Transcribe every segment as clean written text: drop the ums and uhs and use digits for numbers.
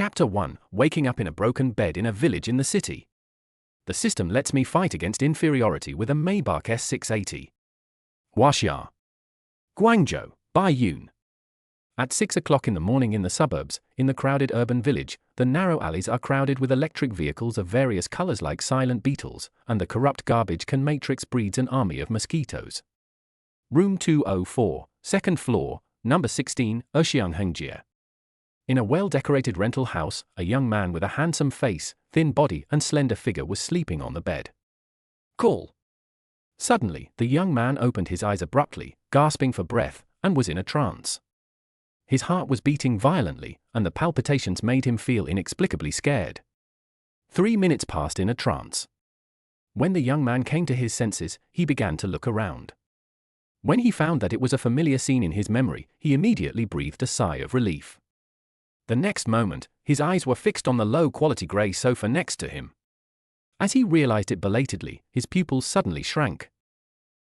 Chapter 1: Waking up in a broken bed in a village in the city. The system lets me fight against inferiority with a Maybach S680. Huaxia, Guangzhou, Baiyun. At 6 o'clock in the morning in the suburbs, in the crowded urban village, the narrow alleys are crowded with electric vehicles of various colors like silent beetles, and the corrupt garbage can matrix breeds an army of mosquitoes. Room 204, second floor, number 16, Oxianghengijie. In a well-decorated rental house, a young man with a handsome face, thin body and slender figure was sleeping on the bed. Call. Suddenly, the young man opened his eyes abruptly, gasping for breath, and was in a trance. His heart was beating violently, and the palpitations made him feel inexplicably scared. 3 minutes passed in a trance. When the young man came to his senses, he began to look around. When he found that it was a familiar scene in his memory, he immediately breathed a sigh of relief. The next moment, his eyes were fixed on the low-quality grey sofa next to him. As he realized it belatedly, his pupils suddenly shrank.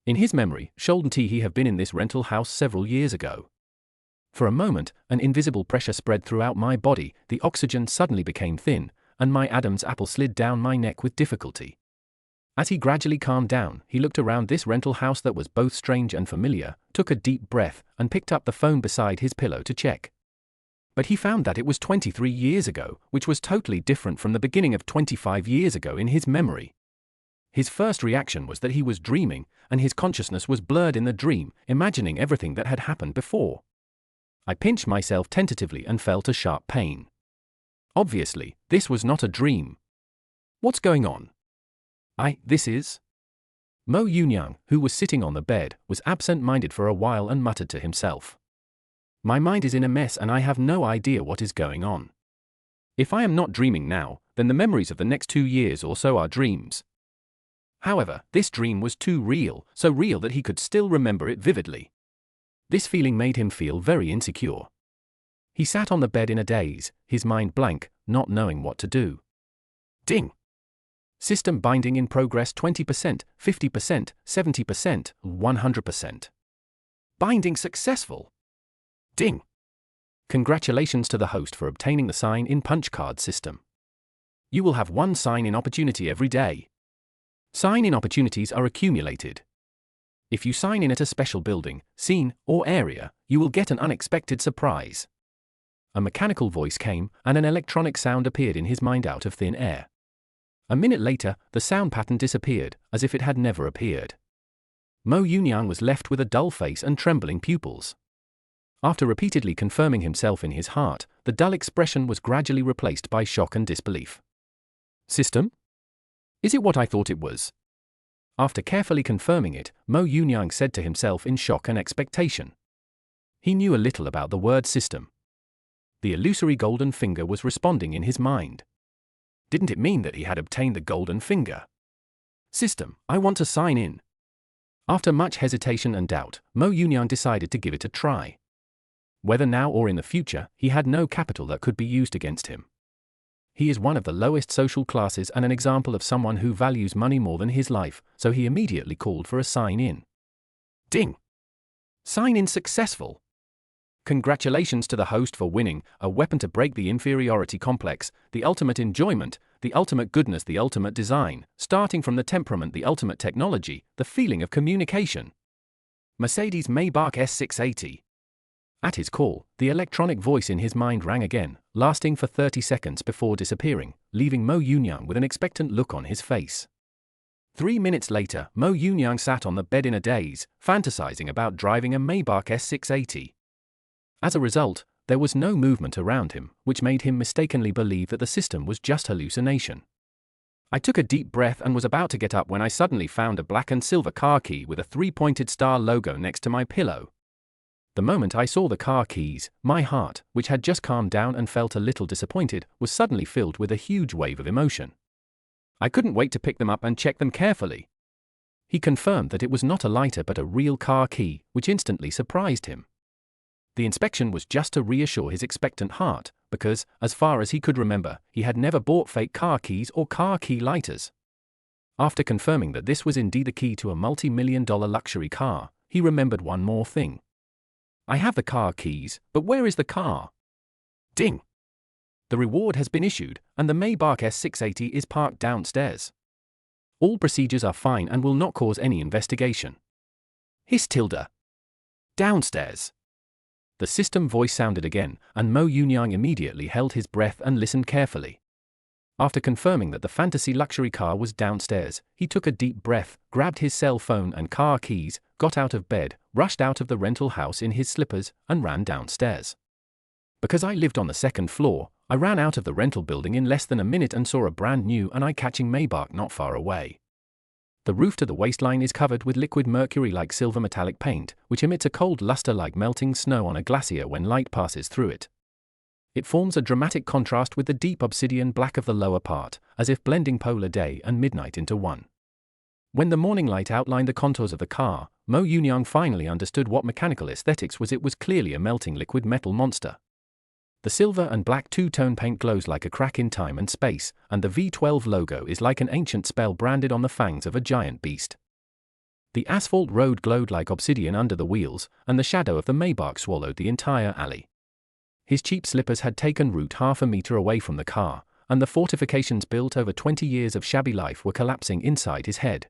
In his memory, shouldn't he have been in this rental house several years ago? For a moment, an invisible pressure spread throughout my body, the oxygen suddenly became thin, and my Adam's apple slid down my neck with difficulty. As he gradually calmed down, he looked around this rental house that was both strange and familiar, took a deep breath, and picked up the phone beside his pillow to check. But he found that it was 23 years ago, which was totally different from the beginning of 25 years ago in his memory. His first reaction was that he was dreaming, and his consciousness was blurred in the dream, imagining everything that had happened before. I pinched myself tentatively and felt a sharp pain. Obviously, this was not a dream. What's going on? This is? Mo Yunyang, who was sitting on the bed, was absent-minded for a while and muttered to himself. My mind is in a mess and I have no idea what is going on. If I am not dreaming now, then the memories of the next 2 years or so are dreams. However, this dream was too real, so real that he could still remember it vividly. This feeling made him feel very insecure. He sat on the bed in a daze, his mind blank, not knowing what to do. Ding! System binding in progress 20%, 50%, 70%, 100%. Binding successful! Ding! Congratulations to the host for obtaining the sign-in punch card system. You will have 1 sign-in opportunity every day. Sign-in opportunities are accumulated. If you sign in at a special building, scene, or area, you will get an unexpected surprise. A mechanical voice came, and an electronic sound appeared in his mind out of thin air. A minute later, the sound pattern disappeared, as if it had never appeared. Mo Yunyang was left with a dull face and trembling pupils. After repeatedly confirming himself in his heart, the dull expression was gradually replaced by shock and disbelief. System? Is it what I thought it was? After carefully confirming it, Mo Yunyang said to himself in shock and expectation. He knew a little about the word system. The illusory golden finger was responding in his mind. Didn't it mean that he had obtained the golden finger? System, I want to sign in. After much hesitation and doubt, Mo Yunyang decided to give it a try. Whether now or in the future, he had no capital that could be used against him. He is one of the lowest social classes and an example of someone who values money more than his life, so he immediately called for a sign-in. Ding! Sign-in successful! Congratulations to the host for winning a weapon to break the inferiority complex, the ultimate enjoyment, the ultimate goodness, the ultimate design, starting from the temperament, the ultimate technology, the feeling of communication. Mercedes Maybach S680. At his call, the electronic voice in his mind rang again, lasting for 30 seconds before disappearing, leaving Mo Yunyang with an expectant look on his face. 3 minutes later, Mo Yunyang sat on the bed in a daze, fantasizing about driving a Maybach S680. As a result, there was no movement around him, which made him mistakenly believe that the system was just hallucination. I took a deep breath and was about to get up when I suddenly found a black and silver car key with a 3-pointed star logo next to my pillow. The moment I saw the car keys, my heart, which had just calmed down and felt a little disappointed, was suddenly filled with a huge wave of emotion. I couldn't wait to pick them up and check them carefully. He confirmed that it was not a lighter but a real car key, which instantly surprised him. The inspection was just to reassure his expectant heart, because, as far as he could remember, he had never bought fake car keys or car key lighters. After confirming that this was indeed the key to a multi-million-dollar luxury car, he remembered one more thing. I have the car keys, but where is the car? Ding! The reward has been issued, and the Maybach S680 is parked downstairs. All procedures are fine and will not cause any investigation. Hiss tilde. Downstairs. The system voice sounded again, and Mo Yunyang immediately held his breath and listened carefully. After confirming that the fantasy luxury car was downstairs, he took a deep breath, grabbed his cell phone and car keys, got out of bed, rushed out of the rental house in his slippers, and ran downstairs. Because I lived on the second floor, I ran out of the rental building in less than a minute and saw a brand new and eye-catching Maybach not far away. The roof to the waistline is covered with liquid mercury-like silver metallic paint, which emits a cold luster like melting snow on a glacier when light passes through it. It forms a dramatic contrast with the deep obsidian black of the lower part, as if blending polar day and midnight into one. When the morning light outlined the contours of the car, Mo Yunyang finally understood what mechanical aesthetics was. It was clearly a melting liquid metal monster. The silver and black two-tone paint glows like a crack in time and space, and the V12 logo is like an ancient spell branded on the fangs of a giant beast. The asphalt road glowed like obsidian under the wheels, and the shadow of the Maybach swallowed the entire alley. His cheap slippers had taken root half a meter away from the car, and the fortifications built over 20 years of shabby life were collapsing inside his head.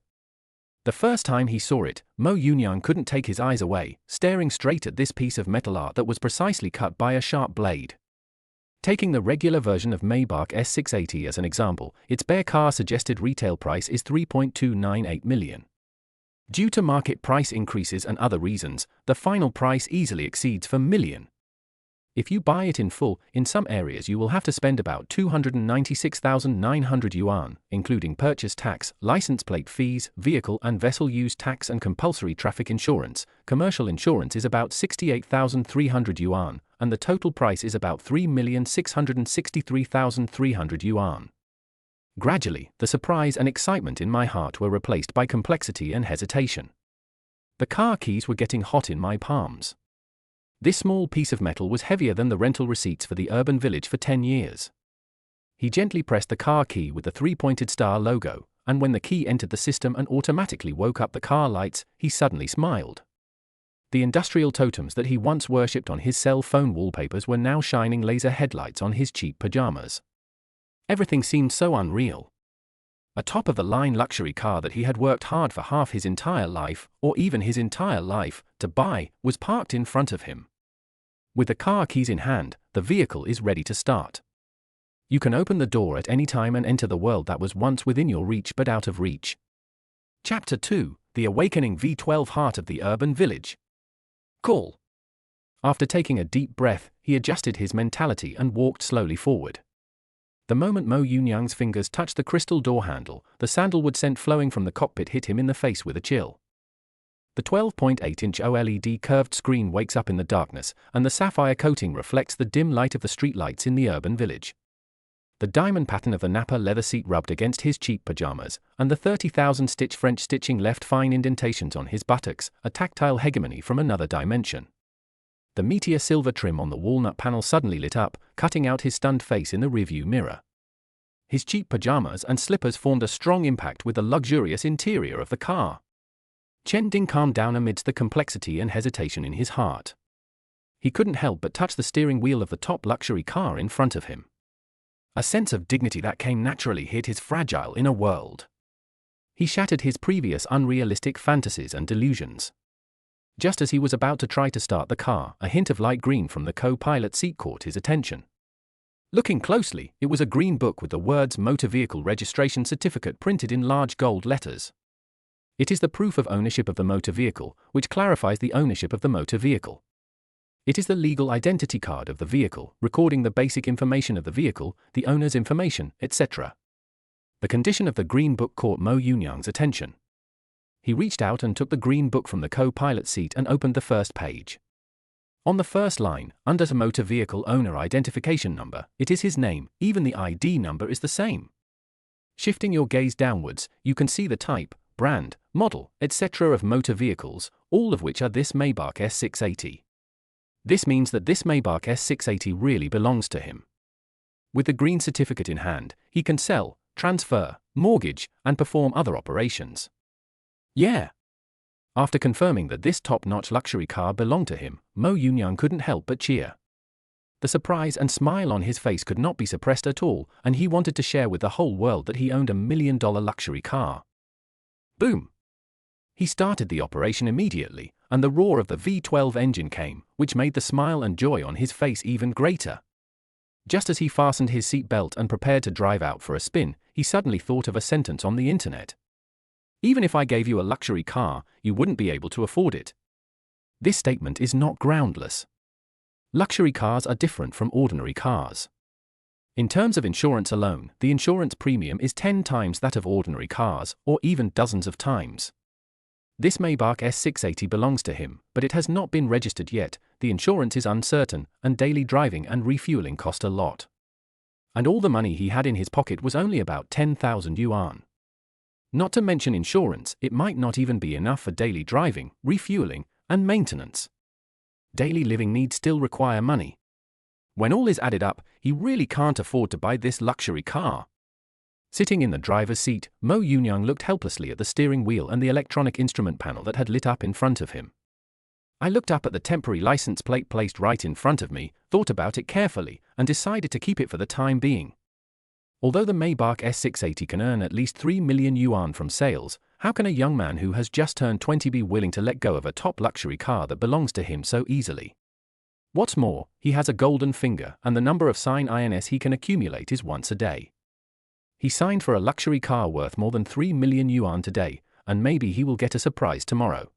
The first time he saw it, Mo Yunyang couldn't take his eyes away, staring straight at this piece of metal art that was precisely cut by a sharp blade. Taking the regular version of Maybach S680 as an example, its bare car suggested retail price is $3.298 million. Due to market price increases and other reasons, the final price easily exceeds $4 million. If you buy it in full, in some areas you will have to spend about 296,900 yuan, including purchase tax, license plate fees, vehicle and vessel use tax and compulsory traffic insurance. Commercial insurance is about 68,300 yuan, and the total price is about 3,663,300 yuan. Gradually, the surprise and excitement in my heart were replaced by complexity and hesitation. The car keys were getting hot in my palms. This small piece of metal was heavier than the rental receipts for the urban village for 10 years. He gently pressed the car key with the three-pointed star logo, and when the key entered the system and automatically woke up the car lights, he suddenly smiled. The industrial totems that he once worshipped on his cell phone wallpapers were now shining laser headlights on his cheap pajamas. Everything seemed so unreal. A top-of-the-line luxury car that he had worked hard for half his entire life, or even his entire life, to buy, was parked in front of him. With the car keys in hand, the vehicle is ready to start. You can open the door at any time and enter the world that was once within your reach but out of reach. Chapter 2: The Awakening V12 Heart of the Urban Village. Call. After taking a deep breath, he adjusted his mentality and walked slowly forward. The moment Mo Yunyang's fingers touched the crystal door handle, the sandalwood scent flowing from the cockpit hit him in the face with a chill. The 12.8-inch OLED curved screen wakes up in the darkness, and the sapphire coating reflects the dim light of the streetlights in the urban village. The diamond pattern of the Napa leather seat rubbed against his cheap pajamas, and the 30,000-stitch French stitching left fine indentations on his buttocks, a tactile hegemony from another dimension. The meteor silver trim on the walnut panel suddenly lit up, cutting out his stunned face in the rearview mirror. His cheap pajamas and slippers formed a strong impact with the luxurious interior of the car. Chen Ding calmed down amidst the complexity and hesitation in his heart. He couldn't help but touch the steering wheel of the top luxury car in front of him. A sense of dignity that came naturally hit his fragile inner world. He shattered his previous unrealistic fantasies and delusions. Just as he was about to try to start the car, a hint of light green from the co-pilot seat caught his attention. Looking closely, it was a green book with the words Motor Vehicle Registration Certificate printed in large gold letters. It is the proof of ownership of the motor vehicle, which clarifies the ownership of the motor vehicle. It is the legal identity card of the vehicle, recording the basic information of the vehicle, the owner's information, etc. The condition of the green book caught Mo Yunyang's attention. He reached out and took the green book from the co-pilot seat and opened the first page. On the first line, under the motor vehicle owner identification number, it is his name, even the ID number is the same. Shifting your gaze downwards, you can see the type, brand, model, etc. of motor vehicles, all of which are this Maybach S680. This means that this Maybach S680 really belongs to him. With the green certificate in hand, he can sell, transfer, mortgage, and perform other operations. Yeah. After confirming that this top-notch luxury car belonged to him, Mo Yunyang couldn't help but cheer. The surprise and smile on his face could not be suppressed at all, and he wanted to share with the whole world that he owned a $1 million luxury car. Boom! He started the operation immediately, and the roar of the V12 engine came, which made the smile and joy on his face even greater. Just as he fastened his seat belt and prepared to drive out for a spin, he suddenly thought of a sentence on the internet. Even if I gave you a luxury car, you wouldn't be able to afford it. This statement is not groundless. Luxury cars are different from ordinary cars. In terms of insurance alone, the insurance premium is 10 times that of ordinary cars, or even dozens of times. This Maybach S680 belongs to him, but it has not been registered yet, the insurance is uncertain, and daily driving and refueling cost a lot. And all the money he had in his pocket was only about 10,000 yuan. Not to mention insurance, it might not even be enough for daily driving, refueling, and maintenance. Daily living needs still require money. When all is added up, he really can't afford to buy this luxury car. Sitting in the driver's seat, Mo Yunyang looked helplessly at the steering wheel and the electronic instrument panel that had lit up in front of him. I looked up at the temporary license plate placed right in front of me, thought about it carefully, and decided to keep it for the time being. Although the Maybach S680 can earn at least 3 million yuan from sales, how can a young man who has just turned 20 be willing to let go of a top luxury car that belongs to him so easily? What's more, he has a golden finger, and the number of sign-ins he can accumulate is once a day. He signed for a luxury car worth more than 3 million yuan today, and maybe he will get a surprise tomorrow.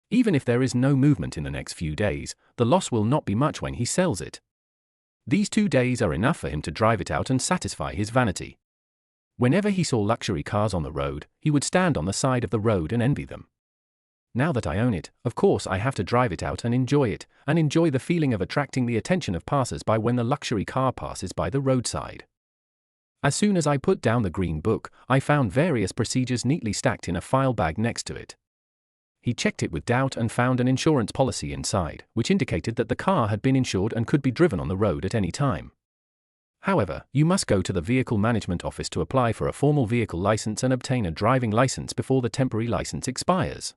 Even if there is no movement in the next few days, the loss will not be much when he sells it. These 2 days are enough for him to drive it out and satisfy his vanity. Whenever he saw luxury cars on the road, he would stand on the side of the road and envy them. Now that I own it, of course I have to drive it out and enjoy the feeling of attracting the attention of passers-by when the luxury car passes by the roadside. As soon as I put down the green book, I found various procedures neatly stacked in a file bag next to it. He checked it with doubt and found an insurance policy inside, which indicated that the car had been insured and could be driven on the road at any time. However, you must go to the vehicle management office to apply for a formal vehicle license and obtain a driving license before the temporary license expires.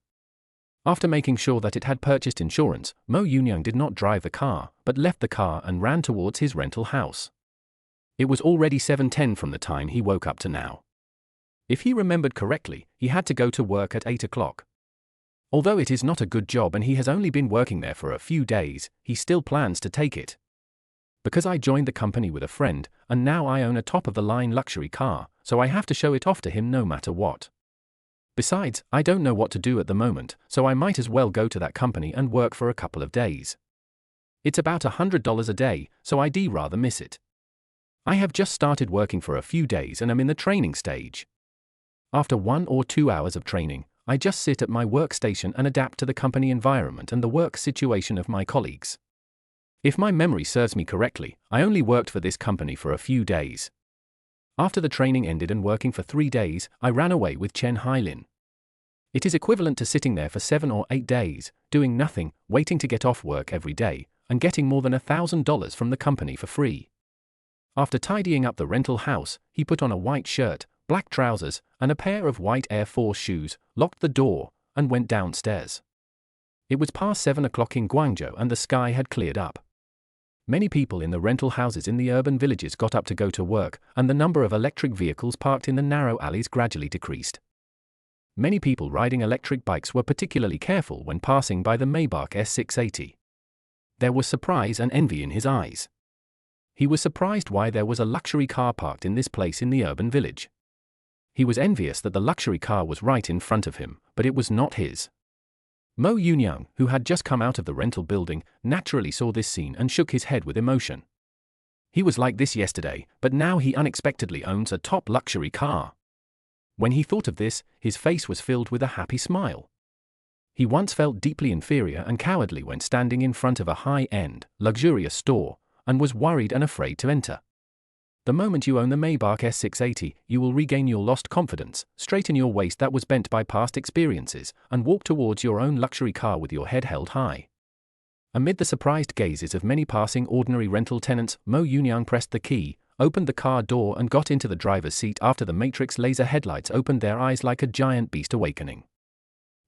After making sure that it had purchased insurance, Mo Yunyang did not drive the car, but left the car and ran towards his rental house. It was already 7:10 from the time he woke up to now. If he remembered correctly, he had to go to work at 8 o'clock. Although it is not a good job and he has only been working there for a few days, he still plans to take it. Because I joined the company with a friend, and now I own a top-of-the-line luxury car, so I have to show it off to him no matter what. Besides, I don't know what to do at the moment, so I might as well go to that company and work for a couple of days. It's about $100 a day, so I'd rather miss it. I have just started working for a few days and am in the training stage. After 1 or 2 hours of training, I just sit at my workstation and adapt to the company environment and the work situation of my colleagues. If my memory serves me correctly, I only worked for this company for a few days. After the training ended and working for 3 days, I ran away with Chen Hailin. It is equivalent to sitting there for 7 or 8 days, doing nothing, waiting to get off work every day, and getting more than $1,000 from the company for free. After tidying up the rental house, he put on a white shirt, black trousers, and a pair of white Air Force shoes, locked the door, and went downstairs. It was past 7 o'clock in Guangzhou and the sky had cleared up. Many people in the rental houses in the urban villages got up to go to work, and the number of electric vehicles parked in the narrow alleys gradually decreased. Many people riding electric bikes were particularly careful when passing by the Maybach S680. There was surprise and envy in his eyes. He was surprised why there was a luxury car parked in this place in the urban village. He was envious that the luxury car was right in front of him, but it was not his. Mo Yunyang, who had just come out of the rental building, naturally saw this scene and shook his head with emotion. He was like this yesterday, but now he unexpectedly owns a top luxury car. When he thought of this, his face was filled with a happy smile. He once felt deeply inferior and cowardly when standing in front of a high-end, luxurious store, and was worried and afraid to enter. The moment you own the Maybach S680, you will regain your lost confidence, straighten your waist that was bent by past experiences, and walk towards your own luxury car with your head held high. Amid the surprised gazes of many passing ordinary rental tenants, Mo Yunyang pressed the key, opened the car door and got into the driver's seat after the Matrix laser headlights opened their eyes like a giant beast awakening.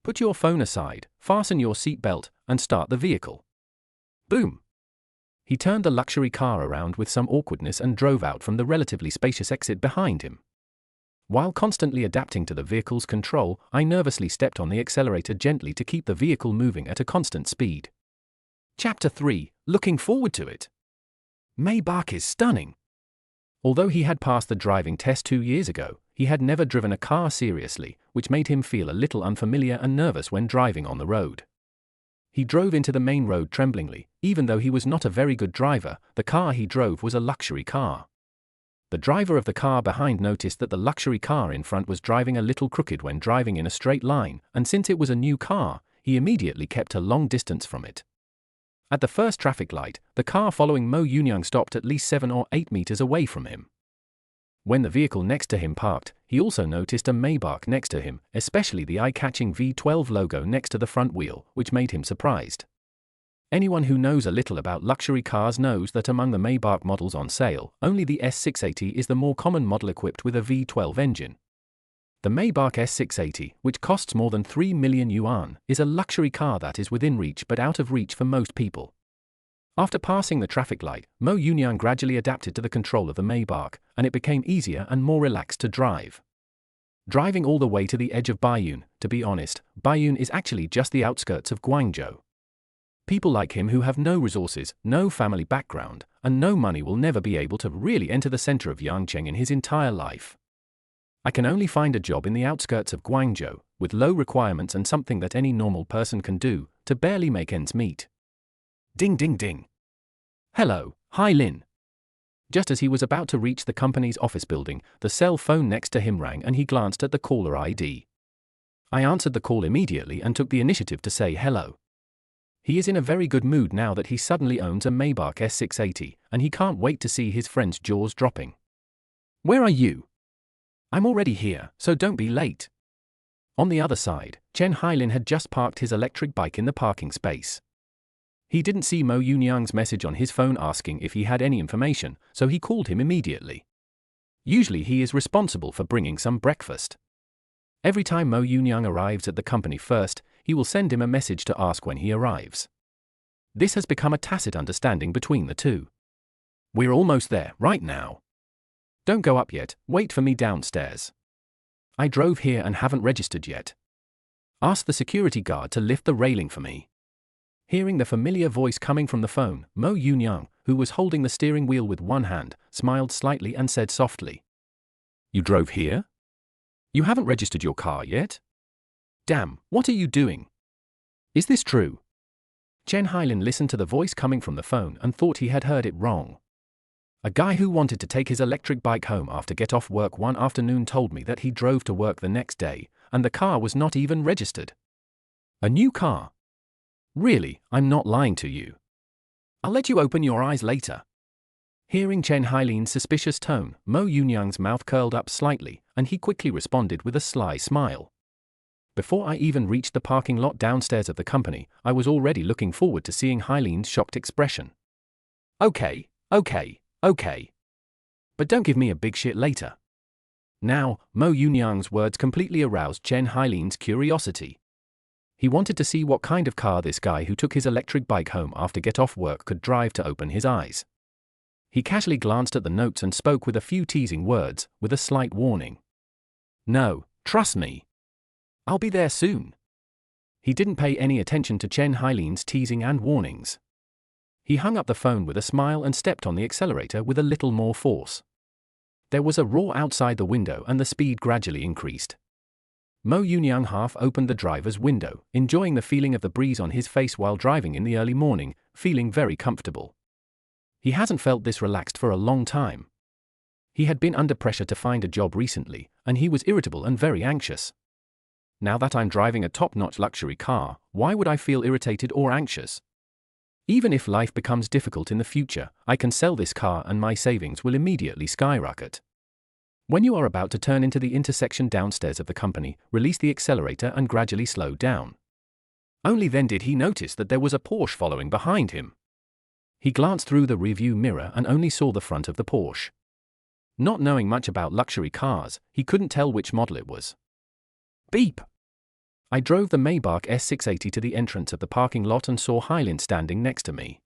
Put your phone aside, fasten your seat belt, and start the vehicle. Boom! He turned the luxury car around with some awkwardness and drove out from the relatively spacious exit behind him. While constantly adapting to the vehicle's control, I nervously stepped on the accelerator gently to keep the vehicle moving at a constant speed. Chapter 3. Looking forward to it. Maybach is stunning. Although he had passed the driving test 2 years ago, he had never driven a car seriously, which made him feel a little unfamiliar and nervous when driving on the road. He drove into the main road tremblingly. Even though he was not a very good driver, the car he drove was a luxury car. The driver of the car behind noticed that the luxury car in front was driving a little crooked when driving in a straight line, and since it was a new car, he immediately kept a long distance from it. At the first traffic light, the car following Mo Yunyang stopped at least 7 or 8 meters away from him. When the vehicle next to him parked, he also noticed a Maybach next to him, especially the eye-catching V12 logo next to the front wheel, which made him surprised. Anyone who knows a little about luxury cars knows that among the Maybach models on sale, only the S680 is the more common model equipped with a V12 engine. The Maybach S680, which costs more than 3 million yuan, is a luxury car that is within reach but out of reach for most people. After passing the traffic light, Mo Yunyang gradually adapted to the control of the Maybach, and it became easier and more relaxed to drive. Driving all the way to the edge of Baiyun, to be honest, Baiyun is actually just the outskirts of Guangzhou. People like him who have no resources, no family background, and no money will never be able to really enter the center of Yangcheng in his entire life. I can only find a job in the outskirts of Guangzhou, with low requirements and something that any normal person can do, to barely make ends meet. Ding ding ding. Hello, Hai Lin. Just as he was about to reach the company's office building, the cell phone next to him rang and he glanced at the caller ID. I answered the call immediately and took the initiative to say hello. He is in a very good mood now that he suddenly owns a Maybach S680, and he can't wait to see his friend's jaws dropping. Where are you? I'm already here, so don't be late. On the other side, Chen Hailin had just parked his electric bike in the parking space. He didn't see Mo Yunyang's message on his phone asking if he had any information, so he called him immediately. Usually he is responsible for bringing some breakfast. Every time Mo Yunyang arrives at the company first, he will send him a message to ask when he arrives. This has become a tacit understanding between the two. We're almost there, right now. Don't go up yet, wait for me downstairs. I drove here and haven't registered yet. Ask the security guard to lift the railing for me. Hearing the familiar voice coming from the phone, Mo Yunyang, who was holding the steering wheel with one hand, smiled slightly and said softly, "You drove here? You haven't registered your car yet? Damn, what are you doing? Is this true?" Chen Hailin listened to the voice coming from the phone and thought he had heard it wrong. A guy who wanted to take his electric bike home after get off work one afternoon told me that he drove to work the next day, and the car was not even registered. A new car? Really, I'm not lying to you. I'll let you open your eyes later. Hearing Chen Hailin's suspicious tone, Mo Yunyang's mouth curled up slightly, and he quickly responded with a sly smile. Before I even reached the parking lot downstairs of the company, I was already looking forward to seeing Hailin's shocked expression. Okay. But don't give me a big shit later. Now, Mo Yunyang's words completely aroused Chen Hailin's curiosity. He wanted to see what kind of car this guy who took his electric bike home after get off work could drive to open his eyes. He casually glanced at the notes and spoke with a few teasing words, with a slight warning. No, trust me. I'll be there soon. He didn't pay any attention to Chen Hailin's teasing and warnings. He hung up the phone with a smile and stepped on the accelerator with a little more force. There was a roar outside the window and the speed gradually increased. Mo Yunyang half opened the driver's window, enjoying the feeling of the breeze on his face while driving in the early morning, feeling very comfortable. He hasn't felt this relaxed for a long time. He had been under pressure to find a job recently, and he was irritable and very anxious. Now that I'm driving a top-notch luxury car, why would I feel irritated or anxious? Even if life becomes difficult in the future, I can sell this car and my savings will immediately skyrocket. When you are about to turn into the intersection downstairs of the company, release the accelerator and gradually slow down. Only then did he notice that there was a Porsche following behind him. He glanced through the rearview mirror and only saw the front of the Porsche. Not knowing much about luxury cars, he couldn't tell which model it was. Beep! I drove the Maybach S680 to the entrance of the parking lot and saw Hailin standing next to me.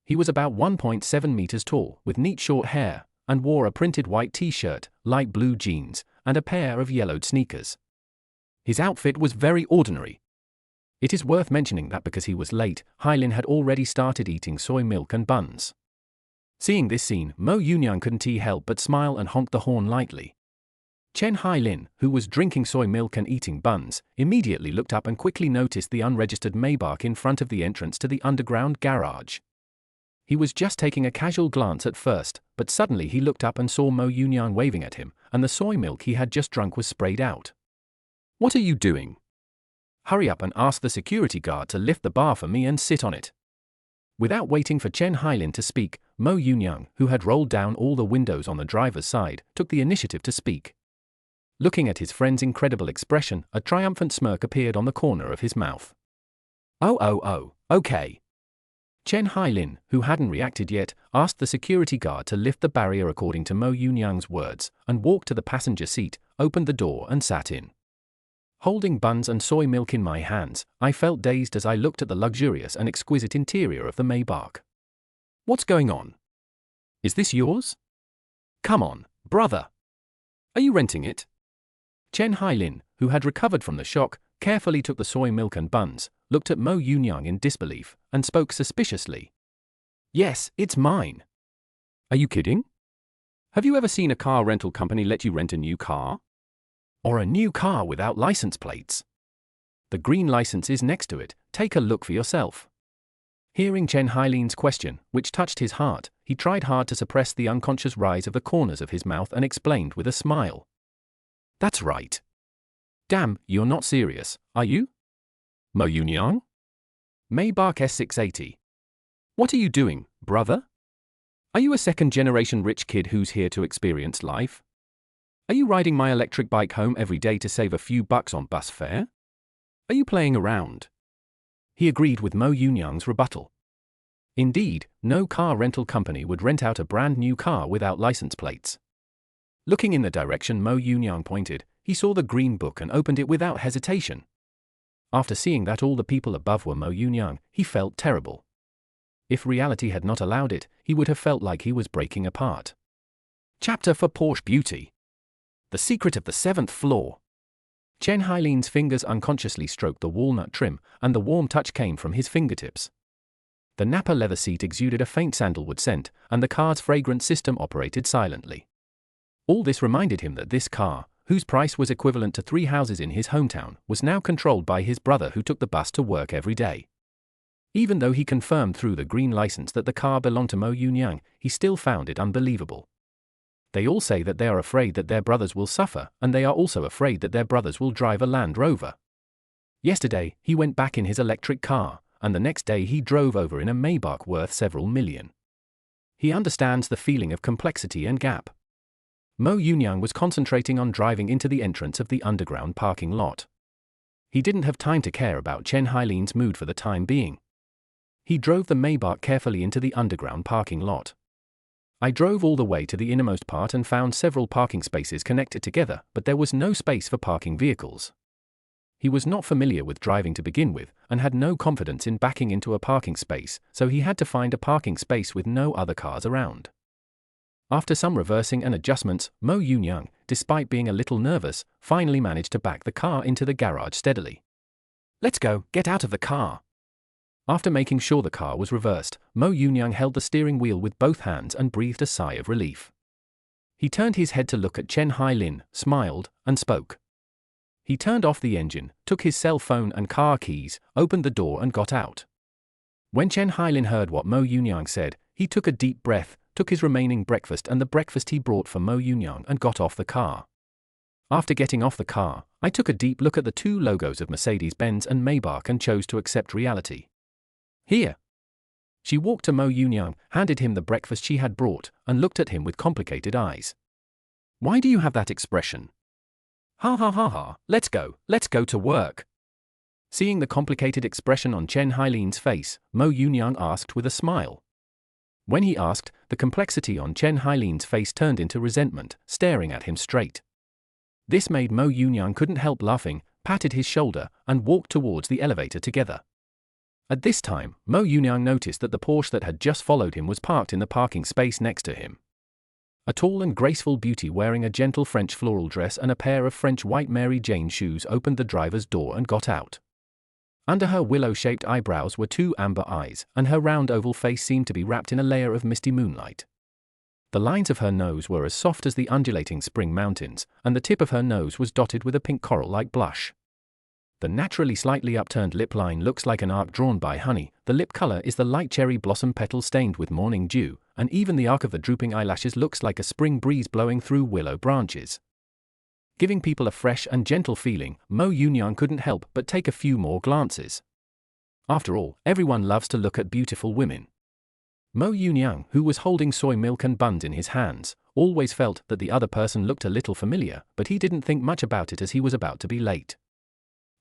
He was about 1.7 meters tall, with neat short hair, and wore a printed white t-shirt, light blue jeans, and a pair of yellowed sneakers. His outfit was very ordinary. It is worth mentioning that because he was late, Hailin had already started eating soy milk and buns. Seeing this scene, Mo Yunyang couldn't help but smile and honk the horn lightly. Chen Hailin, who was drinking soy milk and eating buns, immediately looked up and quickly noticed the unregistered Maybach in front of the entrance to the underground garage. He was just taking a casual glance at first, but suddenly he looked up and saw Mo Yunyang waving at him, and the soy milk he had just drunk was sprayed out. "What are you doing? Hurry up and ask the security guard to lift the bar for me and sit on it." Without waiting for Chen Hailin to speak, Mo Yunyang, who had rolled down all the windows on the driver's side, took the initiative to speak. Looking at his friend's incredible expression, a triumphant smirk appeared on the corner of his mouth. Oh, okay. Chen Hailin, who hadn't reacted yet, asked the security guard to lift the barrier according to Mo Yunyang's words, and walked to the passenger seat, opened the door and sat in. Holding buns and soy milk in my hands, I felt dazed as I looked at the luxurious and exquisite interior of the Maybach. "What's going on? Is this yours? Come on, brother. Are you renting it?" Chen Hailin, who had recovered from the shock, carefully took the soy milk and buns, looked at Mo Yunyang in disbelief, and spoke suspiciously. "Yes, it's mine." "Are you kidding? Have you ever seen a car rental company let you rent a new car? Or a new car without license plates? The green license is next to it, take a look for yourself." Hearing Chen Hailin's question, which touched his heart, he tried hard to suppress the unconscious rise of the corners of his mouth and explained with a smile. "That's right. Damn, you're not serious, are you? Mo Yunyang? Maybach S680. What are you doing, brother? Are you a second-generation rich kid who's here to experience life? Are you riding my electric bike home every day to save a few bucks on bus fare? Are you playing around?" He agreed with Mo Yunyang's rebuttal. Indeed, no car rental company would rent out a brand new car without license plates. Looking in the direction Mo Yunyang pointed, he saw the green book and opened it without hesitation. After seeing that all the people above were Mo Yunyang, he felt terrible. If reality had not allowed it, he would have felt like he was breaking apart. Chapter for Porsche Beauty. The secret of the 7th floor. Chen Hailin's fingers unconsciously stroked the walnut trim, and the warm touch came from his fingertips. The Napa leather seat exuded a faint sandalwood scent, and the car's fragrance system operated silently. All this reminded him that this car, whose price was equivalent to 3 houses in his hometown, was now controlled by his brother who took the bus to work every day. Even though he confirmed through the green license that the car belonged to Mo Yunyang, he still found it unbelievable. They all say that they are afraid that their brothers will suffer, and they are also afraid that their brothers will drive a Land Rover. Yesterday, he went back in his electric car, and the next day he drove over in a Maybach worth several million. He understands the feeling of complexity and gap. Mo Yunyang was concentrating on driving into the entrance of the underground parking lot. He didn't have time to care about Chen Hailin's mood for the time being. He drove the Maybach carefully into the underground parking lot. I drove all the way to the innermost part and found several parking spaces connected together, but there was no space for parking vehicles. He was not familiar with driving to begin with, and had no confidence in backing into a parking space, so he had to find a parking space with no other cars around. After some reversing and adjustments, Mo Yunyang, despite being a little nervous, finally managed to back the car into the garage steadily. "Let's go, get out of the car." After making sure the car was reversed, Mo Yunyang held the steering wheel with both hands and breathed a sigh of relief. He turned his head to look at Chen Hailin, smiled, and spoke. He turned off the engine, took his cell phone and car keys, opened the door and got out. When Chen Hailin heard what Mo Yunyang said, he took a deep breath, took his remaining breakfast and the breakfast he brought for Mo Yunyang and got off the car. After getting off the car, I took a deep look at the 2 logos of Mercedes-Benz and Maybach and chose to accept reality. "Here." She walked to Mo Yunyang, handed him the breakfast she had brought, and looked at him with complicated eyes. "Why do you have that expression? Ha, let's go to work." Seeing the complicated expression on Chen Hailin's face, Mo Yunyang asked with a smile. When he asked, the complexity on Chen Hailin's face turned into resentment, staring at him straight. This made Mo Yunyang couldn't help laughing, patted his shoulder, and walked towards the elevator together. At this time, Mo Yunyang noticed that the Porsche that had just followed him was parked in the parking space next to him. A tall and graceful beauty wearing a gentle French floral dress and a pair of French white Mary Jane shoes opened the driver's door and got out. Under her willow-shaped eyebrows were two amber eyes, and her round oval face seemed to be wrapped in a layer of misty moonlight. The lines of her nose were as soft as the undulating spring mountains, and the tip of her nose was dotted with a pink coral-like blush. The naturally slightly upturned lip line looks like an arc drawn by honey, the lip color is the light cherry blossom petal stained with morning dew, and even the arc of the drooping eyelashes looks like a spring breeze blowing through willow branches. Giving people a fresh and gentle feeling, Mo Yunyang couldn't help but take a few more glances. After all, everyone loves to look at beautiful women. Mo Yunyang, who was holding soy milk and buns in his hands, always felt that the other person looked a little familiar, but he didn't think much about it as he was about to be late.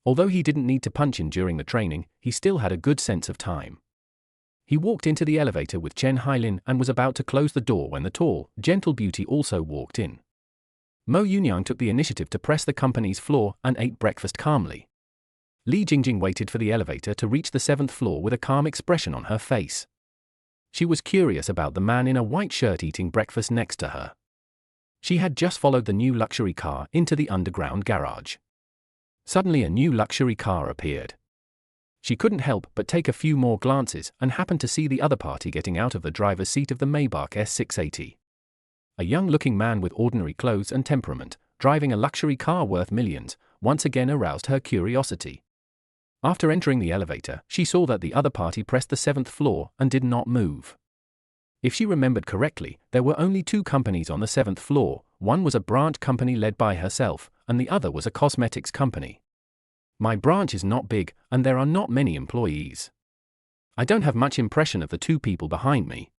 Although he didn't need to punch in during the training, he still had a good sense of time. He walked into the elevator with Chen Hailin and was about to close the door when the tall, gentle beauty also walked in. Mo Yunyang took the initiative to press the company's floor and ate breakfast calmly. Li Jingjing waited for the elevator to reach the 7th floor with a calm expression on her face. She was curious about the man in a white shirt eating breakfast next to her. She had just followed the new luxury car into the underground garage. Suddenly a new luxury car appeared. She couldn't help but take a few more glances and happened to see the other party getting out of the driver's seat of the Maybach S680. A young-looking man with ordinary clothes and temperament, driving a luxury car worth millions, once again aroused her curiosity. After entering the elevator, she saw that the other party pressed the 7th floor and did not move. If she remembered correctly, there were only two companies on the 7th floor. One was a branch company led by herself, and the other was a cosmetics company. My branch is not big, and there are not many employees. I don't have much impression of the two people behind me.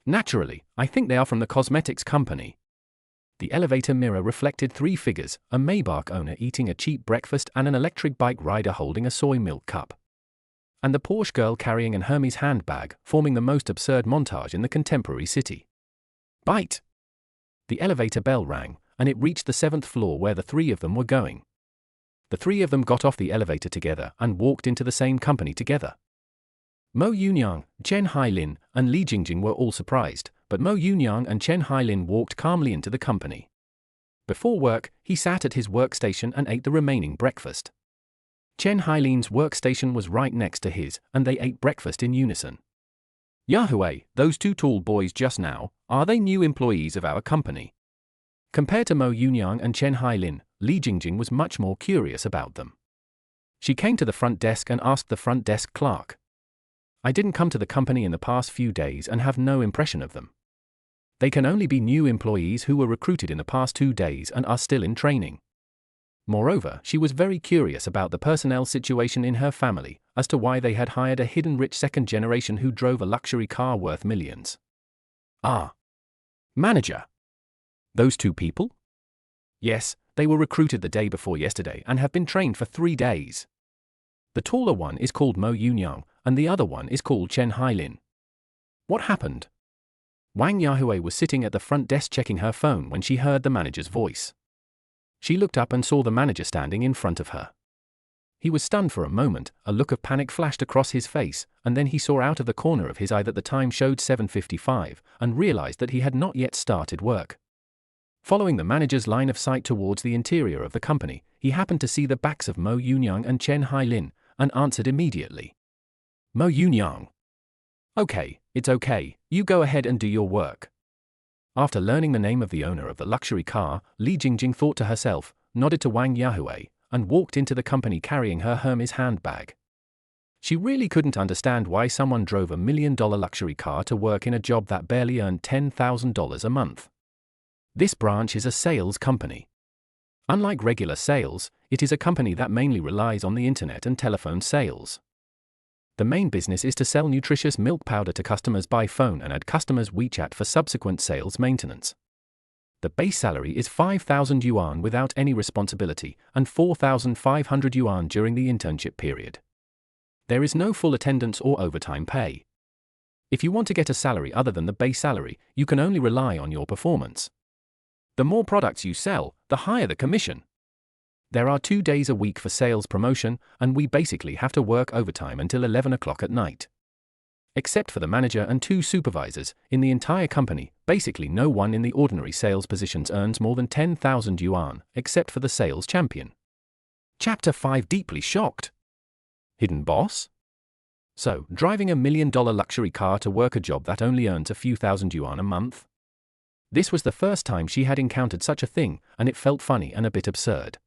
Naturally, I think they are from the cosmetics company. The elevator mirror reflected three figures, a Maybach owner eating a cheap breakfast and an electric bike rider holding a soy milk cup. And the Porsche girl carrying an Hermes handbag, forming the most absurd montage in the contemporary city. Bite! The elevator bell rang, and it reached the 7th floor where the three of them were going. The three of them got off the elevator together and walked into the same company together. Mo Yunyang, Chen Hailin, and Li Jingjing were all surprised, but Mo Yunyang and Chen Hailin walked calmly into the company. Before work, he sat at his workstation and ate the remaining breakfast. Chen Hailin's workstation was right next to his, and they ate breakfast in unison. Yahweh, those two tall boys just now, are they new employees of our company? Compared to Mo Yunyang and Chen Hailin, Li Jingjing was much more curious about them. She came to the front desk and asked the front desk clerk. I didn't come to the company in the past few days and have no impression of them. They can only be new employees who were recruited in the past 2 days and are still in training. Moreover, she was very curious about the personnel situation in her family, as to why they had hired a hidden rich second generation who drove a luxury car worth millions. Ah. Manager. Those two people? Yes, they were recruited the day before yesterday and have been trained for 3 days. The taller one is called Mo Yunyang, and the other one is called Chen Hailin. What happened? Wang Yahweh was sitting at the front desk checking her phone when she heard the manager's voice. She looked up and saw the manager standing in front of her. He was stunned for a moment, a look of panic flashed across his face, and then he saw out of the corner of his eye that the time showed 7:55, and realized that he had not yet started work. Following the manager's line of sight towards the interior of the company, he happened to see the backs of Mo Yunyang and Chen Hailin, and answered immediately. Mo Yunyang. Okay, it's okay, you go ahead and do your work. After learning the name of the owner of the luxury car, Li Jingjing thought to herself, nodded to Wang Yahweh, and walked into the company carrying her Hermes handbag. She really couldn't understand why someone drove $1 million luxury car to work in a job that barely earned $10,000 a month. This branch is a sales company. Unlike regular sales, it is a company that mainly relies on the internet and telephone sales. The main business is to sell nutritious milk powder to customers by phone and add customers' WeChat for subsequent sales maintenance. The base salary is 5,000 yuan without any responsibility and 4,500 yuan during the internship period. There is no full attendance or overtime pay. If you want to get a salary other than the base salary, you can only rely on your performance. The more products you sell, the higher the commission. There are 2 days a week for sales promotion, and we basically have to work overtime until 11 o'clock at night. Except for the manager and 2 supervisors, in the entire company, basically no one in the ordinary sales positions earns more than 10,000 yuan, except for the sales champion. Chapter 5. Deeply shocked. Hidden boss? So, driving $1 million luxury car to work a job that only earns a few thousand yuan a month? This was the first time she had encountered such a thing, and it felt funny and a bit absurd.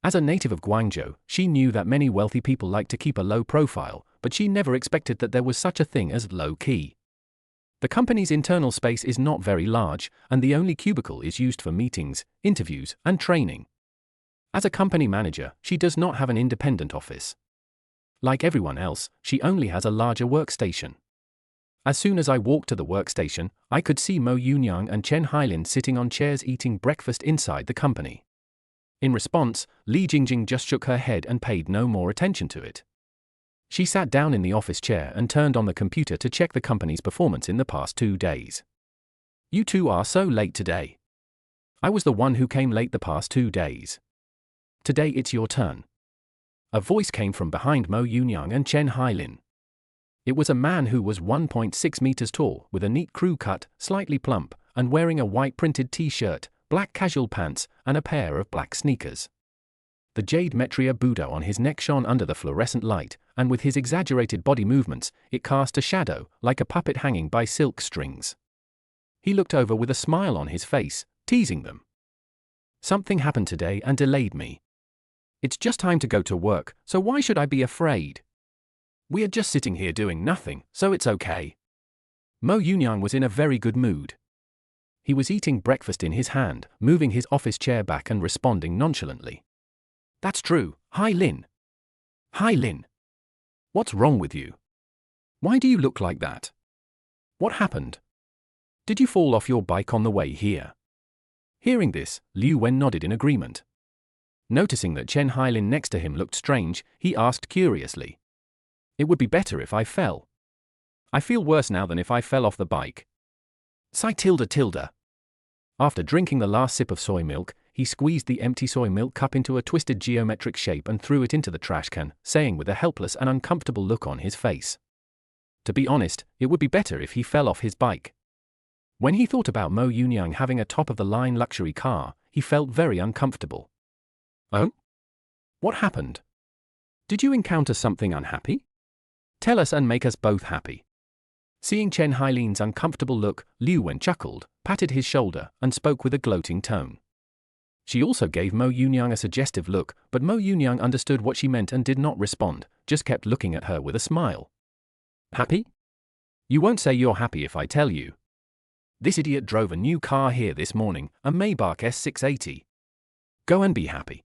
As a native of Guangzhou, she knew that many wealthy people like to keep a low profile, but she never expected that there was such a thing as low-key. The company's internal space is not very large, and the only cubicle is used for meetings, interviews, and training. As a company manager, she does not have an independent office. Like everyone else, she only has a larger workstation. As soon as I walked to the workstation, I could see Mo Yunyang and Chen Hailin sitting on chairs eating breakfast inside the company. In response, Li Jingjing just shook her head and paid no more attention to it. She sat down in the office chair and turned on the computer to check the company's performance in the past 2 days. You two are so late today. I was the one who came late the past 2 days. Today it's your turn. A voice came from behind Mo Yunyang and Chen Hailin. It was a man who was 1.6 meters tall, with a neat crew cut, slightly plump, and wearing a white printed t-shirt, black casual pants, and a pair of black sneakers. The jade Metria Buddha on his neck shone under the fluorescent light, and with his exaggerated body movements, it cast a shadow, like a puppet hanging by silk strings. He looked over with a smile on his face, teasing them. Something happened today and delayed me. It's just time to go to work, so why should I be afraid? We are just sitting here doing nothing, so it's okay. Mo Yunyang was in a very good mood. He was eating breakfast in his hand, moving his office chair back and responding nonchalantly. That's true, Hailin. Hailin. What's wrong with you? Why do you look like that? What happened? Did you fall off your bike on the way here? Hearing this, Liu Wen nodded in agreement. Noticing that Chen Hailin next to him looked strange, he asked curiously. It would be better if I fell. I feel worse now than if I fell off the bike. Sigh tilde. After drinking the last sip of soy milk, he squeezed the empty soy milk cup into a twisted geometric shape and threw it into the trash can, saying with a helpless and uncomfortable look on his face. To be honest, it would be better if he fell off his bike. When he thought about Mo Yunyang having a top-of-the-line luxury car, he felt very uncomfortable. Oh? What happened? Did you encounter something unhappy? Tell us and make us both happy. Seeing Chen Hailin's uncomfortable look, Liu Wen chuckled, patted his shoulder, and spoke with a gloating tone. She also gave Mo Yunyang a suggestive look, but Mo Yunyang understood what she meant and did not respond, just kept looking at her with a smile. Happy? You won't say you're happy if I tell you. This idiot drove a new car here this morning, a Maybach S680. Go and be happy.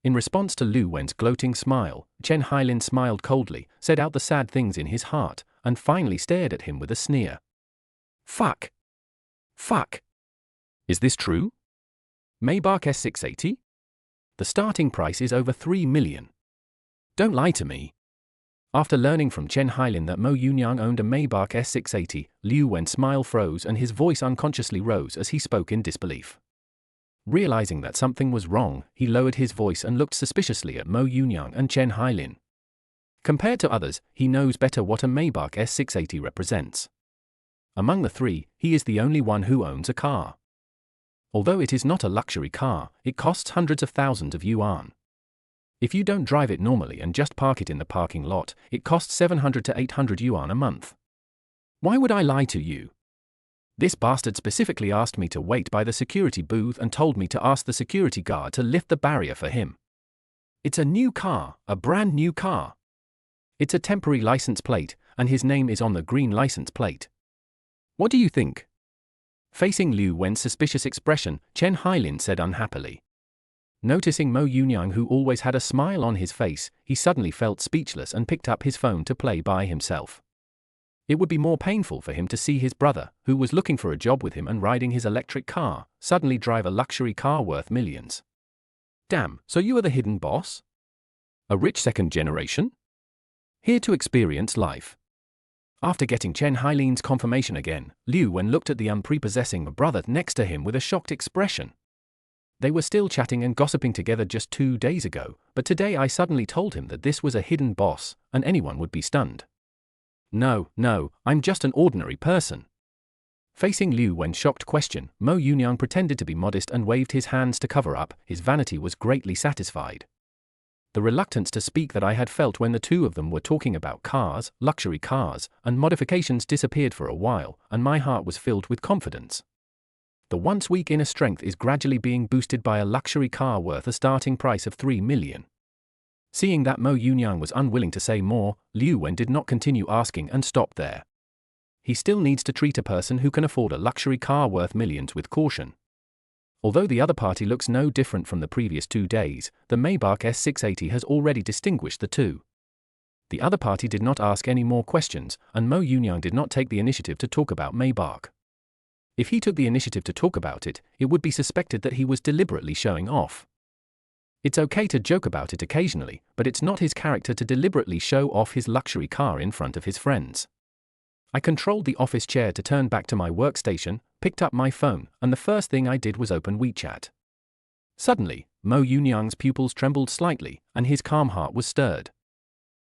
In response to Liu Wen's gloating smile, Chen Hailin smiled coldly, said out the sad things in his heart, and finally stared at him with a sneer. Fuck. Is this true? Maybach S680? The starting price is over 3 million. Don't lie to me. After learning from Chen Hailin that Mo Yunyang owned a Maybach S680, Liu Wen's smile froze and his voice unconsciously rose as he spoke in disbelief. Realizing that something was wrong, he lowered his voice and looked suspiciously at Mo Yunyang and Chen Hailin. Compared to others, he knows better what a Maybach S680 represents. Among the three, he is the only one who owns a car. Although it is not a luxury car, it costs hundreds of thousands of yuan. If you don't drive it normally and just park it in the parking lot, it costs 700 to 800 yuan a month. Why would I lie to you? This bastard specifically asked me to wait by the security booth and told me to ask the security guard to lift the barrier for him. It's a new car, a brand new car. It's a temporary license plate, and his name is on the green license plate. What do you think? Facing Liu Wen's suspicious expression, Chen Hailin said unhappily. Noticing Mo Yunyang, who always had a smile on his face, he suddenly felt speechless and picked up his phone to play by himself. It would be more painful for him to see his brother, who was looking for a job with him and riding his electric car, suddenly drive a luxury car worth millions. Damn, so you are the hidden boss? A rich second generation? Here to experience life. After getting Chen Hailin's confirmation again, Liu Wen looked at the unprepossessing brother next to him with a shocked expression. They were still chatting and gossiping together just 2 days ago, but today I suddenly told him that this was a hidden boss, and anyone would be stunned. No, I'm just an ordinary person. Facing Liu Wen's shocked question, Mo Yunyang pretended to be modest and waved his hands to cover up. His vanity was greatly satisfied. The reluctance to speak that I had felt when the two of them were talking about cars, luxury cars, and modifications disappeared for a while, and my heart was filled with confidence. The once weak inner strength is gradually being boosted by a luxury car worth a starting price of 3 million. Seeing that Mo Yunyang was unwilling to say more, Liu Wen did not continue asking and stopped there. He still needs to treat a person who can afford a luxury car worth millions with caution. Although the other party looks no different from the previous 2 days, the Maybach S680 has already distinguished the two. The other party did not ask any more questions, and Mo Yunyang did not take the initiative to talk about Maybach. If he took the initiative to talk about it, it would be suspected that he was deliberately showing off. It's okay to joke about it occasionally, but it's not his character to deliberately show off his luxury car in front of his friends. I controlled the office chair to turn back to my workstation, picked up my phone, and the first thing I did was open WeChat. Suddenly, Mo Yunyang's pupils trembled slightly, and his calm heart was stirred.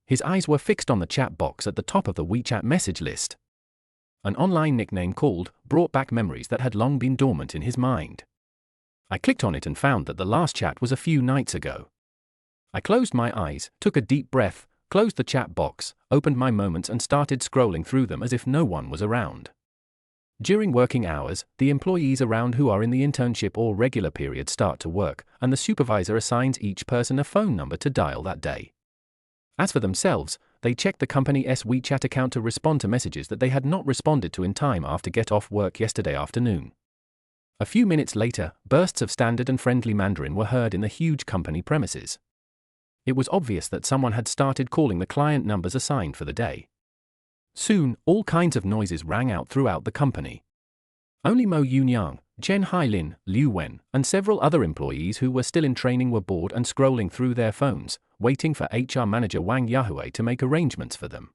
His eyes were fixed on the chat box at the top of the WeChat message list. An online nickname called brought back memories that had long been dormant in his mind. I clicked on it and found that the last chat was a few nights ago. I closed my eyes, took a deep breath, closed the chat box, opened my moments and started scrolling through them as if no one was around. During working hours, the employees around who are in the internship or regular period start to work, and the supervisor assigns each person a phone number to dial that day. As for themselves, they checked the company's WeChat account to respond to messages that they had not responded to in time after get off work yesterday afternoon. A few minutes later, bursts of standard and friendly Mandarin were heard in the huge company premises. It was obvious that someone had started calling the client numbers assigned for the day. Soon, all kinds of noises rang out throughout the company. Only Mo Yunyang, Chen Hailin, Liu Wen, and several other employees who were still in training were bored and scrolling through their phones, waiting for HR manager Wang Yahui to make arrangements for them.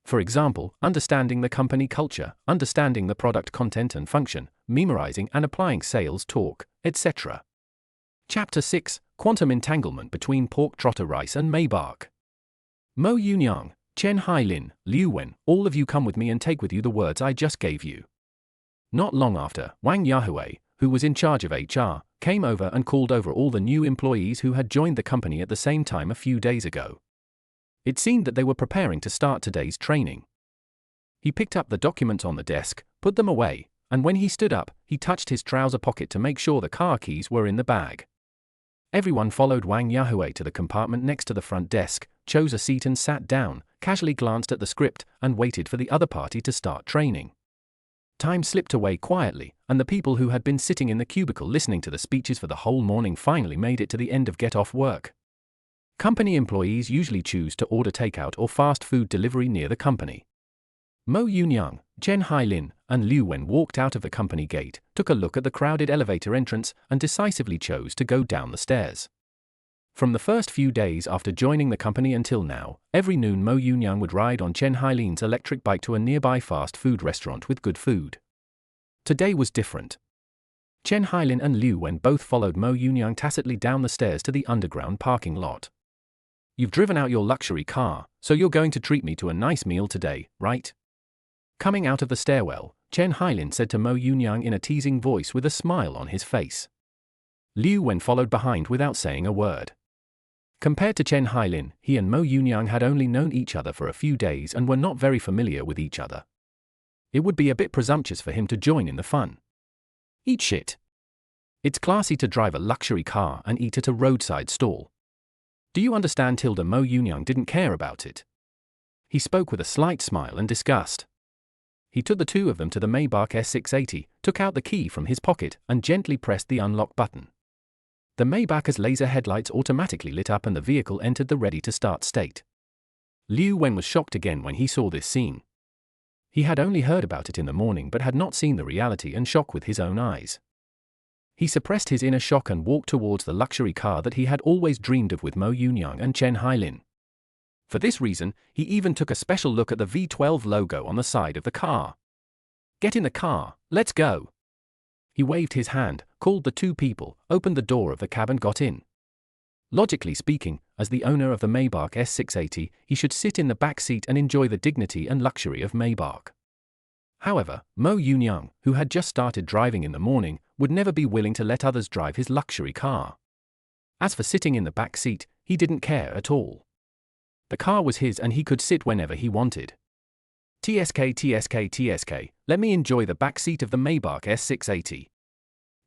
For example, understanding the company culture, understanding the product content and function, memorizing and applying sales talk, etc. Chapter 6, Quantum Entanglement Between Pork Trotter Rice and Maybach. Mo Yunyang, Chen Hailin, Liu Wen, all of you come with me and take with you the words I just gave you. Not long after, Wang Yahui, who was in charge of HR, came over and called over all the new employees who had joined the company at the same time a few days ago. It seemed that they were preparing to start today's training. He picked up the documents on the desk, put them away, and when he stood up, he touched his trouser pocket to make sure the car keys were in the bag. Everyone followed Wang Yahui to the compartment next to the front desk, chose a seat and sat down, casually glanced at the script, and waited for the other party to start training. Time slipped away quietly, and the people who had been sitting in the cubicle listening to the speeches for the whole morning finally made it to the end of get off work. Company employees usually choose to order takeout or fast food delivery near the company. Mo Yunyang, Chen Hailin, and Liu Wen walked out of the company gate, took a look at the crowded elevator entrance, and decisively chose to go down the stairs. From the first few days after joining the company until now, every noon Mo Yunyang would ride on Chen Hailin's electric bike to a nearby fast food restaurant with good food. Today was different. Chen Hailin and Liu Wen both followed Mo Yunyang tacitly down the stairs to the underground parking lot. You've driven out your luxury car, so you're going to treat me to a nice meal today, right? Coming out of the stairwell, Chen Hailin said to Mo Yunyang in a teasing voice with a smile on his face. Liu Wen followed behind without saying a word. Compared to Chen Hailin, he and Mo Yunyang had only known each other for a few days and were not very familiar with each other. It would be a bit presumptuous for him to join in the fun. Eat shit. It's classy to drive a luxury car and eat at a roadside stall. Do you understand? Tilda Mo Yunyang didn't care about it. He spoke with a slight smile and disgust. He took the two of them to the Maybach S680, took out the key from his pocket, and gently pressed the unlock button. The Maybach's laser headlights automatically lit up and the vehicle entered the ready-to-start state. Liu Wen was shocked again when he saw this scene. He had only heard about it in the morning but had not seen the reality and shock with his own eyes. He suppressed his inner shock and walked towards the luxury car that he had always dreamed of with Mo Yunyang and Chen Hailin. For this reason, he even took a special look at the V12 logo on the side of the car. Get in the car, let's go. He waved his hand, called the two people, opened the door of the cab and got in. Logically speaking, as the owner of the Maybach S680, he should sit in the back seat and enjoy the dignity and luxury of Maybach. However, Mo Yun-young, who had just started driving in the morning, would never be willing to let others drive his luxury car. As for sitting in the back seat, he didn't care at all. The car was his and he could sit whenever he wanted. TSK, let me enjoy the back seat of the Maybach S680.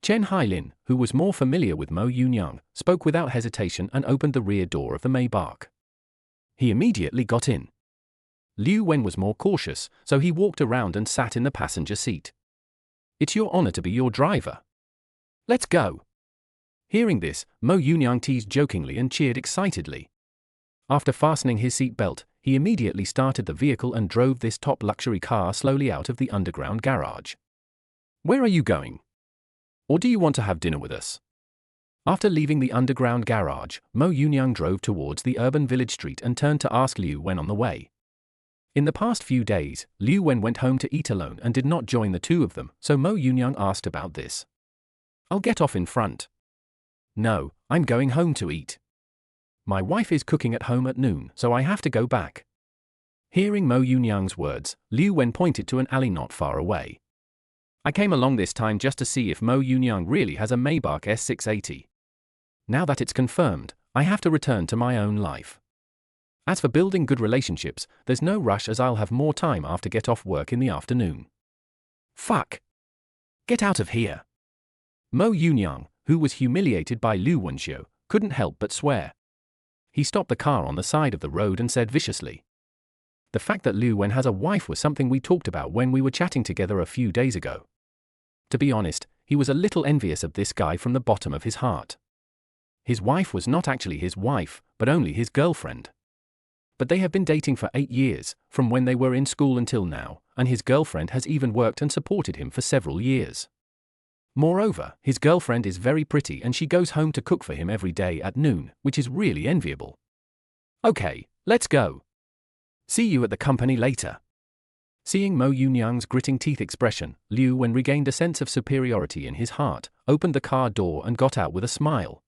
Chen Hailin, who was more familiar with Mo Yun-young, spoke without hesitation and opened the rear door of the Maybach. He immediately got in. Liu Wen was more cautious, so he walked around and sat in the passenger seat. It's your honor to be your driver. Let's go. Hearing this, Mo Yun-young teased jokingly and cheered excitedly. After fastening his seat belt, he immediately started the vehicle and drove this top luxury car slowly out of the underground garage. Where are you going? Or do you want to have dinner with us? After leaving the underground garage, Mo Yun-young drove towards the urban village street and turned to ask Liu Wen on the way. In the past few days, Liu Wen went home to eat alone and did not join the two of them, so Mo Yun-young asked about this. I'll get off in front. No, I'm going home to eat. My wife is cooking at home at noon, so I have to go back. Hearing Mo Yun-young's words, Liu Wen pointed to an alley not far away. I came along this time just to see if Mo Yun-young really has a Maybach S680. Now that it's confirmed, I have to return to my own life. As for building good relationships, there's no rush as I'll have more time after get off work in the afternoon. Fuck. Get out of here. Mo Yun-young, who was humiliated by Liu Wenxiu, couldn't help but swear. He stopped the car on the side of the road and said viciously. The fact that Liu Wen has a wife was something we talked about when we were chatting together a few days ago. To be honest, he was a little envious of this guy from the bottom of his heart. His wife was not actually his wife, but only his girlfriend. But they have been dating for 8 years, from when they were in school until now, and his girlfriend has even worked and supported him for several years. Moreover, his girlfriend is very pretty and she goes home to cook for him every day at noon, which is really enviable. Okay, let's go. See you at the company later. Seeing Mo Yun-young's gritting teeth expression, Liu Wen regained a sense of superiority in his heart, opened the car door and got out with a smile.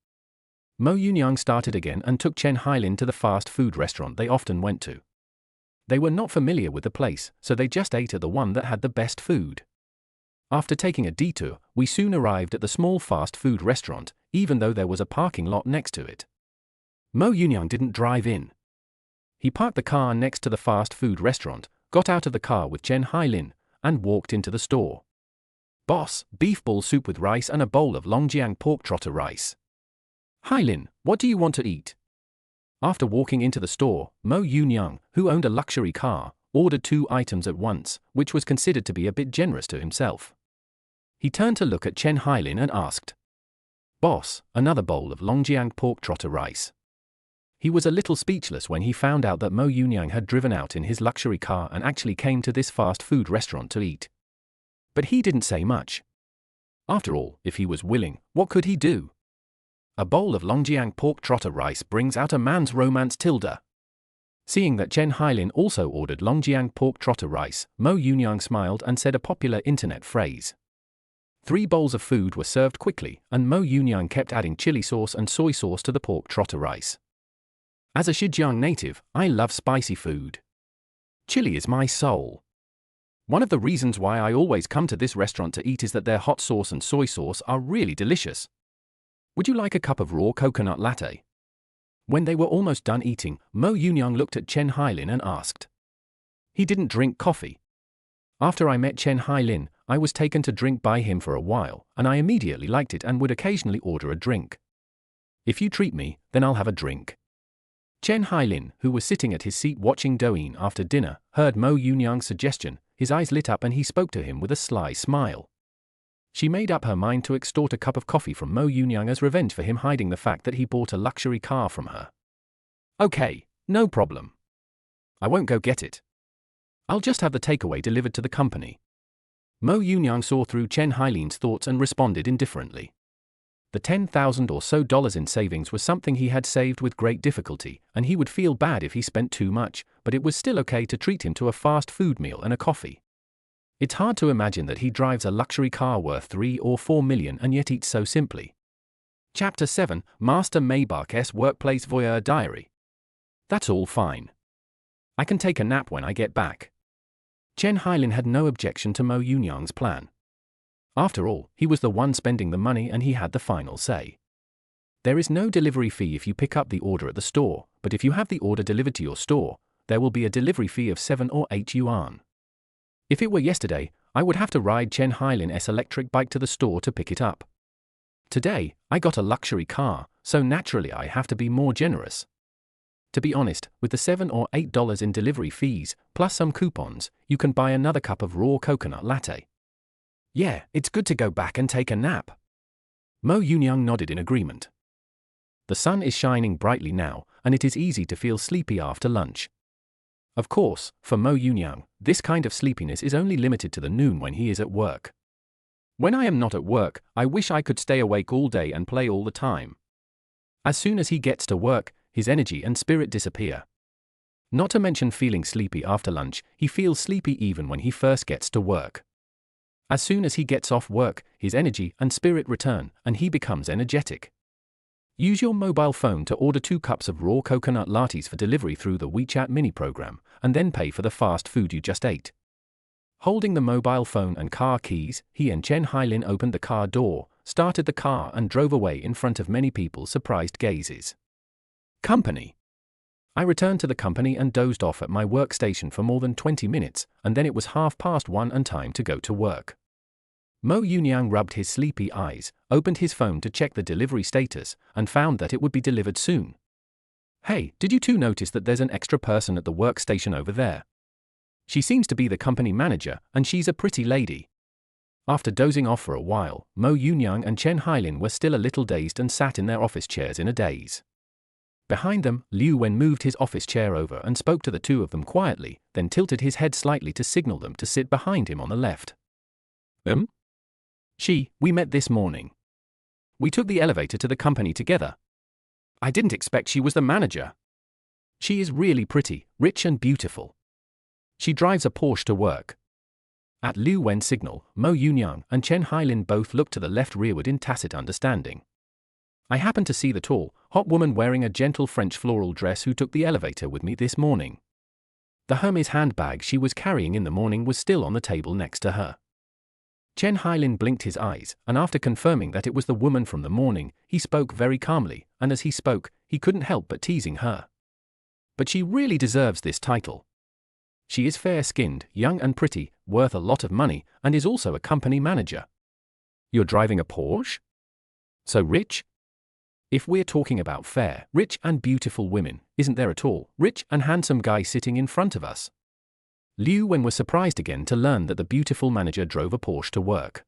Mo Yun-young started again and took Chen Hailin to the fast food restaurant they often went to. They were not familiar with the place, so they just ate at the one that had the best food. After taking a detour, we soon arrived at the small fast food restaurant, even though there was a parking lot next to it. Mo Yun-young didn't drive in. He parked the car next to the fast food restaurant, got out of the car with Chen Hailin, and walked into the store. Boss, beef ball soup with rice and a bowl of Longjiang pork trotter rice. Hailin, what do you want to eat? After walking into the store, Mo Yun-young, who owned a luxury car, ordered 2 items at once, which was considered to be a bit generous to himself. He turned to look at Chen Hailin and asked, Boss, another bowl of Longjiang pork trotter rice. He was a little speechless when he found out that Mo Yun-young had driven out in his luxury car and actually came to this fast food restaurant to eat. But he didn't say much. After all, if he was willing, what could he do? A bowl of Longjiang pork trotter rice brings out a man's romance tilde. Seeing that Chen Hailin also ordered Longjiang pork trotter rice, Mo Yun-young smiled and said a popular internet phrase. 3 bowls of food were served quickly, and Mo Yun-young kept adding chili sauce and soy sauce to the pork trotter rice. As a Zhejiang native, I love spicy food. Chili is my soul. One of the reasons why I always come to this restaurant to eat is that their hot sauce and soy sauce are really delicious. Would you like a cup of raw coconut latte? When they were almost done eating, Mo Yun-young looked at Chen Hailin and asked. He didn't drink coffee. After I met Chen Hailin, I was taken to drink by him for a while, and I immediately liked it and would occasionally order a drink. If you treat me, then I'll have a drink. Chen Hailin, who was sitting at his seat watching Douyin after dinner, heard Mo Yun-young's suggestion, his eyes lit up and he spoke to him with a sly smile. She made up her mind to extort a cup of coffee from Mo Yun-young as revenge for him hiding the fact that he bought a luxury car from her. Okay, no problem. I won't go get it. I'll just have the takeaway delivered to the company. Mo Yun-young saw through Chen Hailin's thoughts and responded indifferently. The $10,000 or so in savings was something he had saved with great difficulty, and he would feel bad if he spent too much, but it was still okay to treat him to a fast food meal and a coffee. It's hard to imagine that he drives a luxury car worth 3 or 4 million and yet eats so simply. Chapter 7, Master Maybach's Workplace Voyeur Diary. That's all fine. I can take a nap when I get back. Chen Hailin had no objection to Mo Yunyang's plan. After all, he was the one spending the money and he had the final say. There is no delivery fee if you pick up the order at the store, but if you have the order delivered to your store, there will be a delivery fee of 7 or 8 yuan. If it were yesterday, I would have to ride Chen Hailin's electric bike to the store to pick it up. Today, I got a luxury car, so naturally I have to be more generous. To be honest, with the $7 or $8 in delivery fees, plus some coupons, you can buy another cup of raw coconut latte. Yeah, it's good to go back and take a nap. Mo Yunyang nodded in agreement. The sun is shining brightly now, and it is easy to feel sleepy after lunch. Of course, for Mo Yunyang, this kind of sleepiness is only limited to the noon when he is at work. When I am not at work, I wish I could stay awake all day and play all the time. As soon as he gets to work, his energy and spirit disappear. Not to mention feeling sleepy after lunch, he feels sleepy even when he first gets to work. As soon as he gets off work, his energy and spirit return, and he becomes energetic. Use your mobile phone to order 2 cups of raw coconut lattes for delivery through the WeChat mini program, and then pay for the fast food you just ate. Holding the mobile phone and car keys, he and Chen Hailin opened the car door, started the car and drove away in front of many people's surprised gazes. Company. I returned to the company and dozed off at my workstation for more than 20 minutes, and then it was 1:30 and time to go to work. Mo Yunyang rubbed his sleepy eyes, opened his phone to check the delivery status, and found that it would be delivered soon. Hey, did you two notice that there's an extra person at the workstation over there? She seems to be the company manager, and she's a pretty lady. After dozing off for a while, Mo Yunyang and Chen Hailin were still a little dazed and sat in their office chairs in a daze. Behind them, Liu Wen moved his office chair over and spoke to the two of them quietly, then tilted his head slightly to signal them to sit behind him on the left. We met this morning. We took the elevator to the company together. I didn't expect she was the manager. She is really pretty, rich and beautiful. She drives a Porsche to work. At Liu Wen's signal, Mo Yunyang and Chen Hailin both looked to the left rearward in tacit understanding. I happened to see the tall, hot woman wearing a gentle French floral dress who took the elevator with me this morning. The Hermes handbag she was carrying in the morning was still on the table next to her. Chen Hailin blinked his eyes, and after confirming that it was the woman from the morning, he spoke very calmly, and as he spoke, he couldn't help but teasing her. But she really deserves this title. She is fair-skinned, young and pretty, worth a lot of money, and is also a company manager. You're driving a Porsche? So rich? If we're talking about fair, rich and beautiful women, isn't there a tall, rich and handsome guy sitting in front of us? Liu Wen was surprised again to learn that the beautiful manager drove a Porsche to work.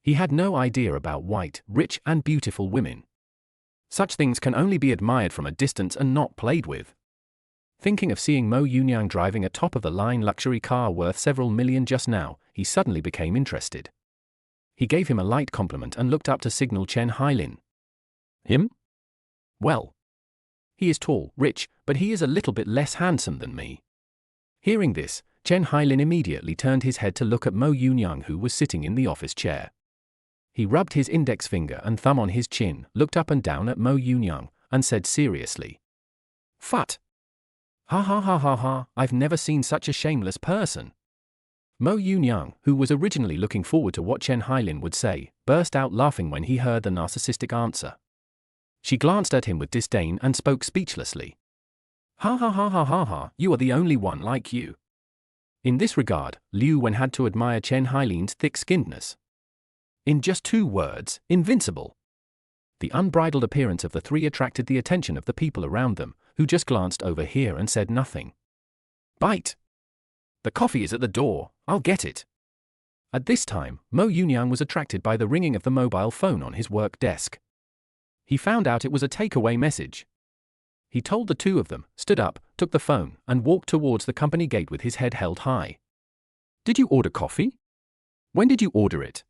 He had no idea about white, rich and beautiful women. Such things can only be admired from a distance and not played with. Thinking of seeing Mo Yunyang driving a top-of-the-line luxury car worth several million just now, he suddenly became interested. He gave him a light compliment and looked up to signal Chen Hailin. Him? Well, he is tall, rich, but he is a little bit less handsome than me. Hearing this, Chen Hailin immediately turned his head to look at Mo Yunyang, who was sitting in the office chair. He rubbed his index finger and thumb on his chin, looked up and down at Mo Yunyang, and said seriously, "Phut! Ha ha ha ha ha, I've never seen such a shameless person." Mo Yunyang, who was originally looking forward to what Chen Hailin would say, burst out laughing when he heard the narcissistic answer. She glanced at him with disdain and spoke speechlessly. Ha ha ha ha ha ha, you are the only one like you. In this regard, Liu Wen had to admire Chen Hailin's thick-skinnedness. In just 2 words, invincible. The unbridled appearance of the three attracted the attention of the people around them, who just glanced over here and said nothing. Bite! The coffee is at the door, I'll get it. At this time, Mo Yunyang was attracted by the ringing of the mobile phone on his work desk. He found out it was a takeaway message. He told the two of them, stood up, took the phone, and walked towards the company gate with his head held high. Did you order coffee? When did you order it?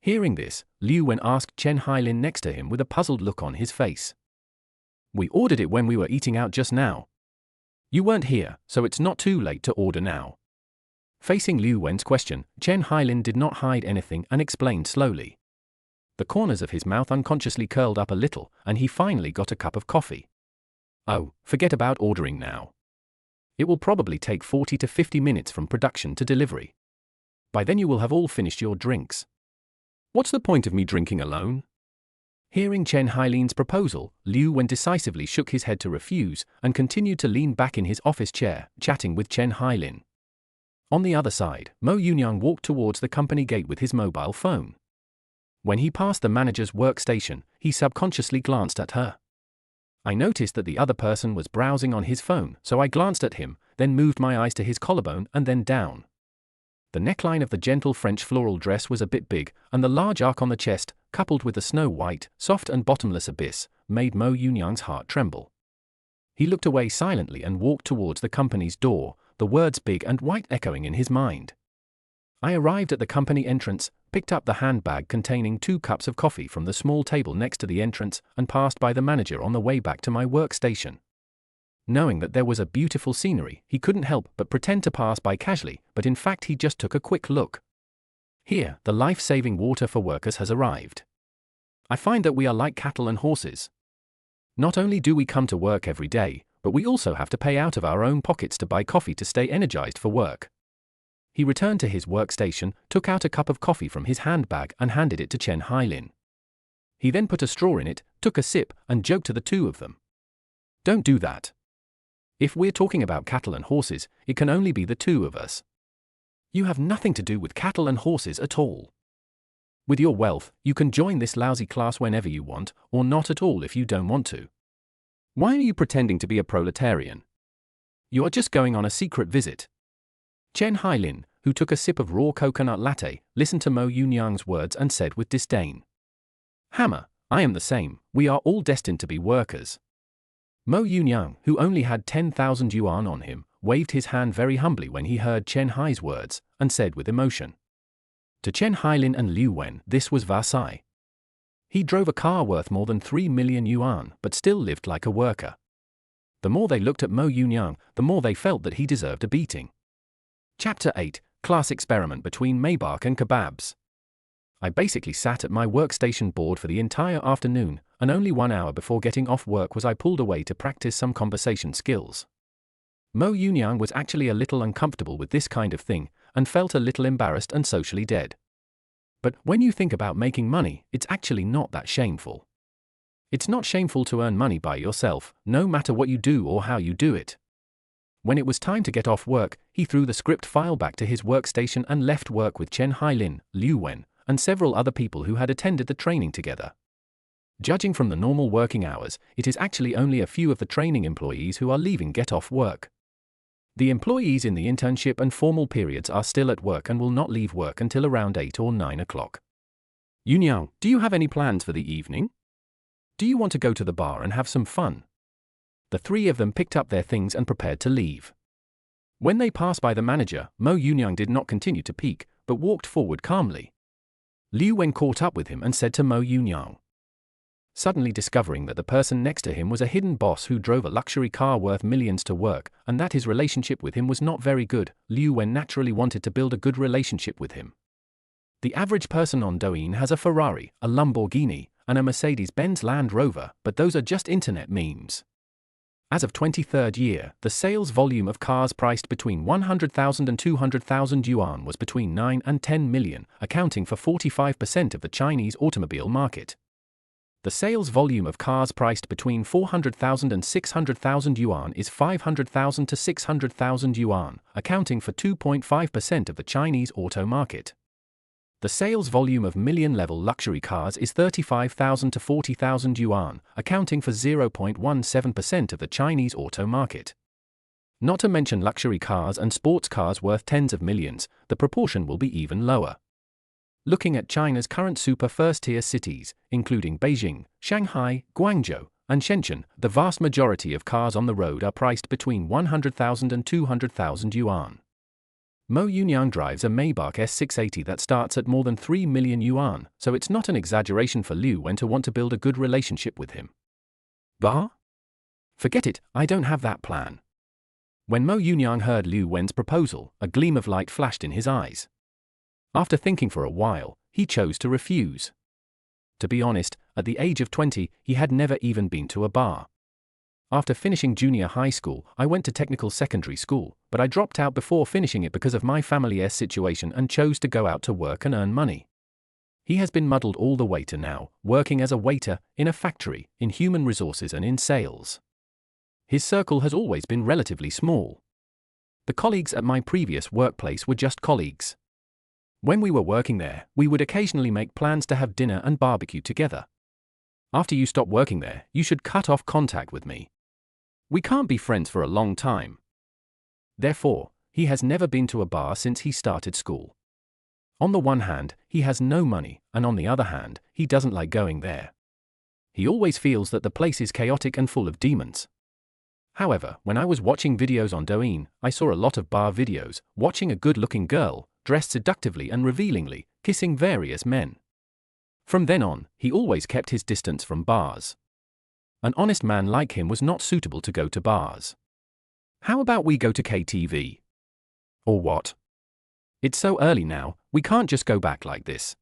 Hearing this, Liu Wen asked Chen Hailin next to him with a puzzled look on his face. We ordered it when we were eating out just now. You weren't here, so it's not too late to order now. Facing Liu Wen's question, Chen Hailin did not hide anything and explained slowly. The corners of his mouth unconsciously curled up a little, and he finally got a cup of coffee. Oh, forget about ordering now. It will probably take 40 to 50 minutes from production to delivery. By then you will have all finished your drinks. What's the point of me drinking alone? Hearing Chen Hailin's proposal, Liu Wen decisively shook his head to refuse and continued to lean back in his office chair, chatting with Chen Hailin. On the other side, Mo Yunyang walked towards the company gate with his mobile phone. When he passed the manager's workstation, he subconsciously glanced at her. I noticed that the other person was browsing on his phone, so I glanced at him, then moved my eyes to his collarbone and then down. The neckline of the gentle French floral dress was a bit big, and the large arc on the chest, coupled with the snow-white, soft and bottomless abyss, made Mo Yunyang's heart tremble. He looked away silently and walked towards the company's door, the words big and white echoing in his mind. I arrived at the company entrance, picked up the handbag containing 2 cups of coffee from the small table next to the entrance, and passed by the manager on the way back to my workstation. Knowing that there was a beautiful scenery, he couldn't help but pretend to pass by casually, but in fact he just took a quick look. Here, the life-saving water for workers has arrived. I find that we are like cattle and horses. Not only do we come to work every day, but we also have to pay out of our own pockets to buy coffee to stay energized for work. He returned to his workstation, took out a cup of coffee from his handbag and handed it to Chen Hailin. He then put a straw in it, took a sip, and joked to the two of them. Don't do that. If we're talking about cattle and horses, it can only be the two of us. You have nothing to do with cattle and horses at all. With your wealth, you can join this lousy class whenever you want, or not at all if you don't want to. Why are you pretending to be a proletarian? You are just going on a secret visit. Chen Hailin, who took a sip of raw coconut latte, listened to Mo Yunyang's words and said with disdain. Hammer, I am the same, we are all destined to be workers. Mo Yunyang, who only had 10,000 yuan on him, waved his hand very humbly when he heard Chen Hai's words, and said with emotion. To Chen Hailin and Liu Wen, this was Versailles. He drove a car worth more than 3 million yuan, but still lived like a worker. The more they looked at Mo Yunyang, the more they felt that he deserved a beating. Chapter 8, Class Experiment Between Maybach and Kebabs. I basically sat at my workstation bored for the entire afternoon, and only 1 hour before getting off work was I pulled away to practice some conversation skills. Mo Yunyang was actually a little uncomfortable with this kind of thing, and felt a little embarrassed and socially dead. But when you think about making money, it's actually not that shameful. It's not shameful to earn money by yourself, no matter what you do or how you do it. When it was time to get off work, he threw the script file back to his workstation and left work with Chen Hailin, Liu Wen, and several other people who had attended the training together. Judging from the normal working hours, it is actually only a few of the training employees who are leaving get off work. The employees in the internship and formal periods are still at work and will not leave work until around 8 or 9 o'clock. Yunyang, do you have any plans for the evening? Do you want to go to the bar and have some fun? The three of them picked up their things and prepared to leave. When they passed by the manager, Mo Yunyang did not continue to peek, but walked forward calmly. Liu Wen caught up with him and said to Mo Yunyang. Suddenly discovering that the person next to him was a hidden boss who drove a luxury car worth millions to work, and that his relationship with him was not very good, Liu Wen naturally wanted to build a good relationship with him. The average person on Douyin has a Ferrari, a Lamborghini, and a Mercedes-Benz Land Rover, but those are just internet memes. As of 23rd year, the sales volume of cars priced between 100,000 and 200,000 yuan was between 9 and 10 million, accounting for 45% of the Chinese automobile market. The sales volume of cars priced between 400,000 and 600,000 yuan is 500,000 to 600,000 yuan, accounting for 2.5% of the Chinese auto market. The sales volume of million-level luxury cars is 35,000 to 40,000 yuan, accounting for 0.17% of the Chinese auto market. Not to mention luxury cars and sports cars worth tens of millions, the proportion will be even lower. Looking at China's current super first-tier cities, including Beijing, Shanghai, Guangzhou, and Shenzhen, the vast majority of cars on the road are priced between 100,000 and 200,000 yuan. Mo Yunyang drives a Maybach S680 that starts at more than 3 million yuan, so it's not an exaggeration for Liu Wen to want to build a good relationship with him. Bar? Forget it, I don't have that plan. When Mo Yunyang heard Liu Wen's proposal, a gleam of light flashed in his eyes. After thinking for a while, he chose to refuse. To be honest, at the age of 20, he had never even been to a bar. After finishing junior high school, I went to technical secondary school, but I dropped out before finishing it because of my family's situation and chose to go out to work and earn money. He has been muddled all the way to now, working as a waiter, in a factory, in human resources and in sales. His circle has always been relatively small. The colleagues at my previous workplace were just colleagues. When we were working there, we would occasionally make plans to have dinner and barbecue together. After you stop working there, you should cut off contact with me. We can't be friends for a long time. Therefore, he has never been to a bar since he started school. On the one hand, he has no money, and on the other hand, he doesn't like going there. He always feels that the place is chaotic and full of demons. However, when I was watching videos on Douyin, I saw a lot of bar videos, watching a good-looking girl, dressed seductively and revealingly, kissing various men. From then on, he always kept his distance from bars. An honest man like him was not suitable to go to bars. How about we go to KTV? Or what? It's so early now, we can't just go back like this.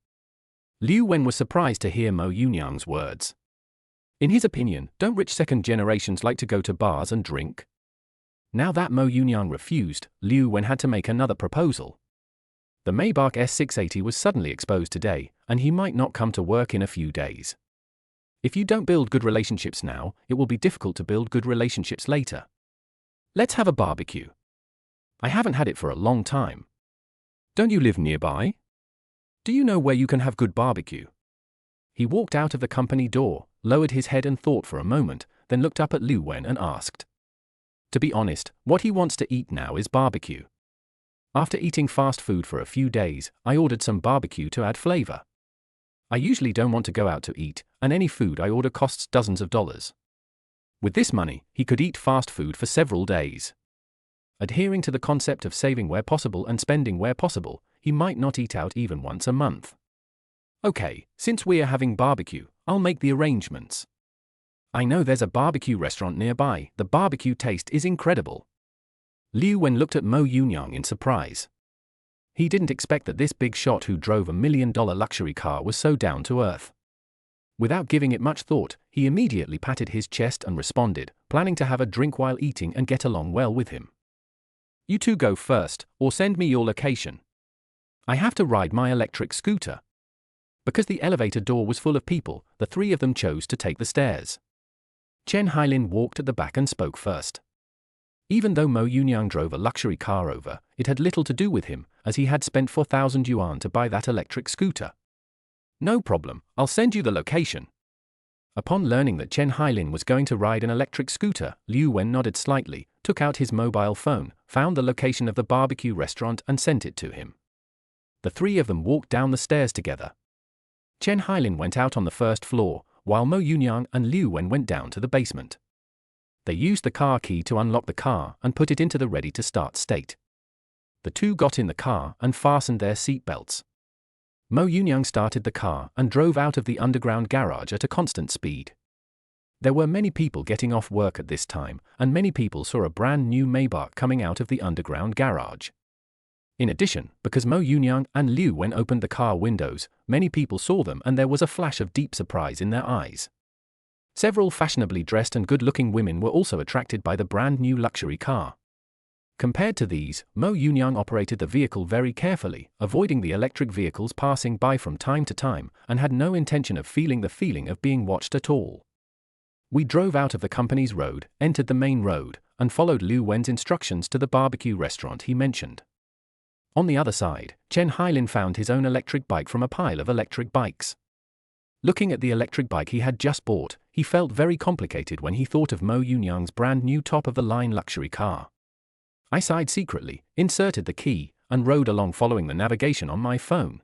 Liu Wen was surprised to hear Mo Yunyang's words. In his opinion, don't rich second generations like to go to bars and drink? Now that Mo Yunyang refused, Liu Wen had to make another proposal. The Maybach S680 was suddenly exposed today, and he might not come to work in a few days. If you don't build good relationships now, it will be difficult to build good relationships later. Let's have a barbecue. I haven't had it for a long time. Don't you live nearby? Do you know where you can have good barbecue? He walked out of the company door, lowered his head and thought for a moment, then looked up at Liu Wen and asked. To be honest, what he wants to eat now is barbecue. After eating fast food for a few days, I ordered some barbecue to add flavor. I usually don't want to go out to eat, and any food I order costs dozens of dollars. With this money, he could eat fast food for several days. Adhering to the concept of saving where possible and spending where possible, he might not eat out even once a month. Okay, since we're having barbecue, I'll make the arrangements. I know there's a barbecue restaurant nearby, the barbecue taste is incredible. Liu Wen looked at Mo Yunyang in surprise. He didn't expect that this big shot who drove $1 million luxury car was so down to earth. Without giving it much thought, he immediately patted his chest and responded, planning to have a drink while eating and get along well with him. You two go first, or send me your location. I have to ride my electric scooter. Because the elevator door was full of people, the three of them chose to take the stairs. Chen Hailin walked at the back and spoke first. Even though Mo Yunyang drove a luxury car over, it had little to do with him, as he had spent 4,000 yuan to buy that electric scooter. No problem, I'll send you the location. Upon learning that Chen Hailin was going to ride an electric scooter, Liu Wen nodded slightly, took out his mobile phone, found the location of the barbecue restaurant and sent it to him. The three of them walked down the stairs together. Chen Hailin went out on the first floor, while Mo Yunyang and Liu Wen went down to the basement. They used the car key to unlock the car and put it into the ready-to-start state. The two got in the car and fastened their seat belts. Mo Yunyang started the car and drove out of the underground garage at a constant speed. There were many people getting off work at this time, and many people saw a brand new Maybach coming out of the underground garage. In addition, because Mo Yunyang and Liu Wen opened the car windows, many people saw them and there was a flash of deep surprise in their eyes. Several fashionably dressed and good-looking women were also attracted by the brand new luxury car. Compared to these, Mo Yunyang operated the vehicle very carefully, avoiding the electric vehicles passing by from time to time, and had no intention of feeling the feeling of being watched at all. We drove out of the company's road, entered the main road, and followed Liu Wen's instructions to the barbecue restaurant he mentioned. On the other side, Chen Hailin found his own electric bike from a pile of electric bikes. Looking at the electric bike he had just bought, he felt very complicated when he thought of Mo Yunyang's brand new top-of-the-line luxury car. I sighed secretly, inserted the key, and rode along following the navigation on my phone.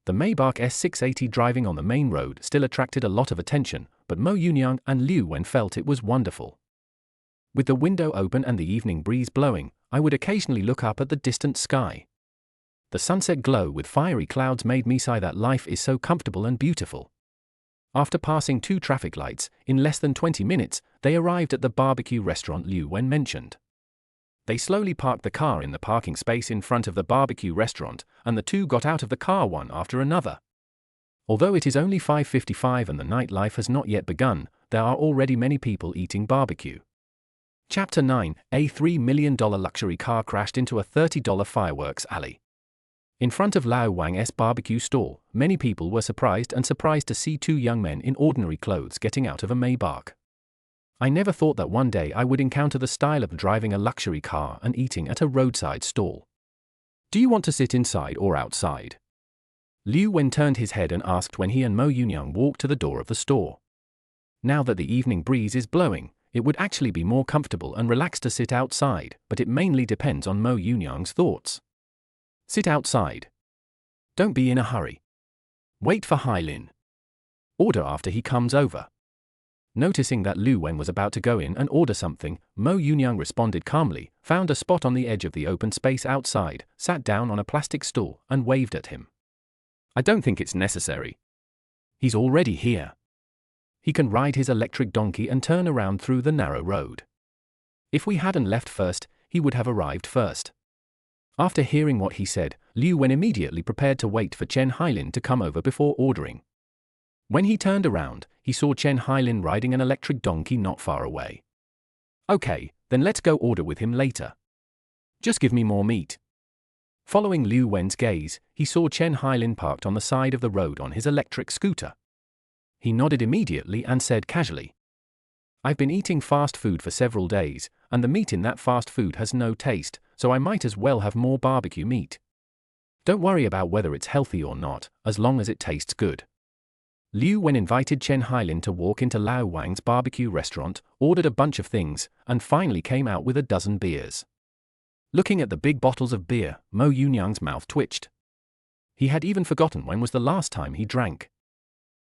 The Maybach S680 driving on the main road still attracted a lot of attention, but Mo Yunyang and Liu Wen felt it was wonderful. With the window open and the evening breeze blowing, I would occasionally look up at the distant sky. The sunset glow with fiery clouds made me sigh that life is so comfortable and beautiful. After passing 2 traffic lights, in less than 20 minutes, they arrived at the barbecue restaurant Liu Wen mentioned. They slowly parked the car in the parking space in front of the barbecue restaurant, and the two got out of the car one after another. Although it is only 5:55 and the nightlife has not yet begun, there are already many people eating barbecue. Chapter 9: A $3 million luxury car crashed into a $30 fireworks alley. In front of Lao Wang's barbecue stall, many people were surprised to see two young men in ordinary clothes getting out of a Maybach. I never thought that one day I would encounter the style of driving a luxury car and eating at a roadside stall. Do you want to sit inside or outside? Liu Wen turned his head and asked when he and Mo Yunyang walked to the door of the store. Now that the evening breeze is blowing, it would actually be more comfortable and relaxed to sit outside, but it mainly depends on Mo Yunyang's thoughts. Sit outside. Don't be in a hurry. Wait for Hailin. Order after he comes over. Noticing that Liu Wen was about to go in and order something, Mo Yunyang responded calmly, found a spot on the edge of the open space outside, sat down on a plastic stool, and waved at him. I don't think it's necessary. He's already here. He can ride his electric donkey and turn around through the narrow road. If we hadn't left first, he would have arrived first. After hearing what he said, Liu Wen immediately prepared to wait for Chen Hailin to come over before ordering. When he turned around, he saw Chen Hailin riding an electric donkey not far away. Okay, then let's go order with him later. Just give me more meat. Following Liu Wen's gaze, he saw Chen Hailin parked on the side of the road on his electric scooter. He nodded immediately and said casually, I've been eating fast food for several days, and the meat in that fast food has no taste, so I might as well have more barbecue meat. Don't worry about whether it's healthy or not, as long as it tastes good. Liu Wen invited Chen Hailin to walk into Lao Wang's barbecue restaurant, ordered a bunch of things, and finally came out with a dozen beers. Looking at the big bottles of beer, Mo Yunyang's mouth twitched. He had even forgotten when was the last time he drank.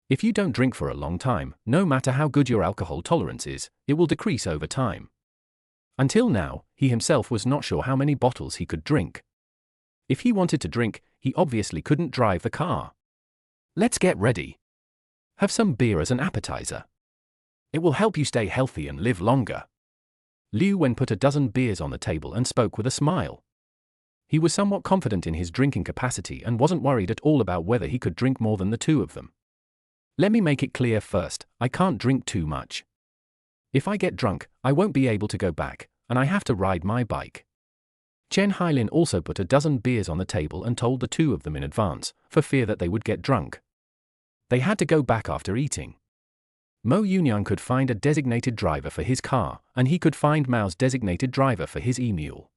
If you don't drink for a long time, no matter how good your alcohol tolerance is, it will decrease over time. Until now, he himself was not sure how many bottles he could drink. If he wanted to drink, he obviously couldn't drive the car. Let's get ready. Have some beer as an appetizer. It will help you stay healthy and live longer. Liu Wen put a dozen beers on the table and spoke with a smile. He was somewhat confident in his drinking capacity and wasn't worried at all about whether he could drink more than the two of them. Let me make it clear first, I can't drink too much. If I get drunk, I won't be able to go back, and I have to ride my bike. Chen Hailin also put a dozen beers on the table and told the two of them in advance, for fear that they would get drunk. They had to go back after eating. Mo Yunyang could find a designated driver for his car, and he could find Mao's designated driver for his e-mule.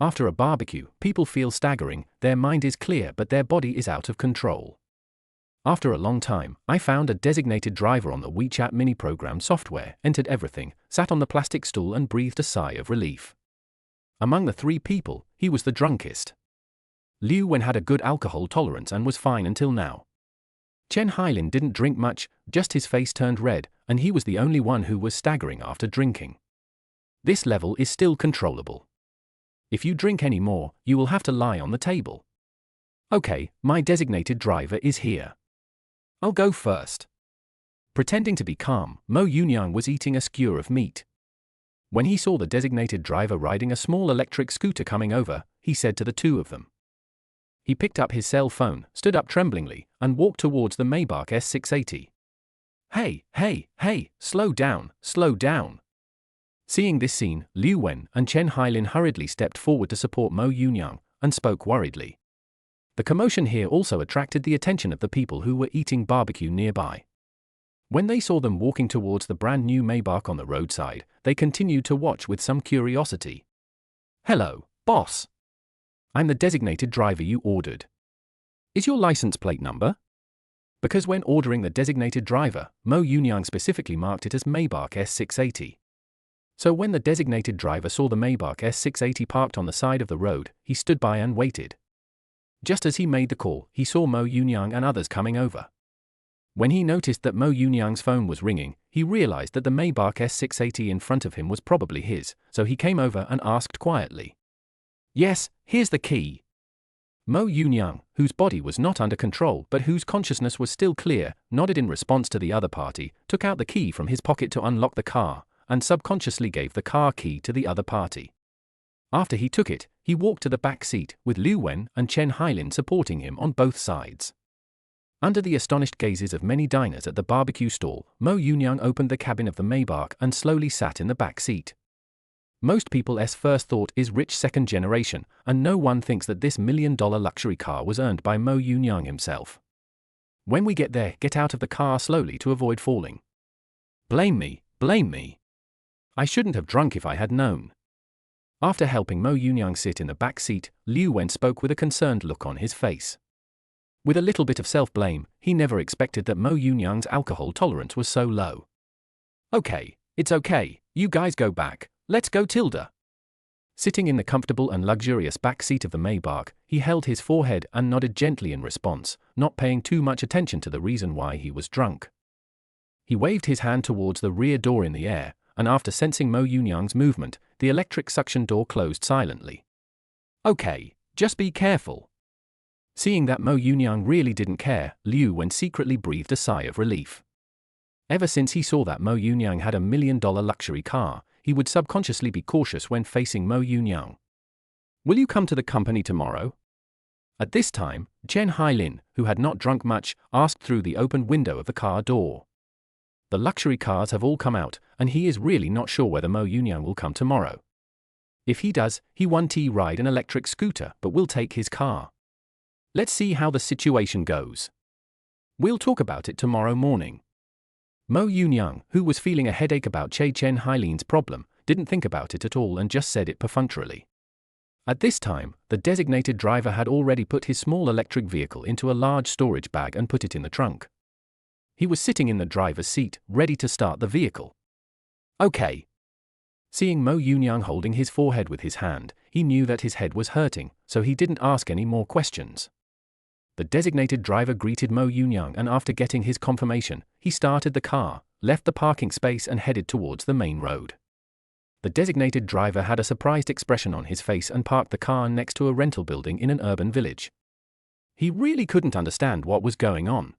After a barbecue, people feel staggering, their mind is clear but their body is out of control. After a long time, I found a designated driver on the WeChat mini program software, entered everything, sat on the plastic stool and breathed a sigh of relief. Among the three people, he was the drunkest. Liu Wen had a good alcohol tolerance and was fine until now. Chen Hailin didn't drink much, just his face turned red, and he was the only one who was staggering after drinking. This level is still controllable. If you drink any more, you will have to lie on the table. Okay, my designated driver is here. I'll go first. Pretending to be calm, Mo Yunyang was eating a skewer of meat. When he saw the designated driver riding a small electric scooter coming over, he said to the two of them. He picked up his cell phone, stood up tremblingly, and walked towards the Maybach S680. Hey, slow down, slow down. Seeing this scene, Liu Wen and Chen Hailin hurriedly stepped forward to support Mo Yunyang, and spoke worriedly. The commotion here also attracted the attention of the people who were eating barbecue nearby. When they saw them walking towards the brand new Maybach on the roadside, they continued to watch with some curiosity. Hello, boss. I'm the designated driver you ordered. Is your license plate number? Because when ordering the designated driver, Mo Yunyang specifically marked it as Maybach S680. So when the designated driver saw the Maybach S680 parked on the side of the road, he stood by and waited. Just as he made the call, he saw Mo Yunyang and others coming over. When he noticed that Mo Yunyang's phone was ringing, he realized that the Maybach S680 in front of him was probably his, so he came over and asked quietly. Yes, here's the key. Mo Yunyang, whose body was not under control but whose consciousness was still clear, nodded in response to the other party, took out the key from his pocket to unlock the car, and subconsciously gave the car key to the other party. After he took it, he walked to the back seat, with Liu Wen and Chen Hailin supporting him on both sides. Under the astonished gazes of many diners at the barbecue stall, Mo Yunyang opened the cabin of the Maybach and slowly sat in the back seat. Most people's first thought is rich second generation, and no one thinks that this million-dollar luxury car was earned by Mo Yunyang himself. When we get there, get out of the car slowly to avoid falling. Blame me, blame me. I shouldn't have drunk if I had known. After helping Mo Yunyang sit in the back seat, Liu Wen spoke with a concerned look on his face. With a little bit of self-blame, he never expected that Mo Yunyang's alcohol tolerance was so low. Okay, it's okay, you guys go back, let's go Tilda. Sitting in the comfortable and luxurious back seat of the Maybach, he held his forehead and nodded gently in response, not paying too much attention to the reason why he was drunk. He waved his hand towards the rear door in the air, and after sensing Mo Yunyang's movement, the electric suction door closed silently. Okay, just be careful. Seeing that Mo Yunyang really didn't care, Liu Wen secretly breathed a sigh of relief. Ever since he saw that Mo Yunyang had a million-dollar luxury car, he would subconsciously be cautious when facing Mo Yunyang. Will you come to the company tomorrow? At this time, Chen Hailin, who had not drunk much, asked through the open window of the car door. The luxury cars have all come out, and he is really not sure whether Mo Yunyang will come tomorrow. If he does, he won't ride an electric scooter but will take his car. Let's see how the situation goes. We'll talk about it tomorrow morning. Mo Yunyang, who was feeling a headache about Chen Hailin's problem, didn't think about it at all and just said it perfunctorily. At this time, the designated driver had already put his small electric vehicle into a large storage bag and put it in the trunk. He was sitting in the driver's seat, ready to start the vehicle. Okay. Seeing Mo Yunyang holding his forehead with his hand, he knew that his head was hurting, so he didn't ask any more questions. The designated driver greeted Mo Yunyang and after getting his confirmation, he started the car, left the parking space and headed towards the main road. The designated driver had a surprised expression on his face and parked the car next to a rental building in an urban village. He really couldn't understand what was going on.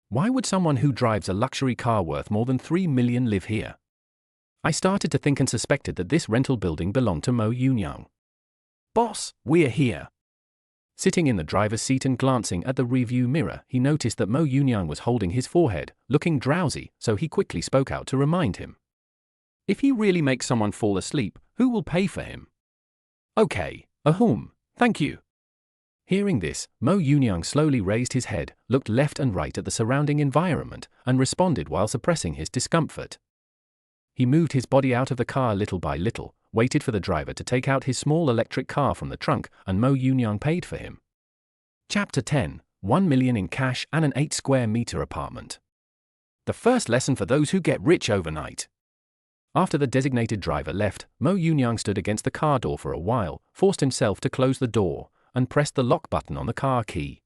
Why would someone who drives a luxury car worth more than 3 million live here? I started to think and suspected that this rental building belonged to Mo Yunyang. Boss, we're here. Sitting in the driver's seat and glancing at the rearview mirror, he noticed that Mo Yunyang was holding his forehead, looking drowsy, so he quickly spoke out to remind him. If he really makes someone fall asleep, who will pay for him? Okay, thank you. Hearing this, Mo Yunyang slowly raised his head, looked left and right at the surrounding environment, and responded while suppressing his discomfort. He moved his body out of the car little by little, waited for the driver to take out his small electric car from the trunk, and Mo Yunyang paid for him. Chapter 10, 1 million in cash and an 8 square meter apartment. The first lesson for those who get rich overnight. After the designated driver left, Mo Yunyang stood against the car door for a while, forced himself to close the door, and pressed the lock button on the car key.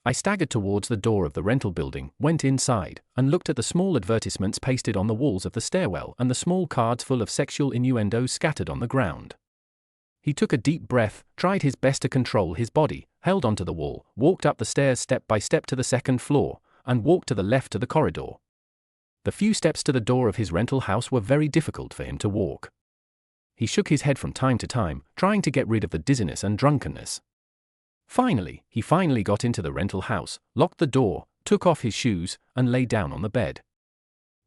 I staggered towards the door of the rental building, went inside, and looked at the small advertisements pasted on the walls of the stairwell and the small cards full of sexual innuendos scattered on the ground. He took a deep breath, tried his best to control his body, held onto the wall, walked up the stairs step by step to the second floor, and walked to the left to the corridor. The few steps to the door of his rental house were very difficult for him to walk. He shook his head from time to time, trying to get rid of the dizziness and drunkenness. Finally, he got into the rental house, locked the door, took off his shoes, and lay down on the bed.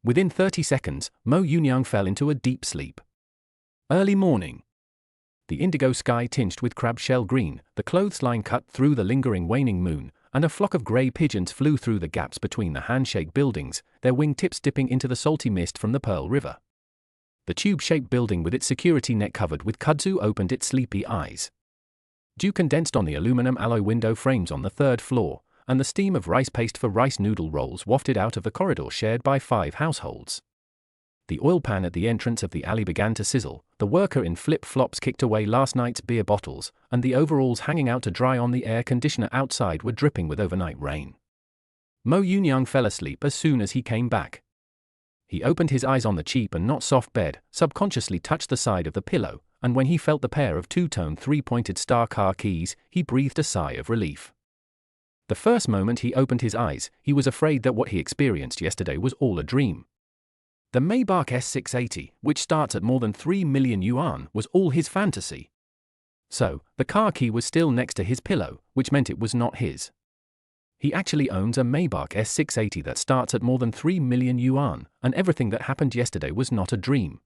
Within 30 seconds, Mo Yunyang fell into a deep sleep. Early morning. The indigo sky tinged with crab shell green, the clothesline cut through the lingering waning moon, and a flock of grey pigeons flew through the gaps between the handshake buildings, their wing-tips dipping into the salty mist from the Pearl River. The tube-shaped building with its security net covered with kudzu opened its sleepy eyes. Dew condensed on the aluminum alloy window frames on the third floor, and the steam of rice paste for rice noodle rolls wafted out of the corridor shared by 5 households. The oil pan at the entrance of the alley began to sizzle, the worker in flip-flops kicked away last night's beer bottles, and the overalls hanging out to dry on the air conditioner outside were dripping with overnight rain. Mo Yunyang fell asleep as soon as he came back. He opened his eyes on the cheap and not soft bed, subconsciously touched the side of the pillow, and when he felt the pair of two-tone 3-pointed star car keys, he breathed a sigh of relief. The first moment he opened his eyes, he was afraid that what he experienced yesterday was all a dream. The Maybach S680, which starts at more than 3 million yuan, was all his fantasy. So, the car key was still next to his pillow, which meant it was not his. He actually owns a Maybach S680 that starts at more than 3 million yuan, and everything that happened yesterday was not a dream.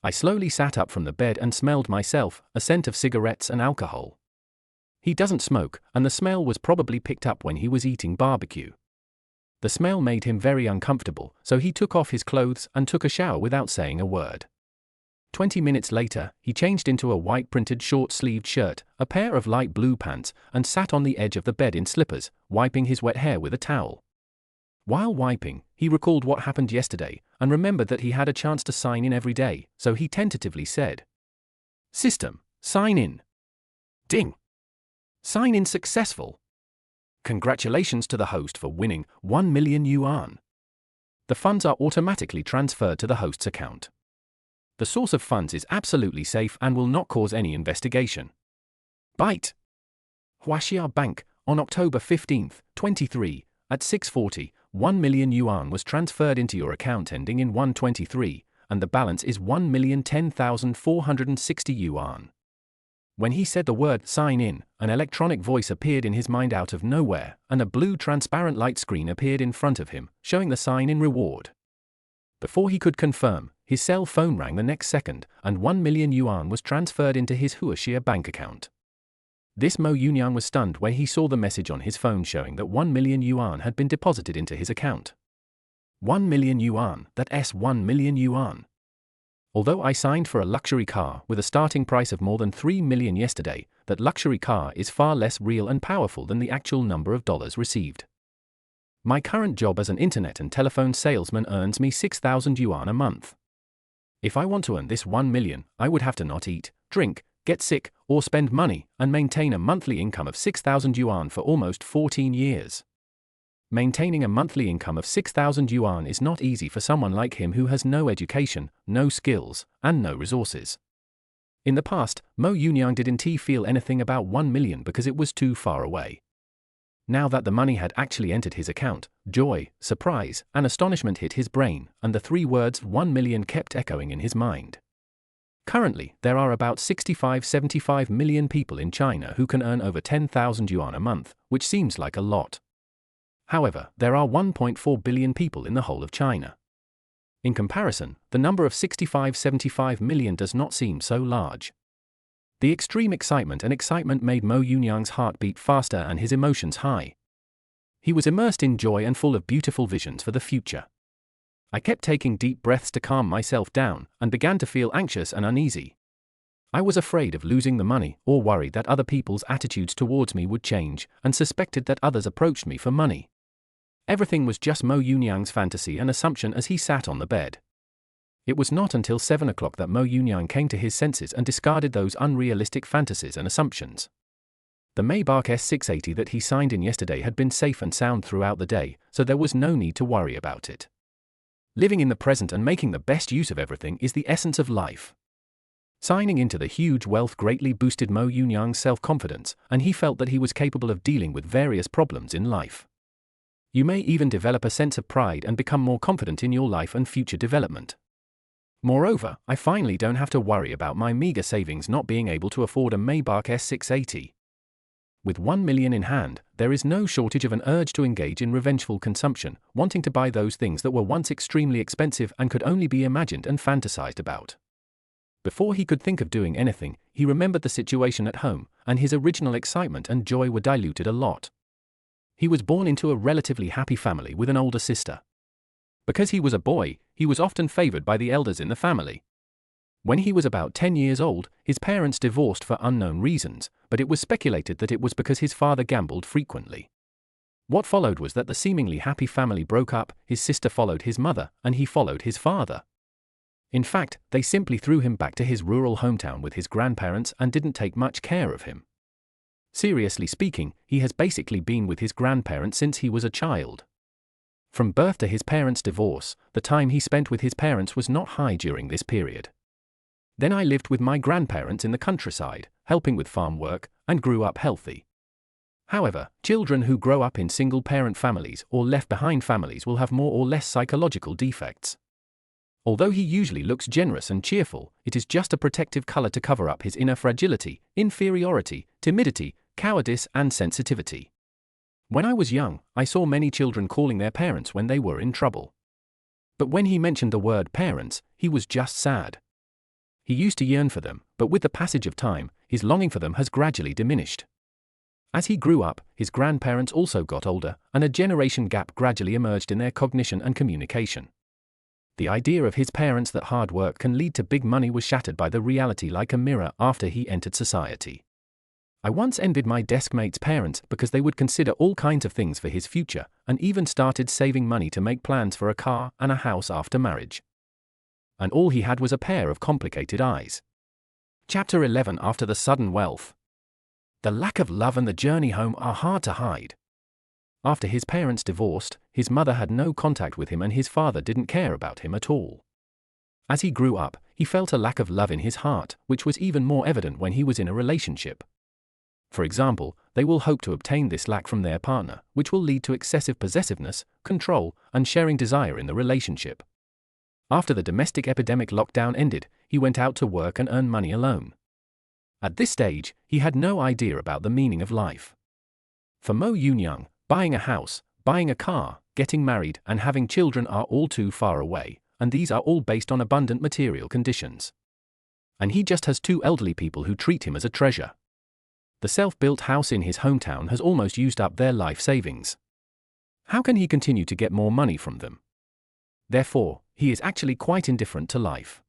I slowly sat up from the bed and smelled myself, a scent of cigarettes and alcohol. He doesn't smoke, and the smell was probably picked up when he was eating barbecue. The smell made him very uncomfortable, so he took off his clothes and took a shower without saying a word. 20 minutes later, he changed into a white printed short-sleeved shirt, a pair of light blue pants, and sat on the edge of the bed in slippers, wiping his wet hair with a towel. While wiping, he recalled what happened yesterday, and remembered that he had a chance to sign in every day, so he tentatively said, "System, sign in." Ding! Sign in successful. Congratulations to the host for winning 1 million yuan. The funds are automatically transferred to the host's account. The source of funds is absolutely safe and will not cause any investigation. Byte. Huaxia Bank, on October 15, 23, at 6:40, 1 million yuan was transferred into your account ending in 123, and the balance is 1,010,460 yuan. When he said the word sign in, an electronic voice appeared in his mind out of nowhere, and a blue transparent light screen appeared in front of him, showing the sign in reward. Before he could confirm, his cell phone rang the next second, and 1 million yuan was transferred into his Huaxia bank account. This Mo Yunyang was stunned when he saw the message on his phone showing that 1 million yuan had been deposited into his account. 1 million yuan, that's 1 million yuan. Although I signed for a luxury car with a starting price of more than 3 million yesterday, that luxury car is far less real and powerful than the actual number of dollars received. My current job as an internet and telephone salesman earns me 6,000 yuan a month. If I want to earn this 1 million, I would have to not eat, drink, get sick, or spend money, and maintain a monthly income of 6,000 yuan for almost 14 years. Maintaining a monthly income of 6,000 yuan is not easy for someone like him who has no education, no skills, and no resources. In the past, Mo Yunyang didn't feel anything about 1 million because it was too far away. Now that the money had actually entered his account, joy, surprise, and astonishment hit his brain, and the three words 1 million kept echoing in his mind. Currently, there are about 65-75 million people in China who can earn over 10,000 yuan a month, which seems like a lot. However, there are 1.4 billion people in the whole of China. In comparison, the number of 65-75 million does not seem so large. The extreme excitement made Mo Yunyang's heart beat faster and his emotions high. He was immersed in joy and full of beautiful visions for the future. I kept taking deep breaths to calm myself down, and began to feel anxious and uneasy. I was afraid of losing the money, or worried that other people's attitudes towards me would change, and suspected that others approached me for money. Everything was just Mo Yunyang's fantasy and assumption as he sat on the bed. It was not until 7 o'clock that Mo Yunyang came to his senses and discarded those unrealistic fantasies and assumptions. The Maybach S680 that he signed in yesterday had been safe and sound throughout the day, so there was no need to worry about it. Living in the present and making the best use of everything is the essence of life. Signing into the huge wealth greatly boosted Mo Yunyang's self-confidence, and he felt that he was capable of dealing with various problems in life. You may even develop a sense of pride and become more confident in your life and future development. Moreover, I finally don't have to worry about my meager savings not being able to afford a Maybach S680. With 1 million in hand, there is no shortage of an urge to engage in revengeful consumption, wanting to buy those things that were once extremely expensive and could only be imagined and fantasized about. Before he could think of doing anything, he remembered the situation at home, and his original excitement and joy were diluted a lot. He was born into a relatively happy family with an older sister. Because he was a boy, he was often favored by the elders in the family. When he was about 10 years old, his parents divorced for unknown reasons, but it was speculated that it was because his father gambled frequently. What followed was that the seemingly happy family broke up, his sister followed his mother, and he followed his father. In fact, they simply threw him back to his rural hometown with his grandparents and didn't take much care of him. Seriously speaking, he has basically been with his grandparents since he was a child. From birth to his parents' divorce, the time he spent with his parents was not high during this period. Then I lived with my grandparents in the countryside, helping with farm work, and grew up healthy. However, children who grow up in single-parent families or left-behind families will have more or less psychological defects. Although he usually looks generous and cheerful, it is just a protective color to cover up his inner fragility, inferiority, timidity, cowardice, and sensitivity. When I was young, I saw many children calling their parents when they were in trouble. But when he mentioned the word parents, he was just sad. He used to yearn for them, but with the passage of time, his longing for them has gradually diminished. As he grew up, his grandparents also got older, and a generation gap gradually emerged in their cognition and communication. The idea of his parents that hard work can lead to big money was shattered by the reality like a mirror after he entered society. I once envied my deskmate's parents because they would consider all kinds of things for his future, and even started saving money to make plans for a car and a house after marriage. And all he had was a pair of complicated eyes. Chapter 11. After the sudden wealth. The lack of love and the journey home are hard to hide. After his parents divorced, his mother had no contact with him and his father didn't care about him at all. As he grew up, he felt a lack of love in his heart, which was even more evident when he was in a relationship. For example, they will hope to obtain this lack from their partner, which will lead to excessive possessiveness, control, and sharing desire in the relationship. After the domestic epidemic lockdown ended, he went out to work and earn money alone. At this stage, he had no idea about the meaning of life. For Mo Yoon-young, buying a house, buying a car, getting married, and having children are all too far away, and these are all based on abundant material conditions. And he just has two elderly people who treat him as a treasure. The self-built house in his hometown has almost used up their life savings. How can he continue to get more money from them? Therefore, he is actually quite indifferent to life.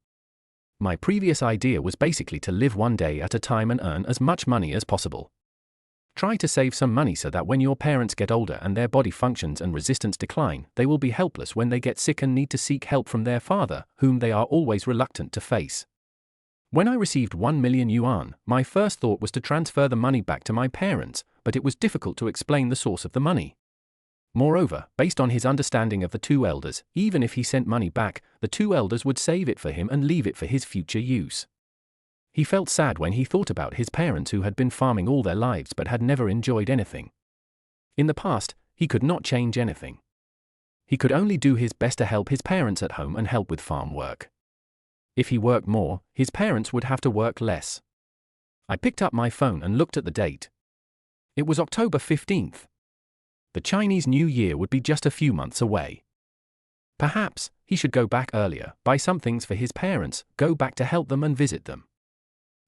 My previous idea was basically to live one day at a time and earn as much money as possible. Try to save some money so that when your parents get older and their body functions and resistance decline, they will be helpless when they get sick and need to seek help from their father, whom they are always reluctant to face. When I received 1 million yuan, my first thought was to transfer the money back to my parents, but it was difficult to explain the source of the money. Moreover, based on his understanding of the two elders, even if he sent money back, the two elders would save it for him and leave it for his future use. He felt sad when he thought about his parents who had been farming all their lives but had never enjoyed anything. In the past, he could not change anything. He could only do his best to help his parents at home and help with farm work. If he worked more, his parents would have to work less. I picked up my phone and looked at the date. It was October 15th. The Chinese New Year would be just a few months away. Perhaps he should go back earlier, buy some things for his parents, go back to help them and visit them.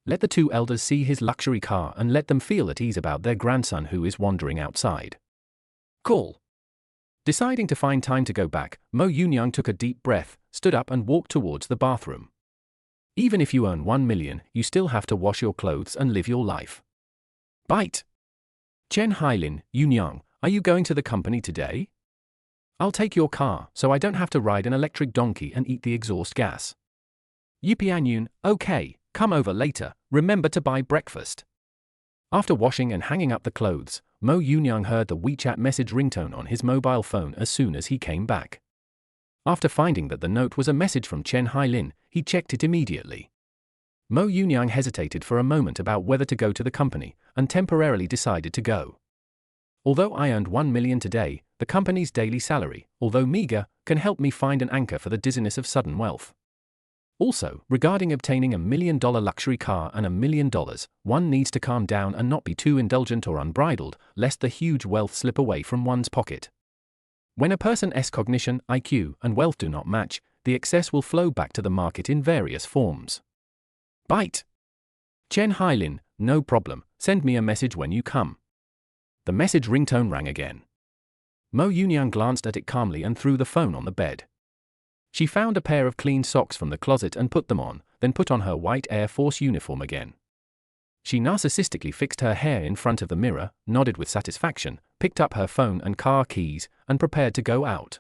Let the two elders see his luxury car and let them feel at ease about their grandson who is wandering outside. Call. Deciding to find time to go back, Mo Yoon-young took a deep breath, stood up and walked towards the bathroom. Even if you earn 1 million, you still have to wash your clothes and live your life. Bite. Chen Hailin, Yoon-young, are you going to the company today? I'll take your car, so I don't have to ride an electric donkey and eat the exhaust gas. Yipianyun, okay, come over later, remember to buy breakfast. After washing and hanging up the clothes, Mo Yoon-young heard the WeChat message ringtone on his mobile phone as soon as he came back. After finding that the note was a message from Chen Hailin, he checked it immediately. Mo Yoon-young hesitated for a moment about whether to go to the company, and temporarily decided to go. Although I earned 1 million today, the company's daily salary, although meager, can help me find an anchor for the dizziness of sudden wealth. Also, regarding obtaining $1 million luxury car and $1 million, one needs to calm down and not be too indulgent or unbridled, lest the huge wealth slip away from one's pocket. When a person's cognition, IQ, and wealth do not match, the excess will flow back to the market in various forms. Bite. Chen Hailin, no problem, send me a message when you come. The message ringtone rang again. Mo Yoon-young glanced at it calmly and threw the phone on the bed. She found a pair of clean socks from the closet and put them on, then put on her white Air Force uniform again. She narcissistically fixed her hair in front of the mirror, nodded with satisfaction, picked up her phone and car keys, and prepared to go out.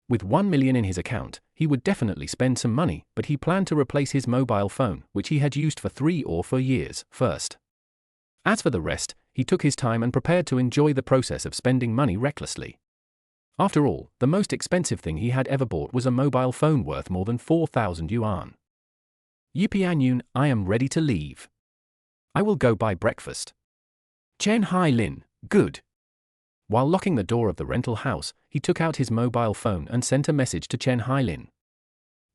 With 1 million in his account, he would definitely spend some money, but he planned to replace his mobile phone, which he had used for 3 or 4 years, first. As for the rest, he took his time and prepared to enjoy the process of spending money recklessly. After all, the most expensive thing he had ever bought was a mobile phone worth more than 4,000 yuan. Yipianyun, I am ready to leave. I will go buy breakfast. Chen Hailin, good. While locking the door of the rental house, he took out his mobile phone and sent a message to Chen Hailin.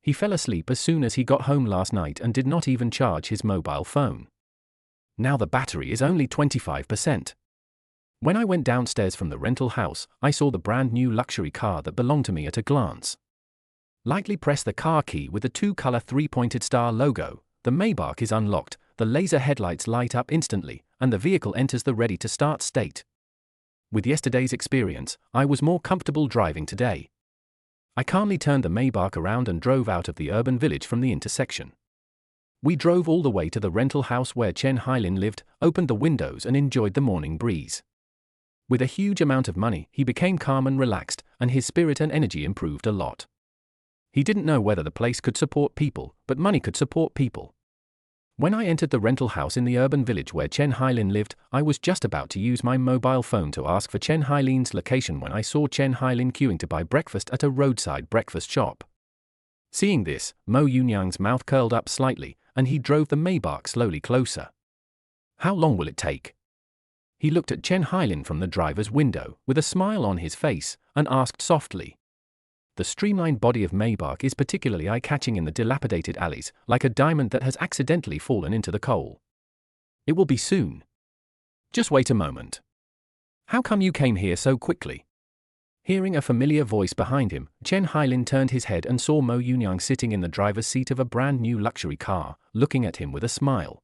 He fell asleep as soon as he got home last night and did not even charge his mobile phone. Now the battery is only 25%. When I went downstairs from the rental house, I saw the brand new luxury car that belonged to me at a glance. Lightly press the car key with the two-color three-pointed star logo. The Maybach is unlocked, the laser headlights light up instantly, and the vehicle enters the ready-to-start state. With yesterday's experience, I was more comfortable driving today. I calmly turned the Maybach around and drove out of the urban village from the intersection. We drove all the way to the rental house where Chen Hailin lived, opened the windows and enjoyed the morning breeze. With a huge amount of money, he became calm and relaxed, and his spirit and energy improved a lot. He didn't know whether the place could support people, but money could support people. When I entered the rental house in the urban village where Chen Hailin lived, I was just about to use my mobile phone to ask for Chen Hailin's location when I saw Chen Hailin queuing to buy breakfast at a roadside breakfast shop. Seeing this, Mo Yunyang's mouth curled up slightly, and he drove the Maybach slowly closer. How long will it take? He looked at Chen Hailin from the driver's window, with a smile on his face, and asked softly. The streamlined body of Maybach is particularly eye-catching in the dilapidated alleys, like a diamond that has accidentally fallen into the coal. It will be soon. Just wait a moment. How come you came here so quickly? Hearing a familiar voice behind him, Chen Hailin turned his head and saw Mo Yunyang sitting in the driver's seat of a brand new luxury car, looking at him with a smile.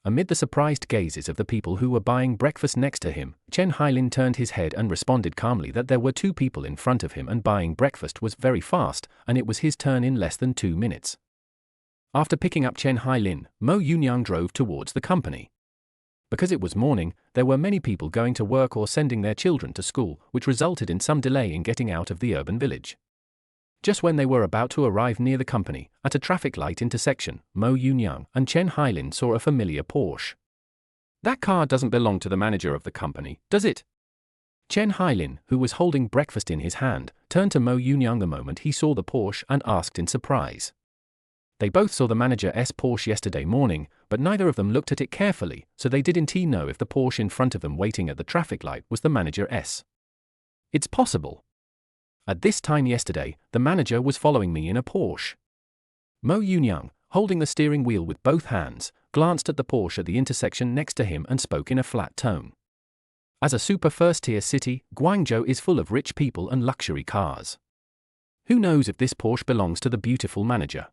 Amid the surprised gazes of the people who were buying breakfast next to him, Chen Hailin turned his head and responded calmly that there were two people in front of him and buying breakfast was very fast, and it was his turn in less than 2 minutes. After picking up Chen Hailin, Mo Yunyang drove towards the company. Because it was morning, there were many people going to work or sending their children to school, which resulted in some delay in getting out of the urban village. Just when they were about to arrive near the company, at a traffic light intersection, Mo Yunyang and Chen Hailin saw a familiar Porsche. That car doesn't belong to the manager of the company, does it? Chen Hailin, who was holding breakfast in his hand, turned to Mo Yunyang the moment he saw the Porsche and asked in surprise. They both saw the manager's Porsche yesterday morning, but neither of them looked at it carefully, so they didn't know if the Porsche in front of them waiting at the traffic light was the manager's. It's possible. At this time yesterday, the manager was following me in a Porsche. Mo Yunyang, holding the steering wheel with both hands, glanced at the Porsche at the intersection next to him and spoke in a flat tone. As a super first-tier city, Guangzhou is full of rich people and luxury cars. Who knows if this Porsche belongs to the beautiful manager?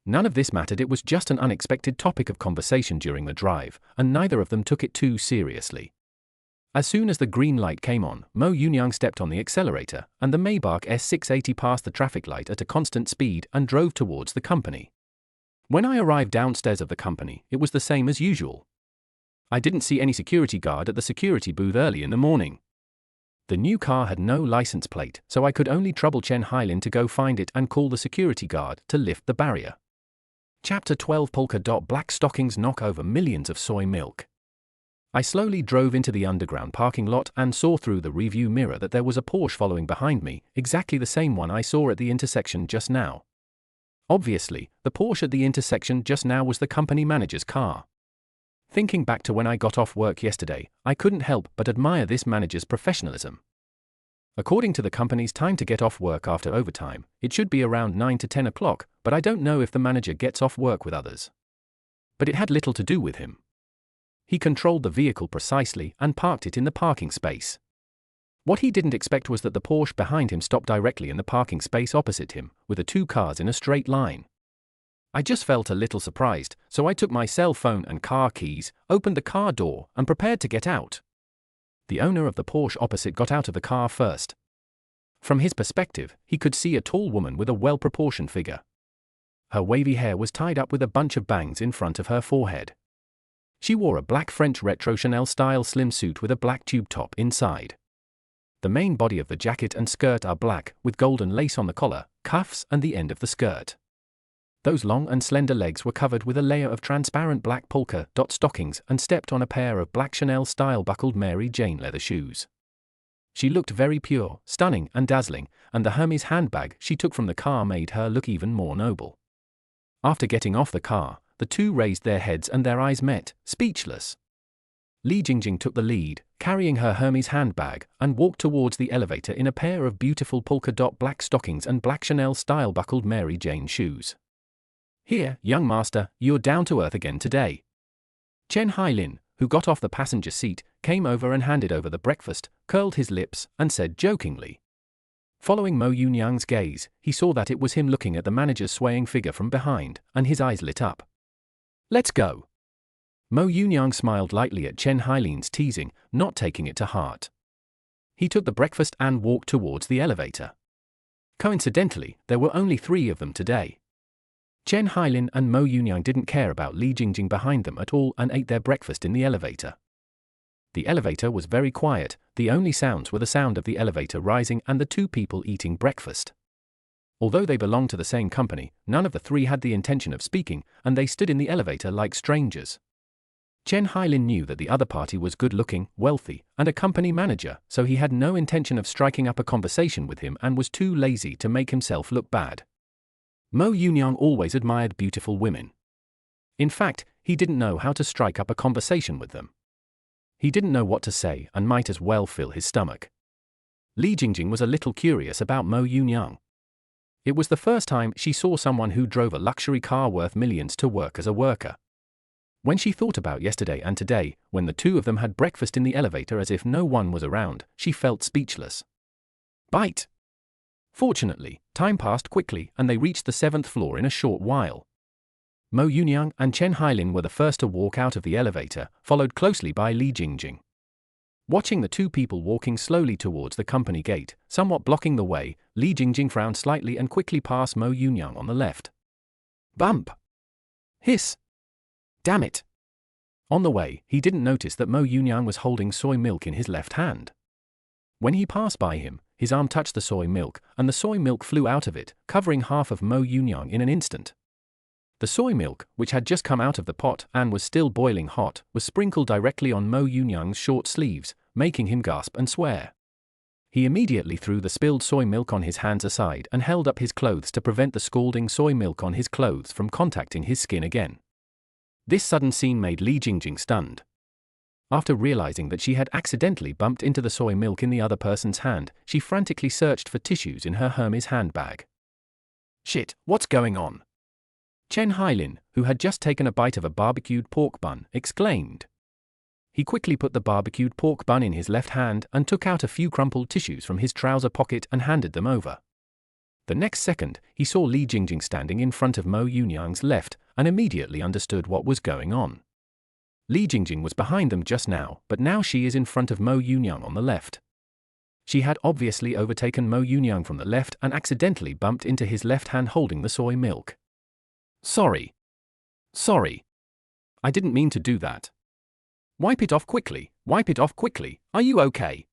None of this mattered, it was just an unexpected topic of conversation during the drive, and neither of them took it too seriously. As soon as the green light came on, Mo Yunyang stepped on the accelerator, and the Maybach S680 passed the traffic light at a constant speed and drove towards the company. When I arrived downstairs of the company, it was the same as usual. I didn't see any security guard at the security booth early in the morning. The new car had no license plate, so I could only trouble Chen Hailin to go find it and call the security guard to lift the barrier. Chapter 12 Polka Dot Black Stockings knock over millions of soy milk. I slowly drove into the underground parking lot and saw through the rearview mirror that there was a Porsche following behind me, exactly the same one I saw at the intersection just now. Obviously, the Porsche at the intersection just now was the company manager's car. Thinking back to when I got off work yesterday, I couldn't help but admire this manager's professionalism. According to the company's time to get off work after overtime, it should be around 9 to 10 o'clock, but I don't know if the manager gets off work with others. But it had little to do with him. He controlled the vehicle precisely and parked it in the parking space. What he didn't expect was that the Porsche behind him stopped directly in the parking space opposite him, with the two cars in a straight line. I just felt a little surprised, so I took my cell phone and car keys, opened the car door, and prepared to get out. The owner of the Porsche opposite got out of the car first. From his perspective, he could see a tall woman with a well-proportioned figure. Her wavy hair was tied up with a bunch of bangs in front of her forehead. She wore a black French retro Chanel-style slim suit with a black tube top inside. The main body of the jacket and skirt are black, with golden lace on the collar, cuffs, and the end of the skirt. Those long and slender legs were covered with a layer of transparent black polka dot stockings and stepped on a pair of black Chanel-style buckled Mary Jane leather shoes. She looked very pure, stunning, and dazzling, and the Hermes handbag she took from the car made her look even more noble. After getting off the car, the two raised their heads and their eyes met, speechless. Li Jingjing took the lead, carrying her Hermes handbag, and walked towards the elevator in a pair of beautiful polka-dot black stockings and black Chanel-style buckled Mary Jane shoes. "Here, young master, you're down to earth again today." Chen Hailin, who got off the passenger seat, came over and handed over the breakfast, curled his lips, and said jokingly. Following Mo Yunyang's gaze, he saw that it was him looking at the manager's swaying figure from behind, and his eyes lit up. "Let's go." Mo Yunyang smiled lightly at Chen Hailin's teasing, not taking it to heart. He took the breakfast and walked towards the elevator. Coincidentally, there were only 3 of them today. Chen Hailin and Mo Yunyang didn't care about Li Jingjing behind them at all and ate their breakfast in the elevator. The elevator was very quiet, the only sounds were the sound of the elevator rising and the 2 people eating breakfast. Although they belonged to the same company, none of the 3 had the intention of speaking, and they stood in the elevator like strangers. Chen Hailin knew that the other party was good-looking, wealthy, and a company manager, so he had no intention of striking up a conversation with him and was too lazy to make himself look bad. Mo Yunyang always admired beautiful women. In fact, he didn't know how to strike up a conversation with them. He didn't know what to say and might as well fill his stomach. Li Jingjing was a little curious about Mo Yunyang. It was the first time she saw someone who drove a luxury car worth millions to work as a worker. When she thought about yesterday and today, when the 2 of them had breakfast in the elevator as if no one was around, she felt speechless. Bite! Fortunately, time passed quickly and they reached the 7th floor in a short while. Mo Yunyang and Chen Hailin were the first to walk out of the elevator, followed closely by Li Jingjing. Watching the 2 people walking slowly towards the company gate, somewhat blocking the way, Li Jingjing frowned slightly and quickly passed Mo Yunyang on the left. Bump! Hiss! Damn it! On the way, he didn't notice that Mo Yunyang was holding soy milk in his left hand. When he passed by him, his arm touched the soy milk, and the soy milk flew out of it, covering half of Mo Yunyang in an instant. The soy milk, which had just come out of the pot and was still boiling hot, was sprinkled directly on Mo Yunyang's short sleeves, making him gasp and swear. He immediately threw the spilled soy milk on his hands aside and held up his clothes to prevent the scalding soy milk on his clothes from contacting his skin again. This sudden scene made Li Jingjing stunned. After realizing that she had accidentally bumped into the soy milk in the other person's hand, she frantically searched for tissues in her Hermes handbag. "Shit, what's going on?" Chen Hailin, who had just taken a bite of a barbecued pork bun, exclaimed. He quickly put the barbecued pork bun in his left hand and took out a few crumpled tissues from his trouser pocket and handed them over. The next second, he saw Li Jingjing standing in front of Mo Yunyang's left and immediately understood what was going on. Li Jingjing was behind them just now, but now she is in front of Mo Yunyang on the left. She had obviously overtaken Mo Yunyang from the left and accidentally bumped into his left hand holding the soy milk. Sorry. I didn't mean to do that. Wipe it off quickly, are you okay?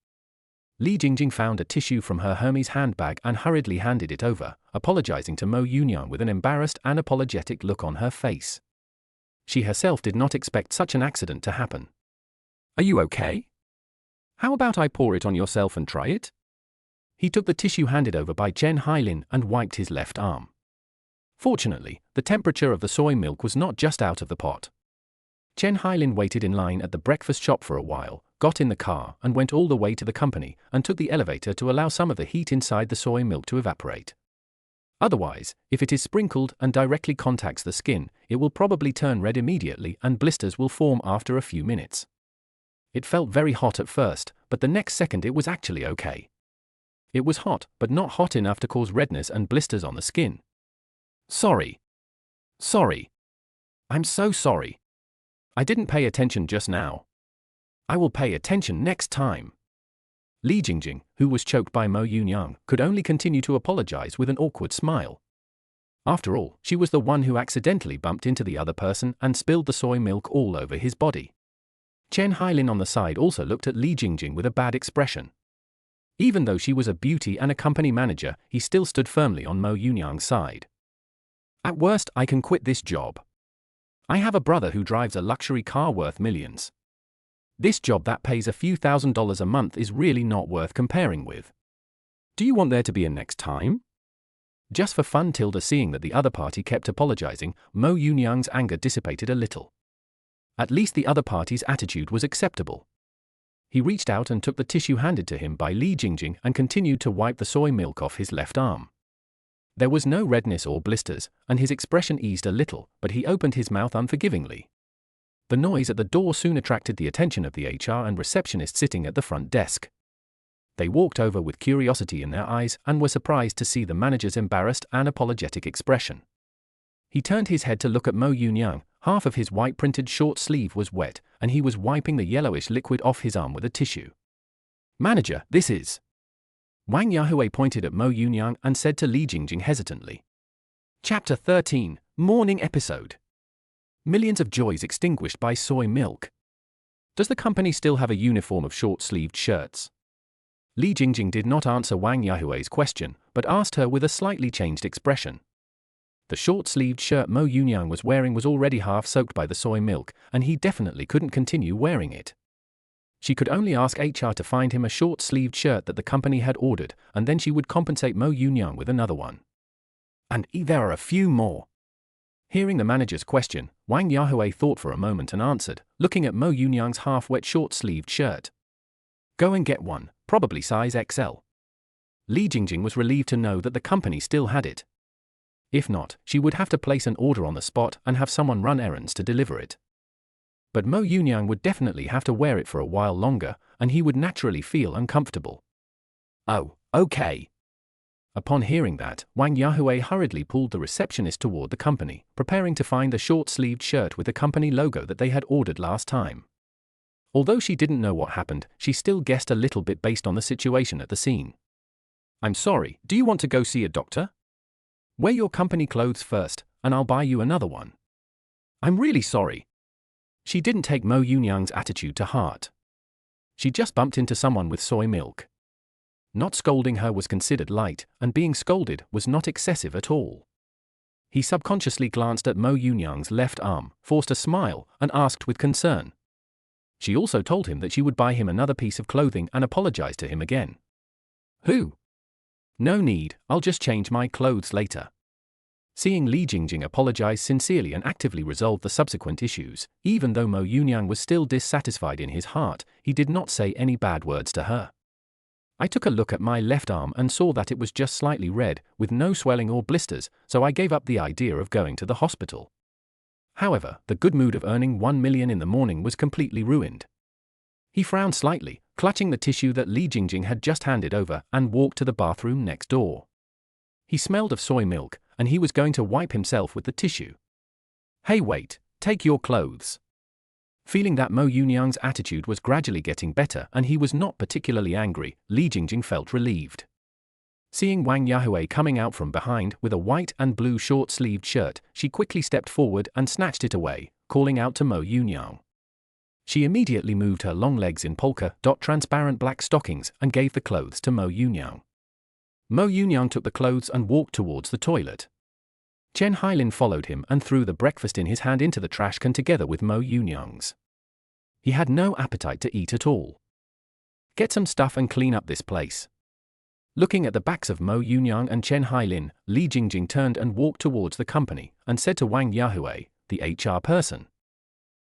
Li Jingjing found a tissue from her Hermes handbag and hurriedly handed it over, apologizing to Mo Yunyang with an embarrassed and apologetic look on her face. She herself did not expect such an accident to happen. Are you okay? How about I pour it on yourself and try it? He took the tissue handed over by Chen Hailin and wiped his left arm. Fortunately, the temperature of the soy milk was not just out of the pot. Chen Hailin waited in line at the breakfast shop for a while, got in the car and went all the way to the company and took the elevator to allow some of the heat inside the soy milk to evaporate. Otherwise, if it is sprinkled and directly contacts the skin, it will probably turn red immediately and blisters will form after a few minutes. It felt very hot at first, but the next second it was actually okay. It was hot, but not hot enough to cause redness and blisters on the skin. Sorry. I'm so sorry. I didn't pay attention just now. I will pay attention next time. Li Jingjing, who was choked by Mo Yunyang, could only continue to apologize with an awkward smile. After all, she was the one who accidentally bumped into the other person and spilled the soy milk all over his body. Chen Hailin on the side also looked at Li Jingjing with a bad expression. Even though she was a beauty and a company manager, he still stood firmly on Mo Yunyang's side. At worst, I can quit this job. I have a brother who drives a luxury car worth millions. This job that pays a few $1,000s a month is really not worth comparing with. Do you want there to be a next time? Just for fun, seeing that the other party kept apologizing, Mo Yunyang's anger dissipated a little. At least the other party's attitude was acceptable. He reached out and took the tissue handed to him by Li Jingjing and continued to wipe the soy milk off his left arm. There was no redness or blisters, and his expression eased a little, but he opened his mouth unforgivingly. The noise at the door soon attracted the attention of the HR and receptionist sitting at the front desk. They walked over with curiosity in their eyes and were surprised to see the manager's embarrassed and apologetic expression. He turned his head to look at Mo Yunyang. Half of his white printed short sleeve was wet, and he was wiping the yellowish liquid off his arm with a tissue. "Manager, this is..." Wang Yahui pointed at Mo Yunyang and said to Li Jingjing hesitantly. Chapter 13, Morning Episode. Millions of joys extinguished by soy milk. Does the company still have a uniform of short-sleeved shirts? Li Jingjing did not answer Wang Yahui's question, but asked her with a slightly changed expression. The short-sleeved shirt Mo Yunyang was wearing was already half soaked by the soy milk, and he definitely couldn't continue wearing it. She could only ask HR to find him a short-sleeved shirt that the company had ordered, and then she would compensate Mo Yunyang with another one. And there are a few more. Hearing the manager's question, Wang Yahui thought for a moment and answered, looking at Mo Yunyang's half-wet short-sleeved shirt. "Go and get one, probably size XL." Li Jingjing was relieved to know that the company still had it. If not, she would have to place an order on the spot and have someone run errands to deliver it. But Mo Yunyang would definitely have to wear it for a while longer, and he would naturally feel uncomfortable. "Oh, okay." Upon hearing that, Wang Yahui hurriedly pulled the receptionist toward the company, preparing to find the short-sleeved shirt with the company logo that they had ordered last time. Although she didn't know what happened, she still guessed a little bit based on the situation at the scene. "I'm sorry, do you want to go see a doctor? Wear your company clothes first, and I'll buy you another one." "I'm really sorry." She didn't take Mo Yunyang's attitude to heart. She just bumped into someone with soy milk. Not scolding her was considered light, and being scolded was not excessive at all. He subconsciously glanced at Mo Yunyang's left arm, forced a smile, and asked with concern. She also told him that she would buy him another piece of clothing and apologized to him again. "Who? No need, I'll just change my clothes later." Seeing Li Jingjing apologize sincerely and actively resolve the subsequent issues, even though Mo Yunyang was still dissatisfied in his heart, he did not say any bad words to her. "I took a look at my left arm and saw that it was just slightly red, with no swelling or blisters, so I gave up the idea of going to the hospital." However, the good mood of earning 1 million in the morning was completely ruined. He frowned slightly, clutching the tissue that Li Jingjing had just handed over, and walked to the bathroom next door. He smelled of soy milk, and he was going to wipe himself with the tissue. "Hey wait, take your clothes." Feeling that Mo Yunyang's attitude was gradually getting better and he was not particularly angry, Li Jingjing felt relieved. Seeing Wang Yahui coming out from behind with a white and blue short-sleeved shirt, she quickly stepped forward and snatched it away, calling out to Mo Yunyang. She immediately moved her long legs in polka-dot transparent black stockings and gave the clothes to Mo Yunyang. Mo Yunyang took the clothes and walked towards the toilet. Chen Hailin followed him and threw the breakfast in his hand into the trash can together with Mo Yunyang's. He had no appetite to eat at all. "Get some stuff and clean up this place." Looking at the backs of Mo Yunyang and Chen Hailin, Li Jingjing turned and walked towards the company and said to Wang Yahui, the HR person,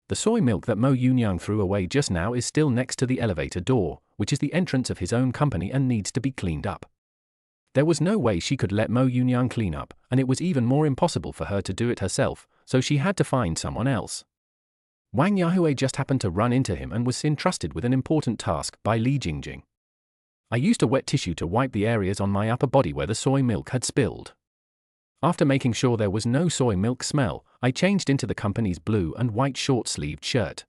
"The soy milk that Mo Yunyang threw away just now is still next to the elevator door, which is the entrance of his own company and needs to be cleaned up." There was no way she could let Mo Yunyang clean up, and it was even more impossible for her to do it herself, so she had to find someone else. Wang Yahui just happened to run into him and was entrusted with an important task by Li Jingjing. "I used a wet tissue to wipe the areas on my upper body where the soy milk had spilled. After making sure there was no soy milk smell, I changed into the company's blue and white short-sleeved shirt."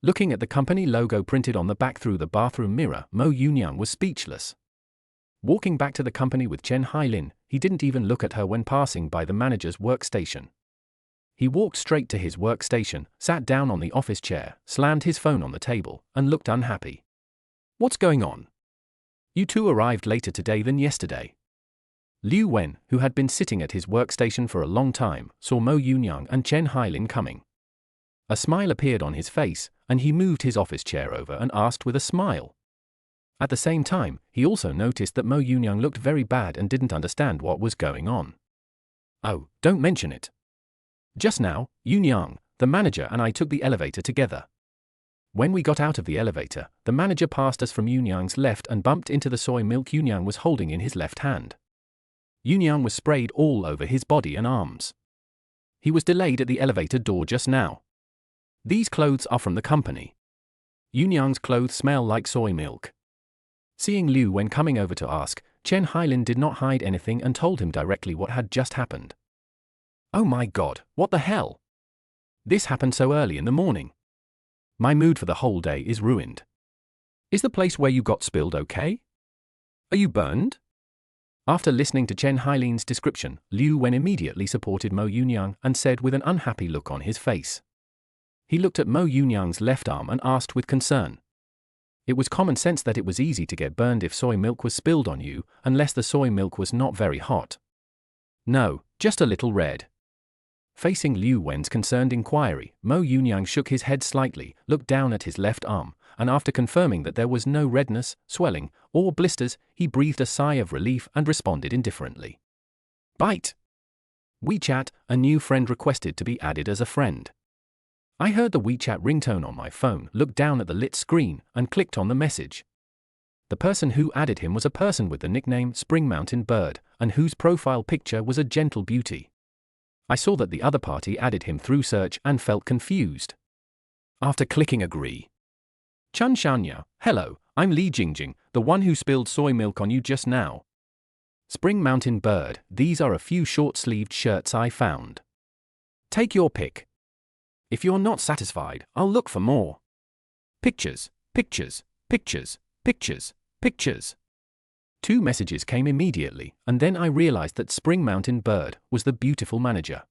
Looking at the company logo printed on the back through the bathroom mirror, Mo Yunyang was speechless. Walking back to the company with Chen Hailin, he didn't even look at her when passing by the manager's workstation. He walked straight to his workstation, sat down on the office chair, slammed his phone on the table, and looked unhappy. "What's going on? You two arrived later today than yesterday." Liu Wen, who had been sitting at his workstation for a long time, saw Mo Yunyang and Chen Hailin coming. A smile appeared on his face, and he moved his office chair over and asked with a smile. At the same time, he also noticed that Mo Yunyang looked very bad and didn't understand what was going on. "Oh, don't mention it. Just now, Yunyang, The manager and I took the elevator together. When we got out of the elevator, the manager passed us from Yunyang's left and bumped into the soy milk Yunyang was holding in his left hand. Yunyang was sprayed all over his body and arms. He was delayed at the elevator door just now. These clothes are from the company. Yunyang's clothes smell like soy milk. Seeing Liu Wen coming over to ask, Chen Hailin did not hide anything and told him directly what had just happened. Oh my god, what the hell? This happened so early in the morning. My mood for the whole day is ruined. Is the place where you got spilled okay? Are you burned? After listening to Chen Hailin's description, Liu Wen immediately supported Mo Yunyang and said with an unhappy look on his face. He looked at Mo Yunyang's left arm and asked with concern. It was common sense that it was easy to get burned if soy milk was spilled on you, unless the soy milk was not very hot. No, just a little red. Facing Liu Wen's concerned inquiry, Mo Yunyang shook his head slightly, looked down at his left arm, and after confirming that there was no redness, swelling, or blisters, he breathed a sigh of relief and responded indifferently. Bite. WeChat, a new friend requested to be added as a friend. I heard the WeChat ringtone on my phone, looked down at the lit screen, and clicked on the message. The person who added him was a person with the nickname Spring Mountain Bird, and whose profile picture was a gentle beauty. I saw that the other party added him through search and felt confused. After clicking agree. Chun Shanya, hello, I'm Li Jingjing, the one who spilled soy milk on you just now. Spring Mountain Bird, these are a few short-sleeved shirts I found. Take your pick. If you're not satisfied, I'll look for more. Pictures, pictures, pictures, pictures, pictures. 2 messages came immediately, and then I realized that Spring Mountain Bird was the beautiful manager.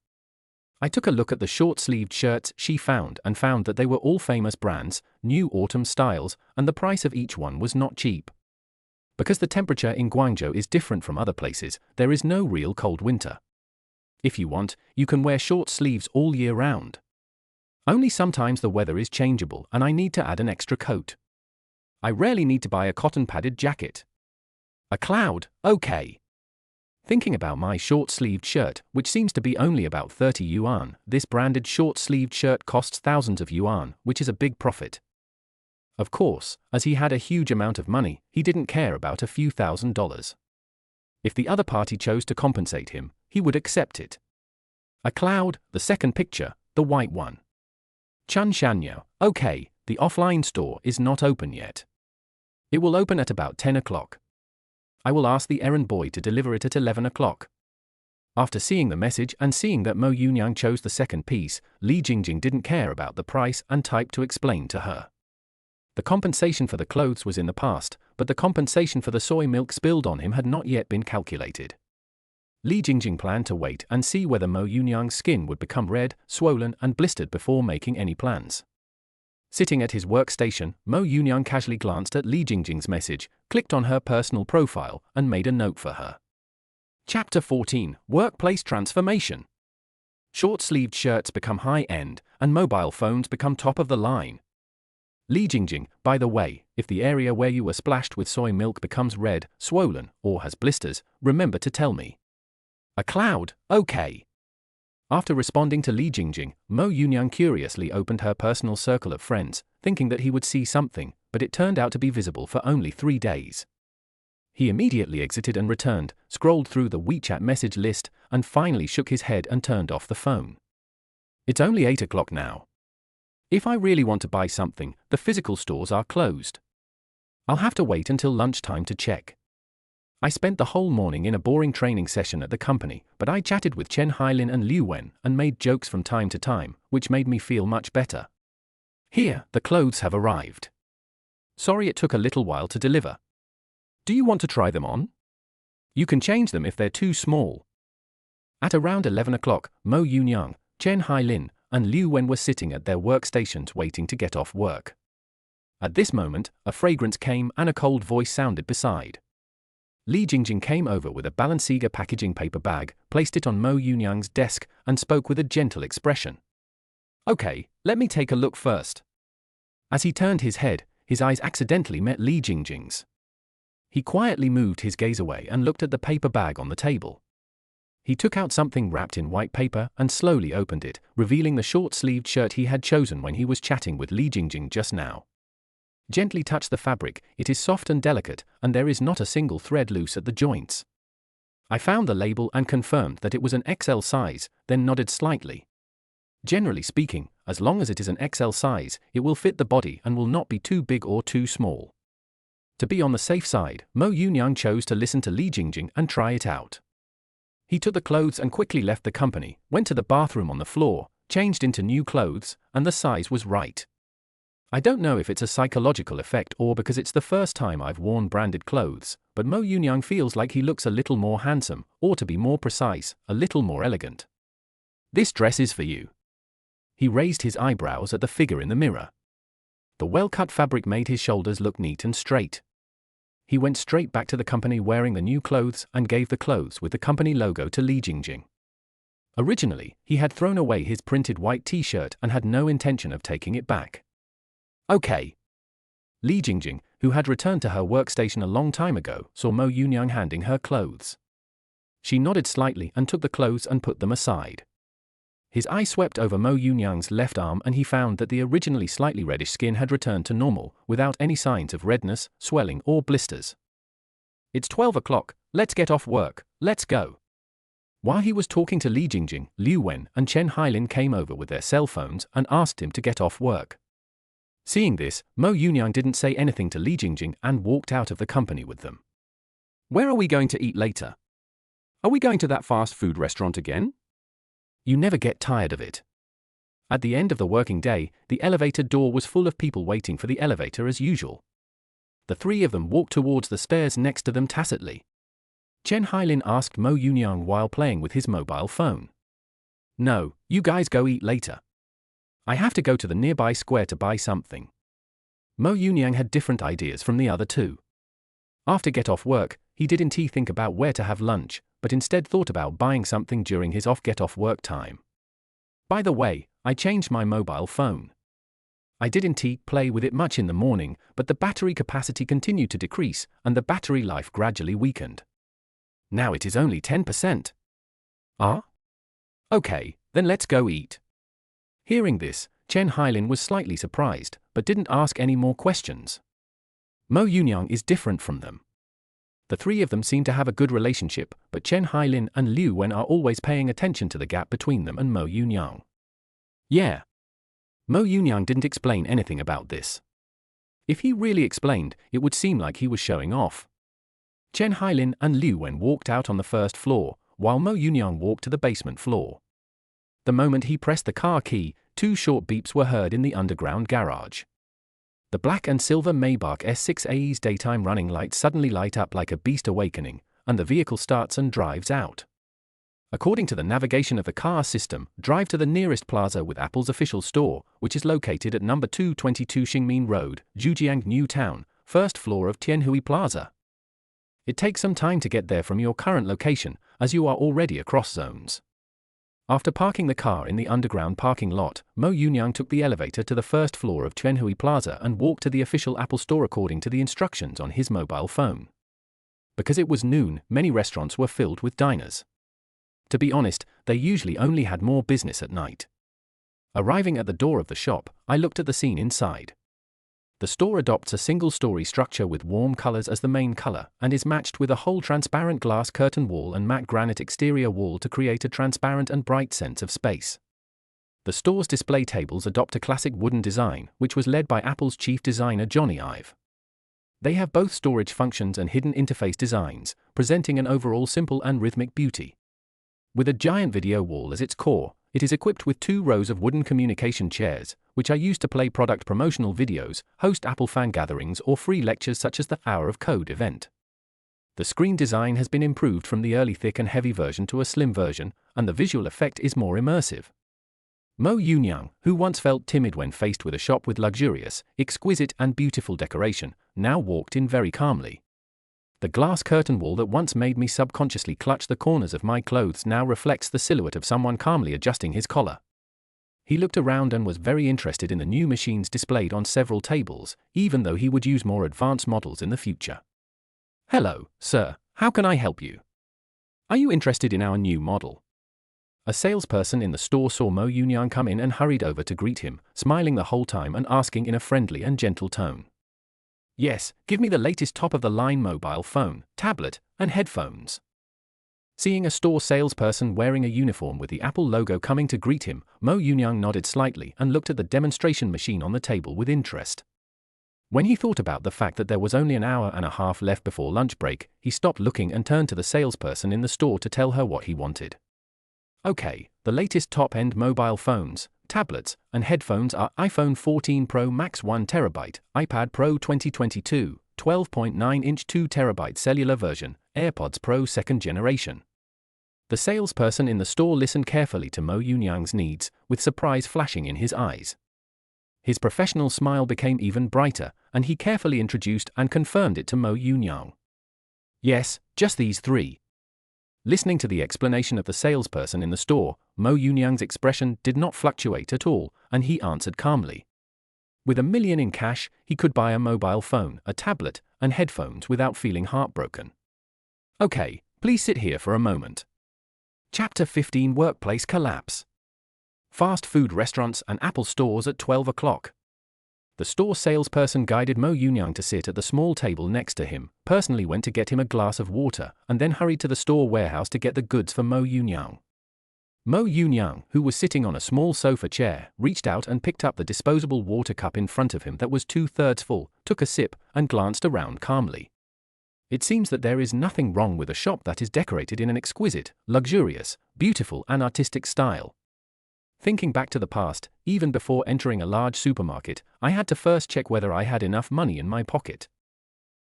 I took a look at the short-sleeved shirts she found and found that they were all famous brands, new autumn styles, and the price of each one was not cheap. Because the temperature in Guangzhou is different from other places, there is no real cold winter. If you want, you can wear short sleeves all year round. Only sometimes the weather is changeable and I need to add an extra coat. I rarely need to buy a cotton-padded jacket. A cloud, okay. Thinking about my short-sleeved shirt, which seems to be only about 30 yuan, this branded short-sleeved shirt costs thousands of yuan, which is a big profit. Of course, as he had a huge amount of money, he didn't care about a few $1,000s. If the other party chose to compensate him, he would accept it. A cloud, the second picture, the white one. Chun Shanyao, okay, the offline store is not open yet. It will open at about 10 o'clock. I will ask the errand boy to deliver it at 11 o'clock. After seeing the message and seeing that Mo Yunyang chose the second piece, Li Jingjing didn't care about the price and typed to explain to her. The compensation for the clothes was in the past, but the compensation for the soy milk spilled on him had not yet been calculated. Li Jingjing planned to wait and see whether Mo Yunyang's skin would become red, swollen and blistered before making any plans. Sitting at his workstation, Mo Yunyang casually glanced at Li Jingjing's message, clicked on her personal profile, and made a note for her. Chapter 14, Workplace Transformation. Short-sleeved shirts become high-end, and mobile phones become top of the line. Li Jingjing, by the way, if the area where you were splashed with soy milk becomes red, swollen, or has blisters, remember to tell me. A cloud, okay. After responding to Li Jingjing, Mo Yunyang curiously opened her personal circle of friends, thinking that he would see something, but it turned out to be visible for only 3 days. He immediately exited and returned, scrolled through the WeChat message list, and finally shook his head and turned off the phone. It's only 8 o'clock now. If I really want to buy something, the physical stores are closed. I'll have to wait until lunchtime to check. I spent the whole morning in a boring training session at the company, but I chatted with Chen Hailin and Liu Wen and made jokes from time to time, which made me feel much better. Here, the clothes have arrived. Sorry it took a little while to deliver. Do you want to try them on? You can change them if they're too small. At around 11 o'clock, Mo Yunyang, Chen Hailin, and Liu Wen were sitting at their workstations waiting to get off work. At this moment, a fragrance came and a cold voice sounded beside. Li Jingjing came over with a Balenciaga packaging paper bag, placed it on Mo Yunyang's desk, and spoke with a gentle expression. Okay, let me take a look first. As he turned his head, his eyes accidentally met Li Jingjing's. He quietly moved his gaze away and looked at the paper bag on the table. He took out something wrapped in white paper and slowly opened it, revealing the short-sleeved shirt he had chosen when he was chatting with Li Jingjing just now. Gently touch the fabric, it is soft and delicate, and there is not a single thread loose at the joints. I found the label and confirmed that it was an XL size, then nodded slightly. Generally speaking, as long as it is an XL size, it will fit the body and will not be too big or too small. To be on the safe side, Mo Yunyang chose to listen to Li Jingjing and try it out. He took the clothes and quickly left the company, went to the bathroom on the floor, changed into new clothes, and the size was right. I don't know if it's a psychological effect or because it's the first time I've worn branded clothes, but Mo Yunyang feels like he looks a little more handsome, or to be more precise, a little more elegant. This dress is for you. He raised his eyebrows at the figure in the mirror. The well-cut fabric made his shoulders look neat and straight. He went straight back to the company wearing the new clothes and gave the clothes with the company logo to Li Jingjing. Originally, he had thrown away his printed white t-shirt and had no intention of taking it back. Okay. Li Jingjing, who had returned to her workstation a long time ago, saw Mo Yunyang handing her clothes. She nodded slightly and took the clothes and put them aside. His eye swept over Mo Yunyang's left arm and he found that the originally slightly reddish skin had returned to normal, without any signs of redness, swelling or blisters. It's 12 o'clock, let's get off work, let's go. While he was talking to Li Jingjing, Liu Wen and Chen Hailin came over with their cell phones and asked him to get off work. Seeing this, Mo Yunyang didn't say anything to Li Jingjing and walked out of the company with them. Where are we going to eat later? Are we going to that fast food restaurant again? You never get tired of it. At the end of the working day, the elevator door was full of people waiting for the elevator as usual. The three of them walked towards the stairs next to them tacitly. Chen Hailin asked Mo Yunyang while playing with his mobile phone. No, you guys go eat later. I have to go to the nearby square to buy something. Mo Yunyang had different ideas from the other two. After get off work, he didn't think about where to have lunch, but instead thought about buying something during his get-off-work time. By the way, I changed my mobile phone. I didn't play with it much in the morning, but the battery capacity continued to decrease, and the battery life gradually weakened. Now it is only 10%. Ah? Okay, then let's go eat. Hearing this, Chen Hailin was slightly surprised, but didn't ask any more questions. Mo Yunyang is different from them. The three of them seem to have a good relationship, but Chen Hailin and Liu Wen are always paying attention to the gap between them and Mo Yunyang. Yeah. Mo Yunyang didn't explain anything about this. If he really explained, it would seem like he was showing off. Chen Hailin and Liu Wen walked out on the first floor, while Mo Yunyang walked to the basement floor. The moment he pressed the car key, two short beeps were heard in the underground garage. The black and silver Maybach S6A's daytime running lights suddenly light up like a beast awakening, and the vehicle starts and drives out. According to the navigation of the car system, drive to the nearest plaza with Apple's official store, which is located at number 222 Xingmin Road, Zhujiang New Town, first floor of Tianhui Plaza. It takes some time to get there from your current location, as you are already across zones. After parking the car in the underground parking lot, Mo Yunyang took the elevator to the first floor of Tianhui Plaza and walked to the official Apple store according to the instructions on his mobile phone. Because it was noon, many restaurants were filled with diners. To be honest, they usually only had more business at night. Arriving at the door of the shop, I looked at the scene inside. The store adopts a single-story structure with warm colors as the main color and is matched with a whole transparent glass curtain wall and matte granite exterior wall to create a transparent and bright sense of space. The store's display tables adopt a classic wooden design, which was led by Apple's chief designer Johnny Ive. They have both storage functions and hidden interface designs, presenting an overall simple and rhythmic beauty. With a giant video wall as its core, it is equipped with 2 rows of wooden communication chairs, which are used to play product promotional videos, host Apple fan gatherings or free lectures such as the Hour of Code event. The screen design has been improved from the early thick and heavy version to a slim version, and the visual effect is more immersive. Mo Yunyang, who once felt timid when faced with a shop with luxurious, exquisite and beautiful decoration, now walked in very calmly. The glass curtain wall that once made me subconsciously clutch the corners of my clothes now reflects the silhouette of someone calmly adjusting his collar. He looked around and was very interested in the new machines displayed on several tables, even though he would use more advanced models in the future. Hello, sir, how can I help you? Are you interested in our new model? A salesperson in the store saw Mo Yunyang come in and hurried over to greet him, smiling the whole time and asking in a friendly and gentle tone. Yes, give me the latest top-of-the-line mobile phone, tablet, and headphones. Seeing a store salesperson wearing a uniform with the Apple logo coming to greet him, Mo Yunyang nodded slightly and looked at the demonstration machine on the table with interest. When he thought about the fact that there was only an hour and a half left before lunch break, he stopped looking and turned to the salesperson in the store to tell her what he wanted. Okay, the latest top-end mobile phones, tablets, and headphones are iPhone 14 Pro Max 1TB, iPad Pro 2022, 12.9-inch 2TB cellular version, AirPods Pro 2nd generation. The salesperson in the store listened carefully to Mo Yunyang's needs, with surprise flashing in his eyes. His professional smile became even brighter, and he carefully introduced and confirmed it to Mo Yunyang. Yes, just these three. Listening to the explanation of the salesperson in the store, Mo Yunyang's expression did not fluctuate at all, and he answered calmly. With $1 million in cash, he could buy a mobile phone, a tablet, and headphones without feeling heartbroken. Okay, please sit here for a moment. Chapter 15: Workplace Collapse. Fast food restaurants and Apple stores at 12 o'clock. The store salesperson guided Mo Yunyang to sit at the small table next to him, personally went to get him a glass of water, and then hurried to the store warehouse to get the goods for Mo Yunyang. Mo Yunyang, who was sitting on a small sofa chair, reached out and picked up the disposable water cup in front of him that was 2/3 full, took a sip, and glanced around calmly. It seems that there is nothing wrong with a shop that is decorated in an exquisite, luxurious, beautiful and artistic style. Thinking back to the past, even before entering a large supermarket, I had to first check whether I had enough money in my pocket.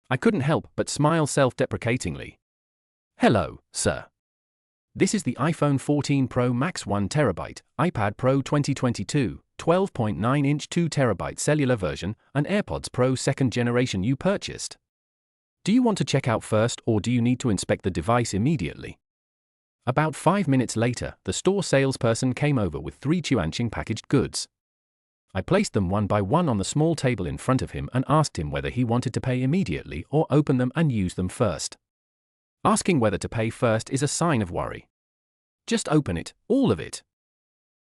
I couldn't help but smile self-deprecatingly. Hello, sir. This is the iPhone 14 Pro Max 1TB, iPad Pro 2022, 12.9-inch 2TB cellular version, and AirPods Pro 2nd generation you purchased. Do you want to check out first, or do you need to inspect the device immediately? About 5 minutes later, the store salesperson came over with 3 Chuanqing packaged goods. I placed them one by one on the small table in front of him and asked him whether he wanted to pay immediately or open them and use them first. Asking whether to pay first is a sign of worry. Just open it, all of it.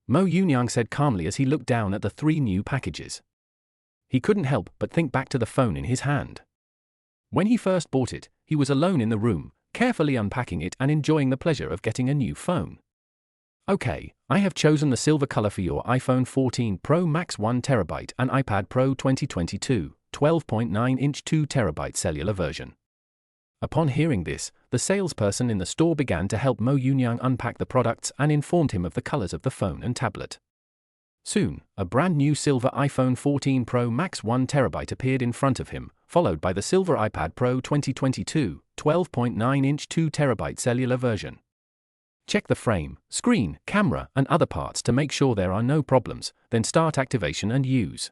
Mo Yunyang said calmly as he looked down at the 3 new packages. He couldn't help but think back to the phone in his hand. When he first bought it, he was alone in the room, carefully unpacking it and enjoying the pleasure of getting a new phone. Okay, I have chosen the silver color for your iPhone 14 Pro Max 1TB and iPad Pro 2022, 12.9-inch 2TB cellular version. Upon hearing this, the salesperson in the store began to help Mo Yunyang unpack the products and informed him of the colors of the phone and tablet. Soon, a brand new silver iPhone 14 Pro Max 1TB appeared in front of him, followed by the silver iPad Pro 2022, 12.9-inch 2TB cellular version. Check the frame, screen, camera, and other parts to make sure there are no problems, then start activation and use.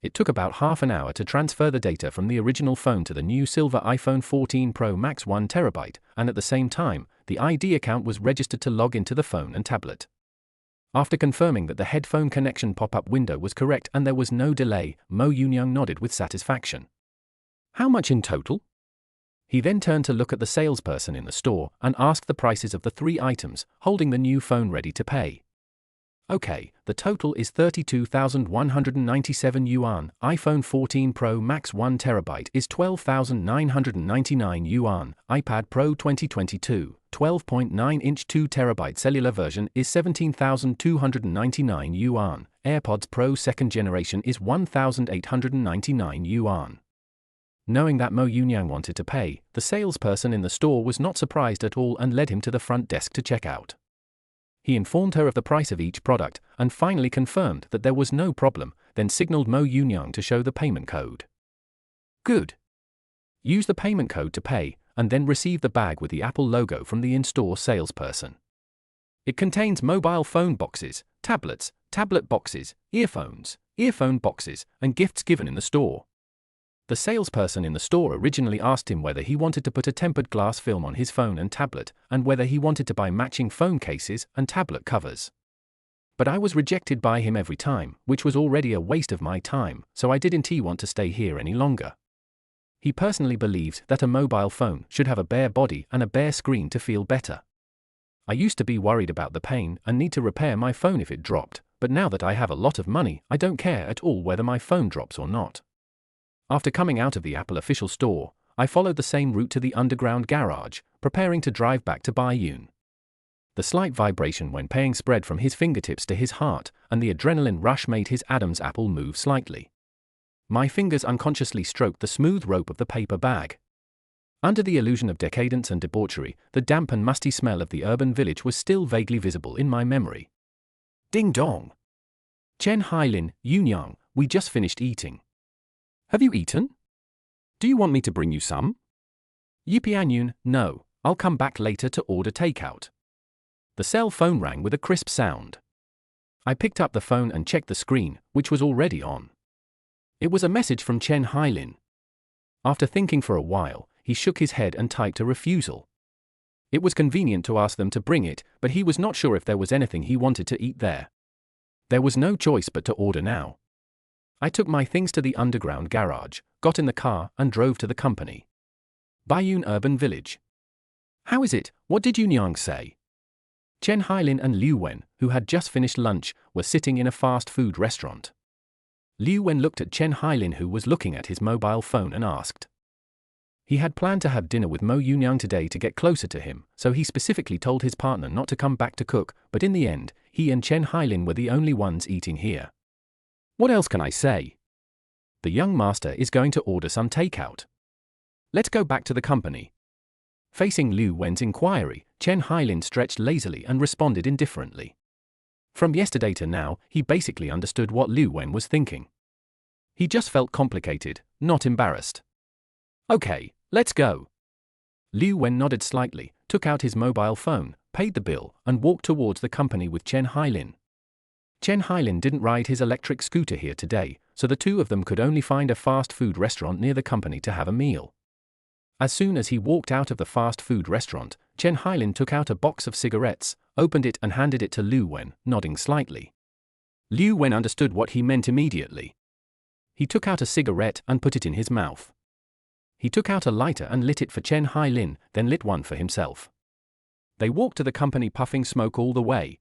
It took about half an hour to transfer the data from the original phone to the new silver iPhone 14 Pro Max 1TB, and at the same time, the ID account was registered to log into the phone and tablet. After confirming that the headphone connection pop-up window was correct and there was no delay, Mo Yunyang nodded with satisfaction. How much in total? He then turned to look at the salesperson in the store and asked the prices of the 3 items, holding the new phone ready to pay. Okay, the total is 32,197 yuan. iPhone 14 Pro Max 1TB is 12,999 yuan. iPad Pro 2022, 12.9-inch 2TB cellular version is 17,299 yuan. AirPods Pro 2nd generation is 1,899 yuan. Knowing that Mo Yunyang wanted to pay, the salesperson in the store was not surprised at all and led him to the front desk to check out. He informed her of the price of each product, and finally confirmed that there was no problem, then signaled Mo Yunyang to show the payment code. Good. Use the payment code to pay, and then receive the bag with the Apple logo from the in-store salesperson. It contains mobile phone boxes, tablets, tablet boxes, earphones, earphone boxes, and gifts given in the store. The salesperson in the store originally asked him whether he wanted to put a tempered glass film on his phone and tablet, and whether he wanted to buy matching phone cases and tablet covers. But I was rejected by him every time, which was already a waste of my time, so I didn't want to stay here any longer. he personally believed that a mobile phone should have a bare body and a bare screen to feel better. I used to be worried about the pain and need to repair my phone if it dropped, but now that I have a lot of money, I don't care at all whether my phone drops or not. After coming out of the Apple official store, I followed the same route to the underground garage, preparing to drive back to Baiyun. The slight vibration when paying spread from his fingertips to his heart, and the adrenaline rush made his Adam's apple move slightly. My fingers unconsciously stroked the smooth rope of the paper bag. Under the illusion of decadence and debauchery, the damp and musty smell of the urban village was still vaguely visible in my memory. Ding dong! Chen Hailin, Yunyang, we just finished eating. Have you eaten? Do you want me to bring you some? Yipianyun, no, I'll come back later to order takeout. The cell phone rang with a crisp sound. I picked up the phone and checked the screen, which was already on. It was a message from Chen Hailin. After thinking for a while, he shook his head and typed a refusal. It was convenient to ask them to bring it, but he was not sure if there was anything he wanted to eat there. There was no choice but to order now. I took my things to the underground garage, got in the car, and drove to the company. Baiyun Urban Village. How is it? What did Yunyang say? Chen Hailin and Liu Wen, who had just finished lunch, were sitting in a fast food restaurant. Liu Wen looked at Chen Hailin, who was looking at his mobile phone, and asked. He had planned to have dinner with Mo Yunyang today to get closer to him, so he specifically told his partner not to come back to cook, but in the end, he and Chen Hailin were the only ones eating here. What else can I say? The young master is going to order some takeout. Let's go back to the company. Facing Liu Wen's inquiry, Chen Hailin stretched lazily and responded indifferently. From yesterday to now, he basically understood what Liu Wen was thinking. He just felt complicated, not embarrassed. Okay, let's go. Liu Wen nodded slightly, took out his mobile phone, paid the bill, and walked towards the company with Chen Hailin. Chen Hailin didn't ride his electric scooter here today, so the two of them could only find a fast food restaurant near the company to have a meal. As soon as he walked out of the fast food restaurant, Chen Hailin took out a box of cigarettes, opened it and handed it to Liu Wen, nodding slightly. Liu Wen understood what he meant immediately. He took out a cigarette and put it in his mouth. He took out a lighter and lit it for Chen Hailin, then lit one for himself. They walked to the company puffing smoke all the way.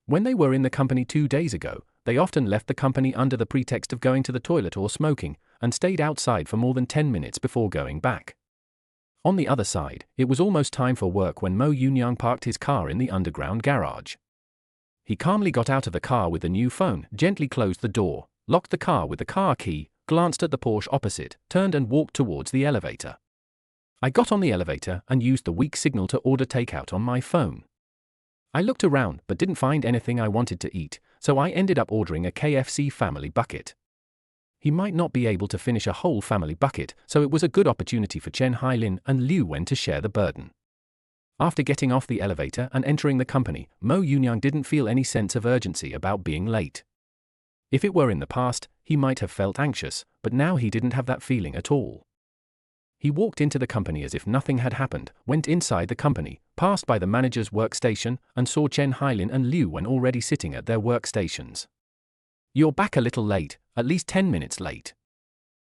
When they were in the company 2 days ago, they often left the company under the pretext of going to the toilet or smoking, and stayed outside for more than 10 minutes before going back. On the other side, it was almost time for work when Mo Yunyang parked his car in the underground garage. He calmly got out of the car with the new phone, gently closed the door, locked the car with the car key, glanced at the Porsche opposite, turned and walked towards the elevator. I got on the elevator and used the weak signal to order takeout on my phone. I looked around but didn't find anything I wanted to eat, so I ended up ordering a KFC family bucket. He might not be able to finish a whole family bucket, so it was a good opportunity for Chen Hailin and Liu Wen to share the burden. After getting off the elevator and entering the company, Mo Yunyang didn't feel any sense of urgency about being late. If it were in the past, he might have felt anxious, but now he didn't have that feeling at all. He walked into the company as if nothing had happened, went inside the company, passed by the manager's workstation, and saw Chen Hailin and Liu Wen already sitting at their workstations. You're back a little late, at least 10 minutes late.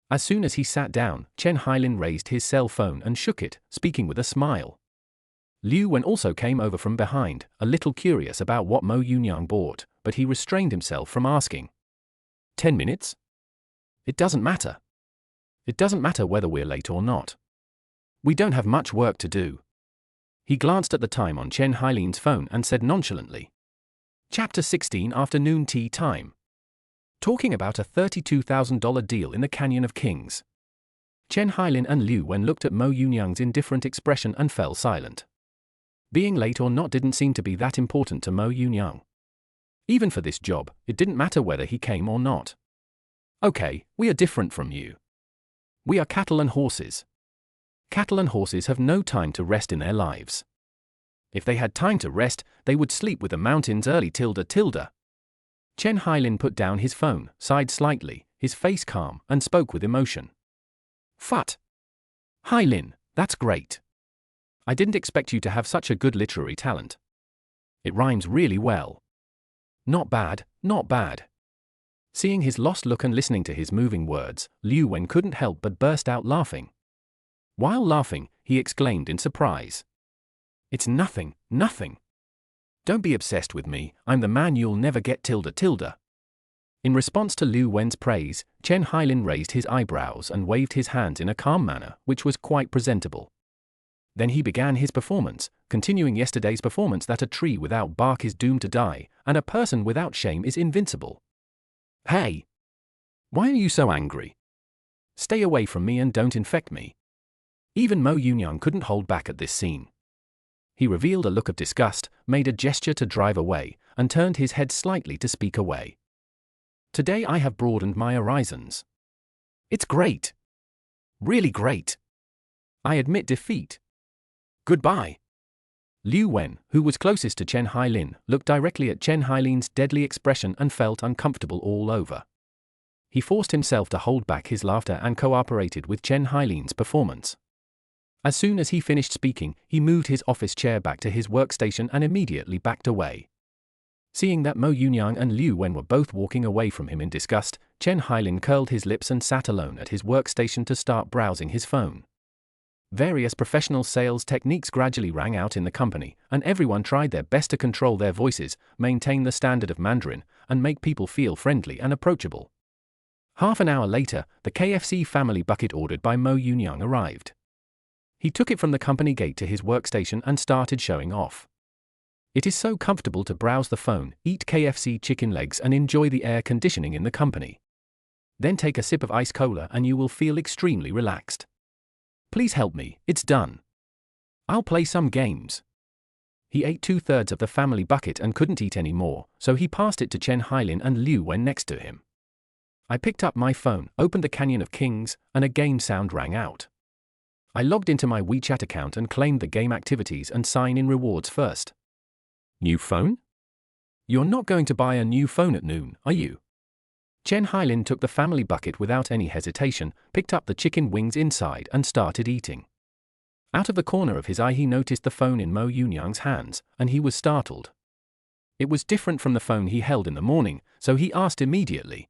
As soon as he sat down, Chen Hailin raised his cell phone and shook it, speaking with a smile. Liu Wen also came over from behind, a little curious about what Mo Yunyang bought, but he restrained himself from asking. 10 minutes? It doesn't matter. It doesn't matter whether we're late or not. We don't have much work to do. He glanced at the time on Chen Hailin's phone and said nonchalantly. Chapter 16 Afternoon Tea Time. Talking about a $32,000 deal in the Canyon of Kings. Chen Hailin and Liu Wen looked at Mo Yunyang's indifferent expression and fell silent. Being late or not didn't seem to be that important to Mo Yunyang. Even for this job, it didn't matter whether he came or not. Okay, we are different from you. We are cattle and horses. Cattle and horses have no time to rest in their lives. If they had time to rest, they would sleep with the mountains early. Chen Hailin put down his phone, sighed slightly, his face calm, and spoke with emotion. Phut! Hailin, that's great. I didn't expect you to have such a good literary talent. It rhymes really well. Not bad, not bad. Seeing his lost look and listening to his moving words, Liu Wen couldn't help but burst out laughing. While laughing, he exclaimed in surprise. "It's nothing, nothing. Don't be obsessed with me, I'm the man you'll never get tilde. In response to Liu Wen's praise, Chen Hailin raised his eyebrows and waved his hands in a calm manner, which was quite presentable. Then he began his performance, continuing yesterday's performance that a tree without bark is doomed to die, and a person without shame is invincible. Hey! Why are you so angry? Stay away from me and don't infect me. Even Mo Yunyang couldn't hold back at this scene. He revealed a look of disgust, made a gesture to drive away, and turned his head slightly to speak away. Today I have broadened my horizons. It's great. Really great. I admit defeat. Goodbye. Liu Wen, who was closest to Chen Hailin, looked directly at Chen Hailin's deadly expression and felt uncomfortable all over. He forced himself to hold back his laughter and cooperated with Chen Hailin's performance. As soon as he finished speaking, he moved his office chair back to his workstation and immediately backed away. Seeing that Mo Yunyang and Liu Wen were both walking away from him in disgust, Chen Hailin curled his lips and sat alone at his workstation to start browsing his phone. Various professional sales techniques gradually rang out in the company, and everyone tried their best to control their voices, maintain the standard of Mandarin, and make people feel friendly and approachable. Half an hour later, the KFC family bucket ordered by Mo Yunyang arrived. He took it from the company gate to his workstation and started showing off. It is so comfortable to browse the phone, eat KFC chicken legs and enjoy the air conditioning in the company. Then take a sip of ice cola and you will feel extremely relaxed. Please help me, it's done. I'll play some games. He ate 2/3 of the family bucket and couldn't eat any more, so he passed it to Chen Hailin and Liu Wen next to him. I picked up my phone, opened the Canyon of Kings, and a game sound rang out. I logged into my WeChat account and claimed the game activities and sign-in rewards first. New phone? You're not going to buy a new phone at noon, are you? Chen Hailin took the family bucket without any hesitation, picked up the chicken wings inside and started eating. Out of the corner of his eye he noticed the phone in Mo Yunyang's hands, and he was startled. It was different from the phone he held in the morning, so he asked immediately.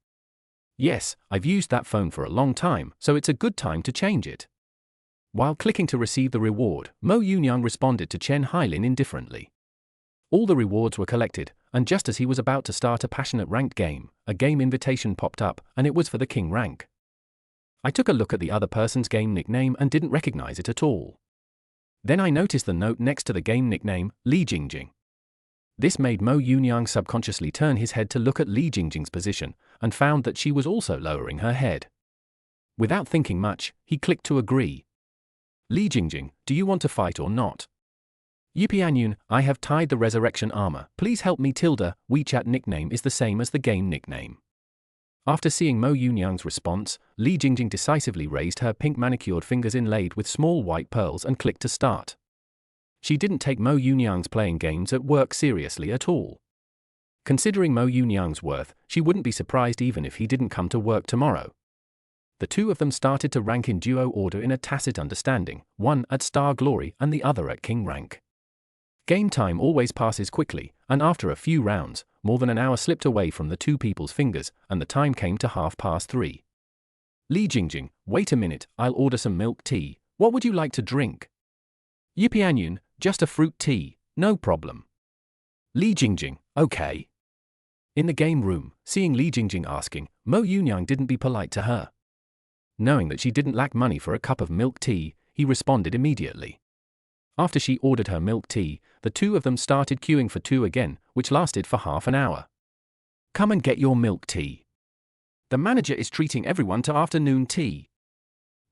Yes, I've used that phone for a long time, so it's a good time to change it. While clicking to receive the reward, Mo Yunyang responded to Chen Hailin indifferently. All the rewards were collected, and just as he was about to start a passionate ranked game, a game invitation popped up, and it was for the king rank. I took a look at the other person's game nickname and didn't recognize it at all. Then I noticed the note next to the game nickname, Li Jingjing. This made Mo Yunyang subconsciously turn his head to look at Li Jingjing's position, and found that she was also lowering her head. Without thinking much, he clicked to agree. Li Jingjing, do you want to fight or not? Yipianyun, I have tied the resurrection armor, please help me. WeChat nickname is the same as the game nickname. After seeing Mo Yunyang's response, Li Jingjing decisively raised her pink manicured fingers inlaid with small white pearls and clicked to start. She didn't take Mo Yunyang's playing games at work seriously at all. Considering Mo Yunyang's worth, she wouldn't be surprised even if he didn't come to work tomorrow. The two of them started to rank in duo order in a tacit understanding, one at Star Glory and the other at King rank. Game time always passes quickly, and after a few rounds, more than an hour slipped away from the two people's fingers, and the time came to 3:30. Li Jingjing, wait a minute, I'll order some milk tea, what would you like to drink? Yipianyun, just a fruit tea, no problem. Li Jingjing, okay. In the game room, seeing Li Jingjing asking, Mo Yunyang didn't be polite to her. Knowing that she didn't lack money for a cup of milk tea, he responded immediately. After she ordered her milk tea, the two of them started queuing for two again, which lasted for half an hour. Come and get your milk tea. The manager is treating everyone to afternoon tea.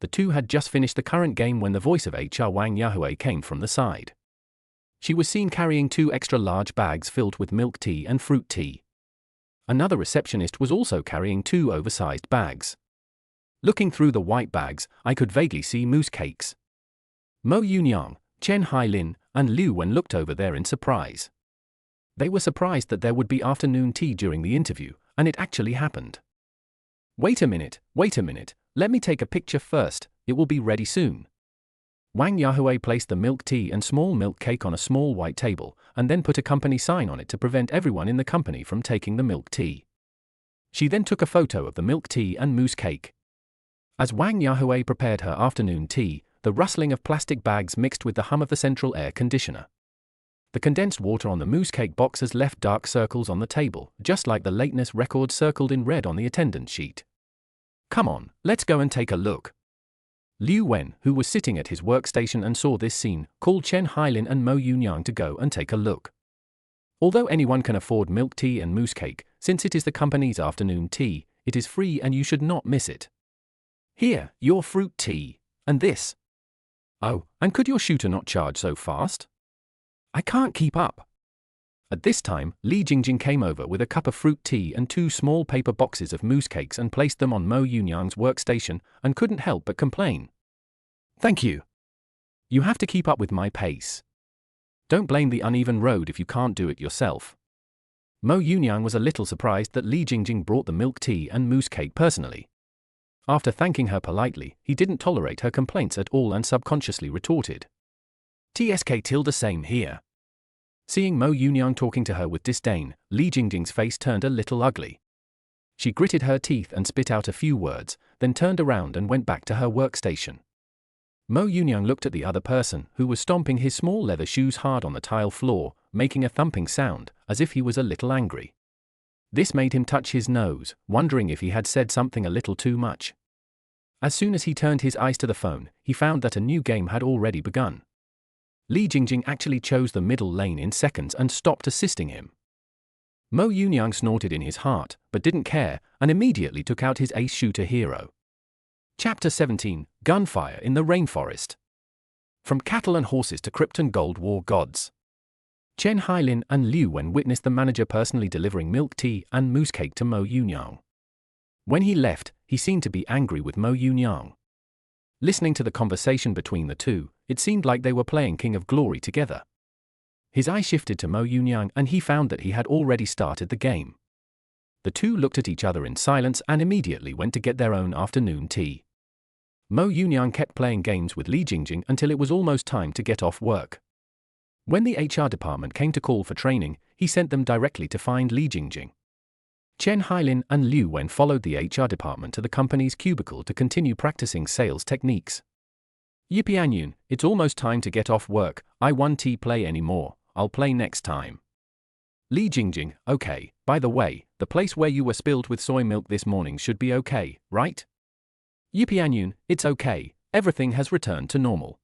The two had just finished the current game when the voice of HR Wang Yahue came from the side. She was seen carrying 2 extra large bags filled with milk tea and fruit tea. Another receptionist was also carrying 2 oversized bags. Looking through the white bags, I could vaguely see mousse cakes. Mo Yunyang, Chen Hailin, and Liu Wen looked over there in surprise. They were surprised that there would be afternoon tea during the interview, and it actually happened. Wait a minute, let me take a picture first, it will be ready soon. Wang Yahue placed the milk tea and small milk cake on a small white table, and then put a company sign on it to prevent everyone in the company from taking the milk tea. She then took a photo of the milk tea and mousse cake. As Wang Yahui prepared her afternoon tea, the rustling of plastic bags mixed with the hum of the central air conditioner. The condensed water on the mousse cake boxes left dark circles on the table, just like the lateness record circled in red on the attendance sheet. Come on, let's go and take a look. Liu Wen, who was sitting at his workstation and saw this scene, called Chen Hailin and Mo Yunyang to go and take a look. Although anyone can afford milk tea and mousse cake, since it is the company's afternoon tea, it is free and you should not miss it. Here, your fruit tea. And this. Oh, and could your shooter not charge so fast? I can't keep up. At this time, Li Jingjing came over with a cup of fruit tea and 2 small paper boxes of mousse cakes and placed them on Mo Yunyang's workstation and couldn't help but complain. Thank you. You have to keep up with my pace. Don't blame the uneven road if you can't do it yourself. Mo Yunyang was a little surprised that Li Jingjing brought the milk tea and mousse cake personally. After thanking her politely, he didn't tolerate her complaints at all and subconsciously retorted. TSK same here. Seeing Mo Yunyang talking to her with disdain, Li Jingjing's face turned a little ugly. She gritted her teeth and spit out a few words, then turned around and went back to her workstation. Mo Yunyang looked at the other person, who was stomping his small leather shoes hard on the tile floor, making a thumping sound, as if he was a little angry. This made him touch his nose, wondering if he had said something a little too much. As soon as he turned his eyes to the phone, he found that a new game had already begun. Li Jingjing actually chose the middle lane in seconds and stopped assisting him. Mo Yunyang snorted in his heart, but didn't care, and immediately took out his ace shooter hero. Chapter 17, Gunfire in the Rainforest. From cattle and horses to Krypton Gold War gods. Chen Hailin and Liu Wen witnessed the manager personally delivering milk tea and mousse cake to Mo Yunyang. When he left, he seemed to be angry with Mo Yunyang. Listening to the conversation between the two, it seemed like they were playing King of Glory together. His eye shifted to Mo Yunyang and he found that he had already started the game. The two looked at each other in silence and immediately went to get their own afternoon tea. Mo Yunyang kept playing games with Li Jingjing until it was almost time to get off work. When the HR department came to call for training, he sent them directly to find Li Jingjing. Chen Hailin and Liu Wen followed the HR department to the company's cubicle to continue practicing sales techniques. Yippee Anyun, it's almost time to get off work, I won't play anymore, I'll play next time. Li Jingjing, okay, by the way, the place where you were spilled with soy milk this morning should be okay, right? Yippee Anyun, it's okay, everything has returned to normal.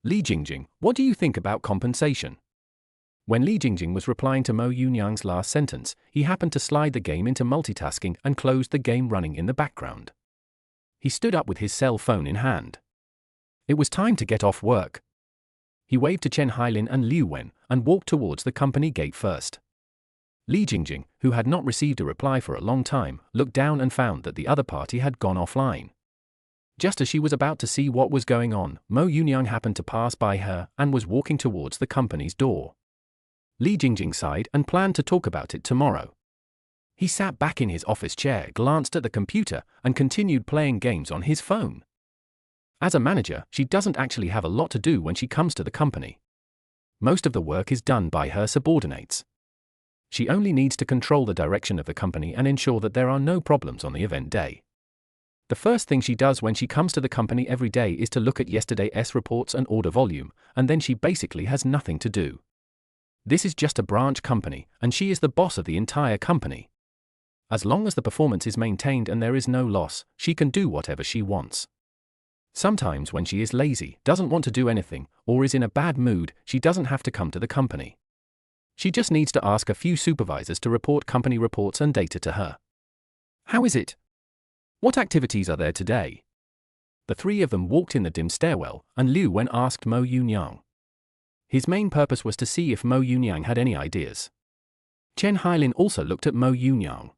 Li Jingjing, what do you think about compensation? When Li Jingjing was replying to Mo Yunyang's last sentence, he happened to slide the game into multitasking and closed the game running in the background. He stood up with his cell phone in hand. It was time to get off work. He waved to Chen Hailin and Liu Wen and walked towards the company gate first. Li Jingjing, who had not received a reply for a long time, looked down and found that the other party had gone offline. Just as she was about to see what was going on, Mo Yunyang happened to pass by her and was walking towards the company's door. Li Jingjing sighed and planned to talk about it tomorrow. He sat back in his office chair, glanced at the computer, and continued playing games on his phone. As a manager, she doesn't actually have a lot to do when she comes to the company. Most of the work is done by her subordinates. She only needs to control the direction of the company and ensure that there are no problems on the event day. The first thing she does when she comes to the company every day is to look at yesterday's reports and order volume, and then she basically has nothing to do. This is just a branch company, and she is the boss of the entire company. As long as the performance is maintained and there is no loss, she can do whatever she wants. Sometimes when she is lazy, doesn't want to do anything, or is in a bad mood, she doesn't have to come to the company. She just needs to ask a few supervisors to report company reports and data to her. How is it? What activities are there today? The three of them walked in the dim stairwell, and Liu Wen asked Mo Yunyang. His main purpose was to see if Mo Yunyang had any ideas. Chen Hailin also looked at Mo Yunyang.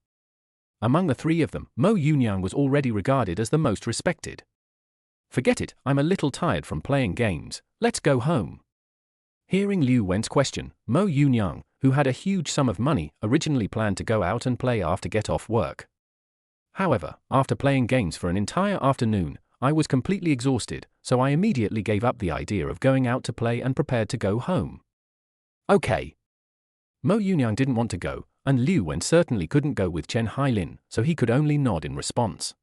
Among the three of them, Mo Yunyang was already regarded as the most respected. Forget it, I'm a little tired from playing games, let's go home. Hearing Liu Wen's question, Mo Yunyang, who had a huge sum of money, originally planned to go out and play after get off work. However, after playing games for an entire afternoon, I was completely exhausted, so I immediately gave up the idea of going out to play and prepared to go home. Okay. Mo Yunyang didn't want to go, and Liu Wen certainly couldn't go with Chen Hailin, so he could only nod in response.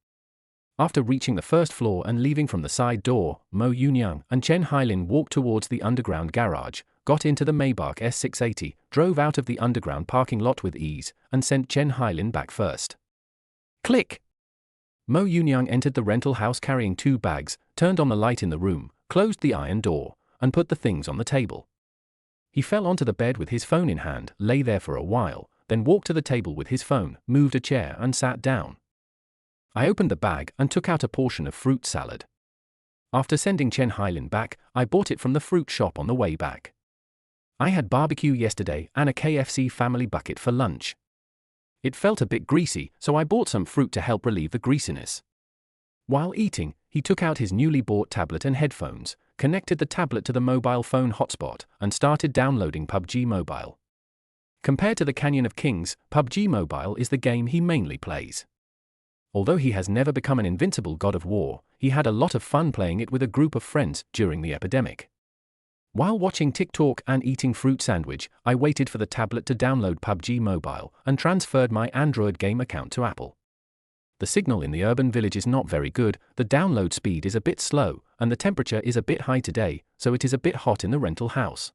After reaching the first floor and leaving from the side door, Mo Yunyang and Chen Hailin walked towards the underground garage, got into the Maybach S680, drove out of the underground parking lot with ease, and sent Chen Hailin back first. Click! Mo Yunyang entered the rental house carrying 2 bags, turned on the light in the room, closed the iron door, and put the things on the table. He fell onto the bed with his phone in hand, lay there for a while, then walked to the table with his phone, moved a chair and sat down. I opened the bag and took out a portion of fruit salad. After sending Chen Hailin back, I bought it from the fruit shop on the way back. I had barbecue yesterday and a KFC family bucket for lunch. It felt a bit greasy, so I bought some fruit to help relieve the greasiness. While eating, he took out his newly bought tablet and headphones, connected the tablet to the mobile phone hotspot, and started downloading PUBG Mobile. Compared to the Canyon of Kings, PUBG Mobile is the game he mainly plays. Although he has never become an invincible god of war, he had a lot of fun playing it with a group of friends during the epidemic. While watching TikTok and eating fruit sandwich, I waited for the tablet to download PUBG Mobile and transferred my Android game account to Apple. The signal in the urban village is not very good, the download speed is a bit slow, and the temperature is a bit high today, so it is a bit hot in the rental house.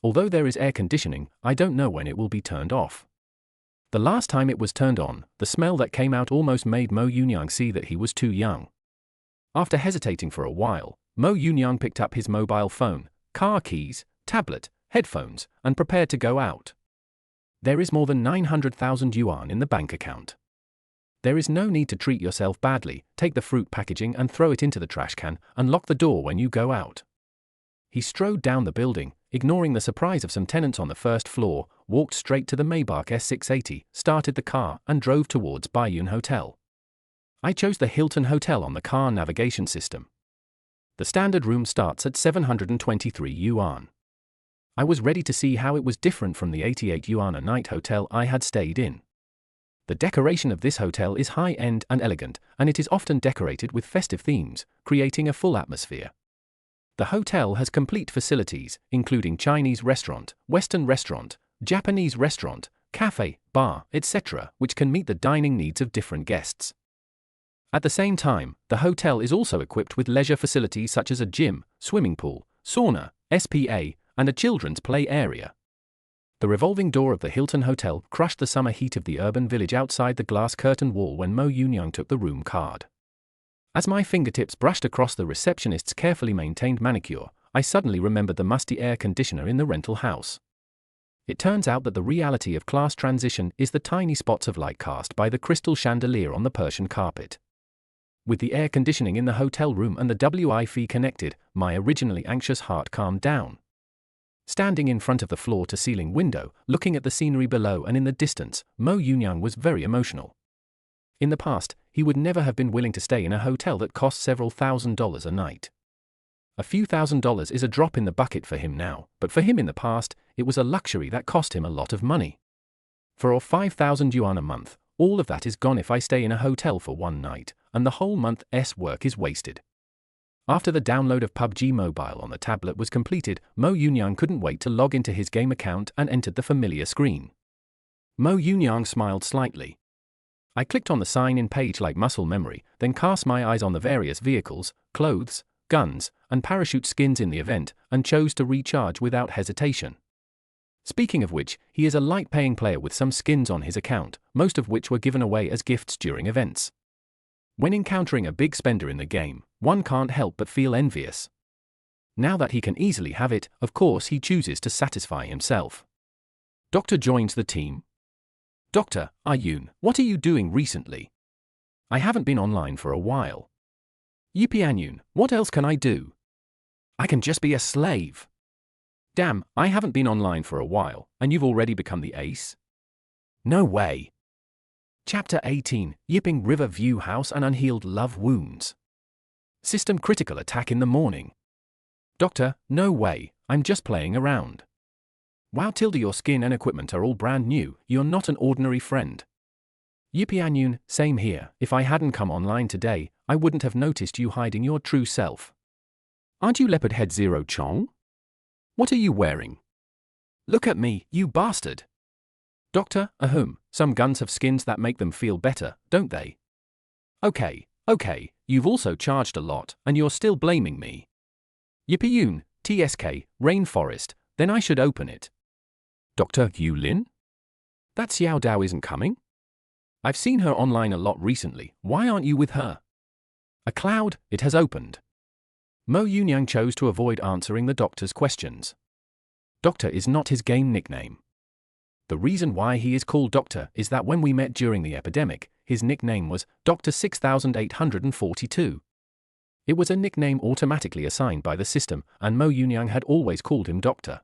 Although there is air conditioning, I don't know when it will be turned off. The last time it was turned on, the smell that came out almost made Mo Yunyang see that he was too young. After hesitating for a while, Mo Yunyang picked up his mobile phone, car keys, tablet, headphones, and prepared to go out. There is more than 900,000 yuan in the bank account. There is no need to treat yourself badly, take the fruit packaging and throw it into the trash can, and lock the door when you go out. He strode down the building, ignoring the surprise of some tenants on the first floor, walked straight to the Maybach S680, started the car, and drove towards Baiyun Hotel. I chose the Hilton Hotel on the car navigation system. The standard room starts at 723 yuan. I was ready to see how it was different from the 88 yuan a night hotel I had stayed in. The decoration of this hotel is high-end and elegant, and it is often decorated with festive themes, creating a full atmosphere. The hotel has complete facilities, including Chinese restaurant, Western restaurant, Japanese restaurant, cafe, bar, etc., which can meet the dining needs of different guests. At the same time, the hotel is also equipped with leisure facilities such as a gym, swimming pool, sauna, SPA, and a children's play area. The revolving door of the Hilton Hotel crushed the summer heat of the urban village outside the glass curtain wall when Mo Yunyang took the room card. As my fingertips brushed across the receptionist's carefully maintained manicure, I suddenly remembered the musty air conditioner in the rental house. It turns out that the reality of class transition is the tiny spots of light cast by the crystal chandelier on the Persian carpet. With the air conditioning in the hotel room and the Wi-Fi connected, my originally anxious heart calmed down. Standing in front of the floor-to-ceiling window, looking at the scenery below and in the distance, Mo Yunyang was very emotional. In the past, he would never have been willing to stay in a hotel that cost several $1,000s a night. A few $1,000s is a drop in the bucket for him now, but for him in the past, it was a luxury that cost him a lot of money. For 5,000 yuan a month, all of that is gone if I stay in a hotel for one night, and the whole month's work is wasted. After the download of PUBG Mobile on the tablet was completed, Mo Yunyang couldn't wait to log into his game account and entered the familiar screen. Mo Yunyang smiled slightly. I clicked on the sign-in page like muscle memory, then cast my eyes on the various vehicles, clothes, guns, and parachute skins in the event, and chose to recharge without hesitation. Speaking of which, he is a light-paying player with some skins on his account, most of which were given away as gifts during events. When encountering a big spender in the game, one can't help but feel envious. Now that he can easily have it, of course he chooses to satisfy himself. Doctor joins the team. Dr. Ayun, what are you doing recently? I haven't been online for a while. Yippee Anyun, what else can I do? I can just be a slave. Damn, I haven't been online for a while, and you've already become the ace? No way. Chapter 18, Yipping River View House and Unhealed Love Wounds. System critical attack in the morning. Doctor, no way, I'm just playing around. Wow tilde your skin and equipment are all brand new, you're not an ordinary friend. Yippee Anyun, same here, if I hadn't come online today, I wouldn't have noticed you hiding your true self. Aren't you Leopard Head Zero Chong? What are you wearing? Look at me, you bastard. Doctor, ahem, some guns have skins that make them feel better, don't they? Okay, you've also charged a lot, and you're still blaming me. Yippee-yoon, TSK, rainforest, then I should open it. Dr. Yulin? That Xiao Dao isn't coming? I've seen her online a lot recently, why aren't you with her? A cloud, it has opened. Mo Yunyang chose to avoid answering the doctor's questions. Doctor is not his game nickname. The reason why he is called Doctor is that when we met during the epidemic, his nickname was Dr. 6842. It was a nickname automatically assigned by the system, and Mo Yunyang had always called him Doctor.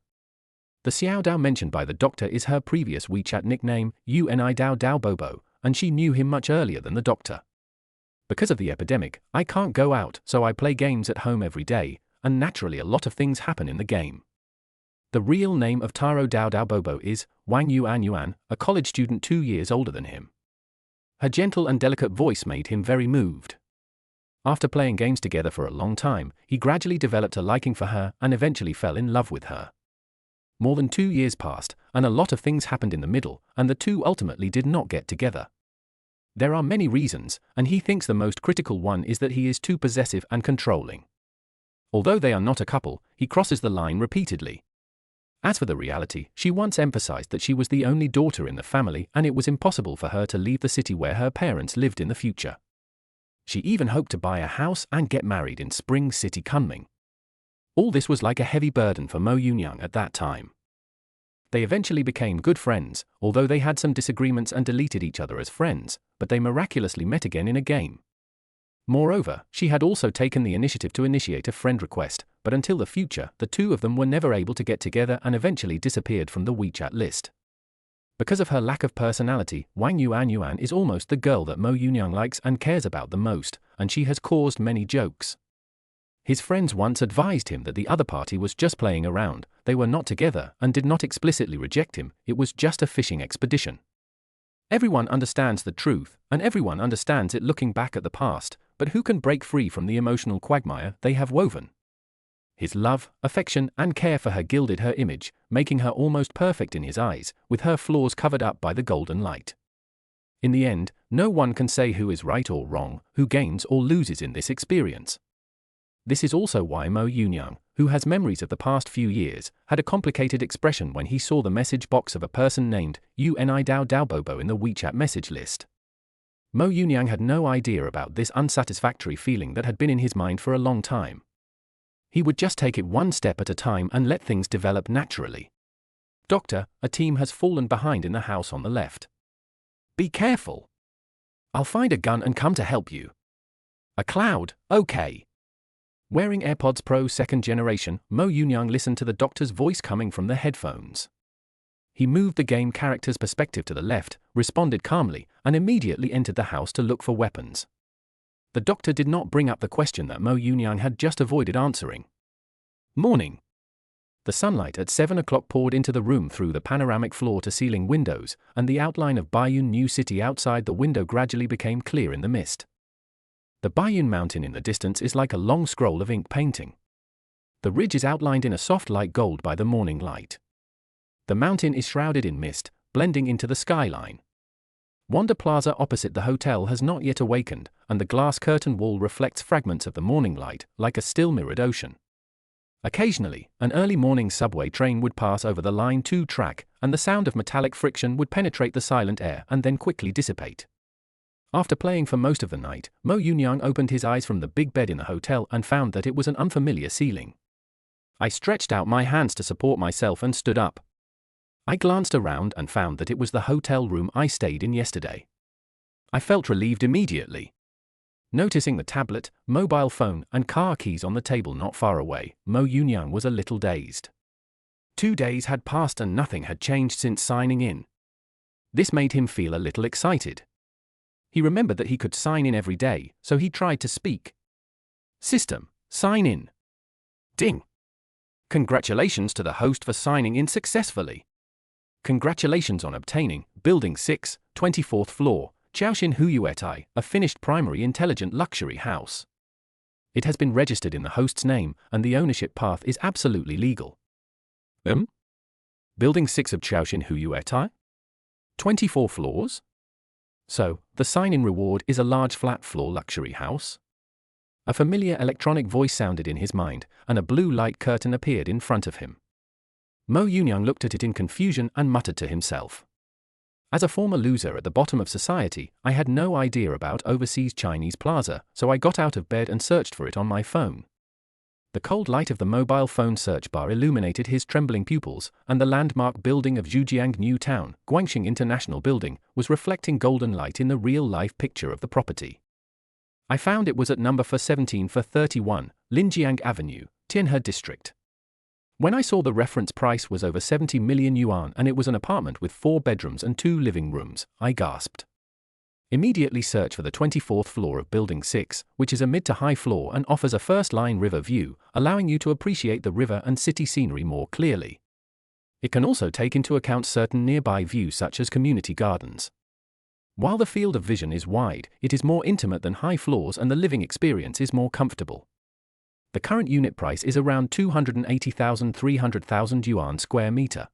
The Xiao Dao mentioned by the doctor is her previous WeChat nickname, Uni Dao Dao Bobo, and she knew him much earlier than the doctor. Because of the epidemic, I can't go out, so I play games at home every day, and naturally a lot of things happen in the game. The real name of Taro Dao Dao Bobo is Wang Yuan, a college student 2 years older than him. Her gentle and delicate voice made him very moved. After playing games together for a long time, he gradually developed a liking for her and eventually fell in love with her. More than 2 years passed, and a lot of things happened in the middle, and the two ultimately did not get together. There are many reasons, and he thinks the most critical one is that he is too possessive and controlling. Although they are not a couple, he crosses the line repeatedly. As for the reality, she once emphasized that she was the only daughter in the family and it was impossible for her to leave the city where her parents lived in the future. She even hoped to buy a house and get married in Spring City, Kunming. All this was like a heavy burden for Mo Yunyang at that time. They eventually became good friends, although they had some disagreements and deleted each other as friends, but they miraculously met again in a game. Moreover, she had also taken the initiative to initiate a friend request, but until the future, the two of them were never able to get together and eventually disappeared from the WeChat list. Because of her lack of personality, Wang Yuan is almost the girl that Mo Yunyang likes and cares about the most, and she has caused many jokes. His friends once advised him that the other party was just playing around, they were not together and did not explicitly reject him, it was just a fishing expedition. Everyone understands the truth, and everyone understands it looking back at the past, but who can break free from the emotional quagmire they have woven? His love, affection, and care for her gilded her image, making her almost perfect in his eyes, with her flaws covered up by the golden light. In the end, no one can say who is right or wrong, who gains or loses in this experience. This is also why Mo Yunyang, who has memories of the past few years, had a complicated expression when he saw the message box of a person named Uni Dao Dao Bobo in the WeChat message list. Mo Yunyang had no idea about this unsatisfactory feeling that had been in his mind for a long time. He would just take it one step at a time and let things develop naturally. Doctor, a team has fallen behind in the house on the left. Be careful. I'll find a gun and come to help you. A cloud, okay. Wearing AirPods Pro 2nd generation, Mo Yunyang listened to the doctor's voice coming from the headphones. He moved the game character's perspective to the left, responded calmly, and immediately entered the house to look for weapons. The doctor did not bring up the question that Mo Yunyang had just avoided answering. Morning. The sunlight at 7 o'clock poured into the room through the panoramic floor-to-ceiling windows, and the outline of Baiyun New City outside the window gradually became clear in the mist. The Baiyun Mountain in the distance is like a long scroll of ink painting. The ridge is outlined in a soft light gold by the morning light. The mountain is shrouded in mist, blending into the skyline. Wanda Plaza opposite the hotel has not yet awakened, and the glass curtain wall reflects fragments of the morning light, like a still mirrored ocean. Occasionally, an early morning subway train would pass over the Line 2 track, and the sound of metallic friction would penetrate the silent air and then quickly dissipate. After playing for most of the night, Mo Yunyang opened his eyes from the big bed in the hotel and found that it was an unfamiliar ceiling. I stretched out my hands to support myself and stood up. I glanced around and found that it was the hotel room I stayed in yesterday. I felt relieved immediately. Noticing the tablet, mobile phone, and car keys on the table not far away, Mo Yunyang was a little dazed. 2 days had passed and nothing had changed since signing in. This made him feel a little excited. He remembered that he could sign in every day, so he tried to speak. System, sign in. Ding. Congratulations to the host for signing in successfully. Congratulations on obtaining Building 6, 24th floor, Chaoshin Huyuetai, a finished primary intelligent luxury house. It has been registered in the host's name, and the ownership path is absolutely legal. Building 6 of Chaoshin Huyuetai? 24 floors? So, the sign in reward is a large flat-floor luxury house? A familiar electronic voice sounded in his mind, and a blue light curtain appeared in front of him. Mo Yunyang looked at it in confusion and muttered to himself. As a former loser at the bottom of society, I had no idea about overseas Chinese plaza, so I got out of bed and searched for it on my phone. The cold light of the mobile phone search bar illuminated his trembling pupils, and the landmark building of Zhujiang New Town, Guangxing International Building, was reflecting golden light in the real-life picture of the property. I found it was at number 17/31, Linjiang Avenue, Tianhe District. When I saw the reference price was over 70 million yuan and it was an apartment with 4 bedrooms and 2 living rooms, I gasped. Immediately search for the 24th floor of Building 6, which is a mid to high floor and offers a first-line river view, allowing you to appreciate the river and city scenery more clearly. It can also take into account certain nearby views such as community gardens. While the field of vision is wide, it is more intimate than high floors and the living experience is more comfortable. The current unit price is around 280,000–300,000 yuan square meter.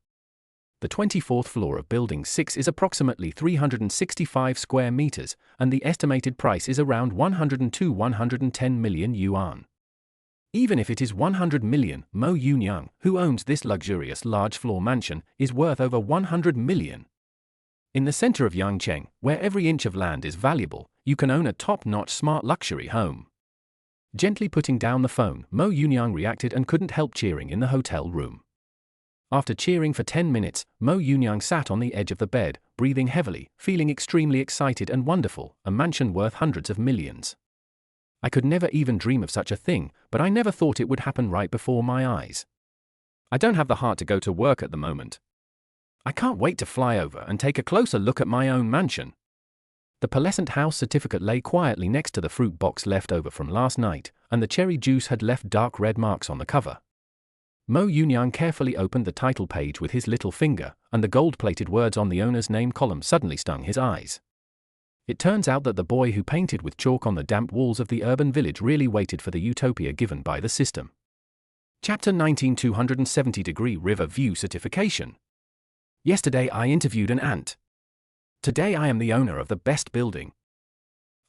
The 24th floor of Building 6 is approximately 365 square meters, and the estimated price is around 102–110 million yuan. Even if it is 100 million, Mo Yunyang, who owns this luxurious large-floor mansion, is worth over 100 million. In the center of Yangcheng, where every inch of land is valuable, you can own a top-notch smart luxury home. Gently putting down the phone, Mo Yunyang reacted and couldn't help cheering in the hotel room. After cheering for 10 minutes, Mo Yunyang sat on the edge of the bed, breathing heavily, feeling extremely excited and wonderful, a mansion worth hundreds of millions. I could never even dream of such a thing, but I never thought it would happen right before my eyes. I don't have the heart to go to work at the moment. I can't wait to fly over and take a closer look at my own mansion. The pearlescent house certificate lay quietly next to the fruit box left over from last night, and the cherry juice had left dark red marks on the cover. Mo Yunyang carefully opened the title page with his little finger, and the gold-plated words on the owner's name column suddenly stung his eyes. It turns out that the boy who painted with chalk on the damp walls of the urban village really waited for the utopia given by the system. Chapter 19 270-degree River View Certification. Yesterday I interviewed an ant. Today I am the owner of the best building.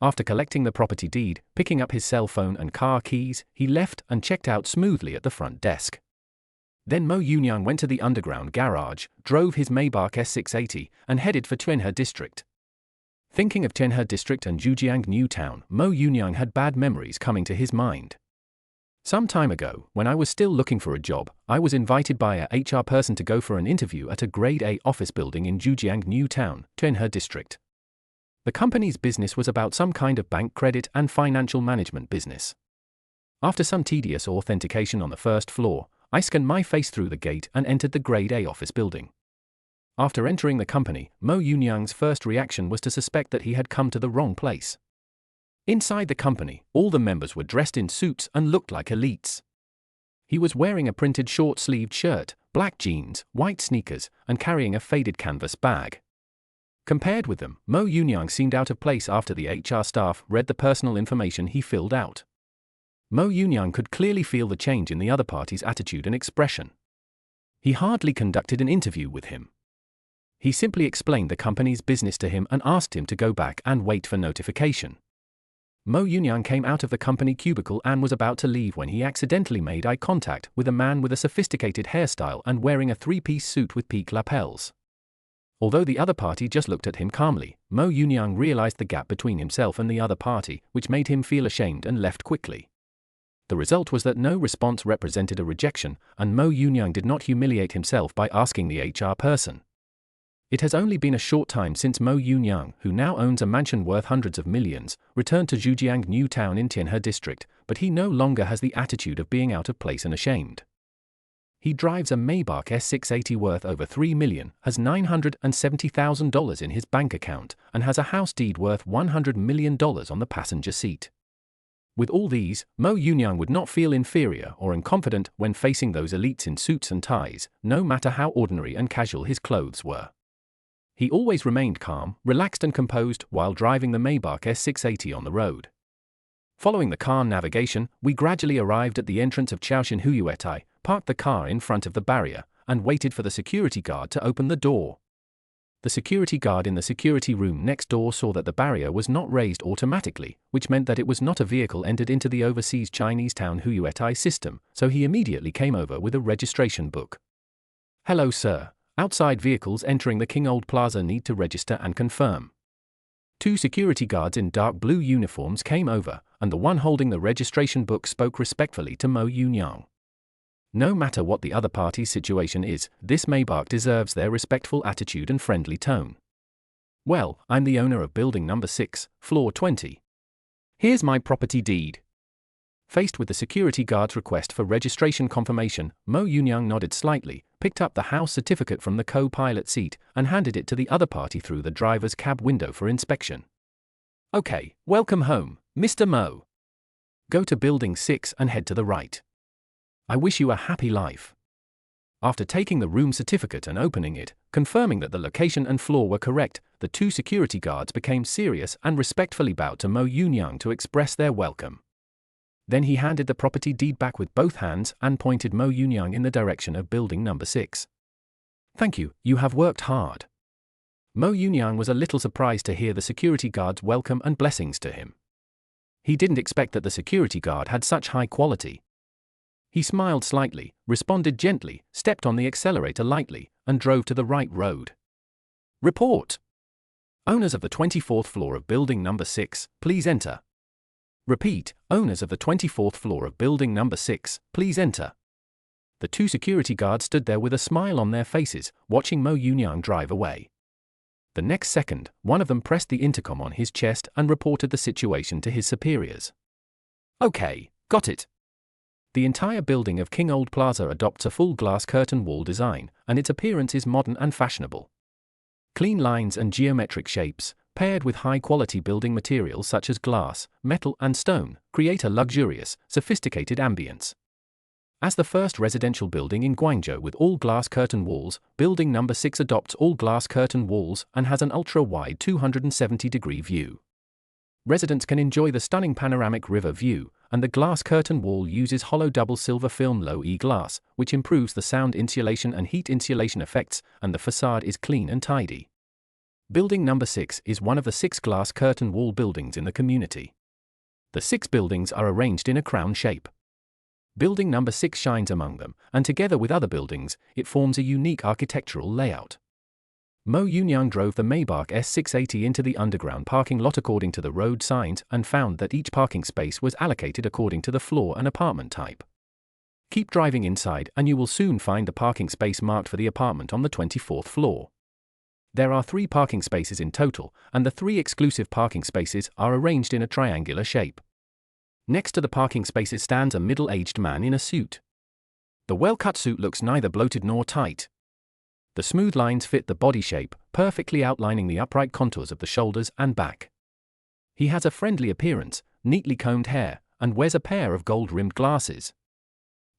After collecting the property deed, picking up his cell phone and car keys, he left and checked out smoothly at the front desk. Then Mo Yunyang went to the underground garage, drove his Maybach S680, and headed for Tianhe District. Thinking of Tianhe District and Zhujiang New Town, Mo Yunyang had bad memories coming to his mind. Some time ago, when I was still looking for a job, I was invited by a HR person to go for an interview at a Grade A office building in Zhujiang New Town, Tianhe District. The company's business was about some kind of bank credit and financial management business. After some tedious authentication on the first floor, I scanned my face through the gate and entered the Grade A office building. After entering the company, Mo Yunyang's first reaction was to suspect that he had come to the wrong place. Inside the company, all the members were dressed in suits and looked like elites. He was wearing a printed short-sleeved shirt, black jeans, white sneakers, and carrying a faded canvas bag. Compared with them, Mo Yunyang seemed out of place after the HR staff read the personal information he filled out. Mo Yunyang could clearly feel the change in the other party's attitude and expression. He hardly conducted an interview with him. He simply explained the company's business to him and asked him to go back and wait for notification. Mo Yunyang came out of the company cubicle and was about to leave when he accidentally made eye contact with a man with a sophisticated hairstyle and wearing a three-piece suit with peak lapels. Although the other party just looked at him calmly, Mo Yunyang realized the gap between himself and the other party, which made him feel ashamed and left quickly. The result was that no response represented a rejection, and Mo Yunyang did not humiliate himself by asking the HR person. It has only been a short time since Mo Yunyang, who now owns a mansion worth hundreds of millions, returned to Zhujiang New Town in Tianhe District, but he no longer has the attitude of being out of place and ashamed. He drives a Maybach S680 worth over 3 million, has $970,000 in his bank account, and has a house deed worth $100 million on the passenger seat. With all these, Mo Yunyang would not feel inferior or unconfident when facing those elites in suits and ties, no matter how ordinary and casual his clothes were. He always remained calm, relaxed and composed while driving the Maybach S680 on the road. Following the car navigation, we gradually arrived at the entrance of Chaoshan Huyuetai, parked the car in front of the barrier, and waited for the security guard to open the door. The security guard in the security room next door saw that the barrier was not raised automatically, which meant that it was not a vehicle entered into the overseas Chinese town Huiyuetai system, so he immediately came over with a registration book. "Hello sir, outside vehicles entering the King Old Plaza need to register and confirm." Two security guards in dark blue uniforms came over, and the one holding the registration book spoke respectfully to Mo Yunyang. No matter what the other party's situation is, this Maybach deserves their respectful attitude and friendly tone. "Well, I'm the owner of building number 6, floor 20. Here's my property deed." Faced with the security guard's request for registration confirmation, Mo Yunyang nodded slightly, picked up the house certificate from the co-pilot seat, and handed it to the other party through the driver's cab window for inspection. "Okay, welcome home, Mr. Mo. Go to building 6 and head to the right. I wish you a happy life." After taking the room certificate and opening it, confirming that the location and floor were correct, the two security guards became serious and respectfully bowed to Mo Yunyang to express their welcome. Then he handed the property deed back with both hands and pointed Mo Yunyang in the direction of building number 6. "Thank you, you have worked hard." Mo Yunyang was a little surprised to hear the security guard's welcome and blessings to him. He didn't expect that the security guard had such high quality. He smiled slightly, responded gently, stepped on the accelerator lightly, and drove to the right road. "Report! Owners of the 24th floor of building number 6, please enter." "Repeat, owners of the 24th floor of building number 6, please enter." The two security guards stood there with a smile on their faces, watching Mo Yunyang drive away. The next second, one of them pressed the intercom on his chest and reported the situation to his superiors. "Okay, got it." The entire building of King Old Plaza adopts a full glass curtain wall design, and its appearance is modern and fashionable. Clean lines and geometric shapes, paired with high-quality building materials such as glass, metal, and stone, create a luxurious, sophisticated ambience. As the first residential building in Guangzhou with all-glass curtain walls, building number 6 adopts all-glass curtain walls and has an ultra-wide 270-degree view. Residents can enjoy the stunning panoramic river view, and the glass curtain wall uses hollow double silver film Low-E glass, which improves the sound insulation and heat insulation effects, and the facade is clean and tidy. Building number 6 is one of the 6 glass curtain wall buildings in the community. The 6 buildings are arranged in a crown shape. Building number 6 shines among them, and together with other buildings, it forms a unique architectural layout. Mo Yunyang drove the Maybach S680 into the underground parking lot according to the road signs and found that each parking space was allocated according to the floor and apartment type. Keep driving inside and you will soon find the parking space marked for the apartment on the 24th floor. There are 3 parking spaces in total, and the 3 exclusive parking spaces are arranged in a triangular shape. Next to the parking spaces stands a middle-aged man in a suit. The well-cut suit looks neither bloated nor tight. The smooth lines fit the body shape, perfectly outlining the upright contours of the shoulders and back. He has a friendly appearance, neatly combed hair, and wears a pair of gold-rimmed glasses.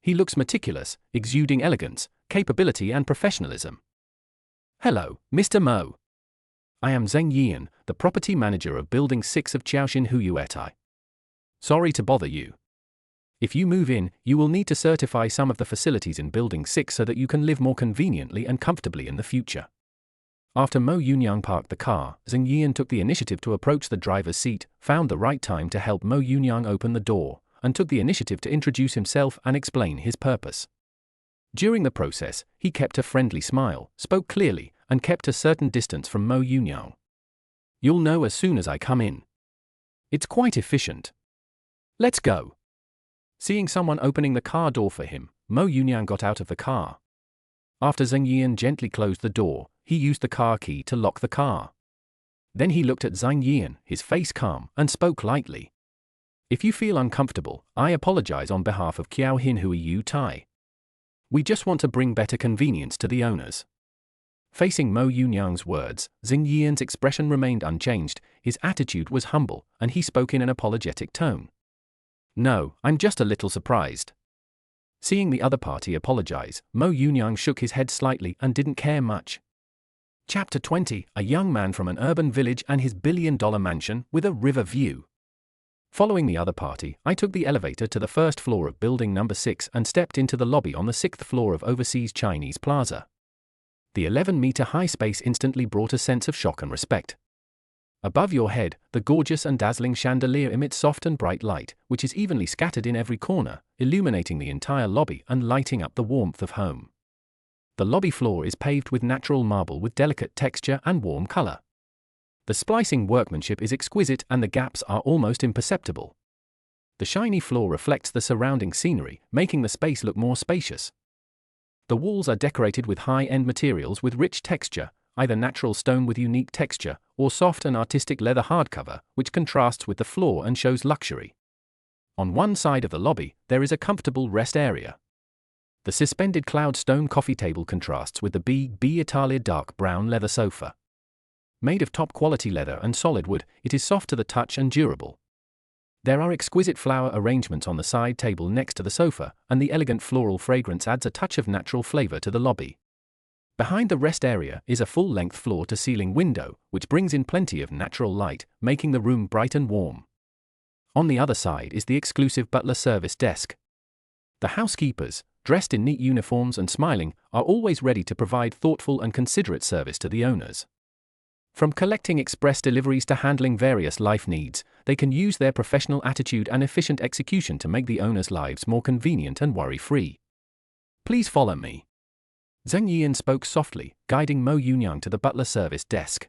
He looks meticulous, exuding elegance, capability and professionalism. "Hello, Mr. Mo. I am Zheng Yian, the property manager of Building 6 of Qiaoxin Huiyuetai. Sorry to bother you. If you move in, you will need to certify some of the facilities in Building 6 so that you can live more conveniently and comfortably in the future." After Mo Yunyang parked the car, Zheng Yian took the initiative to approach the driver's seat, found the right time to help Mo Yunyang open the door, and took the initiative to introduce himself and explain his purpose. During the process, he kept a friendly smile, spoke clearly, and kept a certain distance from Mo Yunyang. "You'll know as soon as I come in. It's quite efficient. Let's go." Seeing someone opening the car door for him, Mo Yunyang got out of the car. After Zheng Yian gently closed the door, he used the car key to lock the car. Then he looked at Zheng Yian, his face calm, and spoke lightly. "If you feel uncomfortable, I apologize on behalf of Qiaoxin Huiyuetai. We just want to bring better convenience to the owners." Facing Mo Yunyang's words, Zheng Yian's expression remained unchanged, his attitude was humble, and he spoke in an apologetic tone. "No, I'm just a little surprised." Seeing the other party apologize, Mo Yunyang shook his head slightly and didn't care much. Chapter 20: A young man from an urban village and his billion-dollar mansion with a river view. Following the other party, I took the elevator to the first floor of building number 6 and stepped into the lobby on the 6th floor of Overseas Chinese Plaza. The 11-meter high space instantly brought a sense of shock and respect. Above your head, the gorgeous and dazzling chandelier emits soft and bright light, which is evenly scattered in every corner, illuminating the entire lobby and lighting up the warmth of home. The lobby floor is paved with natural marble with delicate texture and warm color. The splicing workmanship is exquisite and the gaps are almost imperceptible. The shiny floor reflects the surrounding scenery, making the space look more spacious. The walls are decorated with high-end materials with rich texture, either natural stone with unique texture, or soft and artistic leather hardcover, which contrasts with the floor and shows luxury. On one side of the lobby, there is a comfortable rest area. The suspended cloud stone coffee table contrasts with the B Italia dark brown leather sofa. Made of top-quality leather and solid wood, it is soft to the touch and durable. There are exquisite flower arrangements on the side table next to the sofa, and the elegant floral fragrance adds a touch of natural flavor to the lobby. Behind the rest area is a full-length floor-to-ceiling window, which brings in plenty of natural light, making the room bright and warm. On the other side is the exclusive butler service desk. The housekeepers, dressed in neat uniforms and smiling, are always ready to provide thoughtful and considerate service to the owners. From collecting express deliveries to handling various life needs, they can use their professional attitude and efficient execution to make the owners' lives more convenient and worry-free. Please follow me. Zheng Yian spoke softly, guiding Mo Yunyang to the butler service desk.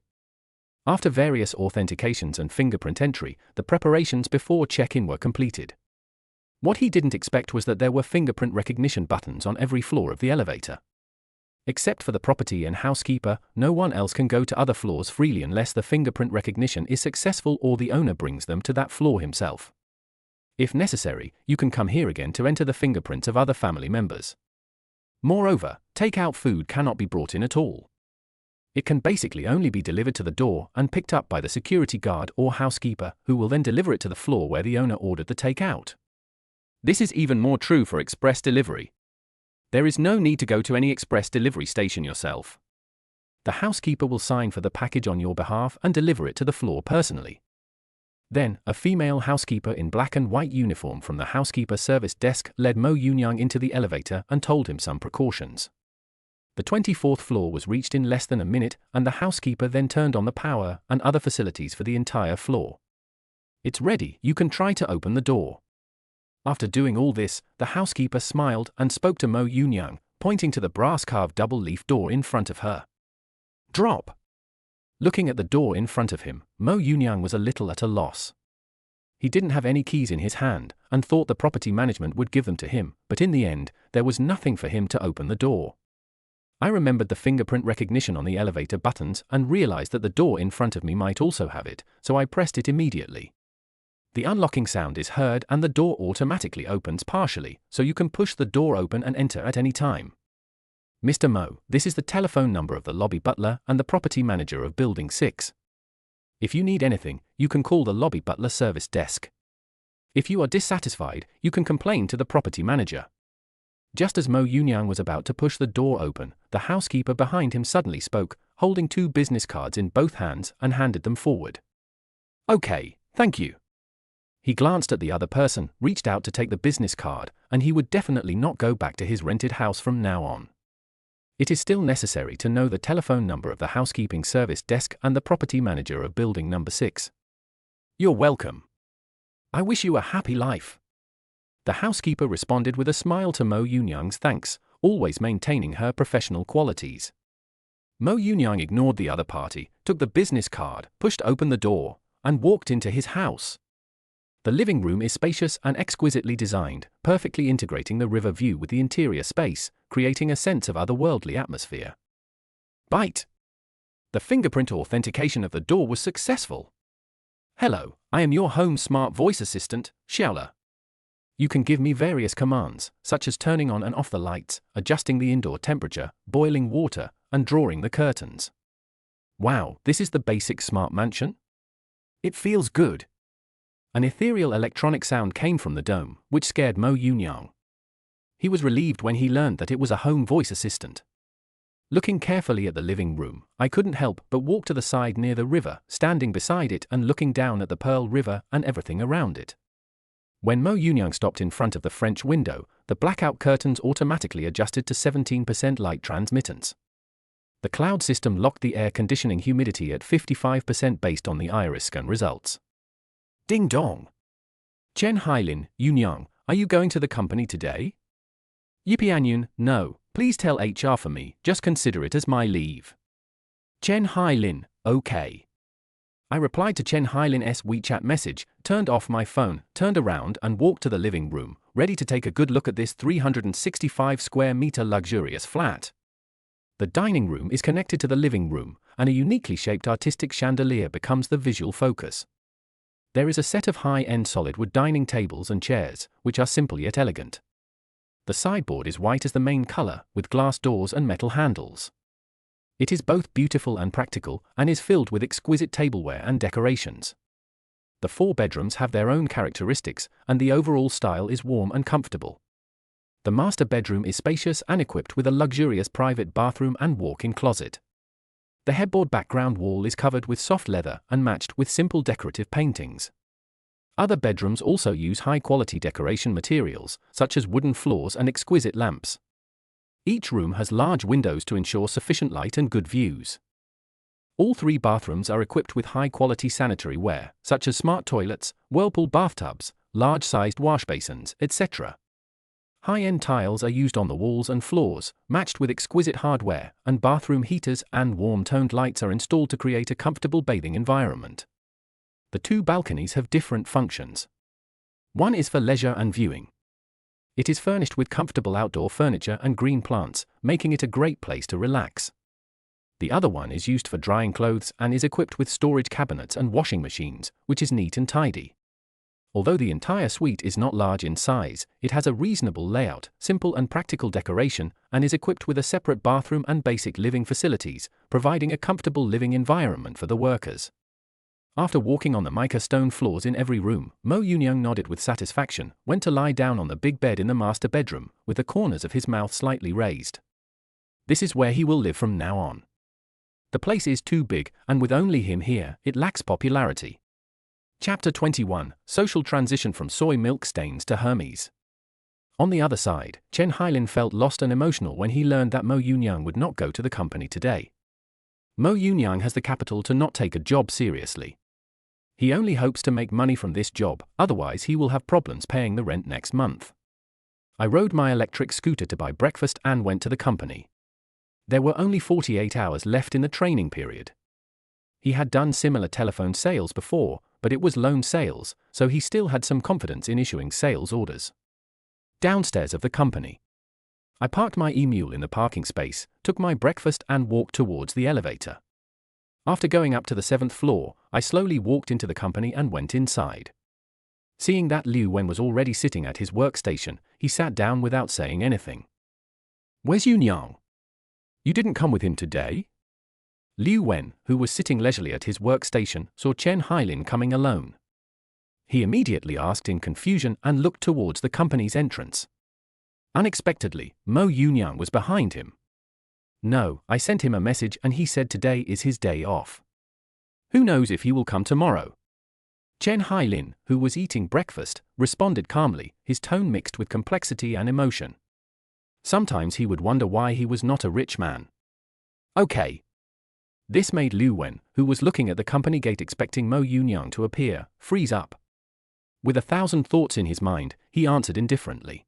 After various authentications and fingerprint entry, the preparations before check-in were completed. What he didn't expect was that there were fingerprint recognition buttons on every floor of the elevator. Except for the property and housekeeper, no one else can go to other floors freely unless the fingerprint recognition is successful or the owner brings them to that floor himself. If necessary, you can come here again to enter the fingerprints of other family members. Moreover, take-out food cannot be brought in at all. It can basically only be delivered to the door and picked up by the security guard or housekeeper, who will then deliver it to the floor where the owner ordered the take-out. This is even more true for express delivery. There is no need to go to any express delivery station yourself. The housekeeper will sign for the package on your behalf and deliver it to the floor personally. Then, a female housekeeper in black and white uniform from the housekeeper service desk led Mo Yunyang into the elevator and told him some precautions. The 24th floor was reached in less than a minute, and the housekeeper then turned on the power and other facilities for the entire floor. It's ready, you can try to open the door. After doing all this, the housekeeper smiled and spoke to Mo Yunyang, pointing to the brass-carved double-leaf door in front of her. Drop! Looking at the door in front of him, Mo Yunyang was a little at a loss. He didn't have any keys in his hand, and thought the property management would give them to him, but in the end, there was nothing for him to open the door. I remembered the fingerprint recognition on the elevator buttons and realized that the door in front of me might also have it, so I pressed it immediately. The unlocking sound is heard and the door automatically opens partially, so you can push the door open and enter at any time. Mr. Mo, this is the telephone number of the lobby butler and the property manager of Building 6. If you need anything, you can call the lobby butler service desk. If you are dissatisfied, you can complain to the property manager. Just as Mo Yunyang was about to push the door open, the housekeeper behind him suddenly spoke, holding 2 business cards in both hands and handed them forward. Okay, thank you. He glanced at the other person, reached out to take the business card, and he would definitely not go back to his rented house from now on. It is still necessary to know the telephone number of the housekeeping service desk and the property manager of building number 6. You're welcome. I wish you a happy life. The housekeeper responded with a smile to Mo Yunyang's thanks, always maintaining her professional qualities. Mo Yunyang ignored the other party, took the business card, pushed open the door, and walked into his house. The living room is spacious and exquisitely designed, perfectly integrating the river view with the interior space, creating a sense of otherworldly atmosphere. Bite! The fingerprint authentication of the door was successful. Hello, I am your home smart voice assistant, Xiaola. You can give me various commands, such as turning on and off the lights, adjusting the indoor temperature, boiling water, and drawing the curtains. Wow, this is the basic smart mansion? It feels good. An ethereal electronic sound came from the dome, which scared Mo Yunyang. He was relieved when he learned that it was a home voice assistant. Looking carefully at the living room, I couldn't help but walk to the side near the river, standing beside it and looking down at the Pearl River and everything around it. When Mo Yunyang stopped in front of the French window, the blackout curtains automatically adjusted to 17% light transmittance. The cloud system locked the air conditioning humidity at 55% based on the iris scan results. Ding dong. Chen Hailin, Yunyang, are you going to the company today? Yipianyun, no, please tell HR for me, just consider it as my leave. Chen Hailin, okay. I replied to Chen Hailin's WeChat message, turned off my phone, turned around and walked to the living room, ready to take a good look at this 365 square meter luxurious flat. The dining room is connected to the living room, and a uniquely shaped artistic chandelier becomes the visual focus. There is a set of high-end solid wood dining tables and chairs, which are simple yet elegant. The sideboard is white as the main color, with glass doors and metal handles. It is both beautiful and practical, and is filled with exquisite tableware and decorations. The 4 bedrooms have their own characteristics, and the overall style is warm and comfortable. The master bedroom is spacious and equipped with a luxurious private bathroom and walk-in closet. The headboard background wall is covered with soft leather and matched with simple decorative paintings. Other bedrooms also use high-quality decoration materials, such as wooden floors and exquisite lamps. Each room has large windows to ensure sufficient light and good views. All 3 bathrooms are equipped with high-quality sanitary ware, such as smart toilets, Whirlpool bathtubs, large-sized wash basins, etc. High-end tiles are used on the walls and floors, matched with exquisite hardware, and bathroom heaters and warm-toned lights are installed to create a comfortable bathing environment. The 2 balconies have different functions. One is for leisure and viewing. It is furnished with comfortable outdoor furniture and green plants, making it a great place to relax. The other one is used for drying clothes and is equipped with storage cabinets and washing machines, which is neat and tidy. Although the entire suite is not large in size, it has a reasonable layout, simple and practical decoration, and is equipped with a separate bathroom and basic living facilities, providing a comfortable living environment for the workers. After walking on the mica stone floors in every room, Mo Yunyang nodded with satisfaction, went to lie down on the big bed in the master bedroom, with the corners of his mouth slightly raised. This is where he will live from now on. The place is too big, and with only him here, it lacks popularity. Chapter 21, Social Transition from Soy Milk Stains to Hermes. On the other side, Chen Hailin felt lost and emotional when he learned that Mo Yunyang would not go to the company today. Mo Yunyang has the capital to not take a job seriously. He only hopes to make money from this job, otherwise he will have problems paying the rent next month. I rode my electric scooter to buy breakfast and went to the company. There were only 48 hours left in the training period. He had done similar telephone sales before, but it was loan sales, so he still had some confidence in issuing sales orders. Downstairs of the company. I parked my e-mule in the parking space, took my breakfast and walked towards the elevator. After going up to the 7th floor, I slowly walked into the company and went inside. Seeing that Liu Wen was already sitting at his workstation, he sat down without saying anything. "Where's Yunyang? You didn't come with him today?" Liu Wen, who was sitting leisurely at his workstation, saw Chen Hailin coming alone. He immediately asked in confusion and looked towards the company's entrance. Unexpectedly, Mo Yunyang was behind him. "No, I sent him a message and he said today is his day off. Who knows if he will come tomorrow?" Chen Hailin, who was eating breakfast, responded calmly, his tone mixed with complexity and emotion. Sometimes he would wonder why he was not a rich man. "Okay." This made Liu Wen, who was looking at the company gate expecting Mo Yunyang to appear, freeze up. With 1,000 thoughts in his mind, he answered indifferently.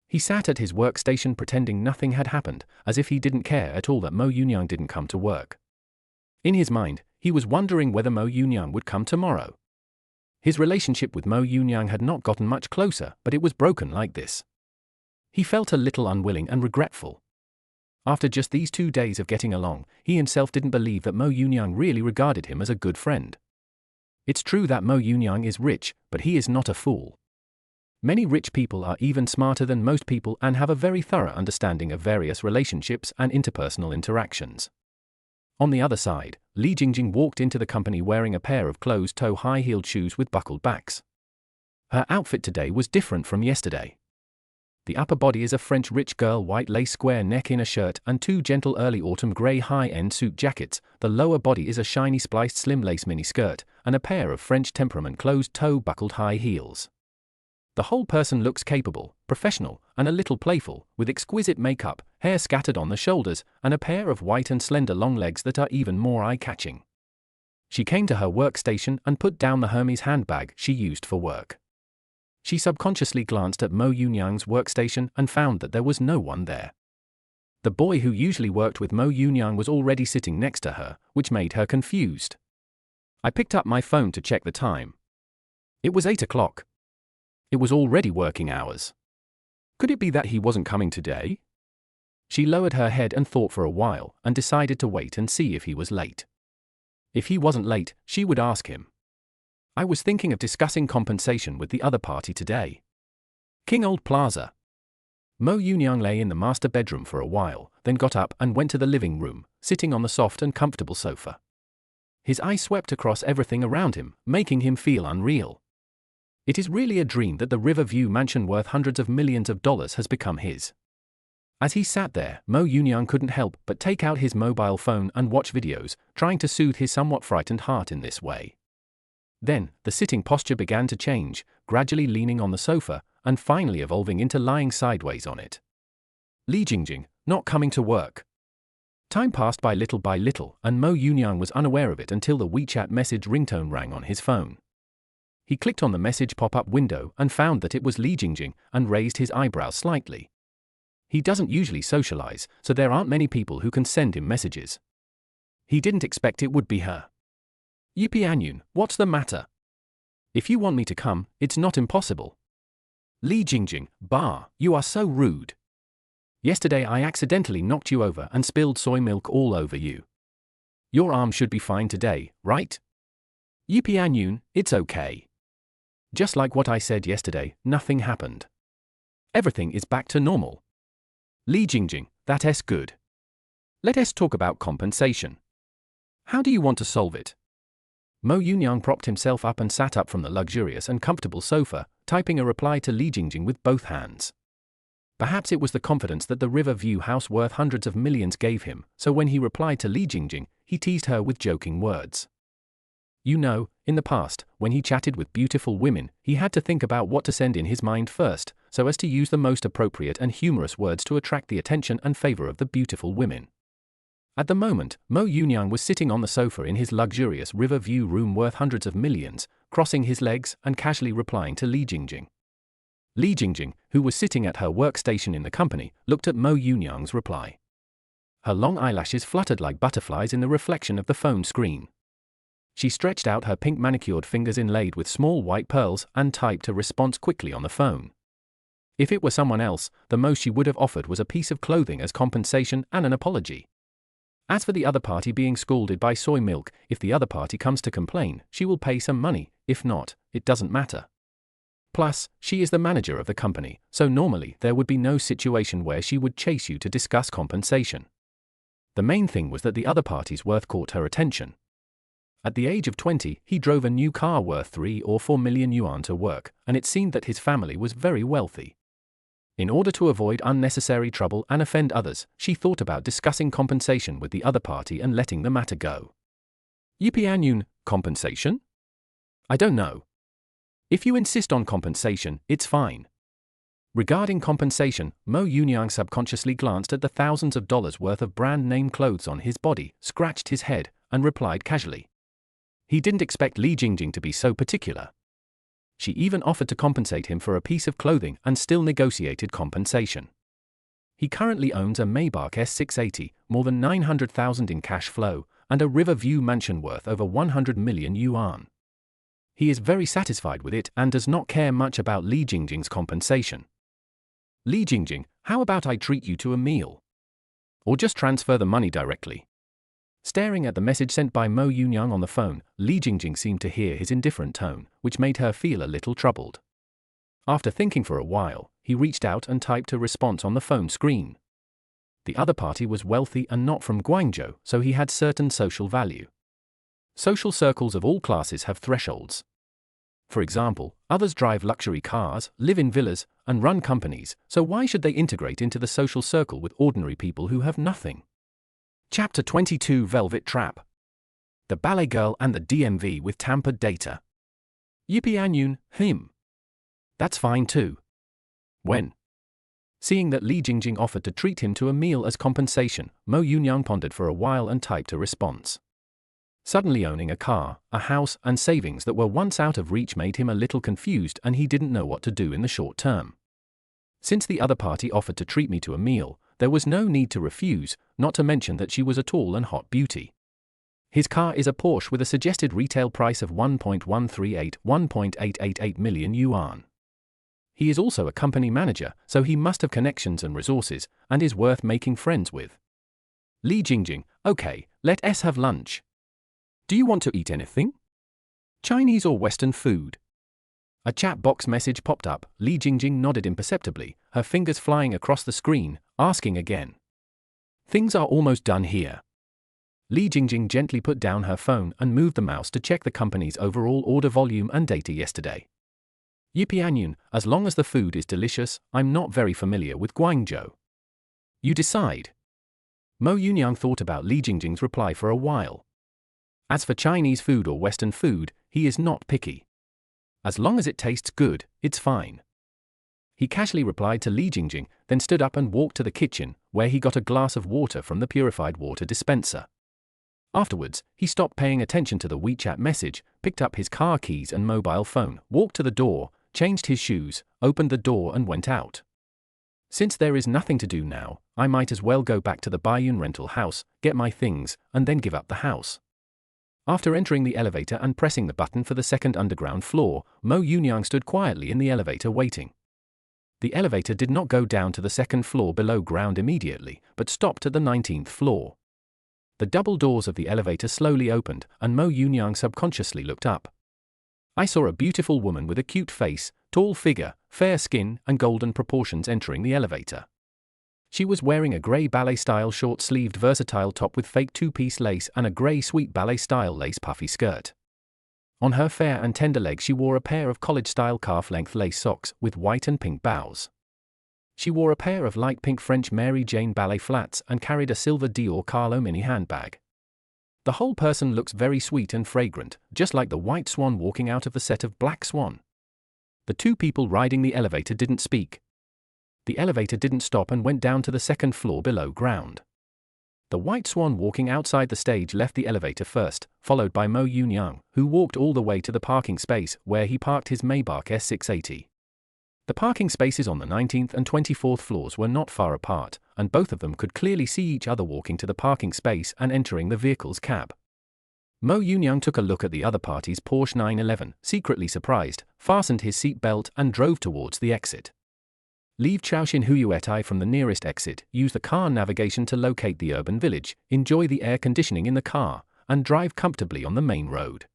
He sat at his workstation pretending nothing had happened, as if he didn't care at all that Mo Yunyang didn't come to work. In his mind, he was wondering whether Mo Yunyang would come tomorrow. His relationship with Mo Yunyang had not gotten much closer, but it was broken like this. He felt a little unwilling and regretful. After just these 2 days of getting along, he himself didn't believe that Mo Yunyang really regarded him as a good friend. It's true that Mo Yunyang is rich, but he is not a fool. Many rich people are even smarter than most people and have a very thorough understanding of various relationships and interpersonal interactions. On the other side, Li Jingjing walked into the company wearing a pair of closed-toe high-heeled shoes with buckled backs. Her outfit today was different from yesterday. The upper body is a French rich girl white lace square neck inner shirt and 2 gentle early autumn grey high-end suit jackets. The lower body is a shiny spliced slim lace mini skirt and a pair of French temperament closed-toe buckled high heels. The whole person looks capable, professional, and a little playful, with exquisite makeup, hair scattered on the shoulders, and a pair of white and slender long legs that are even more eye-catching. She came to her workstation and put down the Hermes handbag she used for work. She subconsciously glanced at Mo Yunyang's workstation and found that there was no one there. The boy who usually worked with Mo Yunyang was already sitting next to her, which made her confused. I picked up my phone to check the time. It was 8 o'clock. It was already working hours. Could it be that he wasn't coming today? She lowered her head and thought for a while, and decided to wait and see if he was late. If he wasn't late, she would ask him. I was thinking of discussing compensation with the other party today. King Old Plaza. Mo Yunyang lay in the master bedroom for a while, then got up and went to the living room, sitting on the soft and comfortable sofa. His eye swept across everything around him, making him feel unreal. It is really a dream that the Riverview mansion worth hundreds of millions of dollars has become his. As he sat there, Mo Yunyang couldn't help but take out his mobile phone and watch videos, trying to soothe his somewhat frightened heart in this way. Then, the sitting posture began to change, gradually leaning on the sofa, and finally evolving into lying sideways on it. Li Jingjing, not coming to work. Time passed by little, and Mo Yunyang was unaware of it until the WeChat message ringtone rang on his phone. He clicked on the message pop-up window and found that it was Li Jingjing, and raised his eyebrows slightly. He doesn't usually socialize, so there aren't many people who can send him messages. He didn't expect it would be her. Yipi Anyun, what's the matter? If you want me to come, it's not impossible. Li Jingjing, bah, you are so rude. Yesterday I accidentally knocked you over and spilled soy milk all over you. Your arm should be fine today, right? Yipi Anyun, it's okay. Just like what I said yesterday, nothing happened. Everything is back to normal. Li Jingjing, that's good. Let us talk about compensation. How do you want to solve it? Mo Yunyang propped himself up and sat up from the luxurious and comfortable sofa, typing a reply to Li Jingjing with both hands. Perhaps it was the confidence that the Riverview house worth hundreds of millions gave him, so when he replied to Li Jingjing, he teased her with joking words. You know, in the past, when he chatted with beautiful women, he had to think about what to send in his mind first, so as to use the most appropriate and humorous words to attract the attention and favor of the beautiful women. At the moment, Mo Yunyang was sitting on the sofa in his luxurious Riverview room worth hundreds of millions, crossing his legs and casually replying to Li Jingjing. Li Jingjing, who was sitting at her workstation in the company, looked at Mo Yunyang's reply. Her long eyelashes fluttered like butterflies in the reflection of the phone screen. She stretched out her pink manicured fingers inlaid with small white pearls and typed a response quickly on the phone. If it were someone else, the most she would have offered was a piece of clothing as compensation and an apology. As for the other party being scalded by soy milk, if the other party comes to complain, she will pay some money, if not, it doesn't matter. Plus, she is the manager of the company, so normally there would be no situation where she would chase you to discuss compensation. The main thing was that the other party's worth caught her attention. At the age of 20, he drove a new car worth 3 or 4 million yuan to work, and it seemed that his family was very wealthy. In order to avoid unnecessary trouble and offend others, she thought about discussing compensation with the other party and letting the matter go. Yipi Anyun, compensation? I don't know. If you insist on compensation, it's fine. Regarding compensation, Mo Yunyang subconsciously glanced at the thousands of dollars worth of brand-name clothes on his body, scratched his head, and replied casually. He didn't expect Li Jingjing to be so particular. She even offered to compensate him for a piece of clothing and still negotiated compensation. He currently owns a Maybach S680, more than 900,000 in cash flow, and a Riverview mansion worth over 100 million yuan. He is very satisfied with it and does not care much about Li Jingjing's compensation. Li Jingjing, how about I treat you to a meal? Or just transfer the money directly? Staring at the message sent by Mo Yunyang on the phone, Li Jingjing seemed to hear his indifferent tone, which made her feel a little troubled. After thinking for a while, he reached out and typed a response on the phone screen. The other party was wealthy and not from Guangzhou, so he had certain social value. Social circles of all classes have thresholds. For example, others drive luxury cars, live in villas, and run companies, so why should they integrate into the social circle with ordinary people who have nothing? Chapter 22 Velvet Trap. The Ballet Girl and the DMV with tampered data. Yipi Anyun, him. That's fine too. When? Seeing that Li Jingjing offered to treat him to a meal as compensation, Mo Yunyang pondered for a while and typed a response. Suddenly owning a car, a house, and savings that were once out of reach made him a little confused, and he didn't know what to do in the short term. Since the other party offered to treat me to a meal, there was no need to refuse, not to mention that she was a tall and hot beauty. His car is a Porsche with a suggested retail price of 1.888 million yuan. He is also a company manager, so he must have connections and resources, and is worth making friends with. Li Jingjing, okay, let us have lunch. Do you want to eat anything? Chinese or Western food? A chat box message popped up. Li Jingjing nodded imperceptibly, her fingers flying across the screen, asking again. Things are almost done here. Li Jingjing gently put down her phone and moved the mouse to check the company's overall order volume and data yesterday. Yipianyun, as long as the food is delicious, I'm not very familiar with Guangzhou. You decide. Mo Yunyang thought about Li Jingjing's reply for a while. As for Chinese food or Western food, he is not picky. As long as it tastes good, it's fine. He casually replied to Li Jingjing, then stood up and walked to the kitchen, where he got a glass of water from the purified water dispenser. Afterwards, he stopped paying attention to the WeChat message, picked up his car keys and mobile phone, walked to the door, changed his shoes, opened the door and went out. Since there is nothing to do now, I might as well go back to the Baiyun rental house, get my things, and then give up the house. After entering the elevator and pressing the button for the second underground floor, Mo Yunyang stood quietly in the elevator waiting. The elevator did not go down to the second floor below ground immediately, but stopped at the 19th floor. The double doors of the elevator slowly opened, and Mo Yunyang subconsciously looked up. I saw a beautiful woman with a cute face, tall figure, fair skin, and golden proportions entering the elevator. She was wearing a grey ballet-style short-sleeved versatile top with fake two-piece lace and a grey sweet ballet-style lace puffy skirt. On her fair and tender legs she wore a pair of college-style calf-length lace socks with white and pink bows. She wore a pair of light pink French Mary Jane ballet flats and carried a silver Dior Carlo mini handbag. The whole person looks very sweet and fragrant, just like the white swan walking out of the set of Black Swan. The two people riding the elevator didn't speak. The elevator didn't stop and went down to the second floor below ground. The white swan walking outside the stage left the elevator first, followed by Mo Yunyang, who walked all the way to the parking space where he parked his Maybach S680. The parking spaces on the 19th and 24th floors were not far apart, and both of them could clearly see each other walking to the parking space and entering the vehicle's cab. Mo Yunyang took a look at the other party's Porsche 911, secretly surprised, fastened his seat belt and drove towards the exit. Leave Chaoxin Huyuetai from the nearest exit, use the car navigation to locate the urban village, enjoy the air conditioning in the car, and drive comfortably on the main road.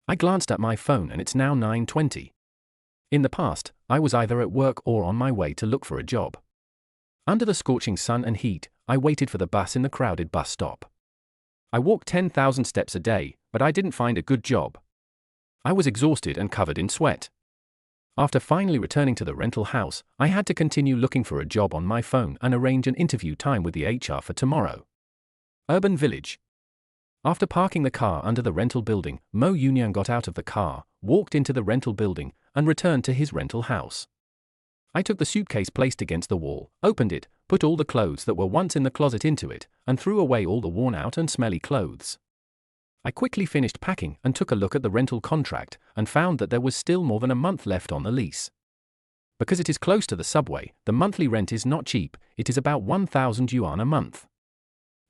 I glanced at my phone and it's now 9:20. In the past, I was either at work or on my way to look for a job. Under the scorching sun and heat, I waited for the bus in the crowded bus stop. I walked 10,000 steps a day, but I didn't find a good job. I was exhausted and covered in sweat. After finally returning to the rental house, I had to continue looking for a job on my phone and arrange an interview time with the HR for tomorrow. Urban Village. After parking the car under the rental building, Mo Yunyang got out of the car, walked into the rental building, and returned to his rental house. I took the suitcase placed against the wall, opened it, put all the clothes that were once in the closet into it, and threw away all the worn-out and smelly clothes. I quickly finished packing and took a look at the rental contract and found that there was still more than a month left on the lease. Because it is close to the subway, the monthly rent is not cheap, it is about 1,000 yuan a month.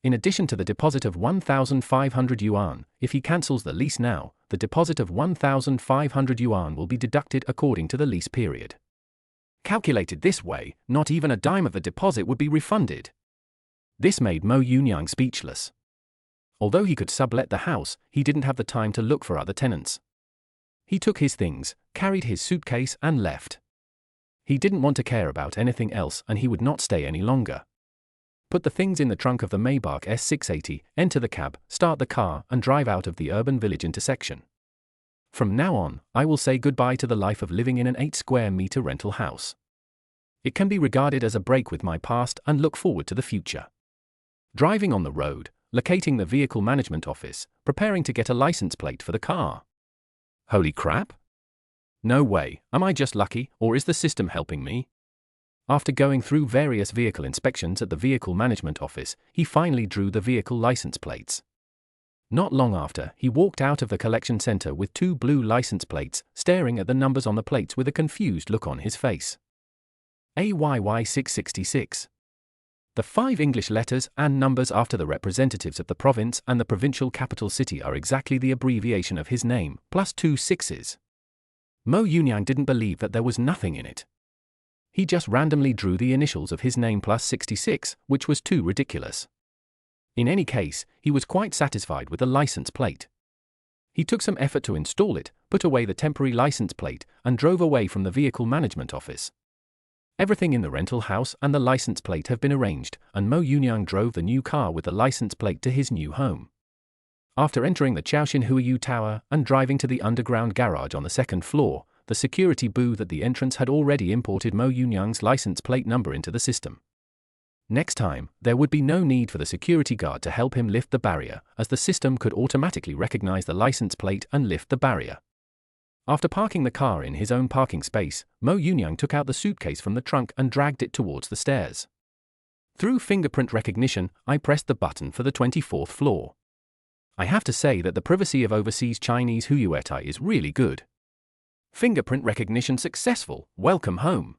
In addition to the deposit of 1,500 yuan, if he cancels the lease now, the deposit of 1,500 yuan will be deducted according to the lease period. Calculated this way, not even a dime of the deposit would be refunded. This made Mo Yunyang speechless. Although he could sublet the house, he didn't have the time to look for other tenants. He took his things, carried his suitcase and left. He didn't want to care about anything else and he would not stay any longer. Put the things in the trunk of the Maybach S680, enter the cab, start the car and drive out of the urban village intersection. From now on, I will say goodbye to the life of living in an 8-square-meter rental house. It can be regarded as a break with my past and look forward to the future. Driving on the road, locating the vehicle management office, preparing to get a license plate for the car. Holy crap! No way, am I just lucky, or is the system helping me? After going through various vehicle inspections at the vehicle management office, he finally drew the vehicle license plates. Not long after, he walked out of the collection center with 2 blue license plates, staring at the numbers on the plates with a confused look on his face. AYY 666. The 5 English letters and numbers after the representatives of the province and the provincial capital city are exactly the abbreviation of his name, plus 2 sixes. Mo Yunyang didn't believe that there was nothing in it. He just randomly drew the initials of his name plus 66, which was too ridiculous. In any case, he was quite satisfied with the license plate. He took some effort to install it, put away the temporary license plate, and drove away from the vehicle management office. Everything in the rental house and the license plate have been arranged, and Mo Yunyang drove the new car with the license plate to his new home. After entering the Chaoxin Huiyu Tower and driving to the underground garage on the 2nd floor, the security booth at the entrance had already imported Mo Yunyang's license plate number into the system. Next time, there would be no need for the security guard to help him lift the barrier, as the system could automatically recognize the license plate and lift the barrier. After parking the car in his own parking space, Mo Yunyang took out the suitcase from the trunk and dragged it towards the stairs. Through fingerprint recognition, I pressed the button for the 24th floor. I have to say that the privacy of overseas Chinese Huiyuetai is really good. Fingerprint recognition successful, welcome home.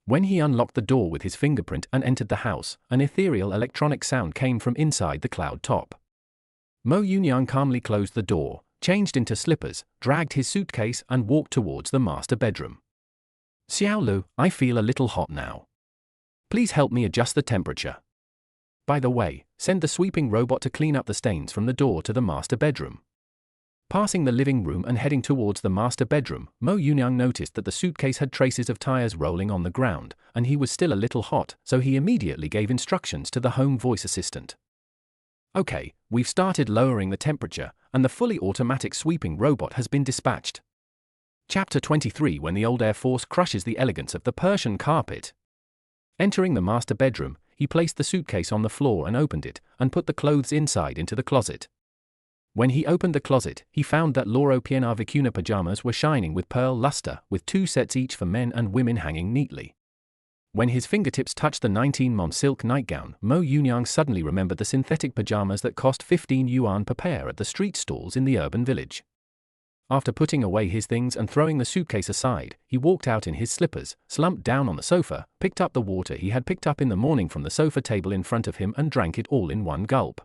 When he unlocked the door with his fingerprint and entered the house, an ethereal electronic sound came from inside the cloud top. Mo Yunyang calmly closed the door, changed into slippers, dragged his suitcase and walked towards the master bedroom. Xiao Lu, I feel a little hot now. Please help me adjust the temperature. By the way, send the sweeping robot to clean up the stains from the door to the master bedroom. Passing the living room and heading towards the master bedroom, Mo Yunyang noticed that the suitcase had traces of tires rolling on the ground, and he was still a little hot, so he immediately gave instructions to the home voice assistant. Okay, we've started lowering the temperature, and the fully automatic sweeping robot has been dispatched. Chapter 23 When the old Air Force crushes the elegance of the Persian carpet. Entering the master bedroom, he placed the suitcase on the floor and opened it, and put the clothes inside into the closet. When he opened the closet, he found that Loro Pianar Vicuna pajamas were shining with pearl luster, with 2 sets each for men and women hanging neatly. When his fingertips touched the 19 mom silk nightgown, Mo Yunyang suddenly remembered the synthetic pajamas that cost 15 yuan per pair at the street stalls in the urban village. After putting away his things and throwing the suitcase aside, he walked out in his slippers, slumped down on the sofa, picked up the water he had picked up in the morning from the sofa table in front of him and drank it all in one gulp.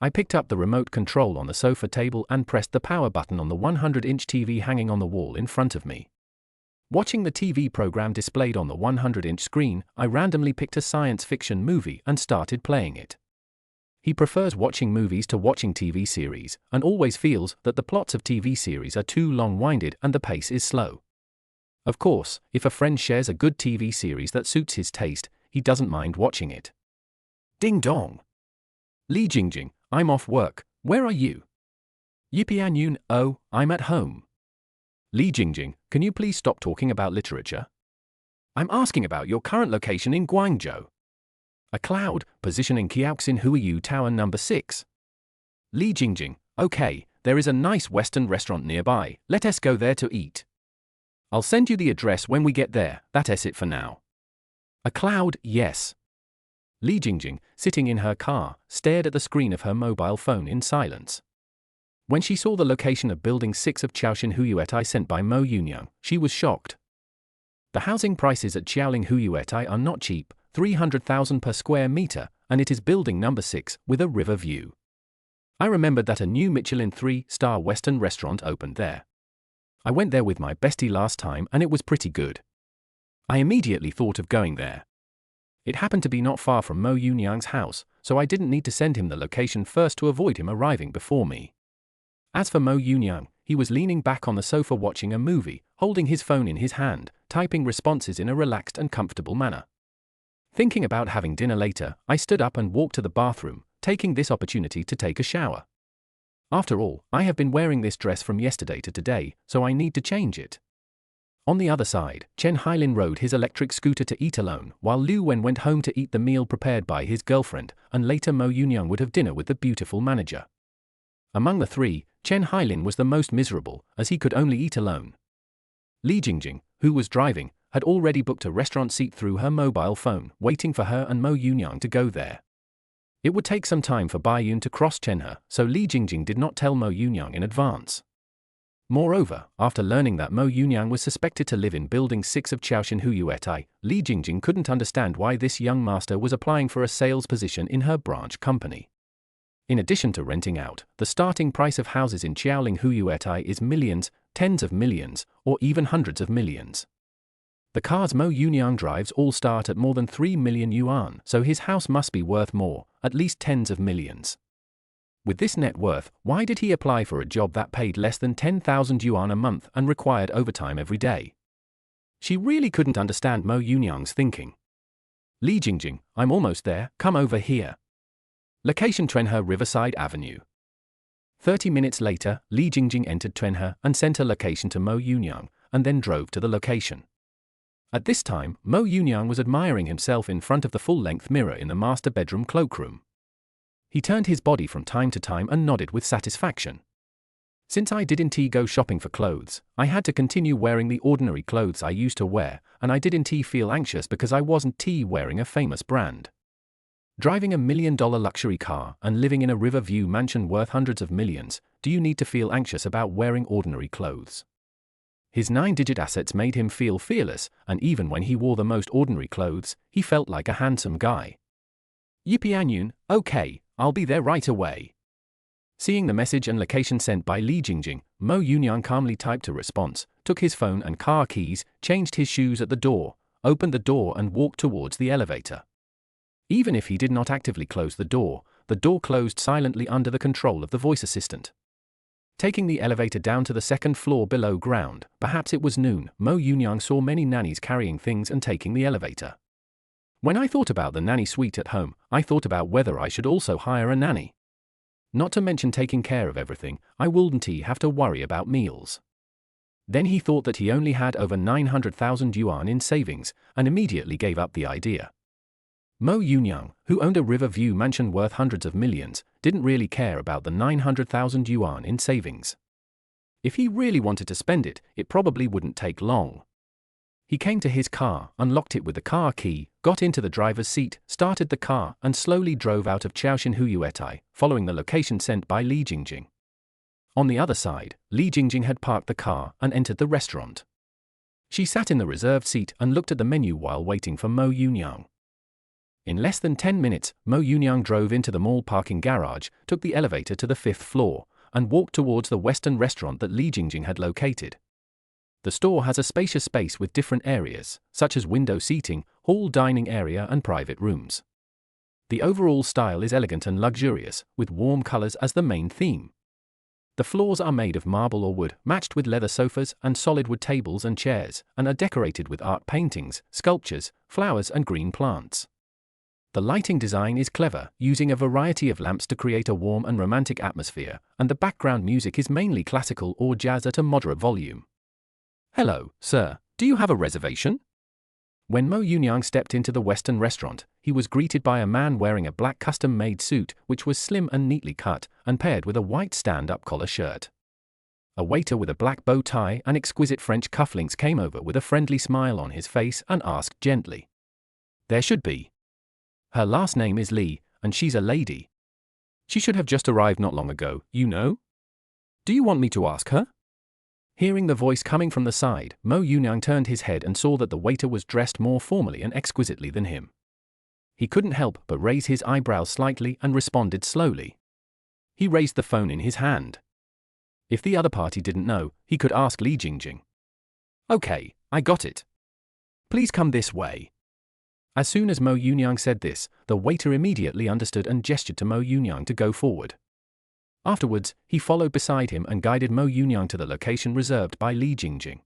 I picked up the remote control on the sofa table and pressed the power button on the 100-inch TV hanging on the wall in front of me. Watching the TV program displayed on the 100-inch screen, I randomly picked a science fiction movie and started playing it. He prefers watching movies to watching TV series, and always feels that the plots of TV series are too long-winded and the pace is slow. Of course, if a friend shares a good TV series that suits his taste, he doesn't mind watching it. Ding dong! Li Jingjing, I'm off work, where are you? Yipian Yun, oh, I'm at home. Li Jingjing, can you please stop talking about literature? I'm asking about your current location in Guangzhou. A cloud, positioning Chaoxin Huiyu Tower number 6. Li Jingjing, okay, there is a nice Western restaurant nearby, let us go there to eat. I'll send you the address when we get there, that's it for now. A cloud, yes. Li Jingjing, sitting in her car, stared at the screen of her mobile phone in silence. When she saw the location of Building 6 of Chaoxin Huiyuetai sent by Mo Yunyang, she was shocked. The housing prices at Chaoling Huiyuetai are not cheap, 300,000 per square meter, and it is building number 6, with a river view. I remembered that a new Michelin 3-star Western restaurant opened there. I went there with my bestie last time and it was pretty good. I immediately thought of going there. It happened to be not far from Mo Yunyang's house, so I didn't need to send him the location first to avoid him arriving before me. As for Mo Yunyang, he was leaning back on the sofa watching a movie, holding his phone in his hand, typing responses in a relaxed and comfortable manner. Thinking about having dinner later, I stood up and walked to the bathroom, taking this opportunity to take a shower. After all, I have been wearing this dress from yesterday to today, so I need to change it. On the other side, Chen Hailin rode his electric scooter to eat alone, while Liu Wen went home to eat the meal prepared by his girlfriend, and later Mo Yunyang would have dinner with the beautiful manager. Among the three, Chen Hailin was the most miserable, as he could only eat alone. Li Jingjing, who was driving, had already booked a restaurant seat through her mobile phone, waiting for her and Mo Yunyang to go there. It would take some time for Bai Yun to cross Chenhe, so Li Jingjing did not tell Mo Yunyang in advance. Moreover, after learning that Mo Yunyang was suspected to live in Building 6 of Chaoxin Huyuetai, Li Jingjing couldn't understand why this young master was applying for a sales position in her branch company. In addition to renting out, the starting price of houses in Qiaoling Huyuetai is millions, tens of millions, or even hundreds of millions. The cars Mo Yunyang drives all start at more than 3 million yuan, so his house must be worth more, at least tens of millions. With this net worth, why did he apply for a job that paid less than 10,000 yuan a month and required overtime every day? She really couldn't understand Mo Yunyang's thinking. Li Jingjing, I'm almost there, come over here. Location Chenhe Riverside Avenue. 30 minutes later, Li Jingjing entered Chenhe and sent a location to Mo Yunyang, and then drove to the location. At this time, Mo Yunyang was admiring himself in front of the full-length mirror in the master bedroom cloakroom. He turned his body from time to time and nodded with satisfaction. Since I didn't go shopping for clothes, I had to continue wearing the ordinary clothes I used to wear, and I didn't feel anxious because I wasn't wearing a famous brand. Driving $1 million luxury car and living in a Riverview mansion worth hundreds of millions, do you need to feel anxious about wearing ordinary clothes? His 9-digit assets made him feel fearless, and even when he wore the most ordinary clothes, he felt like a handsome guy. Yipianyun, okay, I'll be there right away. Seeing the message and location sent by Li Jingjing, Mo Yunyang calmly typed a response, took his phone and car keys, changed his shoes at the door, opened the door and walked towards the elevator. Even if he did not actively close the door closed silently under the control of the voice assistant. Taking the elevator down to the second floor below ground, perhaps it was noon, Mo Yunyang saw many nannies carrying things and taking the elevator. When I thought about the nanny suite at home, I thought about whether I should also hire a nanny. Not to mention taking care of everything, I wouldn't have to worry about meals. Then he thought that he only had over 900,000 yuan in savings, and immediately gave up the idea. Mo Yunyang, who owned a Riverview mansion worth hundreds of millions, didn't really care about the 900,000 yuan in savings. If he really wanted to spend it, it probably wouldn't take long. He came to his car, unlocked it with the car key, got into the driver's seat, started the car, and slowly drove out of Chaoxin Huyuetai, following the location sent by Li Jingjing. On the other side, Li Jingjing had parked the car and entered the restaurant. She sat in the reserved seat and looked at the menu while waiting for Mo Yunyang. In less than 10 minutes, Mo Yunyang drove into the mall parking garage, took the elevator to the 5th floor, and walked towards the Western restaurant that Li Jingjing had located. The store has a spacious space with different areas, such as window seating, hall dining area and private rooms. The overall style is elegant and luxurious, with warm colors as the main theme. The floors are made of marble or wood, matched with leather sofas and solid wood tables and chairs, and are decorated with art paintings, sculptures, flowers and green plants. The lighting design is clever, using a variety of lamps to create a warm and romantic atmosphere, and the background music is mainly classical or jazz at a moderate volume. Hello, sir, do you have a reservation? When Mo Yunyang stepped into the Western restaurant, he was greeted by a man wearing a black custom-made suit, which was slim and neatly cut, and paired with a white stand-up collar shirt. A waiter with a black bow tie and exquisite French cufflinks came over with a friendly smile on his face and asked gently. There should be. Her last name is Li, and she's a lady. She should have just arrived not long ago, you know? Do you want me to ask her? Hearing the voice coming from the side, Mo Yunyang turned his head and saw that the waiter was dressed more formally and exquisitely than him. He couldn't help but raise his eyebrows slightly and responded slowly. He raised the phone in his hand. If the other party didn't know, he could ask Li Jingjing. Okay, I got it. Please come this way. As soon as Mo Yunyang said this, the waiter immediately understood and gestured to Mo Yunyang to go forward. Afterwards, he followed beside him and guided Mo Yunyang to the location reserved by Li Jingjing.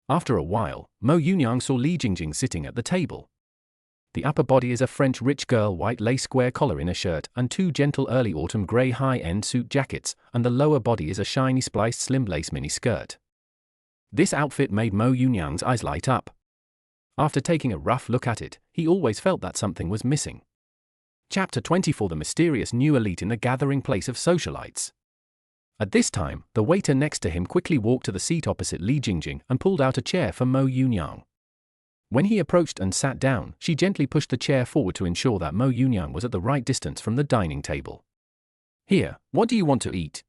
After a while, Mo Yunyang saw Li Jingjing sitting at the table. The upper body is a French rich girl white lace square collar in a shirt and 2 gentle early autumn grey high-end suit jackets, and the lower body is a shiny spliced slim lace mini skirt. This outfit made Mo Yunyang's eyes light up. After taking a rough look at it, he always felt that something was missing. Chapter 24: The mysterious new elite in the gathering place of socialites. At this time, the waiter next to him quickly walked to the seat opposite Li Jingjing and pulled out a chair for Mo Yunyang. When he approached and sat down, she gently pushed the chair forward to ensure that Mo Yunyang was at the right distance from the dining table. Here, what do you want to eat?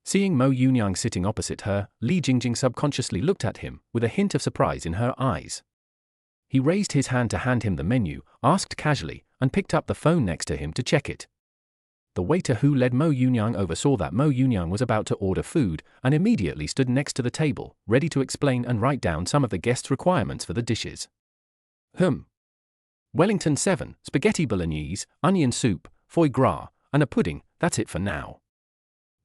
Seeing Mo Yunyang sitting opposite her, Li Jingjing subconsciously looked at him, with a hint of surprise in her eyes. He raised his hand to hand him the menu, asked casually, and picked up the phone next to him to check it. The waiter who led Mo Yunyang over saw that Mo Yunyang was about to order food, and immediately stood next to the table, ready to explain and write down some of the guests' requirements for the dishes. Wellington 7, spaghetti bolognese, onion soup, foie gras, and a pudding, that's it for now.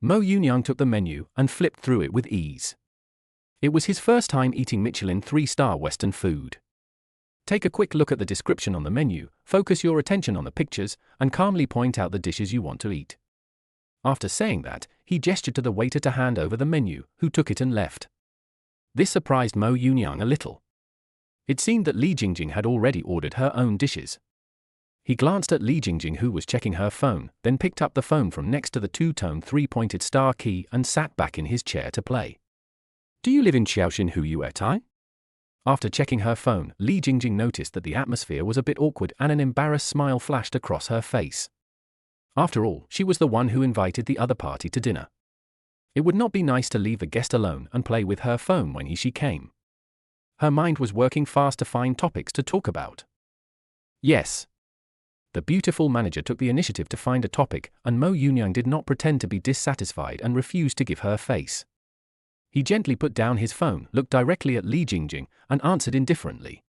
Mo Yunyang took the menu and flipped through it with ease. It was his first time eating Michelin 3-star Western food. Take a quick look at the description on the menu, focus your attention on the pictures, and calmly point out the dishes you want to eat. After saying that, he gestured to the waiter to hand over the menu, who took it and left. This surprised Mo Yunyang a little. It seemed that Li Jingjing had already ordered her own dishes. He glanced at Li Jingjing, who was checking her phone, then picked up the phone from next to the two-tone three-pointed star key and sat back in his chair to play. Do you live in Xiaoxin Huyuetai? After checking her phone, Li Jingjing noticed that the atmosphere was a bit awkward and an embarrassed smile flashed across her face. After all, she was the one who invited the other party to dinner. It would not be nice to leave the guest alone and play with her phone when she came. Her mind was working fast to find topics to talk about. Yes. The beautiful manager took the initiative to find a topic, and Mo Yunyang did not pretend to be dissatisfied and refused to give her face. He gently put down his phone, looked directly at Li Jingjing, and answered indifferently.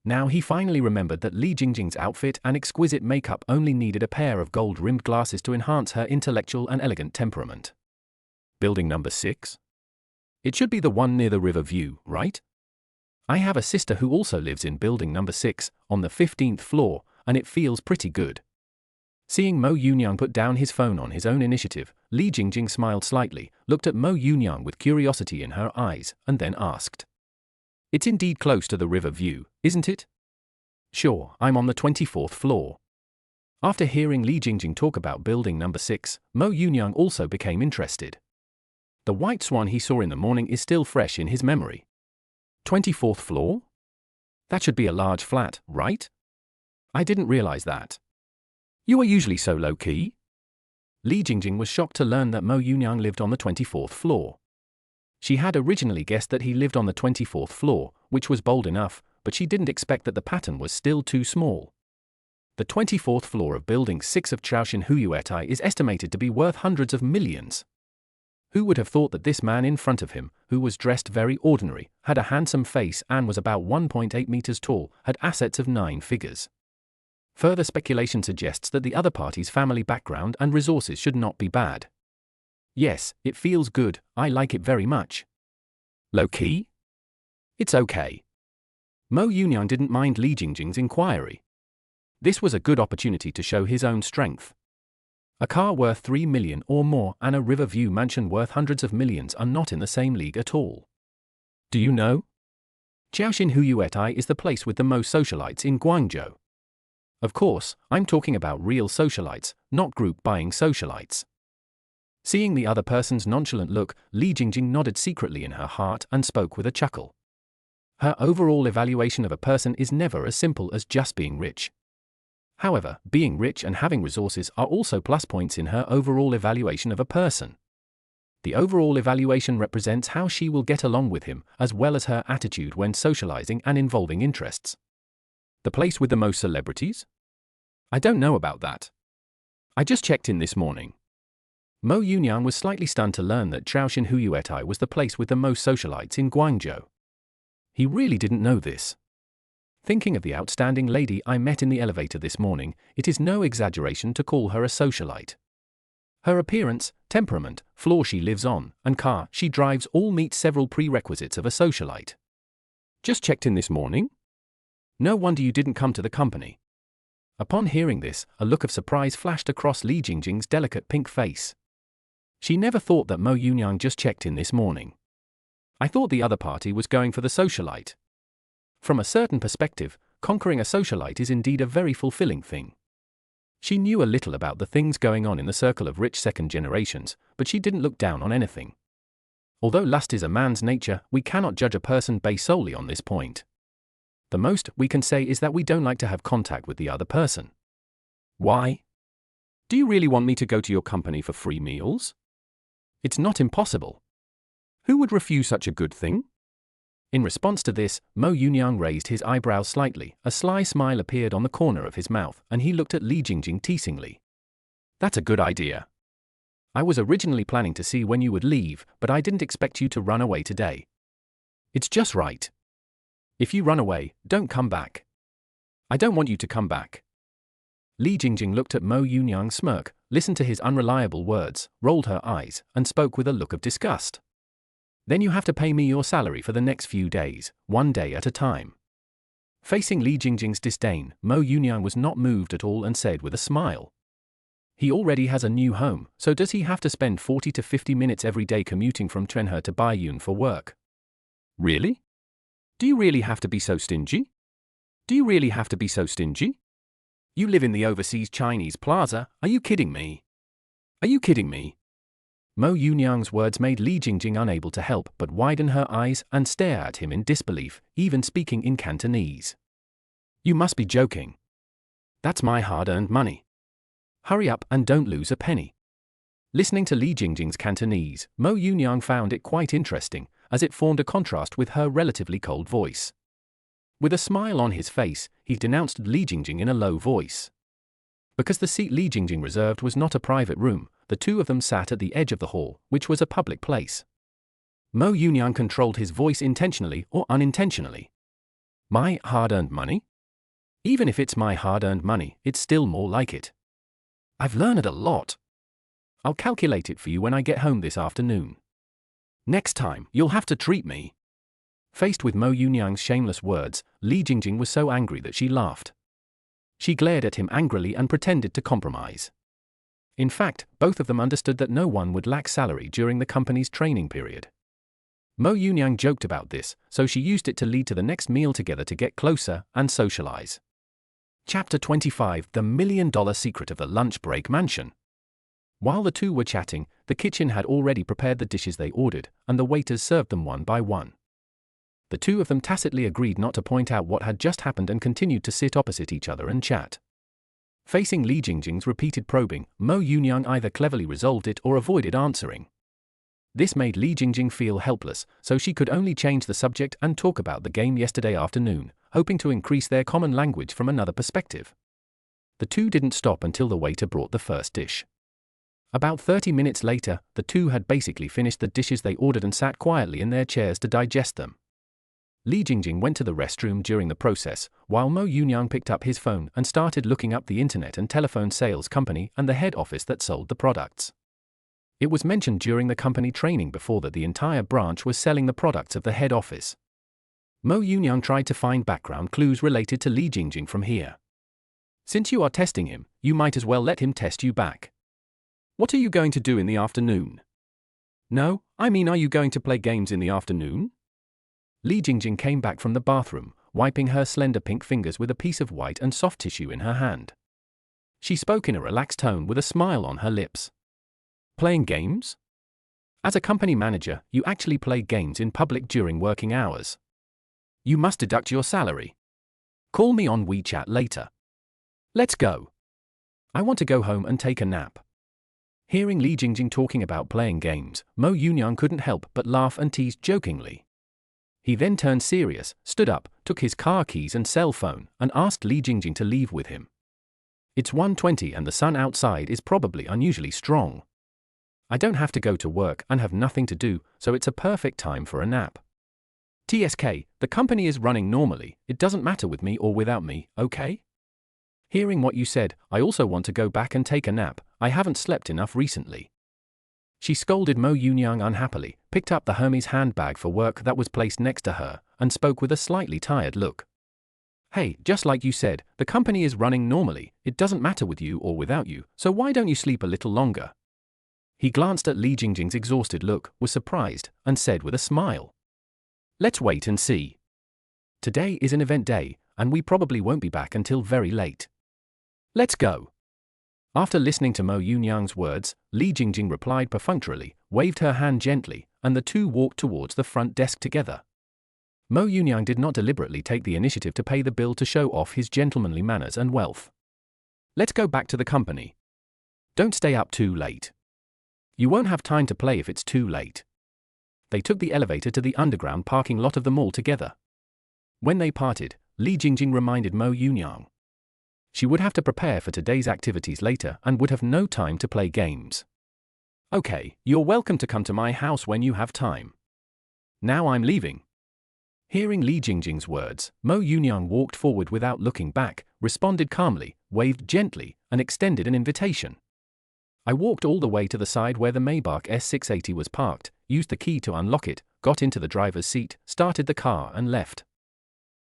Now he finally remembered that Li Jingjing's outfit and exquisite makeup only needed a pair of gold-rimmed glasses to enhance her intellectual and elegant temperament. Building number 6? It should be the one near the river view, right? I have a sister who also lives in building number 6, on the 15th floor, and it feels pretty good. Seeing Mo Yunyang put down his phone on his own initiative, Li Jingjing smiled slightly, looked at Mo Yunyang with curiosity in her eyes, and then asked. It's indeed close to the river view, isn't it? Sure, I'm on the 24th floor. After hearing Li Jingjing talk about building number 6, Mo Yunyang also became interested. The white swan he saw in the morning is still fresh in his memory. 24th floor? That should be a large flat, right? I didn't realize that. You are usually so low-key? Li Jingjing was shocked to learn that Mo Yunyang lived on the 24th floor. She had originally guessed that he lived on the 24th floor, which was bold enough, but she didn't expect that the pattern was still too small. The 24th floor of Building 6 of Xiaoxin Huyuetai is estimated to be worth hundreds of millions. Who would have thought that this man in front of him, who was dressed very ordinary, had a handsome face and was about 1.8 meters tall, had assets of 9 figures? Further speculation suggests that the other party's family background and resources should not be bad. Yes, it feels good, I like it very much. Low-key? It's okay. Mo Yunyang didn't mind Li Jingjing's inquiry. This was a good opportunity to show his own strength. A car worth 3 million or more and a river view mansion worth hundreds of millions are not in the same league at all. Do you know? Xiaoxin Huyuetai is the place with the most socialites in Guangzhou. Of course, I'm talking about real socialites, not group-buying socialites. Seeing the other person's nonchalant look, Li Jingjing nodded secretly in her heart and spoke with a chuckle. Her overall evaluation of a person is never as simple as just being rich. However, being rich and having resources are also plus points in her overall evaluation of a person. The overall evaluation represents how she will get along with him, as well as her attitude when socializing and involving interests. The place with the most celebrities? I don't know about that. I just checked in this morning. Mo Yunyang was slightly stunned to learn that Xiaoxin Huyuetai was the place with the most socialites in Guangzhou. He really didn't know this. Thinking of the outstanding lady I met in the elevator this morning, it is no exaggeration to call her a socialite. Her appearance, temperament, floor she lives on, and car she drives all meet several prerequisites of a socialite. Just checked in this morning? No wonder you didn't come to the company. Upon hearing this, a look of surprise flashed across Li Jingjing's delicate pink face. She never thought that Mo Yunyang just checked in this morning. I thought the other party was going for the socialite. From a certain perspective, conquering a socialite is indeed a very fulfilling thing. She knew a little about the things going on in the circle of rich second generations, but she didn't look down on anything. Although lust is a man's nature, we cannot judge a person based solely on this point. The most we can say is that we don't like to have contact with the other person. Why? Do you really want me to go to your company for free meals? It's not impossible. Who would refuse such a good thing? In response to this, Mo Yunyang raised his eyebrows slightly, a sly smile appeared on the corner of his mouth, and he looked at Li Jingjing teasingly. That's a good idea. I was originally planning to see when you would leave, but I didn't expect you to run away today. It's just right. If you run away, don't come back. I don't want you to come back. Li Jingjing looked at Mo Yunyang's smirk, listened to his unreliable words, rolled her eyes, and spoke with a look of disgust. Then you have to pay me your salary for the next few days, 1 day at a time. Facing Li Jingjing's disdain, Mo Yunyang was not moved at all and said with a smile. He already has a new home, so does he have to spend 40 to 50 minutes every day commuting from Trenhe to Baiyun for work? Really? Do you really have to be so stingy? Do you really have to be so stingy? You live in the overseas Chinese plaza, are you kidding me? Are you kidding me? Mo Yunyang's words made Li Jingjing unable to help but widen her eyes and stare at him in disbelief, even speaking in Cantonese. You must be joking. That's my hard-earned money. Hurry up and don't lose a penny. Listening to Li Jingjing's Cantonese, Mo Yunyang found it quite interesting, as it formed a contrast with her relatively cold voice. With a smile on his face, he denounced Li Jingjing in a low voice. Because the seat Li Jingjing reserved was not a private room, the two of them sat at the edge of the hall, which was a public place. Mo Yunyang controlled his voice intentionally or unintentionally. My hard-earned money? Even if it's my hard-earned money, it's still more like it. I've learned a lot. I'll calculate it for you when I get home this afternoon. Next time, you'll have to treat me. Faced with Mo Yunyang's shameless words, Li Jingjing was so angry that she laughed. She glared at him angrily and pretended to compromise. In fact, both of them understood that no one would lack salary during the company's training period. Mo Yunyang joked about this, so she used it to lead to the next meal together to get closer and socialize. Chapter 25: The $1 Million Secret of the Lunch Break Mansion. While the two were chatting, the kitchen had already prepared the dishes they ordered, and the waiters served them one by one. The two of them tacitly agreed not to point out what had just happened and continued to sit opposite each other and chat. Facing Li Jingjing's repeated probing, Mo Yunyang either cleverly resolved it or avoided answering. This made Li Jingjing feel helpless, so she could only change the subject and talk about the game yesterday afternoon, hoping to increase their common language from another perspective. The two didn't stop until the waiter brought the first dish. About 30 minutes later, the two had basically finished the dishes they ordered and sat quietly in their chairs to digest them. Li Jingjing went to the restroom during the process, while Mo Yunyang picked up his phone and started looking up the internet and telephone sales company and the head office that sold the products. It was mentioned during the company training before that the entire branch was selling the products of the head office. Mo Yunyang tried to find background clues related to Li Jingjing from here. Since you are testing him, you might as well let him test you back. What are you going to do in the afternoon? No, I mean, are you going to play games in the afternoon? Li Jingjing came back from the bathroom, wiping her slender pink fingers with a piece of white and soft tissue in her hand. She spoke in a relaxed tone with a smile on her lips. Playing games? As a company manager, you actually play games in public during working hours. You must deduct your salary. Call me on WeChat later. Let's go. I want to go home and take a nap. Hearing Li Jingjing talking about playing games, Mo Yunyang couldn't help but laugh and tease jokingly. He then turned serious, stood up, took his car keys and cell phone, and asked Li Jingjing to leave with him. It's 1:20 and the sun outside is probably unusually strong. I don't have to go to work and have nothing to do, so it's a perfect time for a nap. TSK, the company is running normally, it doesn't matter with me or without me, okay? Hearing what you said, I also want to go back and take a nap, I haven't slept enough recently. She scolded Mo Yunyang unhappily, picked up the Hermes handbag for work that was placed next to her, and spoke with a slightly tired look. Hey, just like you said, the company is running normally, it doesn't matter with you or without you, so why don't you sleep a little longer? He glanced at Li Jingjing's exhausted look, was surprised, and said with a smile. Let's wait and see. Today is an event day, and we probably won't be back until very late. Let's go. After listening to Mo Yunyang's words, Li Jingjing replied perfunctorily, waved her hand gently, and the two walked towards the front desk together. Mo Yunyang did not deliberately take the initiative to pay the bill to show off his gentlemanly manners and wealth. Let's go back to the company. Don't stay up too late. You won't have time to play if it's too late. They took the elevator to the underground parking lot of the mall together. When they parted, Li Jingjing reminded Mo Yunyang. She would have to prepare for today's activities later and would have no time to play games. Okay, you're welcome to come to my house when you have time. Now I'm leaving. Hearing Li Jingjing's words, Mo Yunyang walked forward without looking back, responded calmly, waved gently, and extended an invitation. I walked all the way to the side where the Maybach S680 was parked, used the key to unlock it, got into the driver's seat, started the car and left.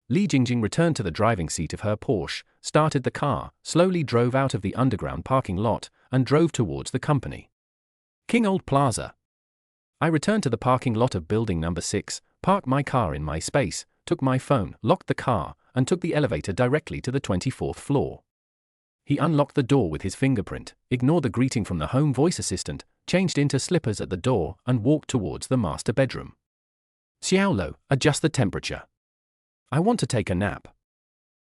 Li Jingjing returned to the driving seat of her Porsche, started the car, slowly drove out of the underground parking lot, and drove towards the company. King Old Plaza. I returned to the parking lot of building number 6, parked my car in my space, took my phone, locked the car, and took the elevator directly to the 24th floor. He unlocked the door with his fingerprint, ignored the greeting from the home voice assistant, changed into slippers at the door, and walked towards the master bedroom. Xiaolo, adjust the temperature. I want to take a nap.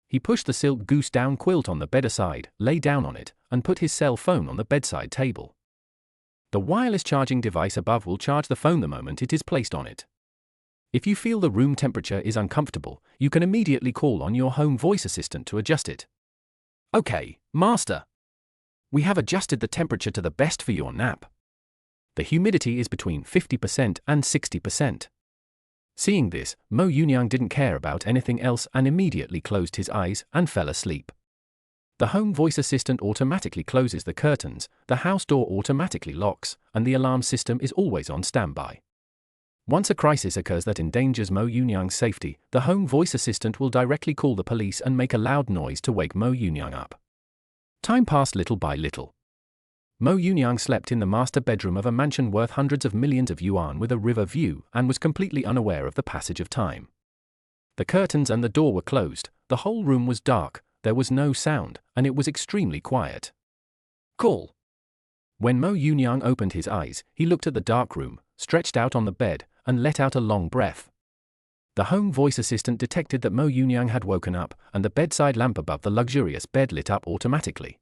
He pushed the silk goose down quilt on the bed aside, lay down on it, and put his cell phone on the bedside table. The wireless charging device above will charge the phone the moment it is placed on it. If you feel the room temperature is uncomfortable, you can immediately call on your home voice assistant to adjust it. Okay, master. We have adjusted the temperature to the best for your nap. The humidity is between 50% and 60%. Seeing this, Mo Yunyang didn't care about anything else and immediately closed his eyes and fell asleep. The home voice assistant automatically closes the curtains, the house door automatically locks, and the alarm system is always on standby. Once a crisis occurs that endangers Mo Yunyang's safety, the home voice assistant will directly call the police and make a loud noise to wake Mo Yunyang up. Time passed little by little. Mo Yunyang slept in the master bedroom of a mansion worth hundreds of millions of yuan with a river view and was completely unaware of the passage of time. The curtains and the door were closed, the whole room was dark, there was no sound, and it was extremely quiet. Call. When Mo Yunyang opened his eyes, he looked at the dark room, stretched out on the bed, and let out a long breath. The home voice assistant detected that Mo Yunyang had woken up, and the bedside lamp above the luxurious bed lit up automatically.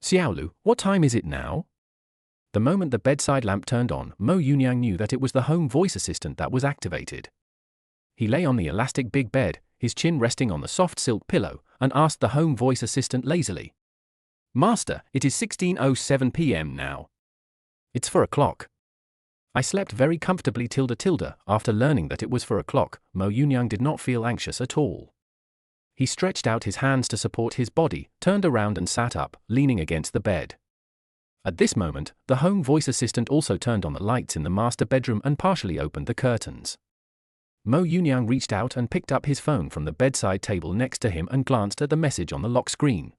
Xiaolu, what time is it now? The moment the bedside lamp turned on, Mo Yunyang knew that it was the home voice assistant that was activated. He lay on the elastic big bed, his chin resting on the soft silk pillow, and asked the home voice assistant lazily. Master, it is 16:07 p.m. now. It's 4 o'clock. I slept very comfortably tilde. After learning that it was 4 o'clock, Mo Yunyang did not feel anxious at all. He stretched out his hands to support his body, turned around and sat up, leaning against the bed. At this moment, the home voice assistant also turned on the lights in the master bedroom and partially opened the curtains. Mo Yunyang reached out and picked up his phone from the bedside table next to him and glanced at the message on the lock screen.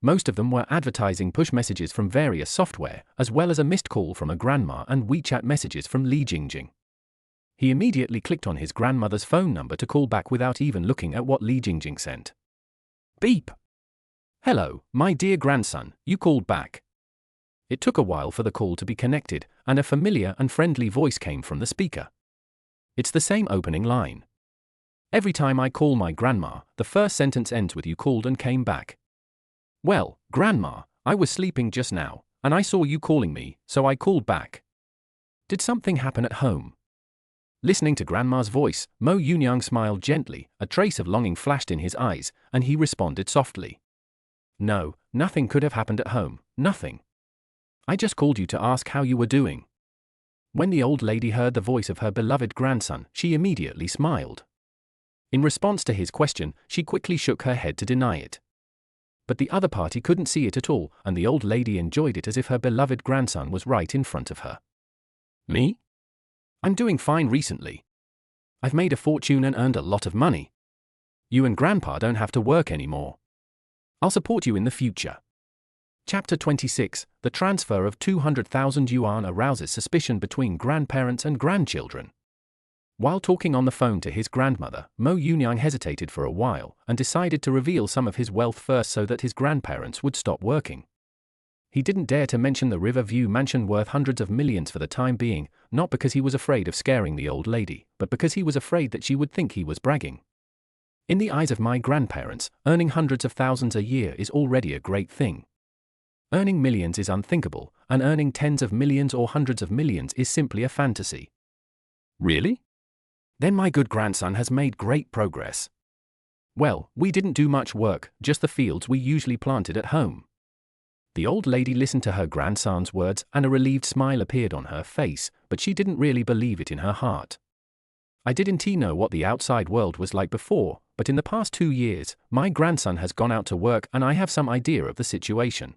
Most of them were advertising push messages from various software, as well as a missed call from a grandma and WeChat messages from Li Jingjing. He immediately clicked on his grandmother's phone number to call back without even looking at what Li Jingjing sent. Beep. Hello, my dear grandson, you called back. It took a while for the call to be connected, and a familiar and friendly voice came from the speaker. It's the same opening line. Every time I call my grandma, the first sentence ends with "you called and came back." Well, grandma, I was sleeping just now, and I saw you calling me, so I called back. Did something happen at home? Listening to grandma's voice, Mo Yunyang smiled gently, a trace of longing flashed in his eyes, and he responded softly. No, nothing could have happened at home, nothing. I just called you to ask how you were doing. When the old lady heard the voice of her beloved grandson, she immediately smiled. In response to his question, she quickly shook her head to deny it. But the other party couldn't see it at all, and the old lady enjoyed it as if her beloved grandson was right in front of her. Me? I'm doing fine recently. I've made a fortune and earned a lot of money. You and Grandpa don't have to work anymore. I'll support you in the future. Chapter 26, The transfer of 200,000 yuan arouses suspicion between grandparents and grandchildren. While talking on the phone to his grandmother, Mo Yunyang hesitated for a while and decided to reveal some of his wealth first so that his grandparents would stop working. He didn't dare to mention the Riverview mansion worth hundreds of millions for the time being, not because he was afraid of scaring the old lady, but because he was afraid that she would think he was bragging. In the eyes of my grandparents, earning hundreds of thousands a year is already a great thing. Earning millions is unthinkable, and earning tens of millions or hundreds of millions is simply a fantasy. Really? Then my good grandson has made great progress. Well, we didn't do much work, just the fields we usually planted at home. The old lady listened to her grandson's words and a relieved smile appeared on her face, but she didn't really believe it in her heart. I didn't know what the outside world was like before, but in the past 2 years, my grandson has gone out to work and I have some idea of the situation.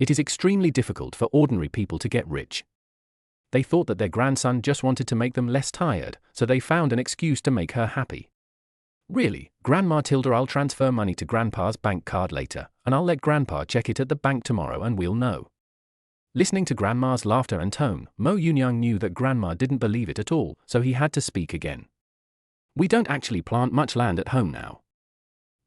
It is extremely difficult for ordinary people to get rich. They thought that their grandson just wanted to make them less tired, so they found an excuse to make her happy. Really, Grandma Tilda, I'll transfer money to Grandpa's bank card later, and I'll let Grandpa check it at the bank tomorrow and we'll know. Listening to Grandma's laughter and tone, Mo Yunyang knew that Grandma didn't believe it at all, so he had to speak again. We don't actually plant much land at home now.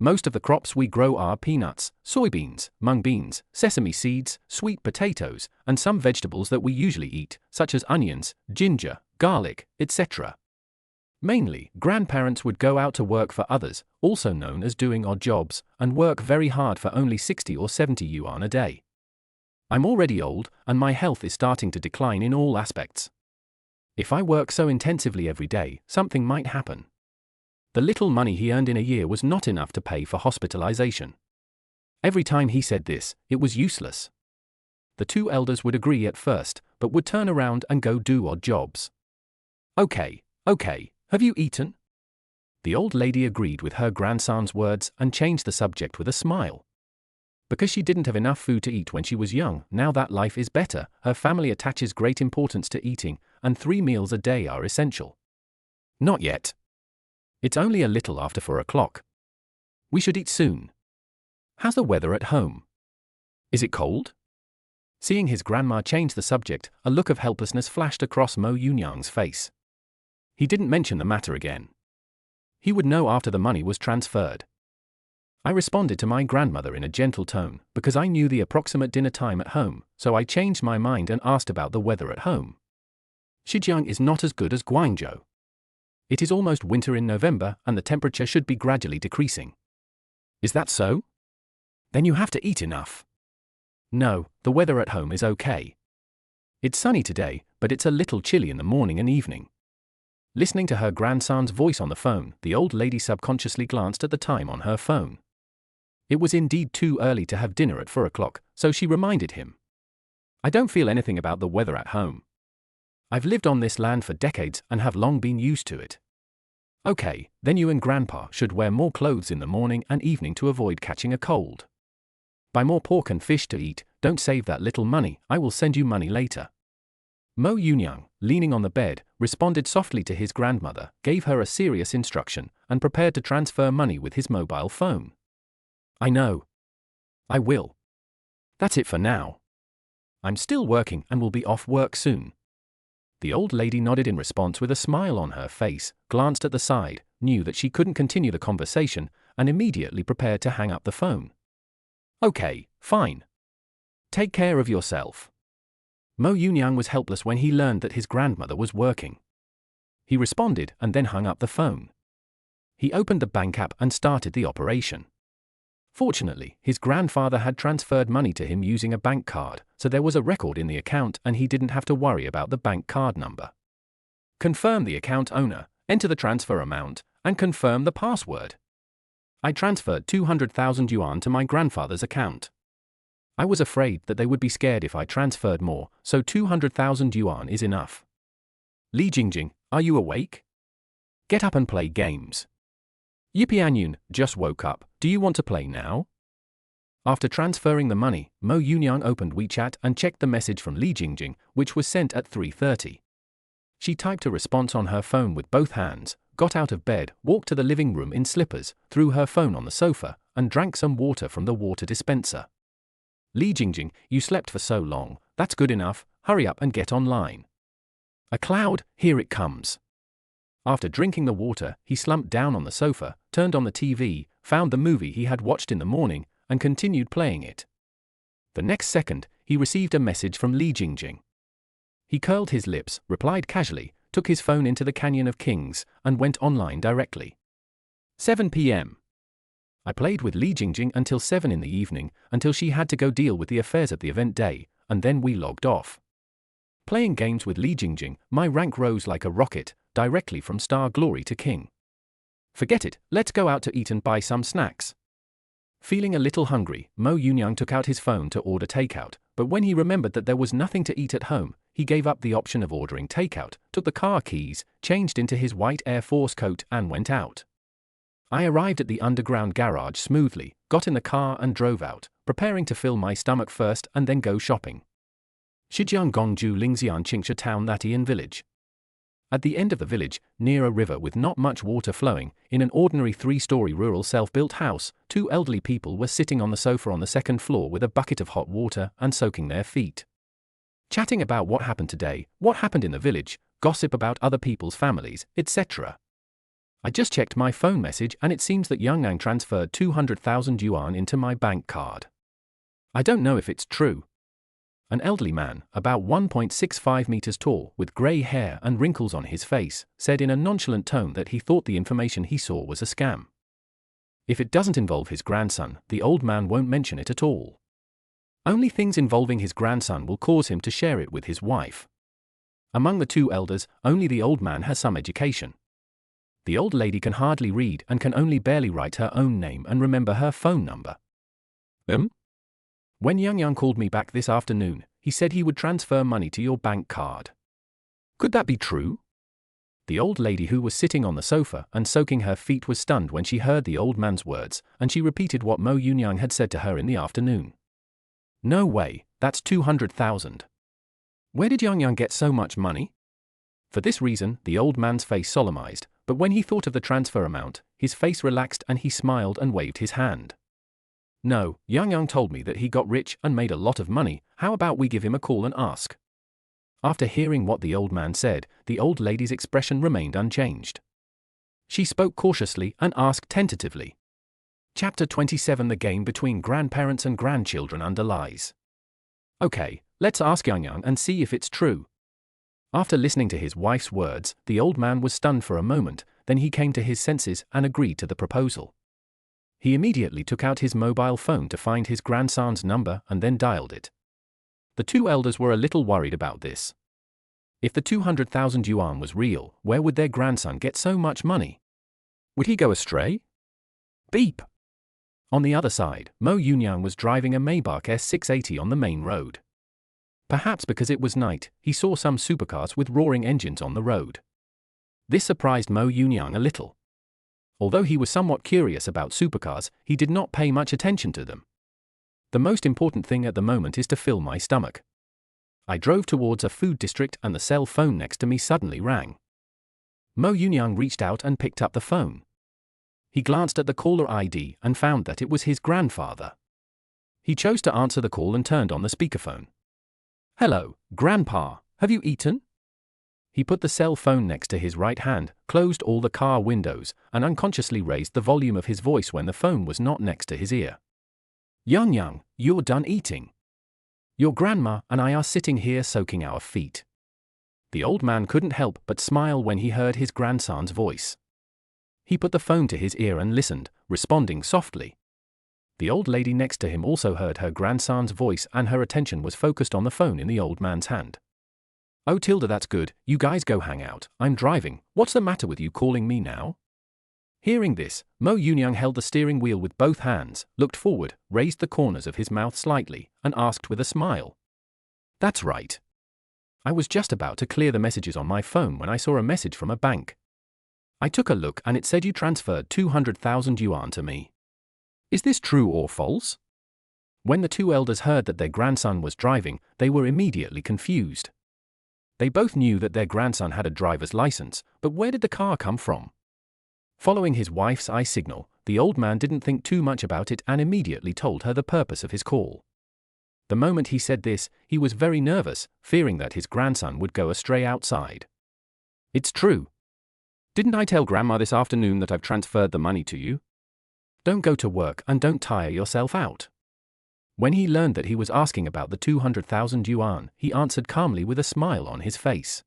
Most of the crops we grow are peanuts, soybeans, mung beans, sesame seeds, sweet potatoes, and some vegetables that we usually eat, such as onions, ginger, garlic, etc. Mainly, grandparents would go out to work for others, also known as doing odd jobs, and work very hard for only 60 or 70 yuan a day. I'm already old, and my health is starting to decline in all aspects. If I work so intensively every day, something might happen. The little money he earned in a year was not enough to pay for hospitalization. Every time he said this, it was useless. The two elders would agree at first, but would turn around and go do odd jobs. Okay. Have you eaten? The old lady agreed with her grandson's words and changed the subject with a smile. Because she didn't have enough food to eat when she was young, now that life is better, her family attaches great importance to eating, and 3 meals a day are essential. Not yet. It's only a little after 4 o'clock. We should eat soon. How's the weather at home? Is it cold? Seeing his grandma change the subject, a look of helplessness flashed across Mo Yunyang's face. He didn't mention the matter again. He would know after the money was transferred. I responded to my grandmother in a gentle tone, because I knew the approximate dinner time at home, so I changed my mind and asked about the weather at home. Shijiang is not as good as Guangzhou. It is almost winter in November and the temperature should be gradually decreasing. Is that so? Then you have to eat enough. No, the weather at home is okay. It's sunny today, but it's a little chilly in the morning and evening. Listening to her grandson's voice on the phone, the old lady subconsciously glanced at the time on her phone. It was indeed too early to have dinner at 4 o'clock, so she reminded him. I don't feel anything about the weather at home. I've lived on this land for decades and have long been used to it. Okay, then you and Grandpa should wear more clothes in the morning and evening to avoid catching a cold. Buy more pork and fish to eat, don't save that little money, I will send you money later. Mo Yunyang, leaning on the bed, responded softly to his grandmother, gave her a serious instruction, and prepared to transfer money with his mobile phone. I know. I will. That's it for now. I'm still working and will be off work soon. The old lady nodded in response with a smile on her face, glanced at the side, knew that she couldn't continue the conversation, and immediately prepared to hang up the phone. Okay, fine. Take care of yourself. Mo Yunyang was helpless when he learned that his grandmother was working. He responded and then hung up the phone. He opened the bank app and started the operation. Fortunately, his grandfather had transferred money to him using a bank card, so there was a record in the account and he didn't have to worry about the bank card number. Confirm the account owner, enter the transfer amount, and confirm the password. I transferred 200,000 yuan to my grandfather's account. I was afraid that they would be scared if I transferred more, so 200,000 yuan is enough. Li Jingjing, are you awake? Get up and play games. Yipianyun, just woke up, do you want to play now? After transferring the money, Mo Yunyang opened WeChat and checked the message from Li Jingjing, which was sent at 3:30. She typed a response on her phone with both hands, got out of bed, walked to the living room in slippers, threw her phone on the sofa, and drank some water from the water dispenser. Li Jingjing, you slept for so long, that's good enough, hurry up and get online. A cloud, here it comes. After drinking the water, he slumped down on the sofa, turned on the TV, found the movie he had watched in the morning, and continued playing it. The next second, he received a message from Li Jingjing. He curled his lips, replied casually, took his phone into the Canyon of Kings, and went online directly. 7 p.m. I played with Li Jingjing until 7 in the evening, until she had to go deal with the affairs of the event day, and then we logged off. Playing games with Li Jingjing, my rank rose like a rocket, directly from star glory to king. Forget it, let's go out to eat and buy some snacks. Feeling a little hungry, Mo Yunyang took out his phone to order takeout, but when he remembered that there was nothing to eat at home, he gave up the option of ordering takeout, took the car keys, changed into his white Air Force coat and went out. I arrived at the underground garage smoothly, got in the car and drove out, preparing to fill my stomach first and then go shopping. Shijiang Gongju Lingxian Qingsha Town Latian Village. At the end of the village, near a river with not much water flowing, in an ordinary 3-story rural self-built house, 2 elderly people were sitting on the sofa on the 2nd floor with a bucket of hot water and soaking their feet. Chatting about what happened today, what happened in the village, gossip about other people's families, etc. I just checked my phone message and it seems that Yang transferred 200,000 yuan into my bank card. I don't know if it's true. An elderly man, about 1.65 meters tall, with grey hair and wrinkles on his face, said in a nonchalant tone that he thought the information he saw was a scam. If it doesn't involve his grandson, the old man won't mention it at all. Only things involving his grandson will cause him to share it with his wife. Among the 2 elders, only the old man has some education. The old lady can hardly read and can only barely write her own name and remember her phone number. When Yang called me back this afternoon, he said he would transfer money to your bank card. Could that be true? The old lady who was sitting on the sofa and soaking her feet was stunned when she heard the old man's words, and she repeated what Mo Yunyang had said to her in the afternoon. No way, that's 200,000. Where did Yang get so much money? For this reason, the old man's face solemnized, but when he thought of the transfer amount, his face relaxed and he smiled and waved his hand. No, Yang told me that he got rich and made a lot of money, how about we give him a call and ask? After hearing what the old man said, the old lady's expression remained unchanged. She spoke cautiously and asked tentatively. Chapter 27 The game between grandparents and grandchildren underlies. Okay, let's ask Yang and see if it's true. After listening to his wife's words, the old man was stunned for a moment, then he came to his senses and agreed to the proposal. He immediately took out his mobile phone to find his grandson's number and then dialed it. The 2 elders were a little worried about this. If the 200,000 yuan was real, where would their grandson get so much money? Would he go astray? Beep! On the other side, Mo Yunyang was driving a Maybach S680 on the main road. Perhaps because it was night, he saw some supercars with roaring engines on the road. This surprised Mo Yunyang a little. Although he was somewhat curious about supercars, he did not pay much attention to them. The most important thing at the moment is to fill my stomach. I drove towards a food district and the cell phone next to me suddenly rang. Mo Yunyang reached out and picked up the phone. He glanced at the caller ID and found that it was his grandfather. He chose to answer the call and turned on the speakerphone. Hello, Grandpa, have you eaten? He put the cell phone next to his right hand, closed all the car windows, and unconsciously raised the volume of his voice when the phone was not next to his ear. Yang, you're done eating. Your grandma and I are sitting here soaking our feet. The old man couldn't help but smile when he heard his grandson's voice. He put the phone to his ear and listened, responding softly. The old lady next to him also heard her grandson's voice and her attention was focused on the phone in the old man's hand. Oh Tilda, that's good, you guys go hang out, I'm driving, what's the matter with you calling me now? Hearing this, Mo Yunyang held the steering wheel with both hands, looked forward, raised the corners of his mouth slightly, and asked with a smile. That's right. I was just about to clear the messages on my phone when I saw a message from a bank. I took a look and it said you transferred 200,000 yuan to me. Is this true or false? When the 2 elders heard that their grandson was driving, they were immediately confused. They both knew that their grandson had a driver's license, but where did the car come from? Following his wife's eye signal, the old man didn't think too much about it and immediately told her the purpose of his call. The moment he said this, he was very nervous, fearing that his grandson would go astray outside. It's true. Didn't I tell Grandma this afternoon that I've transferred the money to you? Don't go to work and don't tire yourself out. When he learned that he was asking about the 200,000 yuan, he answered calmly with a smile on his face.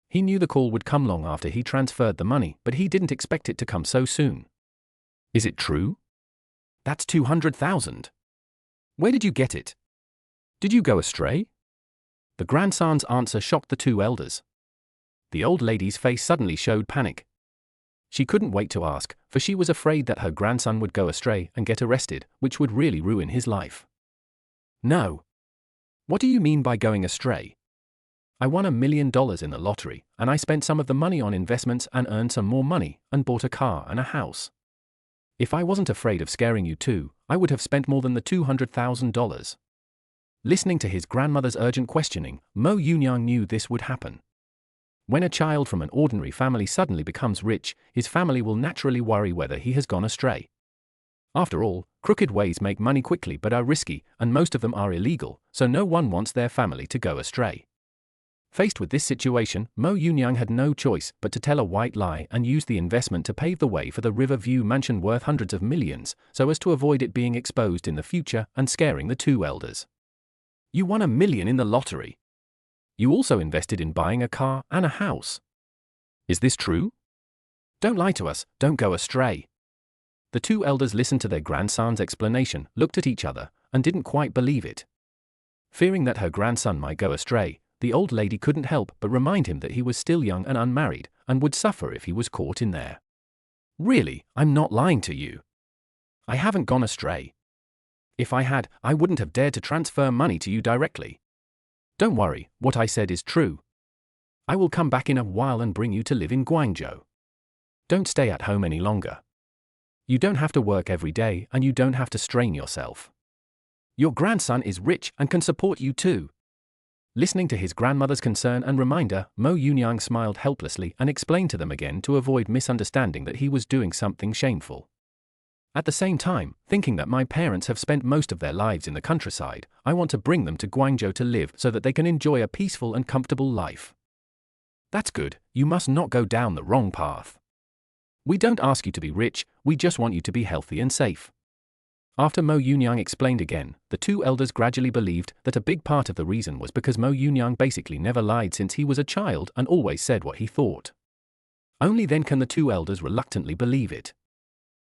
He knew the call would come long after he transferred the money, but he didn't expect it to come so soon. Is it true? That's 200,000. Where did you get it? Did you go astray? The grandson's answer shocked the two elders. The old lady's face suddenly showed panic. She couldn't wait to ask, for she was afraid that her grandson would go astray and get arrested, which would really ruin his life. No. What do you mean by going astray? I won $1 million in the lottery, and I spent some of the money on investments and earned some more money, and bought a car and a house. If I wasn't afraid of scaring you too, I would have spent more than the $200,000. Listening to his grandmother's urgent questioning, Mo Yunyang knew this would happen. When a child from an ordinary family suddenly becomes rich, his family will naturally worry whether he has gone astray. After all, crooked ways make money quickly but are risky, and most of them are illegal, so no one wants their family to go astray. Faced with this situation, Mo Yunyang had no choice but to tell a white lie and use the investment to pave the way for the Riverview mansion worth hundreds of millions, so as to avoid it being exposed in the future and scaring the two elders. You won $1 million in the lottery. You also invested in buying a car and a house. Is this true? Don't lie to us, don't go astray. The two elders listened to their grandson's explanation, looked at each other, and didn't quite believe it. Fearing that her grandson might go astray, the old lady couldn't help but remind him that he was still young and unmarried, and would suffer if he was caught in there. Really, I'm not lying to you. I haven't gone astray. If I had, I wouldn't have dared to transfer money to you directly. Don't worry, what I said is true. I will come back in a while and bring you to live in Guangzhou. Don't stay at home any longer. You don't have to work every day and you don't have to strain yourself. Your grandson is rich and can support you too. Listening to his grandmother's concern and reminder, Mo Yunyang smiled helplessly and explained to them again to avoid misunderstanding that he was doing something shameful. At the same time, thinking that my parents have spent most of their lives in the countryside, I want to bring them to Guangzhou to live so that they can enjoy a peaceful and comfortable life. That's good, you must not go down the wrong path. We don't ask you to be rich, we just want you to be healthy and safe. After Mo Yunyang explained again, the two elders gradually believed that a big part of the reason was because Mo Yunyang basically never lied since he was a child and always said what he thought. Only then can the two elders reluctantly believe it.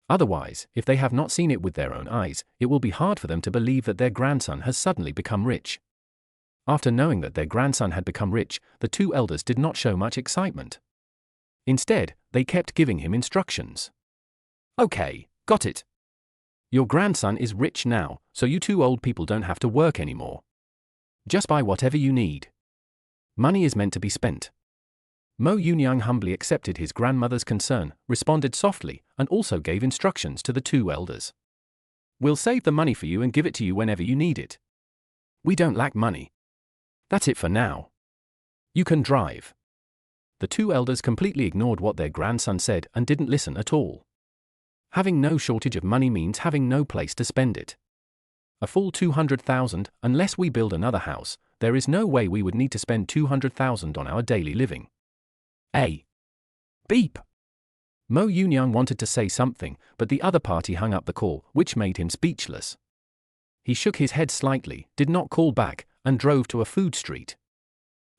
Otherwise, if they have not seen it with their own eyes, it will be hard for them to believe that their grandson has suddenly become rich. After knowing that their grandson had become rich, the two elders did not show much excitement. Instead, they kept giving him instructions. Okay, got it. Your grandson is rich now, so you two old people don't have to work anymore. Just buy whatever you need. Money is meant to be spent. Mo Yunyang humbly accepted his grandmother's concern, responded softly, and also gave instructions to the two elders. We'll save the money for you and give it to you whenever you need it. We don't lack money. That's it for now. You can drive. The two elders completely ignored what their grandson said and didn't listen at all. Having no shortage of money means having no place to spend it. A full 200,000, unless we build another house, there is no way we would need to spend 200,000 on our daily living. Beep. Mo Yunyang wanted to say something, but the other party hung up the call, which made him speechless. He shook his head slightly, did not call back, and drove to a food street.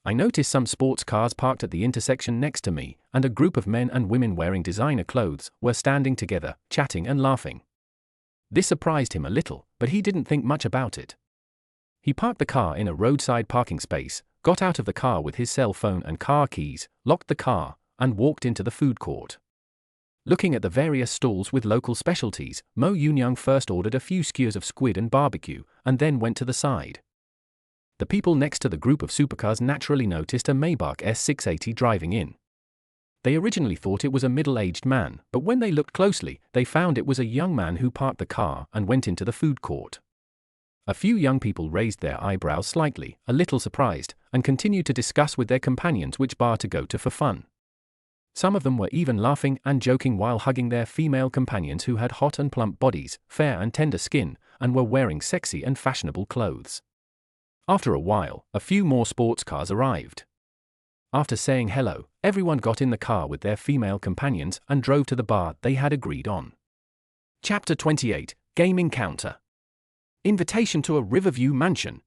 I noticed some sports cars parked at the intersection next to me, and a group of men and women wearing designer clothes were standing together, chatting and laughing. This surprised him a little, but he didn't think much about it. He parked the car in a roadside parking space, got out of the car with his cell phone and car keys, locked the car, and walked into the food court. Looking at the various stalls with local specialties, Mo Yunyang first ordered a few skewers of squid and barbecue, and then went to the side. The people next to the group of supercars naturally noticed a Maybach S680 driving in. They originally thought it was a middle-aged man, but when they looked closely, they found it was a young man who parked the car and went into the food court. A few young people raised their eyebrows slightly, a little surprised, and continued to discuss with their companions which bar to go to for fun. Some of them were even laughing and joking while hugging their female companions who had hot and plump bodies, fair and tender skin, and were wearing sexy and fashionable clothes. After a while, a few more sports cars arrived. After saying hello, everyone got in the car with their female companions and drove to the bar they had agreed on. Chapter 28, Gaming Counter. Invitation to a Riverview mansion.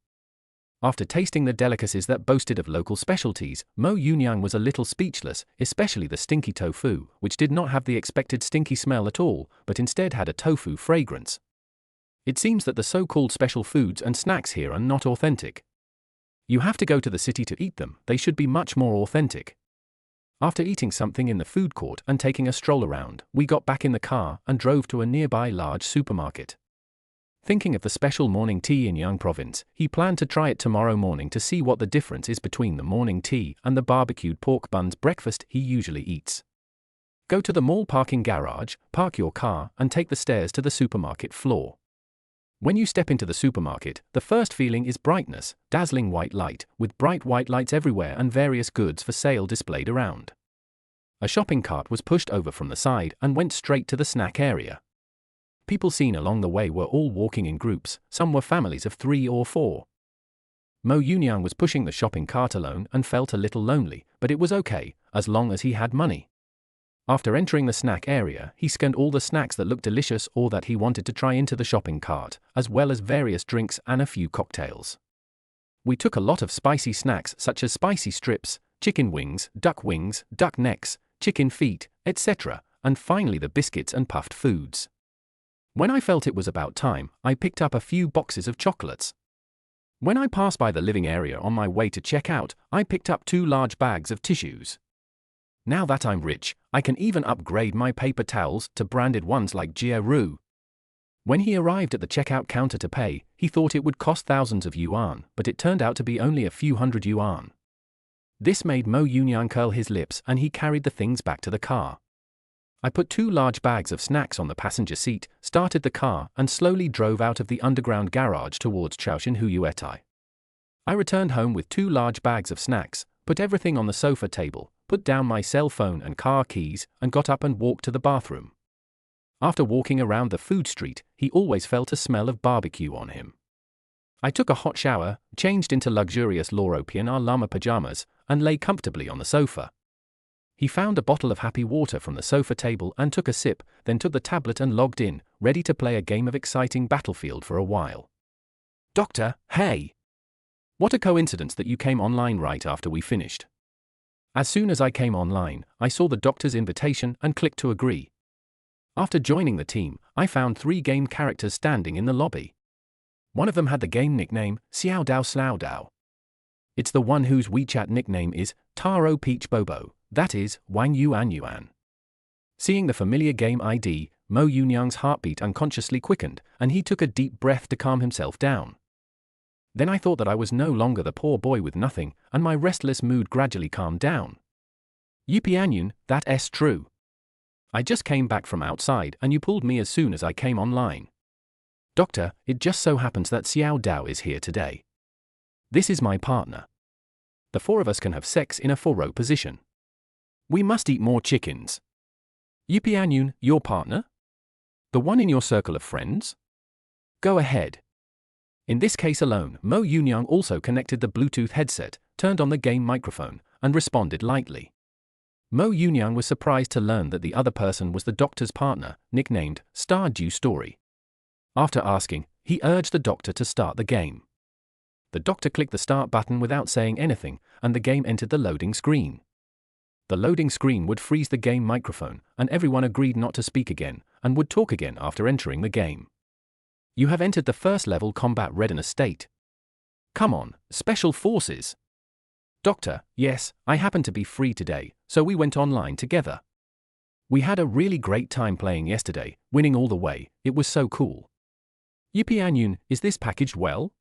After tasting the delicacies that boasted of local specialties, Mo Yunyang was a little speechless, especially the stinky tofu, which did not have the expected stinky smell at all, but instead had a tofu fragrance. It seems that the so-called special foods and snacks here are not authentic. You have to go to the city to eat them, they should be much more authentic. After eating something in the food court and taking a stroll around, we got back in the car and drove to a nearby large supermarket. Thinking of the special morning tea in Yang Province, he planned to try it tomorrow morning to see what the difference is between the morning tea and the barbecued pork buns breakfast he usually eats. Go to the mall parking garage, park your car, and take the stairs to the supermarket floor. When you step into the supermarket, the first feeling is brightness, dazzling white light, with bright white lights everywhere and various goods for sale displayed around. A shopping cart was pushed over from the side and went straight to the snack area. People seen along the way were all walking in groups, some were families of 3 or 4. Mo Yunyang was pushing the shopping cart alone and felt a little lonely, but it was okay, as long as he had money. After entering the snack area, he scanned all the snacks that looked delicious or that he wanted to try into the shopping cart, as well as various drinks and a few cocktails. We took a lot of spicy snacks such as spicy strips, chicken wings, duck necks, chicken feet, etc., and finally the biscuits and puffed foods. When I felt it was about time, I picked up a few boxes of chocolates. When I passed by the living area on my way to check out, I picked up 2 large bags of tissues. Now that I'm rich, I can even upgrade my paper towels to branded ones like Jia-Ru. When he arrived at the checkout counter to pay, he thought it would cost thousands of yuan, but it turned out to be only a few hundred yuan. This made Mo Yunyang curl his lips and he carried the things back to the car. I put 2 large bags of snacks on the passenger seat, started the car, and slowly drove out of the underground garage towards Chaoshan Huyuetai. I returned home with 2 large bags of snacks, put everything on the sofa table, put down my cell phone and car keys, and got up and walked to the bathroom. After walking around the food street, he always felt a smell of barbecue on him. I took a hot shower, changed into luxurious Loropian Lama pajamas, and lay comfortably on the sofa. He found a bottle of happy water from the sofa table and took a sip, then took the tablet and logged in, ready to play a game of exciting Battlefield for a while. Doctor, hey! What a coincidence that you came online right after we finished. As soon as I came online, I saw the doctor's invitation and clicked to agree. After joining the team, I found 3 game characters standing in the lobby. One of them had the game nickname, Xiao Dao Slao Dao. It's the one whose WeChat nickname is Taro Peach Bobo, that is, Wang Yuan Yuan. Seeing the familiar game ID, Mo Yunyang's heartbeat unconsciously quickened, and he took a deep breath to calm himself down. Then I thought that I was no longer the poor boy with nothing, and my restless mood gradually calmed down. Yipianyun, that's true. I just came back from outside and you pulled me as soon as I came online. Doctor, it just so happens that Xiao Dao is here today. This is my partner. The 4 of us can have sex in a 4-row position. We must eat more chickens. Yipianyun, your partner? The one in your circle of friends? Go ahead. In this case alone, Mo Yunyang also connected the Bluetooth headset, turned on the game microphone, and responded lightly. Mo Yunyang was surprised to learn that the other person was the doctor's partner, nicknamed Stardew Story. After asking, he urged the doctor to start the game. The doctor clicked the start button without saying anything, and the game entered the loading screen. The loading screen would freeze the game microphone, and everyone agreed not to speak again, and would talk again after entering the game. You have entered the first level combat readiness state. Come on, Special Forces. Doctor, yes, I happen to be free today, so we went online together. We had a really great time playing yesterday, winning all the way, it was so cool. Yipianyun, is this packaged well?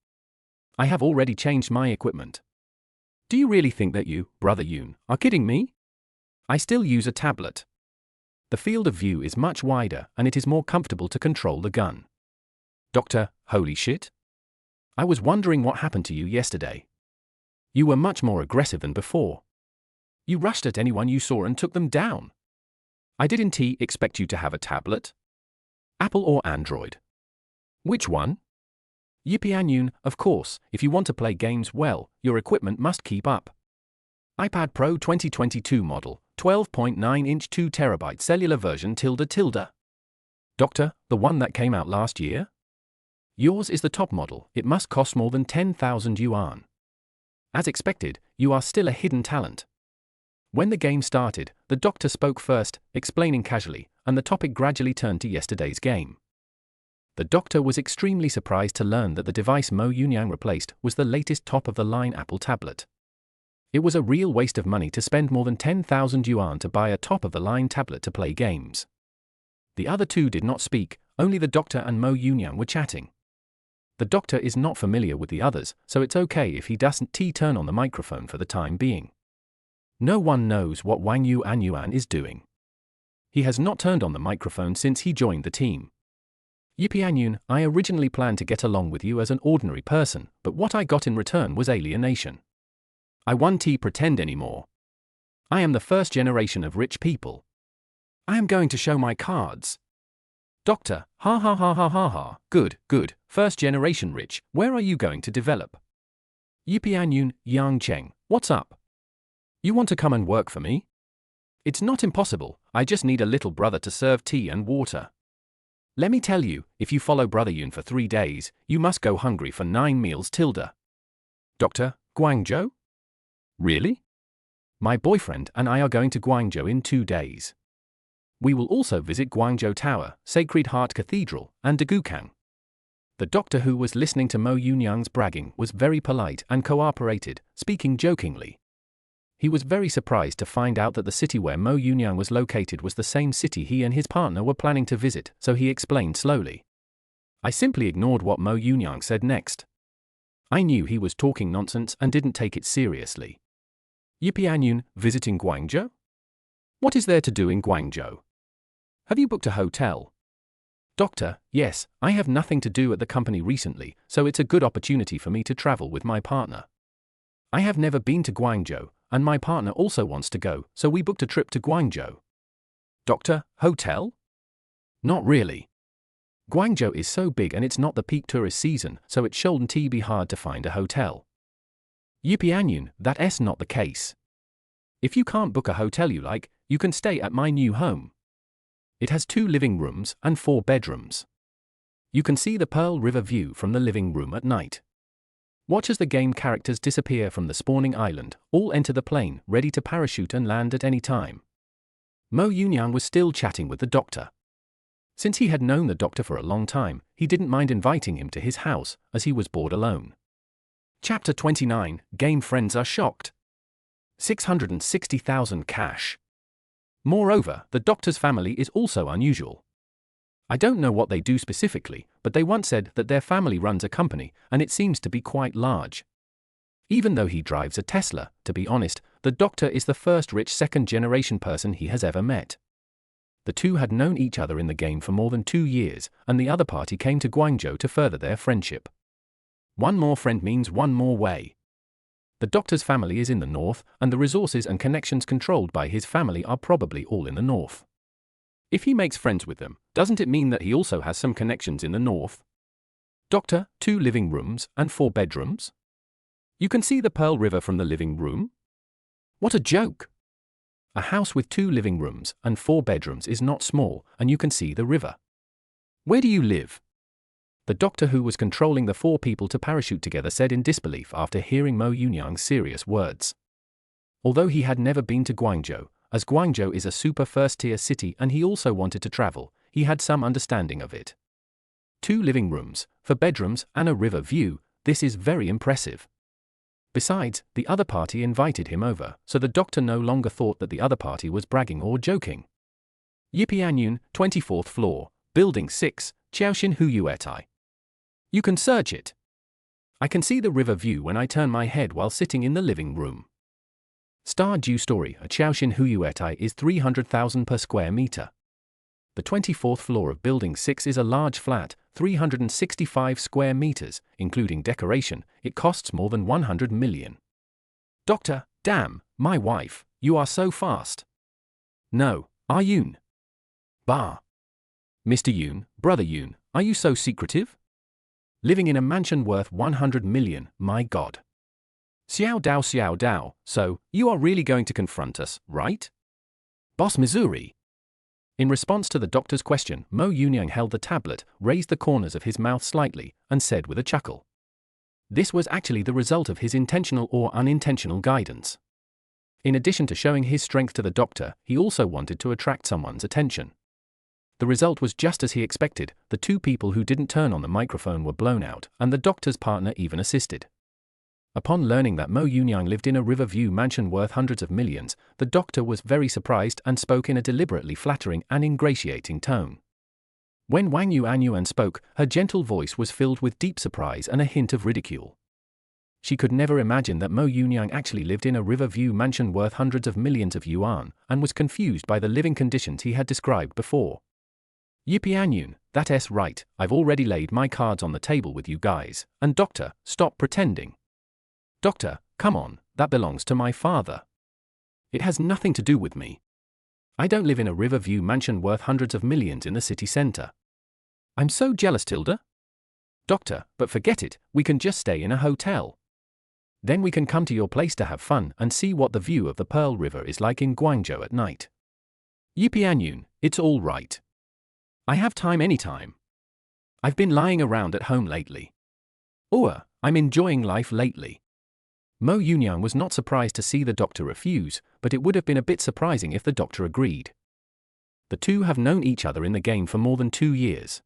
I have already changed my equipment. Do you really think that you, Brother Yun, are kidding me? I still use a tablet. The field of view is much wider and it is more comfortable to control the gun. Doctor, holy shit. I was wondering what happened to you yesterday. You were much more aggressive than before. You rushed at anyone you saw and took them down. I didn't expect you to have a tablet. Apple or Android? Which one? Yipianyun, of course, if you want to play games well, your equipment must keep up. iPad Pro 2022 model, 12.9-inch 2TB cellular version .. Doctor, the one that came out last year? Yours is the top model, it must cost more than 10,000 yuan. As expected, you are still a hidden talent. When the game started, the doctor spoke first, explaining casually, and the topic gradually turned to yesterday's game. The doctor was extremely surprised to learn that the device Mo Yunyang replaced was the latest top-of-the-line Apple tablet. It was a real waste of money to spend more than 10,000 yuan to buy a top-of-the-line tablet to play games. The other two did not speak, only the doctor and Mo Yunyang were chatting. The doctor is not familiar with the others, so it's okay if he doesn't turn on the microphone for the time being. No one knows what Wang Yuan is doing. He has not turned on the microphone since he joined the team. Yipianyun, I originally planned to get along with you as an ordinary person, but what I got in return was alienation. I won't pretend anymore. I am the first generation of rich people. I am going to show my cards. Doctor, ha ha ha ha ha ha, good, first generation rich, where are you going to develop? Yipianyun, Yang Cheng, what's up? You want to come and work for me? It's not impossible, I just need a little brother to serve tea and water. Let me tell you, if you follow Brother Yun for 3 days, you must go hungry for 9 meals tilde. Doctor, Guangzhou? Really? My boyfriend and I are going to Guangzhou in 2 days. We will also visit Guangzhou Tower, Sacred Heart Cathedral, and Degukang. The doctor who was listening to Mo Yunyang's bragging was very polite and cooperated, speaking jokingly. He was very surprised to find out that the city where Mo Yunyang was located was the same city he and his partner were planning to visit, so he explained slowly. I simply ignored what Mo Yunyang said next. I knew he was talking nonsense and didn't take it seriously. Yipianyun, visiting Guangzhou? What is there to do in Guangzhou? Have you booked a hotel? Doctor, yes, I have nothing to do at the company recently, so it's a good opportunity for me to travel with my partner. I have never been to Guangzhou, and my partner also wants to go, so we booked a trip to Guangzhou. Doctor, hotel? Not really. Guangzhou is so big and it's not the peak tourist season, so it shouldn't be hard to find a hotel. Yipianyun, that's not the case. If you can't book a hotel you like, you can stay at my new home. It has 2 living rooms and 4 bedrooms. You can see the Pearl River view from the living room at night. Watch as the game characters disappear from the spawning island, all enter the plane, ready to parachute and land at any time. Mo Yunyang was still chatting with the doctor. Since he had known the doctor for a long time, he didn't mind inviting him to his house, as he was bored alone. Chapter 29, Game Friends Are Shocked. 660,000 cash. Moreover, the doctor's family is also unusual. I don't know what they do specifically, but they once said that their family runs a company, and it seems to be quite large. Even though he drives a Tesla, to be honest, the doctor is the first rich second-generation person he has ever met. The two had known each other in the game for more than 2 years, and the other party came to Guangzhou to further their friendship. One more friend means one more way. The doctor's family is in the north, and the resources and connections controlled by his family are probably all in the north. If he makes friends with them, doesn't it mean that he also has some connections in the north? Doctor, 2 living rooms and 4 bedrooms? You can see the Pearl River from the living room? What a joke! A house with 2 living rooms and 4 bedrooms is not small, and you can see the river. Where do you live? The doctor who was controlling the 4 people to parachute together said in disbelief after hearing Mo Yunyang's serious words. Although he had never been to Guangzhou, as Guangzhou is a super first-tier city and he also wanted to travel, he had some understanding of it. 2 living rooms, 4 bedrooms and a river view, this is very impressive. Besides, the other party invited him over, so the doctor no longer thought that the other party was bragging or joking. Yipianyun, 24th floor, Building 6, Qiaoxin Huyuetai. You can search it. I can see the river view when I turn my head while sitting in the living room. Stardew Story, a Qiaoxin Huyuetai is 300,000 per square meter. The 24th floor of Building 6 is a large flat, 365 square meters, including decoration. It costs more than 100 million. Doctor, damn, my wife, you are so fast. No, are Yun? Bah. Mr. Yun, Brother Yun, are you so secretive? Living in a mansion worth 100 million, my god. Xiao Dao, so, you are really going to confront us, right? Boss Missouri. In response to the doctor's question, Mo Yunyang held the tablet, raised the corners of his mouth slightly, and said with a chuckle. This was actually the result of his intentional or unintentional guidance. In addition to showing his strength to the doctor, he also wanted to attract someone's attention. The result was just as he expected. The two people who didn't turn on the microphone were blown out, and the doctor's partner even assisted. Upon learning that Mo Yunyang lived in a Riverview mansion worth hundreds of millions, the doctor was very surprised and spoke in a deliberately flattering and ingratiating tone. When Wang Yuanyuan spoke, her gentle voice was filled with deep surprise and a hint of ridicule. She could never imagine that Mo Yunyang actually lived in a Riverview mansion worth hundreds of millions of yuan, and was confused by the living conditions he had described before. Yipianyun, that's right, I've already laid my cards on the table with you guys, and doctor, stop pretending. Doctor, come on, that belongs to my father. It has nothing to do with me. I don't live in a Riverview mansion worth hundreds of millions in the city center. I'm so jealous, Tilda. Doctor, but forget it, we can just stay in a hotel. Then we can come to your place to have fun and see what the view of the Pearl River is like in Guangzhou at night. Yipianyun, it's all right. I have time anytime. I've been lying around at home lately. I'm enjoying life lately. Mo Yunyang was not surprised to see the doctor refuse, but it would have been a bit surprising if the doctor agreed. The two have known each other in the game for more than 2 years.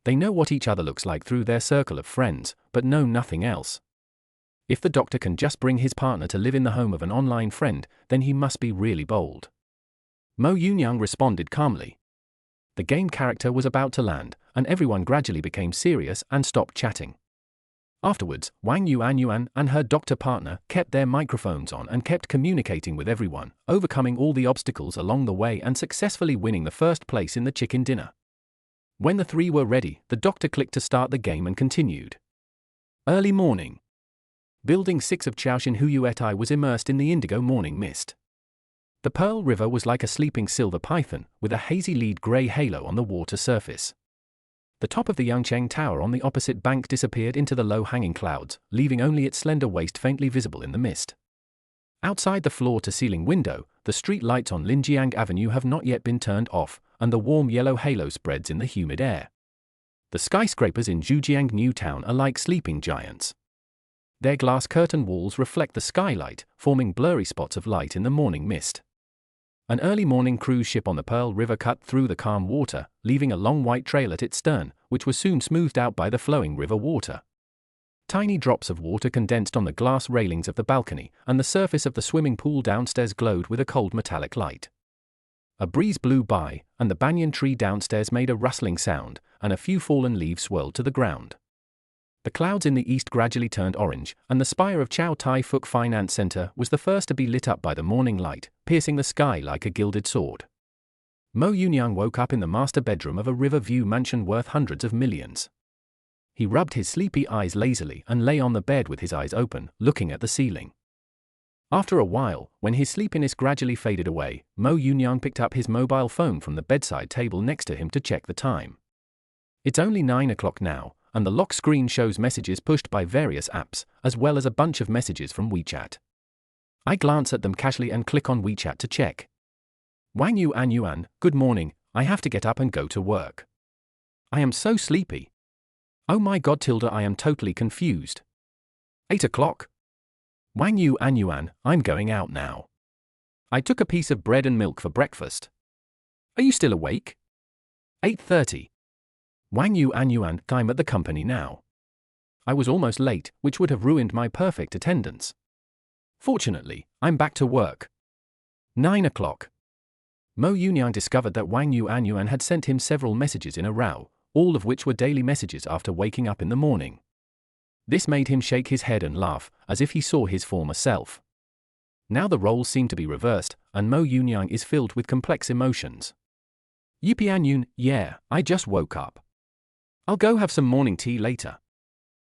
They know what each other looks like through their circle of friends, but know nothing else. If the doctor can just bring his partner to live in the home of an online friend, then he must be really bold. Mo Yunyang responded calmly. The game character was about to land, and everyone gradually became serious and stopped chatting. Afterwards, Wang Yuanyuan and her doctor partner kept their microphones on and kept communicating with everyone, overcoming all the obstacles along the way and successfully winning the first place in the chicken dinner. When the three were ready, the doctor clicked to start the game and continued. Early morning. Building 6 of Chaoshin Huyuetai was immersed in the indigo morning mist. The Pearl River was like a sleeping silver python, with a hazy lead-grey halo on the water surface. The top of the Yangcheng Tower on the opposite bank disappeared into the low-hanging clouds, leaving only its slender waist faintly visible in the mist. Outside the floor-to-ceiling window, the street lights on Linjiang Avenue have not yet been turned off, and the warm yellow halo spreads in the humid air. The skyscrapers in Zhujiang New Town are like sleeping giants. Their glass curtain walls reflect the skylight, forming blurry spots of light in the morning mist. An early morning cruise ship on the Pearl River cut through the calm water, leaving a long white trail at its stern, which was soon smoothed out by the flowing river water. Tiny drops of water condensed on the glass railings of the balcony, and the surface of the swimming pool downstairs glowed with a cold metallic light. A breeze blew by, and the banyan tree downstairs made a rustling sound, and a few fallen leaves swirled to the ground. The clouds in the east gradually turned orange, and the spire of Chow Tai Fook Finance Center was the first to be lit up by the morning light, piercing the sky like a gilded sword. Mo Yunyang woke up in the master bedroom of a Riverview mansion worth hundreds of millions. He rubbed his sleepy eyes lazily and lay on the bed with his eyes open, looking at the ceiling. After a while, when his sleepiness gradually faded away, Mo Yunyang picked up his mobile phone from the bedside table next to him to check the time. It's only 9 o'clock now, and the lock screen shows messages pushed by various apps, as well as a bunch of messages from WeChat. I glance at them casually and click on WeChat to check. Wang Yuanyuan, good morning, I have to get up and go to work. I am so sleepy. Oh my god Tilda, I am totally confused. 8 o'clock? Wang Yuanyuan, I'm going out now. I took a piece of bread and milk for breakfast. Are you still awake? 8:30. Wang Yuanyuan, I'm at the company now. I was almost late, which would have ruined my perfect attendance. Fortunately, I'm back to work. 9 o'clock. Mo Yunyang discovered that Wang Yuanyuan had sent him several messages in a row, all of which were daily messages after waking up in the morning. This made him shake his head and laugh, as if he saw his former self. Now the roles seem to be reversed, and Mo Yunyang is filled with complex emotions. Yipianyun, yeah, I just woke up. I'll go have some morning tea later.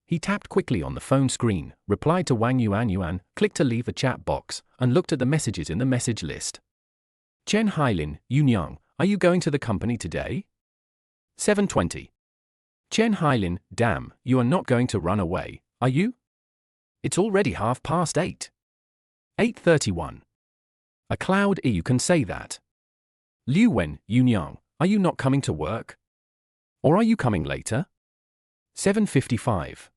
He tapped quickly on the phone screen, replied to Wang Yuanyuan, clicked to leave the chat box, and looked at the messages in the message list. Chen Hailin, Yunyang, are you going to the company today? 7:20. Chen Hailin, damn, you are not going to run away, are you? It's already 8:30. 8:31. A cloud, you can say that. Liu Wen, Yunyang, are you not coming to work? Or are you coming later? 7:55.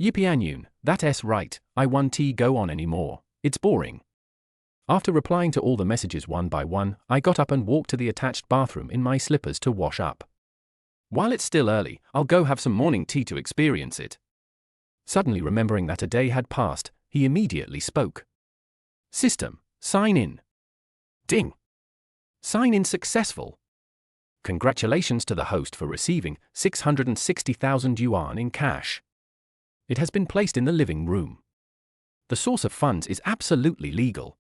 Yipianyun, that's right, I won't go on anymore, it's boring. After replying to all the messages one by one, I got up and walked to the attached bathroom in my slippers to wash up. While it's still early, I'll go have some morning tea to experience it. Suddenly remembering that a day had passed, he immediately spoke. System, sign in. Ding. Sign in successful. Congratulations to the host for receiving 660,000 yuan in cash. It has been placed in the living room. The source of funds is absolutely legal.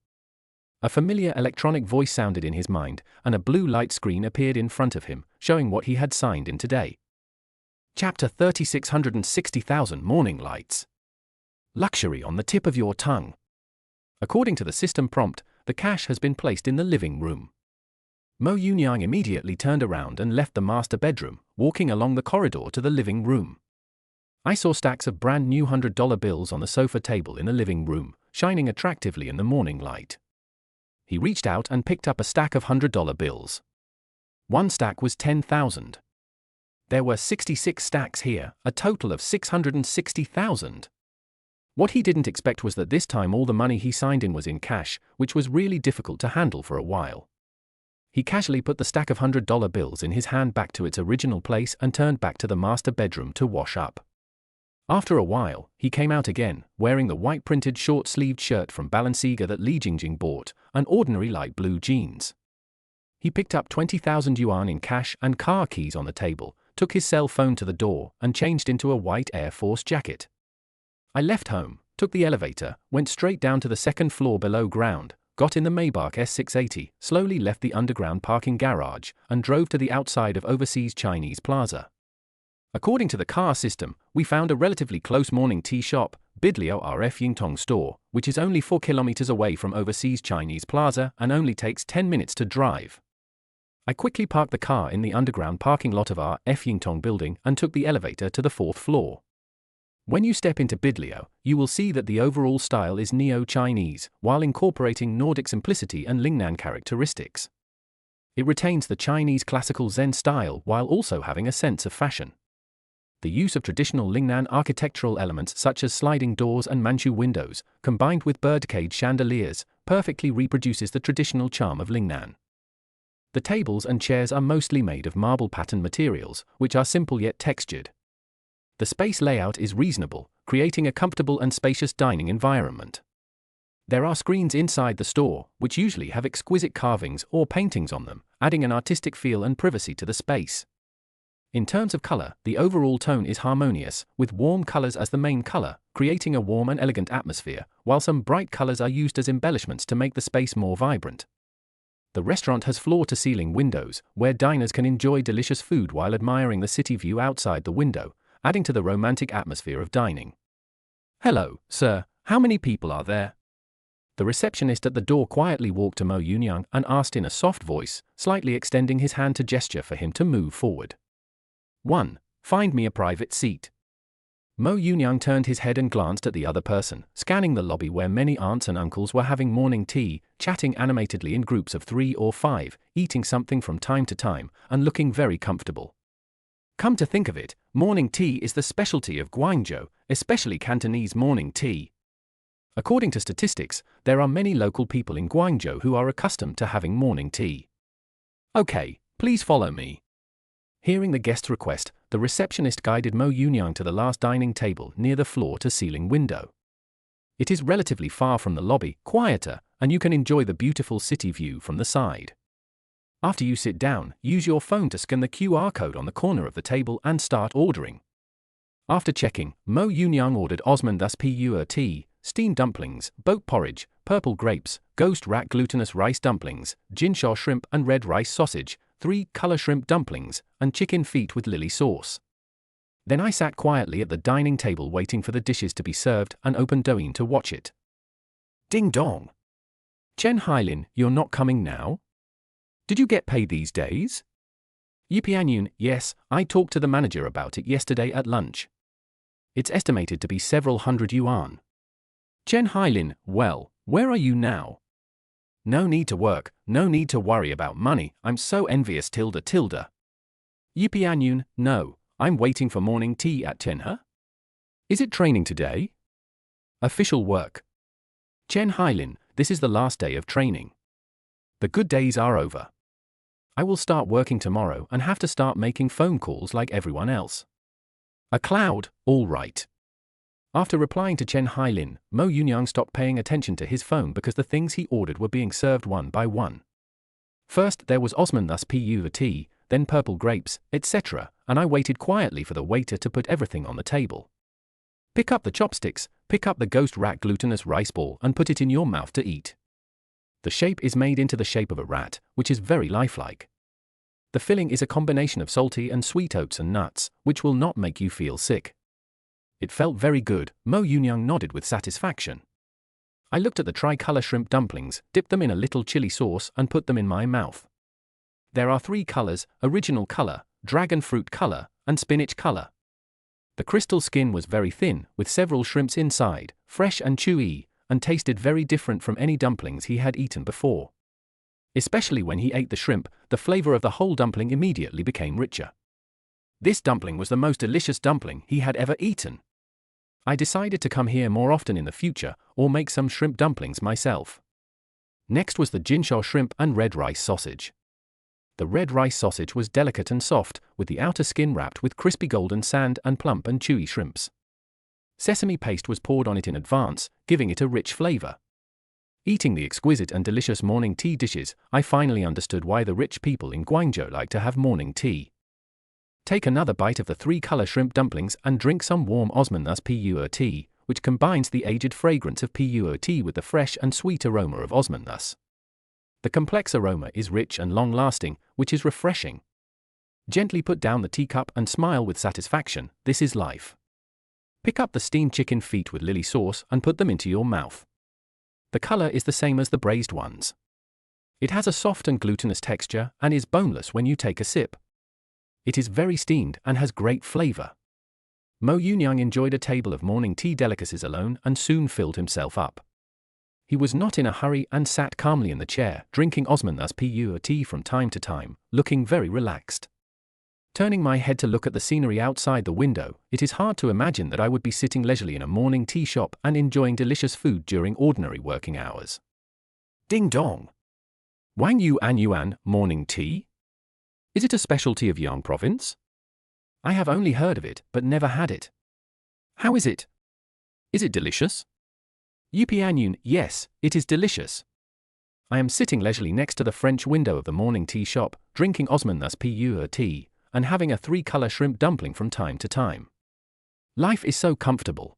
A familiar electronic voice sounded in his mind, and a blue light screen appeared in front of him, showing what he had signed in today. Chapter 3660,000 Morning Lights. Luxury on the tip of your tongue. According to the system prompt, the cash has been placed in the living room. Mo Yunyang immediately turned around and left the master bedroom, walking along the corridor to the living room. I saw stacks of brand new $100 bills on the sofa table in the living room, shining attractively in the morning light. He reached out and picked up a stack of $100 bills. One stack was 10,000. There were 66 stacks here, a total of 660,000. What he didn't expect was that this time all the money he signed in was in cash, which was really difficult to handle for a while. He casually put the stack of $100 bills in his hand back to its original place and turned back to the master bedroom to wash up. After a while, he came out again, wearing the white printed short-sleeved shirt from Balenciaga that Li Jingjing bought, and ordinary light blue jeans. He picked up 20,000 yuan in cash and car keys on the table, took his cell phone to the door, and changed into a white Air Force jacket. I left home, took the elevator, went straight down to the second floor below ground, got in the Maybach S680, slowly left the underground parking garage, and drove to the outside of Overseas Chinese Plaza. According to the car system, we found a relatively close morning tea shop, Bidliao RF Yingtong store, which is only 4 kilometers away from Overseas Chinese Plaza and only takes 10 minutes to drive. I quickly parked the car in the underground parking lot of our RF Yingtong building and took the elevator to the 4th floor. When you step into Bidliao, you will see that the overall style is Neo-Chinese, while incorporating Nordic simplicity and Lingnan characteristics. It retains the Chinese classical Zen style while also having a sense of fashion. The use of traditional Lingnan architectural elements such as sliding doors and Manchu windows, combined with birdcage chandeliers, perfectly reproduces the traditional charm of Lingnan. The tables and chairs are mostly made of marble pattern materials, which are simple yet textured. The space layout is reasonable, creating a comfortable and spacious dining environment. There are screens inside the store, which usually have exquisite carvings or paintings on them, adding an artistic feel and privacy to the space. In terms of color, the overall tone is harmonious, with warm colors as the main color, creating a warm and elegant atmosphere, while some bright colors are used as embellishments to make the space more vibrant. The restaurant has floor-to-ceiling windows, where diners can enjoy delicious food while admiring the city view outside the window, adding to the romantic atmosphere of dining. Hello, sir, how many people are there? The receptionist at the door quietly walked to Mo Yunyang and asked in a soft voice, slightly extending his hand to gesture for him to move forward. 1. Find me a private seat. Mo Yunyang turned his head and glanced at the other person, scanning the lobby where many aunts and uncles were having morning tea, chatting animatedly in groups of 3 or 5, eating something from time to time, and looking very comfortable. Come to think of it, morning tea is the specialty of Guangzhou, especially Cantonese morning tea. According to statistics, there are many local people in Guangzhou who are accustomed to having morning tea. Okay, please follow me. Hearing the guest's request, the receptionist guided Mo Yunyang to the last dining table near the floor-to-ceiling window. It is relatively far from the lobby, quieter, and you can enjoy the beautiful city view from the side. After you sit down, use your phone to scan the QR code on the corner of the table and start ordering. After checking, Mo Yunyang ordered Osman thus Pure tea, steamed dumplings, boat porridge, purple grapes, ghost rat glutinous rice dumplings, jinshaw shrimp and red rice sausage, 3 color shrimp dumplings, and chicken feet with lily sauce. Then I sat quietly at the dining table waiting for the dishes to be served and opened Douyin to watch it. Ding dong! Chen Hailin, you're not coming now? Did you get paid these days? Yipianyun, yes, I talked to the manager about it yesterday at lunch. It's estimated to be several hundred yuan. Chen Hailin, well, where are you now? No need to work, no need to worry about money, I'm so envious tilde tilde. Yipianyun, no, I'm waiting for morning tea at 10 huh? Is it training today? Official work. Chen Hailin, this is the last day of training. The good days are over. I will start working tomorrow and have to start making phone calls like everyone else. A cloud, all right. After replying to Chen Hailin, Mo Yunyang stopped paying attention to his phone because the things he ordered were being served one by one. First there was Osman thus pu tea, then purple grapes, etc., and I waited quietly for the waiter to put everything on the table. Pick up the chopsticks, pick up the ghost rat glutinous rice ball and put it in your mouth to eat. The shape is made into the shape of a rat, which is very lifelike. The filling is a combination of salty and sweet oats and nuts, which will not make you feel sick. It felt very good, Mo Yunyang nodded with satisfaction. I looked at the tricolor shrimp dumplings, dipped them in a little chili sauce and put them in my mouth. There are 3 colors, original color, dragon fruit color, and spinach color. The crystal skin was very thin, with several shrimps inside, fresh and chewy, and tasted very different from any dumplings he had eaten before. Especially when he ate the shrimp, the flavor of the whole dumpling immediately became richer. This dumpling was the most delicious dumpling he had ever eaten. I decided to come here more often in the future, or make some shrimp dumplings myself. Next was the jinshaw shrimp and red rice sausage. The red rice sausage was delicate and soft, with the outer skin wrapped with crispy golden sand and plump and chewy shrimps. Sesame paste was poured on it in advance, giving it a rich flavor. Eating the exquisite and delicious morning tea dishes, I finally understood why the rich people in Guangzhou like to have morning tea. Take another bite of the 3-color shrimp dumplings and drink some warm Osmanthus pu'er tea, which combines the aged fragrance of pu'er tea with the fresh and sweet aroma of Osmanthus. The complex aroma is rich and long-lasting, which is refreshing. Gently put down the teacup and smile with satisfaction, this is life. Pick up the steamed chicken feet with lily sauce and put them into your mouth. The color is the same as the braised ones. It has a soft and glutinous texture and is boneless when you take a sip. It is very steamed and has great flavor. Mo Yunyang enjoyed a table of morning tea delicacies alone and soon filled himself up. He was not in a hurry and sat calmly in the chair, drinking Osmanthus pu'er tea from time to time, looking very relaxed. Turning my head to look at the scenery outside the window, it is hard to imagine that I would be sitting leisurely in a morning tea shop and enjoying delicious food during ordinary working hours. Ding dong! Wang Yu An Yuan, morning tea? Is it a specialty of Yang province? I have only heard of it, but never had it. How is it? Is it delicious? Yipianyun, yes, it is delicious. I am sitting leisurely next to the French window of the morning tea shop, drinking Osmanthus pu'er tea, and having a 3-color shrimp dumpling from time to time. Life is so comfortable.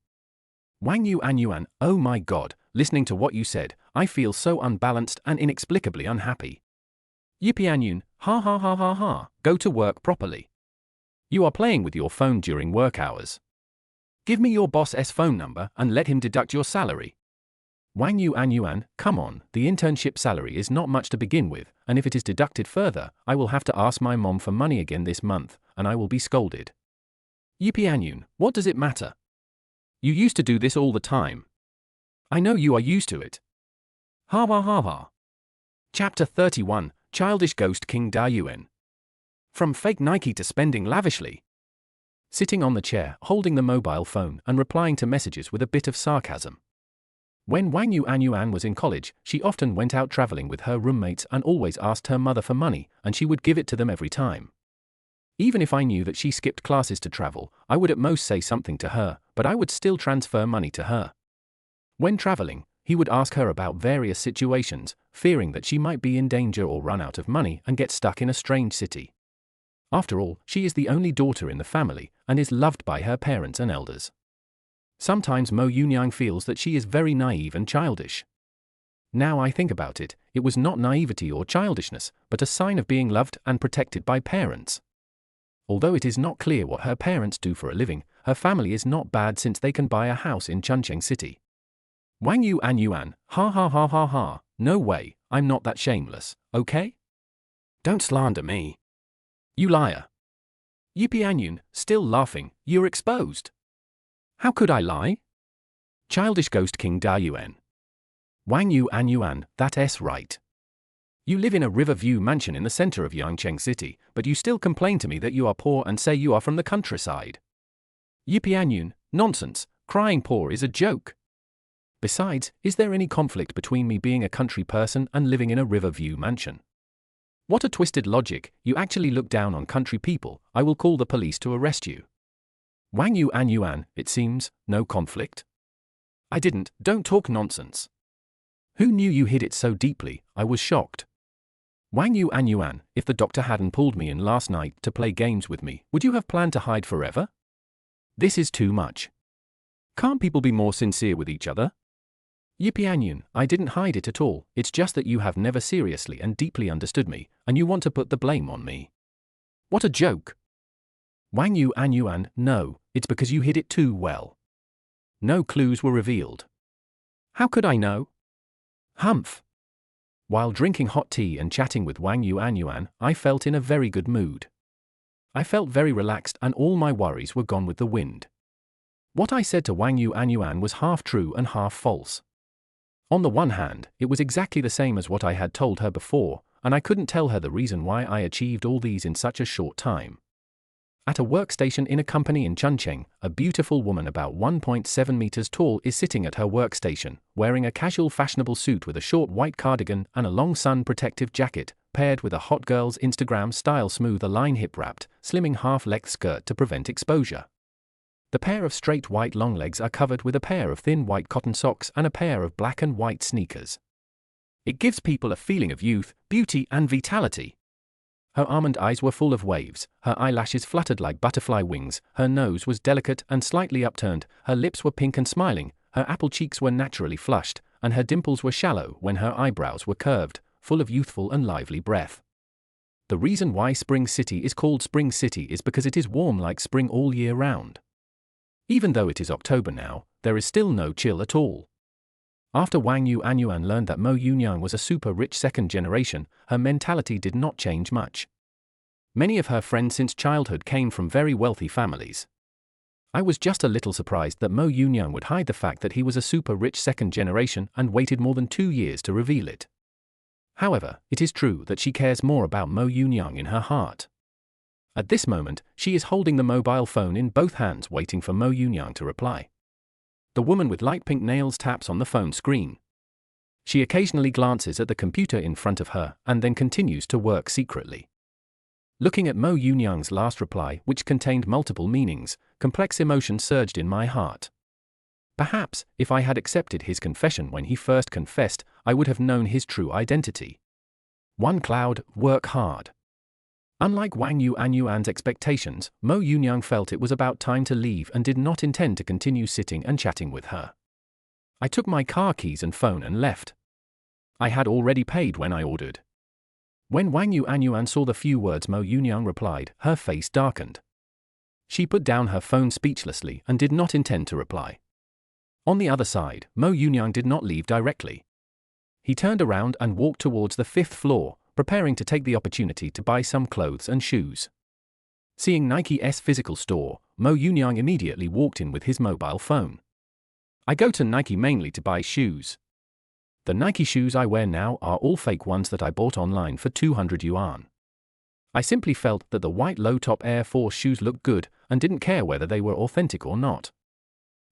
Wang Yu An Yuan, oh my god, listening to what you said, I feel so unbalanced and inexplicably unhappy. Yipianyun, ha ha ha ha ha, go to work properly. You are playing with your phone during work hours. Give me your boss's phone number and let him deduct your salary. Wang Yu An Yuan, come on, the internship salary is not much to begin with, and if it is deducted further, I will have to ask my mom for money again this month, and I will be scolded. Yipianyun, what does it matter? You used to do this all the time. I know you are used to it. Ha ha ha ha. Chapter 31, Childish Ghost King Da Yuan. From fake Nike to spending lavishly. Sitting on the chair, holding the mobile phone and replying to messages with a bit of sarcasm. When Wang Yu An Yuan was in college, she often went out traveling with her roommates and always asked her mother for money, and she would give it to them every time. Even if I knew that she skipped classes to travel, I would at most say something to her, but I would still transfer money to her. When traveling, he would ask her about various situations, fearing that she might be in danger or run out of money and get stuck in a strange city. After all, she is the only daughter in the family, and is loved by her parents and elders. Sometimes Mo Yunyang feels that she is very naive and childish. Now I think about it, it was not naivety or childishness, but a sign of being loved and protected by parents. Although it is not clear what her parents do for a living, her family is not bad since they can buy a house in Chuncheng City. Wang Yu An Yuan, ha ha ha ha ha, no way, I'm not that shameless, okay? Don't slander me. You liar. Yipianyun, still laughing, you're exposed. How could I lie? Childish Ghost King Da Yuan. Wang Yu and Yuan, that's right. You live in a Riverview mansion in the center of Yangcheng City, but you still complain to me that you are poor and say you are from the countryside. Yipianyun, nonsense, crying poor is a joke. Besides, is there any conflict between me being a country person and living in a Riverview mansion? What a twisted logic, you actually look down on country people. I will call the police to arrest you. Wang Yu and Yuan, it seems, no conflict? I didn't, don't talk nonsense. Who knew you hid it so deeply? I was shocked. Wang Yu and Yuan, if the doctor hadn't pulled me in last night to play games with me, would you have planned to hide forever? This is too much. Can't people be more sincere with each other? Yipianyun, I didn't hide it at all, it's just that you have never seriously and deeply understood me, and you want to put the blame on me. What a joke. Wang Yu and Yuan, no, it's because you hid it too well. No clues were revealed. How could I know? Humph. While drinking hot tea and chatting with Wang Yu and Yuan, I felt in a very good mood. I felt very relaxed and all my worries were gone with the wind. What I said to Wang Yu and Yuan was half true and half false. On the one hand, it was exactly the same as what I had told her before, and I couldn't tell her the reason why I achieved all these in such a short time. At a workstation in a company in Chuncheng, a beautiful woman about 1.7 meters tall is sitting at her workstation, wearing a casual fashionable suit with a short white cardigan and a long sun protective jacket, paired with a hot girl's Instagram-style smooth-align hip-wrapped, slimming half-length skirt to prevent exposure. The pair of straight white long legs are covered with a pair of thin white cotton socks and a pair of black and white sneakers. It gives people a feeling of youth, beauty and vitality. Her almond eyes were full of waves, her eyelashes fluttered like butterfly wings, her nose was delicate and slightly upturned, her lips were pink and smiling, her apple cheeks were naturally flushed, and her dimples were shallow when her eyebrows were curved, full of youthful and lively breath. The reason why Spring City is called Spring City is because it is warm like spring all year round. Even though it is October now, there is still no chill at all. After Wang Yu and Yuan learned that Mo Yunyang was a super rich second generation, her mentality did not change much. Many of her friends since childhood came from very wealthy families. I was just a little surprised that Mo Yunyang would hide the fact that he was a super rich second generation and waited more than 2 years to reveal it. However, it is true that she cares more about Mo Yunyang in her heart. At this moment, she is holding the mobile phone in both hands waiting for Mo Yunyang to reply. The woman with light pink nails taps on the phone screen. She occasionally glances at the computer in front of her and then continues to work secretly. Looking at Mo Yunyang's last reply, which contained multiple meanings, complex emotion surged in my heart. Perhaps, if I had accepted his confession when he first confessed, I would have known his true identity. One cloud, work hard. Unlike Wang Yu and Yuan's expectations, Mo Yunyang felt it was about time to leave and did not intend to continue sitting and chatting with her. I took my car keys and phone and left. I had already paid when I ordered. When Wang Yu and Yuan saw the few words Mo Yunyang replied, her face darkened. She put down her phone speechlessly and did not intend to reply. On the other side, Mo Yunyang did not leave directly. He turned around and walked towards the 5th floor, preparing to take the opportunity to buy some clothes and shoes. Seeing Nike's physical store, Mo Yunyang immediately walked in with his mobile phone. I go to Nike mainly to buy shoes. The Nike shoes I wear now are all fake ones that I bought online for 200 yuan. I simply felt that the white low-top Air Force shoes looked good and didn't care whether they were authentic or not.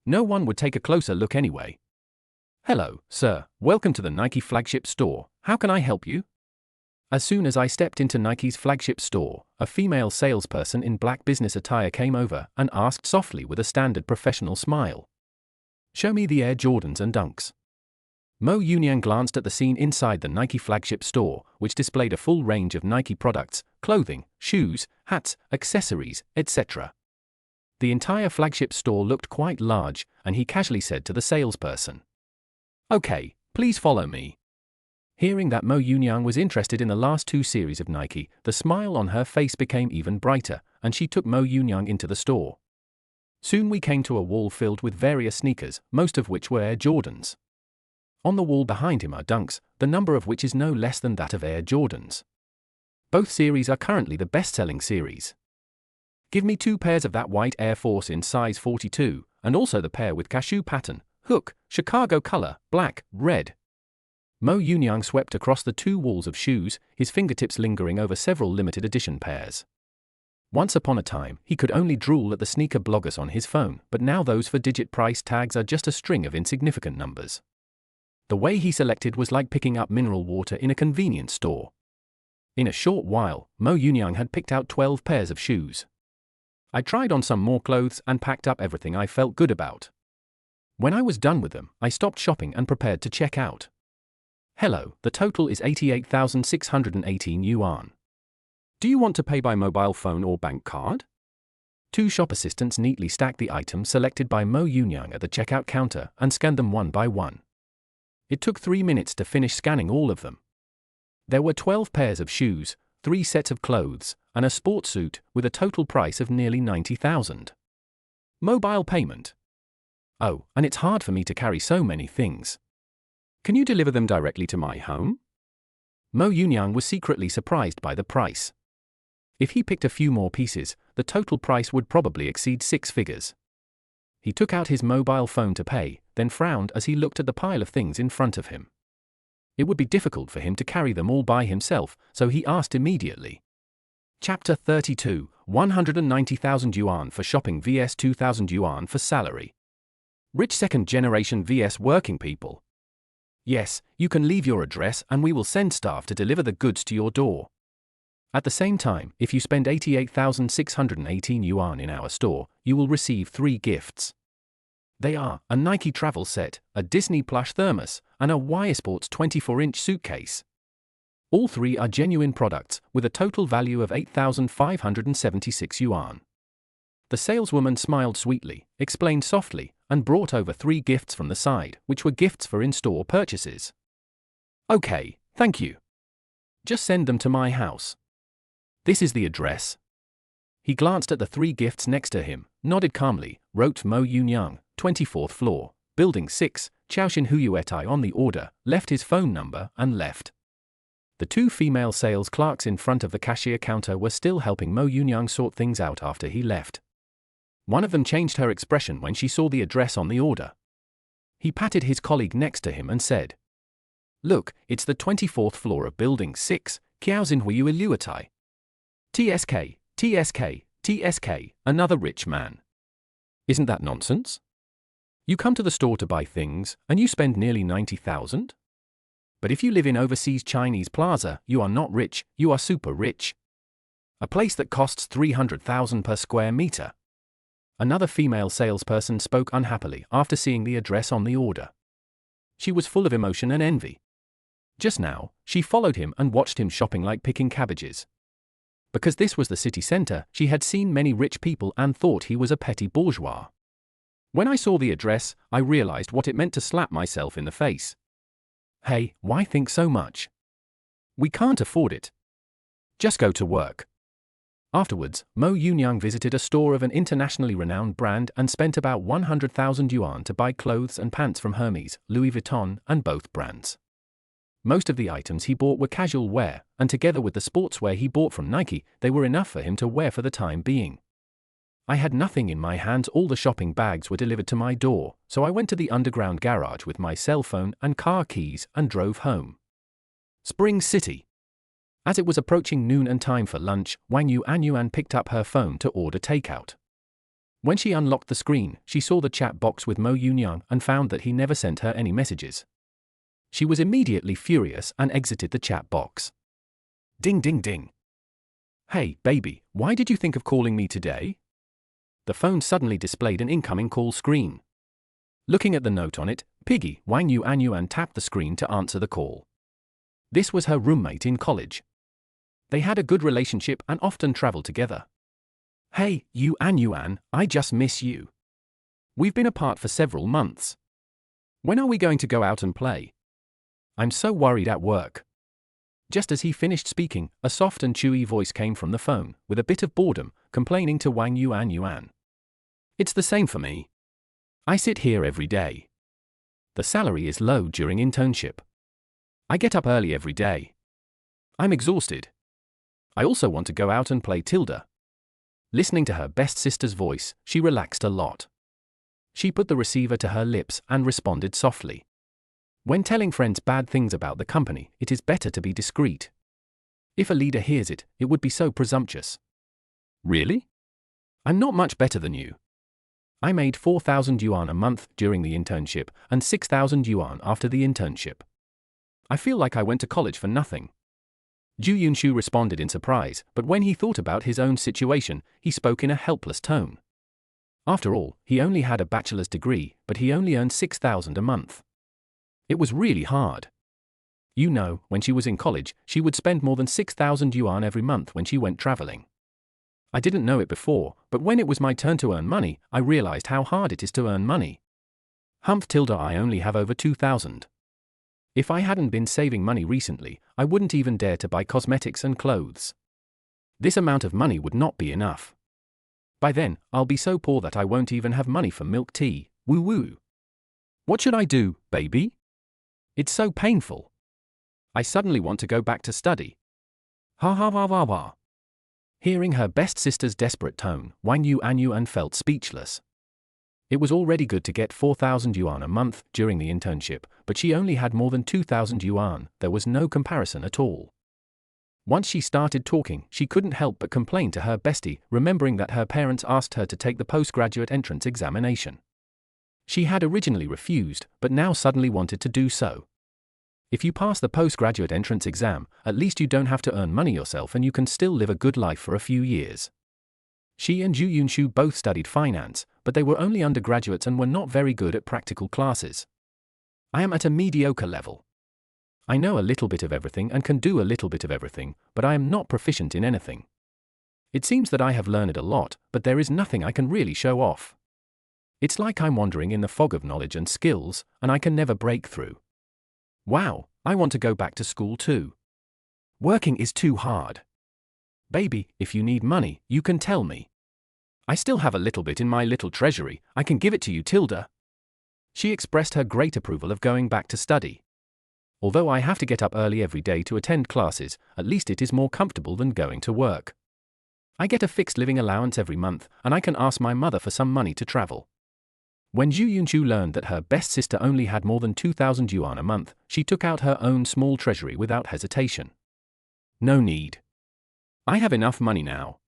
No one would take a closer look anyway. Hello, sir, welcome to the Nike flagship store, how can I help you? As soon as I stepped into Nike's flagship store, a female salesperson in black business attire came over and asked softly with a standard professional smile. Show me the Air Jordans and Dunks. Mo Yunyang glanced at the scene inside the Nike flagship store, which displayed a full range of Nike products, clothing, shoes, hats, accessories, etc. The entire flagship store looked quite large, and he casually said to the salesperson, "Okay, please follow me." Hearing that Mo Yunyang was interested in the last 2 series of Nike, the smile on her face became even brighter, and she took Mo Yunyang into the store. Soon we came to a wall filled with various sneakers, most of which were Air Jordans. On the wall behind him are Dunks, the number of which is no less than that of Air Jordans. Both series are currently the best-selling series. Give me 2 pairs of that white Air Force in size 42, and also the pair with cashew pattern, hook, Chicago color, black, red. Mo Yunyang swept across the 2 walls of shoes, his fingertips lingering over several limited edition pairs. Once upon a time, he could only drool at the sneaker bloggers on his phone, but now those 4-digit price tags are just a string of insignificant numbers. The way he selected was like picking up mineral water in a convenience store. In a short while, Mo Yunyang had picked out 12 pairs of shoes. I tried on some more clothes and packed up everything I felt good about. When I was done with them, I stopped shopping and prepared to check out. Hello, the total is 88,618 yuan. Do you want to pay by mobile phone or bank card? 2 shop assistants neatly stacked the items selected by Mo Yunyang at the checkout counter and scanned them one by one. It took 3 minutes to finish scanning all of them. There were 12 pairs of shoes, 3 sets of clothes, and a sports suit with a total price of nearly 90,000. Mobile payment. Oh, and it's hard for me to carry so many things. Can you deliver them directly to my home? Mo Yunyang was secretly surprised by the price. If he picked a few more pieces, the total price would probably exceed 6 figures. He took out his mobile phone to pay, then frowned as he looked at the pile of things in front of him. It would be difficult for him to carry them all by himself, so he asked immediately. Chapter 32, 190,000 yuan for shopping vs 2,000 yuan for salary. Rich second generation vs working people. Yes, you can leave your address and we will send staff to deliver the goods to your door. At the same time, if you spend 88,618 yuan in our store, you will receive 3 gifts. They are a Nike travel set, a Disney plush thermos, and a Wire Sports 24-inch suitcase. All 3 are genuine products, with a total value of 8,576 yuan. The saleswoman smiled sweetly, explained softly, and brought over 3 gifts from the side, which were gifts for in-store purchases. Okay, thank you. Just send them to my house. This is the address. He glanced at the 3 gifts next to him, nodded calmly, wrote Mo Yunyang, 24th floor, Building 6, Chaoxin Huyuetai on the order, left his phone number, and left. The 2 female sales clerks in front of the cashier counter were still helping Mo Yunyang sort things out after he left. One of them changed her expression when she saw the address on the order. He patted his colleague next to him and said, "Look, it's the 24th floor of Building 6, Chaoxin Huyuetai. TSK, TSK, TSK, another rich man. Isn't that nonsense? You come to the store to buy things, and you spend nearly 90,000? But if you live in overseas Chinese plaza, you are not rich, you are super rich. A place that costs 300,000 per square meter." Another female salesperson spoke unhappily after seeing the address on the order. She was full of emotion and envy. Just now, she followed him and watched him shopping like picking cabbages. Because this was the city center, she had seen many rich people and thought he was a petty bourgeois. When I saw the address, I realized what it meant to slap myself in the face. Hey, why think so much? We can't afford it. Just go to work. Afterwards, Mo Yunyang visited a store of an internationally renowned brand and spent about 100,000 yuan to buy clothes and pants from Hermes, Louis Vuitton, and both brands. Most of the items he bought were casual wear, and together with the sportswear he bought from Nike, they were enough for him to wear for the time being. I had nothing in my hands, all the shopping bags were delivered to my door, so I went to the underground garage with my cell phone and car keys and drove home. Spring City. As it was approaching noon and time for lunch, Wang Yuanyuan picked up her phone to order takeout. When she unlocked the screen, she saw the chat box with Mo Yunyang and found that he never sent her any messages. She was immediately furious and exited the chat box. Ding ding ding. Hey, baby, why did you think of calling me today? The phone suddenly displayed an incoming call screen. Looking at the note on it, Piggy, Wang Yuanyuan tapped the screen to answer the call. This was her roommate in college. They had a good relationship and often traveled together. Hey, Yuanyuan, I just miss you. We've been apart for several months. When are we going to go out and play? I'm so worried at work. Just as he finished speaking, a soft and chewy voice came from the phone, with a bit of boredom, complaining to Wang Yuanyuan. It's the same for me. I sit here every day. The salary is low during internship. I get up early every day. I'm exhausted. I also want to go out and play Tilda. Listening to her best sister's voice, she relaxed a lot. She put the receiver to her lips and responded softly. When telling friends bad things about the company, it is better to be discreet. If a leader hears it, it would be so presumptuous. Really? I'm not much better than you. I made 4,000 yuan a month during the internship and 6,000 yuan after the internship. I feel like I went to college for nothing. Zhu Yunshu responded in surprise, but when he thought about his own situation, he spoke in a helpless tone. After all, he only had a bachelor's degree, but he only earned 6,000 a month. It was really hard. You know, when she was in college, she would spend more than 6,000 yuan every month when she went traveling. I didn't know it before, but when it was my turn to earn money, I realized how hard it is to earn money. Humph tilde I only have over 2,000. If I hadn't been saving money recently, I wouldn't even dare to buy cosmetics and clothes. This amount of money would not be enough. By then, I'll be so poor that I won't even have money for milk tea. Woo woo. What should I do, baby? It's so painful. I suddenly want to go back to study. Ha ha ha ha ha. Hearing her best sister's desperate tone, Wang Yuanyuan felt speechless. It was already good to get 4,000 yuan a month during the internship, but she only had more than 2,000 yuan. There was no comparison at all. Once she started talking, she couldn't help but complain to her bestie, remembering that her parents asked her to take the postgraduate entrance examination. She had originally refused, but now suddenly wanted to do so. If you pass the postgraduate entrance exam, at least you don't have to earn money yourself and you can still live a good life for a few years. She and Zhu Yunshu both studied finance, but they were only undergraduates and were not very good at practical classes. I am at a mediocre level. I know a little bit of everything and can do a little bit of everything, but I am not proficient in anything. It seems that I have learned a lot, but there is nothing I can really show off. It's like I'm wandering in the fog of knowledge and skills, and I can never break through. Wow, I want to go back to school too. Working is too hard. Baby, if you need money, you can tell me. I still have a little bit in my little treasury, I can give it to you, Tilda. She expressed her great approval of going back to study. Although I have to get up early every day to attend classes, at least it is more comfortable than going to work. I get a fixed living allowance every month, and I can ask my mother for some money to travel. When Zhu Yunshu learned that her best sister only had more than 2,000 yuan a month, she took out her own small treasury without hesitation. No need. I have enough money now.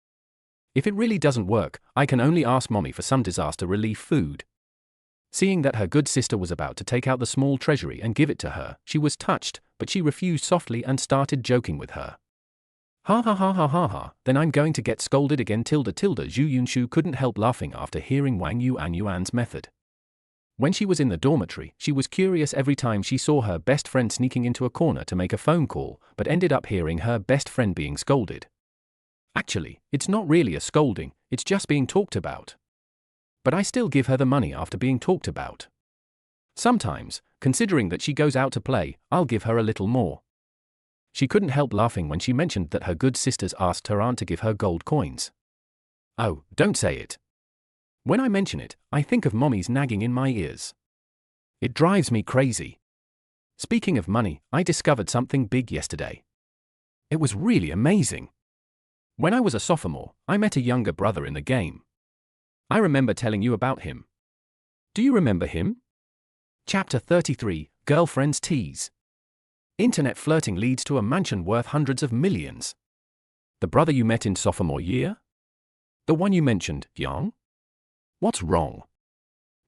If it really doesn't work, I can only ask Mommy for some disaster relief food. Seeing that her good sister was about to take out the small treasury and give it to her, she was touched, but she refused softly and started joking with her. Ha ha ha ha ha ha, then I'm going to get scolded again tilde tilde. Zhu Yunshu couldn't help laughing after hearing Wang Yuanyuan's method. When she was in the dormitory, she was curious every time she saw her best friend sneaking into a corner to make a phone call, but ended up hearing her best friend being scolded. Actually, it's not really a scolding, it's just being talked about. But I still give her the money after being talked about. Sometimes, considering that she goes out to play, I'll give her a little more. She couldn't help laughing when she mentioned that her good sisters asked her aunt to give her gold coins. Oh, don't say it. When I mention it, I think of Mommy's nagging in my ears. It drives me crazy. Speaking of money, I discovered something big yesterday. It was really amazing. When I was a sophomore, I met a younger brother in the game. I remember telling you about him. Do you remember him? Chapter 33, Girlfriend's Tease. Internet flirting leads to a mansion worth hundreds of millions. The brother you met in sophomore year? The one you mentioned, Yang? What's wrong?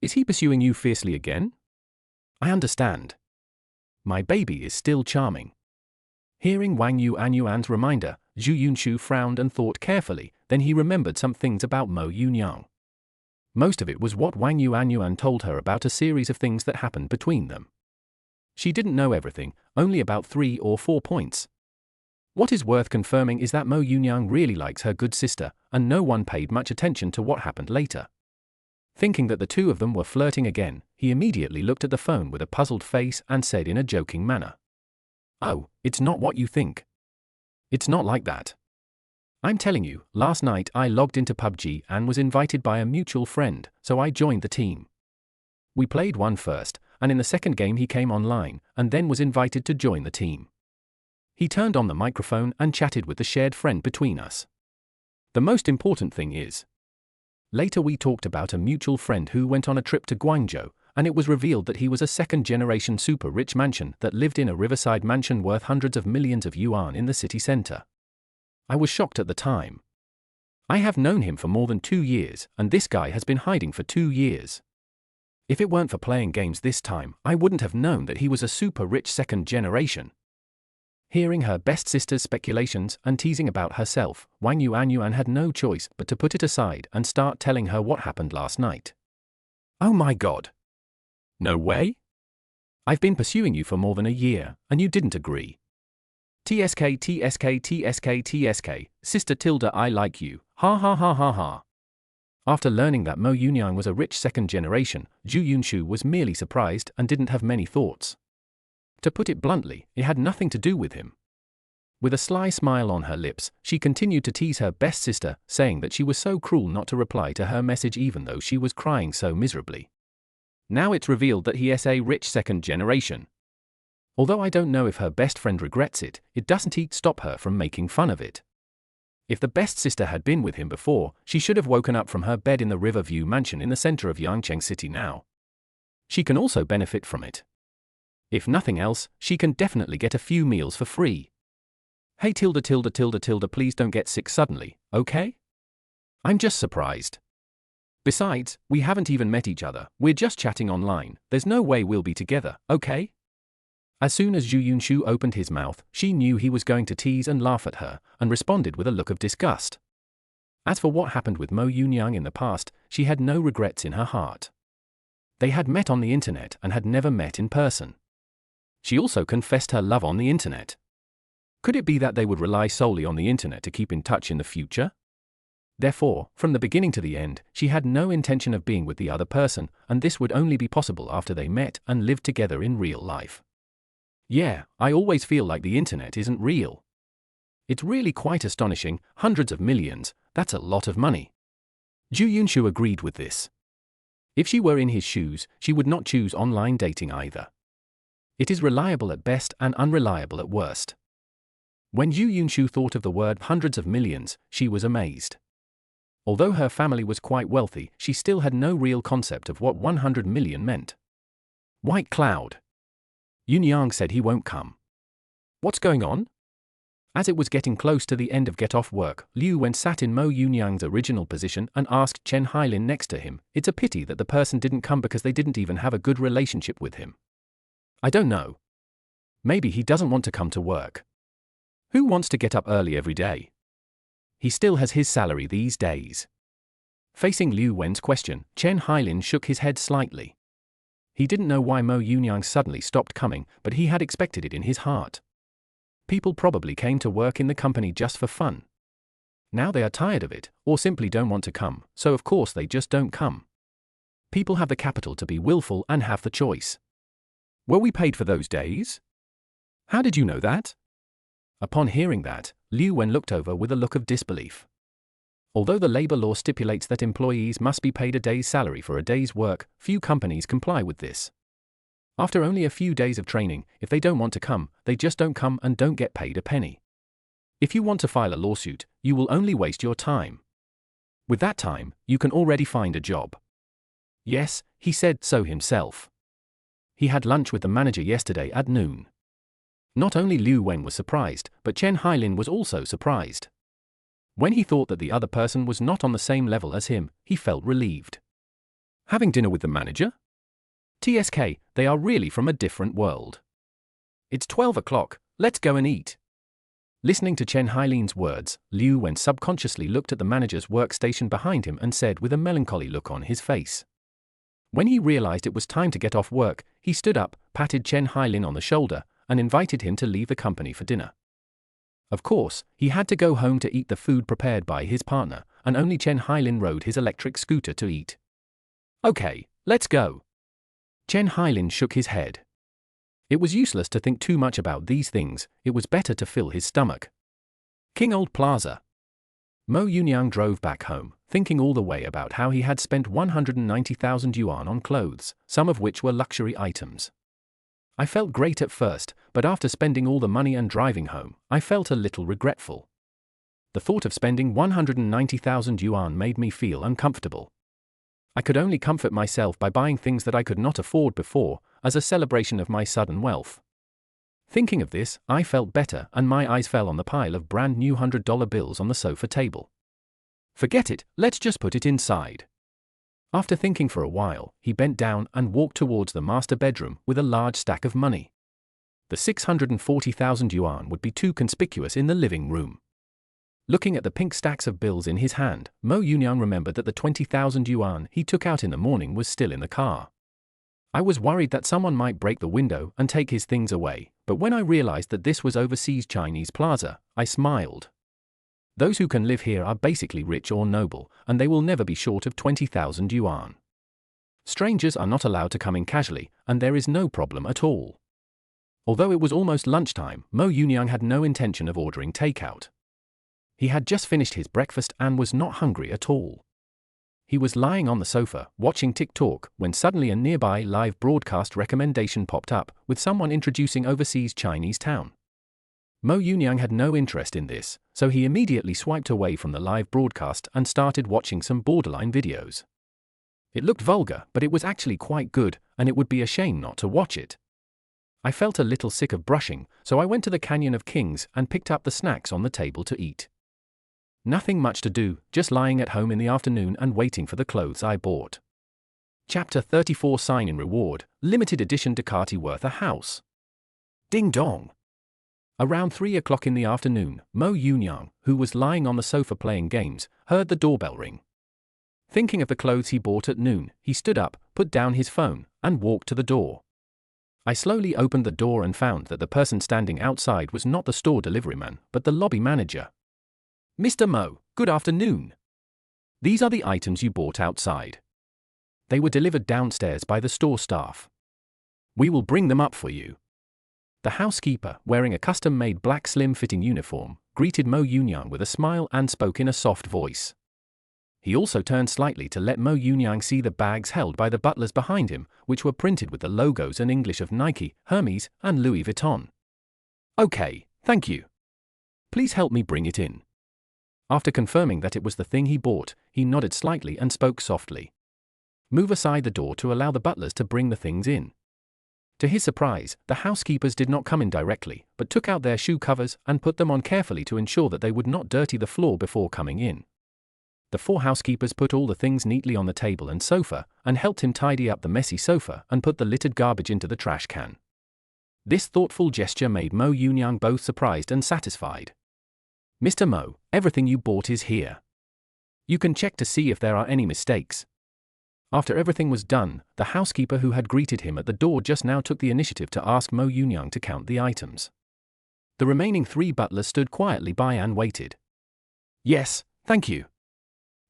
Is he pursuing you fiercely again? I understand. My baby is still charming. Hearing Wang Yuanyuan's reminder, Zhu Yunshu frowned and thought carefully, then he remembered some things about Mo Yunyang. Most of it was what Wang Yuanyuan told her about a series of things that happened between them. She didn't know everything, only about 3 or 4 points. What is worth confirming is that Mo Yunyang really likes her good sister, and no one paid much attention to what happened later. Thinking that the two of them were flirting again, he immediately looked at the phone with a puzzled face and said in a joking manner, "Oh, it's not what you think. It's not like that. I'm telling you, last night I logged into PUBG and was invited by a mutual friend, so I joined the team. We played one first, and in the second game he came online, and then was invited to join the team. He turned on the microphone and chatted with the shared friend between us. The most important thing is, later we talked about a mutual friend who went on a trip to Guangzhou, and it was revealed that he was a second-generation super-rich mansion that lived in a riverside mansion worth hundreds of millions of yuan in the city center. I was shocked at the time. I have known him for more than 2 years, and this guy has been hiding for 2 years. If it weren't for playing games this time, I wouldn't have known that he was a super-rich second generation. Hearing her best sister's speculations and teasing about herself, Wang Yuanyuan had no choice but to put it aside and start telling her what happened last night. Oh my God! No way? I've been pursuing you for more than a year, and you didn't agree. TSK TSK TSK TSK, Sister Tilda, I like you, ha ha ha ha ha. After learning that Mo Yunyang was a rich second generation, Zhu Yunshu was merely surprised and didn't have many thoughts. To put it bluntly, it had nothing to do with him. With a sly smile on her lips, she continued to tease her best sister, saying that she was so cruel not to reply to her message even though she was crying so miserably. Now it's revealed that he is a rich second generation. Although I don't know if her best friend regrets it, it doesn't stop her from making fun of it. If the best sister had been with him before, she should have woken up from her bed in the Riverview mansion in the center of Yangcheng City now. She can also benefit from it. If nothing else, she can definitely get a few meals for free. Hey Tilda, please don't get sick suddenly, okay? I'm just surprised. Besides, we haven't even met each other, we're just chatting online, there's no way we'll be together, okay? As soon as Zhu Yunshu opened his mouth, she knew he was going to tease and laugh at her, and responded with a look of disgust. As for what happened with Mo Yunyang in the past, she had no regrets in her heart. They had met on the internet and had never met in person. She also confessed her love on the internet. Could it be that they would rely solely on the internet to keep in touch in the future? Therefore, from the beginning to the end, she had no intention of being with the other person, and this would only be possible after they met and lived together in real life. Yeah, I always feel like the internet isn't real. It's really quite astonishing, hundreds of millions, that's a lot of money. Zhu Yunshu agreed with this. If she were in his shoes, she would not choose online dating either. It is reliable at best and unreliable at worst. When Zhu Yunshu thought of the word hundreds of millions, she was amazed. Although her family was quite wealthy, she still had no real concept of what 100 million meant. White cloud. Yunyang said he won't come. What's going on? As it was getting close to the end of Get Off Work, Liu Wen sat in Mo Yunyang's original position and asked Chen Hailin next to him. It's a pity that the person didn't come because they didn't even have a good relationship with him. I don't know. Maybe he doesn't want to come to work. Who wants to get up early every day? He still has his salary these days. Facing Liu Wen's question, Chen Hailin shook his head slightly. He didn't know why Mo Yunyang suddenly stopped coming, but he had expected it in his heart. People probably came to work in the company just for fun. Now they are tired of it, or simply don't want to come, so of course they just don't come. People have the capital to be willful and have the choice. Were we paid for those days? How did you know that? Upon hearing that, Liu Wen looked over with a look of disbelief. Although the labor law stipulates that employees must be paid a day's salary for a day's work, few companies comply with this. After only a few days of training, if they don't want to come, they just don't come and don't get paid a penny. If you want to file a lawsuit, you will only waste your time. With that time, you can already find a job. Yes, he said so himself. He had lunch with the manager yesterday at noon. Not only Liu Wen was surprised, but Chen Hailin was also surprised. When he thought that the other person was not on the same level as him, he felt relieved. Having dinner with the manager? TSK, they are really from a different world. It's 12 o'clock, let's go and eat. Listening to Chen Hailin's words, Liu Wen subconsciously looked at the manager's workstation behind him and said with a melancholy look on his face. When he realized it was time to get off work, he stood up, patted Chen Hailin on the shoulder, and invited him to leave the company for dinner. Of course, he had to go home to eat the food prepared by his partner, and only Chen Hailin rode his electric scooter to eat. Okay, let's go. Chen Hailin shook his head. It was useless to think too much about these things, it was better to fill his stomach. King Old Plaza. Mo Yunyang drove back home, thinking all the way about how he had spent 190,000 yuan on clothes, some of which were luxury items. I felt great at first, but after spending all the money and driving home, I felt a little regretful. The thought of spending 190,000 yuan made me feel uncomfortable. I could only comfort myself by buying things that I could not afford before, as a celebration of my sudden wealth. Thinking of this, I felt better, and my eyes fell on the pile of brand new $100 bills on the sofa table. Forget it, let's just put it inside. After thinking for a while, he bent down and walked towards the master bedroom with a large stack of money. The 640,000 yuan would be too conspicuous in the living room. Looking at the pink stacks of bills in his hand, Mo Yunyang remembered that the 20,000 yuan he took out in the morning was still in the car. I was worried that someone might break the window and take his things away, but when I realized that this was Overseas Chinese Plaza, I smiled. Those who can live here are basically rich or noble, and they will never be short of 20,000 yuan. Strangers are not allowed to come in casually, and there is no problem at all. Although it was almost lunchtime, Mo Yunyang had no intention of ordering takeout. He had just finished his breakfast and was not hungry at all. He was lying on the sofa, watching TikTok, when suddenly a nearby live broadcast recommendation popped up, with someone introducing Overseas Chinese Town. Mo Yunyang had no interest in this, so he immediately swiped away from the live broadcast and started watching some borderline videos. It looked vulgar, but it was actually quite good, and it would be a shame not to watch it. I felt a little sick of brushing, so I went to the Canyon of Kings and picked up the snacks on the table to eat. Nothing much to do, just lying at home in the afternoon and waiting for the clothes I bought. Chapter 34 Sign-in Reward, Limited Edition Ducati worth a house. Ding dong! Around 3 o'clock in the afternoon, Mo Yunyang, who was lying on the sofa playing games, heard the doorbell ring. Thinking of the clothes he bought at noon, he stood up, put down his phone, and walked to the door. I slowly opened the door and found that the person standing outside was not the store deliveryman, but the lobby manager. Mr. Mo, good afternoon. These are the items you bought outside. They were delivered downstairs by the store staff. We will bring them up for you. The housekeeper, wearing a custom-made black slim-fitting uniform, greeted Mo Yunyang with a smile and spoke in a soft voice. He also turned slightly to let Mo Yunyang see the bags held by the butlers behind him, which were printed with the logos in English of Nike, Hermes, and Louis Vuitton. Okay, thank you. Please help me bring it in. After confirming that it was the thing he bought, he nodded slightly and spoke softly. Move aside the door to allow the butlers to bring the things in. To his surprise, the housekeepers did not come in directly, but took out their shoe covers and put them on carefully to ensure that they would not dirty the floor before coming in. The 4 housekeepers put all the things neatly on the table and sofa, and helped him tidy up the messy sofa and put the littered garbage into the trash can. This thoughtful gesture made Mo Yunyang both surprised and satisfied. Mr. Mo, everything you bought is here. You can check to see if there are any mistakes. After everything was done, the housekeeper who had greeted him at the door just now took the initiative to ask Mo Yunyang to count the items. The remaining 3 butlers stood quietly by and waited. Yes, thank you.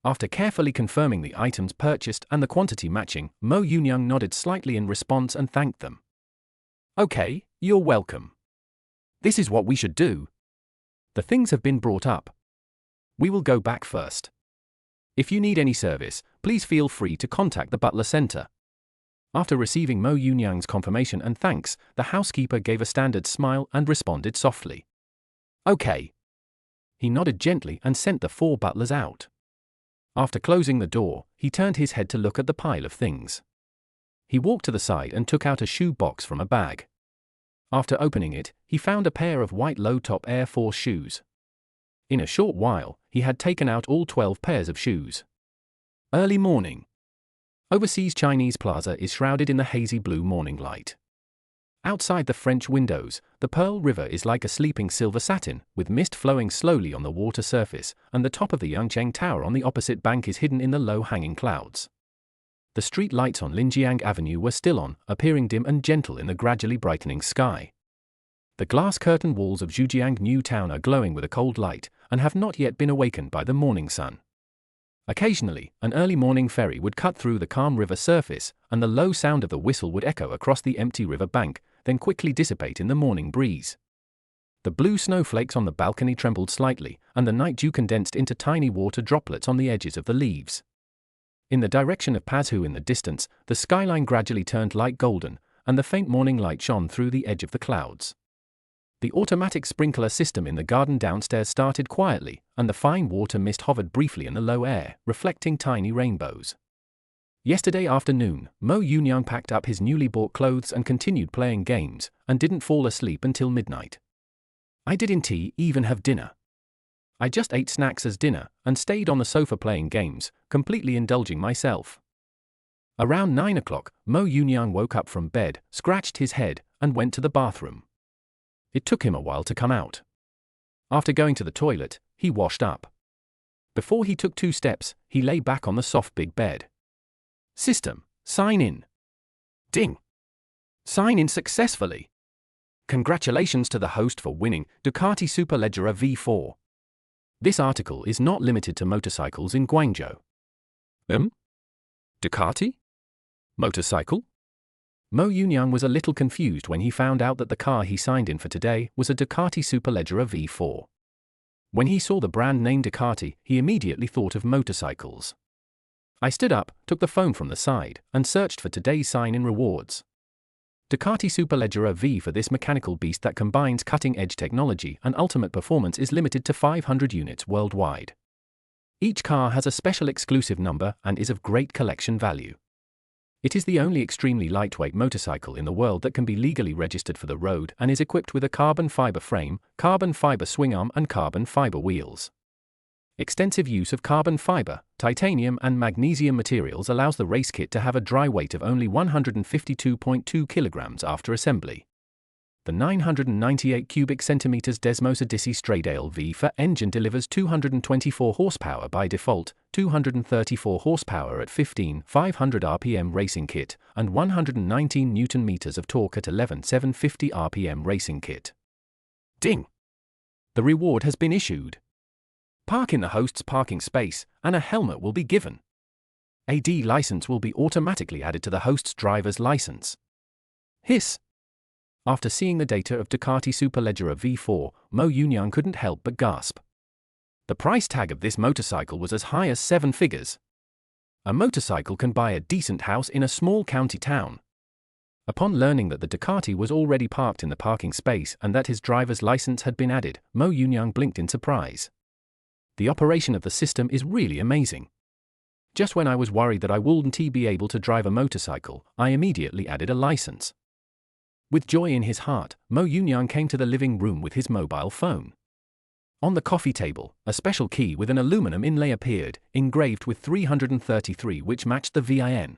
After carefully confirming the items purchased and the quantity matching, Mo Yunyang nodded slightly in response and thanked them. Okay, you're welcome. This is what we should do. The things have been brought up. We will go back first. If you need any service, please feel free to contact the Butler Center. After receiving Mo Yunyang's confirmation and thanks, the housekeeper gave a standard smile and responded softly. Okay. He nodded gently and sent the 4 butlers out. After closing the door, he turned his head to look at the pile of things. He walked to the side and took out a shoe box from a bag. After opening it, he found a pair of white low-top Air Force shoes. In a short while, he had taken out all 12 pairs of shoes. Early morning. Overseas Chinese Plaza is shrouded in the hazy blue morning light. Outside the French windows, the Pearl River is like a sleeping silver satin, with mist flowing slowly on the water surface, and the top of the Yangcheng Tower on the opposite bank is hidden in the low-hanging clouds. The street lights on Linjiang Avenue were still on, appearing dim and gentle in the gradually brightening sky. The glass curtain walls of Zhujiang New Town are glowing with a cold light, and have not yet been awakened by the morning sun. Occasionally, an early morning ferry would cut through the calm river surface, and the low sound of the whistle would echo across the empty river bank, then quickly dissipate in the morning breeze. The blue snowflakes on the balcony trembled slightly, and the night dew condensed into tiny water droplets on the edges of the leaves. In the direction of Pazhu in the distance, the skyline gradually turned light golden, and the faint morning light shone through the edge of the clouds. The automatic sprinkler system in the garden downstairs started quietly, and the fine water mist hovered briefly in the low air, reflecting tiny rainbows. Yesterday afternoon, Mo Yunyang packed up his newly bought clothes and continued playing games, and didn't fall asleep until midnight. I didn't even have dinner. I just ate snacks as dinner, and stayed on the sofa playing games, completely indulging myself. Around 9 o'clock, Mo Yunyang woke up from bed, scratched his head, and went to the bathroom. It took him a while to come out. After going to the toilet, he washed up. Before he took 2 steps, he lay back on the soft big bed. System, sign in. Ding! Sign in successfully. Congratulations to the host for winning Ducati Superleggera V4. This article is not limited to motorcycles in Guangzhou. Ducati? Motorcycle? Mo Yunyang was a little confused when he found out that the car he signed in for today was a Ducati Superleggera V4. When he saw the brand name Ducati, he immediately thought of motorcycles. I stood up, took the phone from the side, and searched for today's sign-in rewards. Ducati Superleggera V for this mechanical beast that combines cutting-edge technology and ultimate performance is limited to 500 units worldwide. Each car has a special exclusive number and is of great collection value. It is the only extremely lightweight motorcycle in the world that can be legally registered for the road and is equipped with a carbon fiber frame, carbon fiber swing arm and carbon fiber wheels. Extensive use of carbon fiber, titanium and magnesium materials allows the race kit to have a dry weight of only 152.2 kilograms after assembly. The 998 cubic centimeters Desmos Odyssey Stradale V4 engine delivers 224 horsepower by default, 234 horsepower at 15,500 RPM racing kit, and 119 Newton meters of torque at 11,750 RPM racing kit. Ding! The reward has been issued. Park in the host's parking space, and a helmet will be given. A D license will be automatically added to the host's driver's license. Hiss! After seeing the data of Ducati Superleggera V4, Mo Yunyang couldn't help but gasp. The price tag of this motorcycle was as high as 7 figures. A motorcycle can buy a decent house in a small county town. Upon learning that the Ducati was already parked in the parking space and that his driver's license had been added, Mo Yunyang blinked in surprise. The operation of the system is really amazing. Just when I was worried that I wouldn't be able to drive a motorcycle, I immediately added a license. With joy in his heart, Mo Yunyang came to the living room with his mobile phone. On the coffee table, a special key with an aluminum inlay appeared, engraved with 333 which matched the VIN.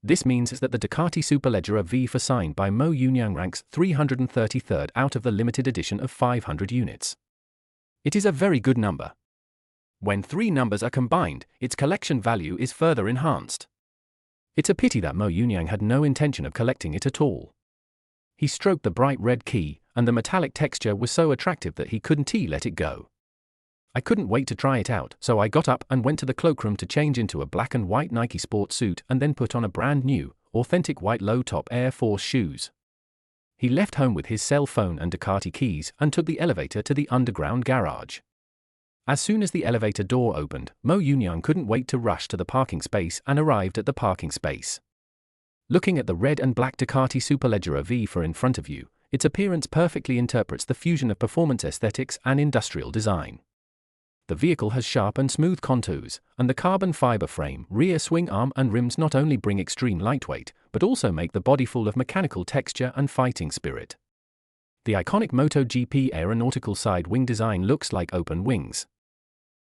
This means that the Ducati Superleggera V4 signed by Mo Yunyang ranks 333rd out of the limited edition of 500 units. It is a very good number. When 3 numbers are combined, its collection value is further enhanced. It's a pity that Mo Yunyang had no intention of collecting it at all. He stroked the bright red key, and the metallic texture was so attractive that he couldn't let it go. I couldn't wait to try it out, so I got up and went to the cloakroom to change into a black and white Nike sport suit and then put on a brand new, authentic white low-top Air Force shoes. He left home with his cell phone and Ducati keys and took the elevator to the underground garage. As soon as the elevator door opened, Mo Yunyang couldn't wait to rush to the parking space and arrived at the parking space. Looking at the red and black Ducati Superleggera V4 in front of you, its appearance perfectly interprets the fusion of performance aesthetics and industrial design. The vehicle has sharp and smooth contours, and the carbon fiber frame, rear swing arm and rims not only bring extreme lightweight, but also make the body full of mechanical texture and fighting spirit. The iconic MotoGP aeronautical side wing design looks like open wings.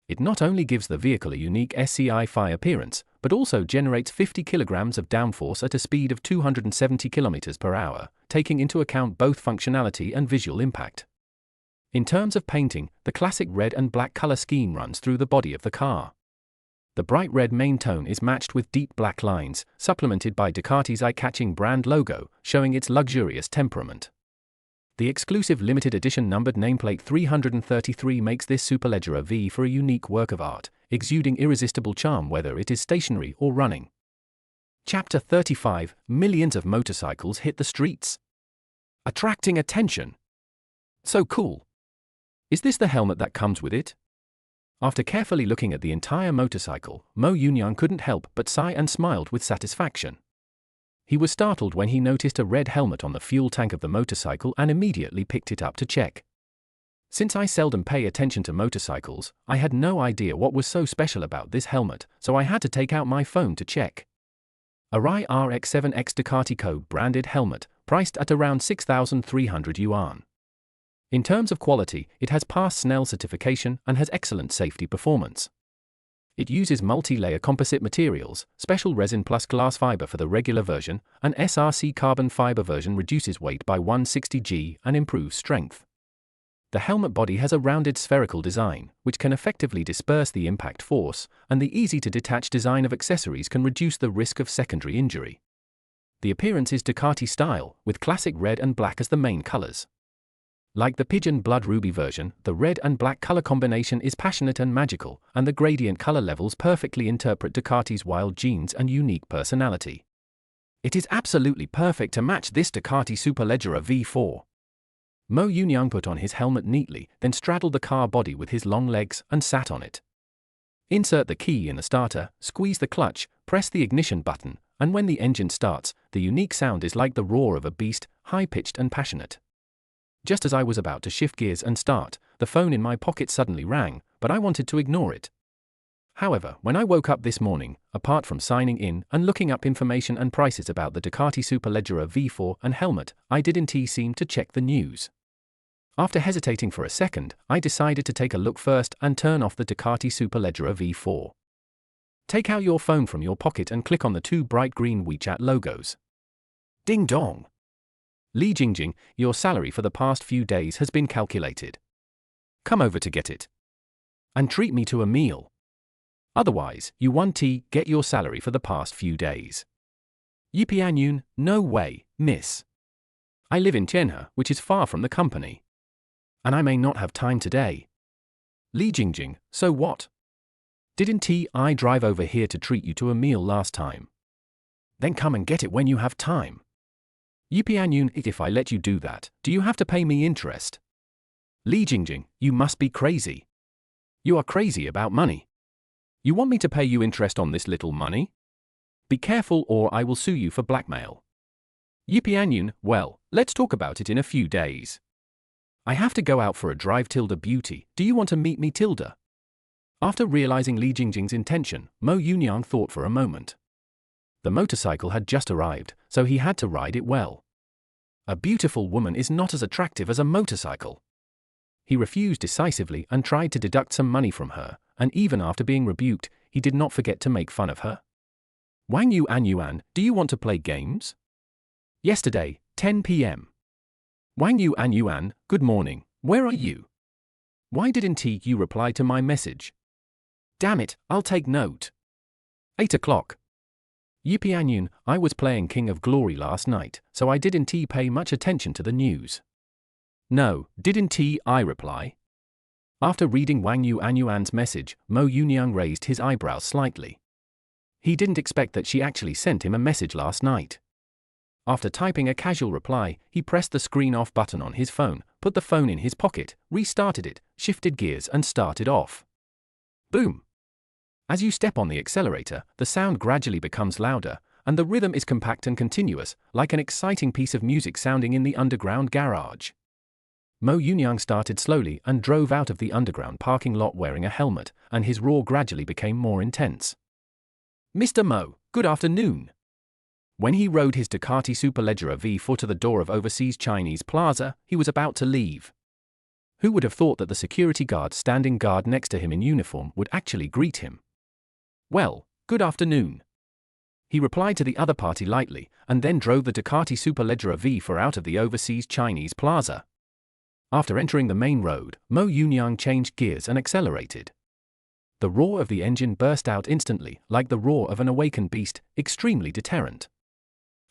It not only gives the vehicle a unique SCI-Fi appearance, but also generates 50 kilograms of downforce at a speed of 270 kilometers per hour, taking into account both functionality and visual impact. In terms of painting, the classic red and black color scheme runs through the body of the car. The bright red main tone is matched with deep black lines, supplemented by Ducati's eye-catching brand logo, showing its luxurious temperament. The exclusive limited edition numbered nameplate 333 makes this Superleggera V for a unique work of art, exuding irresistible charm whether it is stationary or running. Chapter 35 – Millions of motorcycles hit the streets. Attracting attention. So cool. Is this the helmet that comes with it? After carefully looking at the entire motorcycle, Mo Yunyang couldn't help but sigh and smiled with satisfaction. He was startled when he noticed a red helmet on the fuel tank of the motorcycle and immediately picked it up to check. Since I seldom pay attention to motorcycles, I had no idea what was so special about this helmet, so I had to take out my phone to check. Arai RX-7X Ducati code-branded helmet, priced at around 6,300 yuan. In terms of quality, it has passed Snell certification and has excellent safety performance. It uses multi-layer composite materials, special resin plus glass fiber for the regular version, and SRC carbon fiber version reduces weight by 160 g and improves strength. The helmet body has a rounded spherical design, which can effectively disperse the impact force, and the easy-to-detach design of accessories can reduce the risk of secondary injury. The appearance is Ducati style, with classic red and black as the main colors. Like the Pigeon Blood Ruby version, the red and black color combination is passionate and magical, and the gradient color levels perfectly interpret Ducati's wild genes and unique personality. It is absolutely perfect to match this Ducati Superleggera V4. Mo Yunyang put on his helmet neatly, then straddled the car body with his long legs and sat on it. Insert the key in the starter, squeeze the clutch, press the ignition button, and when the engine starts, the unique sound is like the roar of a beast, high-pitched and passionate. Just as I was about to shift gears and start, the phone in my pocket suddenly rang, but I wanted to ignore it. However, when I woke up this morning, apart from signing in and looking up information and prices about the Ducati Superleggera V4 and helmet, I didn't seem to check the news. After hesitating for a second, I decided to take a look first and turn off the Ducati Superleggera V4. Take out your phone from your pocket and click on the two bright green WeChat logos. Ding dong! Li Jingjing, your salary for the past few days has been calculated. Come over to get it. And treat me to a meal. Otherwise, you won't get your salary for the past few days. Yi Pianyun, no way, miss. I live in Tianhe, which is far from the company. And I may not have time today. Li Jingjing, so what? Didn't I drive over here to treat you to a meal last time? Then come and get it when you have time. Yi Pianyun, if I let you do that, do you have to pay me interest? Li Jingjing, you must be crazy. You are crazy about money. You want me to pay you interest on this little money? Be careful or I will sue you for blackmail. Yi Pianyun, well, let's talk about it in a few days. I have to go out for a drive Tilda Beauty, do you want to meet me Tilda? After realizing Li Jingjing's intention, Mo Yunyang thought for a moment. The motorcycle had just arrived, so he had to ride it well. A beautiful woman is not as attractive as a motorcycle. He refused decisively and tried to deduct some money from her, and even after being rebuked, he did not forget to make fun of her. Wang Yuan, do you want to play games? Yesterday, 10 p.m. Wang Yuan, good morning, where are you? Why didn't you reply to my message? Damn it, I'll take note. 8 o'clock. Yi Pianyun, I was playing King of Glory last night, so I didn't pay much attention to the news. No, didn't I reply? After reading Wang Yuan's message, Mo Yunyang raised his eyebrows slightly. He didn't expect that she actually sent him a message last night. After typing a casual reply, he pressed the screen off button on his phone, put the phone in his pocket, restarted it, shifted gears and started off. Boom! As you step on the accelerator, the sound gradually becomes louder, and the rhythm is compact and continuous, like an exciting piece of music sounding in the underground garage. Mo Yunyang started slowly and drove out of the underground parking lot wearing a helmet, and his roar gradually became more intense. Mr. Mo, good afternoon. When he rode his Ducati Superleggera V4 to the door of Overseas Chinese Plaza, he was about to leave. Who would have thought that the security guard standing guard next to him in uniform would actually greet him? Well, good afternoon. He replied to the other party lightly, and then drove the Ducati Superleggera V4 out of the Overseas Chinese Plaza. After entering the main road, Mo Yunyang changed gears and accelerated. The roar of the engine burst out instantly, like the roar of an awakened beast, extremely deterrent.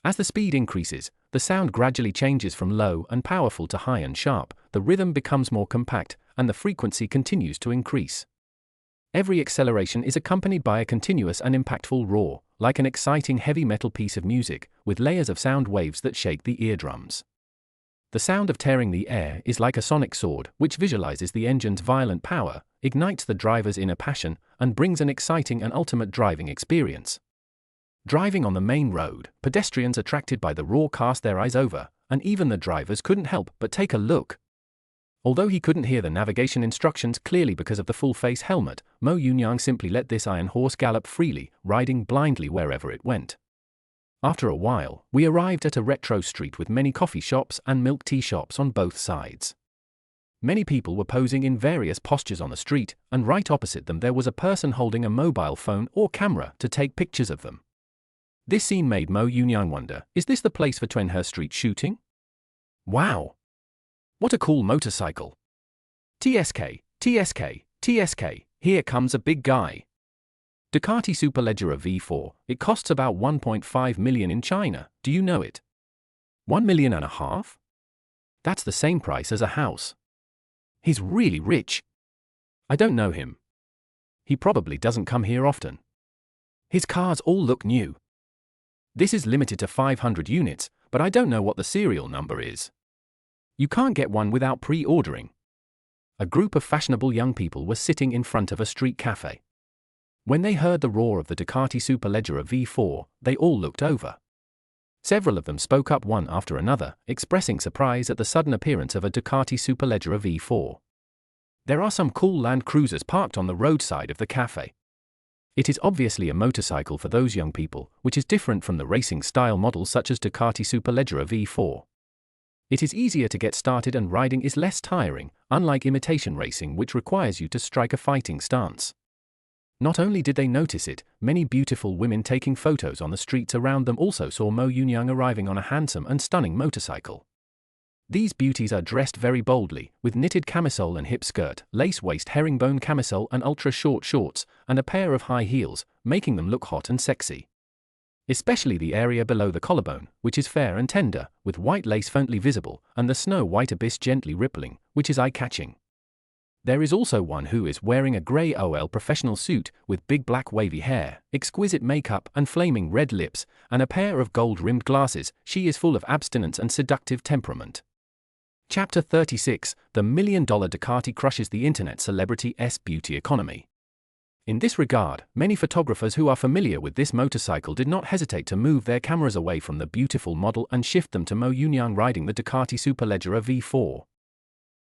As the speed increases, the sound gradually changes from low and powerful to high and sharp, the rhythm becomes more compact, and the frequency continues to increase. Every acceleration is accompanied by a continuous and impactful roar, like an exciting heavy metal piece of music, with layers of sound waves that shake the eardrums. The sound of tearing the air is like a sonic sword, which visualizes the engine's violent power, ignites the driver's inner passion, and brings an exciting and ultimate driving experience. Driving on the main road, pedestrians attracted by the roar cast their eyes over, and even the drivers couldn't help but take a look. Although he couldn't hear the navigation instructions clearly because of the full-face helmet, Mo Yunyang simply let this iron horse gallop freely, riding blindly wherever it went. After a while, we arrived at a retro street with many coffee shops and milk tea shops on both sides. Many people were posing in various postures on the street, and right opposite them there was a person holding a mobile phone or camera to take pictures of them. This scene made Mo Yunyang wonder, is this the place for Twenhe Street shooting? Wow! What a cool motorcycle! TSK, TSK, TSK, here comes a big guy. Ducati Superleggera V4, it costs about 1.5 million in China, do you know it? 1.5 million? That's the same price as a house. He's really rich. I don't know him. He probably doesn't come here often. His cars all look new. This is limited to 500 units, but I don't know what the serial number is. You can't get one without pre-ordering. A group of fashionable young people were sitting in front of a street cafe. When they heard the roar of the Ducati Superleggera V4, they all looked over. Several of them spoke up one after another, expressing surprise at the sudden appearance of a Ducati Superleggera V4. There are some cool Land Cruisers parked on the roadside of the cafe. It is obviously a motorcycle for those young people, which is different from the racing-style models such as Ducati Superleggera V4. It is easier to get started and riding is less tiring, unlike imitation racing which requires you to strike a fighting stance. Not only did they notice it, many beautiful women taking photos on the streets around them also saw Mo Yunyang arriving on a handsome and stunning motorcycle. These beauties are dressed very boldly, with knitted camisole and hip skirt, lace waist herringbone camisole and ultra-short shorts, and a pair of high heels, making them look hot and sexy. Especially the area below the collarbone, which is fair and tender, with white lace faintly visible, and the snow-white abyss gently rippling, which is eye-catching. There is also one who is wearing a grey OL professional suit, with big black wavy hair, exquisite makeup and flaming red lips, and a pair of gold-rimmed glasses. She is full of abstinence and seductive temperament. Chapter 36, The $1 Million Ducati Crushes the Internet Celebrity's Beauty Economy. In this regard, many photographers who are familiar with this motorcycle did not hesitate to move their cameras away from the beautiful model and shift them to Mo Yunyang riding the Ducati Superleggera V4.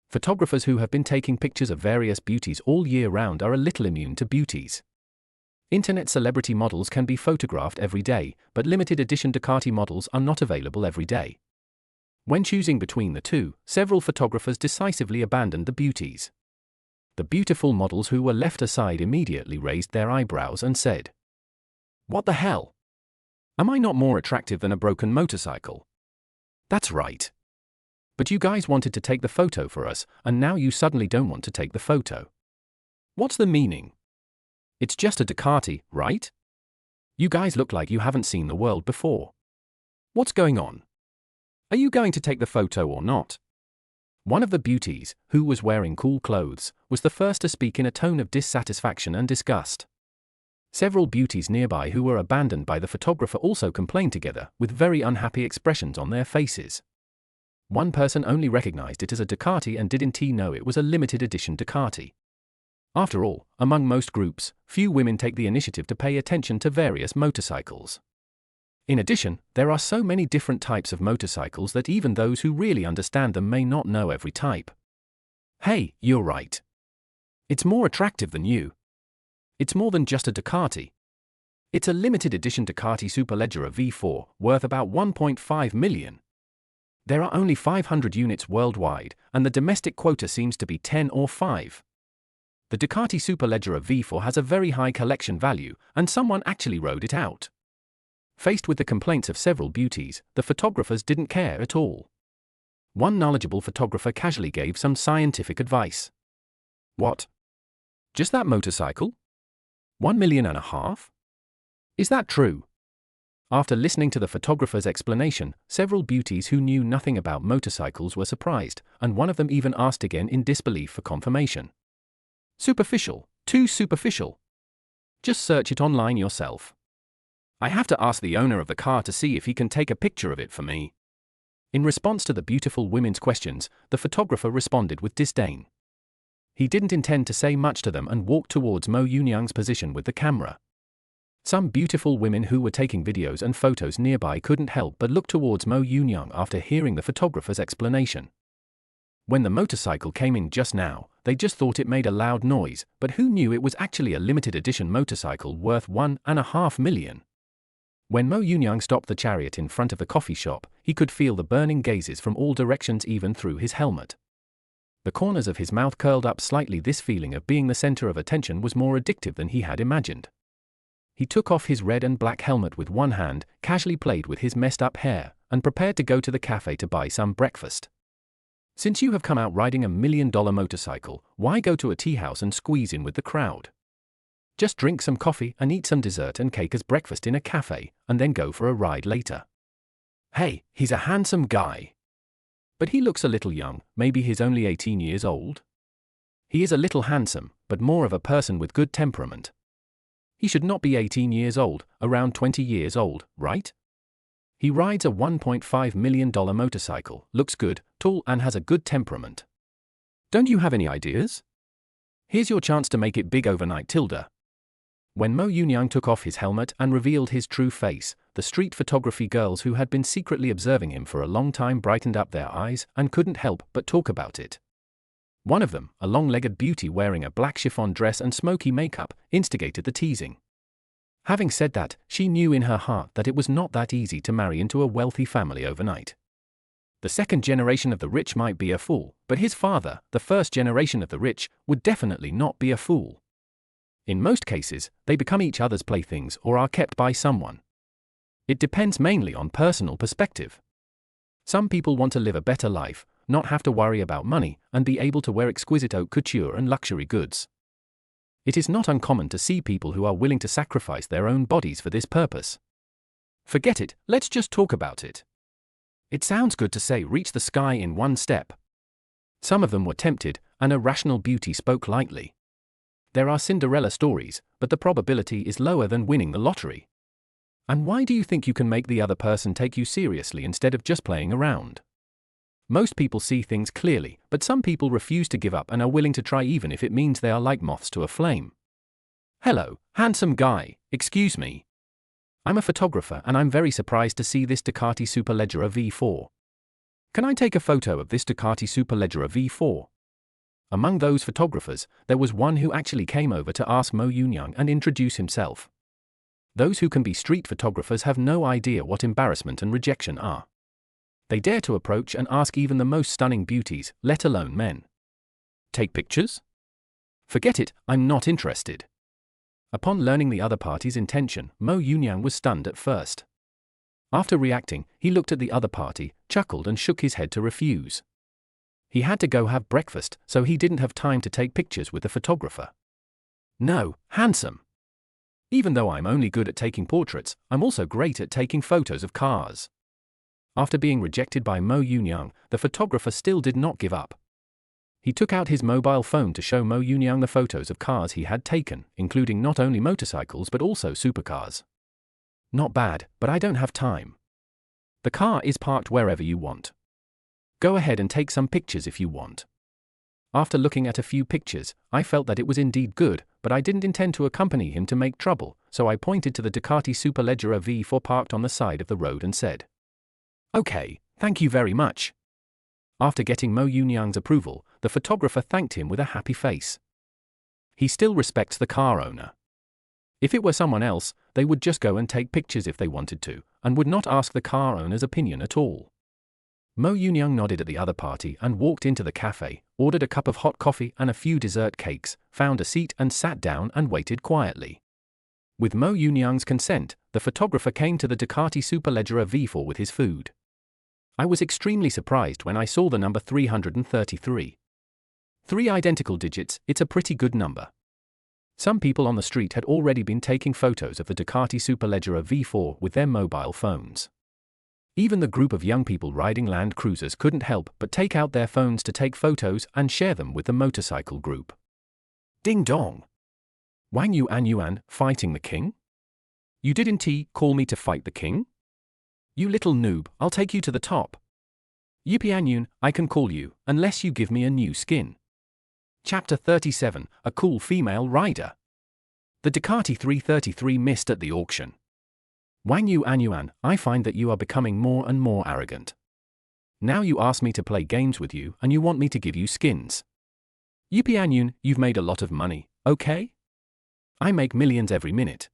Photographers who have been taking pictures of various beauties all year round are a little immune to beauties. Internet celebrity models can be photographed every day, but limited edition Ducati models are not available every day. When choosing between the two, several photographers decisively abandoned the beauties. The beautiful models who were left aside immediately raised their eyebrows and said, "What the hell? Am I not more attractive than a broken motorcycle?" That's right. But you guys wanted to take the photo for us, and now you suddenly don't want to take the photo. What's the meaning? It's just a Ducati, right? You guys look like you haven't seen the world before. What's going on? Are you going to take the photo or not? One of the beauties, who was wearing cool clothes, was the first to speak in a tone of dissatisfaction and disgust. Several beauties nearby who were abandoned by the photographer also complained together, with very unhappy expressions on their faces. One person only recognized it as a Ducati and didn't know it was a limited edition Ducati. After all, among most groups, few women take the initiative to pay attention to various motorcycles. In addition, there are so many different types of motorcycles that even those who really understand them may not know every type. Hey, you're right. It's more attractive than you. It's more than just a Ducati. It's a limited edition Ducati Superleggera V4, worth about 1.5 million. There are only 500 units worldwide, and the domestic quota seems to be 10 or 5. The Ducati Superleggera V4 has a very high collection value, and someone actually rode it out. Faced with the complaints of several beauties, the photographers didn't care at all. One knowledgeable photographer casually gave some scientific advice. What? Just that motorcycle? 1.5 million? Is that true? After listening to the photographer's explanation, several beauties who knew nothing about motorcycles were surprised, and one of them even asked again in disbelief for confirmation. Superficial, too superficial. Just search it online yourself. I have to ask the owner of the car to see if he can take a picture of it for me. In response to the beautiful women's questions, the photographer responded with disdain. He didn't intend to say much to them and walked towards Mo Yunyang's position with the camera. Some beautiful women who were taking videos and photos nearby couldn't help but look towards Mo Yunyang after hearing the photographer's explanation. When the motorcycle came in just now, they just thought it made a loud noise, but who knew it was actually a limited edition motorcycle worth 1.5 million? When Mo Yunyang stopped the chariot in front of the coffee shop, he could feel the burning gazes from all directions even through his helmet. The corners of his mouth curled up slightly. This feeling of being the center of attention was more addictive than he had imagined. He took off his red and black helmet with one hand, casually played with his messed up hair, and prepared to go to the cafe to buy some breakfast. Since you have come out riding $1 million motorcycle, why go to a tea house and squeeze in with the crowd? Just drink some coffee and eat some dessert and cake as breakfast in a cafe, and then go for a ride later. Hey, he's a handsome guy. But he looks a little young, maybe he's only 18 years old? He is a little handsome, but more of a person with good temperament. He should not be 18 years old, around 20 years old, right? He rides a $1.5 million motorcycle, looks good, tall and has a good temperament. Don't you have any ideas? Here's your chance to make it big overnight, Tilda. When Mo Yunyang took off his helmet and revealed his true face, the street photography girls who had been secretly observing him for a long time brightened up their eyes and couldn't help but talk about it. One of them, a long-legged beauty wearing a black chiffon dress and smoky makeup, instigated the teasing. Having said that, she knew in her heart that it was not that easy to marry into a wealthy family overnight. The second generation of the rich might be a fool, but his father, the first generation of the rich, would definitely not be a fool. In most cases, they become each other's playthings or are kept by someone. It depends mainly on personal perspective. Some people want to live a better life, not have to worry about money, and be able to wear exquisite haute couture and luxury goods. It is not uncommon to see people who are willing to sacrifice their own bodies for this purpose. Forget it, let's just talk about it. It sounds good to say reach the sky in one step. Some of them were tempted, and a rational beauty spoke lightly. There are Cinderella stories, but the probability is lower than winning the lottery. And why do you think you can make the other person take you seriously instead of just playing around? Most people see things clearly, but some people refuse to give up and are willing to try even if it means they are like moths to a flame. Hello, handsome guy, excuse me. I'm a photographer and I'm very surprised to see this Ducati Superleggera V4. Can I take a photo of this Ducati Superleggera V4? Among those photographers, there was one who actually came over to ask Mo Yunyang and introduce himself. Those who can be street photographers have no idea what embarrassment and rejection are. They dare to approach and ask even the most stunning beauties, let alone men. Take pictures? Forget it, I'm not interested. Upon learning the other party's intention, Mo Yunyang was stunned at first. After reacting, he looked at the other party, chuckled and shook his head to refuse. He had to go have breakfast, so he didn't have time to take pictures with the photographer. No, handsome. Even though I'm only good at taking portraits, I'm also great at taking photos of cars. After being rejected by Mo Yunyang, the photographer still did not give up. He took out his mobile phone to show Mo Yunyang the photos of cars he had taken, including not only motorcycles but also supercars. Not bad, but I don't have time. The car is parked wherever you want. Go ahead and take some pictures if you want. After looking at a few pictures, I felt that it was indeed good, but I didn't intend to accompany him to make trouble, so I pointed to the Ducati Superleggera V4 parked on the side of the road and said, "Okay, thank you very much." After getting Mo Yunyang's approval, the photographer thanked him with a happy face. He still respects the car owner. If it were someone else, they would just go and take pictures if they wanted to, and would not ask the car owner's opinion at all. Mo Yunyang nodded at the other party and walked into the cafe, ordered a cup of hot coffee and a few dessert cakes, found a seat and sat down and waited quietly. With Mo Yunyang's consent, the photographer came to the Ducati Superleggera V4 with his food. I was extremely surprised when I saw the number 333. 3 identical digits, it's a pretty good number. Some people on the street had already been taking photos of the Ducati Superleggera V4 with their mobile phones. Even the group of young people riding Land Cruisers couldn't help but take out their phones to take photos and share them with the motorcycle group. Ding dong! Wang Yuan fighting the king? You didn't call me to fight the king? You little noob, I'll take you to the top. Yupianyun, I can call you, unless you give me a new skin. Chapter 37, A Cool Female Rider. The Ducati 333 missed at the auction. Wang Yuan, I find that you are becoming more and more arrogant. Now you ask me to play games with you and you want me to give you skins. Yupianyun, you've made a lot of money, okay? I make millions every minute.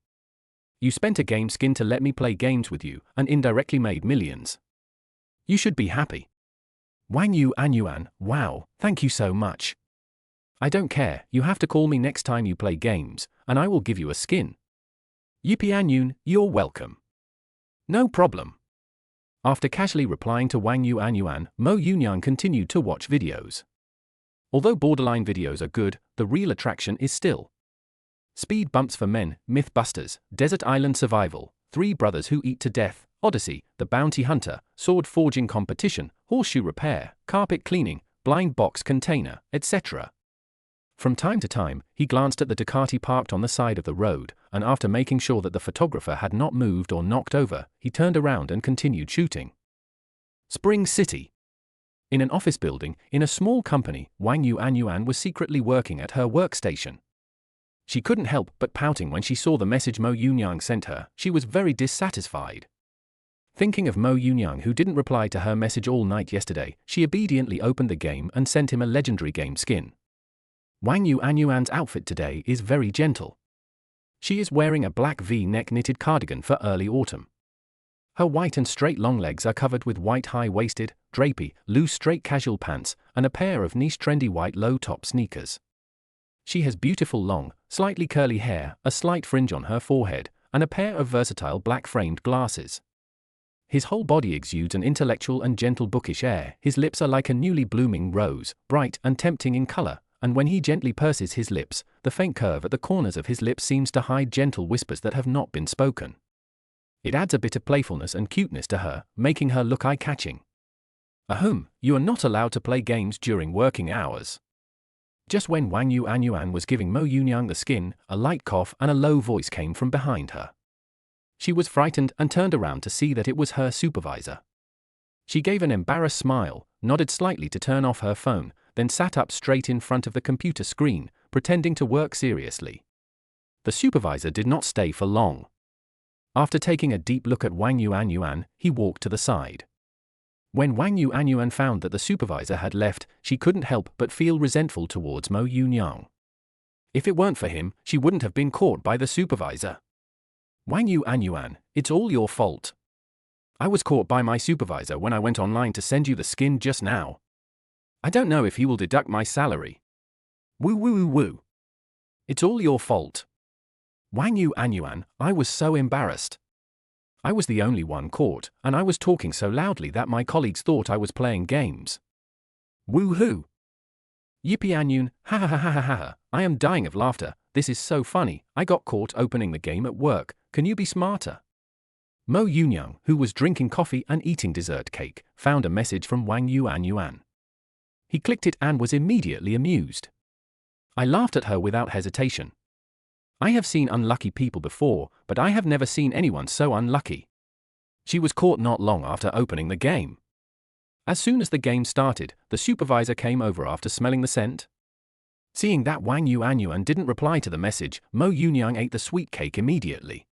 You spent a game skin to let me play games with you and indirectly made millions. You should be happy. Wang Yu Anyuan, wow, thank you so much. I don't care, you have to call me next time you play games, and I will give you a skin. Yipi Anyun, you're welcome. No problem. After casually replying to Wang Yu Anyuan, Mo Yunyang continued to watch videos. Although borderline videos are good, the real attraction is still Speed Bumps for Men, Mythbusters, Desert Island Survival, Three Brothers Who Eat to Death, Odyssey, The Bounty Hunter, Sword Forging Competition, Horseshoe Repair, Carpet Cleaning, Blind Box Container, etc. From time to time, he glanced at the Ducati parked on the side of the road, and after making sure that the photographer had not moved or knocked over, he turned around and continued shooting. Spring City. In an office building, in a small company, Wang Yu Anyuan was secretly working at her workstation. She couldn't help but pouting when she saw the message Mo Yunyang sent her. She was very dissatisfied. Thinking of Mo Yunyang, who didn't reply to her message all night yesterday, she obediently opened the game and sent him a legendary game skin. Wang Yu Anyuan's outfit today is very gentle. She is wearing a black V-neck knitted cardigan for early autumn. Her white and straight long legs are covered with white high-waisted, drapey, loose straight casual pants, and a pair of niche trendy white low-top sneakers. She has beautiful long, slightly curly hair, a slight fringe on her forehead, and a pair of versatile black-framed glasses. His whole body exudes an intellectual and gentle bookish air. His lips are like a newly blooming rose, bright and tempting in color, and when he gently purses his lips, the faint curve at the corners of his lips seems to hide gentle whispers that have not been spoken. It adds a bit of playfulness and cuteness to her, making her look eye-catching. Ahem, you are not allowed to play games during working hours. Just when Wang Yu Anyuan was giving Mo Yunyang the skin, a light cough and a low voice came from behind her. She was frightened and turned around to see that it was her supervisor. She gave an embarrassed smile, nodded slightly to turn off her phone, then sat up straight in front of the computer screen, pretending to work seriously. The supervisor did not stay for long. After taking a deep look at Wang Yu Anyuan, he walked to the side. When Wang Yu Anyuan found that the supervisor had left, she couldn't help but feel resentful towards Mo Yunyang. If it weren't for him, she wouldn't have been caught by the supervisor. Wang Yu Anyuan, it's all your fault. I was caught by my supervisor when I went online to send you the skin just now. I don't know if he will deduct my salary. Woo woo woo woo. It's all your fault. Wang Yu Anyuan, I was so embarrassed. I was the only one caught, and I was talking so loudly that my colleagues thought I was playing games. Woo-hoo! Yippee Anyun, ha ha ha ha ha ha, I am dying of laughter, this is so funny, I got caught opening the game at work, can you be smarter? Mo Yunyang, who was drinking coffee and eating dessert cake, found a message from Wang Yu Anyuan. He clicked it and was immediately amused. I laughed at her without hesitation. I have seen unlucky people before, but I have never seen anyone so unlucky. She was caught not long after opening the game. As soon as the game started, the supervisor came over after smelling the scent. Seeing that Wang Yu Anyuan didn't reply to the message, Mo Yunyang ate the sweet cake immediately.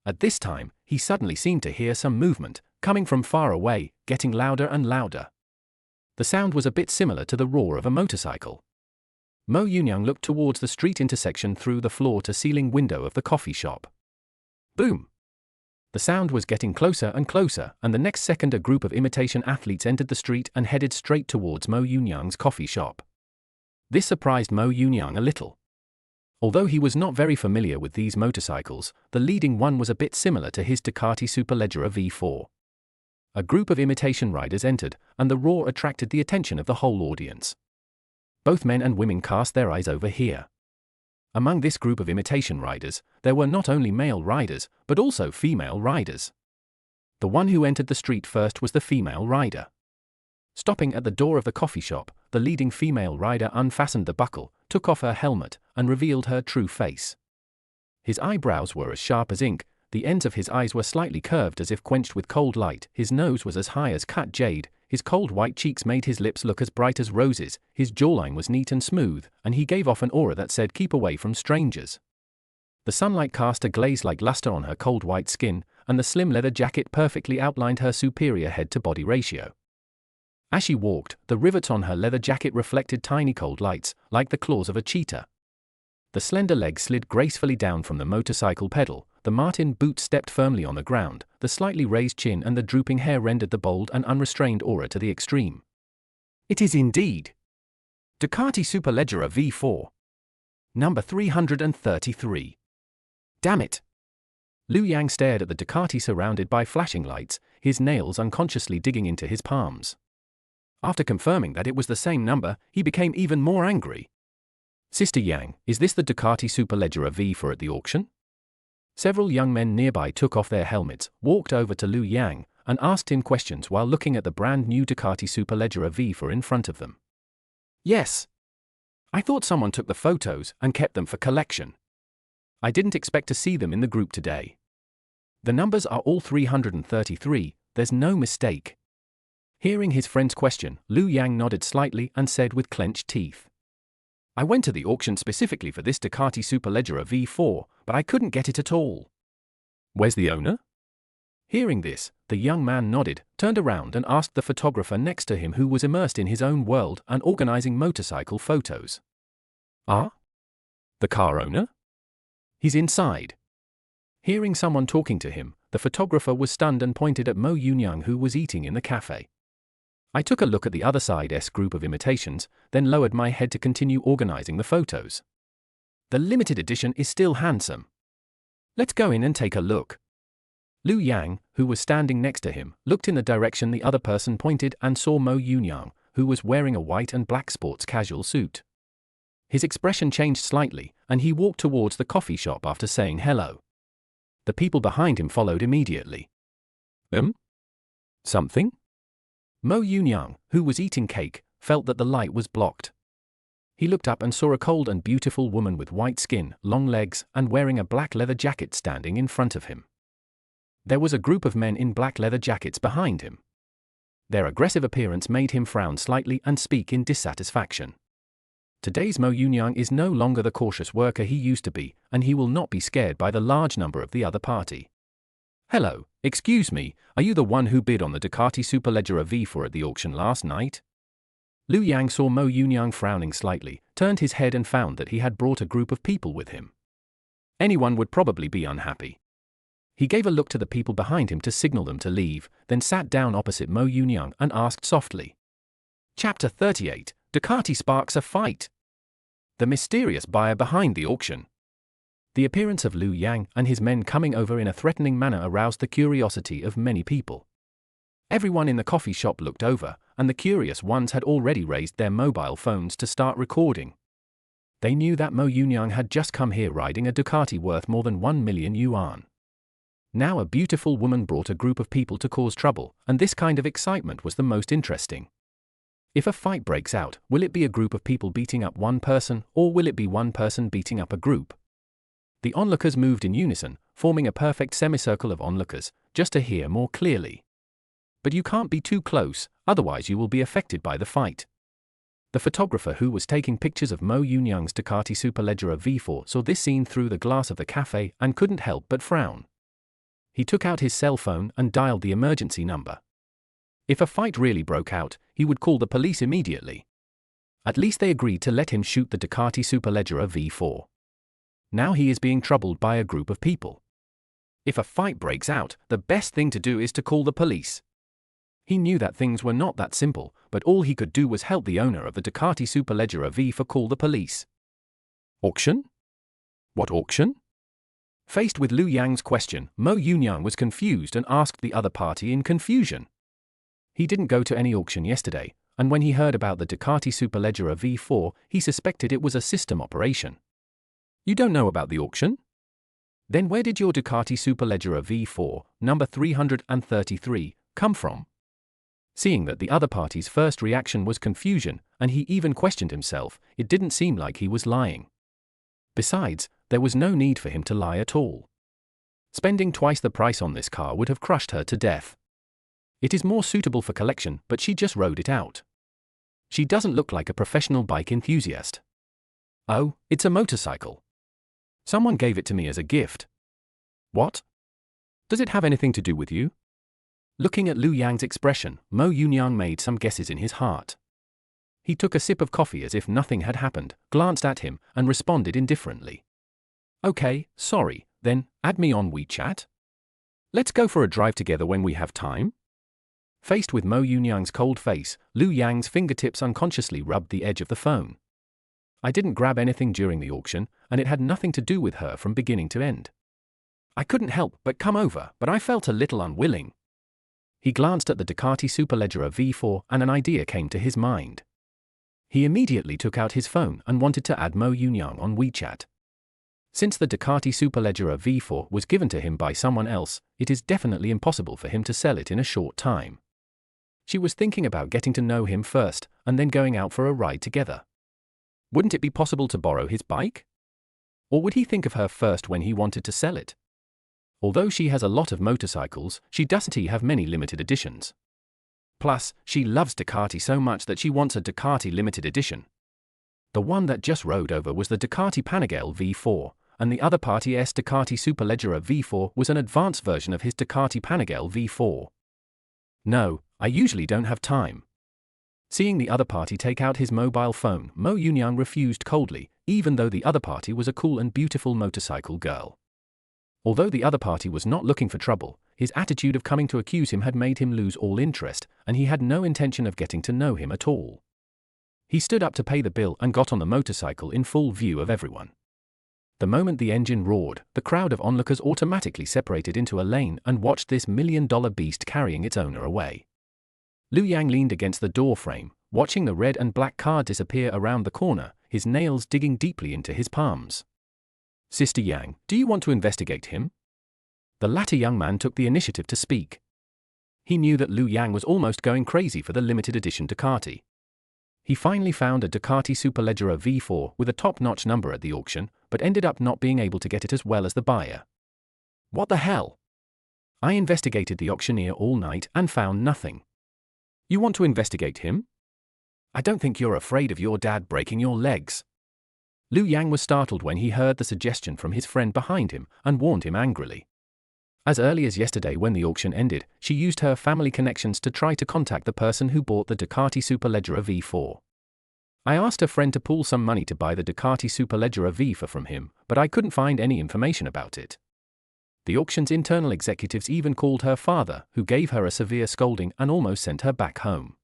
At this time, he suddenly seemed to hear some movement, coming from far away, getting louder and louder. The sound was a bit similar to the roar of a motorcycle. Mo Yunyang looked towards the street intersection through the floor-to-ceiling window of the coffee shop. Boom! The sound was getting closer and closer, and the next second a group of imitation athletes entered the street and headed straight towards Mo Yunyang's coffee shop. This surprised Mo Yunyang a little. Although he was not very familiar with these motorcycles, the leading one was a bit similar to his Ducati Superleggera V4. A group of imitation riders entered, and the roar attracted the attention of the whole audience. Both men and women cast their eyes over here. Among this group of imitation riders, there were not only male riders, but also female riders. The one who entered the street first was the female rider. Stopping at the door of the coffee shop, the leading female rider unfastened the buckle, took off her helmet, and revealed her true face. His eyebrows were as sharp as ink, the ends of his eyes were slightly curved as if quenched with cold light, his nose was as high as cut jade, his cold white cheeks made his lips look as bright as roses, his jawline was neat and smooth, and he gave off an aura that said keep away from strangers. The sunlight cast a glaze-like luster on her cold white skin, and the slim leather jacket perfectly outlined her superior head-to-body ratio. As she walked, the rivets on her leather jacket reflected tiny cold lights, like the claws of a cheetah. The slender legs slid gracefully down from the motorcycle pedal, The Martin boot stepped firmly on the ground, the slightly raised chin and the drooping hair rendered the bold and unrestrained aura to the extreme. It is indeed Ducati Superleggera V4. Number 333. Damn it! Liu Yang stared at the Ducati surrounded by flashing lights, his nails unconsciously digging into his palms. After confirming that it was the same number, he became even more angry. Sister Yang, is this the Ducati Superleggera V4 at the auction? Several young men nearby took off their helmets, walked over to Liu Yang, and asked him questions while looking at the brand new Ducati Superleggera V4 in front of them. Yes. I thought someone took the photos and kept them for collection. I didn't expect to see them in the group today. The numbers are all 333, there's no mistake. Hearing his friend's question, Liu Yang nodded slightly and said with clenched teeth. I went to the auction specifically for this Ducati Superleggera V4, but I couldn't get it at all. Where's the owner? Hearing this, the young man nodded, turned around and asked the photographer next to him who was immersed in his own world and organizing motorcycle photos. Ah? The car owner? He's inside. Hearing someone talking to him, the photographer was stunned and pointed at Mo Yunyang who was eating in the cafe. I took a look at the other side's group of imitations, then lowered my head to continue organizing the photos. The limited edition is still handsome. Let's go in and take a look. Liu Yang, who was standing next to him, looked in the direction the other person pointed and saw Mo Yunyang, who was wearing a white and black sports casual suit. His expression changed slightly, and he walked towards the coffee shop after saying hello. The people behind him followed immediately. Something? Mo Yunyang, who was eating cake, felt that the light was blocked. He looked up and saw a cold and beautiful woman with white skin, long legs, and wearing a black leather jacket standing in front of him. There was a group of men in black leather jackets behind him. Their aggressive appearance made him frown slightly and speak in dissatisfaction. Today's Mo Yunyang is no longer the cautious worker he used to be, and he will not be scared by the large number of the other party. Hello, excuse me, are you the one who bid on the Ducati Superleggera V4 at the auction last night? Liu Yang saw Mo Yunyang frowning slightly, turned his head and found that he had brought a group of people with him. Anyone would probably be unhappy. He gave a look to the people behind him to signal them to leave, then sat down opposite Mo Yunyang and asked softly. Chapter 38, Ducati sparks a fight. The mysterious buyer behind the auction. The appearance of Liu Yang and his men coming over in a threatening manner aroused the curiosity of many people. Everyone in the coffee shop looked over, and the curious ones had already raised their mobile phones to start recording. They knew that Mo Yunyang had just come here riding a Ducati worth more than 1 million yuan. Now a beautiful woman brought a group of people to cause trouble, and this kind of excitement was the most interesting. If a fight breaks out, will it be a group of people beating up one person, or will it be one person beating up a group? The onlookers moved in unison, forming a perfect semicircle of onlookers, just to hear more clearly. But you can't be too close, otherwise you will be affected by the fight. The photographer who was taking pictures of Mo Yunyang's Ducati Superleggera V4 saw this scene through the glass of the cafe and couldn't help but frown. He took out his cell phone and dialed the emergency number. If a fight really broke out, he would call the police immediately. At least they agreed to let him shoot the Ducati Superleggera V4. Now he is being troubled by a group of people. If a fight breaks out, the best thing to do is to call the police. He knew that things were not that simple, but all he could do was help the owner of the Ducati Superleggera V4 call the police. Auction? What auction? Faced with Liu Yang's question, Mo Yunyang was confused and asked the other party in confusion. He didn't go to any auction yesterday, and when he heard about the Ducati Superleggera V4, he suspected it was a system operation. You don't know about the auction? Then where did your Ducati Superleggera V4, number 333, come from? Seeing that the other party's first reaction was confusion, and he even questioned himself, it didn't seem like he was lying. Besides, there was no need for him to lie at all. Spending twice the price on this car would have crushed her to death. It is more suitable for collection, but she just rode it out. She doesn't look like a professional bike enthusiast. Oh, it's a motorcycle. Someone gave it to me as a gift. What? Does it have anything to do with you? Looking at Liu Yang's expression, Mo Yunyang made some guesses in his heart. He took a sip of coffee as if nothing had happened, glanced at him, and responded indifferently. Okay, sorry, Then, add me on WeChat. Let's go for a drive together when we have time. Faced with Mo Yunyang's cold face, Lu Yang's fingertips unconsciously rubbed the edge of the phone. I didn't grab anything during the auction, and it had nothing to do with her from beginning to end. I couldn't help but come over, but I felt a little unwilling. He glanced at the Ducati Superleggera V4 and an idea came to his mind. He immediately took out his phone and wanted to add Mo Yunyang on WeChat. Since the Ducati Superleggera V4 was given to him by someone else, it is definitely impossible for him to sell it in a short time. She was thinking about getting to know him first and then going out for a ride together. Wouldn't it be possible to borrow his bike? Or would he think of her first when he wanted to sell it? Although she has a lot of motorcycles, she doesn't have many limited editions. Plus, she loves Ducati so much that she wants a Ducati limited edition. The one that just rode over was the Ducati Panigale V4, and the other party's Ducati Superleggera V4 was an advanced version of his Ducati Panigale V4. No, I usually don't have time. Seeing the other party take out his mobile phone, Mo Yunyang refused coldly, even though the other party was a cool and beautiful motorcycle girl. Although the other party was not looking for trouble, his attitude of coming to accuse him had made him lose all interest, and he had no intention of getting to know him at all. He stood up to pay the bill and got on the motorcycle in full view of everyone. The moment the engine roared, the crowd of onlookers automatically separated into a lane and watched this million-dollar beast carrying its owner away. Lu Yang leaned against the door frame, watching the red and black car disappear around the corner, his nails digging deeply into his palms. Sister Yang, do you want to investigate him? The latter young man took the initiative to speak. He knew that Lu Yang was almost going crazy for the limited edition Ducati. He finally found a Ducati Superleggera V4 with a top-notch number at the auction, but ended up not being able to get it as well as the buyer. What the hell? I investigated the auctioneer all night and found nothing. You want to investigate him? I don't think you're afraid of your dad breaking your legs. Lu Yang was startled when he heard the suggestion from his friend behind him and warned him angrily. As early as yesterday when the auction ended, she used her family connections to try to contact the person who bought the Ducati Superleggera V4. I asked her friend to pool some money to buy the Ducati Superleggera V4 from him, but I couldn't find any information about it. The auction's internal executives even called her father, who gave her a severe scolding and almost sent her back home.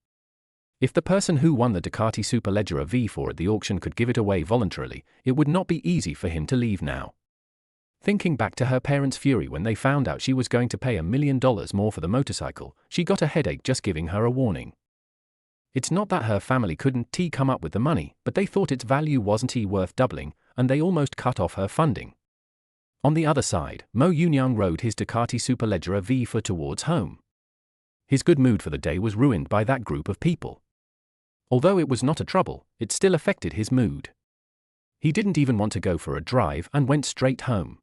If the person who won the Ducati Superleggera V4 at the auction could give it away voluntarily, it would not be easy for him to leave now. Thinking back to her parents' fury when they found out she was going to pay $1 million more for the motorcycle, she got a headache just giving her a warning. It's not that her family couldn't come up with the money, but they thought its value wasn't worth doubling, and they almost cut off her funding. On the other side, Mo Yunyang rode his Ducati Superleggera V4 towards home. His good mood for the day was ruined by that group of people. Although it was not a trouble, it still affected his mood. He didn't even want to go for a drive and went straight home.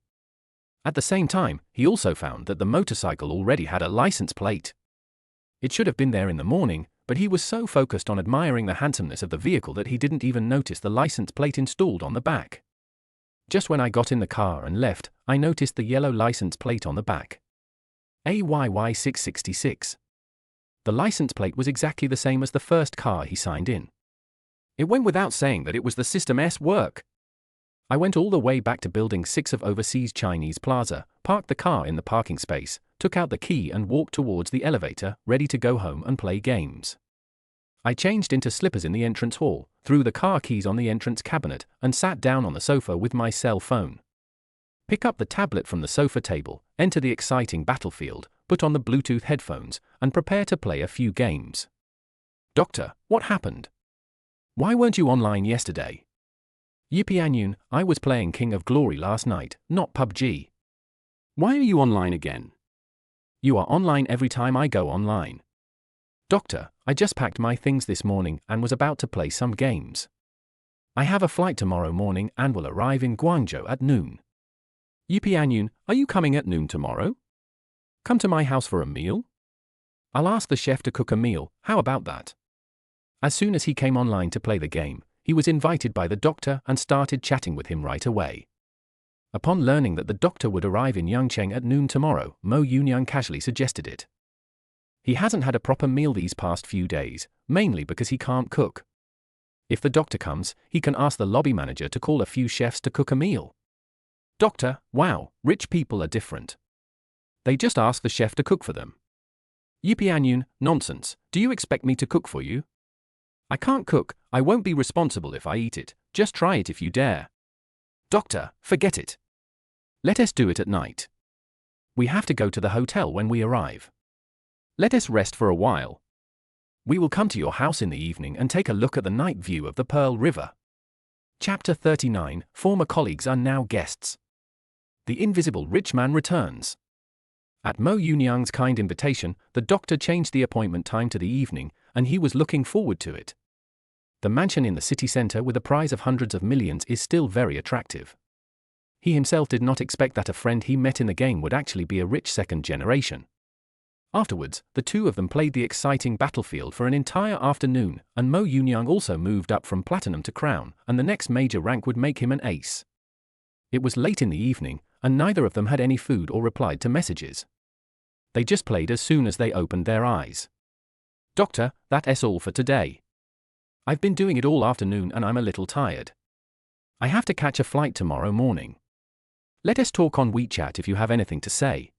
At the same time, he also found that the motorcycle already had a license plate. It should have been there in the morning, but he was so focused on admiring the handsomeness of the vehicle that he didn't even notice the license plate installed on the back. Just when I got in the car and left, I noticed the yellow license plate on the back. AYY 666. The license plate was exactly the same as the first car he signed in. It went without saying that it was the System S work. I went all the way back to Building 6 of Overseas Chinese Plaza, parked the car in the parking space, took out the key and walked towards the elevator, ready to go home and play games. I changed into slippers in the entrance hall, threw the car keys on the entrance cabinet, and sat down on the sofa with my cell phone. Pick up the tablet from the sofa table, enter the exciting Battlefield, put on the Bluetooth headphones, and prepare to play a few games. Doctor, what happened? Why weren't you online yesterday? Yipianyun, I was playing King of Glory last night, not PUBG. Why are you online again? You are online every time I go online. Doctor, I just packed my things this morning and was about to play some games. I have a flight tomorrow morning and will arrive in Guangzhou at noon. Yipianyun, are you coming at noon tomorrow? Come to my house for a meal? I'll ask the chef to cook a meal, how about that? As soon as he came online to play the game, he was invited by the doctor and started chatting with him right away. Upon learning that the doctor would arrive in Yangcheng at noon tomorrow, Mo Yunyang casually suggested it. He hasn't had a proper meal these past few days, mainly because he can't cook. If the doctor comes, he can ask the lobby manager to call a few chefs to cook a meal. Doctor, wow, rich people are different. They just ask the chef to cook for them. Yipianyun, nonsense, do you expect me to cook for you? I can't cook, I won't be responsible if I eat it, just try it if you dare. Doctor, forget it. Let us do it at night. We have to go to the hotel when we arrive. Let us rest for a while. We will come to your house in the evening and take a look at the night view of the Pearl River. Chapter 39, Former colleagues are now guests. The invisible rich man returns. At Mo Yunyang's kind invitation, the doctor changed the appointment time to the evening, and he was looking forward to it. The mansion in the city center with a prize of hundreds of millions is still very attractive. He himself did not expect that a friend he met in the game would actually be a rich second generation. Afterwards, the two of them played the exciting battlefield for an entire afternoon, and Mo Yunyang also moved up from platinum to crown, and the next major rank would make him an ace. It was late in the evening, and neither of them had any food or replied to messages. They just played as soon as they opened their eyes. Doctor, that's all for today. I've been doing it all afternoon and I'm a little tired. I have to catch a flight tomorrow morning. Let us talk on WeChat if you have anything to say.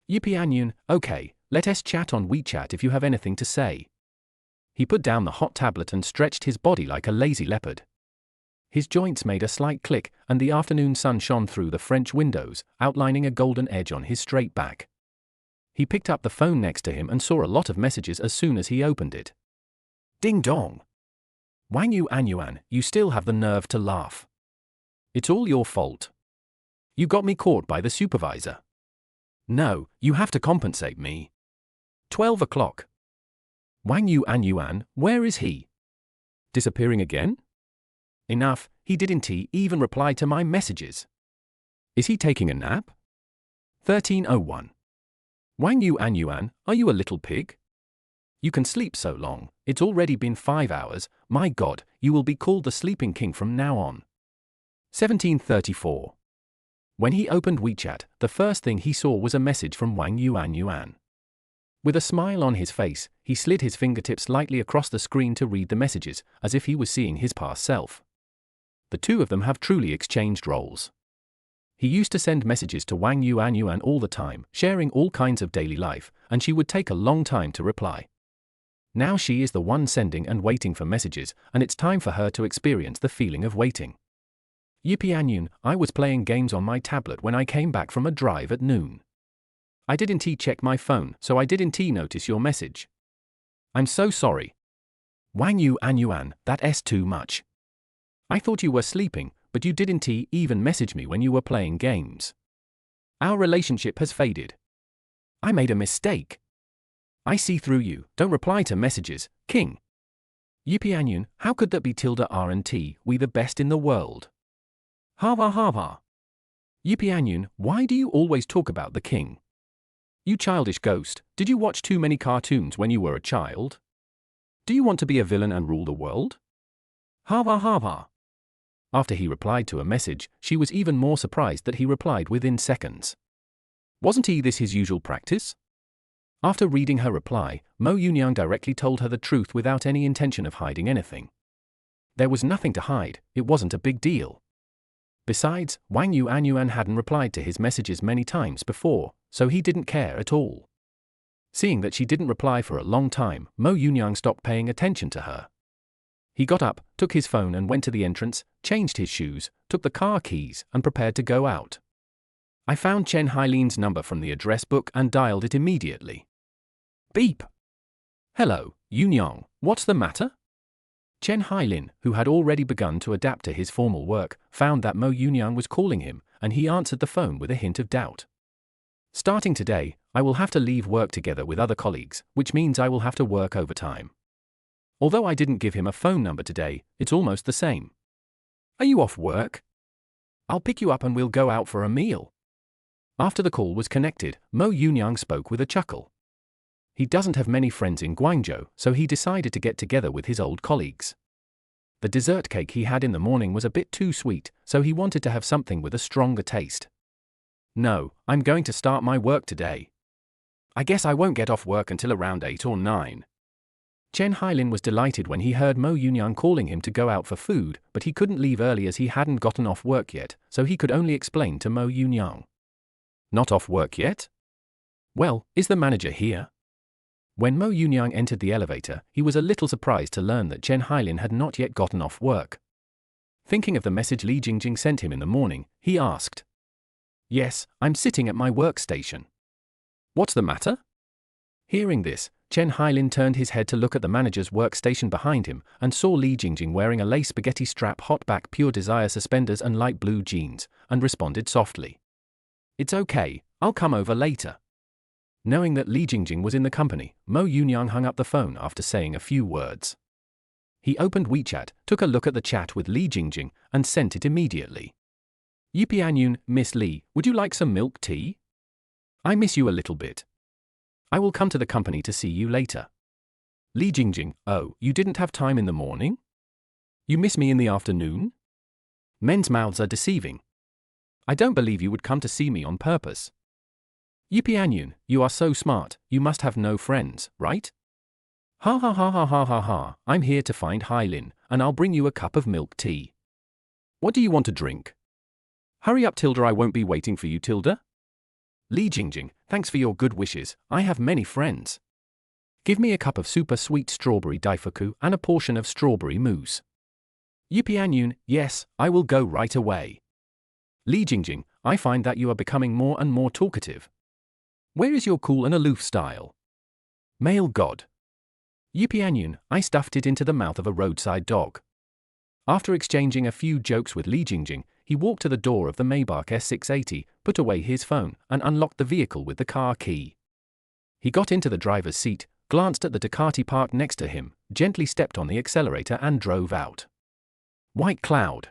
Yipianyun, okay, let us chat on WeChat if you have anything to say. He put down the hot tablet and stretched his body like a lazy leopard. His joints made a slight click, and the afternoon sun shone through the French windows, outlining a golden edge on his straight back. He picked up the phone next to him and saw a lot of messages as soon as he opened it. Ding dong! Wang Yuanyuan, you still have the nerve to laugh. It's all your fault. You got me caught by the supervisor. No, you have to compensate me. 12 o'clock. Wang Yuanyuan, where is he? Disappearing again? Enough, he didn't even reply to my messages. Is he taking a nap? 13:01. Wang Yuanyuan, are you a little pig? You can sleep so long, it's already been 5 hours, my God, you will be called the Sleeping King from now on. 17:34. When he opened WeChat, the first thing he saw was a message from Wang Yuanyuan. With a smile on his face, he slid his fingertips lightly across the screen to read the messages, as if he was seeing his past self. The two of them have truly exchanged roles. He used to send messages to Wang Yuanyuan all the time, sharing all kinds of daily life, and she would take a long time to reply. Now she is the one sending and waiting for messages, and it's time for her to experience the feeling of waiting. Yipianyun, I was playing games on my tablet when I came back from a drive at noon. I didn't check my phone, so I didn't notice your message. I'm so sorry. Wang Yuanyuan, that's too much. I thought you were sleeping, but you didn't even message me when you were playing games. Our relationship has faded. I made a mistake. I see through you, don't reply to messages, King. Yipianyun, how could that be ~RNT, we the best in the world? Hava hava. Yipianyun, why do you always talk about the king? You childish ghost, did you watch too many cartoons when you were a child? Do you want to be a villain and rule the world? Hava hava. After he replied to a message, she was even more surprised that he replied within seconds. Wasn't this his usual practice? After reading her reply, Mo Yunyang directly told her the truth without any intention of hiding anything. There was nothing to hide, it wasn't a big deal. Besides, Wang Yuanyuan hadn't replied to his messages many times before, so he didn't care at all. Seeing that she didn't reply for a long time, Mo Yunyang stopped paying attention to her. He got up, took his phone and went to the entrance, changed his shoes, took the car keys, and prepared to go out. I found Chen Hailin's number from the address book and dialed it immediately. Beep. Hello, Yunyang, what's the matter? Chen Hailin, who had already begun to adapt to his formal work, found that Mo Yunyang was calling him, and he answered the phone with a hint of doubt. Starting today, I will have to leave work together with other colleagues, which means I will have to work overtime. Although I didn't give him a phone number today, it's almost the same. Are you off work? I'll pick you up and we'll go out for a meal. After the call was connected, Mo Yunyang spoke with a chuckle. He doesn't have many friends in Guangzhou, so he decided to get together with his old colleagues. The dessert cake he had in the morning was a bit too sweet, so he wanted to have something with a stronger taste. No, I'm going to start my work today. I guess I won't get off work until around 8 or 9. Chen Hailin was delighted when he heard Mo Yunyang calling him to go out for food, but he couldn't leave early as he hadn't gotten off work yet, so he could only explain to Mo Yunyang. Not off work yet? Well, is the manager here? When Mo Yunyang entered the elevator, he was a little surprised to learn that Chen Hailin had not yet gotten off work. Thinking of the message Li Jingjing sent him in the morning, he asked. Yes, I'm sitting at my workstation. What's the matter? Hearing this, Chen Hailin turned his head to look at the manager's workstation behind him and saw Li Jingjing wearing a lace spaghetti strap hot-back Pure Desire suspenders and light blue jeans, and responded softly. It's okay, I'll come over later. Knowing that Li Jingjing was in the company, Mo Yunyang hung up the phone after saying a few words. He opened WeChat, took a look at the chat with Li Jingjing, and sent it immediately. Yipianyun, Miss Li, would you like some milk tea? I miss you a little bit. I will come to the company to see you later. Li Jingjing, oh, you didn't have time in the morning? You miss me in the afternoon? Men's mouths are deceiving. I don't believe you would come to see me on purpose. Yipianyun, you are so smart, you must have no friends, right? Ha ha ha ha ha ha ha, I'm here to find Hailin, and I'll bring you a cup of milk tea. What do you want to drink? Hurry up, Tilda, I won't be waiting for you, Tilda. Li Jingjing, thanks for your good wishes, I have many friends. Give me a cup of super sweet strawberry daifuku and a portion of strawberry mousse. Yipianyun, yes, I will go right away. Li Jingjing, I find that you are becoming more and more talkative. Where is your cool and aloof style? Male god. Yipianyun, I stuffed it into the mouth of a roadside dog. After exchanging a few jokes with Li Jingjing, he walked to the door of the Maybach S680, put away his phone, and unlocked the vehicle with the car key. He got into the driver's seat, glanced at the Ducati parked next to him, gently stepped on the accelerator and drove out. White cloud.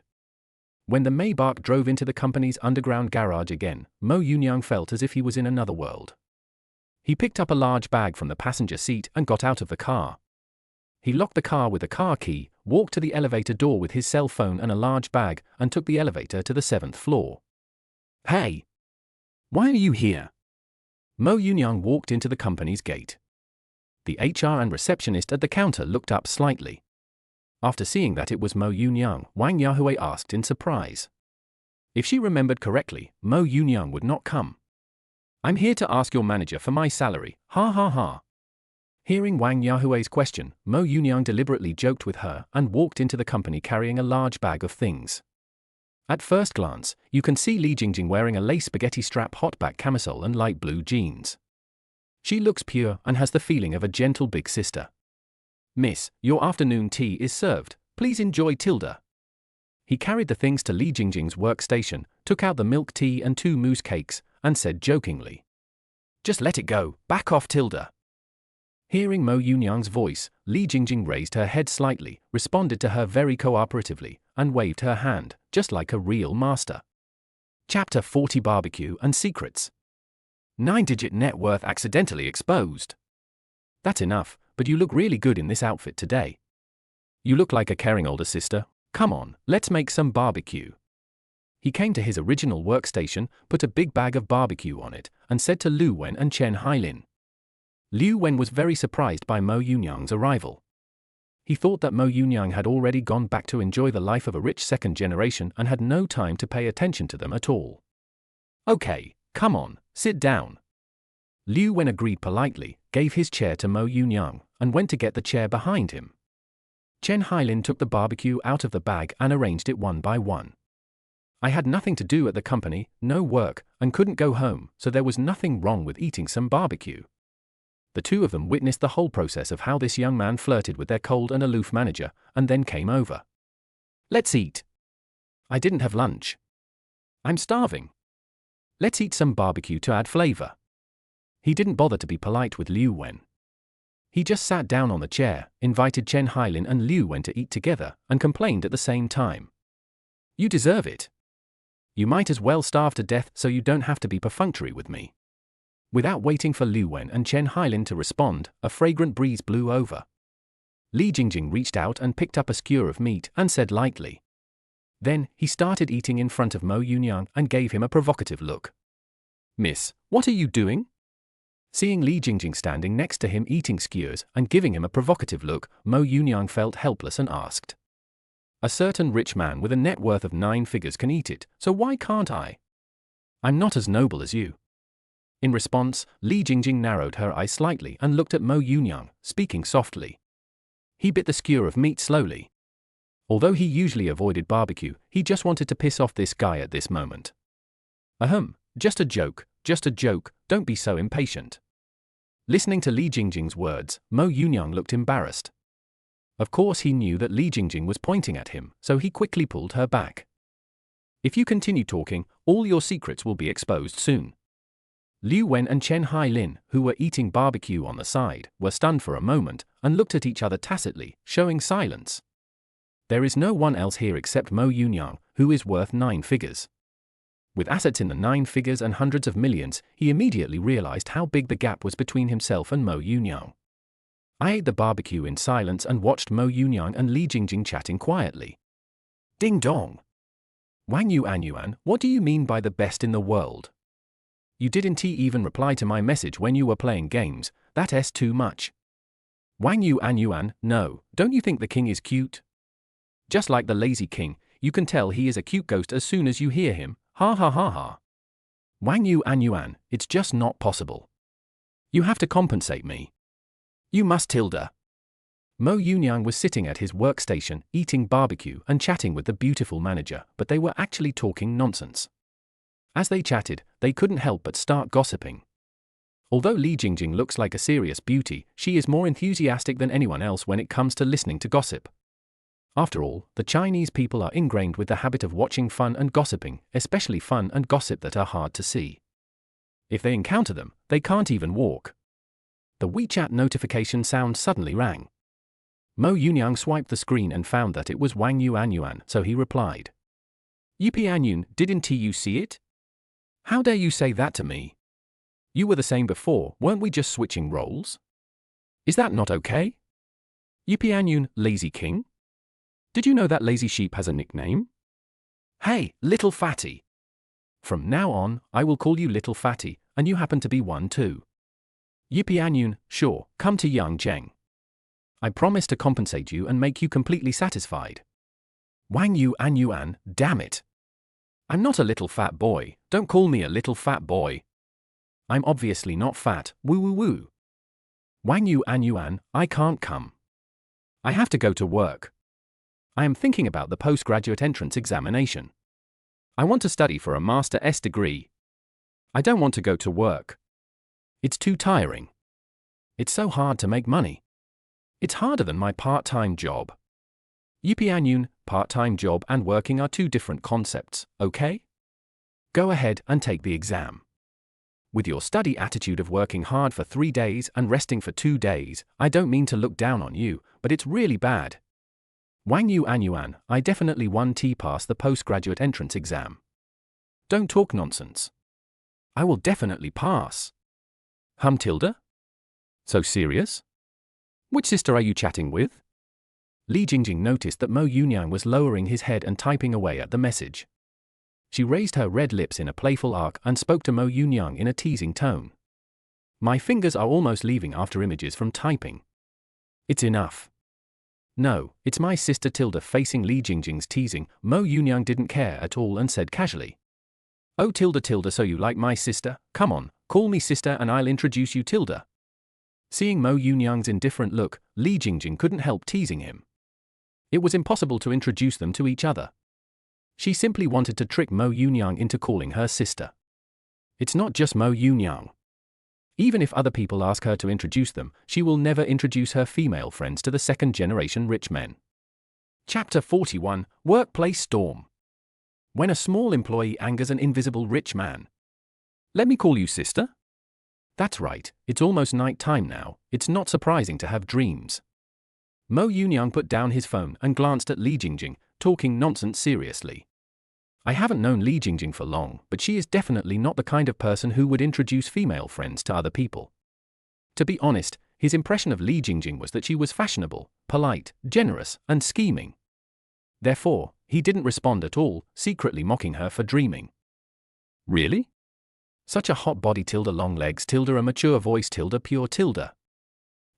When the Maybach drove into the company's underground garage again, Mo Yunyang felt as if he was in another world. He picked up a large bag from the passenger seat and got out of the car. He locked the car with a car key, walked to the elevator door with his cell phone and a large bag, and took the elevator to the 7th floor. Hey! Why are you here? Mo Yunyang walked into the company's gate. The HR and receptionist at the counter looked up slightly. After seeing that it was Mo Yunyang, Wang Yahui asked in surprise. If she remembered correctly, Mo Yunyang would not come. I'm here to ask your manager for my salary, ha ha ha. Hearing Wang Yahui's question, Mo Yunyang deliberately joked with her and walked into the company carrying a large bag of things. At first glance, you can see Li Jingjing wearing a lace spaghetti strap hotback camisole and light blue jeans. She looks pure and has the feeling of a gentle big sister. Miss, your afternoon tea is served, please enjoy, Tilda. He carried the things to Li Jingjing's workstation, took out the milk tea and 2 mousse cakes, and said jokingly. Just let it go, back off, Tilda. Hearing Mo Yunyang's voice, Li Jingjing raised her head slightly, responded to her very cooperatively, and waved her hand, just like a real master. Chapter 40 Barbecue and Secrets. 9-digit net worth accidentally exposed. That's enough, but you look really good in this outfit today. You look like a caring older sister. Come on, let's make some barbecue. He came to his original workstation, put a big bag of barbecue on it, and said to Lu Wen and Chen Hailin. Liu Wen was very surprised by Mo Yunyang's arrival. He thought that Mo Yunyang had already gone back to enjoy the life of a rich second generation and had no time to pay attention to them at all. Okay, come on, sit down. Liu Wen agreed politely, gave his chair to Mo Yunyang, and went to get the chair behind him. Chen Hailin took the barbecue out of the bag and arranged it one by one. I had nothing to do at the company, no work, and couldn't go home, so there was nothing wrong with eating some barbecue. The two of them witnessed the whole process of how this young man flirted with their cold and aloof manager, and then came over. Let's eat. I didn't have lunch. I'm starving. Let's eat some barbecue to add flavor. He didn't bother to be polite with Liu Wen. He just sat down on the chair, invited Chen Hailin and Liu Wen to eat together, and complained at the same time. You deserve it. You might as well starve to death so you don't have to be perfunctory with me. Without waiting for Liu Wen and Chen Hailin to respond, a fragrant breeze blew over. Li Jingjing reached out and picked up a skewer of meat and said lightly. Then, he started eating in front of Mo Yunyang and gave him a provocative look. Miss, what are you doing? Seeing Li Jingjing standing next to him eating skewers and giving him a provocative look, Mo Yunyang felt helpless and asked. A certain rich man with a net worth of 9 figures can eat it, so why can't I? I'm not as noble as you. In response, Li Jingjing narrowed her eyes slightly and looked at Mo Yunyang, speaking softly. He bit the skewer of meat slowly. Although he usually avoided barbecue, he just wanted to piss off this guy at this moment. Ahem, just a joke, don't be so impatient. Listening to Li Jingjing's words, Mo Yunyang looked embarrassed. Of course he knew that Li Jingjing was pointing at him, so he quickly pulled her back. If you continue talking, all your secrets will be exposed soon. Liu Wen and Chen Hailin, who were eating barbecue on the side, were stunned for a moment and looked at each other tacitly, showing silence. There is no one else here except Mo Yunyang, who is worth 9 figures. With assets in the 9 figures and hundreds of millions, he immediately realized how big the gap was between himself and Mo Yunyang. I ate the barbecue in silence and watched Mo Yunyang and Li Jingjing chatting quietly. Ding dong! Wang Yuanyuan, what do you mean by the best in the world? You didn't even reply to my message when you were playing games, that's too much. Wang Yuanyuan, no, don't you think the king is cute? Just like the lazy king, you can tell he is a cute ghost as soon as you hear him, ha ha ha ha. Wang Yuanyuan, it's just not possible. You have to compensate me. You must Tilda. Mo Yunyang was sitting at his workstation, eating barbecue and chatting with the beautiful manager, but they were actually talking nonsense. As they chatted, they couldn't help but start gossiping. Although Li Jingjing looks like a serious beauty, she is more enthusiastic than anyone else when it comes to listening to gossip. After all, the Chinese people are ingrained with the habit of watching fun and gossiping, especially fun and gossip that are hard to see. If they encounter them, they can't even walk. The WeChat notification sound suddenly rang. Mo Yunyang swiped the screen and found that it was Wang Yuanyuan, so he replied. Yupianyun, didn't you see it? How dare you say that to me? You were the same before, weren't we just switching roles? Is that not okay? Yupianyun, lazy king? Did you know that lazy sheep has a nickname? Hey, little fatty. From now on, I will call you little fatty, and you happen to be one too. Yupianyun, sure, come to Yang Zheng. I promise to compensate you and make you completely satisfied. Wang Yuanyuan, damn it. I'm not a little fat boy, don't call me a little fat boy. I'm obviously not fat, woo woo woo. Wang Yuanyuan, I can't come. I have to go to work. I am thinking about the postgraduate entrance examination. I want to study for a Master's degree. I don't want to go to work. It's too tiring. It's so hard to make money. It's harder than my part-time job. Yupianyun, part-time job and working are 2 different concepts, okay? Go ahead and take the exam. With your study attitude of working hard for 3 days and resting for 2 days, I don't mean to look down on you, but it's really bad. Wang Yuanyuan, I definitely won pass the postgraduate entrance exam. Don't talk nonsense. I will definitely pass. Tilda? So serious? Which sister are you chatting with? Li Jingjing noticed that Mo Yunyang was lowering his head and typing away at the message. She raised her red lips in a playful arc and spoke to Mo Yunyang in a teasing tone. My fingers are almost leaving after images from typing. It's enough. No, it's my sister Tilda. Facing Li Jingjing's teasing, Mo Yunyang didn't care at all and said casually. Oh Tilda, so you like my sister? Come on, call me sister and I'll introduce you Tilda. Seeing Mo Yunyang's indifferent look, Li Jingjing couldn't help teasing him. It was impossible to introduce them to each other. She simply wanted to trick Mo Yunyang into calling her sister. It's not just Mo Yunyang. Even if other people ask her to introduce them, she will never introduce her female friends to the 2nd-generation rich men. Chapter 41, Workplace Storm. When a small employee angers an invisible rich man. Let me call you sister? That's right, it's almost night time now, it's not surprising to have dreams. Mo Yunyang put down his phone and glanced at Li Jingjing, talking nonsense seriously. I haven't known Li Jingjing for long, but she is definitely not the kind of person who would introduce female friends to other people. To be honest, his impression of Li Jingjing was that she was fashionable, polite, generous, and scheming. Therefore, he didn't respond at all, secretly mocking her for dreaming. Really? Such a hot body tilde long legs tilde a mature voice tilde pure tilde.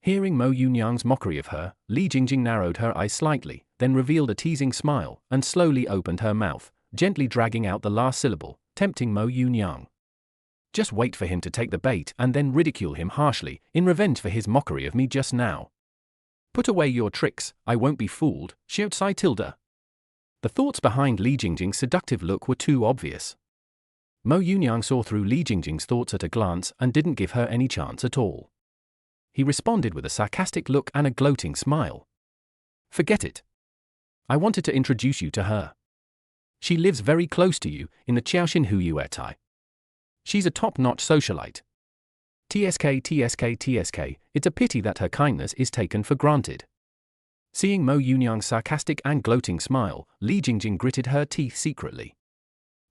Hearing Mo Yunyang's mockery of her, Li Jingjing narrowed her eyes slightly, then revealed a teasing smile, and slowly opened her mouth, gently dragging out the last syllable, tempting Mo Yunyang. Just wait for him to take the bait and then ridicule him harshly, in revenge for his mockery of me just now. Put away your tricks, I won't be fooled, shouted Sai tilde. The thoughts behind Li Jingjing's seductive look were too obvious. Mo Yunyang saw through Li Jingjing's thoughts at a glance and didn't give her any chance at all. He responded with a sarcastic look and a gloating smile. Forget it. I wanted to introduce you to her. She lives very close to you, in the Qiaoxin Huyuetai. She's a top-notch socialite. TSK, it's a pity that her kindness is taken for granted. Seeing Mo Yunyang's sarcastic and gloating smile, Li Jingjing gritted her teeth secretly.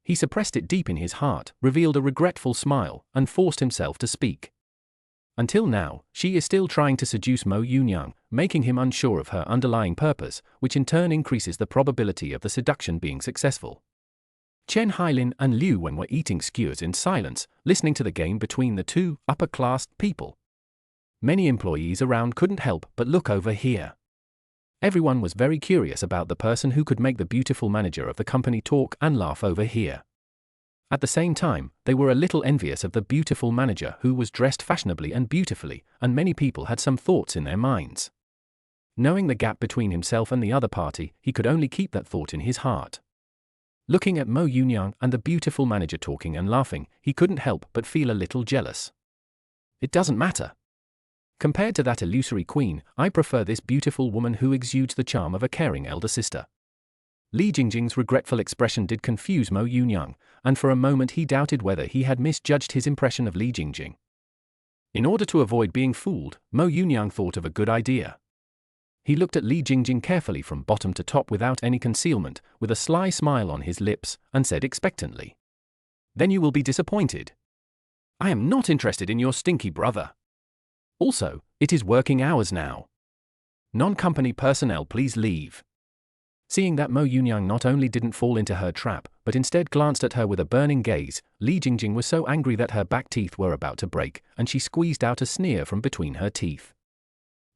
He suppressed it deep in his heart, revealed a regretful smile, and forced himself to speak. Until now, she is still trying to seduce Mo Yunyang, making him unsure of her underlying purpose, which in turn increases the probability of the seduction being successful. Chen Hailin and Liu Wen were eating skewers in silence, listening to the game between the two upper-class people. Many employees around couldn't help but look over here. Everyone was very curious about the person who could make the beautiful manager of the company talk and laugh over here. At the same time, they were a little envious of the beautiful manager who was dressed fashionably and beautifully, and many people had some thoughts in their minds. Knowing the gap between himself and the other party, he could only keep that thought in his heart. Looking at Mo Yunyang and the beautiful manager talking and laughing, he couldn't help but feel a little jealous. It doesn't matter. Compared to that illusory queen, I prefer this beautiful woman who exudes the charm of a caring elder sister. Li Jingjing's regretful expression did confuse Mo Yunyang, and for a moment he doubted whether he had misjudged his impression of Li Jingjing. In order to avoid being fooled, Mo Yunyang thought of a good idea. He looked at Li Jingjing carefully from bottom to top without any concealment, with a sly smile on his lips, and said expectantly, "Then you will be disappointed. I am not interested in your stinky brother. Also, it is working hours now. Non-company personnel please leave." Seeing that Mo Yunyang not only didn't fall into her trap, but instead glanced at her with a burning gaze, Li Jingjing was so angry that her back teeth were about to break, and she squeezed out a sneer from between her teeth.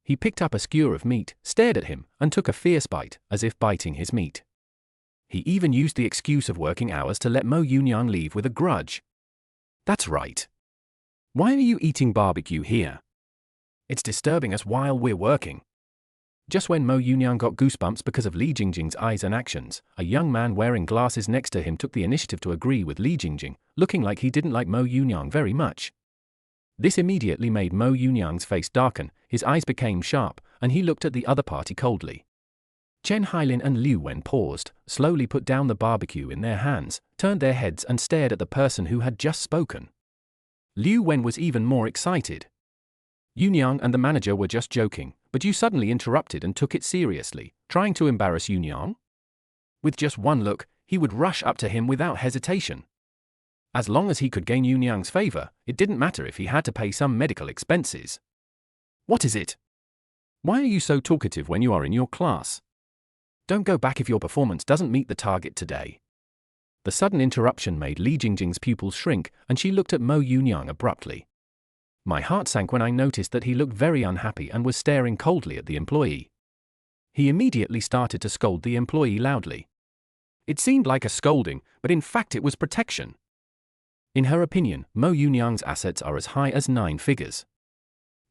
He picked up a skewer of meat, stared at him, and took a fierce bite, as if biting his meat. He even used the excuse of working hours to let Mo Yunyang leave with a grudge. That's right. Why are you eating barbecue here? It's disturbing us while we're working. Just when Mo Yunyang got goosebumps because of Li Jingjing's eyes and actions, a young man wearing glasses next to him took the initiative to agree with Li Jingjing, looking like he didn't like Mo Yunyang very much. This immediately made Mo Yunyang's face darken, his eyes became sharp, and he looked at the other party coldly. Chen Hailin and Liu Wen paused, slowly put down the barbecue in their hands, turned their heads and stared at the person who had just spoken. Liu Wen was even more excited. Yunyang and the manager were just joking, but you suddenly interrupted and took it seriously, trying to embarrass Yunyang? With just one look, he would rush up to him without hesitation. As long as he could gain Yunyang's favor, it didn't matter if he had to pay some medical expenses. What is it? Why are you so talkative when you are in your class? Don't go back if your performance doesn't meet the target today. The sudden interruption made Li Jingjing's pupils shrink, and she looked at Mo Yunyang abruptly. My heart sank when I noticed that he looked very unhappy and was staring coldly at the employee. He immediately started to scold the employee loudly. It seemed like a scolding, but in fact it was protection. In her opinion, Mo Yunyang's assets are as high as 9 figures.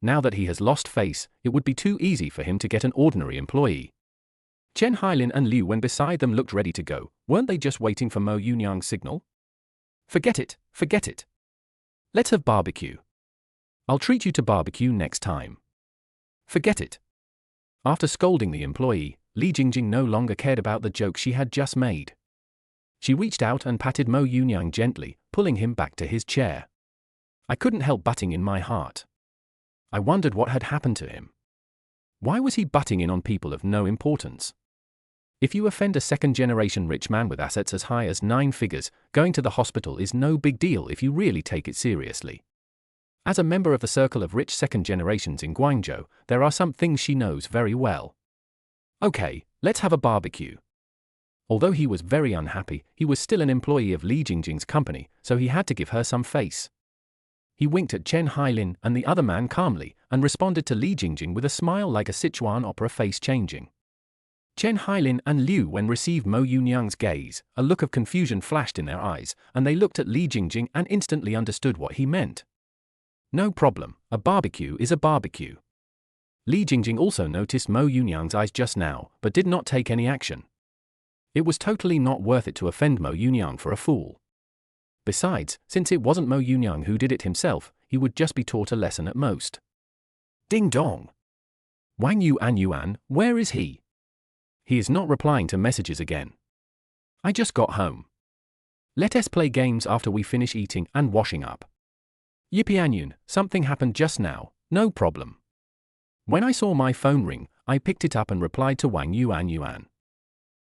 Now that he has lost face, it would be too easy for him to get an ordinary employee. Chen Hailin and Liu Wen beside them looked ready to go. Weren't they just waiting for Mo Yunyang's signal? Forget it, forget it. Let's have barbecue. I'll treat you to barbecue next time. Forget it. After scolding the employee, Li Jingjing no longer cared about the joke she had just made. She reached out and patted Mo Yunyang gently, pulling him back to his chair. I couldn't help butting in my heart. I wondered what had happened to him. Why was he butting in on people of no importance? If you offend a second-generation rich man with assets as high as 9 figures, going to the hospital is no big deal if you really take it seriously. As a member of the circle of rich second generations in Guangzhou, there are some things she knows very well. Okay, let's have a barbecue. Although he was very unhappy, he was still an employee of Li Jingjing's company, so he had to give her some face. He winked at Chen Hailin and the other man calmly, and responded to Li Jingjing with a smile like a Sichuan opera face changing. Chen Hailin and Liu Wen received Mo Yunyang's gaze, a look of confusion flashed in their eyes, and they looked at Li Jingjing and instantly understood what he meant. No problem, a barbecue is a barbecue. Li Jingjing also noticed Mo Yunyang's eyes just now, but did not take any action. It was totally not worth it to offend Mo Yunyang for a fool. Besides, since it wasn't Mo Yunyang who did it himself, he would just be taught a lesson at most. Ding dong! Wang Yuan, where is he? He is not replying to messages again. I just got home. Let us play games after we finish eating and washing up. Yipianyun, something happened just now, no problem. When I saw my phone ring, I picked it up and replied to Wang Yuan.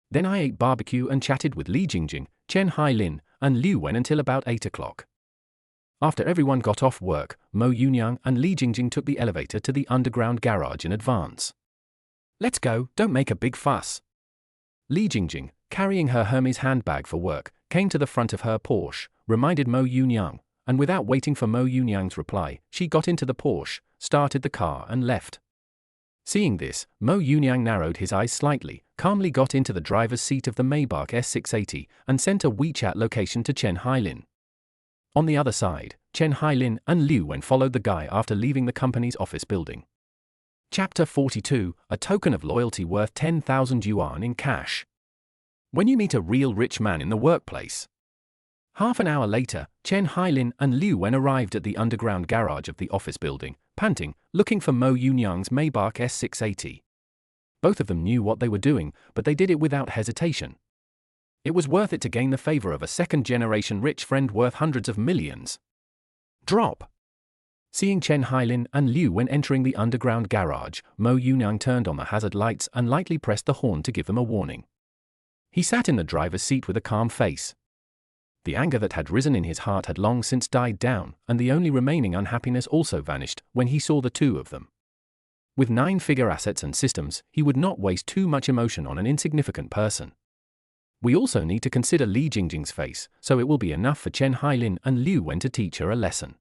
Then I ate barbecue and chatted with Li Jingjing, Chen Hailin, and Liu Wen until about 8 o'clock. After everyone got off work, Mo Yunyang and Li Jingjing took the elevator to the underground garage in advance. Let's go, don't make a big fuss. Li Jingjing, carrying her Hermes handbag for work, came to the front of her Porsche, reminded Mo Yunyang, and without waiting for Mo Yunyang's reply, she got into the Porsche, started the car and left. Seeing this, Mo Yunyang narrowed his eyes slightly, calmly got into the driver's seat of the Maybach S680, and sent a WeChat location to Chen Hailin. On the other side, Chen Hailin and Liu Wen followed the guy after leaving the company's office building. Chapter 42, a token of loyalty worth 10,000 yuan in cash. When you meet a real rich man in the workplace. Half an hour later, Chen Hailin and Liu Wen arrived at the underground garage of the office building, panting, looking for Mo Yunyang's Maybach S680. Both of them knew what they were doing, but they did it without hesitation. It was worth it to gain the favor of a second-generation rich friend worth hundreds of millions. Drop. Seeing Chen Hailin and Liu Wen entering the underground garage, Mo Yunyang turned on the hazard lights and lightly pressed the horn to give them a warning. He sat in the driver's seat with a calm face. The anger that had risen in his heart had long since died down, and the only remaining unhappiness also vanished when he saw the two of them. With 9-figure assets and systems, he would not waste too much emotion on an insignificant person. We also need to consider Li Jingjing's face, so it will be enough for Chen Hailin and Liu Wen to teach her a lesson.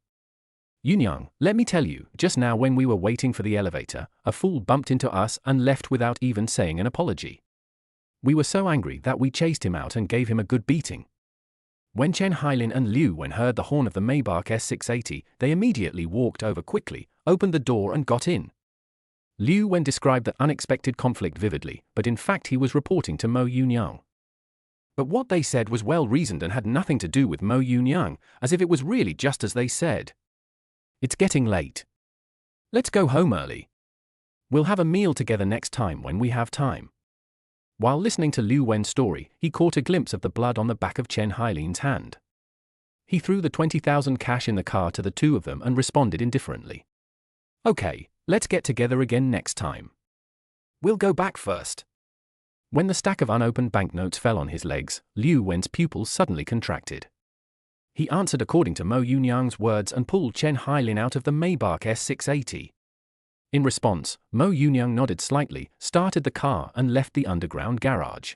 Yunyang, let me tell you, just now when we were waiting for the elevator, a fool bumped into us and left without even saying an apology. We were so angry that we chased him out and gave him a good beating. When Chen Hailin and Liu Wen heard the horn of the Maybach S680, they immediately walked over quickly, opened the door and got in. Liu Wen described the unexpected conflict vividly, but in fact he was reporting to Mo Yunyang. But what they said was well-reasoned and had nothing to do with Mo Yunyang, as if it was really just as they said. It's getting late. Let's go home early. We'll have a meal together next time when we have time. While listening to Liu Wen's story, he caught a glimpse of the blood on the back of Chen Hailin's hand. He threw the 20,000 cash in the car to the two of them and responded indifferently. Okay, let's get together again next time. We'll go back first. When the stack of unopened banknotes fell on his legs, Liu Wen's pupils suddenly contracted. He answered according to Mo Yunyang's words and pulled Chen Hailin out of the Maybach S680. In response, Mo Yunyang nodded slightly, started the car and left the underground garage.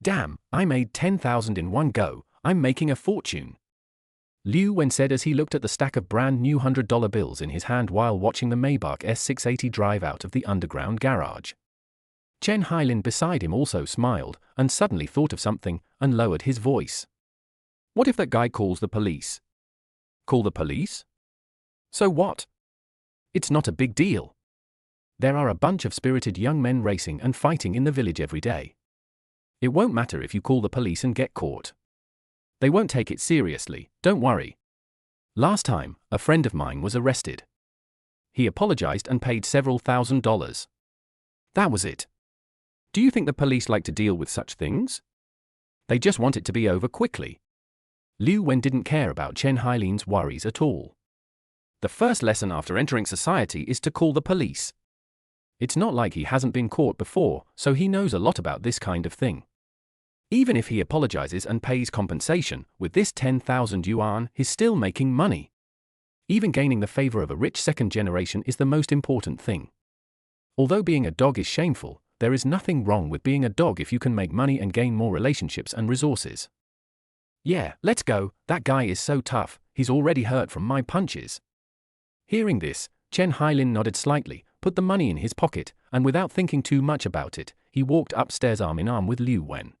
Damn, I made 10,000 in one go, I'm making a fortune. Liu Wen said as he looked at the stack of brand new $100 bills in his hand while watching the Maybach S680 drive out of the underground garage. Chen Hailin beside him also smiled, and suddenly thought of something, and lowered his voice. What if that guy calls the police? Call the police? So what? It's not a big deal. There are a bunch of spirited young men racing and fighting in the village every day. It won't matter if you call the police and get caught. They won't take it seriously, don't worry. Last time, a friend of mine was arrested. He apologized and paid several $1,000s. That was it. Do you think the police like to deal with such things? They just want it to be over quickly. Liu Wen didn't care about Chen Hailin's worries at all. The first lesson after entering society is to call the police. It's not like he hasn't been caught before, so he knows a lot about this kind of thing. Even if he apologizes and pays compensation, with this 10,000 yuan, he's still making money. Even gaining the favor of a rich second generation is the most important thing. Although being a dog is shameful, there is nothing wrong with being a dog if you can make money and gain more relationships and resources. Yeah, let's go, that guy is so tough, he's already hurt from my punches. Hearing this, Chen Hailin nodded slightly, put the money in his pocket, and without thinking too much about it, he walked upstairs arm in arm with Liu Wen.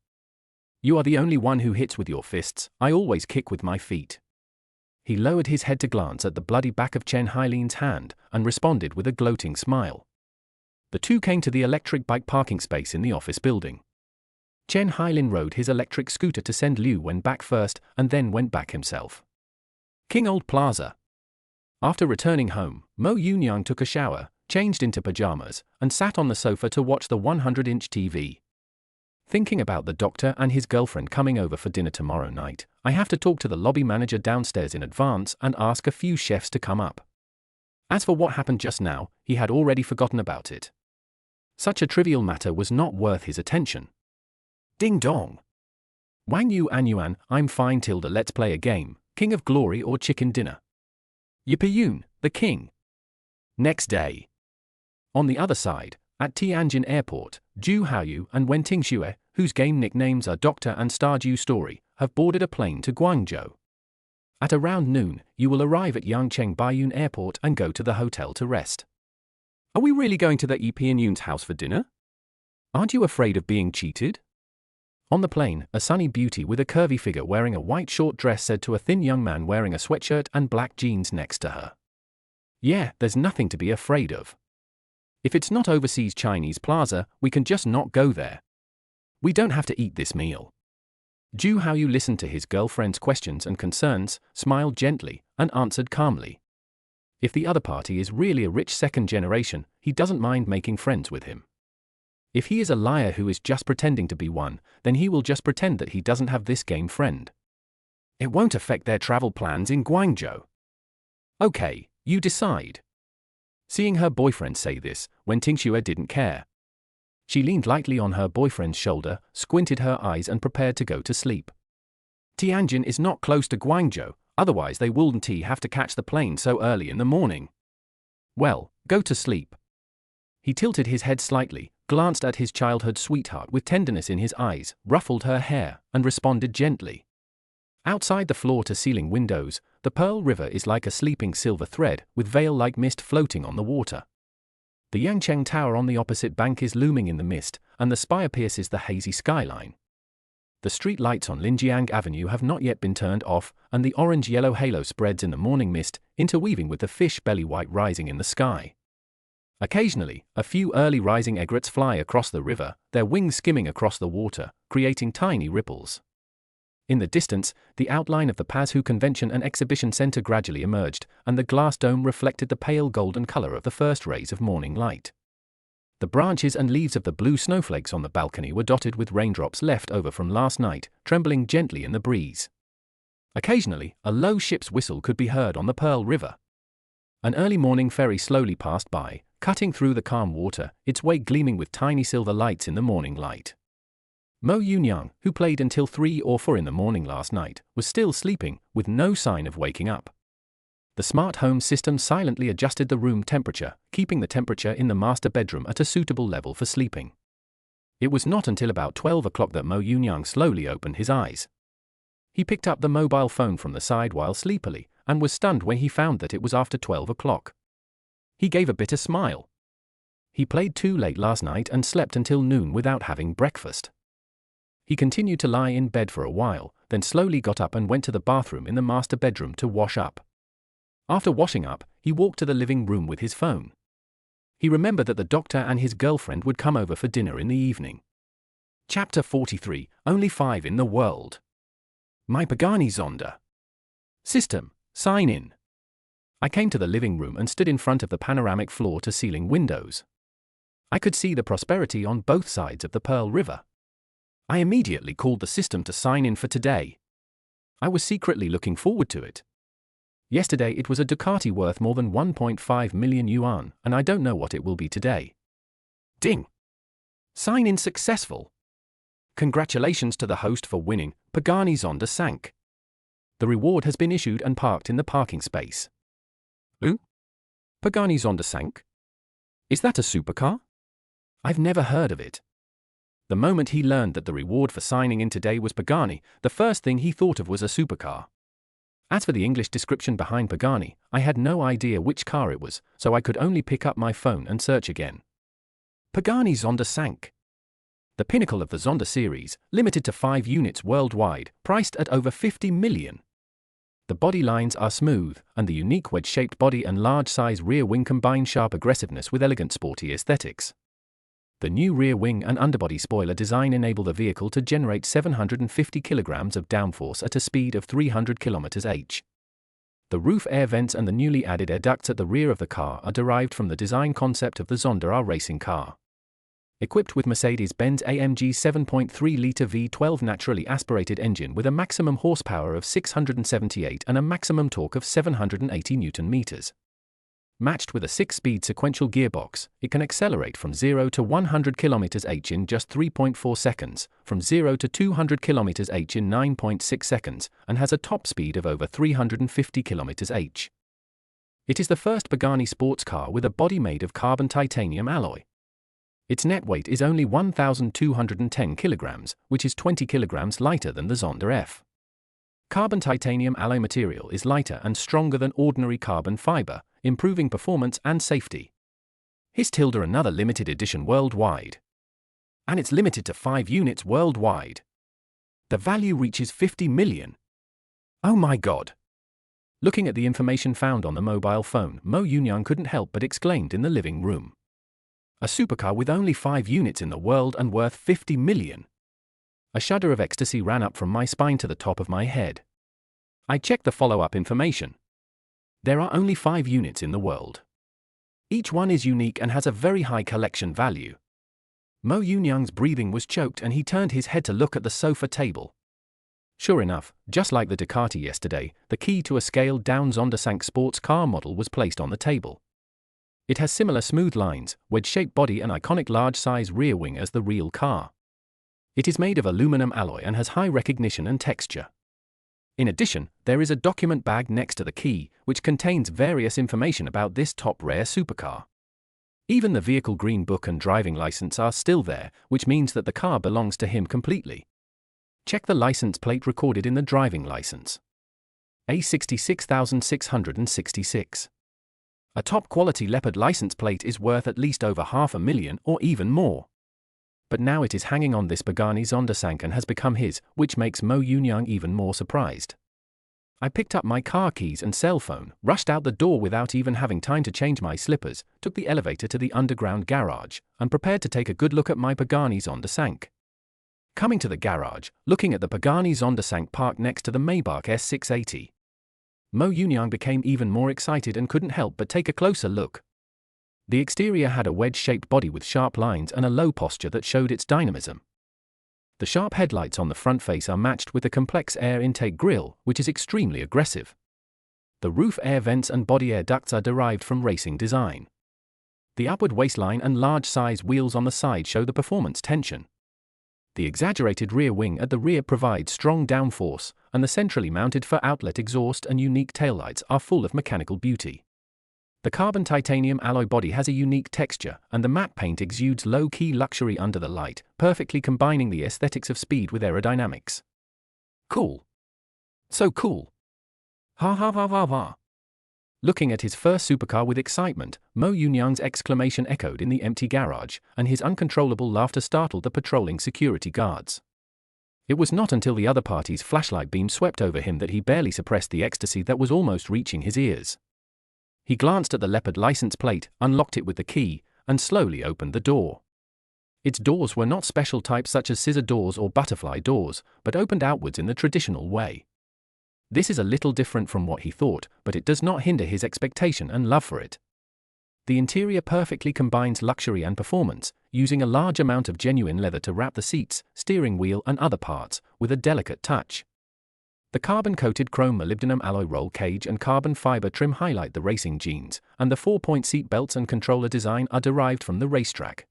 You are the only one who hits with your fists, I always kick with my feet. He lowered his head to glance at the bloody back of Chen Hailin's hand, and responded with a gloating smile. The two came to the electric bike parking space in the office building. Chen Hailin rode his electric scooter to send Liu Wen back first, and then went back himself. King Old Plaza. After returning home, Mo Yunyang took a shower, changed into pajamas, and sat on the sofa to watch the 100-inch TV. Thinking about the doctor and his girlfriend coming over for dinner tomorrow night, I have to talk to the lobby manager downstairs in advance and ask a few chefs to come up. As for what happened just now, he had already forgotten about it. Such a trivial matter was not worth his attention. Ding dong. Wang Yu and Yuan, I'm fine Tilda, let's play a game, King of Glory or Chicken Dinner. Yipeyun, the king. Next day. On the other side, at Tianjin Airport, Zhu Haoyu and Wen Tingxue, whose game nicknames are Doctor and Stardew Story, have boarded a plane to Guangzhou. At around noon, you will arrive at Yangcheng Baiyun Airport and go to the hotel to rest. Are we really going to the Yipeyun's house for dinner? Aren't you afraid of being cheated? On the plane, a sunny beauty with a curvy figure wearing a white short dress said to a thin young man wearing a sweatshirt and black jeans next to her. Yeah, there's nothing to be afraid of. If it's not overseas Chinese Plaza, we can just not go there. We don't have to eat this meal. Zhu Haoyu listened to his girlfriend's questions and concerns, smiled gently, and answered calmly. If the other party is really a rich second generation, he doesn't mind making friends with him. If he is a liar who is just pretending to be one, then he will just pretend that he doesn't have this game friend. It won't affect their travel plans in Guangzhou. Okay, you decide. Seeing her boyfriend say this, Wen Tingxue didn't care. She leaned lightly on her boyfriend's shoulder, squinted her eyes and prepared to go to sleep. Tianjin is not close to Guangzhou, otherwise they wouldn't have to catch the plane so early in the morning. Well, go to sleep. He tilted his head slightly, glanced at his childhood sweetheart with tenderness in his eyes, ruffled her hair, and responded gently. Outside the floor-to-ceiling windows, the Pearl River is like a sleeping silver thread, with veil-like mist floating on the water. The Yangcheng Tower on the opposite bank is looming in the mist, and the spire pierces the hazy skyline. The street lights on Linjiang Avenue have not yet been turned off, and the orange-yellow halo spreads in the morning mist, interweaving with the fish belly white rising in the sky. Occasionally, a few early rising egrets fly across the river, their wings skimming across the water, creating tiny ripples. In the distance, the outline of the Pazhu Convention and Exhibition Center gradually emerged, and the glass dome reflected the pale golden color of the first rays of morning light. The branches and leaves of the blue snowflakes on the balcony were dotted with raindrops left over from last night, trembling gently in the breeze. Occasionally, a low ship's whistle could be heard on the Pearl River. An early morning ferry slowly passed by, cutting through the calm water, its wake gleaming with tiny silver lights in the morning light. Mo Yunyang, who played until 3 or 4 in the morning last night, was still sleeping, with no sign of waking up. The smart home system silently adjusted the room temperature, keeping the temperature in the master bedroom at a suitable level for sleeping. It was not until about 12 o'clock that Mo Yunyang slowly opened his eyes. He picked up the mobile phone from the side while sleepily, and was stunned when he found that it was after 12 o'clock. He gave a bitter smile. He played too late last night and slept until noon without having breakfast. He continued to lie in bed for a while, then slowly got up and went to the bathroom in the master bedroom to wash up. After washing up, he walked to the living room with his phone. He remembered that the doctor and his girlfriend would come over for dinner in the evening. Chapter 43, Only 5 in the World. My Pagani Zonda. System, sign in. I came to the living room and stood in front of the panoramic floor-to-ceiling windows. I could see the prosperity on both sides of the Pearl River. I immediately called the system to sign in for today. I was secretly looking forward to it. Yesterday it was a Ducati worth more than 1.5 million yuan, and I don't know what it will be today. Ding! Sign in successful. Congratulations to the host for winning, Pagani Zonda sank. The reward has been issued and parked in the parking space. Pagani Zonda sank? Is that a supercar? I've never heard of it. The moment he learned that the reward for signing in today was Pagani, the first thing he thought of was a supercar. As for the English description behind Pagani, I had no idea which car it was, so I could only pick up my phone and search again. Pagani Zonda Sank. The pinnacle of the Zonda series, limited to 5 units worldwide, priced at over 50 million. The body lines are smooth, and the unique wedge-shaped body and large-size rear wing combine sharp aggressiveness with elegant sporty aesthetics. The new rear wing and underbody spoiler design enable the vehicle to generate 750 kilograms of downforce at a speed of 300 km/h. The roof air vents and the newly added air ducts at the rear of the car are derived from the design concept of the Zonda R racing car. Equipped with Mercedes-Benz AMG 7.3-litre V12 naturally aspirated engine with a maximum horsepower of 678 and a maximum torque of 780 Nm. Matched with a 6-speed sequential gearbox, it can accelerate from 0 to 100 km/h in just 3.4 seconds, from 0 to 200 km/h in 9.6 seconds, and has a top speed of over 350 km/h. It is the first Pagani sports car with a body made of carbon titanium alloy. Its net weight is only 1,210 kilograms, which is 20 kilograms lighter than the Zonda F. Carbon titanium alloy material is lighter and stronger than ordinary carbon fiber, improving performance and safety. Here's another limited edition worldwide. And it's limited to 5 units worldwide. The value reaches 50 million. Oh my god! Looking at the information found on the mobile phone, Mo Yunyang couldn't help but exclaimed in the living room. A supercar with only 5 units in the world and worth 50 million. A shudder of ecstasy ran up from my spine to the top of my head. I checked the follow-up information. There are only 5 units in the world. Each one is unique and has a very high collection value. Mo Yunyang's breathing was choked and he turned his head to look at the sofa table. Sure enough, just like the Ducati yesterday, the key to a scaled-down Zonda Sank sports car model was placed on the table. It has similar smooth lines, wedge-shaped body and iconic large-size rear wing as the real car. It is made of aluminum alloy and has high recognition and texture. In addition, there is a document bag next to the key, which contains various information about this top rare supercar. Even the vehicle green book and driving license are still there, which means that the car belongs to him completely. Check the license plate recorded in the driving license. A66666. A top-quality leopard license plate is worth at least over $500,000 or even more. But now it is hanging on this Pagani Zonda Sank and has become his, which makes Mo Yunyang even more surprised. I picked up my car keys and cell phone, rushed out the door without even having time to change my slippers, took the elevator to the underground garage, and prepared to take a good look at my Pagani Zonda Sank. Coming to the garage, looking at the Pagani Zonda Sank parked next to the Maybach S680. Mo Yunyang became even more excited and couldn't help but take a closer look. The exterior had a wedge-shaped body with sharp lines and a low posture that showed its dynamism. The sharp headlights on the front face are matched with a complex air intake grille, which is extremely aggressive. The roof air vents and body air ducts are derived from racing design. The upward waistline and large-size wheels on the side show the performance tension. The exaggerated rear wing at the rear provides strong downforce, and the centrally mounted for-outlet exhaust and unique taillights are full of mechanical beauty. The carbon titanium alloy body has a unique texture, and the matte paint exudes low-key luxury under the light, perfectly combining the aesthetics of speed with aerodynamics. Cool. So cool. Ha ha ha ha ha. Looking at his first supercar with excitement, Mo Yunyang's exclamation echoed in the empty garage, and his uncontrollable laughter startled the patrolling security guards. It was not until the other party's flashlight beam swept over him that he barely suppressed the ecstasy that was almost reaching his ears. He glanced at the leopard license plate, unlocked it with the key, and slowly opened the door. Its doors were not special types such as scissor doors or butterfly doors, but opened outwards in the traditional way. This is a little different from what he thought, but it does not hinder his expectation and love for it. The interior perfectly combines luxury and performance, using a large amount of genuine leather to wrap the seats, steering wheel and other parts, with a delicate touch. The carbon-coated chrome molybdenum alloy roll cage and carbon fiber trim highlight the racing genes, and the 4-point seat belts and controller design are derived from the racetrack.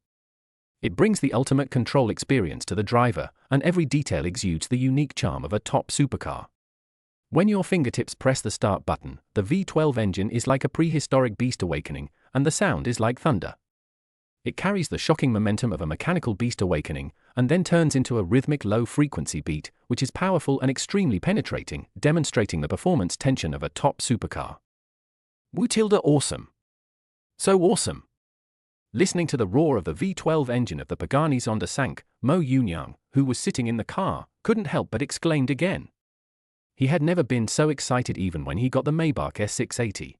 It brings the ultimate control experience to the driver, and every detail exudes the unique charm of a top supercar. When your fingertips press the start button, the V12 engine is like a prehistoric beast awakening, and the sound is like thunder. It carries the shocking momentum of a mechanical beast awakening, and then turns into a rhythmic low-frequency beat, which is powerful and extremely penetrating, demonstrating the performance tension of a top supercar. Wutilda awesome. So awesome. Listening to the roar of the V12 engine of the Pagani Zonda sank, Mo Yunyang, who was sitting in the car, couldn't help but exclaimed again. He had never been so excited even when he got the Maybach S680.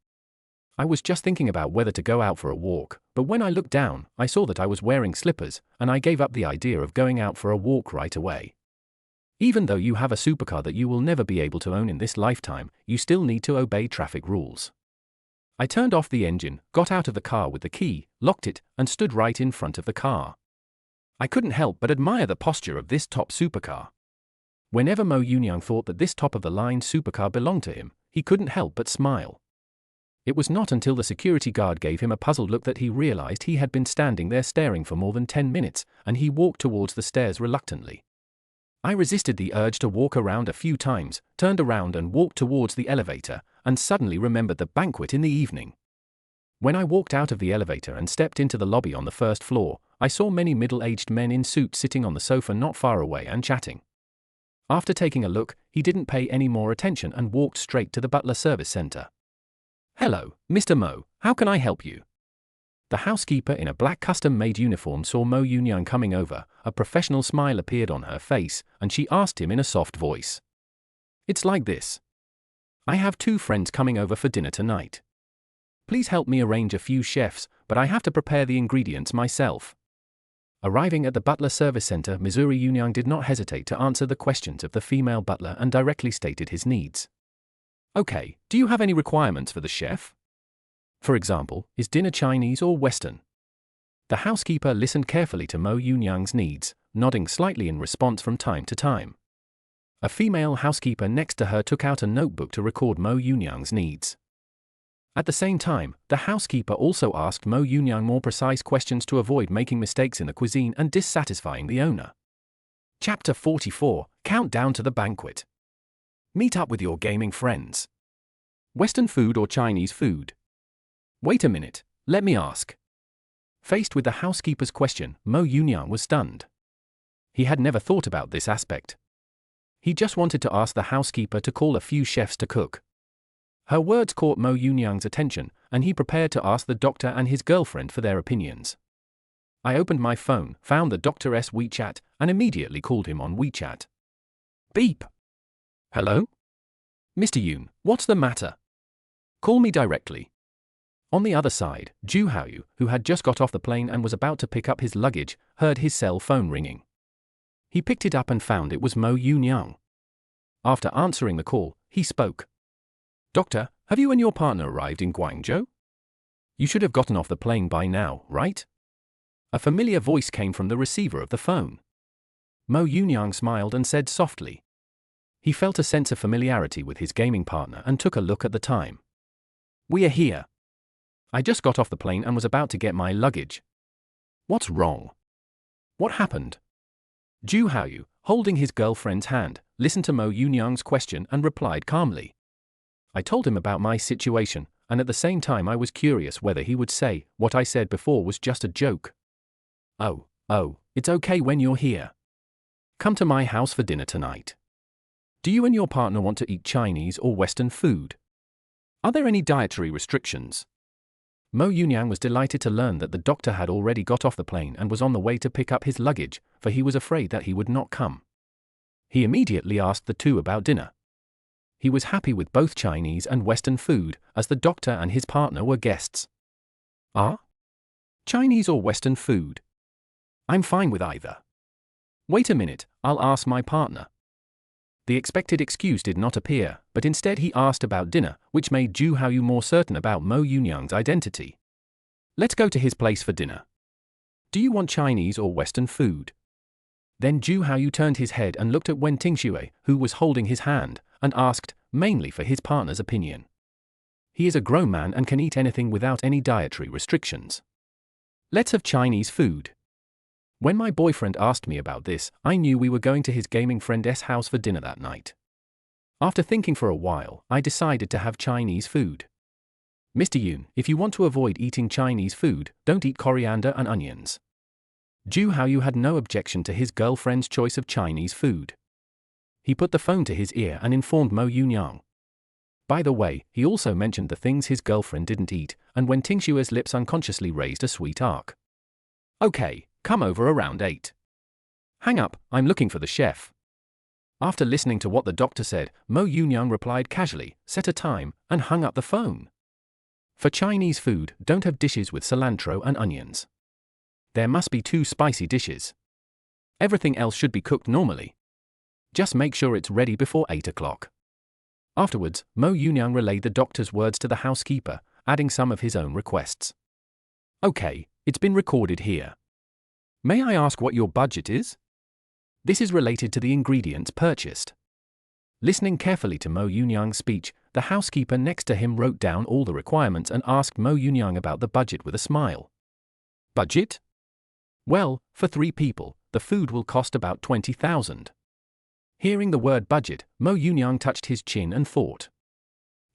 I was just thinking about whether to go out for a walk, but when I looked down, I saw that I was wearing slippers, and I gave up the idea of going out for a walk right away. Even though you have a supercar that you will never be able to own in this lifetime, you still need to obey traffic rules. I turned off the engine, got out of the car with the key, locked it, and stood right in front of the car. I couldn't help but admire the posture of this top supercar. Whenever Mo Yunyang thought that this top-of-the-line supercar belonged to him, he couldn't help but smile. It was not until the security guard gave him a puzzled look that he realized he had been standing there staring for more than 10 minutes, and he walked towards the stairs reluctantly. I resisted the urge to walk around a few times, turned around and walked towards the elevator, and suddenly remembered the banquet in the evening. When I walked out of the elevator and stepped into the lobby on the first floor, I saw many middle-aged men in suits sitting on the sofa not far away and chatting. After taking a look, he didn't pay any more attention and walked straight to the butler service center. "Hello, Mr. Mo, how can I help you?" The housekeeper in a black custom-made uniform saw Mo Yunyang coming over, a professional smile appeared on her face, and she asked him in a soft voice. "It's like this. I have 2 friends coming over for dinner tonight. Please help me arrange a few chefs, but I have to prepare the ingredients myself." Arriving at the butler service center, Missouri Yunyang did not hesitate to answer the questions of the female butler and directly stated his needs. "Okay, do you have any requirements for the chef? For example, is dinner Chinese or Western?" The housekeeper listened carefully to Mo Yunyang's needs, nodding slightly in response from time to time. A female housekeeper next to her took out a notebook to record Mo Yunyang's needs. At the same time, the housekeeper also asked Mo Yunyang more precise questions to avoid making mistakes in the cuisine and dissatisfying the owner. Chapter 44, Countdown to the Banquet. Meet up with your gaming friends. Western food or Chinese food? Wait a minute, let me ask. Faced with the housekeeper's question, Mo Yunyang was stunned. He had never thought about this aspect. He just wanted to ask the housekeeper to call a few chefs to cook. Her words caught Mo Yunyang's attention, and he prepared to ask the doctor and his girlfriend for their opinions. I opened my phone, found the doctor's WeChat, and immediately called him on WeChat. Beep. "Hello? Mr. Yun, what's the matter? Call me directly." On the other side, Zhu Haoyu, who had just got off the plane and was about to pick up his luggage, heard his cell phone ringing. He picked it up and found it was Mo Yunyang. After answering the call, he spoke. "Doctor, have you and your partner arrived in Guangzhou? You should have gotten off the plane by now, right?" A familiar voice came from the receiver of the phone. Mo Yunyang smiled and said softly. He felt a sense of familiarity with his gaming partner and took a look at the time. "We are here. I just got off the plane and was about to get my luggage." "What's wrong? What happened?" Zhu Haoyu, holding his girlfriend's hand, listened to Mo Yunyang's question and replied calmly. I told him about my situation, and at the same time I was curious whether he would say what I said before was just a joke. Oh, it's okay when you're here. Come to my house for dinner tonight. Do you and your partner want to eat Chinese or Western food? Are there any dietary restrictions?" Mo Yunyang was delighted to learn that the doctor had already got off the plane and was on the way to pick up his luggage, for he was afraid that he would not come. He immediately asked the two about dinner. He was happy with both Chinese and Western food, as the doctor and his partner were guests. Chinese or Western food? I'm fine with either. Wait a minute, I'll ask my partner. The expected excuse did not appear, but instead he asked about dinner, which made Zhu Haoyu more certain about Mo Yunyang's identity. Let's go to his place for dinner. Do you want Chinese or Western food? Then Zhu Haoyu turned his head and looked at Wen Tingxue, who was holding his hand, and asked, mainly for his partner's opinion. He is a grown man and can eat anything without any dietary restrictions. Let's have Chinese food. When my boyfriend asked me about this, I knew we were going to his gaming friend's house for dinner that night. After thinking for a while, I decided to have Chinese food. Mr. Yun, if you want to avoid eating Chinese food, don't eat coriander and onions. Zhu Haoyu had no objection to his girlfriend's choice of Chinese food. He put the phone to his ear and informed Mo Yunyang. By the way, he also mentioned the things his girlfriend didn't eat, and when Tingshua's lips unconsciously raised a sweet arc. Okay, come over around 8. Hang up, I'm looking for the chef. After listening to what the doctor said, Mo Yunyang replied casually, set a time, and hung up the phone. For Chinese food, don't have dishes with cilantro and onions. There must be 2 spicy dishes. Everything else should be cooked normally. Just make sure it's ready before 8 o'clock. Afterwards, Mo Yunyang relayed the doctor's words to the housekeeper, adding some of his own requests. Okay, it's been recorded here. May I ask what your budget is? This is related to the ingredients purchased. Listening carefully to Mo Yunyang's speech, the housekeeper next to him wrote down all the requirements and asked Mo Yunyang about the budget with a smile. Budget? Well, for 3 people, the food will cost about 20,000. Hearing the word budget, Mo Yunyang touched his chin and thought.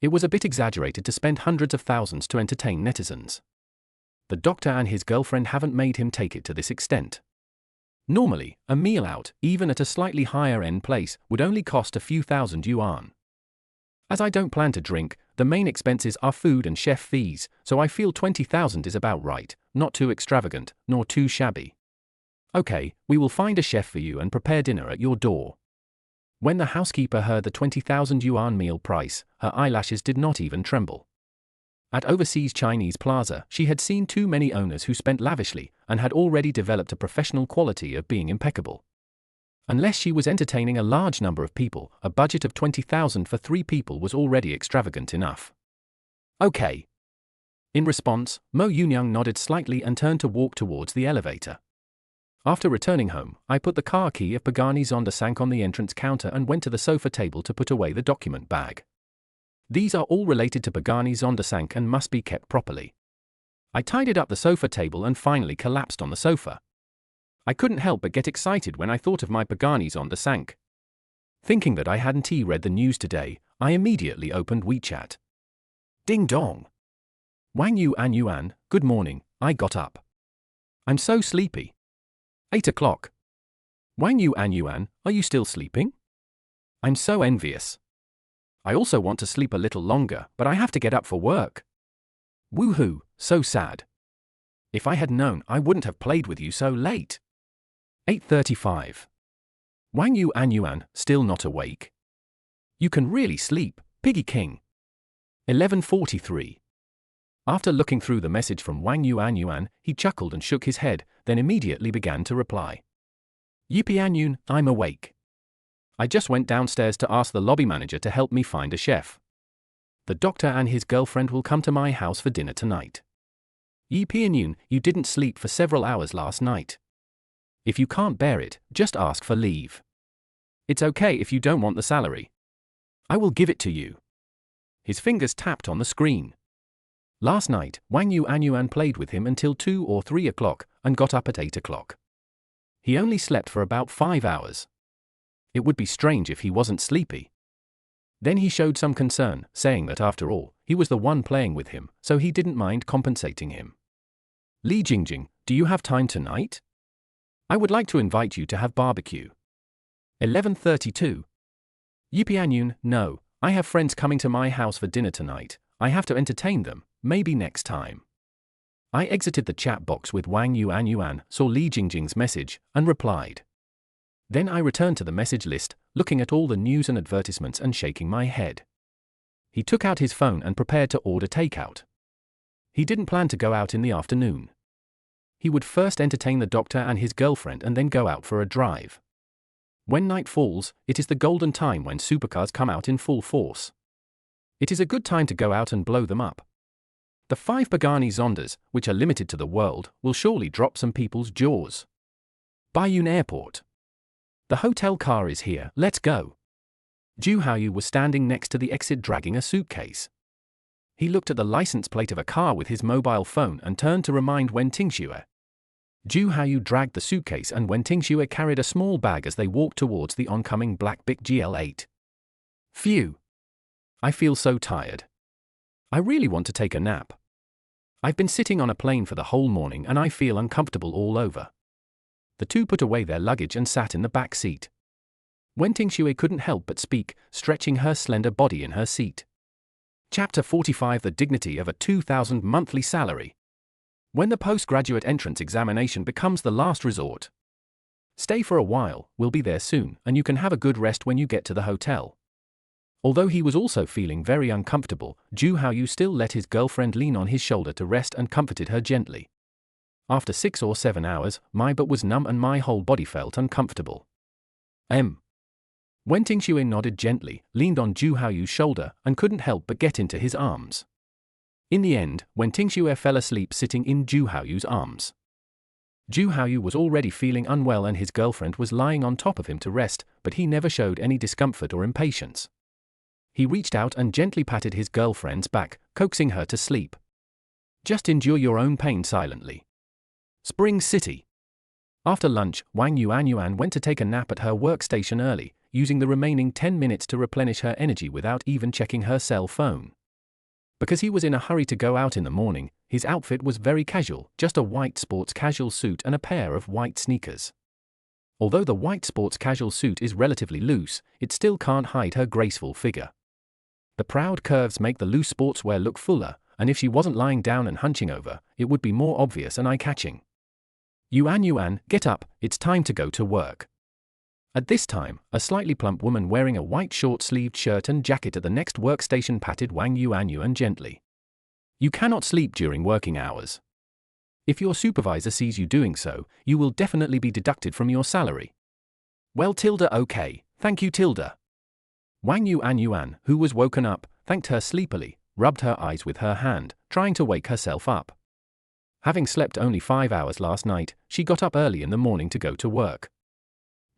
It was a bit exaggerated to spend hundreds of thousands to entertain netizens. The doctor and his girlfriend haven't made him take it to this extent. Normally, a meal out, even at a slightly higher-end place, would only cost a few thousand yuan. As I don't plan to drink, the main expenses are food and chef fees, so I feel 20,000 is about right, not too extravagant, nor too shabby. Okay, we will find a chef for you and prepare dinner at your door. When the housekeeper heard the 20,000 yuan meal price, her eyelashes did not even tremble. At Overseas Chinese Plaza, she had seen too many owners who spent lavishly and had already developed a professional quality of being impeccable. Unless she was entertaining a large number of people, a budget of 20,000 for 3 people was already extravagant enough. Okay. In response, Mo Yunyang nodded slightly and turned to walk towards the elevator. After returning home, I put the car key of Pagani Zonda Sank on the entrance counter and went to the sofa table to put away the document bag. These are all related to Pagani Zonda Sank and must be kept properly. I tidied up the sofa table and finally collapsed on the sofa. I couldn't help but get excited when I thought of my Pagani Zonda Sank. Thinking that I hadn't read the news today, I immediately opened WeChat. Ding dong! Wang Yu and Yuan, good morning, I got up. I'm so sleepy. 8 o'clock. Wang Yu and Yuan, are you still sleeping? I'm so envious. I also want to sleep a little longer, but I have to get up for work. Woohoo, so sad. If I had known, I wouldn't have played with you so late. 8:35. Wang Yu and Yuan, still not awake? You can really sleep, Piggy King. 11:43. After looking through the message from Wang Yu and Yuan, he chuckled and shook his head, then immediately began to reply. Yipianyun, I'm awake. I just went downstairs to ask the lobby manager to help me find a chef. The doctor and his girlfriend will come to my house for dinner tonight. Yipianyun, you didn't sleep for several hours last night. If you can't bear it, just ask for leave. It's okay if you don't want the salary. I will give it to you. His fingers tapped on the screen. Last night, Wang Yu and Yuan played with him until 2 or 3 o'clock and got up at 8 o'clock. He only slept for about 5 hours. It would be strange if he wasn't sleepy. Then he showed some concern, saying that after all, he was the one playing with him, so he didn't mind compensating him. Li Jingjing, do you have time tonight? I would like to invite you to have barbecue. 11:32. Yipianyun, no, I have friends coming to my house for dinner tonight. I have to entertain them, maybe next time. I exited the chat box with Wang Yu and Yuan, saw Li Jingjing's message, and replied. Then I returned to the message list, looking at all the news and advertisements and shaking my head. He took out his phone and prepared to order takeout. He didn't plan to go out in the afternoon. He would first entertain the doctor and his girlfriend and then go out for a drive. When night falls, it is the golden time when supercars come out in full force. It is a good time to go out and blow them up. The 5 Pagani Zondas, which are limited to the world, will surely drop some people's jaws. Baiyun Airport. The hotel car is here, let's go. Zhu Haoyu was standing next to the exit dragging a suitcase. He looked at the license plate of a car with his mobile phone and turned to remind Wen Tingxue. Zhu Haoyu dragged the suitcase and Wen Tingxue carried a small bag as they walked towards the oncoming black Bic GL8. Phew. I feel so tired. I really want to take a nap. I've been sitting on a plane for the whole morning and I feel uncomfortable all over. The two put away their luggage and sat in the back seat. Wen Tingxue couldn't help but speak, stretching her slender body in her seat. Chapter 45: The Dignity of a 2,000 monthly salary. When the postgraduate entrance examination becomes the last resort. Stay for a while, we'll be there soon, and you can have a good rest when you get to the hotel. Although he was also feeling very uncomfortable, Zhu Haoyu still let his girlfriend lean on his shoulder to rest and comforted her gently. After 6 or 7 hours, my butt was numb and my whole body felt uncomfortable. Wen Tingxue nodded gently, leaned on Zhu Haoyu's shoulder, and couldn't help but get into his arms. In the end, Wen Tingxue fell asleep sitting in Zhu Haoyu's arms. Zhu Haoyu was already feeling unwell and his girlfriend was lying on top of him to rest, but he never showed any discomfort or impatience. He reached out and gently patted his girlfriend's back, coaxing her to sleep. Just endure your own pain silently. Spring City. After lunch, Wang Yuanyuan went to take a nap at her workstation early, using the remaining 10 minutes to replenish her energy without even checking her cell phone. Because he was in a hurry to go out in the morning, his outfit was very casual, just a white sports casual suit and a pair of white sneakers. Although the white sports casual suit is relatively loose, it still can't hide her graceful figure. The proud curves make the loose sportswear look fuller, and if she wasn't lying down and hunching over, it would be more obvious and eye-catching. Yuan, get up, it's time to go to work. At this time, a slightly plump woman wearing a white short-sleeved shirt and jacket at the next workstation patted Wang Yuanyuan gently. You cannot sleep during working hours. If your supervisor sees you doing so, you will definitely be deducted from your salary. Well, okay, thank you, Wang Yuanyuan, who was woken up, thanked her sleepily, rubbed her eyes with her hand, trying to wake herself up. Having slept only 5 hours last night, she got up early in the morning to go to work.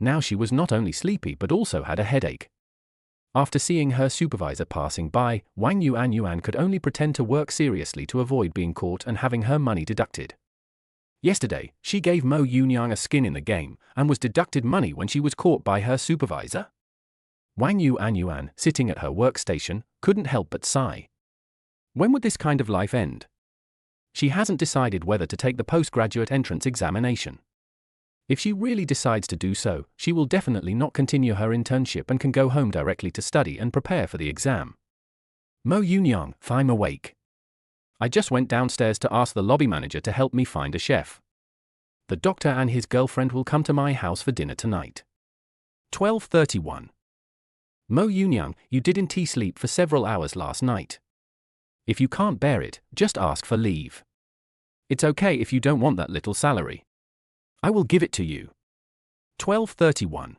Now she was not only sleepy but also had a headache. After seeing her supervisor passing by, Wang Yuanyuan could only pretend to work seriously to avoid being caught and having her money deducted. Yesterday, she gave Mo Yunyang a skin in the game, and was deducted money when she was caught by her supervisor. Wang Yuanyuan, sitting at her workstation, couldn't help but sigh. When would this kind of life end? She hasn't decided whether to take the postgraduate entrance examination. If she really decides to do so, she will definitely not continue her internship and can go home directly to study and prepare for the exam. Mo Yunyang, I'm awake. I just went downstairs to ask the lobby manager to help me find a chef. The doctor and his girlfriend will come to my house for dinner tonight. 12:31. Mo Yunyang, you didn't sleep for several hours last night. If you can't bear it, just ask for leave. It's okay if you don't want that little salary. I will give it to you. 12:31.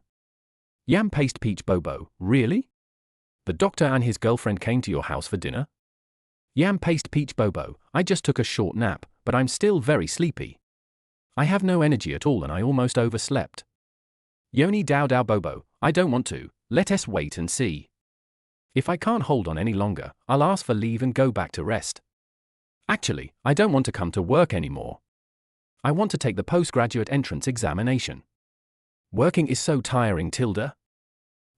Yam paste peach bobo, really? The doctor and his girlfriend came to your house for dinner? Yam paste peach bobo, I just took a short nap, but I'm still very sleepy. I have no energy at all and I almost overslept. Yoni Dao bobo, I don't want to, let us wait and see. If I can't hold on any longer, I'll ask for leave and go back to rest. Actually, I don't want to come to work anymore. I want to take the postgraduate entrance examination. Working is so tiring,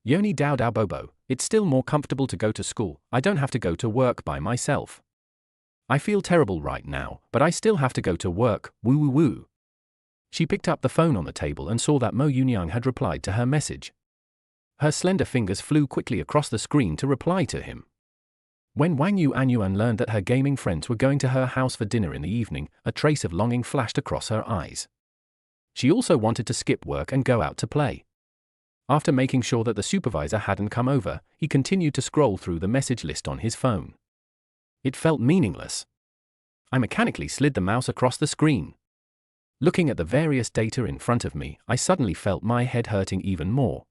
Yoni Dao bobo, it's still more comfortable to go to school, I don't have to go to work by myself. I feel terrible right now, but I still have to go to work, woo woo woo. She picked up the phone on the table and saw that Mo Yunyang had replied to her message. Her slender fingers flew quickly across the screen to reply to him. When Wang Yuanyuan learned that her gaming friends were going to her house for dinner in the evening, a trace of longing flashed across her eyes. She also wanted to skip work and go out to play. After making sure that the supervisor hadn't come over, he continued to scroll through the message list on his phone. It felt meaningless. I mechanically slid the mouse across the screen. Looking at the various data in front of me, I suddenly felt my head hurting even more.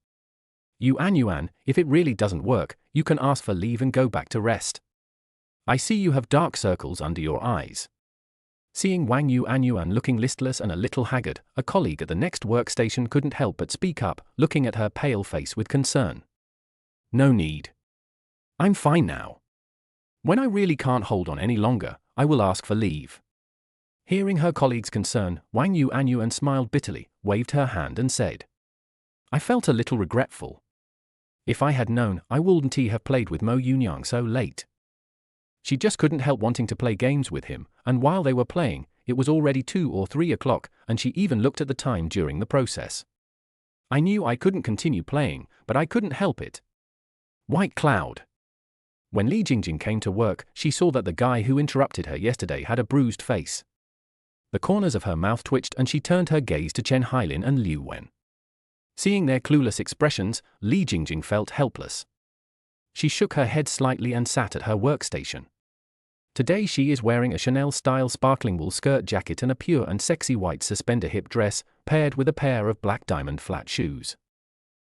Yuanyuan, if it really doesn't work, you can ask for leave and go back to rest. I see you have dark circles under your eyes. Seeing Wang Yuanyuan looking listless and a little haggard, a colleague at the next workstation couldn't help but speak up, looking at her pale face with concern. No need. I'm fine now. When I really can't hold on any longer, I will ask for leave. Hearing her colleague's concern, Wang Yuanyuan smiled bitterly, waved her hand and said, I felt a little regretful. If I had known, I wouldn't have played with Mo Yunyang so late. She just couldn't help wanting to play games with him, and while they were playing, it was already 2 or 3 o'clock, and she even looked at the time during the process. I knew I couldn't continue playing, but I couldn't help it. White cloud. When Li Jingjing came to work, she saw that the guy who interrupted her yesterday had a bruised face. The corners of her mouth twitched and she turned her gaze to Chen Hailin and Liu Wen. Seeing their clueless expressions, Li Jingjing felt helpless. She shook her head slightly and sat at her workstation. Today she is wearing a Chanel-style sparkling wool skirt jacket and a pure and sexy white suspender hip dress, paired with a pair of black diamond flat shoes.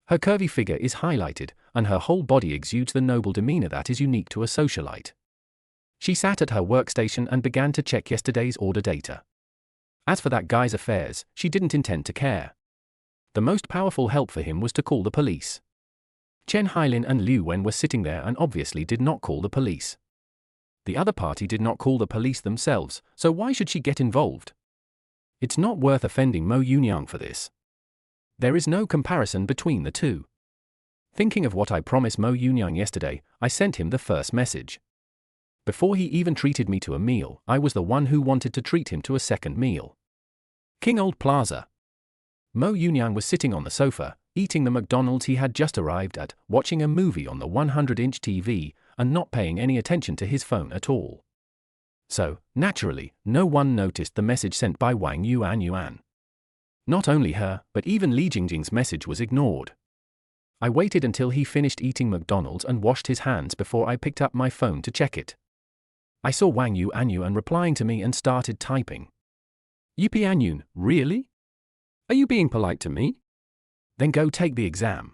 Her curvy figure is highlighted, and her whole body exudes the noble demeanor that is unique to a socialite. She sat at her workstation and began to check yesterday's order data. As for that guy's affairs, she didn't intend to care. The most powerful help for him was to call the police. Chen Hailin and Liu Wen were sitting there and obviously did not call the police. The other party did not call the police themselves, so why should she get involved? It's not worth offending Mo Yunyang for this. There is no comparison between the two. Thinking of what I promised Mo Yunyang yesterday, I sent him the first message. Before he even treated me to a meal, I was the one who wanted to treat him to a second meal. King Old Plaza. Mo Yunyang was sitting on the sofa, eating the McDonald's he had just arrived at, watching a movie on the 100-inch TV, and not paying any attention to his phone at all. So, naturally, no one noticed the message sent by Wang Yuan. Not only her, but even Li Jingjing's message was ignored. I waited until he finished eating McDonald's and washed his hands before I picked up my phone to check it. I saw Wang Yuan replying to me and started typing. Yupianyun, really? Are you being polite to me? Then go take the exam.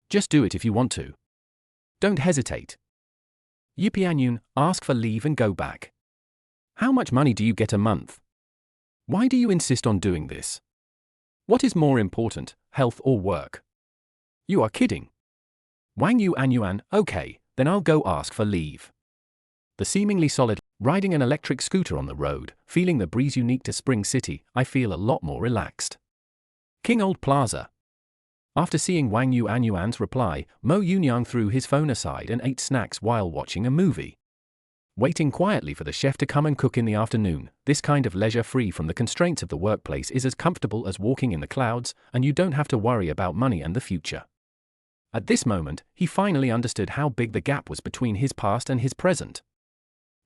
Just do it if you want to. Don't hesitate. Yupianyun, ask for leave and go back. How much money do you get a month? Why do you insist on doing this? What is more important, health or work? You are kidding. Wang Yuan, okay, then I'll go ask for leave. The seemingly solid, riding an electric scooter on the road, feeling the breeze unique to Spring City, I feel a lot more relaxed. King Old Plaza. After seeing Wang Yuan's reply, Mo Yunyang threw his phone aside and ate snacks while watching a movie. Waiting quietly for the chef to come and cook in the afternoon, this kind of leisure free from the constraints of the workplace is as comfortable as walking in the clouds, and you don't have to worry about money and the future. At this moment, he finally understood how big the gap was between his past and his present.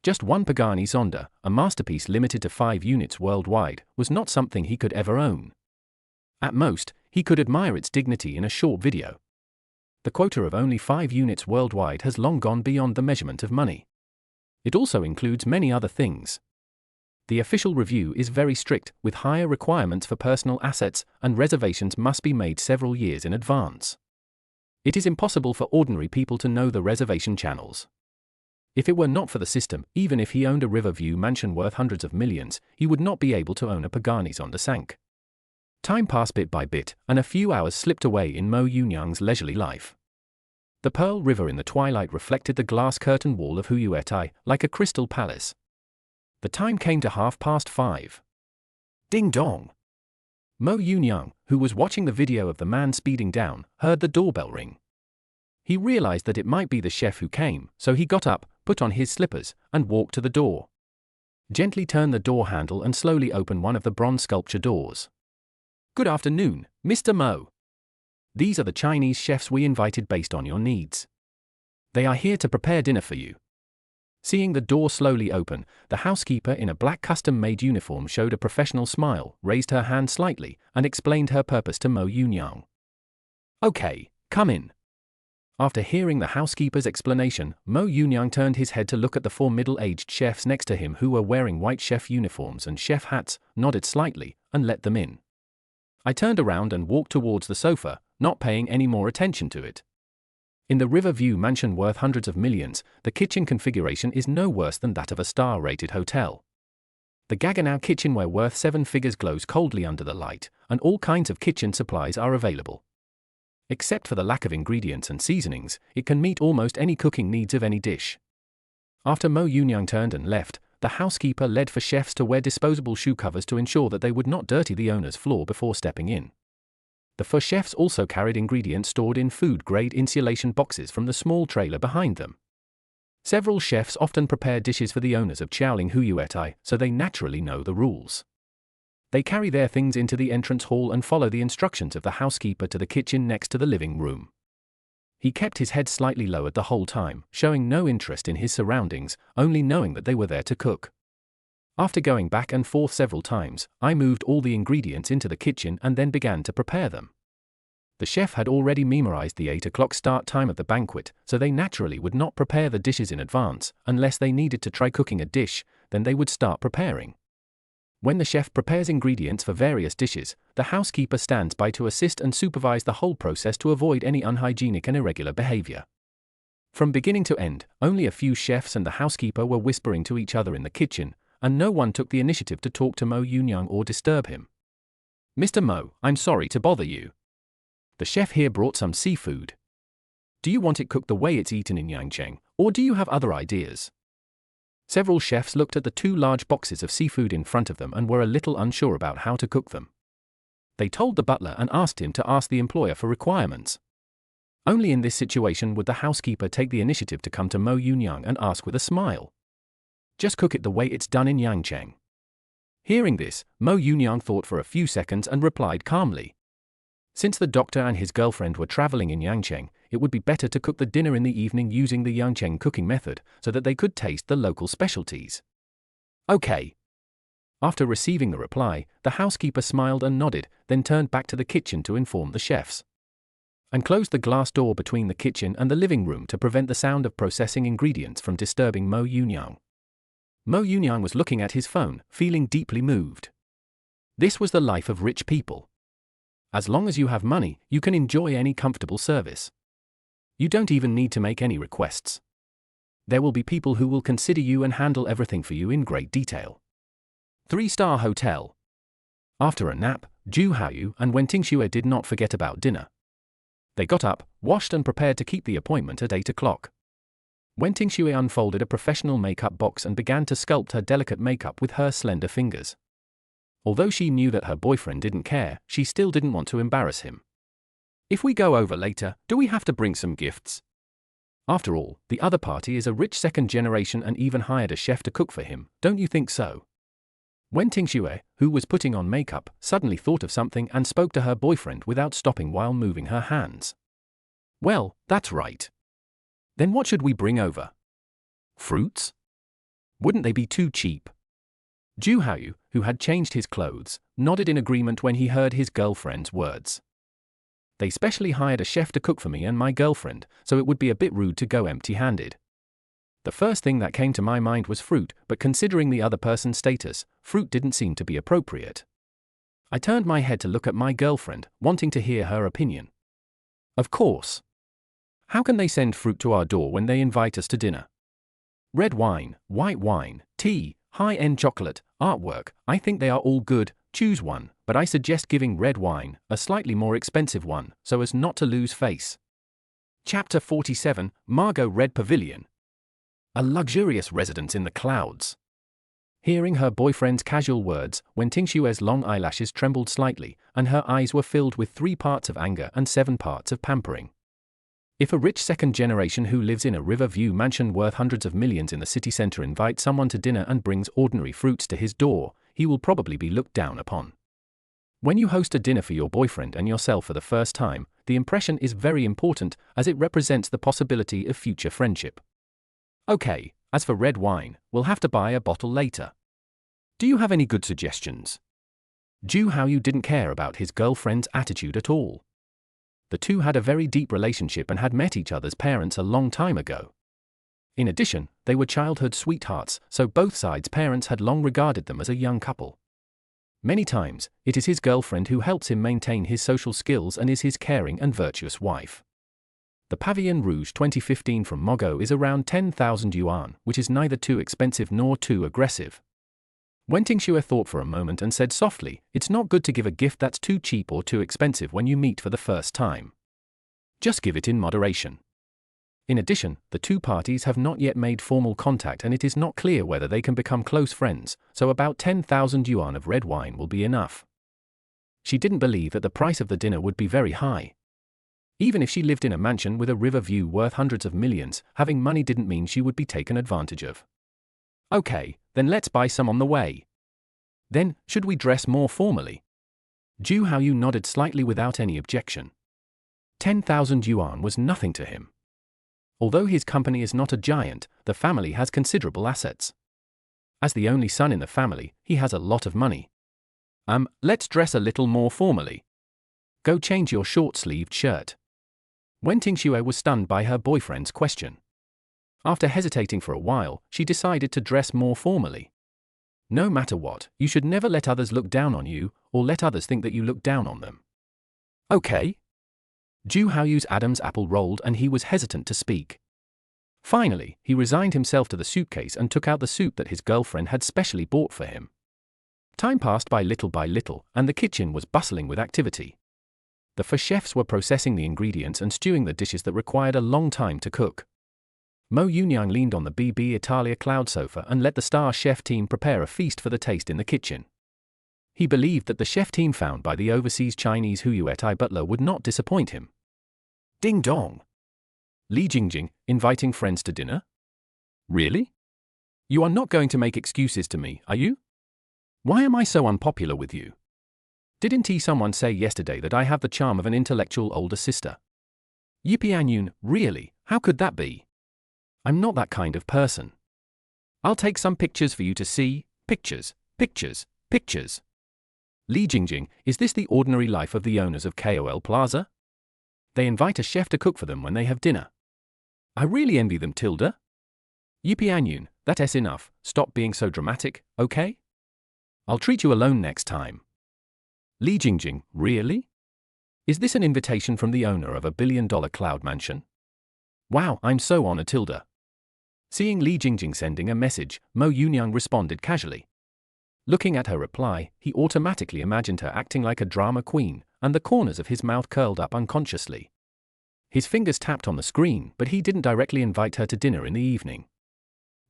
Just one Pagani Zonda, a masterpiece limited to 5 units worldwide, was not something he could ever own. At most, he could admire its dignity in a short video. The quota of only 5 units worldwide has long gone beyond the measurement of money. It also includes many other things. The official review is very strict, with higher requirements for personal assets, and reservations must be made several years in advance. It is impossible for ordinary people to know the reservation channels. If it were not for the system, even if he owned a Riverview mansion worth hundreds of millions, he would not be able to own a Pagani Zonda Sank. Time passed bit by bit, and a few hours slipped away in Mo Yunyang's leisurely life. The Pearl River in the twilight reflected the glass curtain wall of Huyuetai, like a crystal palace. The time came to 5:30. Ding dong! Mo Yunyang, who was watching the video of the man speeding down, heard the doorbell ring. He realized that it might be the chef who came, so he got up, put on his slippers, and walked to the door. Gently turned the door handle and slowly opened one of the bronze sculpture doors. Good afternoon, Mr. Mo. These are the Chinese chefs we invited based on your needs. They are here to prepare dinner for you. Seeing the door slowly open, the housekeeper in a black custom-made uniform showed a professional smile, raised her hand slightly, and explained her purpose to Mo Yunyang. Okay, come in. After hearing the housekeeper's explanation, Mo Yunyang turned his head to look at the 4 middle-aged chefs next to him who were wearing white chef uniforms and chef hats, nodded slightly, and let them in. I turned around and walked towards the sofa, not paying any more attention to it. In the Riverview mansion worth hundreds of millions, the kitchen configuration is no worse than that of a star-rated hotel. The Gaggenau kitchenware worth 7 figures glows coldly under the light, and all kinds of kitchen supplies are available. Except for the lack of ingredients and seasonings, it can meet almost any cooking needs of any dish. After Mo Yunyang turned and left, the housekeeper led for chefs to wear disposable shoe covers to ensure that they would not dirty the owner's floor before stepping in. The pho chefs also carried ingredients stored in food-grade insulation boxes from the small trailer behind them. Several chefs often prepare dishes for the owners of Qiaoling Huyuetai, so they naturally know the rules. They carry their things into the entrance hall and follow the instructions of the housekeeper to the kitchen next to the living room. He kept his head slightly lowered the whole time, showing no interest in his surroundings, only knowing that they were there to cook. After going back and forth several times, I moved all the ingredients into the kitchen and then began to prepare them. The chef had already memorized the 8 o'clock start time of the banquet, so they naturally would not prepare the dishes in advance, unless they needed to try cooking a dish, then they would start preparing. When the chef prepares ingredients for various dishes, the housekeeper stands by to assist and supervise the whole process to avoid any unhygienic and irregular behavior. From beginning to end, only a few chefs and the housekeeper were whispering to each other in the kitchen, and no one took the initiative to talk to Mo Yunyang or disturb him. "Mr. Mo, I'm sorry to bother you. The chef here brought some seafood. Do you want it cooked the way it's eaten in Yangcheng, or do you have other ideas?" Several chefs looked at the 2 large boxes of seafood in front of them and were a little unsure about how to cook them. They told the butler and asked him to ask the employer for requirements. Only in this situation would the housekeeper take the initiative to come to Mo Yunyang and ask with a smile. "Just cook it the way it's done in Yangcheng." Hearing this, Mo Yunyang thought for a few seconds and replied calmly. Since the doctor and his girlfriend were traveling in Yangcheng, it would be better to cook the dinner in the evening using the Yangcheng cooking method, so that they could taste the local specialties. "Okay." After receiving the reply, the housekeeper smiled and nodded, then turned back to the kitchen to inform the chefs, and closed the glass door between the kitchen and the living room to prevent the sound of processing ingredients from disturbing Mo Yunyang. Mo Yunyang was looking at his phone, feeling deeply moved. This was the life of rich people. As long as you have money, you can enjoy any comfortable service. You don't even need to make any requests. There will be people who will consider you and handle everything for you in great detail. 3-star hotel. After a nap, Zhu Haoyu and Wen Tingxue did not forget about dinner. They got up, washed and prepared to keep the appointment at 8 o'clock. Wen Tingxue unfolded a professional makeup box and began to sculpt her delicate makeup with her slender fingers. Although she knew that her boyfriend didn't care, she still didn't want to embarrass him. "If we go over later, do we have to bring some gifts?" After all, the other party is a rich second generation and even hired a chef to cook for him, don't you think so? Wen Tingxue, who was putting on makeup, suddenly thought of something and spoke to her boyfriend without stopping while moving her hands. "Well, that's right. Then what should we bring over? Fruits? Wouldn't they be too cheap?" Zhu Haoyu, who had changed his clothes, nodded in agreement when he heard his girlfriend's words. "They specially hired a chef to cook for me and my girlfriend, so it would be a bit rude to go empty-handed." The first thing that came to my mind was fruit, but considering the other person's status, fruit didn't seem to be appropriate. I turned my head to look at my girlfriend, wanting to hear her opinion. "Of course. How can they send fruit to our door when they invite us to dinner? Red wine, white wine, tea, high-end chocolate, artwork, I think they are all good, choose one, but I suggest giving red wine, a slightly more expensive one, so as not to lose face." Chapter 47, Margot Red Pavilion. A luxurious residence in the clouds. Hearing her boyfriend's casual words, Wen Tingxue's long eyelashes trembled slightly, and her eyes were filled with 3 parts of anger and 7 parts of pampering. If a rich second generation who lives in a river view mansion worth hundreds of millions in the city center invites someone to dinner and brings ordinary fruits to his door, he will probably be looked down upon. When you host a dinner for your boyfriend and yourself for the first time, the impression is very important as it represents the possibility of future friendship. "Okay, as for red wine, we'll have to buy a bottle later. Do you have any good suggestions?" Zhu Haoyu didn't care about his girlfriend's attitude at all. The two had a very deep relationship and had met each other's parents a long time ago. In addition, they were childhood sweethearts, so both sides' parents had long regarded them as a young couple. Many times, it is his girlfriend who helps him maintain his social skills and is his caring and virtuous wife. The Pavillon Rouge 2015 from Mogo is around 10,000 yuan, which is neither too expensive nor too aggressive. Wen Tingxue thought for a moment and said softly, "It's not good to give a gift that's too cheap or too expensive when you meet for the first time. Just give it in moderation." In addition, the two parties have not yet made formal contact and it is not clear whether they can become close friends, so about 10,000 yuan of red wine will be enough. She didn't believe that the price of the dinner would be very high. Even if she lived in a mansion with a river view worth hundreds of millions, having money didn't mean she would be taken advantage of. Okay, then let's buy some on the way. Then, should we dress more formally? Zhu Haoyu nodded slightly without any objection. 10,000 yuan was nothing to him. Although his company is not a giant, the family has considerable assets. As the only son in the family, he has a lot of money. Let's dress a little more formally. Go change your short-sleeved shirt. Wen Tingxue was stunned by her boyfriend's question. After hesitating for a while, she decided to dress more formally. No matter what, you should never let others look down on you, or let others think that you look down on them. Okay? Zhu Haoyu's Adam's apple rolled and he was hesitant to speak. Finally, he resigned himself to the suitcase and took out the soup that his girlfriend had specially bought for him. Time passed by little, and the kitchen was bustling with activity. The four chefs were processing the ingredients and stewing the dishes that required a long time to cook. Mo Yunyang leaned on the BB Italia cloud sofa and let the star chef team prepare a feast for the taste in the kitchen. He believed that the chef team found by the overseas Chinese Huyuetai butler would not disappoint him. Ding dong! Li Jingjing, inviting friends to dinner? Really? You are not going to make excuses to me, are you? Why am I so unpopular with you? Didn't someone say yesterday that I have the charm of an intellectual older sister? Yipianyun, really, how could that be? I'm not that kind of person. I'll take some pictures for you to see. Pictures. Li Jingjing, is this the ordinary life of the owners of KOL Plaza? They invite a chef to cook for them when they have dinner. I really envy them, Tilda. Yipianyun, that's enough, stop being so dramatic, okay? I'll treat you alone next time. Li Jingjing, really? Is this an invitation from the owner of a billion-dollar cloud mansion? Wow, I'm so honored, Tilda. Seeing Li Jingjing sending a message, Mo Yunyang responded casually. Looking at her reply, he automatically imagined her acting like a drama queen, and the corners of his mouth curled up unconsciously. His fingers tapped on the screen, but he didn't directly invite her to dinner in the evening.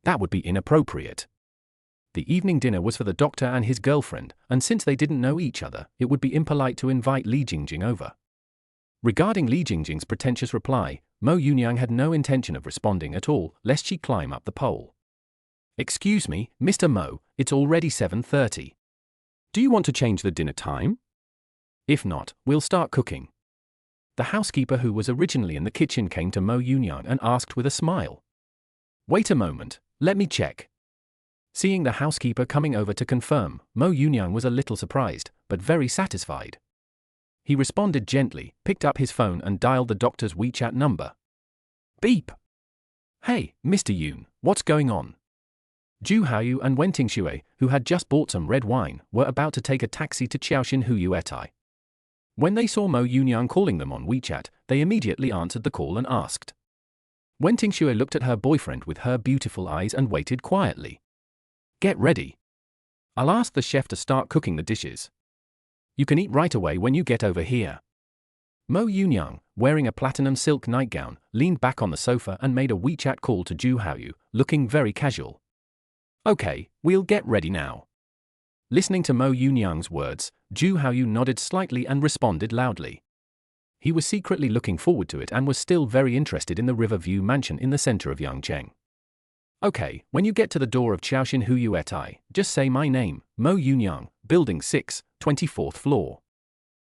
That would be inappropriate. The evening dinner was for the doctor and his girlfriend, and since they didn't know each other, it would be impolite to invite Li Jingjing over. Regarding Li Jingjing's pretentious reply, Mo Yunyang had no intention of responding at all, lest she climb up the pole. Excuse me, Mr. Mo, it's already 7:30. Do you want to change the dinner time? If not, we'll start cooking. The housekeeper who was originally in the kitchen came to Mo Yunyang and asked with a smile. Wait a moment, let me check. Seeing the housekeeper coming over to confirm, Mo Yunyang was a little surprised, but very satisfied. He responded gently, picked up his phone and dialed the doctor's WeChat number. Beep! Hey, Mr. Yun, what's going on? Zhu Haoyu and Wen Tingxue, who had just bought some red wine, were about to take a taxi to Qiaoxin Huyuetai. When they saw Mo Yunyang calling them on WeChat, they immediately answered the call and asked. Wen Tingxue looked at her boyfriend with her beautiful eyes and waited quietly. Get ready. I'll ask the chef to start cooking the dishes. You can eat right away when you get over here. Mo Yunyang, wearing a platinum silk nightgown, leaned back on the sofa and made a WeChat call to Zhu Haoyu, looking very casual. Okay, we'll get ready now. Listening to Mo Yunyang's words, Zhu Haoyu nodded slightly and responded loudly. He was secretly looking forward to it and was still very interested in the Riverview mansion in the center of Yangcheng. Okay, when you get to the door of Qiaoxin Huyuetai, just say my name, Mo Yunyang, Building 6, 24th floor.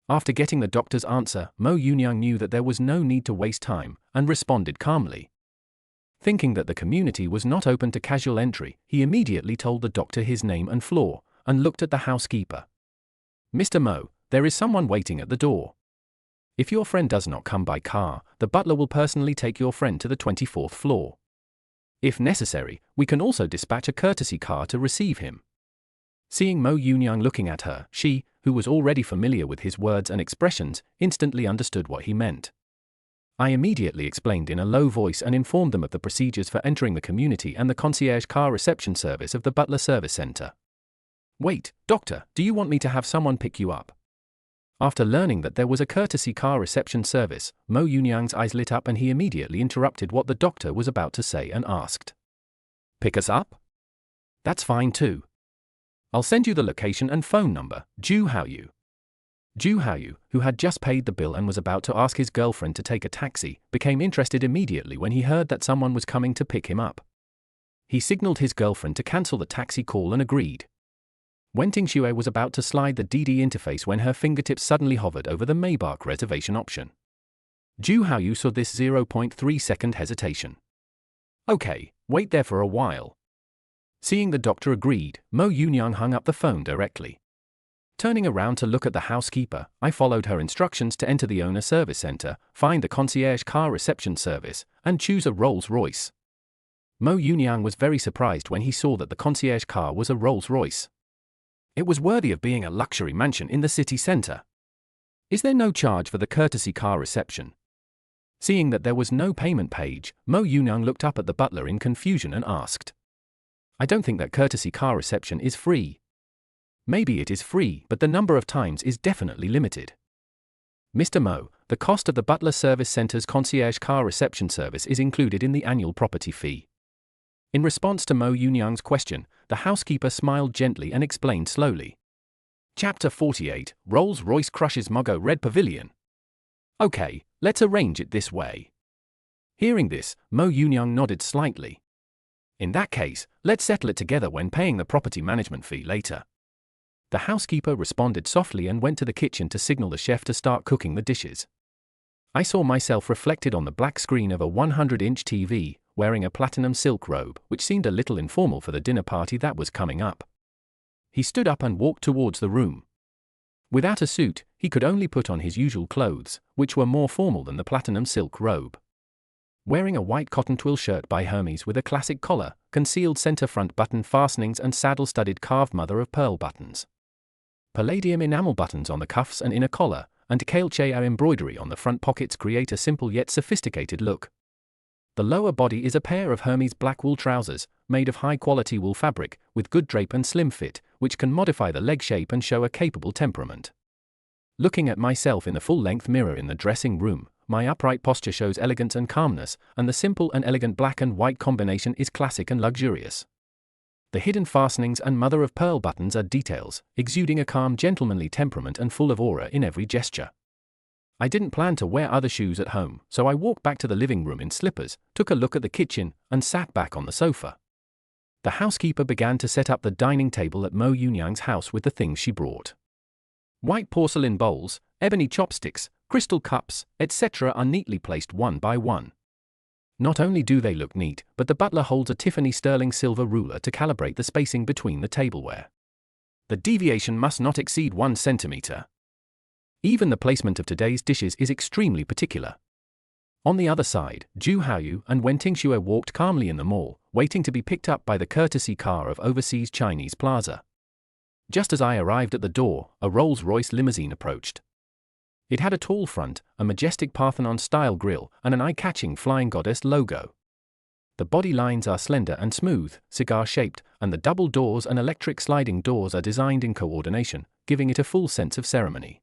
After getting the doctor's answer, Mo Yunyang knew that there was no need to waste time, and responded calmly. Thinking that the community was not open to casual entry, he immediately told the doctor his name and floor, and looked at the housekeeper. Mr. Mo, there is someone waiting at the door. If your friend does not come by car, the butler will personally take your friend to the 24th floor. If necessary, we can also dispatch a courtesy car to receive him. Seeing Mo Yunyang looking at her, she, who was already familiar with his words and expressions, instantly understood what he meant. I immediately explained in a low voice and informed them of the procedures for entering the community and the concierge car reception service of the Butler Service Center. Wait, doctor, do you want me to have someone pick you up? After learning that there was a courtesy car reception service, Mo Yunyang's eyes lit up and he immediately interrupted what the doctor was about to say and asked. Pick us up? That's fine too. I'll send you the location and phone number, Zhu Haoyu. Ju Haoyu, who had just paid the bill and was about to ask his girlfriend to take a taxi, became interested immediately when he heard that someone was coming to pick him up. He signaled his girlfriend to cancel the taxi call and agreed. Wen Tingxue was about to slide the DD interface when her fingertips suddenly hovered over the Maybach reservation option. Ju Haoyu saw this 0.3-second hesitation. Okay, wait there for a while. Seeing the doctor agreed, Mo Yunyang hung up the phone directly. Turning around to look at the housekeeper, I followed her instructions to enter the owner service center, find the concierge car reception service, and choose a Rolls-Royce. Mo Yunyang was very surprised when he saw that the concierge car was a Rolls-Royce. It was worthy of being a luxury mansion in the city center. Is there no charge for the courtesy car reception? Seeing that there was no payment page, Mo Yunyang looked up at the butler in confusion and asked. I don't think that courtesy car reception is free. Maybe it is free, but the number of times is definitely limited. Mr. Mo, the cost of the Butler Service Center's concierge car reception service is included in the annual property fee. In response to Mo Yunyang's question, the housekeeper smiled gently and explained slowly. Chapter 48, Rolls-Royce crushes Mogo Red Pavilion. Okay, let's arrange it this way. Hearing this, Mo Yunyang nodded slightly. In that case, let's settle it together when paying the property management fee later. The housekeeper responded softly and went to the kitchen to signal the chef to start cooking the dishes. I saw myself reflected on the black screen of a 100-inch TV, wearing a platinum silk robe, which seemed a little informal for the dinner party that was coming up. He stood up and walked towards the room. Without a suit, he could only put on his usual clothes, which were more formal than the platinum silk robe. Wearing a white cotton twill shirt by Hermes with a classic collar, concealed center front button fastenings and saddle-studded carved mother-of-pearl buttons. Palladium enamel buttons on the cuffs and inner collar, and caoutchouc embroidery on the front pockets create a simple yet sophisticated look. The lower body is a pair of Hermes black wool trousers, made of high-quality wool fabric, with good drape and slim fit, which can modify the leg shape and show a capable temperament. Looking at myself in the full-length mirror in the dressing room, my upright posture shows elegance and calmness, and the simple and elegant black and white combination is classic and luxurious. The hidden fastenings and mother-of-pearl buttons are details, exuding a calm gentlemanly temperament and full of aura in every gesture. I didn't plan to wear other shoes at home, so I walked back to the living room in slippers, took a look at the kitchen, and sat back on the sofa. The housekeeper began to set up the dining table at Mo Yunyang's house with the things she brought. White porcelain bowls, ebony chopsticks, crystal cups, etc. are neatly placed one by one. Not only do they look neat, but the butler holds a Tiffany sterling silver ruler to calibrate the spacing between the tableware. The deviation must not exceed 1 centimeter. Even the placement of today's dishes is extremely particular. On the other side, Ju Haoyu and Wen Tingxue walked calmly in the mall, waiting to be picked up by the courtesy car of Overseas Chinese Plaza. Just as I arrived at the door, a Rolls-Royce limousine approached. It had a tall front, a majestic Parthenon-style grille, and an eye-catching Flying Goddess logo. The body lines are slender and smooth, cigar-shaped, and the double doors and electric sliding doors are designed in coordination, giving it a full sense of ceremony.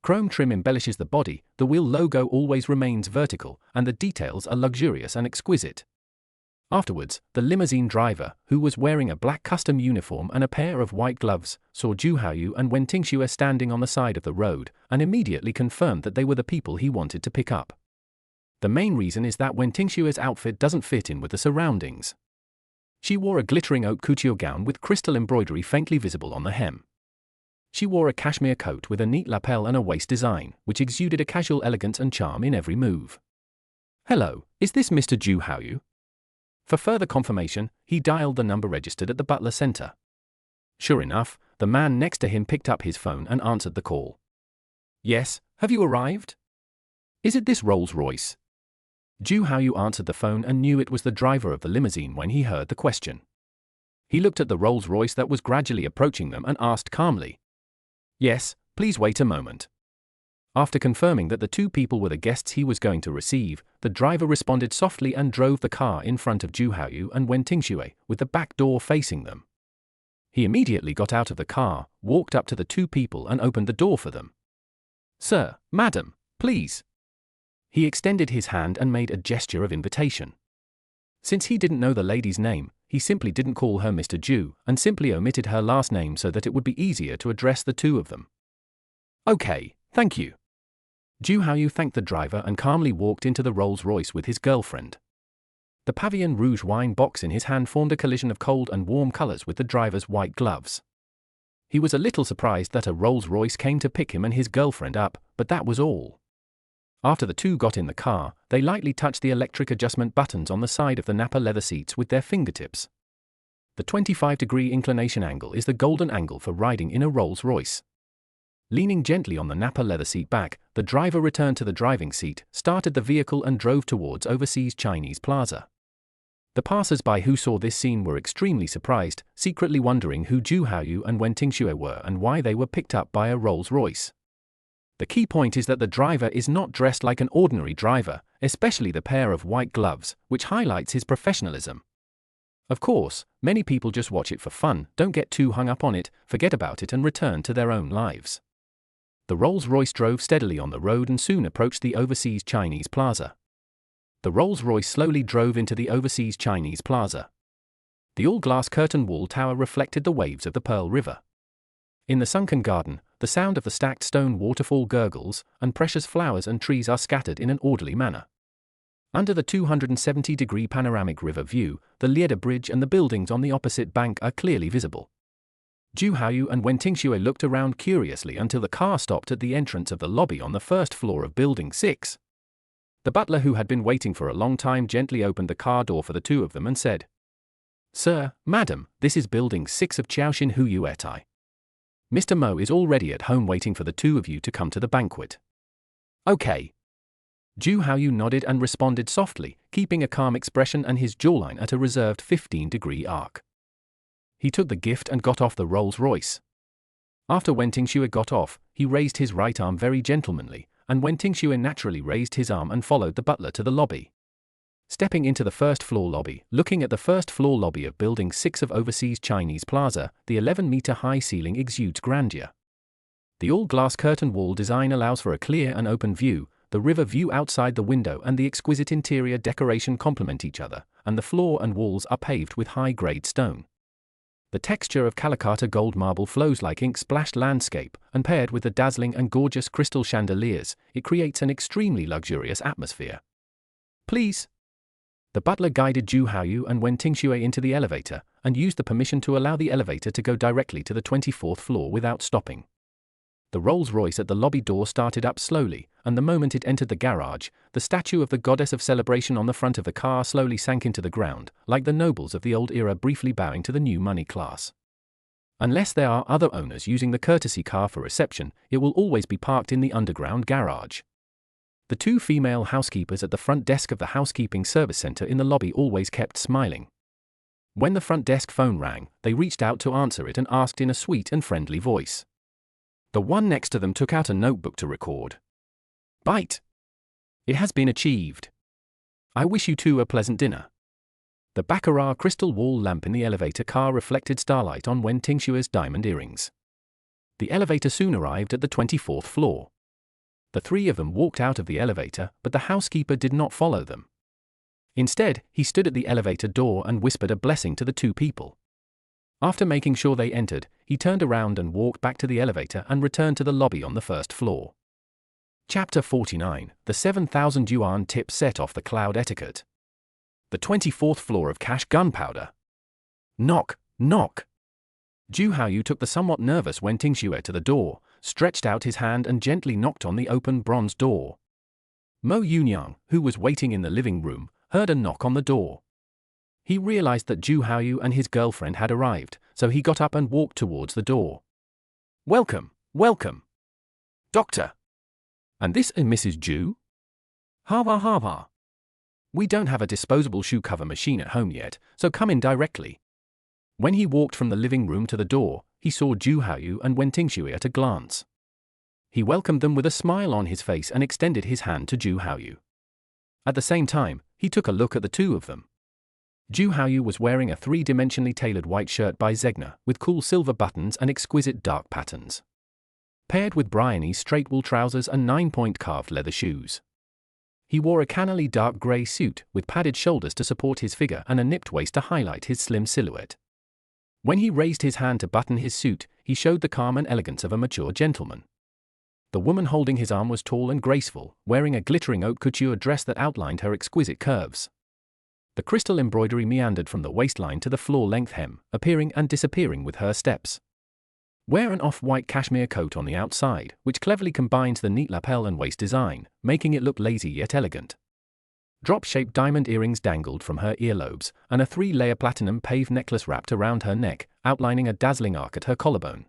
Chrome trim embellishes the body, the wheel logo always remains vertical, and the details are luxurious and exquisite. Afterwards, the limousine driver, who was wearing a black custom uniform and a pair of white gloves, saw Ju Haoyu and Wen Tingxue standing on the side of the road, and immediately confirmed that they were the people he wanted to pick up. The main reason is that Wen Tingxue's outfit doesn't fit in with the surroundings. She wore a glittering haute couture gown with crystal embroidery faintly visible on the hem. She wore a cashmere coat with a neat lapel and a waist design, which exuded a casual elegance and charm in every move. Hello, is this Mr. Ju Haoyu? For further confirmation, he dialed the number registered at the Butler Center. Sure enough, the man next to him picked up his phone and answered the call. Yes, have you arrived? Is it this Rolls-Royce? Ju Haoyu answered the phone and knew it was the driver of the limousine when he heard the question. He looked at the Rolls-Royce that was gradually approaching them and asked calmly. Yes, please wait a moment. After confirming that the two people were the guests he was going to receive, the driver responded softly and drove the car in front of Ju Haoyu and Wen Tingxue, with the back door facing them. He immediately got out of the car, walked up to the two people and opened the door for them. Sir, madam, please. He extended his hand and made a gesture of invitation. Since he didn't know the lady's name, he simply didn't call her Mr. Ju, and simply omitted her last name so that it would be easier to address the two of them. Okay, thank you. Zhu Haoyu thanked the driver and calmly walked into the Rolls-Royce with his girlfriend. The Pavillon Rouge wine box in his hand formed a collision of cold and warm colors with the driver's white gloves. He was a little surprised that a Rolls-Royce came to pick him and his girlfriend up, but that was all. After the two got in the car, they lightly touched the electric adjustment buttons on the side of the Napa leather seats with their fingertips. The 25-degree inclination angle is the golden angle for riding in a Rolls-Royce. Leaning gently on the Napa leather seat back, the driver returned to the driving seat, started the vehicle and drove towards Overseas Chinese Plaza. The passers-by who saw this scene were extremely surprised, secretly wondering who Zhu Haoyu and Wen Tingxue were and why they were picked up by a Rolls-Royce. The key point is that the driver is not dressed like an ordinary driver, especially the pair of white gloves, which highlights his professionalism. Of course, many people just watch it for fun, don't get too hung up on it, forget about it and return to their own lives. The Rolls-Royce drove steadily on the road and soon approached the Overseas Chinese Plaza. The Rolls-Royce slowly drove into the Overseas Chinese Plaza. The all-glass curtain wall tower reflected the waves of the Pearl River. In the sunken garden, the sound of the stacked stone waterfall gurgles, and precious flowers and trees are scattered in an orderly manner. Under the 270-degree panoramic river view, the Lierde Bridge and the buildings on the opposite bank are clearly visible. Zhu Haoyu and Wen Tingxue looked around curiously until the car stopped at the entrance of the lobby on the first floor of Building 6. The butler, who had been waiting for a long time, gently opened the car door for the two of them and said, "Sir, Madam, this is Building 6 of Chaoxin Huyuetai. Mr. Mo is already at home waiting for the two of you to come to the banquet." "Okay." Zhu Haoyu nodded and responded softly, keeping a calm expression and his jawline at a reserved 15-degree arc. He took the gift and got off the Rolls-Royce. After Wen Tingxue got off, he raised his right arm very gentlemanly, and Wen Tingxue naturally raised his arm and followed the butler to the lobby. Stepping into the first-floor lobby, looking at the first-floor lobby of Building 6 of Overseas Chinese Plaza, the 11-meter-high ceiling exudes grandeur. The all-glass curtain wall design allows for a clear and open view, the river view outside the window and the exquisite interior decoration complement each other, and the floor and walls are paved with high-grade stone. The texture of Kalikata gold marble flows like ink-splashed landscape, and paired with the dazzling and gorgeous crystal chandeliers, it creates an extremely luxurious atmosphere. "Please." The butler guided Zhu Haoyu and Wen Tingxue into the elevator, and used the permission to allow the elevator to go directly to the 24th floor without stopping. The Rolls-Royce at the lobby door started up slowly, and the moment it entered the garage, the statue of the goddess of celebration on the front of the car slowly sank into the ground, like the nobles of the old era briefly bowing to the new money class. Unless there are other owners using the courtesy car for reception, it will always be parked in the underground garage. The two female housekeepers at the front desk of the housekeeping service center in the lobby always kept smiling. When the front desk phone rang, they reached out to answer it and asked in a sweet and friendly voice. The one next to them took out a notebook to record. "Bite. It has been achieved. I wish you two a pleasant dinner." The baccarat crystal wall lamp in the elevator car reflected starlight on Wen Tingxue's diamond earrings. The elevator soon arrived at the 24th floor. The three of them walked out of the elevator, but the housekeeper did not follow them. Instead, he stood at the elevator door and whispered a blessing to the two people. After making sure they entered, he turned around and walked back to the elevator and returned to the lobby on the first floor. Chapter 49, the 7,000 yuan tip set off the cloud etiquette. The 24th floor of Cash Gunpowder. Knock, knock. Zhu Haoyu took the somewhat nervous Wen Tingxue to the door, stretched out his hand and gently knocked on the open bronze door. Mo Yunyang, who was waiting in the living room, heard a knock on the door. He realized that Zhu Haoyu and his girlfriend had arrived, so he got up and walked towards the door. "Welcome, welcome. Doctor. And this is Mrs. Zhu? Ha ha ha. We don't have a disposable shoe cover machine at home yet, so come in directly." When he walked from the living room to the door, he saw Zhu Haoyu and Wen Tingxue at a glance. He welcomed them with a smile on his face and extended his hand to Zhu Haoyu. At the same time, he took a look at the two of them. Zhu Haoyu was wearing a three-dimensionally tailored white shirt by Zegna, with cool silver buttons and exquisite dark patterns. Paired with Bryony's straight wool trousers and 9-point carved leather shoes. He wore a cannily dark grey suit, with padded shoulders to support his figure and a nipped waist to highlight his slim silhouette. When he raised his hand to button his suit, he showed the calm and elegance of a mature gentleman. The woman holding his arm was tall and graceful, wearing a glittering haute couture dress that outlined her exquisite curves. The crystal embroidery meandered from the waistline to the floor-length hem, appearing and disappearing with her steps. Wear an off-white cashmere coat on the outside, which cleverly combines the neat lapel and waist design, making it look lazy yet elegant. Drop-shaped diamond earrings dangled from her earlobes, and a 3-layer platinum pave necklace wrapped around her neck, outlining a dazzling arc at her collarbone.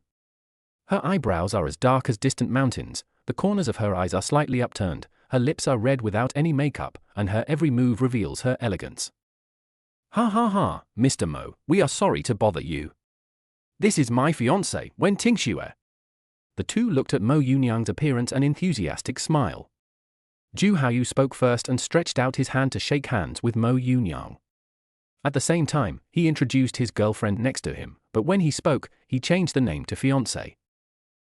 Her eyebrows are as dark as distant mountains, the corners of her eyes are slightly upturned, her lips are red without any makeup, and her every move reveals her elegance. "Ha ha ha, Mr. Mo, we are sorry to bother you. This is my fiancée, Wen Tingxue." The two looked at Mo Yunyang's appearance and enthusiastic smile. Zhu Haoyu spoke first and stretched out his hand to shake hands with Mo Yunyang. At the same time, he introduced his girlfriend next to him, but when he spoke, he changed the name to fiancée.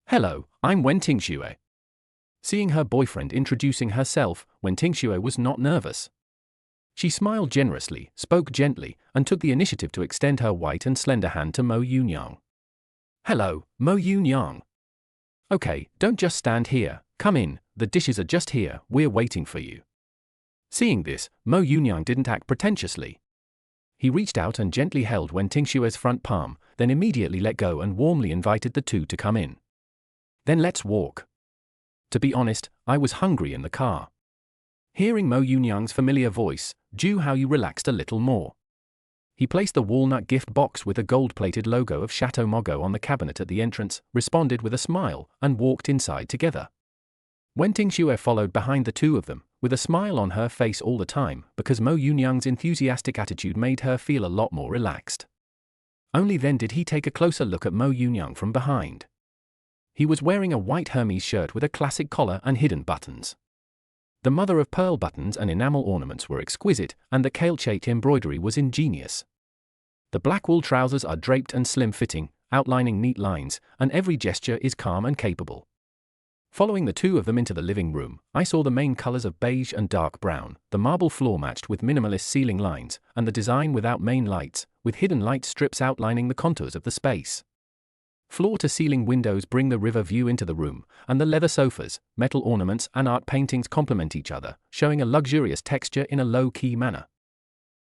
"Hello, I'm Wen Tingxue." Seeing her boyfriend introducing herself, Wen Tingxue was not nervous. She smiled generously, spoke gently, and took the initiative to extend her white and slender hand to Mo Yunyang. "Hello, Mo Yunyang. Okay, don't just stand here, come in, the dishes are just here, we're waiting for you." Seeing this, Mo Yunyang didn't act pretentiously. He reached out and gently held Wen Tingxue's front palm, then immediately let go and warmly invited the two to come in. "Then let's walk. To be honest, I was hungry in the car." Hearing Mo Yunyang's familiar voice, Zhu Haoyu relaxed a little more. He placed the walnut gift box with a gold-plated logo of Chateau Mogo on the cabinet at the entrance, responded with a smile, and walked inside together. Wen Tingxue followed behind the two of them, with a smile on her face all the time, because Mo Yunyang's enthusiastic attitude made her feel a lot more relaxed. Only then did he take a closer look at Mo Yunyang from behind. He was wearing a white Hermes shirt with a classic collar and hidden buttons. The mother-of-pearl buttons and enamel ornaments were exquisite, and the Kailchate embroidery was ingenious. The black wool trousers are draped and slim-fitting, outlining neat lines, and every gesture is calm and capable. Following the two of them into the living room, I saw the main colors of beige and dark brown, the marble floor matched with minimalist ceiling lines, and the design without main lights, with hidden light strips outlining the contours of the space. Floor-to-ceiling windows bring the river view into the room, and the leather sofas, metal ornaments and art paintings complement each other, showing a luxurious texture in a low-key manner.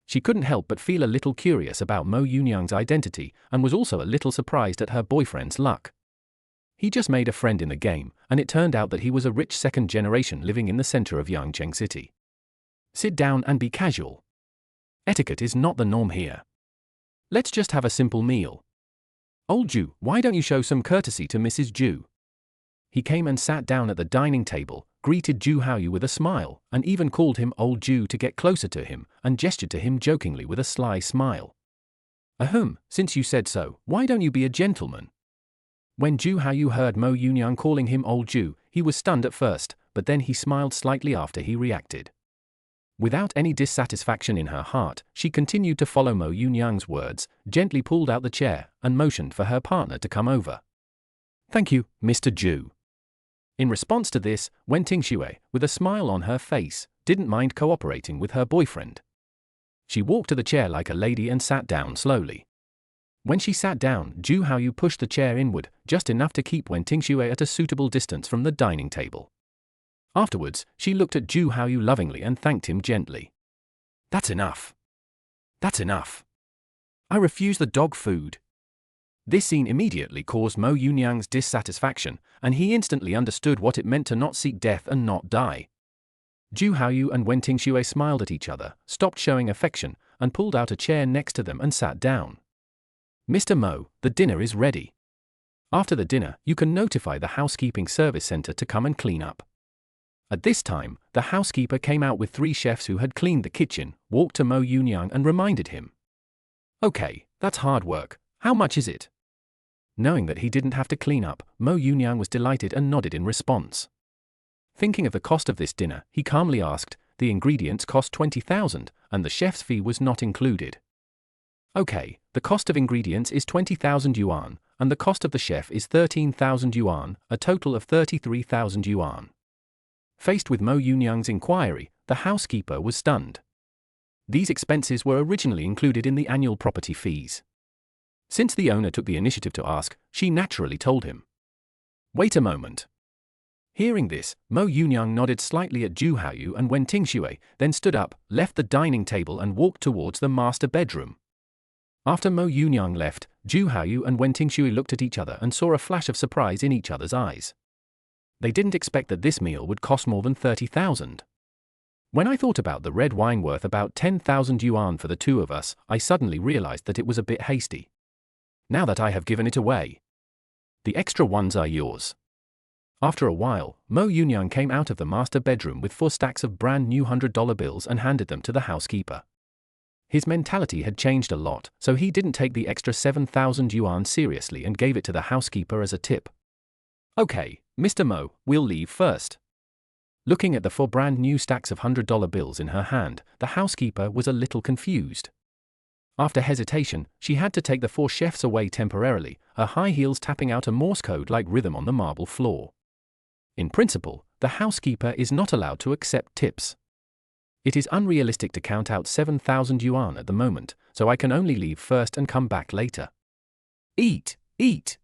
She couldn't help but feel a little curious about Mo Yunyang's identity, and was also a little surprised at her boyfriend's luck. He just made a friend in the game, and it turned out that he was a rich second generation living in the center of Yangcheng City. Sit down and be casual. Etiquette is not the norm here. Let's just have a simple meal. Old Zhu, why don't you show some courtesy to Mrs. Zhu? He came and sat down at the dining table, greeted Zhu Haoyu with a smile, and even called him Old Zhu to get closer to him, and gestured to him jokingly with a sly smile. Ahem, since you said so, why don't you be a gentleman? When Zhu Haoyu heard Mo Yunyang calling him Old Zhu, he was stunned at first, but then he smiled slightly after he reacted. Without any dissatisfaction in her heart, she continued to follow Mo Yunyang's words, gently pulled out the chair, and motioned for her partner to come over. "Thank you, Mr. Zhu." In response to this, Wen Tingxue, with a smile on her face, didn't mind cooperating with her boyfriend. She walked to the chair like a lady and sat down slowly. When she sat down, Zhu Haoyu pushed the chair inward, just enough to keep Wen Tingxue at a suitable distance from the dining table. Afterwards, she looked at Zhu Haoyu lovingly and thanked him gently. "That's enough. That's enough. I refuse the dog food." This scene immediately caused Mo Yunyang's dissatisfaction, and he instantly understood what it meant to not seek death and not die. Zhu Haoyu and Wen Tingxue smiled at each other, stopped showing affection, and pulled out a chair next to them and sat down. "Mr. Mo, the dinner is ready. After the dinner, you can notify the housekeeping service center to come and clean up." At this time, the housekeeper came out with 3 chefs who had cleaned the kitchen, walked to Mo Yunyang and reminded him. "Okay, that's hard work. How much is it?" Knowing that he didn't have to clean up, Mo Yunyang was delighted and nodded in response. Thinking of the cost of this dinner, he calmly asked, "The ingredients cost 20,000, and the chef's fee was not included." "Okay, the cost of ingredients is 20,000 yuan, and the cost of the chef is 13,000 yuan, a total of 33,000 yuan. Faced with Mo Yunyang's inquiry, the housekeeper was stunned. These expenses were originally included in the annual property fees. Since the owner took the initiative to ask, she naturally told him. "Wait a moment. Hearing this, Mo Yunyang nodded slightly at Zhu Haoyu and Wen Tingxue, then stood up, left the dining table and walked towards the master bedroom. After Mo Yunyang left, Zhu Haoyu and Wen Tingxue looked at each other and saw a flash of surprise in each other's eyes. They didn't expect that this meal would cost more than 30,000. When I thought about the red wine worth about 10,000 yuan for the two of us, I suddenly realized that it was a bit hasty. Now that I have given it away, the extra ones are yours. After a while, Mo Yunyang came out of the master bedroom with 4 stacks of brand new $100 bills and handed them to the housekeeper. His mentality had changed a lot, so he didn't take the extra 7,000 yuan seriously and gave it to the housekeeper as a tip. Okay, Mr. Mo, we'll leave first. Looking at the 4 brand new stacks of $100 bills in her hand, the housekeeper was a little confused. After hesitation, she had to take the 4 chefs away temporarily, her high heels tapping out a Morse code-like rhythm on the marble floor. In principle, the housekeeper is not allowed to accept tips. It is unrealistic to count out 7,000 yuan at the moment, so I can only leave first and come back later. Eat, eat.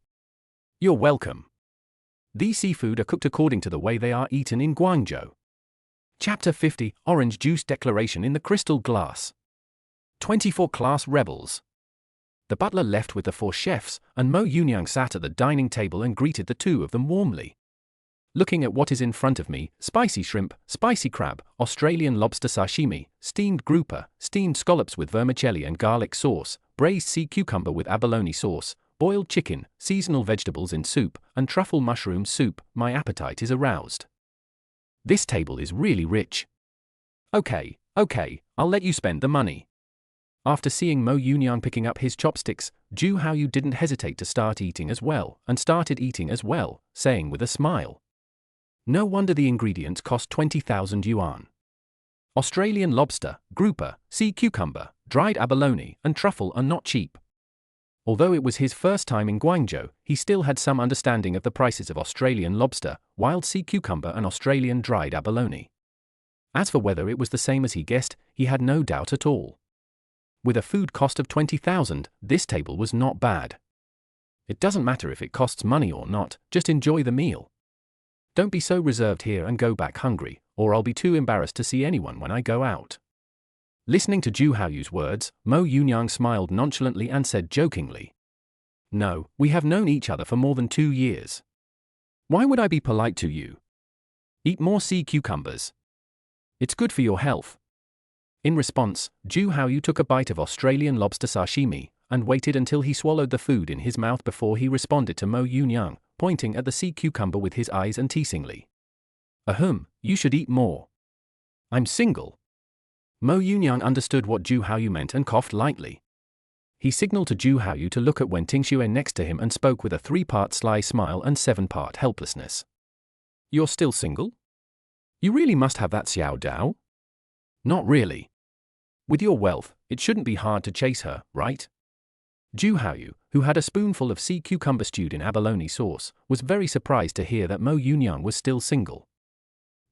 You're welcome. These seafood are cooked according to the way they are eaten in Guangzhou. Chapter 50, Orange Juice Declaration in the Crystal Glass. 24 Class Rebels. The butler left with the 4 chefs, and Mo Yunyang sat at the dining table and greeted the two of them warmly. Looking at what is in front of me, spicy shrimp, spicy crab, Australian lobster sashimi, steamed grouper, steamed scallops with vermicelli and garlic sauce, braised sea cucumber with abalone sauce, boiled chicken, seasonal vegetables in soup, and truffle mushroom soup, my appetite is aroused. This table is really rich. Okay, I'll let you spend the money. After seeing Mo Yunyang picking up his chopsticks, Zhu Haoyu didn't hesitate to start eating as well, and started eating as well, saying with a smile. No wonder the ingredients cost 20,000 yuan. Australian lobster, grouper, sea cucumber, dried abalone, and truffle are not cheap. Although it was his first time in Guangzhou, he still had some understanding of the prices of Australian lobster, wild sea cucumber and Australian dried abalone. As for whether it was the same as he guessed, he had no doubt at all. With a food cost of 20,000, this table was not bad. It doesn't matter if it costs money or not, just enjoy the meal. Don't be so reserved here and go back hungry, or I'll be too embarrassed to see anyone when I go out. Listening to Zhu Haoyu's words, Mo Yunyang smiled nonchalantly and said jokingly, "No, we have known each other for more than 2 years. Why would I be polite to you? Eat more sea cucumbers. It's good for your health." In response, Zhu Haoyu took a bite of Australian lobster sashimi, and waited until he swallowed the food in his mouth before he responded to Mo Yunyang, pointing at the sea cucumber with his eyes and teasingly. "Ahem, you should eat more. I'm single." Mo Yunyang understood what Zhu Haoyu meant and coughed lightly. He signaled to Zhu Haoyu to look at Wen Tingxue next to him and spoke with a 3-part sly smile and 7-part helplessness. "You're still single? You really must have that Xiao Dao?" "Not really. With your wealth, it shouldn't be hard to chase her, right?" Zhu Haoyu, who had a spoonful of sea cucumber stewed in abalone sauce, was very surprised to hear that Mo Yunyang was still single.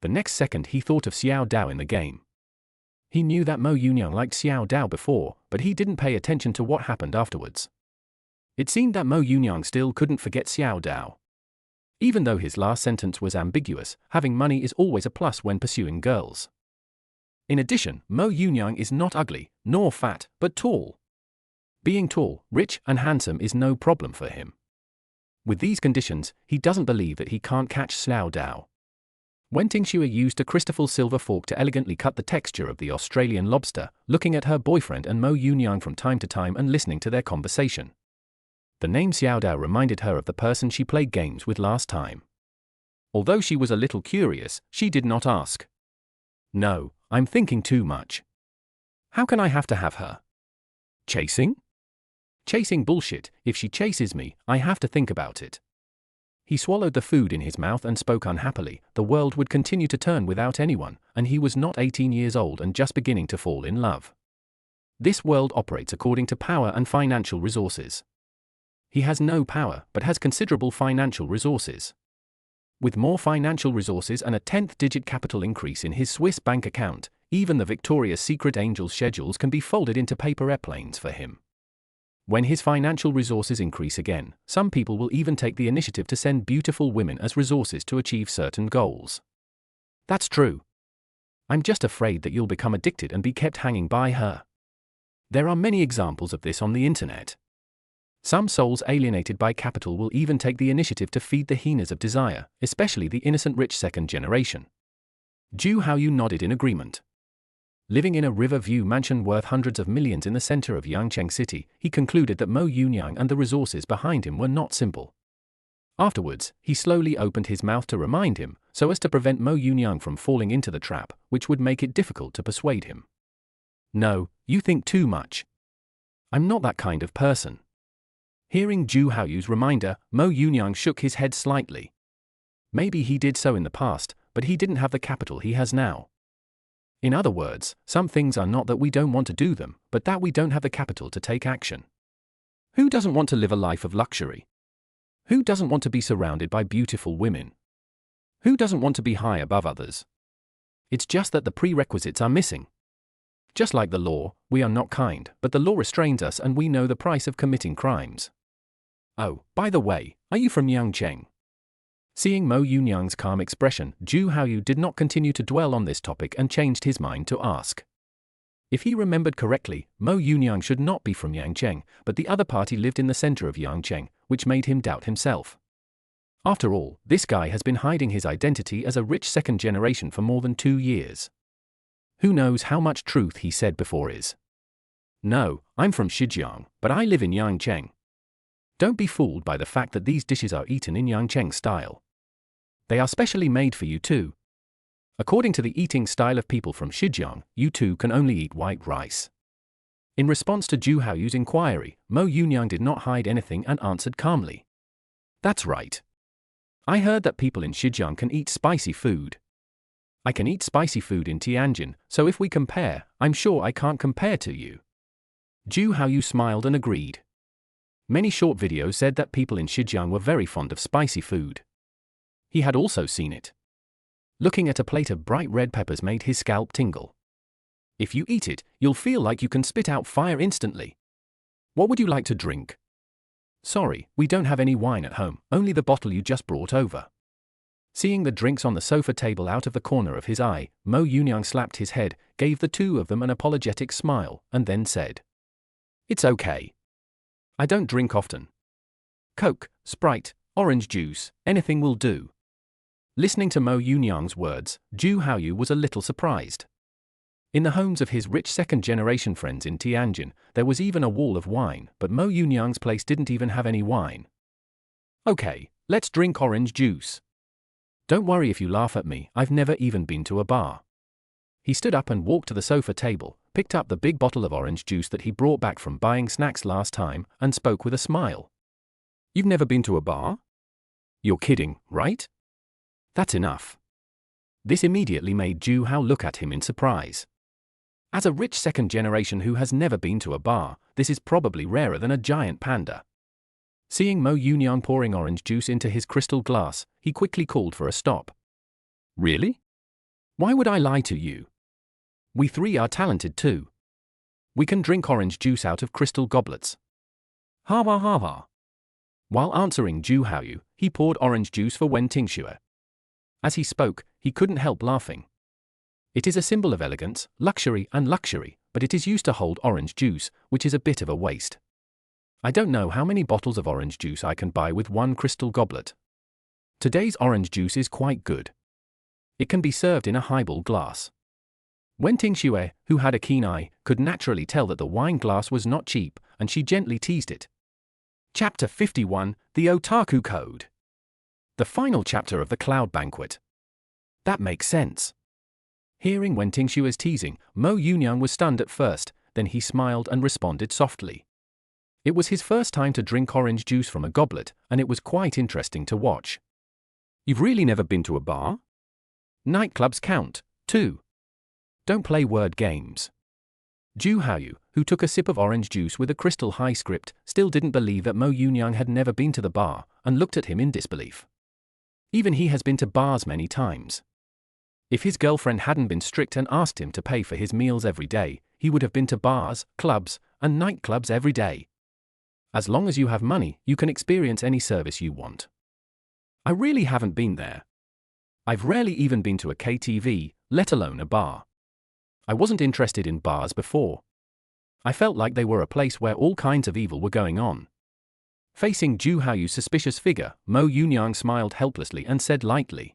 The next second he thought of Xiao Dao in the game. He knew that Mo Yunyang liked Xiao Dao before, but he didn't pay attention to what happened afterwards. It seemed that Mo Yunyang still couldn't forget Xiao Dao. Even though his last sentence was ambiguous, having money is always a plus when pursuing girls. In addition, Mo Yunyang is not ugly, nor fat, but tall. Being tall, rich, and handsome is no problem for him. With these conditions, he doesn't believe that he can't catch Xiao Dao. Wen Tingxue used a crystal silver fork to elegantly cut the texture of the Australian lobster, looking at her boyfriend and Mo Yunyang from time to time and listening to their conversation. The name Xiao Dao reminded her of the person she played games with last time. Although she was a little curious, she did not ask. "No, I'm thinking too much. How can I have to have her? Chasing? Chasing bullshit. If she chases me, I have to think about it." He swallowed the food in his mouth and spoke unhappily. The world would continue to turn without anyone, and he was not 18 years old and just beginning to fall in love. This world operates according to power and financial resources. He has no power, but has considerable financial resources. With more financial resources and a 10th-digit capital increase in his Swiss bank account, even the Victoria's Secret Angels schedules can be folded into paper airplanes for him. When his financial resources increase again, some people will even take the initiative to send beautiful women as resources to achieve certain goals. That's true. I'm just afraid that you'll become addicted and be kept hanging by her. There are many examples of this on the internet. Some souls alienated by capital will even take the initiative to feed the hyenas of desire, especially the innocent rich second generation. Zhu Haoyu nodded in agreement. Living in a river-view mansion worth hundreds of millions in the center of Yangcheng City, he concluded that Mo Yunyang and the resources behind him were not simple. Afterwards, he slowly opened his mouth to remind him, so as to prevent Mo Yunyang from falling into the trap, which would make it difficult to persuade him. No, you think too much. I'm not that kind of person. Hearing Zhu Haoyu's reminder, Mo Yunyang shook his head slightly. Maybe he did so in the past, but he didn't have the capital he has now. In other words, some things are not that we don't want to do them, but that we don't have the capital to take action. Who doesn't want to live a life of luxury? Who doesn't want to be surrounded by beautiful women? Who doesn't want to be high above others? It's just that the prerequisites are missing. Just like the law, we are not kind, but the law restrains us and we know the price of committing crimes. Oh, by the way, are you from Yangcheng? Seeing Mo Yunyang's calm expression, Zhu Haoyu did not continue to dwell on this topic and changed his mind to ask. If he remembered correctly, Mo Yunyang should not be from Yangcheng, but the other party lived in the center of Yangcheng, which made him doubt himself. After all, this guy has been hiding his identity as a rich second generation for more than 2 years. Who knows how much truth he said before is. No, I'm from Shijiang, but I live in Yangcheng. Don't be fooled by the fact that these dishes are eaten in Yangcheng style. They are specially made for you too. According to the eating style of people from Shijiang, you too can only eat white rice. In response to Zhu Haoyu's inquiry, Mo Yunyang did not hide anything and answered calmly. That's right. I heard that people in Shijiang can eat spicy food. I can eat spicy food in Tianjin, so if we compare, I'm sure I can't compare to you. Zhu Haoyu smiled and agreed. Many short videos said that people in Shijiang were very fond of spicy food. He had also seen it. Looking at a plate of bright red peppers made his scalp tingle. If you eat it, you'll feel like you can spit out fire instantly. What would you like to drink? Sorry, we don't have any wine at home, only the bottle you just brought over. Seeing the drinks on the sofa table out of the corner of his eye, Mo Yunyang slapped his head, gave the two of them an apologetic smile, and then said, "It's okay. I don't drink often. Coke, Sprite, orange juice, anything will do." Listening to Mo Yunyang's words, Zhu Haoyu was a little surprised. In the homes of his rich second-generation friends in Tianjin, there was even a wall of wine, but Mo Yunyang's place didn't even have any wine. Okay, let's drink orange juice. Don't worry if you laugh at me, I've never even been to a bar. He stood up and walked to the sofa table, picked up the big bottle of orange juice that he brought back from buying snacks last time, and spoke with a smile. You've never been to a bar? You're kidding, right? That's enough. This immediately made Zhu Hao look at him in surprise. As a rich second generation who has never been to a bar, this is probably rarer than a giant panda. Seeing Mo Yunyang pouring orange juice into his crystal glass, he quickly called for a stop. Really? Why would I lie to you? We three are talented too. We can drink orange juice out of crystal goblets. Ha ha ha ha. While answering Zhu Haoyu, he poured orange juice for Wen Tingxue. As he spoke, he couldn't help laughing. It is a symbol of elegance, luxury, but it is used to hold orange juice, which is a bit of a waste. I don't know how many bottles of orange juice I can buy with one crystal goblet. Today's orange juice is quite good. It can be served in a highball glass. Wen Tingxue, who had a keen eye, could naturally tell that the wine glass was not cheap, and she gently teased it. Chapter 51, The Otaku Code. The final chapter of the Cloud Banquet. That makes sense. Hearing Wen Tingxue's teasing, Mo Yunyang was stunned at first, then he smiled and responded softly. It was his first time to drink orange juice from a goblet, and it was quite interesting to watch. You've really never been to a bar? Nightclubs count, too. Don't play word games. Zhu Haoyu, who took a sip of orange juice with a crystal high script, still didn't believe that Mo Yunyang had never been to the bar, and looked at him in disbelief. Even he has been to bars many times. If his girlfriend hadn't been strict and asked him to pay for his meals every day, he would have been to bars, clubs, and nightclubs every day. As long as you have money, you can experience any service you want. I really haven't been there. I've rarely even been to a KTV, let alone a bar. I wasn't interested in bars before. I felt like they were a place where all kinds of evil were going on. Facing Ju Haoyu's suspicious figure, Mo Yunyang smiled helplessly and said lightly,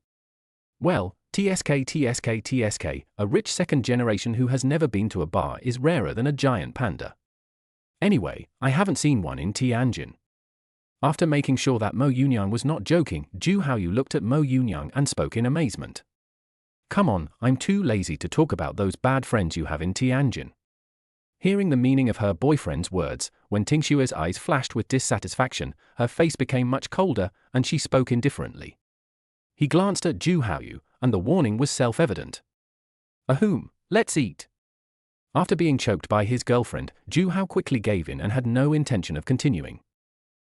"Well, TSK, a rich second generation who has never been to a bar is rarer than a giant panda. Anyway, I haven't seen one in Tianjin." After making sure that Mo Yunyang was not joking, Ju Haoyu looked at Mo Yunyang and spoke in amazement. "Come on, I'm too lazy to talk about those bad friends you have in Tianjin." Hearing the meaning of her boyfriend's words, Wen Tingshue's eyes flashed with dissatisfaction, her face became much colder, and she spoke indifferently. He glanced at Ju Haoyu, and the warning was self-evident. "Ahoom, let's eat." After being choked by his girlfriend, Ju Hao quickly gave in and had no intention of continuing.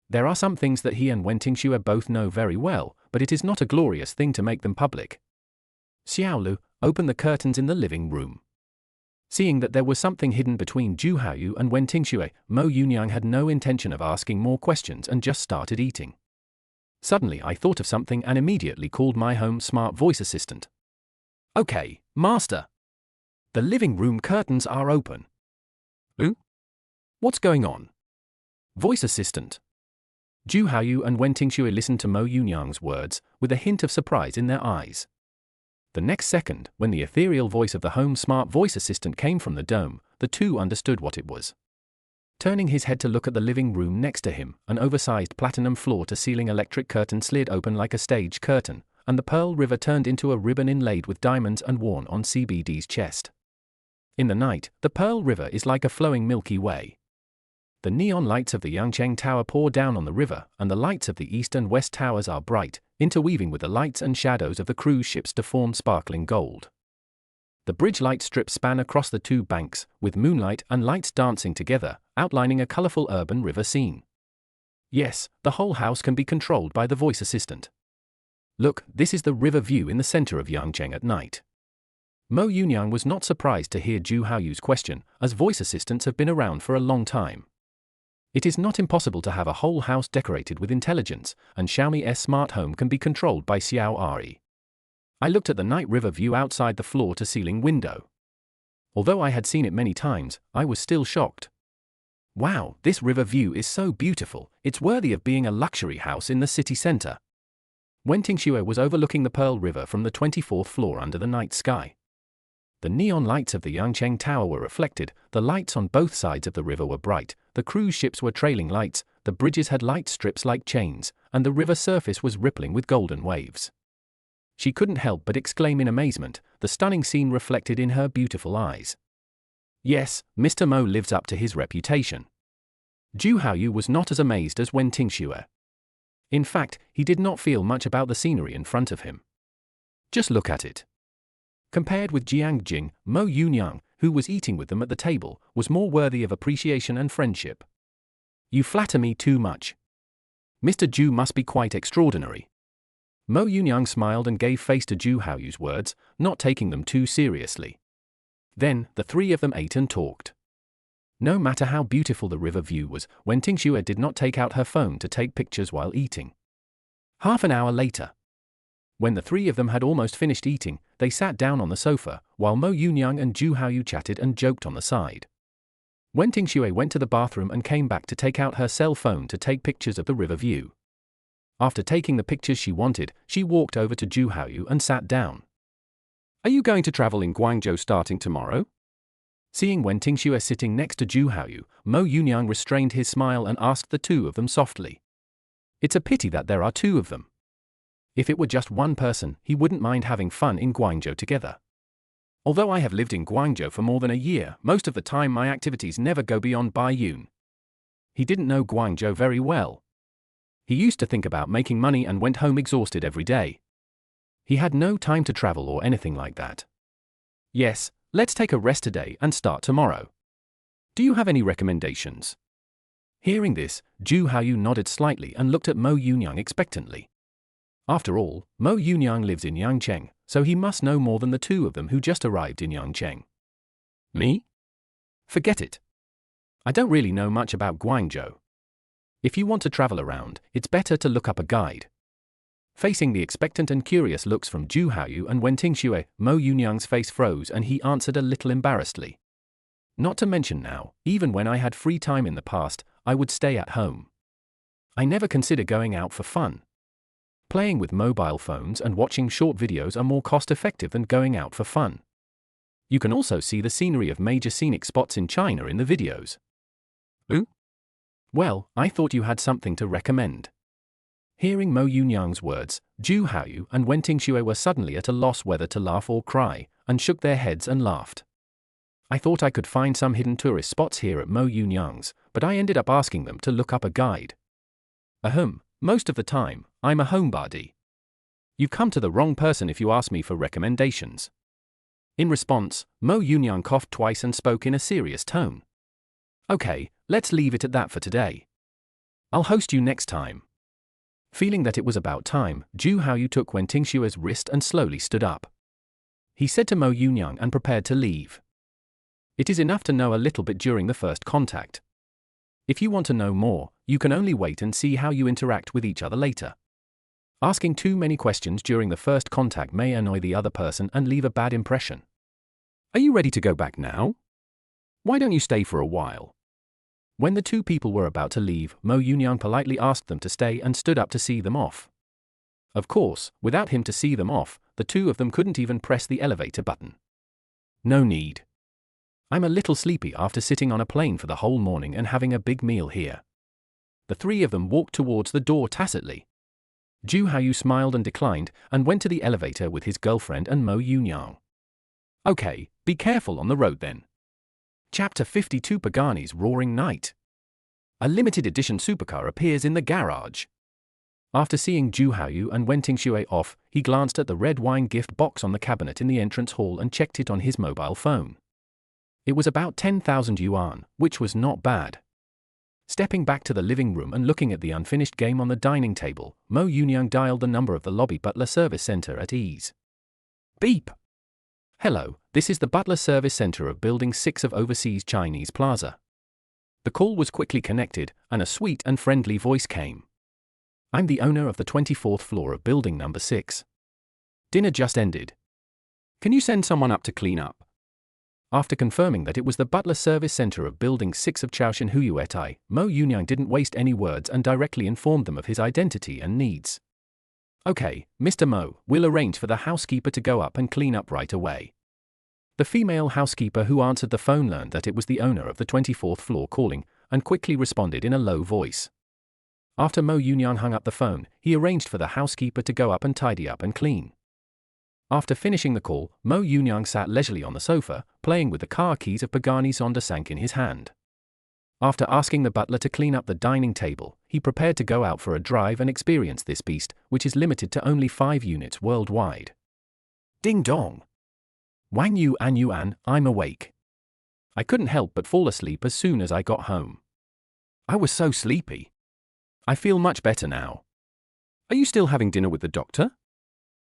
There are some things that he and Wen Tingxue both know very well, but it is not a glorious thing to make them public. Xiaolu, open the curtains in the living room. Seeing that there was something hidden between Ju Haoyu and Wen Tingxue, Mo Yunyang had no intention of asking more questions and just started eating. Suddenly I thought of something and immediately called my home smart voice assistant. "Okay, master. The living room curtains are open." "Ooh? What's going on?" "Voice assistant." Ju Haoyu and Wen Tingxue listened to Mo Yunyang's words, with a hint of surprise in their eyes. The next second, when the ethereal voice of the home smart voice assistant came from the dome, the two understood what it was. Turning his head to look at the living room next to him, an oversized platinum floor-to-ceiling electric curtain slid open like a stage curtain, and the Pearl River turned into a ribbon inlaid with diamonds and worn on CBD's chest. In the night, the Pearl River is like a flowing Milky Way. The neon lights of the Yangcheng Tower pour down on the river, and the lights of the east and west towers are bright, interweaving with the lights and shadows of the cruise ships to form sparkling gold. The bridge light strips span across the two banks, with moonlight and lights dancing together, outlining a colorful urban river scene. Yes, the whole house can be controlled by the voice assistant. Look, this is the river view in the center of Yangcheng at night. Mo Yunyang was not surprised to hear Ju Haoyu's question, as voice assistants have been around for a long time. It is not impossible to have a whole house decorated with intelligence, and Xiaomi's smart home can be controlled by Xiao Ari. I looked at the night river view outside the floor-to-ceiling window. Although I had seen it many times, I was still shocked. Wow, this river view is so beautiful, it's worthy of being a luxury house in the city center. Wen Tingxue was overlooking the Pearl River from the 24th floor under the night sky. The neon lights of the Yangcheng Tower were reflected, the lights on both sides of the river were bright, the cruise ships were trailing lights, the bridges had light strips like chains, and the river surface was rippling with golden waves. She couldn't help but exclaim in amazement, the stunning scene reflected in her beautiful eyes. Yes, Mr. Mo lives up to his reputation. Ju Haoyu was not as amazed as Wen Tingxue. In fact, he did not feel much about the scenery in front of him. Just look at it. Compared with Jiang Jing, Mo Yunyang, who was eating with them at the table, was more worthy of appreciation and friendship. You flatter me too much. Mr. Ju must be quite extraordinary. Mo Yunyang smiled and gave face to Ju Haoyu's words, not taking them too seriously. Then, the three of them ate and talked. No matter how beautiful the river view was, Wen Tingxue did not take out her phone to take pictures while eating. Half an hour later, when the three of them had almost finished eating, they sat down on the sofa, while Mo Yunyang and Ju Haoyu chatted and joked on the side. Wen Tingxue went to the bathroom and came back to take out her cell phone to take pictures of the river view. After taking the pictures she wanted, she walked over to Ju Haoyu and sat down. Are you going to travel in Guangzhou starting tomorrow? Seeing Wen Tingxue sitting next to Ju Haoyu, Mo Yunyang restrained his smile and asked the two of them softly. It's a pity that there are two of them. If it were just one person, he wouldn't mind having fun in Guangzhou together. Although I have lived in Guangzhou for more than a year, most of the time my activities never go beyond Baiyun. He didn't know Guangzhou very well. He used to think about making money and went home exhausted every day. He had no time to travel or anything like that. Yes, let's take a rest today and start tomorrow. Do you have any recommendations? Hearing this, Ju Haoyu nodded slightly and looked at Mo Yunyang expectantly. After all, Mo Yunyang lives in Yangcheng, so he must know more than the two of them who just arrived in Yangcheng. Me? Forget it. I don't really know much about Guangzhou. If you want to travel around, it's better to look up a guide. Facing the expectant and curious looks from Zhu Haoyu and Wen Tingxue, Mo Yunyang's face froze and he answered a little embarrassedly. Not to mention now, even when I had free time in the past, I would stay at home. I never consider going out for fun. Playing with mobile phones and watching short videos are more cost-effective than going out for fun. You can also see the scenery of major scenic spots in China in the videos. Ooh? Well, I thought you had something to recommend. Hearing Mo Yunyang's words, Zhu Haoyu and Wen Tingxue were suddenly at a loss whether to laugh or cry, and shook their heads and laughed. I thought I could find some hidden tourist spots here at Mo Yunyang's, but I ended up asking them to look up a guide. Ahem, most of the time, I'm a homebody. You've come to the wrong person if you ask me for recommendations. In response, Mo Yunyang coughed twice and spoke in a serious tone. Okay, let's leave it at that for today. I'll host you next time. Feeling that it was about time, Zhu Haoyu took Wen Tingxue's wrist and slowly stood up. He said to Mo Yunyang and prepared to leave. It is enough to know a little bit during the first contact. If you want to know more, you can only wait and see how you interact with each other later. Asking too many questions during the first contact may annoy the other person and leave a bad impression. Are you ready to go back now? Why don't you stay for a while? When the two people were about to leave, Mo Yunyang politely asked them to stay and stood up to see them off. Of course, without him to see them off, the two of them couldn't even press the elevator button. No need. I'm a little sleepy after sitting on a plane for the whole morning and having a big meal here. The three of them walked towards the door tacitly. Zhu Haoyu smiled and declined and went to the elevator with his girlfriend and Mo Yunyang. Okay, be careful on the road then. Chapter 52 Pagani's Roaring Night. A limited edition supercar appears in the garage. After seeing Zhu Haoyu and Wen Tingxue off, he glanced at the red wine gift box on the cabinet in the entrance hall and checked it on his mobile phone. It was about 10,000 yuan, which was not bad. Stepping back to the living room and looking at the unfinished game on the dining table, Mo Yunyang dialed the number of the lobby butler service center at ease. Beep! Hello, this is the butler service center of Building 6 of Overseas Chinese Plaza. The call was quickly connected, and a sweet and friendly voice came. I'm the owner of the 24th floor of Building number 6. Dinner just ended. Can you send someone up to clean up? After confirming that it was the butler service center of Building 6 of Chaoshan Huyuetai, Mo Yunyang didn't waste any words and directly informed them of his identity and needs. Okay, Mr. Mo, we'll arrange for the housekeeper to go up and clean up right away. The female housekeeper who answered the phone learned that it was the owner of the 24th floor calling, and quickly responded in a low voice. After Mo Yunyang hung up the phone, he arranged for the housekeeper to go up and tidy up and clean. After finishing the call, Mo Yunyang sat leisurely on the sofa, playing with the car keys of Pagani Zonda Sank in his hand. After asking the butler to clean up the dining table, he prepared to go out for a drive and experience this beast, which is limited to only 5 units worldwide. Ding dong! Wang Yu and Yuan, I'm awake. I couldn't help but fall asleep as soon as I got home. I was so sleepy. I feel much better now. Are you still having dinner with the doctor?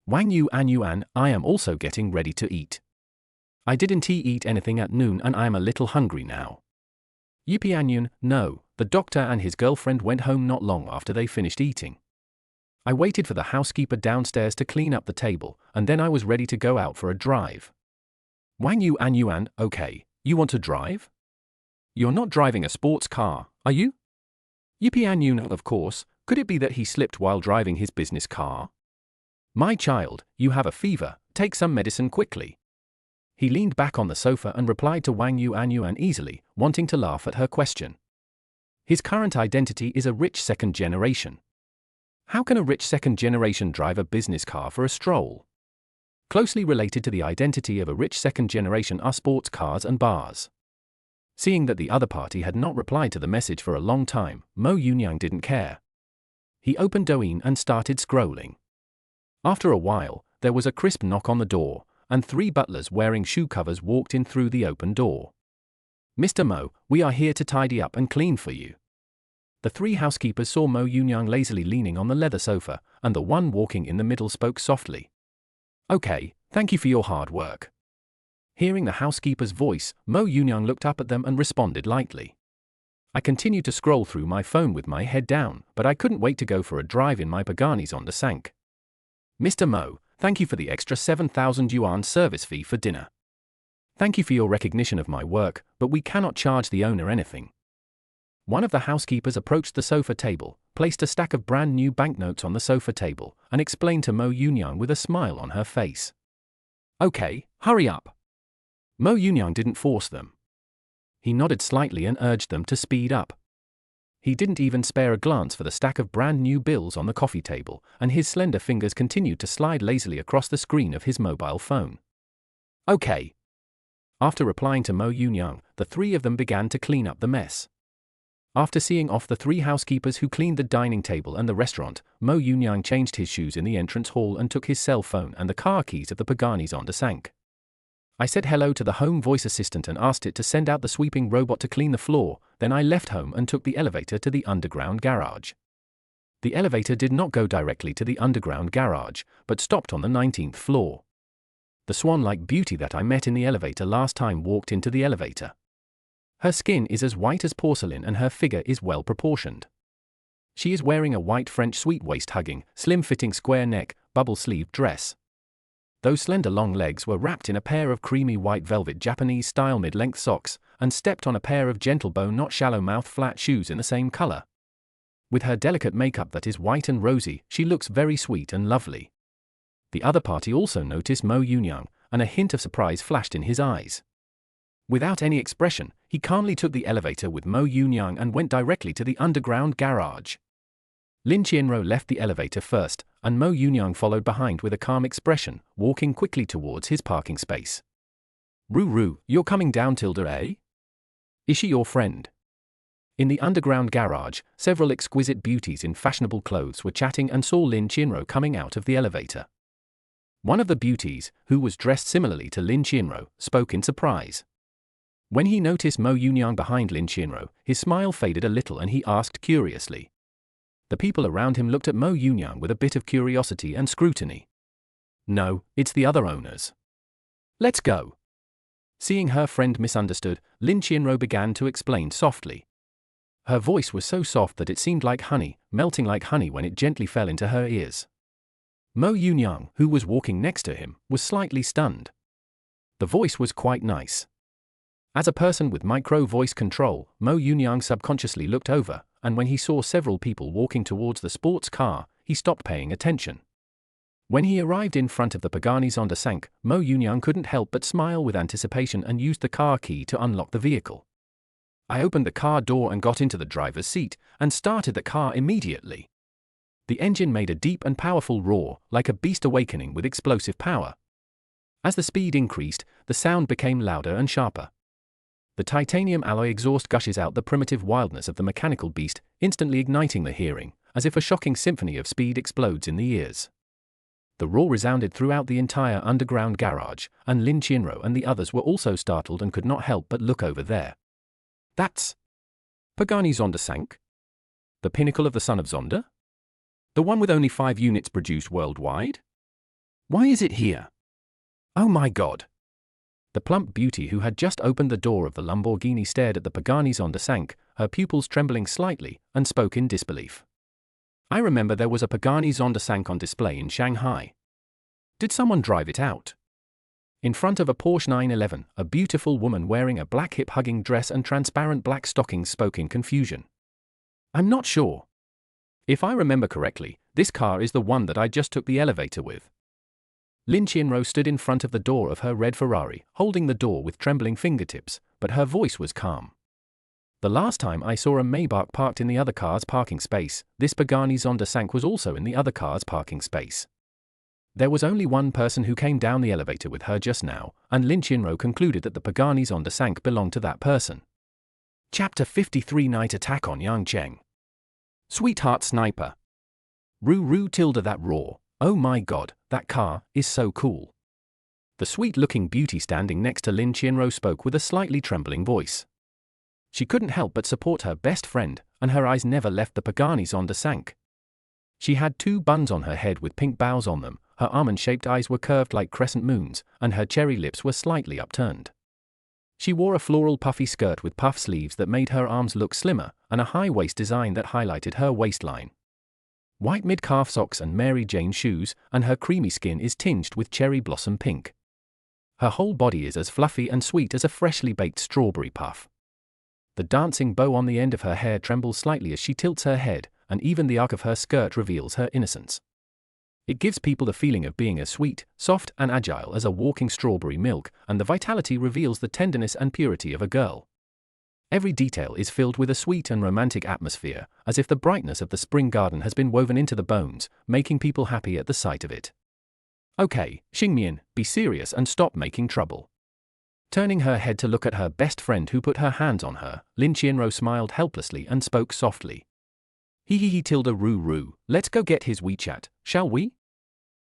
Wang Yu and Yuan, I am also getting ready to eat. I didn't eat anything at noon and I am a little hungry now. Yipianyun, no, the doctor and his girlfriend went home not long after they finished eating. I waited for the housekeeper downstairs to clean up the table, and then I was ready to go out for a drive. Wang Yu and Yuan, okay, you want to drive? You're not driving a sports car, are you? Yipianyun, of course, could it be that he slipped while driving his business car? My child, you have a fever, take some medicine quickly. He leaned back on the sofa and replied to Wang Yu and Yuan easily, wanting to laugh at her question. His current identity is a rich second generation. How can a rich second generation drive a business car for a stroll? Closely related to the identity of a rich second generation are sports cars and bars. Seeing that the other party had not replied to the message for a long time, Mo Yunyang didn't care. He opened Douyin and started scrolling. After a while, there was a crisp knock on the door, and 3 butlers wearing shoe covers walked in through the open door. Mr. Mo, we are here to tidy up and clean for you. The 3 housekeepers saw Mo Yunyang lazily leaning on the leather sofa, and the one walking in the middle spoke softly. Okay, thank you for your hard work. Hearing the housekeeper's voice, Mo Yunyang looked up at them and responded lightly. I continued to scroll through my phone with my head down, but I couldn't wait to go for a drive in my Pagani Zonda Sank. Mr. Mo, thank you for the extra 7,000 yuan service fee for dinner. Thank you for your recognition of my work, but we cannot charge the owner anything. One of the housekeepers approached the sofa table, placed a stack of brand new banknotes on the sofa table, and explained to Mo Yunyang with a smile on her face. Okay, hurry up. Mo Yunyang didn't force them. He nodded slightly and urged them to speed up. He didn't even spare a glance for the stack of brand new bills on the coffee table, and his slender fingers continued to slide lazily across the screen of his mobile phone. Okay. After replying to Mo Yunyang, the three of them began to clean up the mess. After seeing off the three housekeepers who cleaned the dining table and the restaurant, Mo Yunyang changed his shoes in the entrance hall and took his cell phone and the car keys of the Pagani Zonda Sank. I said hello to the home voice assistant and asked it to send out the sweeping robot to clean the floor, then I left home and took the elevator to the underground garage. The elevator did not go directly to the underground garage, but stopped on the 19th floor. The swan-like beauty that I met in the elevator last time walked into the elevator. Her skin is as white as porcelain and her figure is well proportioned. She is wearing a white French sweet waist-hugging, slim-fitting square neck, bubble-sleeved dress. Those slender long legs were wrapped in a pair of creamy white velvet Japanese-style mid-length socks, and stepped on a pair of gentle bow not shallow-mouth flat shoes in the same color. With her delicate makeup that is white and rosy, she looks very sweet and lovely. The other party also noticed Mo Yunyang, and a hint of surprise flashed in his eyes. Without any expression, he calmly took the elevator with Mo Yunyang and went directly to the underground garage. Lin Qianro left the elevator first, and Mo Yunyang followed behind with a calm expression, walking quickly towards his parking space. Ru, you're coming down, Tilda, eh? Is she your friend? In the underground garage, several exquisite beauties in fashionable clothes were chatting and saw Lin Qianro coming out of the elevator. One of the beauties, who was dressed similarly to Lin Qianro, spoke in surprise. When he noticed Mo Yunyang behind Lin Qianro, his smile faded a little and he asked curiously. The people around him looked at Mo Yunyang with a bit of curiosity and scrutiny. No, it's the other owners. Let's go. Seeing her friend misunderstood, Lin Qianro began to explain softly. Her voice was so soft that it seemed like honey, melting like honey when it gently fell into her ears. Mo Yunyang, who was walking next to him, was slightly stunned. The voice was quite nice. As a person with micro-voice control, Mo Yunyang subconsciously looked over, and when he saw several people walking towards the sports car, he stopped paying attention. When he arrived in front of the Pagani Zonda Sank, Mo Yunyang couldn't help but smile with anticipation and used the car key to unlock the vehicle. I opened the car door and got into the driver's seat, and started the car immediately. The engine made a deep and powerful roar, like a beast awakening with explosive power. As the speed increased, the sound became louder and sharper. The titanium alloy exhaust gushes out the primitive wildness of the mechanical beast, instantly igniting the hearing, as if a shocking symphony of speed explodes in the ears. The roar resounded throughout the entire underground garage, and Lin Qianro and the others were also startled and could not help but look over there. That's Pagani Zonda Sank? The pinnacle of the son of Zonda? The one with only 5 units produced worldwide? Why is it here? Oh my god! The plump beauty who had just opened the door of the Lamborghini stared at the Pagani Zonda Sank, her pupils trembling slightly, and spoke in disbelief. I remember there was a Pagani Zonda Sank on display in Shanghai. Did someone drive it out? In front of a Porsche 911, a beautiful woman wearing a black hip-hugging dress and transparent black stockings spoke in confusion. I'm not sure. If I remember correctly, this car is the one that I just took the elevator with. Lin Qianro stood in front of the door of her red Ferrari, holding the door with trembling fingertips, but her voice was calm. The last time I saw a Maybach parked in the other car's parking space, this Pagani Zonda Sank was also in the other car's parking space. There was only one person who came down the elevator with her just now, and Lin Qianro concluded that the Pagani Zonda Sank belonged to that person. Chapter 53 Night Attack on Yangcheng. Sweetheart Sniper. Ru tilde that roar. Oh my god, that car is so cool. The sweet-looking beauty standing next to Lin Qianro spoke with a slightly trembling voice. She couldn't help but support her best friend, and her eyes never left the Pagani Zonda Sank. She had 2 buns on her head with pink bows on them, her almond-shaped eyes were curved like crescent moons, and her cherry lips were slightly upturned. She wore a floral puffy skirt with puff sleeves that made her arms look slimmer, and a high-waist design that highlighted her waistline. White mid-calf socks and Mary Jane shoes, and her creamy skin is tinged with cherry blossom pink. Her whole body is as fluffy and sweet as a freshly baked strawberry puff. The dancing bow on the end of her hair trembles slightly as she tilts her head, and even the arc of her skirt reveals her innocence. It gives people the feeling of being as sweet, soft, and agile as a walking strawberry milk, and the vitality reveals the tenderness and purity of a girl. Every detail is filled with a sweet and romantic atmosphere, as if the brightness of the spring garden has been woven into the bones, making people happy at the sight of it. Okay, Xingmian, be serious and stop making trouble. Turning her head to look at her best friend who put her hands on her, Lin Qianrou smiled helplessly and spoke softly. He tilde roo, let's go get his WeChat, shall we?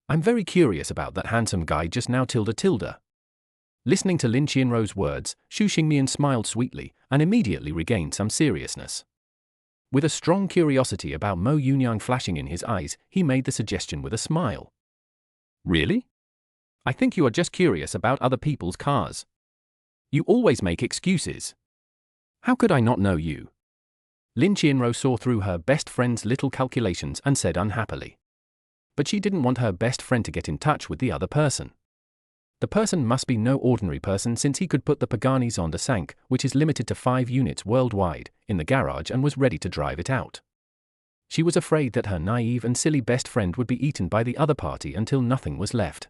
I'm very curious about that handsome guy just now tilde. Listening to Lin Qianrou's words, Xu Xingmian smiled sweetly, and immediately regained some seriousness. With a strong curiosity about Mo Yunyang flashing in his eyes, he made the suggestion with a smile. Really? I think you are just curious about other people's cars. You always make excuses. How could I not know you? Lin Qianrou saw through her best friend's little calculations and said unhappily. But she didn't want her best friend to get in touch with the other person. The person must be no ordinary person, since he could put the Pagani Zonda Sank, which is limited to 5 units worldwide, in the garage and was ready to drive it out. She was afraid that her naive and silly best friend would be eaten by the other party until nothing was left.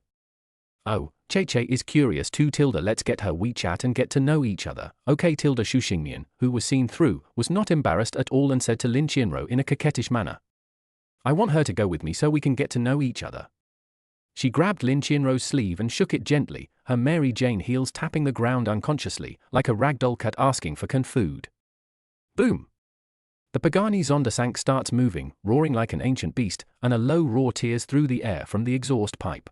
Oh, Che is curious too let's get her WeChat and get to know each other, okay Xu Xingmian, who was seen through, was not embarrassed at all and said to Lin Qianrou in a coquettish manner. I want her to go with me so we can get to know each other. She grabbed Lin Qianrou's sleeve and shook it gently, her Mary Jane heels tapping the ground unconsciously, like a ragdoll cat asking for food. Boom! The Pagani Zonda Sank starts moving, roaring like an ancient beast, and a low roar tears through the air from the exhaust pipe.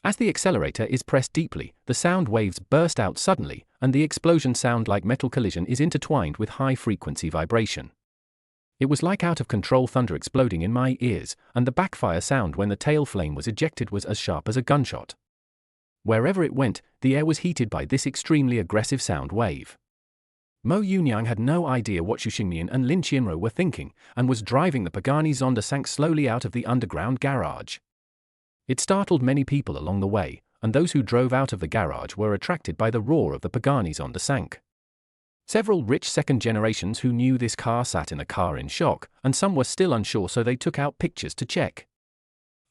As the accelerator is pressed deeply, the sound waves burst out suddenly, and the explosion sound like metal collision is intertwined with high-frequency vibration. It was like out-of-control thunder exploding in my ears, and the backfire sound when the tail flame was ejected was as sharp as a gunshot. Wherever it went, the air was heated by this extremely aggressive sound wave. Mo Yunyang had no idea what Xu Xingmian and Lin Qianrou were thinking, and was driving the Pagani Zonda Sank slowly out of the underground garage. It startled many people along the way, and those who drove out of the garage were attracted by the roar of the Pagani Zonda Sank. Several rich second generations who knew this car sat in the car in shock, and some were still unsure, so they took out pictures to check.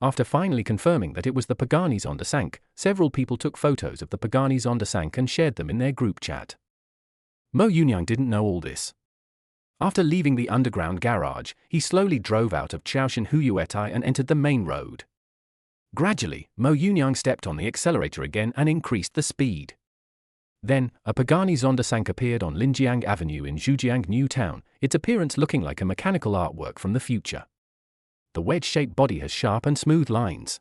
After finally confirming that it was the Pagani Zonda Sank, several people took photos of the Pagani Zonda Sank and shared them in their group chat. Mo Yunyang didn't know all this. After leaving the underground garage, he slowly drove out of Chaoshan Huyuetai and entered the main road. Gradually, Mo Yunyang stepped on the accelerator again and increased the speed. Then, a Pagani Zonda Sank appeared on Linjiang Avenue in Zhujiang New Town, its appearance looking like a mechanical artwork from the future. The wedge-shaped body has sharp and smooth lines.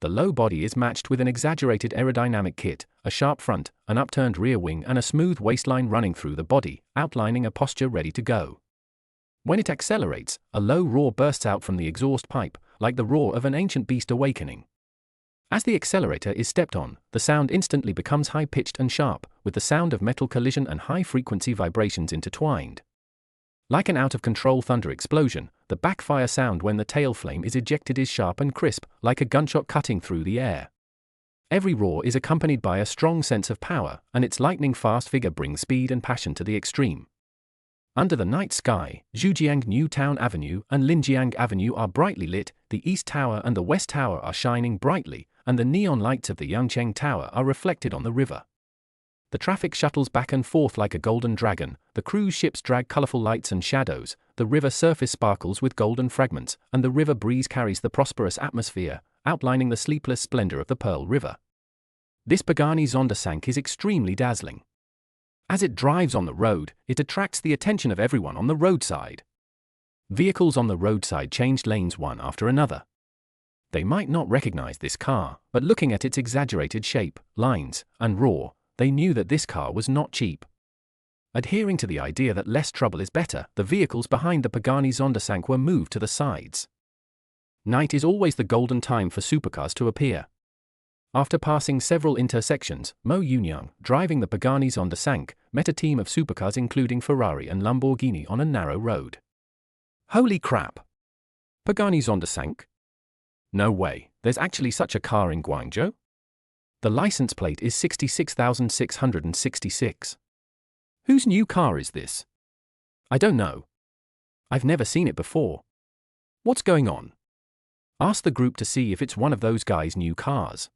The low body is matched with an exaggerated aerodynamic kit, a sharp front, an upturned rear wing and a smooth waistline running through the body, outlining a posture ready to go. When it accelerates, a low roar bursts out from the exhaust pipe, like the roar of an ancient beast awakening. As the accelerator is stepped on, the sound instantly becomes high-pitched and sharp, with the sound of metal collision and high-frequency vibrations intertwined. Like an out-of-control thunder explosion, the backfire sound when the tail flame is ejected is sharp and crisp, like a gunshot cutting through the air. Every roar is accompanied by a strong sense of power, and its lightning-fast figure brings speed and passion to the extreme. Under the night sky, Zhujiang New Town Avenue and Linjiang Avenue are brightly lit, the East Tower and the West Tower are shining brightly, and the neon lights of the Yangcheng Tower are reflected on the river. The traffic shuttles back and forth like a golden dragon, the cruise ships drag colorful lights and shadows, the river surface sparkles with golden fragments, and the river breeze carries the prosperous atmosphere, outlining the sleepless splendor of the Pearl River. This Pagani Zonda Sank is extremely dazzling. As it drives on the road, it attracts the attention of everyone on the roadside. Vehicles on the roadside changed lanes one after another. They might not recognize this car, but looking at its exaggerated shape, lines, and roar, they knew that this car was not cheap. Adhering to the idea that less trouble is better, the vehicles behind the Pagani Zonda Sank were moved to the sides. Night is always the golden time for supercars to appear. After passing several intersections, Mo Yunyang, driving the Pagani Zonda Sank, met a team of supercars including Ferrari and Lamborghini on a narrow road. Holy crap! Pagani Zonda Sank? No way, there's actually such a car in Guangzhou? The license plate is 66,666. Whose new car is this? I don't know. I've never seen it before. What's going on? Ask the group to see if it's one of those guys' new cars.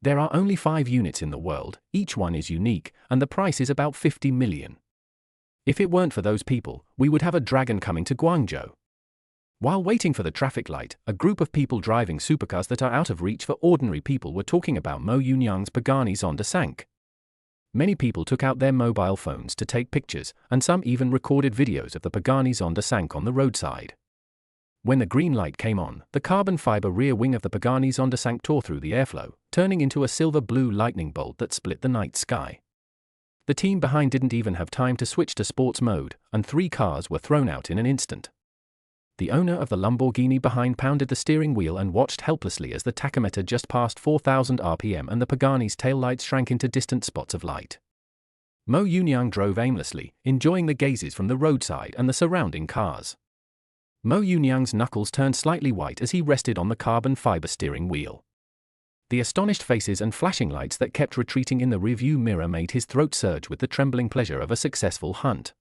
There are only 5 units in the world, each one is unique, and the price is about 50 million. If it weren't for those people, we would have a dragon coming to Guangzhou. While waiting for the traffic light, a group of people driving supercars that are out of reach for ordinary people were talking about Mo Yunyang's Pagani Zonda Sank. Many people took out their mobile phones to take pictures, and some even recorded videos of the Pagani Zonda Sank on the roadside. When the green light came on, the carbon fiber rear wing of the Pagani Zonda Sank tore through the airflow, turning into a silver-blue lightning bolt that split the night sky. The team behind didn't even have time to switch to sports mode, and 3 cars were thrown out in an instant. The owner of the Lamborghini behind pounded the steering wheel and watched helplessly as the tachometer just passed 4,000 RPM and the Pagani's taillights shrank into distant spots of light. Mo Yunyang drove aimlessly, enjoying the gazes from the roadside and the surrounding cars. Mo Yunyang's knuckles turned slightly white as he rested on the carbon fiber steering wheel. The astonished faces and flashing lights that kept retreating in the rearview mirror made his throat surge with the trembling pleasure of a successful hunt.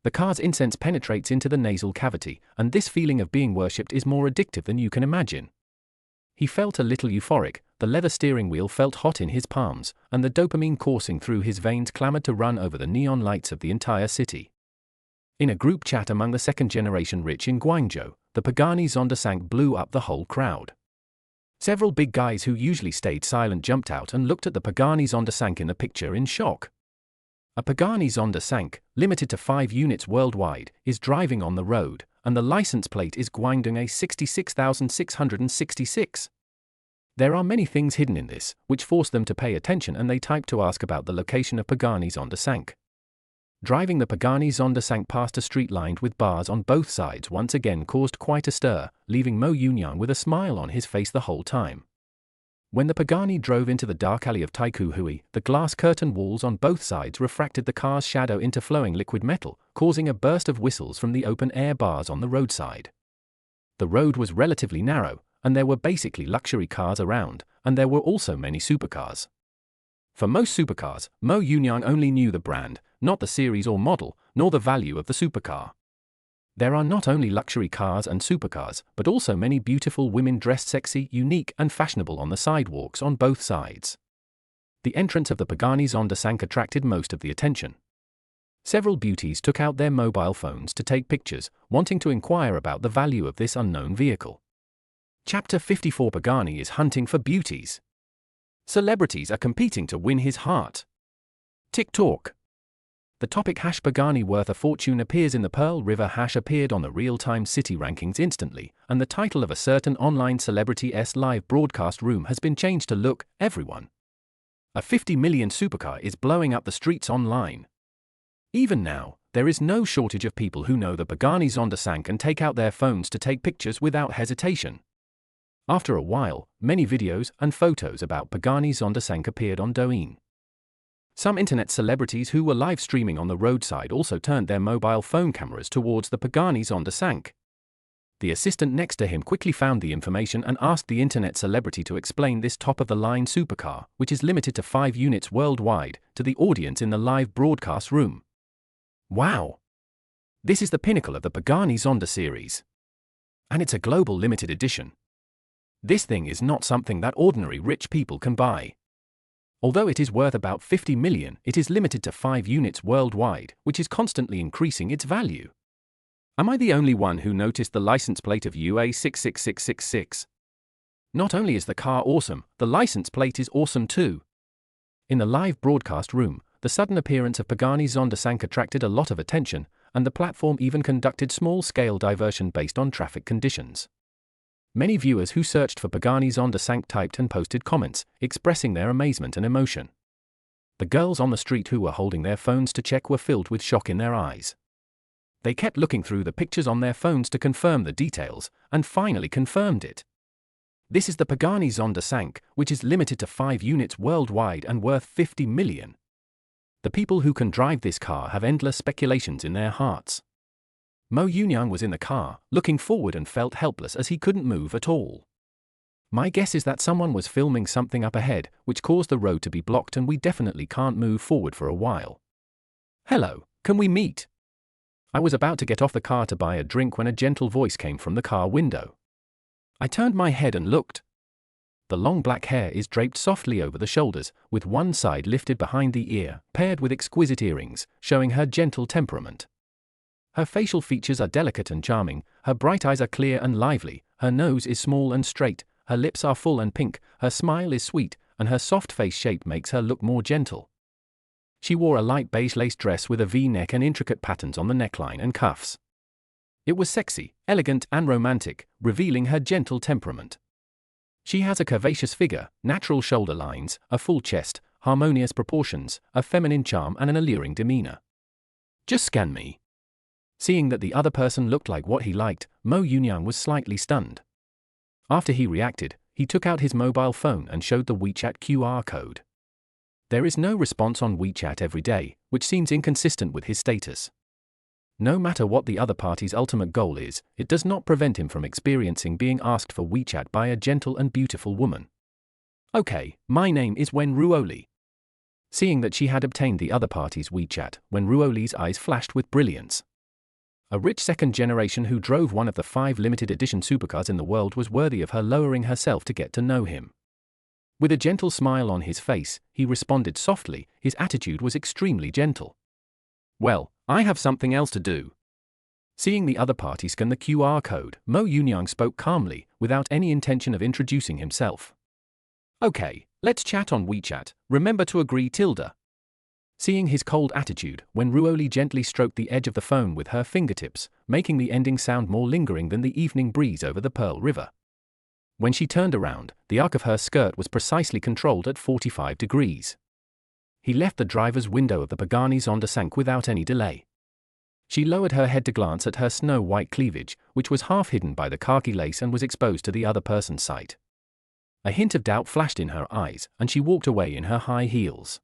The car's incense penetrates into the nasal cavity, and this feeling of being worshipped is more addictive than you can imagine. He felt a little euphoric, the leather steering wheel felt hot in his palms, and the dopamine coursing through his veins clamored to run over the neon lights of the entire city. In a group chat among the second-generation rich in Guangzhou, the Pagani Zonda Sank blew up the whole crowd. Several big guys who usually stayed silent jumped out and looked at the Pagani Zonda Sank in the picture in shock. A Pagani Zonda Sank, limited to 5 units worldwide, is driving on the road, and the license plate is Guangdong A 66,666. There are many things hidden in this, which force them to pay attention, and they type to ask about the location of Pagani Zonda Sank. Driving the Pagani Zonda Sank past a street lined with bars on both sides once again caused quite a stir, leaving Mo Yunyang with a smile on his face the whole time. When the Pagani drove into the dark alley of Taikoo Hui, the glass curtain walls on both sides refracted the car's shadow into flowing liquid metal, causing a burst of whistles from the open-air bars on the roadside. The road was relatively narrow, and there were basically luxury cars around, and there were also many supercars. For most supercars, Mo Yunyang only knew the brand, not the series or model, nor the value of the supercar. There are not only luxury cars and supercars, but also many beautiful women dressed sexy, unique, and fashionable on the sidewalks on both sides. The entrance of the Pagani Zonda Sank attracted most of the attention. Several beauties took out their mobile phones to take pictures, wanting to inquire about the value of this unknown vehicle. Chapter 54: Pagani is hunting for beauties. Celebrities are competing to win his heart. TikTok. The topic #Pagani worth a fortune appears in the Pearl River appeared on the real-time city rankings instantly, and the title of a certain online celebrity's live broadcast room has been changed to Look, Everyone. A 50 million supercar is blowing up the streets online. Even now, there is no shortage of people who know the Pagani Zonda Sank and take out their phones to take pictures without hesitation. After a while, many videos and photos about Pagani Zonda Sank appeared on Douyin. Some internet celebrities who were live streaming on the roadside also turned their mobile phone cameras towards the Pagani Zonda Sank. The assistant next to him quickly found the information and asked the internet celebrity to explain this top-of-the-line supercar, which is limited to 5 units worldwide, to the audience in the live broadcast room. Wow! This is the pinnacle of the Pagani Zonda series. And it's a global limited edition. This thing is not something that ordinary rich people can buy. Although it is worth about 50 million, it is limited to 5 units worldwide, which is constantly increasing its value. Am I the only one who noticed the license plate of UA 66666? Not only is the car awesome, the license plate is awesome too. In the live broadcast room, the sudden appearance of Pagani Zonda Sank attracted a lot of attention, and the platform even conducted small-scale diversion based on traffic conditions. Many viewers who searched for Pagani Zonda Sank typed and posted comments, expressing their amazement and emotion. The girls on the street who were holding their phones to check were filled with shock in their eyes. They kept looking through the pictures on their phones to confirm the details, and finally confirmed it. This is the Pagani Zonda Sank, which is limited to 5 units worldwide and worth 50 million. The people who can drive this car have endless speculations in their hearts. Mo Yunyang was in the car, looking forward and felt helpless as he couldn't move at all. My guess is that someone was filming something up ahead, which caused the road to be blocked and we definitely can't move forward for a while. Hello, can we meet? I was about to get off the car to buy a drink when a gentle voice came from the car window. I turned my head and looked. The long black hair is draped softly over the shoulders, with one side lifted behind the ear, paired with exquisite earrings, showing her gentle temperament. Her facial features are delicate and charming, her bright eyes are clear and lively, her nose is small and straight, her lips are full and pink, her smile is sweet, and her soft face shape makes her look more gentle. She wore a light beige lace dress with a V-neck and intricate patterns on the neckline and cuffs. It was sexy, elegant and romantic, revealing her gentle temperament. She has a curvaceous figure, natural shoulder lines, a full chest, harmonious proportions, a feminine charm and an alluring demeanor. Just scan me. Seeing that the other person looked like what he liked, Mo Yunyang was slightly stunned. After he reacted, he took out his mobile phone and showed the WeChat QR code. There is no response on WeChat every day, which seems inconsistent with his status. No matter what the other party's ultimate goal is, it does not prevent him from experiencing being asked for WeChat by a gentle and beautiful woman. Okay, my name is Wen Ruoli. Seeing that she had obtained the other party's WeChat, Wen Ruoli's eyes flashed with brilliance. A rich second generation who drove one of the 5 limited edition supercars in the world was worthy of her lowering herself to get to know him. With a gentle smile on his face, he responded softly, his attitude was extremely gentle. Well, I have something else to do. Seeing the other party scan the QR code, Mo Yunyang spoke calmly, without any intention of introducing himself. Okay, let's chat on WeChat, remember to agree tilde. Seeing his cold attitude, Wen Ruoli gently stroked the edge of the phone with her fingertips, making the ending sound more lingering than the evening breeze over the Pearl River. When she turned around, the arc of her skirt was precisely controlled at 45 degrees. He left the driver's window of the Pagani Zonda Sank without any delay. She lowered her head to glance at her snow-white cleavage, which was half hidden by the khaki lace and was exposed to the other person's sight. A hint of doubt flashed in her eyes, and she walked away in her high heels.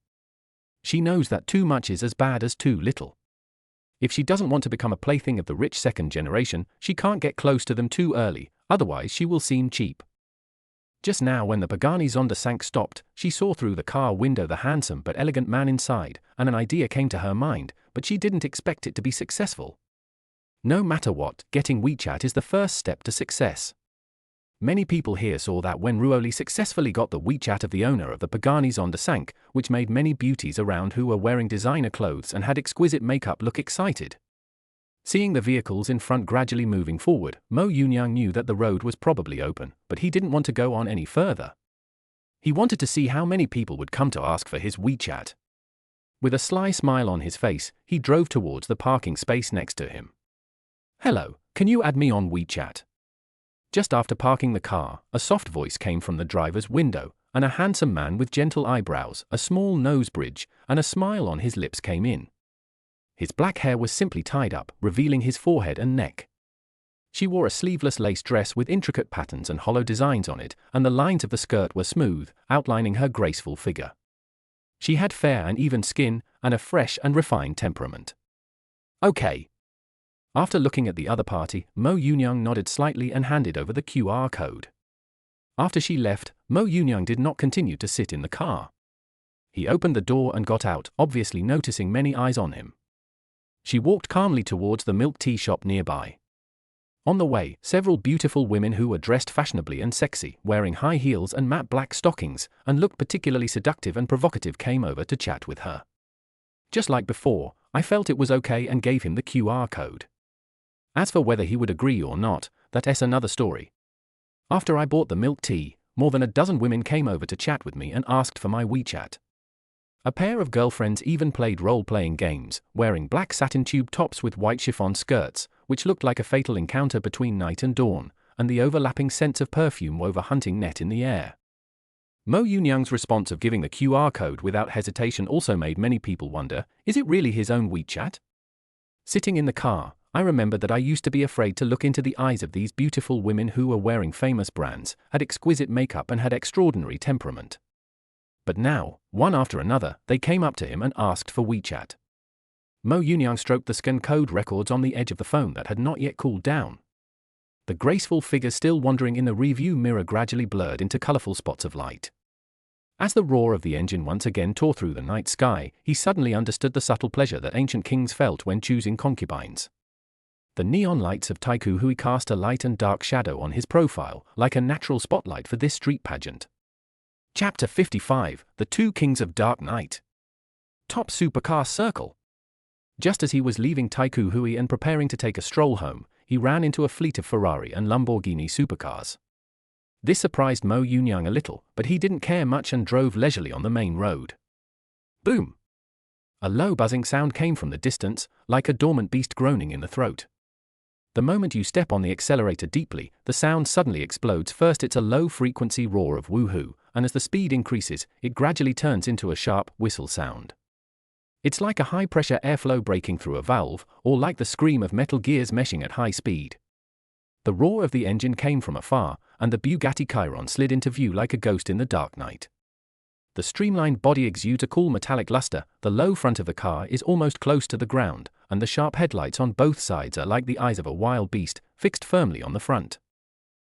She knows that too much is as bad as too little. If she doesn't want to become a plaything of the rich second generation, she can't get close to them too early, otherwise she will seem cheap. Just now when the Pagani Zonda Sank stopped, she saw through the car window the handsome but elegant man inside, and an idea came to her mind, but she didn't expect it to be successful. No matter what, getting WeChat is the first step to success. Many people here saw that when Ruoli successfully got the WeChat of the owner of the Pagani Zonda Sank, which made many beauties around who were wearing designer clothes and had exquisite makeup look excited. Seeing the vehicles in front gradually moving forward, Mo Yunyang knew that the road was probably open, but he didn't want to go on any further. He wanted to see how many people would come to ask for his WeChat. With a sly smile on his face, he drove towards the parking space next to him. Hello, can you add me on WeChat? Just after parking the car, a soft voice came from the driver's window, and a handsome man with gentle eyebrows, a small nose bridge, and a smile on his lips came in. His black hair was simply tied up, revealing his forehead and neck. She wore a sleeveless lace dress with intricate patterns and hollow designs on it, and the lines of the skirt were smooth, outlining her graceful figure. She had fair and even skin, and a fresh and refined temperament. Okay. After looking at the other party, Mo Yunyang nodded slightly and handed over the QR code. After she left, Mo Yunyang did not continue to sit in the car. He opened the door and got out, obviously noticing many eyes on him. She walked calmly towards the milk tea shop nearby. On the way, several beautiful women who were dressed fashionably and sexy, wearing high heels and matte black stockings, and looked particularly seductive and provocative came over to chat with her. Just like before, I felt it was okay and gave him the QR code. As for whether he would agree or not, that's another story. After I bought the milk tea, more than a dozen women came over to chat with me and asked for my WeChat. A pair of girlfriends even played role-playing games, wearing black satin tube tops with white chiffon skirts, which looked like a fatal encounter between night and dawn, and the overlapping scents of perfume wove a hunting net in the air. Mo Yunyang's response of giving the QR code without hesitation also made many people wonder, is it really his own WeChat? Sitting in the car, I remembered that I used to be afraid to look into the eyes of these beautiful women who were wearing famous brands, had exquisite makeup and had extraordinary temperament. But now, one after another, they came up to him and asked for WeChat. Mo Yunyang stroked the scan code records on the edge of the phone that had not yet cooled down. The graceful figure still wandering in the review mirror gradually blurred into colorful spots of light. As the roar of the engine once again tore through the night sky, he suddenly understood the subtle pleasure that ancient kings felt when choosing concubines. The neon lights of Taiku Hui cast a light and dark shadow on his profile, like a natural spotlight for this street pageant. Chapter 55, The Two Kings of Dark Night. Top Supercar Circle. Just as he was leaving Taiku Hui and preparing to take a stroll home, he ran into a fleet of Ferrari and Lamborghini supercars. This surprised Mo Yunyang a little, but he didn't care much and drove leisurely on the main road. Boom! A low buzzing sound came from the distance, like a dormant beast groaning in the throat. The moment you step on the accelerator deeply, the sound suddenly explodes. First it's a low-frequency roar of woohoo, and as the speed increases, it gradually turns into a sharp whistle sound. It's like a high-pressure airflow breaking through a valve, or like the scream of metal gears meshing at high speed. The roar of the engine came from afar, and the Bugatti Chiron slid into view like a ghost in the dark night. The streamlined body exudes a cool metallic luster, the low front of the car is almost close to the ground, and the sharp headlights on both sides are like the eyes of a wild beast, fixed firmly on the front.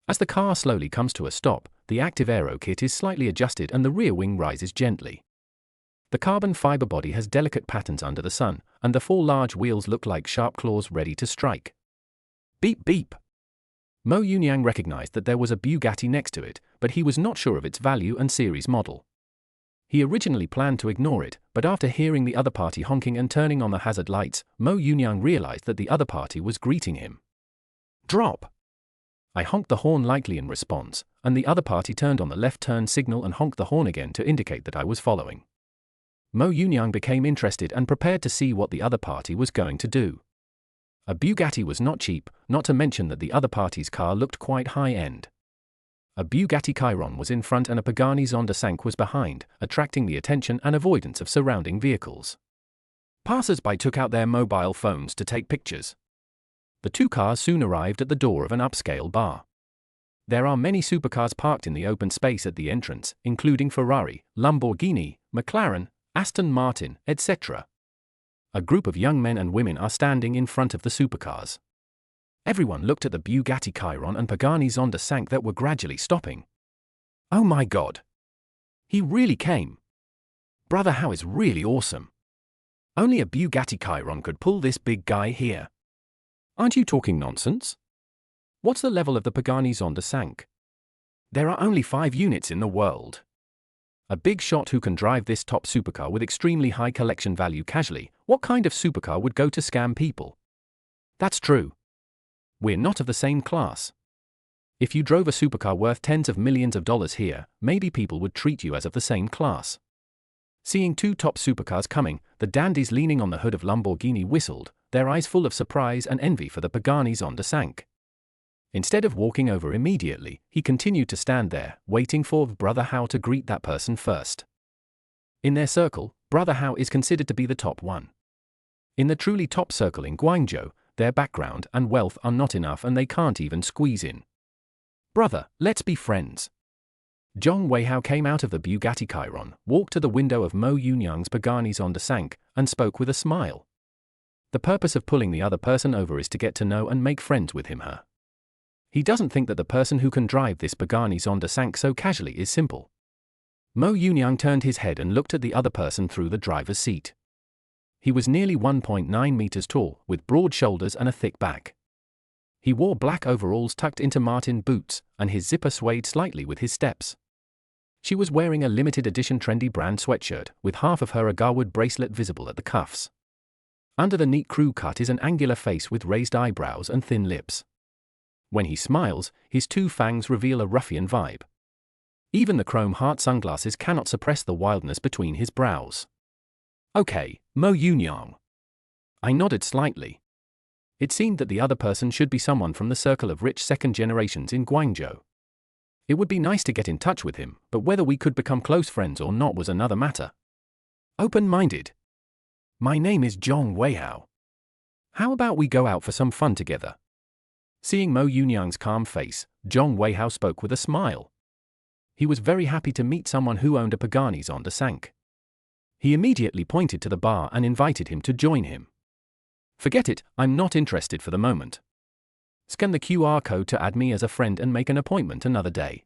As the car slowly comes to a stop, the active aero kit is slightly adjusted and the rear wing rises gently. The carbon fiber body has delicate patterns under the sun, and the four large wheels look like sharp claws ready to strike. Beep beep! Mo Yunyang recognized that there was a Bugatti next to it, but he was not sure of its value and series model. He originally planned to ignore it, but after hearing the other party honking and turning on the hazard lights, Mo Yunyang realized that the other party was greeting him. Drop! I honked the horn lightly in response, and the other party turned on the left turn signal and honked the horn again to indicate that I was following. Mo Yunyang became interested and prepared to see what the other party was going to do. A Bugatti was not cheap, not to mention that the other party's car looked quite high-end. A Bugatti Chiron was in front and a Pagani Zonda Sank was behind, attracting the attention and avoidance of surrounding vehicles. Passers-by took out their mobile phones to take pictures. The two cars soon arrived at the door of an upscale bar. There are many supercars parked in the open space at the entrance, including Ferrari, Lamborghini, McLaren, Aston Martin, etc. A group of young men and women are standing in front of the supercars. Everyone looked at the Bugatti Chiron and Pagani Zonda Sank that were gradually stopping. Oh my god! He really came! Brother Hao is really awesome! Only a Bugatti Chiron could pull this big guy here. Aren't you talking nonsense? What's the level of the Pagani Zonda Sank? There are only 5 units in the world. A big shot who can drive this top supercar with extremely high collection value casually. What kind of supercar would go to scam people? That's true. We're not of the same class. If you drove a supercar worth tens of millions of dollars here, maybe people would treat you as of the same class. Seeing 2 top supercars coming, the dandies leaning on the hood of Lamborghini whistled, their eyes full of surprise and envy for the Pagani Zonda Sank. Instead of walking over immediately, he continued to stand there, waiting for Brother Hao to greet that person first. In their circle, Brother Hao is considered to be the top one. In the truly top circle in Guangzhou, their background and wealth are not enough and they can't even squeeze in. Brother, let's be friends. Zhong Weihao came out of the Bugatti Chiron, walked to the window of Mo Yunyang's Pagani Zonda Sank, and spoke with a smile. The purpose of pulling the other person over is to get to know and make friends with him/her. He doesn't think that the person who can drive this Pagani Zonda Sank so casually is simple. Mo Yunyang turned his head and looked at the other person through the driver's seat. He was nearly 1.9 meters tall, with broad shoulders and a thick back. He wore black overalls tucked into Martin boots, and his zipper swayed slightly with his steps. She was wearing a limited edition trendy brand sweatshirt, with half of her agawad bracelet visible at the cuffs. Under the neat crew cut is an angular face with raised eyebrows and thin lips. When he smiles, his 2 fangs reveal a ruffian vibe. Even the chrome heart sunglasses cannot suppress the wildness between his brows. Okay, Mo Yunyang. I nodded slightly. It seemed that the other person should be someone from the circle of rich second generations in Guangzhou. It would be nice to get in touch with him, but whether we could become close friends or not was another matter. Open-minded. My name is Zhong Weihao. How about we go out for some fun together? Seeing Mo Yunyang's calm face, Zhong Weihao spoke with a smile. He was very happy to meet someone who owned a Pagani Zonda Sank. He immediately pointed to the bar and invited him to join him. Forget it, I'm not interested for the moment. Scan the QR code to add me as a friend and make an appointment another day.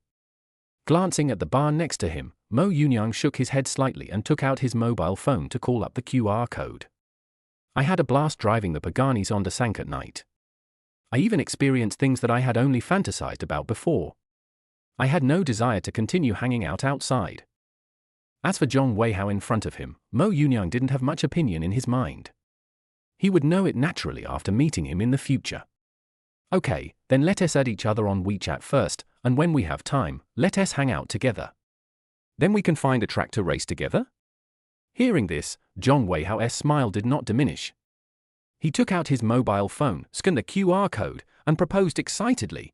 Glancing at the bar next to him, Mo Yunyang shook his head slightly and took out his mobile phone to call up the QR code. I had a blast driving the Pagani Zonda Sank at night. I even experienced things that I had only fantasized about before. I had no desire to continue hanging out outside. As for Zhong Weihao in front of him, Mo Yunyang didn't have much opinion in his mind. He would know it naturally after meeting him in the future. Okay, then let us add each other on WeChat first, and when we have time, let us hang out together. Then we can find a track to race together? Hearing this, Zhong Weihao's smile did not diminish. He took out his mobile phone, scanned the QR code, and proposed excitedly.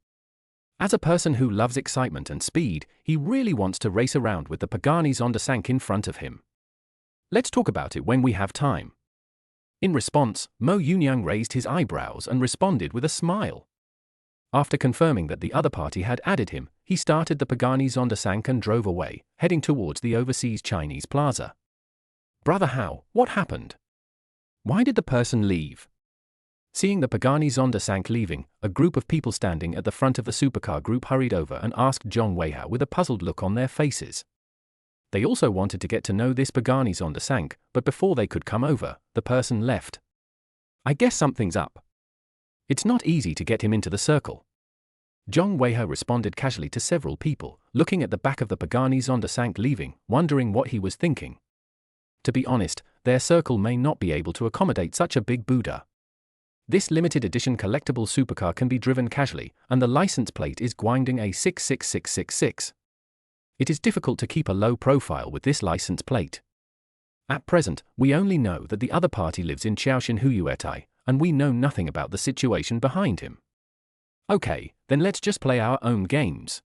As a person who loves excitement and speed, he really wants to race around with the Pagani Zonda Sank in front of him. Let's talk about it when we have time. In response, Mo Yunyang raised his eyebrows and responded with a smile. After confirming that the other party had added him, he started the Pagani Zonda Sank and drove away, heading towards the overseas Chinese plaza. Brother Hao, what happened? Why did the person leave? Seeing the Pagani Zonda Sank leaving, a group of people standing at the front of the supercar group hurried over and asked Zhong Weihao with a puzzled look on their faces. They also wanted to get to know this Pagani Zonda Sank, but before they could come over, the person left. I guess something's up. It's not easy to get him into the circle. Zhong Weihao responded casually to several people, looking at the back of the Pagani Zonda Sank leaving, wondering what he was thinking. To be honest, their circle may not be able to accommodate such a big Buddha. This limited edition collectible supercar can be driven casually, and the license plate is Guangdong A66666. It is difficult to keep a low profile with this license plate. At present, we only know that the other party lives in Chaoxin Huyuetai, and we know nothing about the situation behind him. Okay, then let's just play our own games.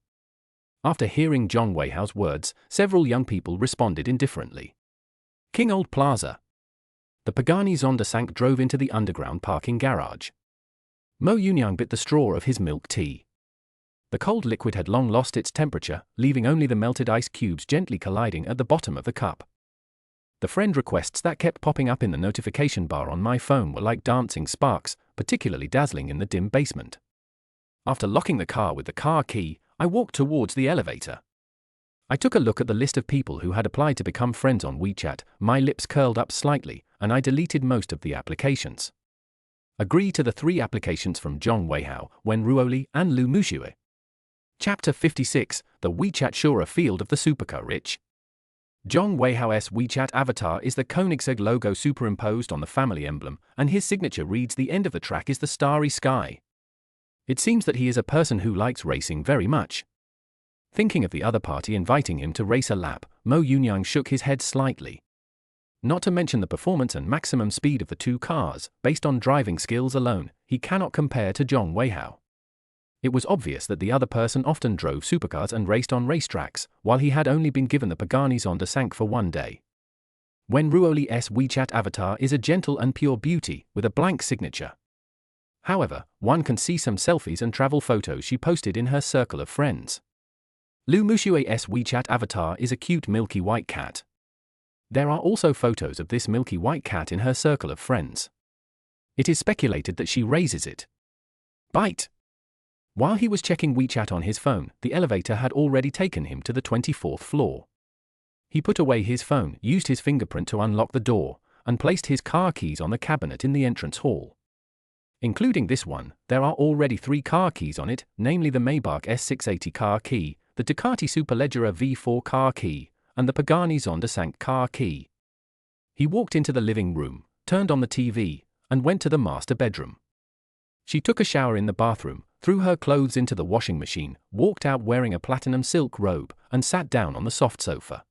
After hearing Zhong Weihao's words, several young people responded indifferently. King Old Plaza. The Pagani Zonda Sank drove into the underground parking garage. Mo Yunyang bit the straw of his milk tea. The cold liquid had long lost its temperature, leaving only the melted ice cubes gently colliding at the bottom of the cup. The friend requests that kept popping up in the notification bar on my phone were like dancing sparks, particularly dazzling in the dim basement. After locking the car with the car key, I walked towards the elevator. I took a look at the list of people who had applied to become friends on WeChat, my lips curled up slightly, and I deleted most of the applications. Agree to the 3 applications from Zhong Weihao, Wen Ruoli, and Lu Muxue. Chapter 56, The WeChat Shura Field of the Supercar Rich. Zhong Weihao's WeChat avatar is the Koenigsegg logo superimposed on the family emblem, and his signature reads the end of the track is the starry sky. It seems that he is a person who likes racing very much. Thinking of the other party inviting him to race a lap, Mo Yunyang shook his head slightly. Not to mention the performance and maximum speed of the 2 cars, based on driving skills alone, he cannot compare to Zhong Weihao. It was obvious that the other person often drove supercars and raced on racetracks, while he had only been given the Pagani Zonda Sank for one day. Wen Ruoli's WeChat avatar is a gentle and pure beauty, with a blank signature. However, one can see some selfies and travel photos she posted in her circle of friends. Lu Muxue's WeChat avatar is a cute milky white cat. There are also photos of this milky white cat in her circle of friends. It is speculated that she raises it. Bite! While he was checking WeChat on his phone, the elevator had already taken him to the 24th floor. He put away his phone, used his fingerprint to unlock the door, and placed his car keys on the cabinet in the entrance hall. Including this one, there are already 3 car keys on it, namely the Maybach S680 car key, the Ducati Superleggera V4 car key, and the Pagani Zonda Sank car key. He walked into the living room, turned on the TV, and went to the master bedroom. She took a shower in the bathroom, threw her clothes into the washing machine, walked out wearing a platinum silk robe, and sat down on the soft sofa.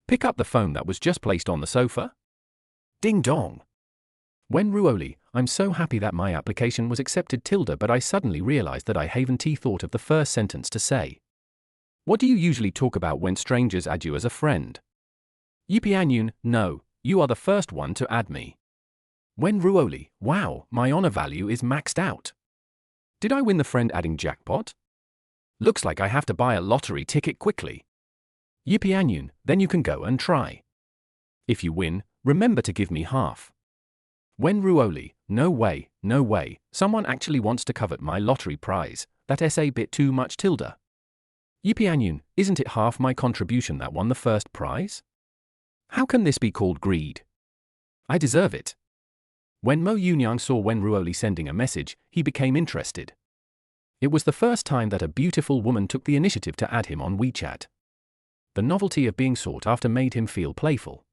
Pick up the phone that was just placed on the sofa? Ding dong! Wen Ruoli, I'm so happy that my application was accepted but I suddenly realized that I haven't thought of the first sentence to say. What do you usually talk about when strangers add you as a friend? Yipianyun, no, you are the first one to add me. Wen Ruoli, wow, my honor value is maxed out. Did I win the friend adding jackpot? Looks like I have to buy a lottery ticket quickly. Yipianyun, then you can go and try. If you win, remember to give me half. Wen Ruoli, no way, no way, someone actually wants to covet my lottery prize, that's a bit too much tilde. Yipianyun, isn't it half my contribution that won the first prize? How can this be called greed? I deserve it. When Mo Yunyang saw Wen Ruoli sending a message, he became interested. It was the first time that a beautiful woman took the initiative to add him on WeChat. The novelty of being sought after made him feel playful.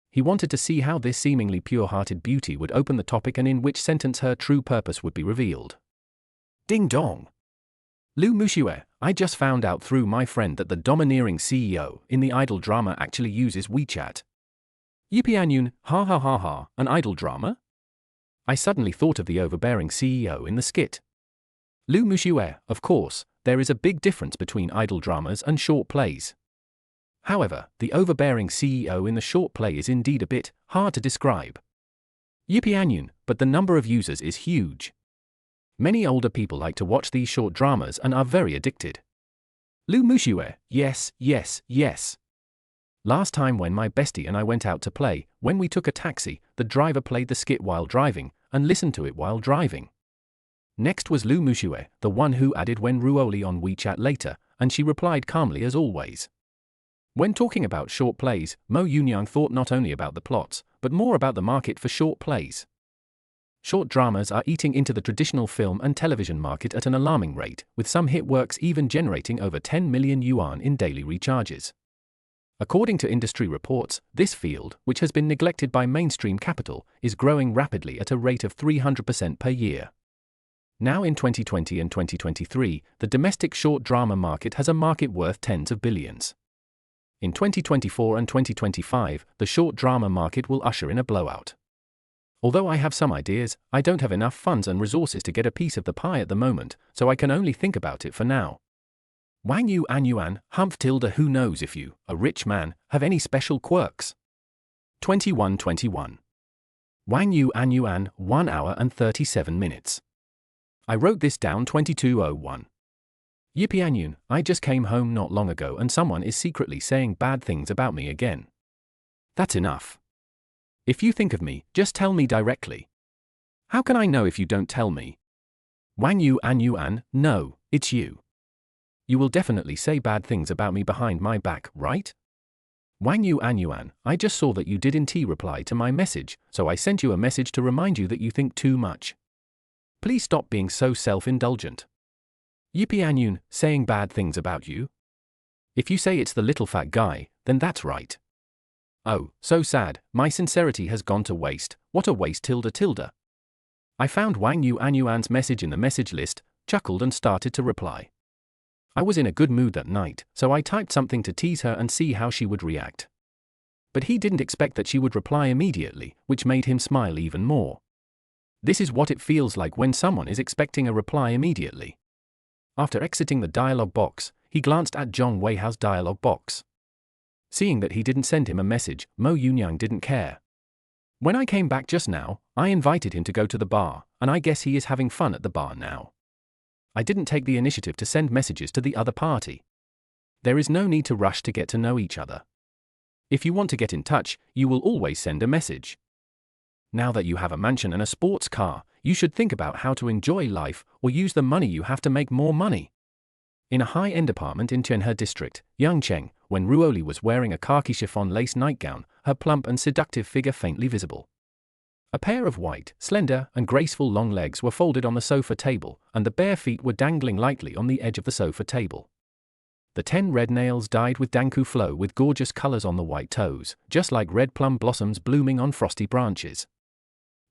He wanted to see how this seemingly pure-hearted beauty would open the topic and in which sentence her true purpose would be revealed. Ding dong! Lu Muxiue, I just found out through my friend that the domineering CEO in the idol drama actually uses WeChat. Yipianyun, ha ha ha ha, an idol drama? I suddenly thought of the overbearing CEO in the skit. Lu Muxiue, of course, there is a big difference between idol dramas and short plays. However, the overbearing CEO in the short play is indeed a bit hard to describe. Yipianyun, but the number of users is huge. Many older people like to watch these short dramas and are very addicted. Lu Muxiue, yes, yes, yes. Last time when my bestie and I went out to play, when we took a taxi, the driver played the skit while driving, and listened to it while driving. Next was Lu Muxiue, the one who added Wen Ruoli on WeChat later, and she replied calmly as always. When talking about short plays, Mo Yunyang thought not only about the plots, but more about the market for short plays. Short dramas are eating into the traditional film and television market at an alarming rate, with some hit works even generating over 10 million yuan in daily recharges. According to industry reports, this field, which has been neglected by mainstream capital, is growing rapidly at a rate of 300% per year. Now in 2020 and 2023, the domestic short drama market has a market worth tens of billions. In 2024 and 2025, the short drama market will usher in a blowout. Although I have some ideas, I don't have enough funds and resources to get a piece of the pie at the moment, so I can only think about it for now. Wang Yu Anyuan, humph tilde who knows if you, a rich man, have any special quirks? 2121. Wang Yu Anyuan, 1 hour and 37 minutes. I wrote this down 2201. Yipianyun, I just came home not long ago and someone is secretly saying bad things about me again. That's enough. If you think of me, just tell me directly. How can I know if you don't tell me? Wang Yu Anyuan, no, it's you. You will definitely say bad things about me behind my back, right? Wang Yu Anyuan, I just saw that you didn't reply to my message, so I sent you a message to remind you that you think too much. Please stop being so self-indulgent. Yipianyun, saying bad things about you? If you say it's the little fat guy, then that's right. Oh, so sad, my sincerity has gone to waste, what a waste tilde tilde. I found Wang Yu Anyuan's message in the message list, chuckled and started to reply. I was in a good mood that night, so I typed something to tease her and see how she would react. But he didn't expect that she would reply immediately, which made him smile even more. This is what it feels like when someone is expecting a reply immediately. After exiting the dialog box, he glanced at Zhong Weihao's dialog box. Seeing that he didn't send him a message, Mo Yunyang didn't care. When I came back just now, I invited him to go to the bar, and I guess he is having fun at the bar now. I didn't take the initiative to send messages to the other party. There is no need to rush to get to know each other. If you want to get in touch, you will always send a message. Now that you have a mansion and a sports car, you should think about how to enjoy life or use the money you have to make more money. In a high-end apartment in Tianhe district, Yangcheng, when Ruoli was wearing a khaki chiffon lace nightgown, her plump and seductive figure faintly visible. A pair of white, slender, and graceful long legs were folded on the sofa table, and the bare feet were dangling lightly on the edge of the sofa table. The 10 red nails dyed with danku flow with gorgeous colors on the white toes, just like red plum blossoms blooming on frosty branches.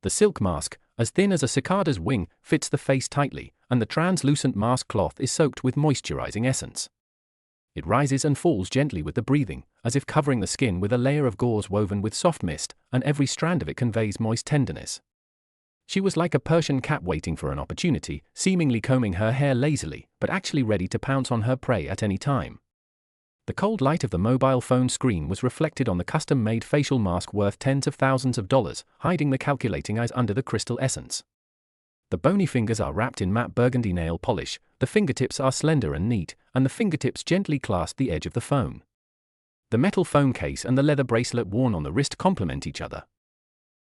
The silk mask, as thin as a cicada's wing, fits the face tightly, and the translucent mask cloth is soaked with moisturizing essence. It rises and falls gently with the breathing, as if covering the skin with a layer of gauze woven with soft mist, and every strand of it conveys moist tenderness. She was like a Persian cat waiting for an opportunity, seemingly combing her hair lazily, but actually ready to pounce on her prey at any time. The cold light of the mobile phone screen was reflected on the custom-made facial mask worth tens of thousands of dollars, hiding the calculating eyes under the crystal essence. The bony fingers are wrapped in matte burgundy nail polish, the fingertips are slender and neat, and the fingertips gently clasp the edge of the phone. The metal phone case and the leather bracelet worn on the wrist complement each other.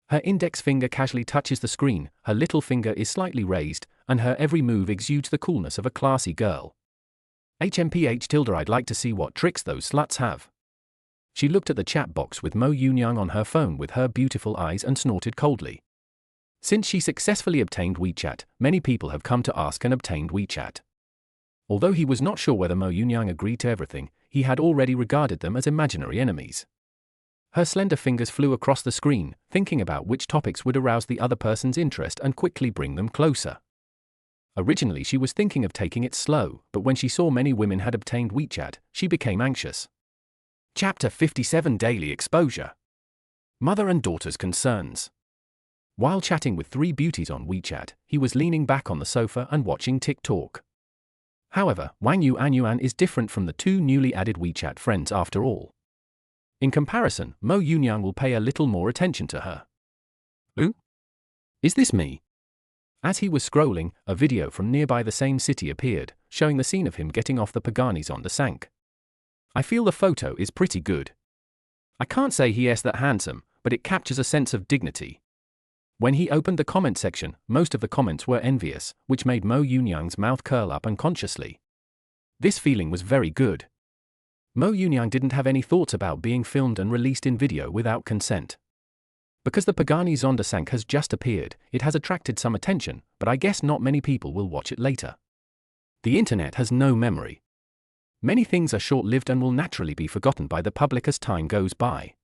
Her index finger casually touches the screen, her little finger is slightly raised, and her every move exudes the coolness of a classy girl. HMPH I'd like to see what tricks those sluts have. She looked at the chat box with Mo Yunyang on her phone with her beautiful eyes and snorted coldly. Since she successfully obtained WeChat, many people have come to ask and obtained WeChat. Although he was not sure whether Mo Yunyang agreed to everything, he had already regarded them as imaginary enemies. Her slender fingers flew across the screen, thinking about which topics would arouse the other person's interest and quickly bring them closer. Originally she was thinking of taking it slow, but when she saw many women had obtained WeChat, she became anxious. Chapter 57 Daily Exposure. Mother and daughter's concerns. While chatting with three beauties on WeChat, he was leaning back on the sofa and watching TikTok. However, Wang Yuanyuan is different from the two newly added WeChat friends after all. In comparison, Mo Yunyang will pay a little more attention to her. Who? Is this me? As he was scrolling, a video from nearby the same city appeared, showing the scene of him getting off the Pagani Zonda Sank. I feel the photo is pretty good. I can't say he is that handsome, but it captures a sense of dignity. When he opened the comment section, most of the comments were envious, which made Mo Yunyang's mouth curl up unconsciously. This feeling was very good. Mo Yunyang didn't have any thoughts about being filmed and released in video without consent. Because the Pagani Zonda Sank has just appeared, it has attracted some attention, but I guess not many people will watch it later. The internet has no memory. Many things are short-lived and will naturally be forgotten by the public as time goes by.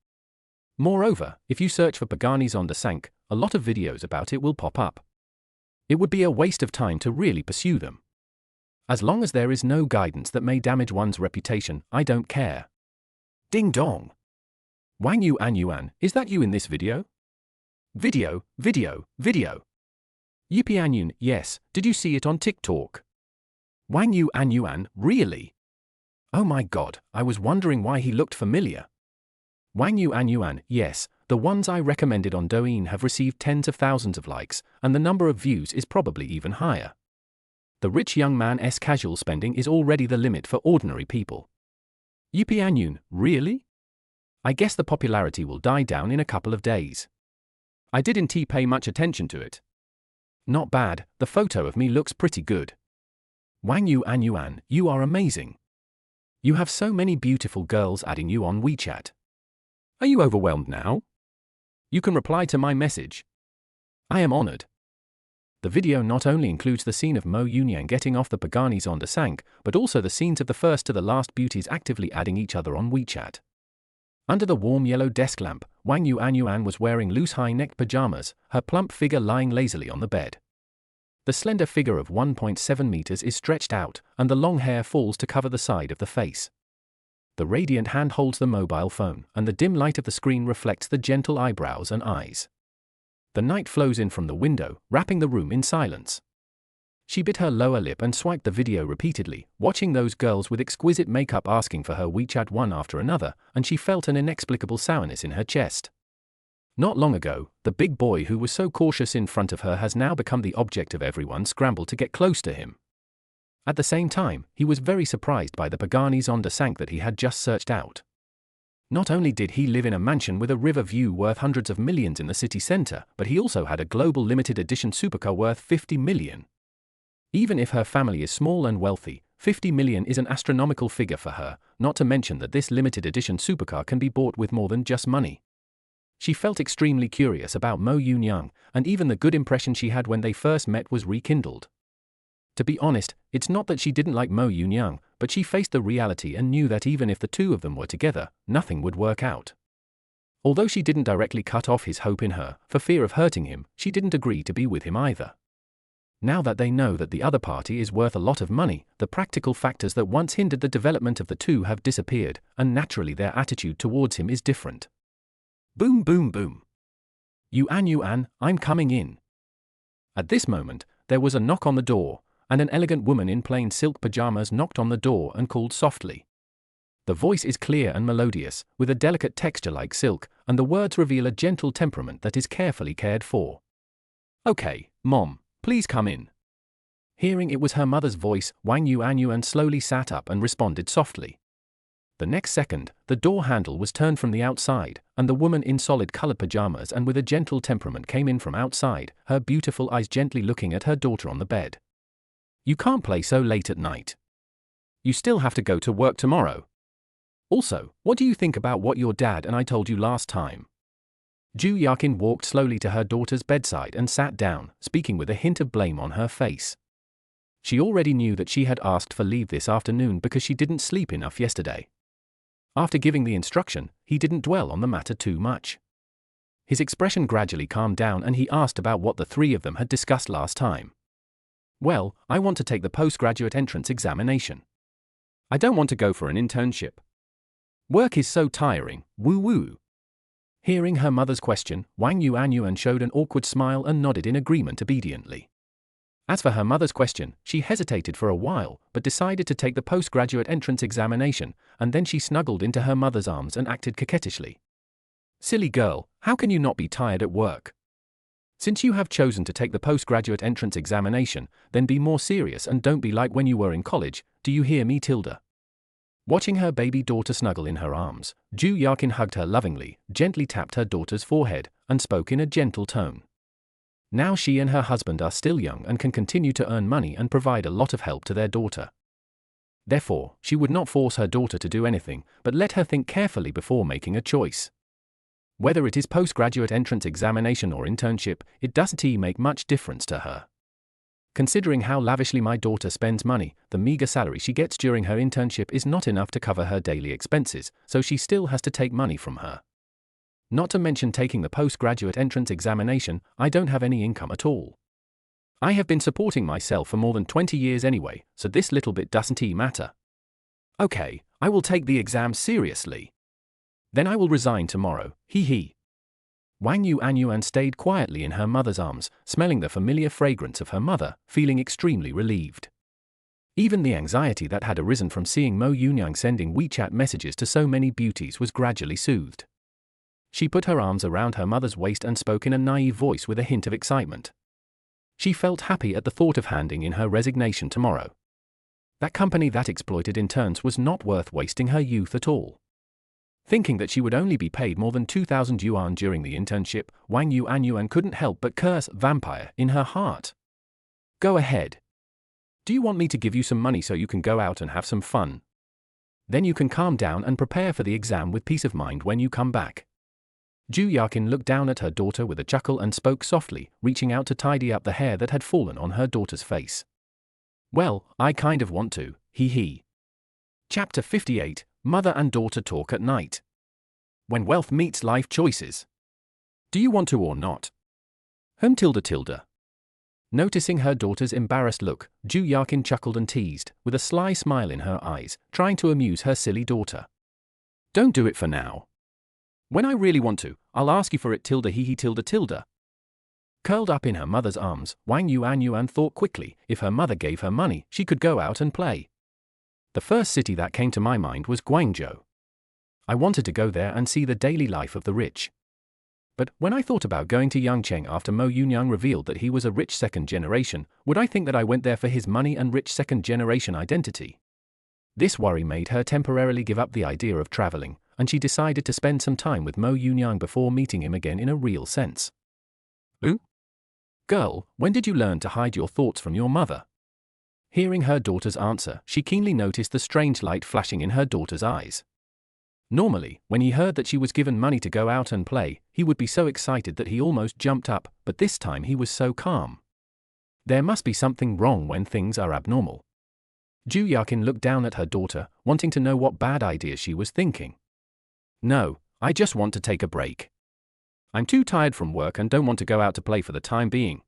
Moreover, if you search for Pagani Zonda Sank, a lot of videos about it will pop up. It would be a waste of time to really pursue them. As long as there is no guidance that may damage one's reputation, I don't care. Ding dong! Wang Yuanyuan, is that you in this video? Video. Yupianyun, yes, did you see it on TikTok? Wang Yuanyuan, really? Oh my god, I was wondering why he looked familiar. Wang Yuanyuan, yes, the ones I recommended on Douyin have received tens of thousands of likes, and the number of views is probably even higher. The rich young man's casual spending is already the limit for ordinary people. Yupianyun, really? I guess the popularity will die down in a couple of days. I didn't pay much attention to it. Not bad, the photo of me looks pretty good. Wang Yuanyuan, you are amazing. You have so many beautiful girls adding you on WeChat. Are you overwhelmed now? You can reply to my message. I am honored. The video not only includes the scene of Mo Yunyang getting off the Pagani Zonda Sank, but also the scenes of the first to the last beauties actively adding each other on WeChat. Under the warm yellow desk lamp, Wang Yuanyuan was wearing loose high-necked pajamas, her plump figure lying lazily on the bed. The slender figure of 1.7 meters is stretched out, and the long hair falls to cover the side of the face. The radiant hand holds the mobile phone, and the dim light of the screen reflects the gentle eyebrows and eyes. The night flows in from the window, wrapping the room in silence. She bit her lower lip and swiped the video repeatedly, watching those girls with exquisite makeup asking for her WeChat one after another, and she felt an inexplicable sourness in her chest. Not long ago, the big boy who was so cautious in front of her has now become the object of everyone's scramble to get close to him. At the same time, he was very surprised by the Pagani Zonda Sank that he had just searched out. Not only did he live in a mansion with a river view worth hundreds of millions in the city center, but he also had a global limited edition supercar worth 50 million. Even if her family is small and wealthy, 50 million is an astronomical figure for her, not to mention that this limited edition supercar can be bought with more than just money. She felt extremely curious about Mo Yunyang, and even the good impression she had when they first met was rekindled. To be honest, it's not that she didn't like Mo Yunyang, but she faced the reality and knew that even if the two of them were together, nothing would work out. Although she didn't directly cut off his hope in her, for fear of hurting him, she didn't agree to be with him either. Now that they know that the other party is worth a lot of money, the practical factors that once hindered the development of the two have disappeared, and naturally their attitude towards him is different. Boom boom boom. Yuanyuan, I'm coming in. At this moment, there was a knock on the door, and an elegant woman in plain silk pajamas knocked on the door and called softly. The voice is clear and melodious, with a delicate texture like silk, and the words reveal a gentle temperament that is carefully cared for. Okay, Mom, please come in. Hearing it was her mother's voice, Wang Yuanyuan slowly sat up and responded softly. The next second, the door handle was turned from the outside, and the woman in solid-colored pajamas and with a gentle temperament came in from outside, her beautiful eyes gently looking at her daughter on the bed. You can't play so late at night. You still have to go to work tomorrow. Also, what do you think about what your dad and I told you last time? Ju Yakin walked slowly to her daughter's bedside and sat down, speaking with a hint of blame on her face. She already knew that she had asked for leave this afternoon because she didn't sleep enough yesterday. After giving the instruction, he didn't dwell on the matter too much. His expression gradually calmed down and he asked about what the three of them had discussed last time. Well, I want to take the postgraduate entrance examination. I don't want to go for an internship. Work is so tiring, woo-woo. Hearing her mother's question, Wang Yuanyuan showed an awkward smile and nodded in agreement obediently. As for her mother's question, she hesitated for a while, but decided to take the postgraduate entrance examination, and then she snuggled into her mother's arms and acted coquettishly. Silly girl, how can you not be tired at work? Since you have chosen to take the postgraduate entrance examination, then be more serious and don't be like when you were in college, do you hear me, Tilda? Watching her baby daughter snuggle in her arms, Ju Yakin hugged her lovingly, gently tapped her daughter's forehead, and spoke in a gentle tone. Now she and her husband are still young and can continue to earn money and provide a lot of help to their daughter. Therefore, she would not force her daughter to do anything, but let her think carefully before making a choice. Whether it is postgraduate entrance examination or internship, it doesn't make much difference to her. Considering how lavishly my daughter spends money, the meager salary she gets during her internship is not enough to cover her daily expenses, so she still has to take money from her. Not to mention taking the postgraduate entrance examination, I don't have any income at all. I have been supporting myself for more than 20 years anyway, so this little bit doesn't matter. Okay, I will take the exam seriously. Then I will resign tomorrow, hee. Wang Yuanyuan stayed quietly in her mother's arms, smelling the familiar fragrance of her mother, feeling extremely relieved. Even the anxiety that had arisen from seeing Mo Yunyang sending WeChat messages to so many beauties was gradually soothed. She put her arms around her mother's waist and spoke in a naive voice with a hint of excitement. She felt happy at the thought of handing in her resignation tomorrow. That company that exploited interns was not worth wasting her youth at all. Thinking that she would only be paid more than 2,000 yuan during the internship, Wang Yuanyuan couldn't help but curse vampire in her heart. Go ahead. Do you want me to give you some money so you can go out and have some fun? Then you can calm down and prepare for the exam with peace of mind when you come back. Ju Yakin looked down at her daughter with a chuckle and spoke softly, reaching out to tidy up the hair that had fallen on her daughter's face. Well, I kind of want to, hee. Chapter 58, Mother and Daughter Talk at Night. When wealth meets life choices. Do you want to or not? Tilda. Noticing her daughter's embarrassed look, Ju Yakin chuckled and teased, with a sly smile in her eyes, trying to amuse her silly daughter. Don't do it for now. When I really want to, I'll ask you for it, Tilda, hee Tilda. Curled up in her mother's arms, Wang Yuanyuan thought quickly, if her mother gave her money, she could go out and play. The first city that came to my mind was Guangzhou. I wanted to go there and see the daily life of the rich. But when I thought about going to Yangcheng after Mo Yunyang revealed that he was a rich second generation, would I think that I went there for his money and rich second generation identity? This worry made her temporarily give up the idea of traveling, and she decided to spend some time with Mo Yunyang before meeting him again in a real sense. Ooh? Girl, when did you learn to hide your thoughts from your mother? Hearing her daughter's answer, she keenly noticed the strange light flashing in her daughter's eyes. Normally, when he heard that she was given money to go out and play, he would be so excited that he almost jumped up, but this time he was so calm. There must be something wrong when things are abnormal. Ju Yakin looked down at her daughter, wanting to know what bad idea she was thinking. No, I just want to take a break. I'm too tired from work and don't want to go out to play for the time being.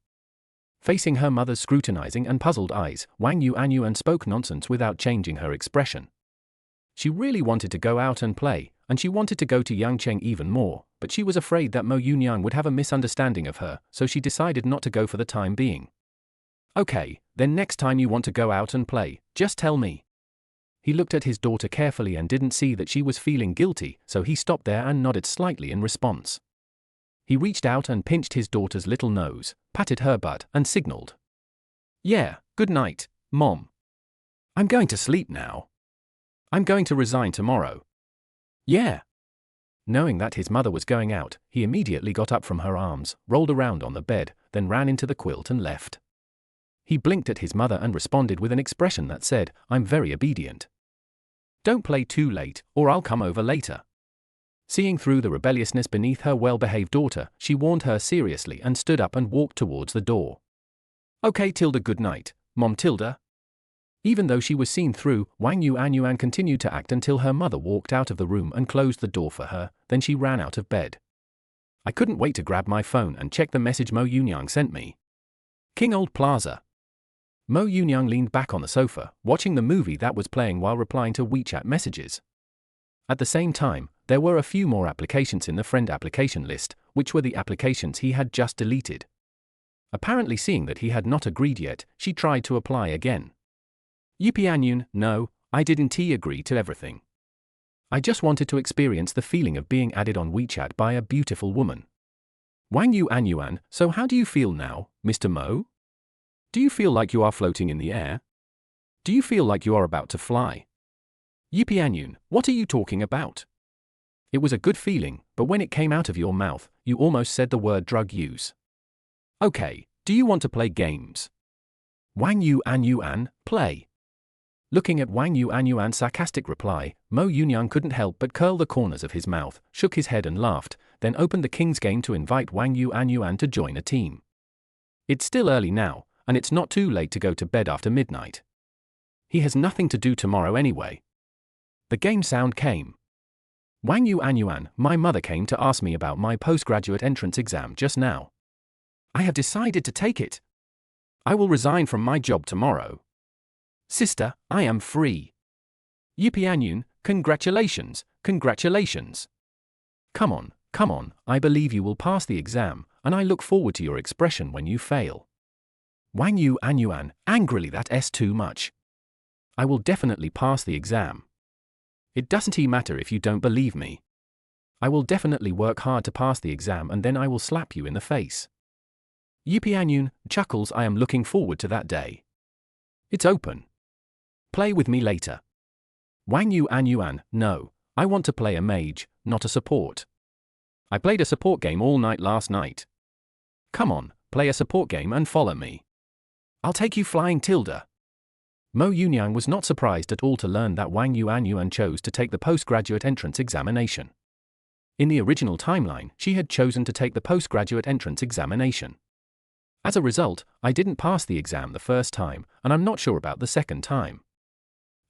Facing her mother's scrutinizing and puzzled eyes, Wang Yuanyuan spoke nonsense without changing her expression. She really wanted to go out and play, and she wanted to go to Yangcheng even more, but she was afraid that Mo Yunyang would have a misunderstanding of her, so she decided not to go for the time being. Okay, then next time you want to go out and play, just tell me. He looked at his daughter carefully and didn't see that she was feeling guilty, so he stopped there and nodded slightly in response. He reached out and pinched his daughter's little nose, patted her butt, and signaled. "Yeah, good night, Mom. I'm going to sleep now. I'm going to resign tomorrow." "Yeah." Knowing that his mother was going out, he immediately got up from her arms, rolled around on the bed, then ran into the quilt and left. He blinked at his mother and responded with an expression that said, "I'm very obedient. Don't play too late, or I'll come over later." Seeing through the rebelliousness beneath her well-behaved daughter, she warned her seriously and stood up and walked towards the door. "Okay, Tilda, good night, Mom Tilda." Even though she was seen through, Wang Yuanyuan continued to act until her mother walked out of the room and closed the door for her, then she ran out of bed. I couldn't wait to grab my phone and check the message Mo Yunyang sent me. King Old Plaza. Mo Yunyang leaned back on the sofa, watching the movie that was playing while replying to WeChat messages. At the same time, there were a few more applications in the friend application list, which were the applications he had just deleted. Apparently seeing that he had not agreed yet, she tried to apply again. "Yipianyun, no, I didn't agree to everything. I just wanted to experience the feeling of being added on WeChat by a beautiful woman." "Wang Yuanyuan, so how do you feel now, Mr. Mo? Do you feel like you are floating in the air? Do you feel like you are about to fly?" "Yipianyun, what are you talking about? It was a good feeling, but when it came out of your mouth, you almost said the word drug use." "Okay, do you want to play games?" "Wang Yuanyuan, play." Looking at Wang Yuanyuan's sarcastic reply, Mo Yunyang couldn't help but curl the corners of his mouth, shook his head and laughed, then opened the King's Game to invite Wang Yuanyuan to join a team. It's still early now, and it's not too late to go to bed after midnight. He has nothing to do tomorrow anyway. The game sound came. "Wang Yuanyuan, my mother came to ask me about my postgraduate entrance exam just now. I have decided to take it. I will resign from my job tomorrow. Sister, I am free. Yipianyun, congratulations, congratulations. Come on, I believe you will pass the exam, and I look forward to your expression when you fail." Wang Yuanyuan, angrily, "That's too much. I will definitely pass the exam. It doesn't matter if you don't believe me. I will definitely work hard to pass the exam and then I will slap you in the face." Yipianyun chuckles, "I am looking forward to that day. It's open. Play with me later." Wang Yuanyuan, "No, I want to play a mage, not a support. I played a support game all night last night. Come on, play a support game and follow me. I'll take you flying, Tilda." Mo Yunyang was not surprised at all to learn that Wang Yuanyuan chose to take the postgraduate entrance examination. In the original timeline, she had chosen to take the postgraduate entrance examination. As a result, I didn't pass the exam the first time, and I'm not sure about the second time.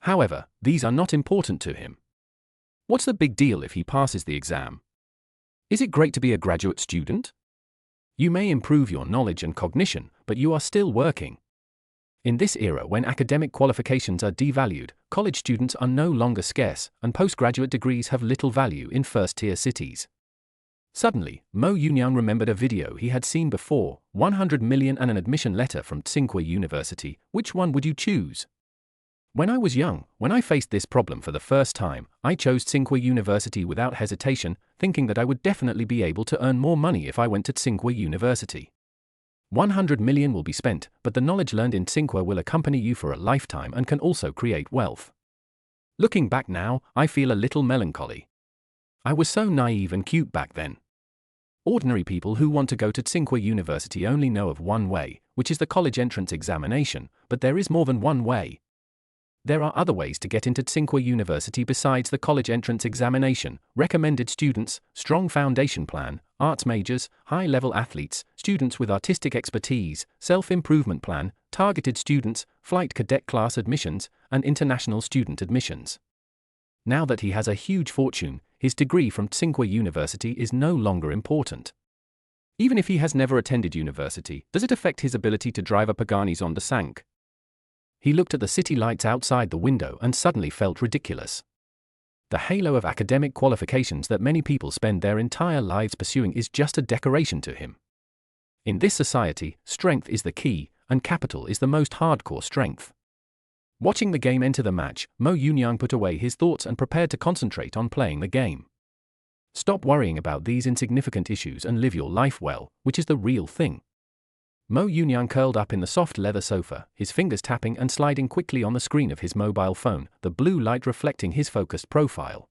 However, these are not important to him. What's the big deal if he passes the exam? Is it great to be a graduate student? You may improve your knowledge and cognition, but you are still working. In this era when academic qualifications are devalued, college students are no longer scarce, and postgraduate degrees have little value in first-tier cities. Suddenly, Mo Yunyang remembered a video he had seen before, 100 million and an admission letter from Tsinghua University. Which one would you choose? When I was young, when I faced this problem for the first time, I chose Tsinghua University without hesitation, thinking that I would definitely be able to earn more money if I went to Tsinghua University. 100 million will be spent, but the knowledge learned in Tsinghua will accompany you for a lifetime and can also create wealth. Looking back now, I feel a little melancholy. I was so naive and cute back then. Ordinary people who want to go to Tsinghua University only know of one way, which is the college entrance examination, but there is more than one way. There are other ways to get into Tsinghua University besides the college entrance examination: recommended students, strong foundation plan, arts majors, high-level athletes, students with artistic expertise, self-improvement plan, targeted students, flight cadet class admissions, and international student admissions. Now that he has a huge fortune, his degree from Tsinghua University is no longer important. Even if he has never attended university, does it affect his ability to drive a Pagani Zonda Sank? He looked at the city lights outside the window and suddenly felt ridiculous. The halo of academic qualifications that many people spend their entire lives pursuing is just a decoration to him. In this society, strength is the key, and capital is the most hardcore strength. Watching the game enter the match, Mo Yunyang put away his thoughts and prepared to concentrate on playing the game. Stop worrying about these insignificant issues and live your life well, which is the real thing. Mo Yunyang curled up in the soft leather sofa, his fingers tapping and sliding quickly on the screen of his mobile phone, the blue light reflecting his focused profile.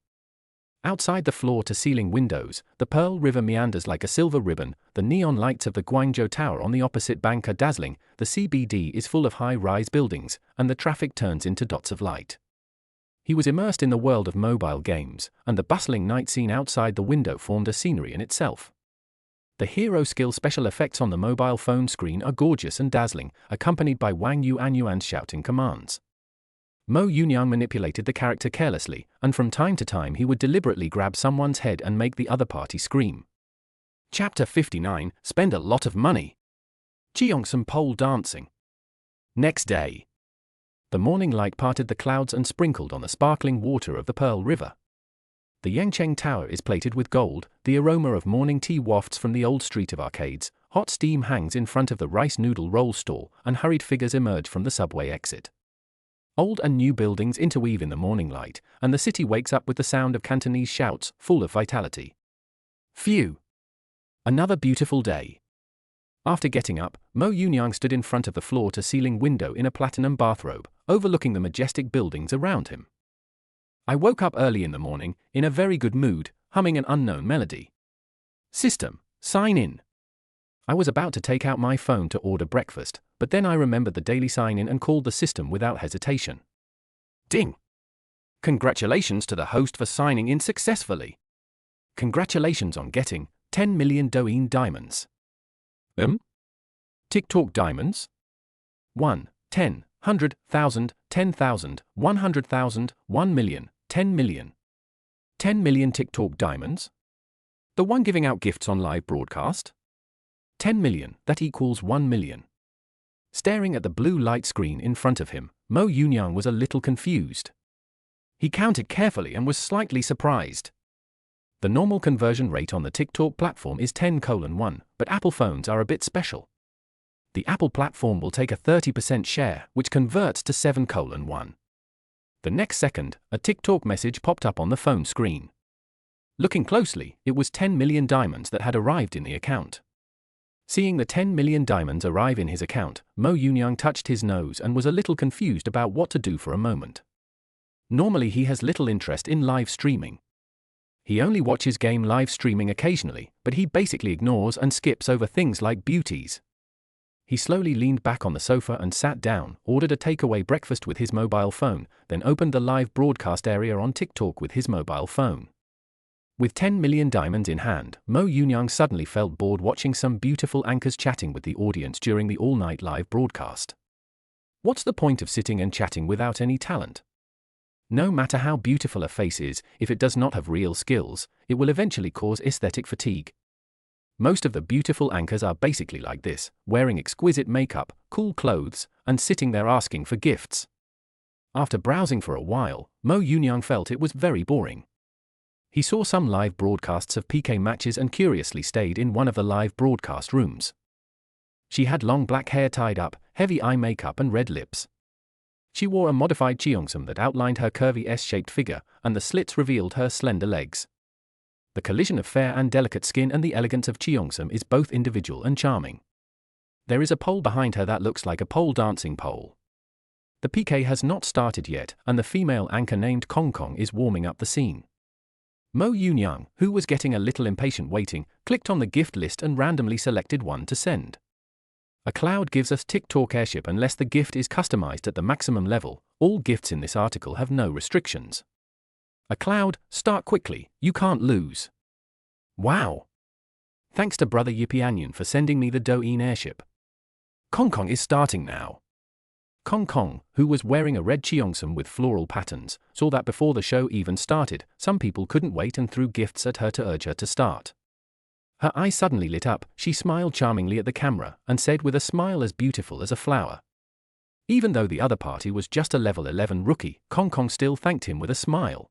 Outside the floor-to-ceiling windows, the Pearl River meanders like a silver ribbon, the neon lights of the Guangzhou Tower on the opposite bank are dazzling, the CBD is full of high-rise buildings, and the traffic turns into dots of light. He was immersed in the world of mobile games, and the bustling night scene outside the window formed a scenery in itself. The hero skill special effects on the mobile phone screen are gorgeous and dazzling, accompanied by Wang Yuanyuan's shouting commands. Mo Yunyang manipulated the character carelessly, and from time to time he would deliberately grab someone's head and make the other party scream. Chapter 59, Spend a lot of money. Cheongsam pole dancing. Next day. The morning light parted the clouds and sprinkled on the sparkling water of the Pearl River. The Yangcheng Tower is plated with gold, the aroma of morning tea wafts from the old street of arcades, hot steam hangs in front of the rice noodle roll stall, and hurried figures emerge from the subway exit. Old and new buildings interweave in the morning light, and the city wakes up with the sound of Cantonese shouts, full of vitality. Phew! Another beautiful day. After getting up, Mo Yunyang stood in front of the floor-to-ceiling window in a platinum bathrobe, overlooking the majestic buildings around him. I woke up early in the morning, in a very good mood, humming an unknown melody. System, sign in. I was about to take out my phone to order breakfast, but then I remembered the daily sign-in and called the system without hesitation. Ding! Congratulations to the host for signing in successfully. Congratulations on getting 10 million Douyin diamonds. TikTok diamonds? 1, 10, 100, 1,000, 10,000, 100,000, 1 million, 10 million. 10 million TikTok diamonds? The one giving out gifts on live broadcast? 10 million, that equals 1 million. Staring at the blue light screen in front of him, Mo Yunyang was a little confused. He counted carefully and was slightly surprised. The normal conversion rate on the TikTok platform is 10:1, but Apple phones are a bit special. The Apple platform will take a 30% share, which converts to 7:1. The next second, a TikTok message popped up on the phone screen. Looking closely, it was 10 million diamonds that had arrived in the account. Seeing the 10 million diamonds arrive in his account, Mo Yunyang touched his nose and was a little confused about what to do for a moment. Normally he has little interest in live streaming. He only watches game live streaming occasionally, but he basically ignores and skips over things like beauties. He slowly leaned back on the sofa and sat down, ordered a takeaway breakfast with his mobile phone, then opened the live broadcast area on TikTok with his mobile phone. With 10 million diamonds in hand, Mo Yunyang suddenly felt bored watching some beautiful anchors chatting with the audience during the all-night live broadcast. What's the point of sitting and chatting without any talent? No matter how beautiful a face is, if it does not have real skills, it will eventually cause aesthetic fatigue. Most of the beautiful anchors are basically like this, wearing exquisite makeup, cool clothes, and sitting there asking for gifts. After browsing for a while, Mo Yunyang felt it was very boring. He saw some live broadcasts of PK matches and curiously stayed in one of the live broadcast rooms. She had long black hair tied up, heavy eye makeup and red lips. She wore a modified cheongsam that outlined her curvy S-shaped figure, and the slits revealed her slender legs. The collision of fair and delicate skin and the elegance of cheongsam is both individual and charming. There is a pole behind her that looks like a pole dancing pole. The PK has not started yet, and the female anchor named Kong Kong is warming up the scene. Mo Yunyang, who was getting a little impatient waiting, clicked on the gift list and randomly selected one to send. A cloud gives us TikTok airship unless the gift is customized at the maximum level. All gifts in this article have no restrictions. A cloud, start quickly, you can't lose. Wow! Thanks to brother Yipianyan for sending me the Douyin airship. Kong Kong is starting now. Kong Kong, who was wearing a red cheongsam with floral patterns, saw that before the show even started, some people couldn't wait and threw gifts at her to urge her to start. Her eyes suddenly lit up, she smiled charmingly at the camera, and said with a smile as beautiful as a flower. Even though the other party was just a level 11 rookie, Kong Kong still thanked him with a smile.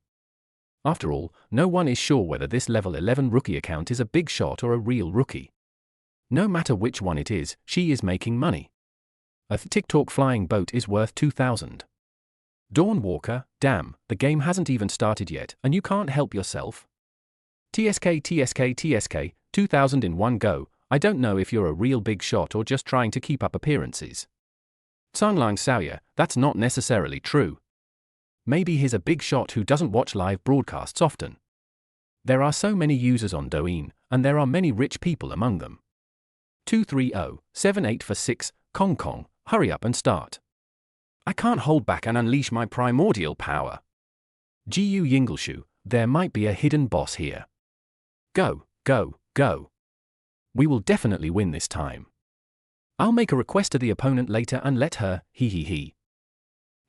After all, no one is sure whether this level 11 rookie account is a big shot or a real rookie. No matter which one it is, she is making money. A TikTok flying boat is worth 2,000. Dawn Walker, damn, the game hasn't even started yet, and you can't help yourself? TSK, 2001 go, I don't know if you're a real big shot or just trying to keep up appearances. Tsanglang Xiaoya, that's not necessarily true. Maybe he's a big shot who doesn't watch live broadcasts often. There are so many users on Douyin, and there are many rich people among them. 23078 for 6, Kong Kong, hurry up and start. I can't hold back and unleash my primordial power. Gu Yingleshu, there might be a hidden boss here. Go, go, go. We will definitely win this time. I'll make a request to the opponent later and let her, he.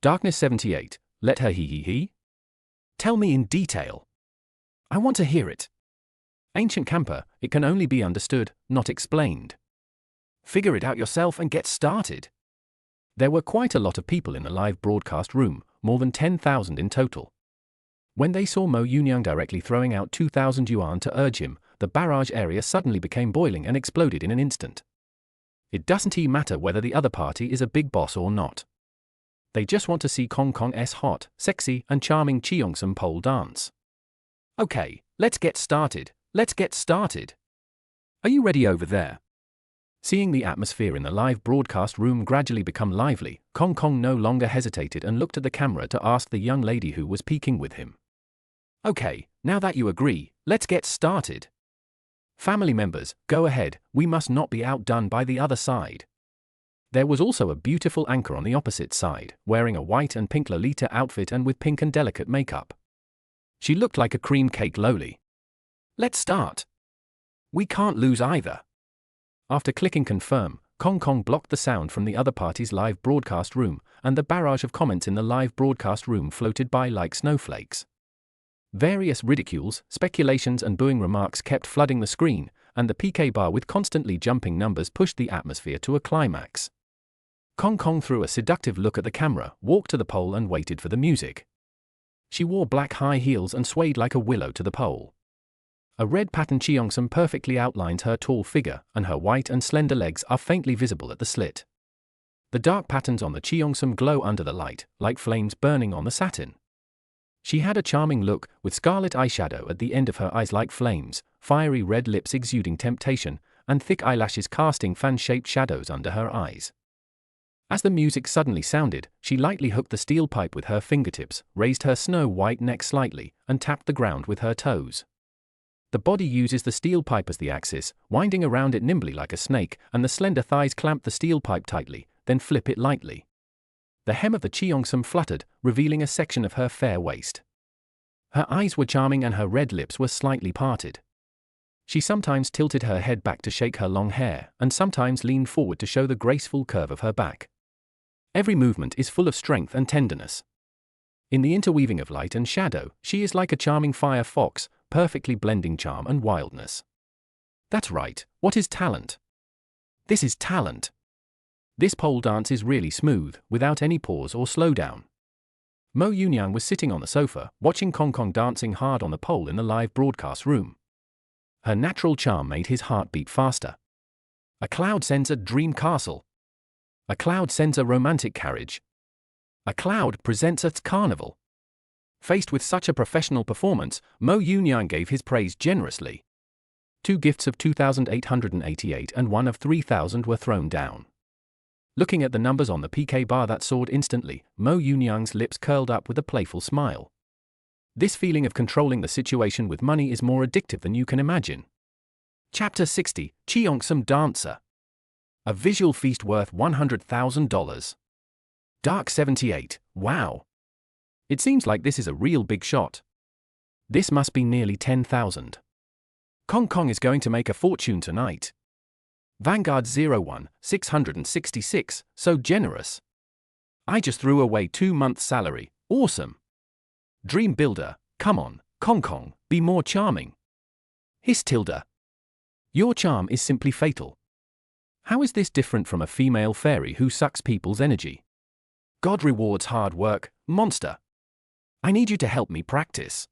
Darkness 78, let her he. Tell me in detail. I want to hear it. Ancient Camper, it can only be understood, not explained. Figure it out yourself and get started. There were quite a lot of people in the live broadcast room, more than 10,000 in total. When they saw Mo Yunyang directly throwing out 2,000 yuan to urge him, the barrage area suddenly became boiling and exploded in an instant. It doesn't even matter whether the other party is a big boss or not. They just want to see Kong Kong's hot, sexy, and charming Cheongsam pole dance. Okay, let's get started. Are you ready over there? Seeing the atmosphere in the live broadcast room gradually become lively, Kong Kong no longer hesitated and looked at the camera to ask the young lady who was peeking with him. Okay, now that you agree, let's get started. Family members, go ahead, we must not be outdone by the other side. There was also a beautiful anchor on the opposite side, wearing a white and pink Lolita outfit and with pink and delicate makeup. She looked like a cream cake loli. Let's start. We can't lose either. After clicking confirm, Kong Kong blocked the sound from the other party's live broadcast room, and the barrage of comments in the live broadcast room floated by like snowflakes. Various ridicules, speculations and booing remarks kept flooding the screen, and the PK bar with constantly jumping numbers pushed the atmosphere to a climax. Kong Kong threw a seductive look at the camera, walked to the pole and waited for the music. She wore black high heels and swayed like a willow to the pole. A red pattern Cheongsam perfectly outlines her tall figure, and her white and slender legs are faintly visible at the slit. The dark patterns on the Cheongsam glow under the light, like flames burning on the satin. She had a charming look, with scarlet eyeshadow at the end of her eyes like flames, fiery red lips exuding temptation, and thick eyelashes casting fan-shaped shadows under her eyes. As the music suddenly sounded, she lightly hooked the steel pipe with her fingertips, raised her snow-white neck slightly, and tapped the ground with her toes. The body uses the steel pipe as the axis, winding around it nimbly like a snake, and the slender thighs clamp the steel pipe tightly, then flip it lightly. The hem of the Cheongsam fluttered, revealing a section of her fair waist. Her eyes were charming and her red lips were slightly parted. She sometimes tilted her head back to shake her long hair, and sometimes leaned forward to show the graceful curve of her back. Every movement is full of strength and tenderness. In the interweaving of light and shadow, she is like a charming fire fox, perfectly blending charm and wildness. That's right, what is talent? This is talent. This pole dance is really smooth, without any pause or slowdown. Mo Yunyang was sitting on the sofa, watching Kong Kong dancing hard on the pole in the live broadcast room. Her natural charm made his heart beat faster. A cloud sends a dream castle. A cloud sends a romantic carriage. A cloud presents a carnival. Faced with such a professional performance, Mo Yunyang gave his praise generously. 2 gifts of 2,888 and 1 of 3,000 were thrown down. Looking at the numbers on the PK bar that soared instantly, Mo Yunyang's lips curled up with a playful smile. This feeling of controlling the situation with money is more addictive than you can imagine. Chapter 60, Cheongsam Dancer. A visual feast worth $100,000. Dark 78, wow. It seems like this is a real big shot. This must be nearly 10,000. Kong Kong is going to make a fortune tonight. Vanguard 01, 666, so generous. I just threw away 2 months' salary, awesome. Dream Builder, come on, Kong Kong, be more charming. Hiss Tilda. Your charm is simply fatal. How is this different from a female fairy who sucks people's energy? God rewards hard work, monster. I need you to help me practice.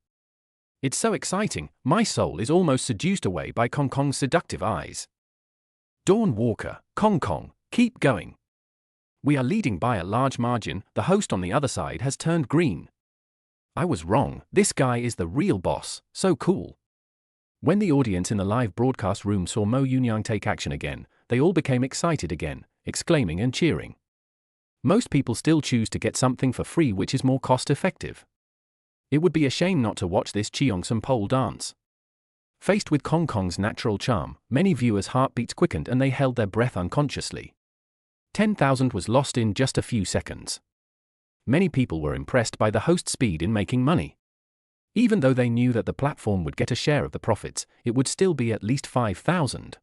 It's so exciting, my soul is almost seduced away by Kong Kong's seductive eyes. Dawn Walker, Kong Kong, keep going. We are leading by a large margin, the host on the other side has turned green. I was wrong, this guy is the real boss, so cool. When the audience in the live broadcast room saw Mo Yunyang take action again, they all became excited again, exclaiming and cheering. Most people still choose to get something for free which is more cost-effective. It would be a shame not to watch this Cheongsam pole dance. Faced with Kong Kong's natural charm, many viewers' heartbeats quickened and they held their breath unconsciously. 10,000 was lost in just a few seconds. Many people were impressed by the host's speed in making money. Even though they knew that the platform would get a share of the profits, it would still be at least 5,000.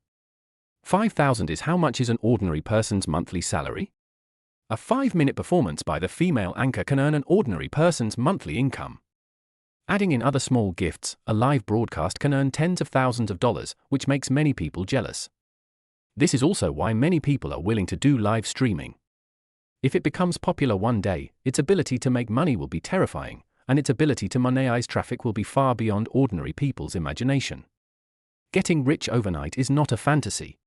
5,000 is how much is an ordinary person's monthly salary? A 5-minute performance by the female anchor can earn an ordinary person's monthly income. Adding in other small gifts, a live broadcast can earn tens of thousands of dollars, which makes many people jealous. This is also why many people are willing to do live streaming. If it becomes popular one day, its ability to make money will be terrifying, and its ability to monetize traffic will be far beyond ordinary people's imagination. Getting rich overnight is not a fantasy.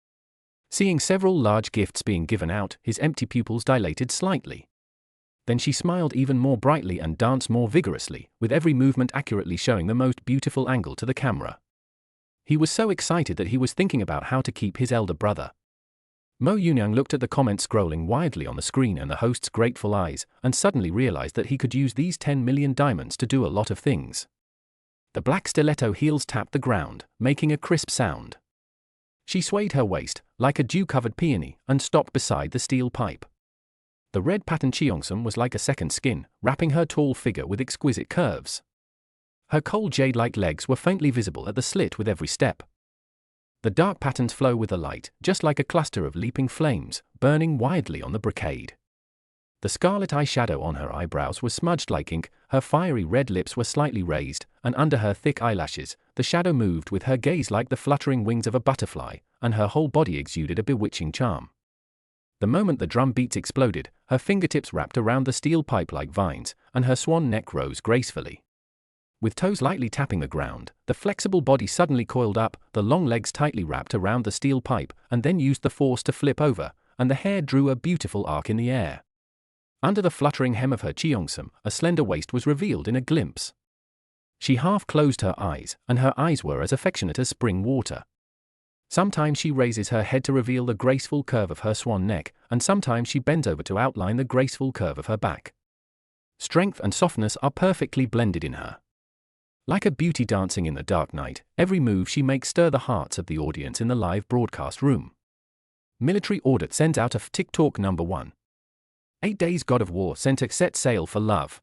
Seeing several large gifts being given out, his empty pupils dilated slightly. Then she smiled even more brightly and danced more vigorously, with every movement accurately showing the most beautiful angle to the camera. He was so excited that he was thinking about how to keep his elder brother. Mo Yunyang looked at the comments scrolling wildly on the screen and the host's grateful eyes, and suddenly realized that he could use these 10 million diamonds to do a lot of things. The black stiletto heels tapped the ground, making a crisp sound. She swayed her waist, like a dew-covered peony, and stopped beside the steel pipe. The red pattern Cheongsam was like a second skin, wrapping her tall figure with exquisite curves. Her cold jade-like legs were faintly visible at the slit with every step. The dark patterns flow with the light, just like a cluster of leaping flames, burning wildly on the brocade. The scarlet eyeshadow on her eyebrows was smudged like ink, her fiery red lips were slightly raised, and under her thick eyelashes, the shadow moved with her gaze like the fluttering wings of a butterfly, and her whole body exuded a bewitching charm. The moment the drum beats exploded, her fingertips wrapped around the steel pipe like vines, and her swan neck rose gracefully. With toes lightly tapping the ground, the flexible body suddenly coiled up, the long legs tightly wrapped around the steel pipe, and then used the force to flip over, and the hair drew a beautiful arc in the air. Under the fluttering hem of her Cheongsam, a slender waist was revealed in a glimpse. She half closed her eyes, and her eyes were as affectionate as spring water. Sometimes she raises her head to reveal the graceful curve of her swan neck, and sometimes she bends over to outline the graceful curve of her back. Strength and softness are perfectly blended in her. Like a beauty dancing in the dark night, every move she makes stirs the hearts of the audience in the live broadcast room. Military Audit sends out a TikTok number 1. 8 Days God of War Center set sail for love.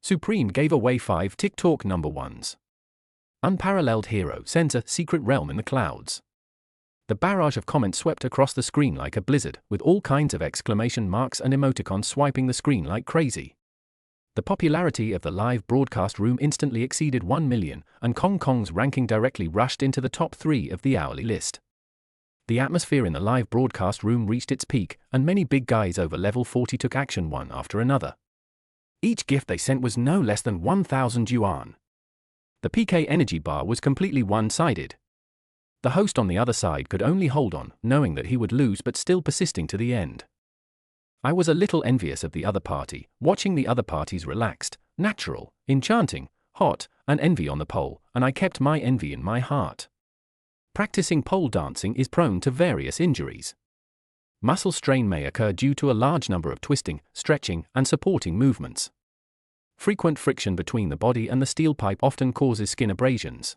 Supreme gave away 5 TikTok number 1s. Unparalleled Hero sends a secret realm in the clouds. The barrage of comments swept across the screen like a blizzard, with all kinds of exclamation marks and emoticons swiping the screen like crazy. The popularity of the live broadcast room instantly exceeded 1 million, and Kong Kong's ranking directly rushed into the top 3 of the hourly list. The atmosphere in the live broadcast room reached its peak, and many big guys over level 40 took action one after another. Each gift they sent was no less than 1,000 yuan. The PK energy bar was completely one-sided. The host on the other side could only hold on, knowing that he would lose but still persisting to the end. I was a little envious of the other party, watching the other party's relaxed, natural, enchanting, hot, and envy on the pole, and I kept my envy in my heart. Practicing pole dancing is prone to various injuries. Muscle strain may occur due to a large number of twisting, stretching, and supporting movements. Frequent friction between the body and the steel pipe often causes skin abrasions.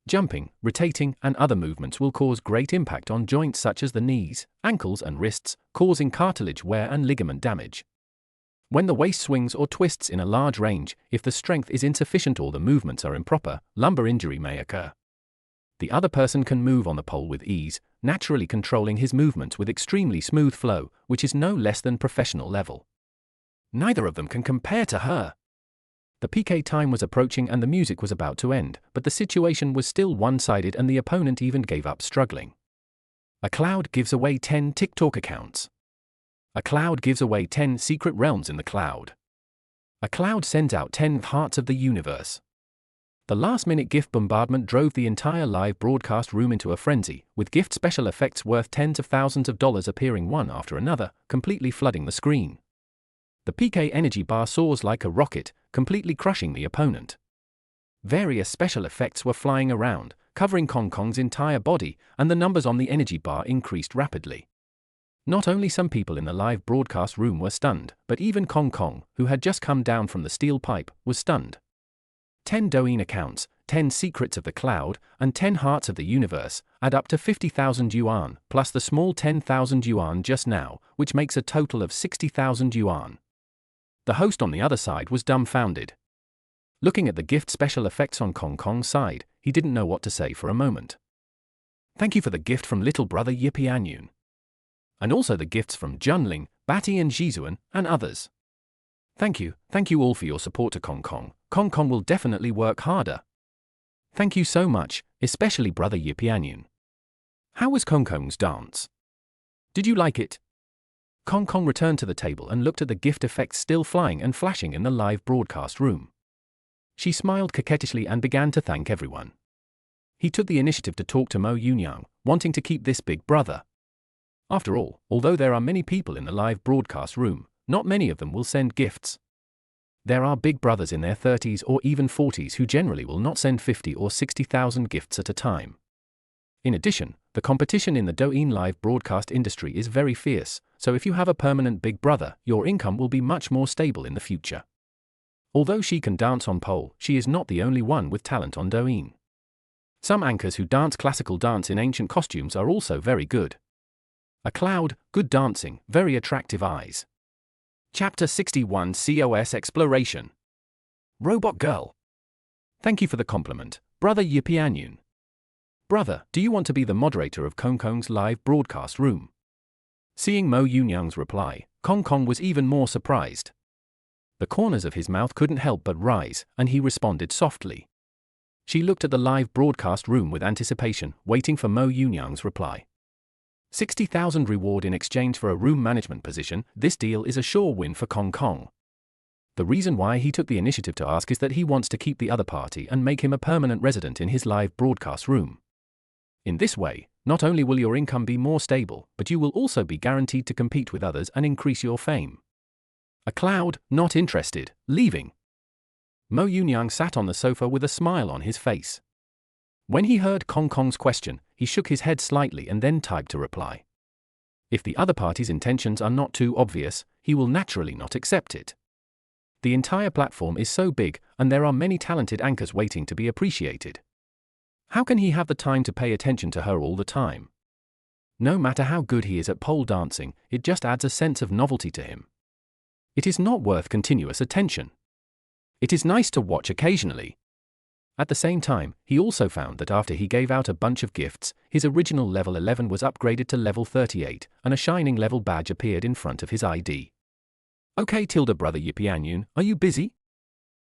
Jumping, rotating, and other movements will cause great impact on joints such as the knees, ankles, and wrists, causing cartilage wear and ligament damage. When the waist swings or twists in a large range, if the strength is insufficient or the movements are improper, lumbar injury may occur. The other person can move on the pole with ease, naturally controlling his movements with extremely smooth flow, which is no less than professional level. Neither of them can compare to her. The PK time was approaching and the music was about to end, but the situation was still one-sided and the opponent even gave up struggling. A cloud gives away 10 TikTok accounts. A cloud gives away 10 secret realms in the cloud. A cloud sends out 10 hearts of the universe. The last-minute gift bombardment drove the entire live broadcast room into a frenzy, with gift special effects worth tens of thousands of dollars appearing one after another, completely flooding the screen. The PK energy bar soars like a rocket, completely crushing the opponent. Various special effects were flying around, covering Kong Kong's entire body, and the numbers on the energy bar increased rapidly. Not only some people in the live broadcast room were stunned, but even Kong Kong, who had just come down from the steel pipe, was stunned. 10 Douyin accounts, 10 secrets of the cloud, and 10 hearts of the universe add up to 50,000 yuan, plus the small 10,000 yuan just now, which makes a total of 60,000 yuan. The host on the other side was dumbfounded. Looking at the gift special effects on Kong Kong's side, he didn't know what to say for a moment. Thank you for the gift from little brother Yipianyun. And also the gifts from Junling, Batty and Jizuan, and others. Thank you all for your support to Kong Kong. Kong Kong will definitely work harder. Thank you so much, especially brother Yipianyun. How was Kong Kong's dance? Did you like it? Kong Kong returned to the table and looked at the gift effects still flying and flashing in the live broadcast room. She smiled coquettishly and began to thank everyone. He took the initiative to talk to Mo Yunyang, wanting to keep this big brother. After all, although there are many people in the live broadcast room, not many of them will send gifts. There are big brothers in their 30s or even 40s who generally will not send 50 or 60,000 gifts at a time. In addition, the competition in the Douyin live broadcast industry is very fierce, so if you have a permanent big brother, your income will be much more stable in the future. Although she can dance on pole, she is not the only one with talent on Douyin. Some anchors who dance classical dance in ancient costumes are also very good. A cloud, good dancing, very attractive eyes. Chapter 61 COS Exploration. Robot Girl. Thank you for the compliment, brother Yipianyun. Brother, do you want to be the moderator of Kong Kong's live broadcast room? Seeing Mo Yunyang's reply, Kong Kong was even more surprised. The corners of his mouth couldn't help but rise, and he responded softly. She looked at the live broadcast room with anticipation, waiting for Mo Yunyang's reply. 60,000 reward in exchange for a room management position. This deal is a sure win for Kong Kong. The reason why he took the initiative to ask is that he wants to keep the other party and make him a permanent resident in his live broadcast room. In this way, not only will your income be more stable, but you will also be guaranteed to compete with others and increase your fame. A cloud, not interested, leaving. Mo Yunyang sat on the sofa with a smile on his face. When he heard Kong Kong's question, he shook his head slightly and then typed a reply. If the other party's intentions are not too obvious, he will naturally not accept it. The entire platform is so big, and there are many talented anchors waiting to be appreciated. How can he have the time to pay attention to her all the time? No matter how good he is at pole dancing, it just adds a sense of novelty to him. It is not worth continuous attention. It is nice to watch occasionally. At the same time, he also found that after he gave out a bunch of gifts, his original level 11 was upgraded to level 38, and a shining level badge appeared in front of his ID. Okay, brother Yipianyun, are you busy?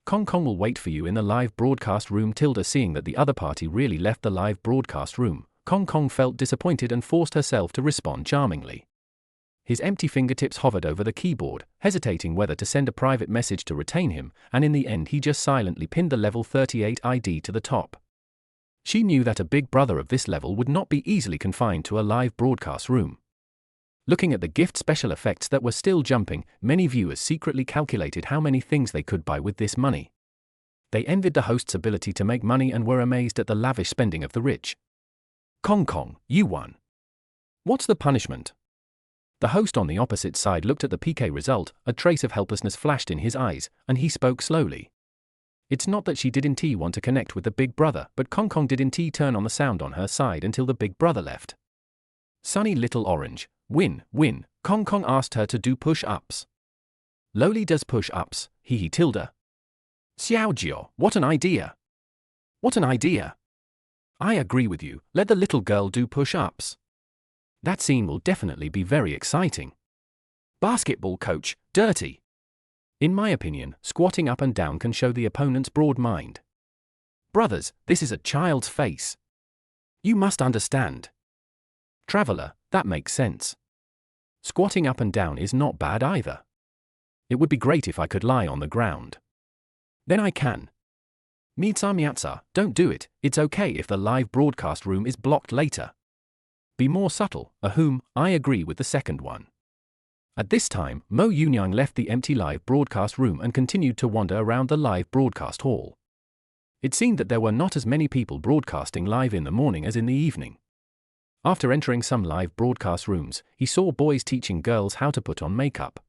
Kong Kong will wait for you in the live broadcast room. Seeing that the other party really left the live broadcast room, Kong Kong felt disappointed and forced herself to respond charmingly. His empty fingertips hovered over the keyboard, hesitating whether to send a private message to retain him, and in the end he just silently pinned the level 38 ID to the top. She knew that a big brother of this level would not be easily confined to a live broadcast room. Looking at the gift special effects that were still jumping, many viewers secretly calculated how many things they could buy with this money. They envied the host's ability to make money and were amazed at the lavish spending of the rich. Kong Kong, you won. What's the punishment? The host on the opposite side looked at the PK result, a trace of helplessness flashed in his eyes, and he spoke slowly. It's not that she didn't want to connect with the big brother, but Kong Kong didn't turn on the sound on her side until the big brother left. Sunny little orange, win. Kong Kong asked her to do push-ups. Loli does push-ups, Xiao Jiao, what an idea! What an idea! I agree with you, let the little girl do push-ups. That scene will definitely be very exciting. Basketball coach, dirty. In my opinion, squatting up and down can show the opponent's broad mind. Brothers, this is a child's face. You must understand. Traveler, that makes sense. Squatting up and down is not bad either. It would be great if I could lie on the ground. Then I can. Miatsa, don't do it, it's okay if the live broadcast room is blocked later. Be more subtle, Ahum, I agree with the second one. At this time, Mo Yunyang left the empty live broadcast room and continued to wander around the live broadcast hall. It seemed that there were not as many people broadcasting live in the morning as in the evening. After entering some live broadcast rooms, he saw boys teaching girls how to put on makeup.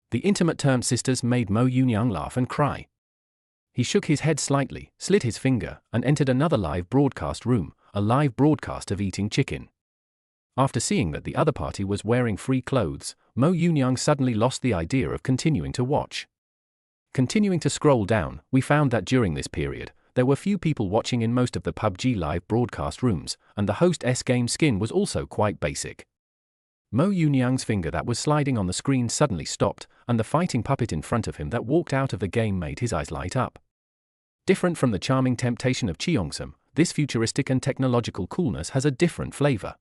The intimate term sisters made Mo Yunyang laugh and cry. He shook his head slightly, slid his finger, and entered another live broadcast room, a live broadcast of eating chicken. After seeing that the other party was wearing free clothes, Mo Yunyang suddenly lost the idea of continuing to watch. Continuing to scroll down, we found that during this period, there were few people watching in most of the PUBG live broadcast rooms, and the host's game skin was also quite basic. Mo Yunyang's finger that was sliding on the screen suddenly stopped, and the fighting puppet in front of him that walked out of the game made his eyes light up. Different from the charming temptation of Cheongsam, this futuristic and technological coolness has a different flavor.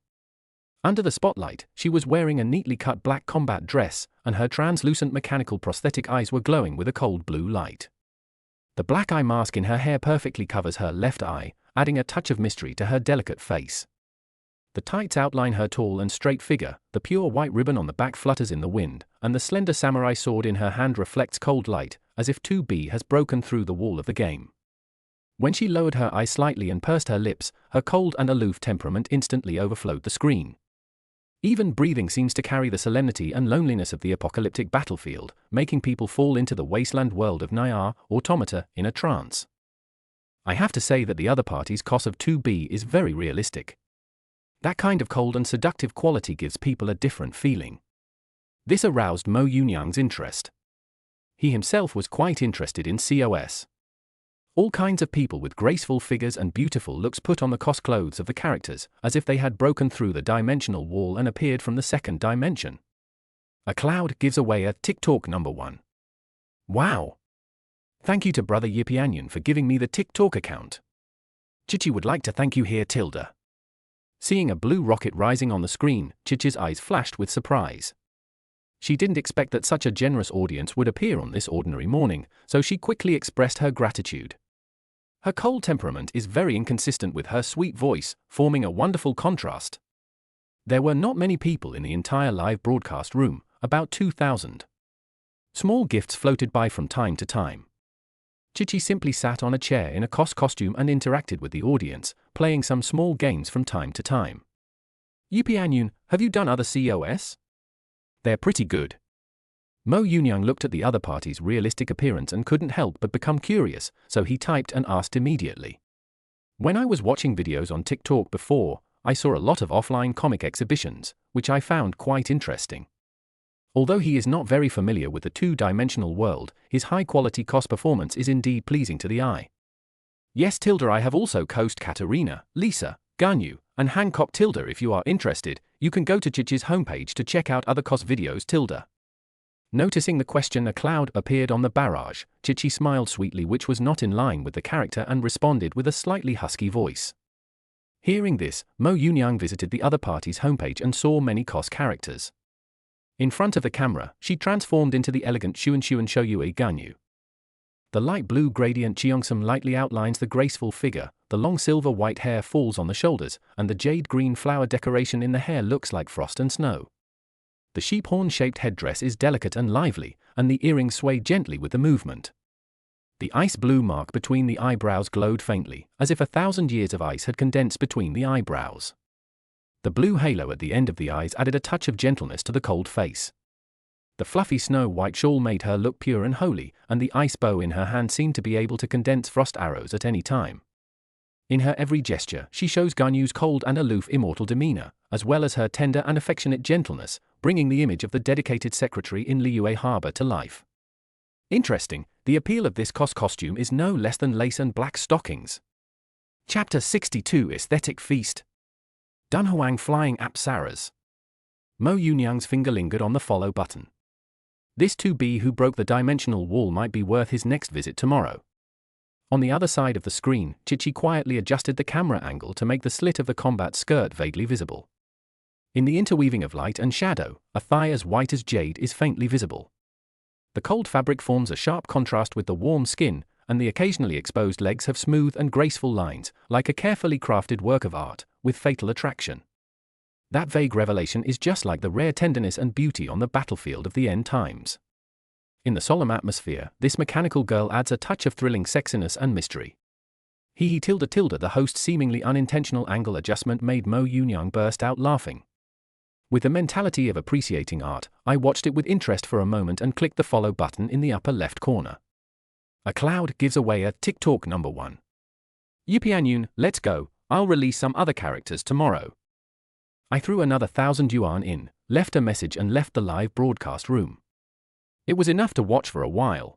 Under the spotlight, she was wearing a neatly cut black combat dress, and her translucent mechanical prosthetic eyes were glowing with a cold blue light. The black eye mask in her hair perfectly covers her left eye, adding a touch of mystery to her delicate face. The tights outline her tall and straight figure, the pure white ribbon on the back flutters in the wind, and the slender samurai sword in her hand reflects cold light, as if 2B has broken through the wall of the game. When she lowered her eyes slightly and pursed her lips, her cold and aloof temperament instantly overflowed the screen. Even breathing seems to carry the solemnity and loneliness of the apocalyptic battlefield, making people fall into the wasteland world of Nier Automata in a trance. I have to say that the other party's COS of 2B is very realistic. That kind of cold and seductive quality gives people a different feeling. This aroused Mo Yunyang's interest. He himself was quite interested in COS. All kinds of people with graceful figures and beautiful looks put on the COS clothes of the characters, as if they had broken through the dimensional wall and appeared from the second dimension. A cloud gives away a TikTok #1. Wow! Thank you to brother Yipianyan for giving me the TikTok account. Chichi would like to thank you here tilde. Seeing a blue rocket rising on the screen, Chichi's eyes flashed with surprise. She didn't expect that such a generous audience would appear on this ordinary morning, so she quickly expressed her gratitude. Her cold temperament is very inconsistent with her sweet voice, forming a wonderful contrast. There were not many people in the entire live broadcast room, about 2,000. Small gifts floated by from time to time. Chichi simply sat on a chair in a COS costume and interacted with the audience, playing some small games from time to time. Yipianyan, have you done other COS? They're pretty good. Mo Yunyang looked at the other party's realistic appearance and couldn't help but become curious, so he typed and asked immediately. When I was watching videos on TikTok before, I saw a lot of offline comic exhibitions, which I found quite interesting. Although he is not very familiar with the two-dimensional world, his high-quality COS performance is indeed pleasing to the eye. Yes tilde I have also coached Katarina, Lisa, Ganyu, and Hancock tilde if you are interested, you can go to Chichi's homepage to check out other COS videos tilde. Noticing the question a cloud appeared on the barrage, Chichi smiled sweetly which was not in line with the character and responded with a slightly husky voice. Hearing this, Mo Yunyang visited the other party's homepage and saw many COS characters. In front of the camera, she transformed into the elegant Shuan Shoyue Ganyu. The light blue gradient Cheongsam lightly outlines the graceful figure, the long silver-white hair falls on the shoulders, and the jade-green flower decoration in the hair looks like frost and snow. The sheep horn-shaped headdress is delicate and lively, and the earrings sway gently with the movement. The ice blue mark between the eyebrows glowed faintly, as if 1,000 years of ice had condensed between the eyebrows. The blue halo at the end of the eyes added a touch of gentleness to the cold face. The fluffy snow-white shawl made her look pure and holy, and the ice bow in her hand seemed to be able to condense frost arrows at any time. In her every gesture, she shows Ganyu's cold and aloof immortal demeanor, as well as her tender and affectionate gentleness, bringing the image of the dedicated secretary in Liyue Harbor to life. Interesting, the appeal of this COS costume is no less than lace and black stockings. Chapter 62 Aesthetic Feast. Dunhuang Flying Apsaras. Mo Yunyang's finger lingered on the follow button. This 2B who broke the dimensional wall might be worth his next visit tomorrow. On the other side of the screen, Chichi quietly adjusted the camera angle to make the slit of the combat skirt vaguely visible. In the interweaving of light and shadow, a thigh as white as jade is faintly visible. The cold fabric forms a sharp contrast with the warm skin, and the occasionally exposed legs have smooth and graceful lines, like a carefully crafted work of art, with fatal attraction. That vague revelation is just like the rare tenderness and beauty on the battlefield of the end times. In the solemn atmosphere, this mechanical girl adds a touch of thrilling sexiness and mystery. The host's seemingly unintentional angle adjustment made Mo Yunyang burst out laughing. With the mentality of appreciating art, I watched it with interest for a moment and clicked the follow button in the upper left corner. A cloud gives away a TikTok #1. Yipianyun, let's go, I'll release some other characters tomorrow. I threw another 1,000 yuan in, left a message and left the live broadcast room. It was enough to watch for a while.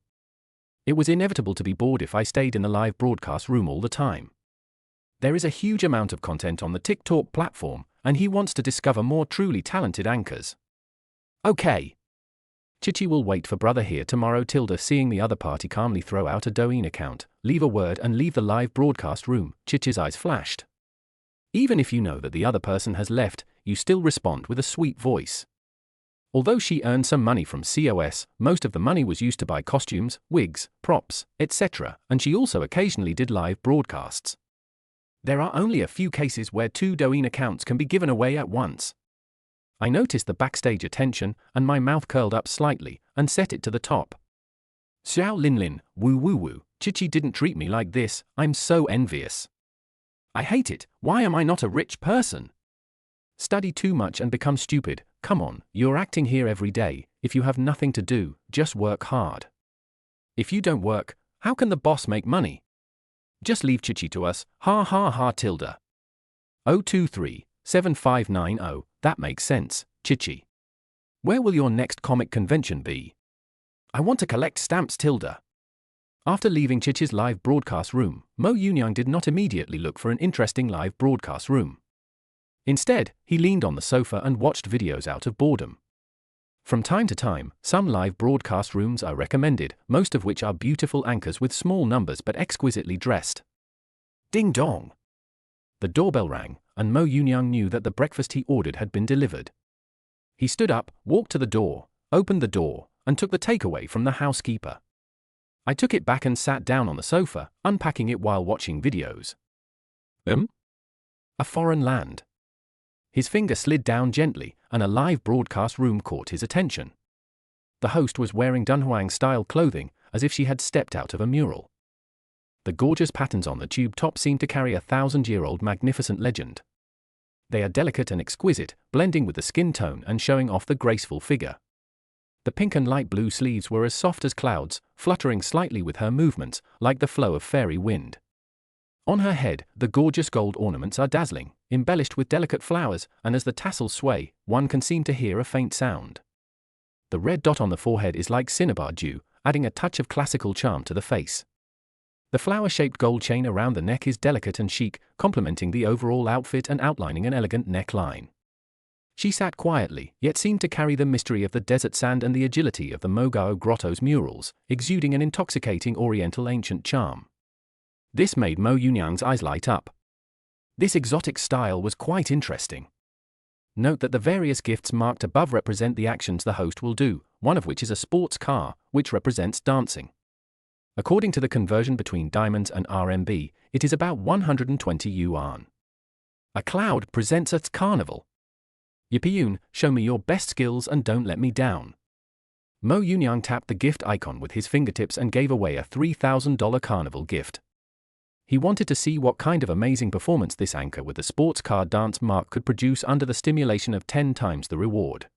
It was inevitable to be bored if I stayed in the live broadcast room all the time. There is a huge amount of content on the TikTok platform, and he wants to discover more truly talented anchors. Okay. Chichi will wait for brother here tomorrow. Seeing the other party calmly throw out a Douyin account, leave a word and leave the live broadcast room, Chichi's eyes flashed. Even if you know that the other person has left, you still respond with a sweet voice. Although she earned some money from COS, most of the money was used to buy costumes, wigs, props, etc., and she also occasionally did live broadcasts. There are only a few cases where 2 Douyin accounts can be given away at once. I noticed the backstage attention, and my mouth curled up slightly, and set it to the top. Xiao Linlin, woo woo woo, Chichi didn't treat me like this, I'm so envious. I hate it, why am I not a rich person? Study too much and become stupid, come on, you're acting here every day, if you have nothing to do, just work hard. If you don't work, how can the boss make money? Just leave Chichi to us, ha ha ha tilde. 023-7590, that makes sense, Chichi. Where will your next comic convention be? I want to collect stamps tilde. After leaving Chichi's live broadcast room, Mo Yunyang did not immediately look for an interesting live broadcast room. Instead, he leaned on the sofa and watched videos out of boredom. From time to time, some live broadcast rooms are recommended, most of which are beautiful anchors with small numbers but exquisitely dressed. Ding dong! The doorbell rang, and Mo Yunyang knew that the breakfast he ordered had been delivered. He stood up, walked to the door, opened the door, and took the takeaway from the housekeeper. I took it back and sat down on the sofa, unpacking it while watching videos. A foreign land. His finger slid down gently, and a live broadcast room caught his attention. The host was wearing Dunhuang-style clothing, as if she had stepped out of a mural. The gorgeous patterns on the tube top seem to carry a 1,000-year-old magnificent legend. They are delicate and exquisite, blending with the skin tone and showing off the graceful figure. The pink and light blue sleeves were as soft as clouds, fluttering slightly with her movements, like the flow of fairy wind. On her head, the gorgeous gold ornaments are dazzling, embellished with delicate flowers, and as the tassels sway, one can seem to hear a faint sound. The red dot on the forehead is like cinnabar dew, adding a touch of classical charm to the face. The flower-shaped gold chain around the neck is delicate and chic, complementing the overall outfit and outlining an elegant neckline. She sat quietly, yet seemed to carry the mystery of the desert sand and the agility of the Mogao Grotto's murals, exuding an intoxicating oriental ancient charm. This made Mo Yunyang's eyes light up. This exotic style was quite interesting. Note that the various gifts marked above represent the actions the host will do, one of which is a sports car, which represents dancing. According to the conversion between diamonds and RMB, it is about 120 yuan. A cloud presents its carnival. Yipiyun, show me your best skills and don't let me down. Mo Yunyang tapped the gift icon with his fingertips and gave away a $3,000 carnival gift. He wanted to see what kind of amazing performance this anchor with the sports car dance mark could produce under the stimulation of 10 times the reward.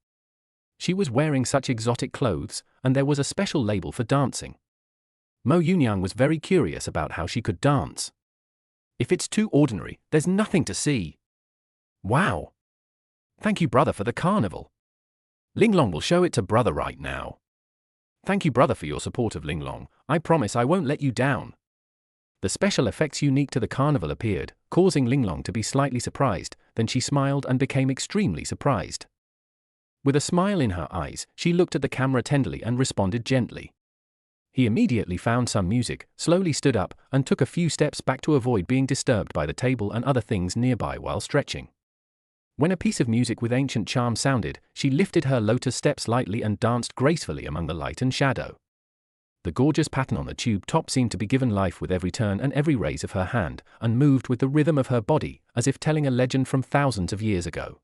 She was wearing such exotic clothes, and there was a special label for dancing. Mo Yunyang was very curious about how she could dance. If it's too ordinary, there's nothing to see. Wow! Thank you, brother, for the carnival. Linglong will show it to brother right now. Thank you, brother, for your support of Linglong. I promise I won't let you down. The special effects unique to the carnival appeared, causing Linglong to be slightly surprised, then she smiled and became extremely surprised. With a smile in her eyes, she looked at the camera tenderly and responded gently. He immediately found some music, slowly stood up, and took a few steps back to avoid being disturbed by the table and other things nearby while stretching. When a piece of music with ancient charm sounded, she lifted her lotus steps lightly and danced gracefully among the light and shadow. The gorgeous pattern on the tube top seemed to be given life with every turn and every raise of her hand, and moved with the rhythm of her body, as if telling a legend from thousands of years ago.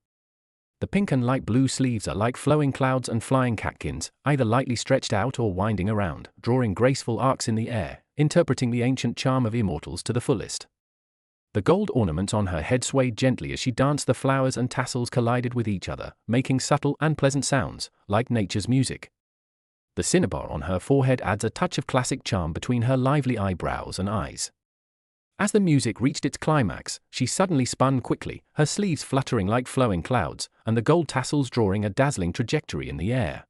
The pink and light blue sleeves are like flowing clouds and flying catkins, either lightly stretched out or winding around, drawing graceful arcs in the air, interpreting the ancient charm of immortals to the fullest. The gold ornaments on her head swayed gently as she danced. The flowers and tassels collided with each other, making subtle and pleasant sounds, like nature's music. The cinnabar on her forehead adds a touch of classic charm between her lively eyebrows and eyes. As the music reached its climax, she suddenly spun quickly, her sleeves fluttering like flowing clouds, and the gold tassels drawing a dazzling trajectory in the air.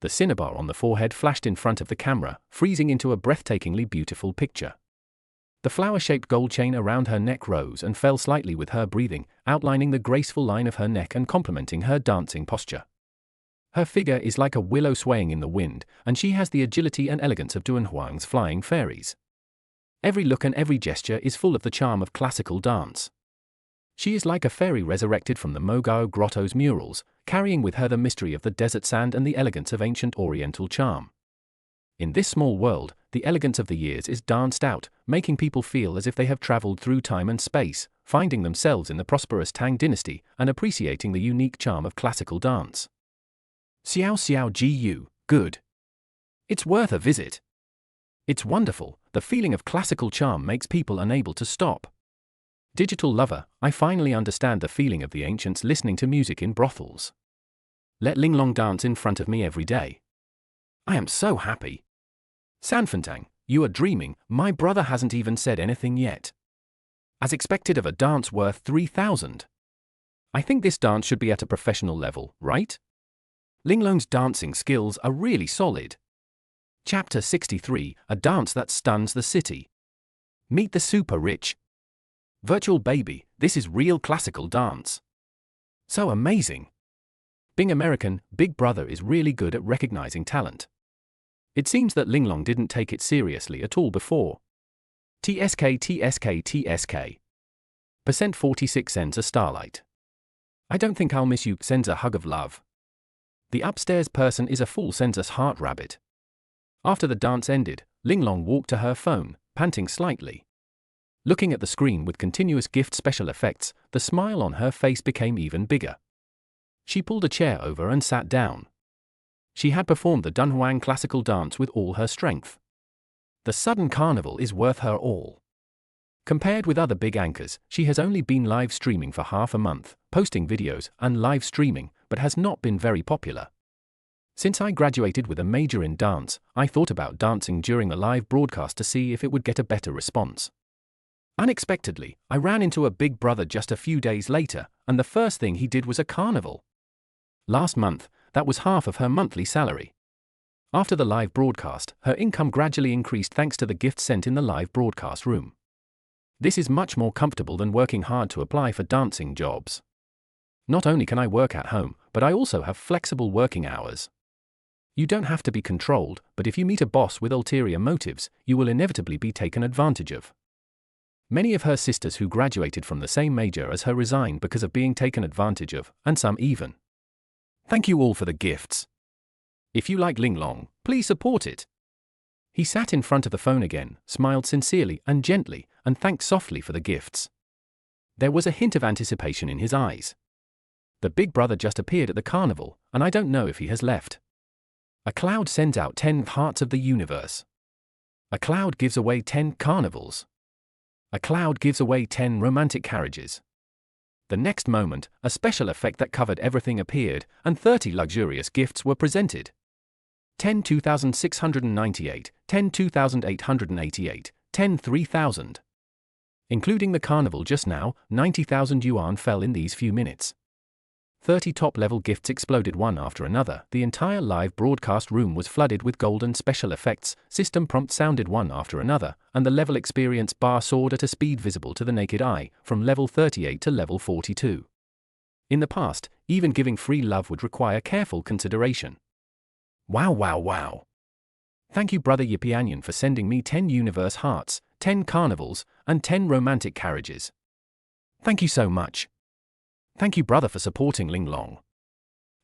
The cinnabar on the forehead flashed in front of the camera, freezing into a breathtakingly beautiful picture. The flower-shaped gold chain around her neck rose and fell slightly with her breathing, outlining the graceful line of her neck and complementing her dancing posture. Her figure is like a willow swaying in the wind, and she has the agility and elegance of Dunhuang's flying fairies. Every look and every gesture is full of the charm of classical dance. She is like a fairy resurrected from the Mogao Grotto's murals, carrying with her the mystery of the desert sand and the elegance of ancient oriental charm. In this small world, the elegance of the years is danced out, making people feel as if they have traveled through time and space, finding themselves in the prosperous Tang dynasty and appreciating the unique charm of classical dance. Xiao Xiao Gu, good. It's worth a visit. It's wonderful, the feeling of classical charm makes people unable to stop. Digital lover, I finally understand the feeling of the ancients listening to music in brothels. Let Linglong dance in front of me every day. I am so happy. Sanfantang, you are dreaming, my brother hasn't even said anything yet. As expected of a dance worth 3,000. I think this dance should be at a professional level, right? Linglong's dancing skills are really solid. Chapter 63, a dance that stuns the city. Meet the super rich. Virtual baby, this is real classical dance. So amazing. Being American, Big Brother is really good at recognizing talent. It seems that Linglong didn't take it seriously at all before. TSK. Percent 46 sends a starlight. I don't think I'll miss you, sends a hug of love. The upstairs person is a fool, sends us heart rabbit. After the dance ended, Linglong walked to her phone, panting slightly. Looking at the screen with continuous gift special effects, the smile on her face became even bigger. She pulled a chair over and sat down. She had performed the Dunhuang classical dance with all her strength. The sudden carnival is worth her all. Compared with other big anchors, she has only been live streaming for half a month, posting videos and live streaming, but has not been very popular. Since I graduated with a major in dance, I thought about dancing during a live broadcast to see if it would get a better response. Unexpectedly, I ran into a Big Brother just a few days later, and the first thing he did was a carnival. Last month, that was half of her monthly salary. After the live broadcast, her income gradually increased thanks to the gifts sent in the live broadcast room. This is much more comfortable than working hard to apply for dancing jobs. Not only can I work at home, but I also have flexible working hours. You don't have to be controlled, but if you meet a boss with ulterior motives, you will inevitably be taken advantage of. Many of her sisters who graduated from the same major as her resigned because of being taken advantage of, and some even. Thank you all for the gifts. If you like Linglong, please support it. He sat in front of the phone again, smiled sincerely and gently, and thanked softly for the gifts. There was a hint of anticipation in his eyes. The Big Brother just appeared at the carnival, and I don't know if he has left. A cloud sends out 10 hearts of the universe. A cloud gives away 10 carnivals. A cloud gives away 10 romantic carriages. The next moment, a special effect that covered everything appeared, and 30 luxurious gifts were presented. 10 2,698, 10 2,888, 10 3,000. Including the carnival just now, 90,000 yuan fell in these few minutes. 30 top-level gifts exploded one after another. The entire live broadcast room was flooded with golden special effects, system prompts sounded one after another, and the level experience bar soared at a speed visible to the naked eye, from level 38 to level 42. In the past, even giving free love would require careful consideration. Wow. Thank you Brother Yipianyan for sending me 10 universe hearts, 10 carnivals, and 10 romantic carriages. Thank you so much. Thank you brother for supporting Linglong.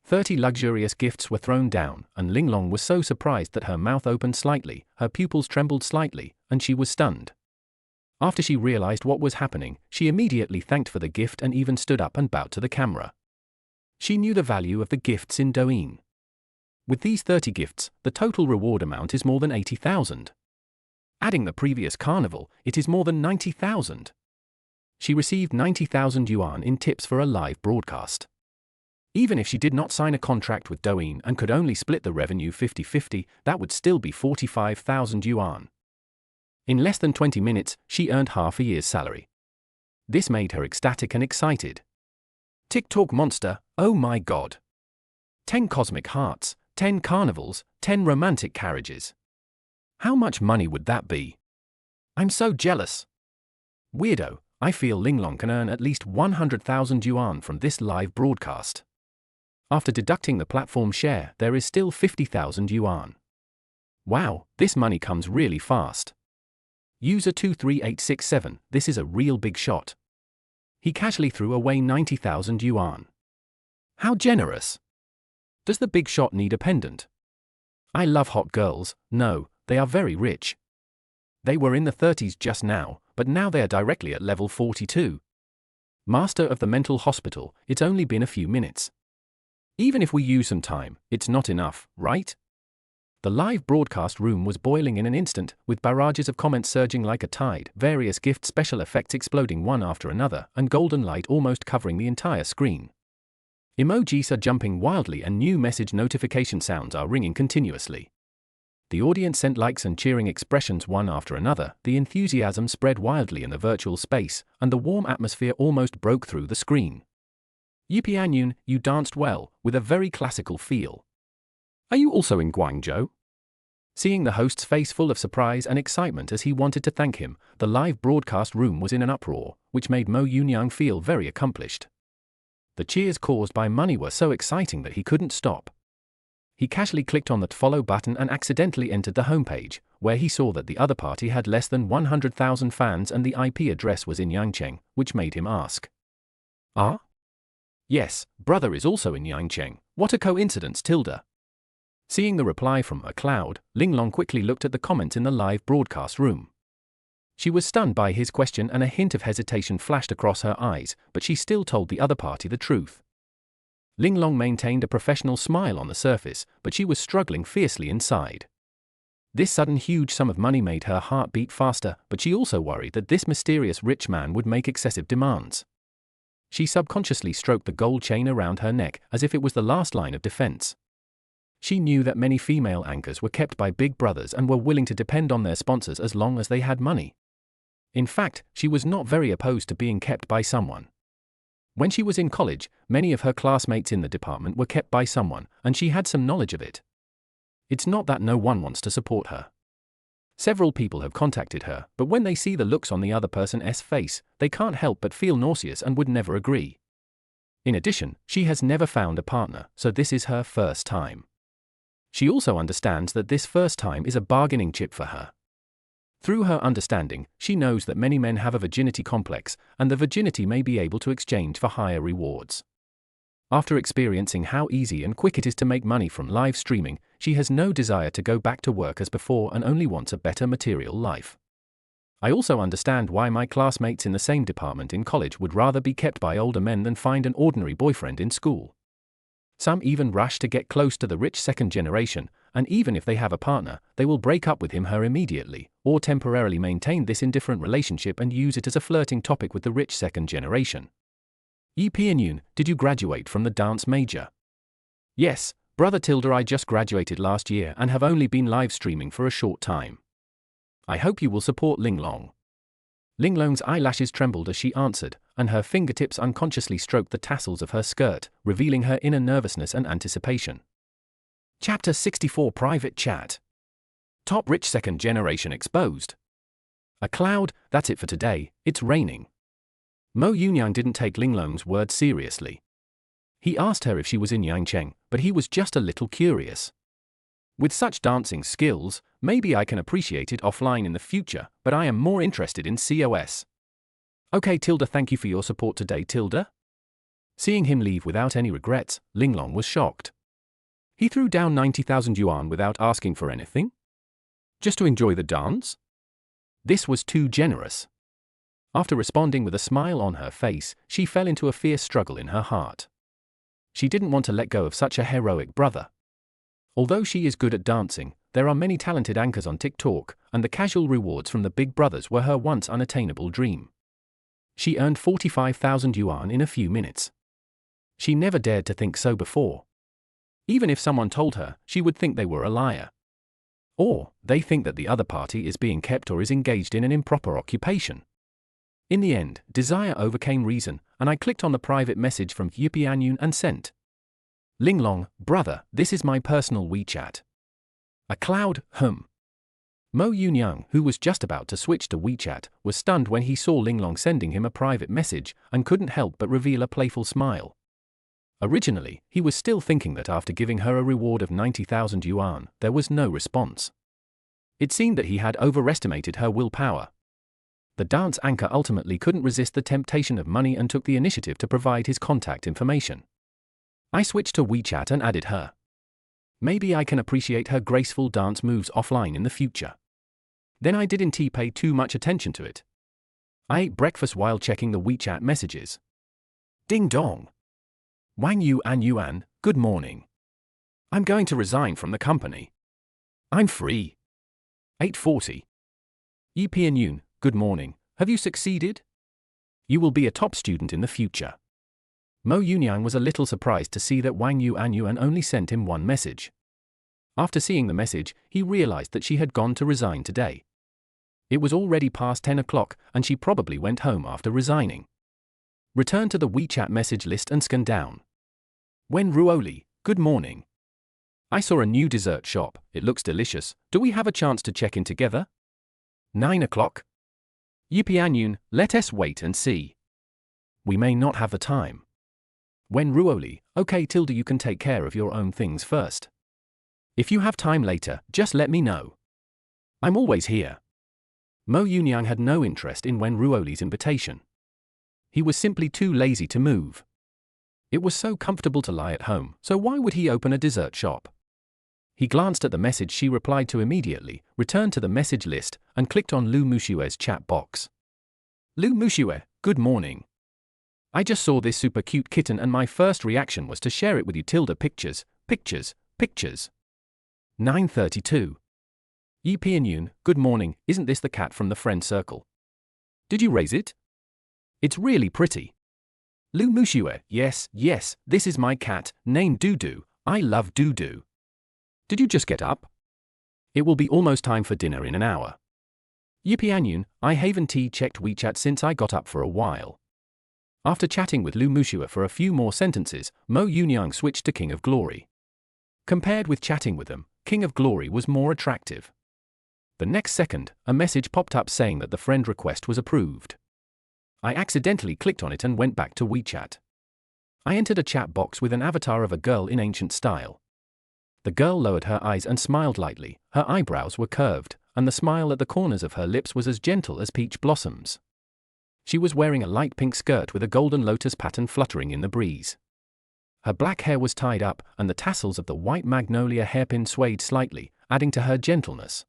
30 luxurious gifts were thrown down, and Linglong was so surprised that her mouth opened slightly, her pupils trembled slightly, and she was stunned. After she realized what was happening, she immediately thanked for the gift and even stood up and bowed to the camera. She knew the value of the gifts in Douyin. With these 30 gifts, the total reward amount is more than 80,000. Adding the previous carnival, it is more than 90,000. She received 90,000 yuan in tips for a live broadcast. Even if she did not sign a contract with Douyin and could only split the revenue 50-50, that would still be 45,000 yuan. In less than 20 minutes, she earned half a year's salary. This made her ecstatic and excited. TikTok monster, oh my god. 10 cosmic hearts, 10 carnivals, 10 romantic carriages. How much money would that be? I'm so jealous. Weirdo, I feel Linglong can earn at least 100,000 yuan from this live broadcast. After deducting the platform share, there is still 50,000 yuan. Wow, this money comes really fast. User 23867, this is a real big shot. He casually threw away 90,000 yuan. How generous. Does the big shot need a pendant? I love hot girls, no, they are very rich. They were in the 30s just now, but now they are directly at level 42. Master of the mental hospital, it's only been a few minutes. Even if we use some time, it's not enough, right? The live broadcast room was boiling in an instant, with barrages of comments surging like a tide, various gift special effects exploding one after another, and golden light almost covering the entire screen. Emojis are jumping wildly and new message notification sounds are ringing continuously. The audience sent likes and cheering expressions one after another, the enthusiasm spread wildly in the virtual space, and the warm atmosphere almost broke through the screen. Yipianyun, you danced well, with a very classical feel. Are you also in Guangzhou? Seeing the host's face full of surprise and excitement as he wanted to thank him, the live broadcast room was in an uproar, which made Mo Yunyang feel very accomplished. The cheers caused by money were so exciting that he couldn't stop. He casually clicked on the follow button and accidentally entered the homepage, where he saw that the other party had less than 100,000 fans and the IP address was in Yangcheng, which made him ask. Ah? Yes, brother is also in Yangcheng, what a coincidence tilde. Seeing the reply from a cloud, Linglong quickly looked at the comments in the live broadcast room. She was stunned by his question and a hint of hesitation flashed across her eyes, but she still told the other party the truth. Linglong maintained a professional smile on the surface, but she was struggling fiercely inside. This sudden huge sum of money made her heart beat faster, but she also worried that this mysterious rich man would make excessive demands. She subconsciously stroked the gold chain around her neck as if it was the last line of defense. She knew that many female anchors were kept by big brothers and were willing to depend on their sponsors as long as they had money. In fact, she was not very opposed to being kept by someone. When she was in college, many of her classmates in the department were kept by someone, and she had some knowledge of it. It's not that no one wants to support her. Several people have contacted her, but when they see the looks on the other person's face, they can't help but feel nauseous and would never agree. In addition, she has never found a partner, so this is her first time. She also understands that this first time is a bargaining chip for her. Through her understanding, she knows that many men have a virginity complex, and the virginity may be able to exchange for higher rewards. After experiencing how easy and quick it is to make money from live streaming, she has no desire to go back to work as before and only wants a better material life. I also understand why my classmates in the same department in college would rather be kept by older men than find an ordinary boyfriend in school. Some even rush to get close to the rich second generation, and even if they have a partner, they will break up with him/her immediately, or temporarily maintain this indifferent relationship and use it as a flirting topic with the rich second generation. Yi Pianyun, did you graduate from the dance major? Yes, brother tilde, I just graduated last year and have only been live streaming for a short time. I hope you will support Linglong. Linglong's eyelashes trembled as she answered, and her fingertips unconsciously stroked the tassels of her skirt, revealing her inner nervousness and anticipation. Chapter 64 Private Chat. Top rich second generation exposed. A cloud, that's it for today, it's raining. Mo Yunyang didn't take Linglong's words seriously. He asked her if she was in Yangcheng, but he was just a little curious. With such dancing skills, maybe I can appreciate it offline in the future, but I am more interested in COS. Okay tilde, thank you for your support today tilde. Seeing him leave without any regrets, Linglong was shocked. He threw down 90,000 yuan without asking for anything? Just to enjoy the dance? This was too generous. After responding with a smile on her face, she fell into a fierce struggle in her heart. She didn't want to let go of such a heroic brother. Although she is good at dancing, there are many talented anchors on TikTok, and the casual rewards from the big brothers were her once unattainable dream. She earned 45,000 yuan in a few minutes. She never dared to think so before. Even if someone told her, she would think they were a liar. Or, they think that the other party is being kept or is engaged in an improper occupation. In the end, desire overcame reason, and I clicked on the private message from Yu Pianyun and sent. Linglong, brother, this is my personal WeChat. A cloud, Mo Yunyang, who was just about to switch to WeChat, was stunned when he saw Linglong sending him a private message, and couldn't help but reveal a playful smile. Originally, he was still thinking that after giving her a reward of 90,000 yuan, there was no response. It seemed that he had overestimated her willpower. The dance anchor ultimately couldn't resist the temptation of money and took the initiative to provide his contact information. I switched to WeChat and added her. Maybe I can appreciate her graceful dance moves offline in the future. Then I didn't pay too much attention to it. I ate breakfast while checking the WeChat messages. Ding dong. Wang Yuan, good morning. I'm going to resign from the company. I'm free. 8:40. Yu Pianyun, good morning. Have you succeeded? You will be a top student in the future. Mo Yunyang was a little surprised to see that Wang Yuan only sent him one message. After seeing the message, he realized that she had gone to resign today. It was already past 10 o'clock, and she probably went home after resigning. Return to the WeChat message list and scan down. Wen Ruoli, good morning. I saw a new dessert shop, it looks delicious, do we have a chance to check in together? 9 o'clock. Yu Pianyun, let us wait and see. We may not have the time. Wen Ruoli, okay Tilda, you can take care of your own things first. If you have time later, just let me know. I'm always here. Mo Yunyang had no interest in Wen Ruoli's invitation. He was simply too lazy to move. It was so comfortable to lie at home, so why would he open a dessert shop? He glanced at the message she replied to immediately, returned to the message list, and clicked on Lu Mushue's chat box. Lu Mushue, good morning. I just saw this super cute kitten and my first reaction was to share it with you. Pictures. 9:32. Yu Pianyun, good morning, isn't this the cat from the friend circle? Did you raise it? It's really pretty. Lu Mushue, yes, this is my cat, named Dudu, I love Dudu. Did you just get up? It will be almost time for dinner in an hour. Yu Pianyun, I haven't checked WeChat since I got up for a while. After chatting with Lu Mushue for a few more sentences, Mo Yunyang switched to King of Glory. Compared with chatting with them, King of Glory was more attractive. The next second, a message popped up saying that the friend request was approved. I accidentally clicked on it and went back to WeChat. I entered a chat box with an avatar of a girl in ancient style. The girl lowered her eyes and smiled lightly, her eyebrows were curved, and the smile at the corners of her lips was as gentle as peach blossoms. She was wearing a light pink skirt with a golden lotus pattern fluttering in the breeze. Her black hair was tied up, and the tassels of the white magnolia hairpin swayed slightly, adding to her gentleness.